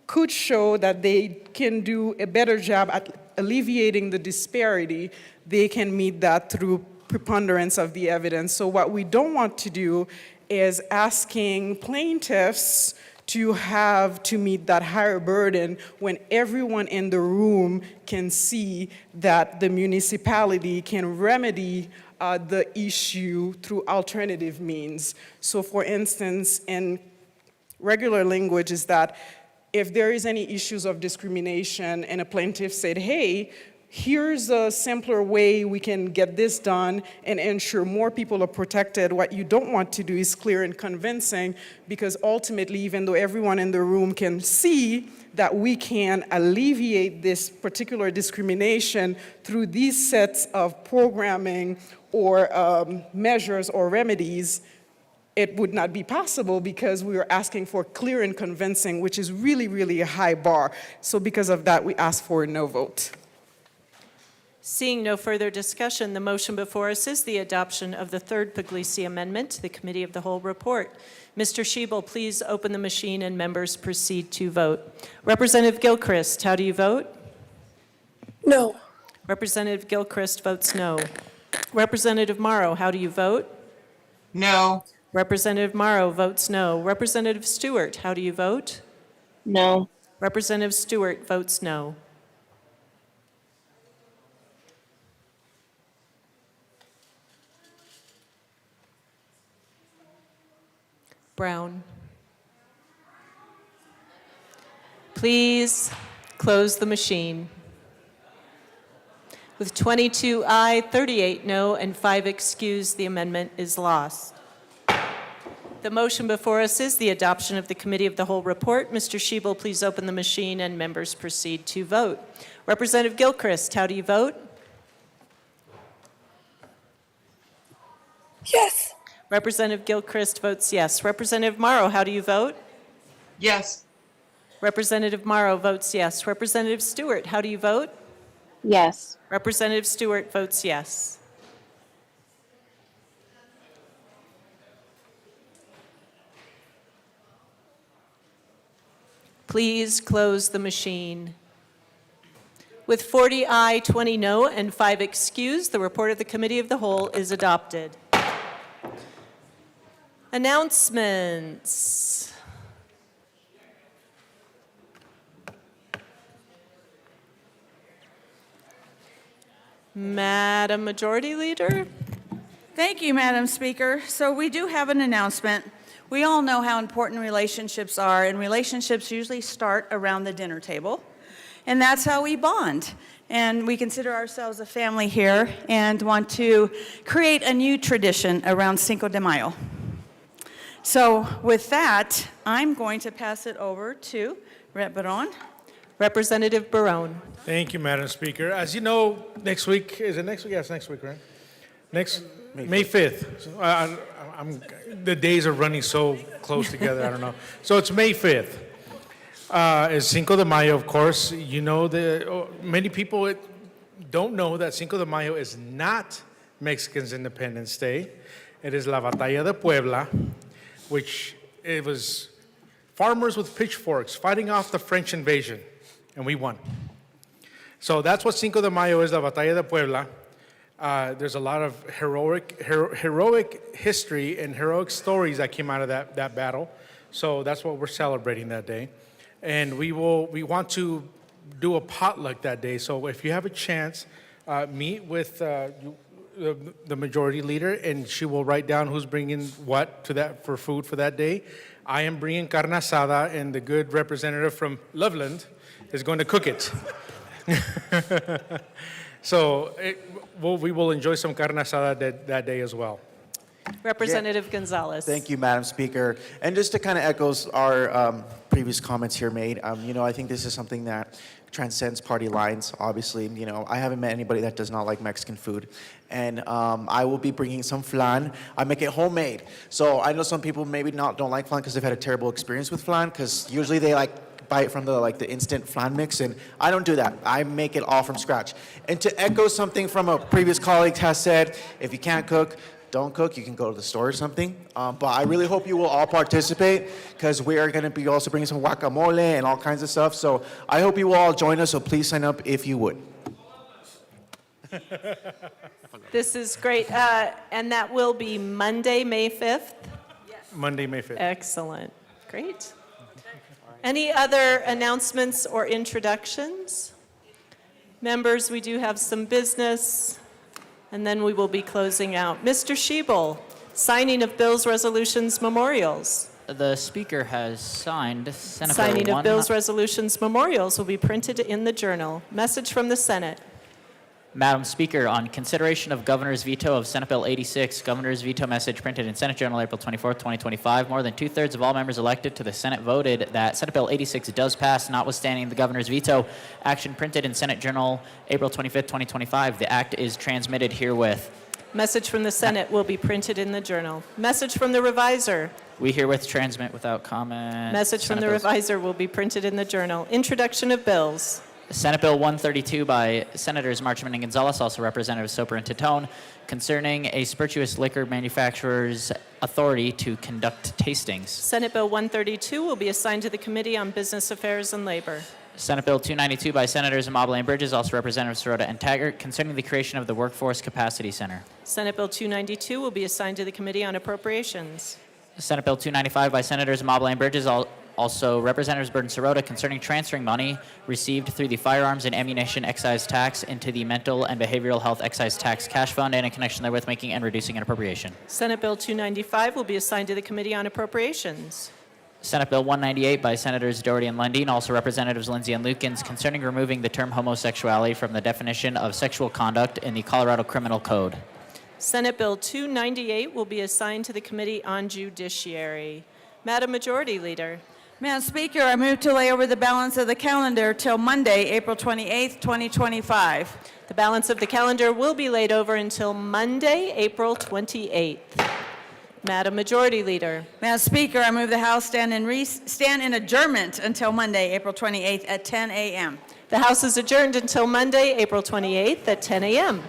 could show that they can do a better job at alleviating the disparity, they can meet that through preponderance of the evidence. So what we don't want to do is asking plaintiffs to have to meet that higher burden when everyone in the room can see that the municipality can remedy the issue through alternative means. So for instance, in regular language is that if there is any issues of discrimination and a plaintiff said, hey, here's a simpler way we can get this done and ensure more people are protected. What you don't want to do is clear and convincing, because ultimately, even though everyone in the room can see that we can alleviate this particular discrimination through these sets of programming or measures or remedies, it would not be possible because we are asking for clear and convincing, which is really, really a high bar. So because of that, we ask for a no vote. Seeing no further discussion, the motion before us is the adoption of the third Puglisi Amendment to the Committee of the Whole report. Mr. Schiebel, please open the machine and members proceed to vote. Representative Gilchrist, how do you vote? No. Representative Gilchrist votes no. Representative Morrow, how do you vote? No. Representative Morrow votes no. Representative Stewart, how do you vote? No. Representative Stewart votes no. Brown. Please close the machine. With 22 aye, 38 no, and 5 excused, the amendment is lost. The motion before us is the adoption of the Committee of the Whole report. Mr. Schiebel, please open the machine and members proceed to vote. Representative Gilchrist, how do you vote? Yes. Representative Gilchrist votes yes. Representative Morrow, how do you vote? Yes. Representative Morrow votes yes. Representative Stewart, how do you vote? Yes. Representative Stewart votes yes. Please close the machine. With 40 aye, 20 no, and 5 excused, the report of the Committee of the Whole is adopted. Announcements. Madam Majority Leader? Thank you, Madam Speaker. So we do have an announcement. We all know how important relationships are, and relationships usually start around the dinner table. And that's how we bond. And we consider ourselves a family here and want to create a new tradition around Cinco de Mayo. So with that, I'm going to pass it over to Rep. Barron. Representative Barron. Thank you, Madam Speaker. As you know, next week, is it next week? Yes, next week, right? Next, May 5th. So, the days are running so close together, I don't know. So it's May 5th. It's Cinco de Mayo, of course. You know, many people don't know that Cinco de Mayo is not Mexican's Independence Day. It is La Batalla de Puebla, which it was farmers with pitchforks fighting off the French invasion, and we won. So that's what Cinco de Mayo is, La Batalla de Puebla. There's a lot of heroic history and heroic stories that came out of that battle. So that's what we're celebrating that day. And we want to do a potluck that day. So if you have a chance, meet with the majority leader, and she will write down who's bringing what to that for food for that day. I am bringing carne asada, and the good representative from Loveland is going to cook it. So we will enjoy some carne asada that day as well. Representative Gonzalez. Thank you, Madam Speaker. And just to kind of echo our previous comments here made, I think this is something that transcends party lines, obviously. I haven't met anybody that does not like Mexican food. And I will be bringing some flan. I make it homemade. So I know some people maybe don't like flan because they've had a terrible experience with flan, because usually they buy it from the instant flan mix, and I don't do that. I make it all from scratch. And to echo something from a previous colleague has said, if you can't cook, don't cook. You can go to the store or something. But I really hope you will all participate, because we are going to be also bringing some guacamole and all kinds of stuff. So I hope you will all join us, so please sign up if you would. This is great. And that will be Monday, May 5th? Monday, May 5th. Excellent. Great. Any other announcements or introductions? Members, we do have some business, and then we will be closing out. Mr. Schiebel, signing of bills, resolutions, memorials. The Speaker has signed Senate Signing Bill of bills, resolutions, memorials will be printed in the journal. Message from the Senate. Madam Speaker, on consideration of Governor's veto of Senate Bill 86, Governor's veto message printed in Senate Journal April 24, 2025, more than 2/3 of all members elected to the Senate voted that Senate Bill 86 does pass, notwithstanding the Governor's veto. Action printed in Senate Journal April 25, 2025. The act is transmitted herewith. Message from the Senate will be printed in the journal. Message from the reviser. We herewith transmit without comment. Message from the reviser will be printed in the journal. Introduction of bills. Senate Bill 132 by Senators Marchman and Gonzalez, also Representatives Soper and Titone, concerning a spirituous liquor manufacturer's authority to conduct tastings. Senate Bill 132 will be assigned to the Committee on Business Affairs and Labor. Senate Bill 292 by Senators Amabile and Bridges, also Representatives Sirota and Taggart, concerning the creation of the Workforce Capacity Center. Senate Bill 292 will be assigned to the Committee on Appropriations. Senate Bill 295 by Senators Amabile and Bridges, Also, Representatives Burton Sirota concerning transferring money received through the Firearms and Ammunition Excise Tax into the Mental and Behavioral Health Excise Tax Cash Fund and in connection therewith making and reducing an appropriation. Senate Bill 295 will be assigned to the Committee on Appropriations. Senate Bill 198 by Senators Doherty and Lundy, and also Representatives Lindsay and Lukens concerning removing the term homosexuality from the definition of sexual conduct in the Colorado Criminal Code. Senate Bill 298 will be assigned to the Committee on Judiciary. Madam Majority Leader. Madam Speaker, I move to lay over the balance of the calendar till Monday, April 28th, 2025. The balance of the calendar will be laid over until Monday, April 28th. Madam Majority Leader. Madam Speaker, I move the House stand in adjournment until Monday, April 28th at 10 a.m. The House is adjourned until Monday, April 28th at 10 a.m.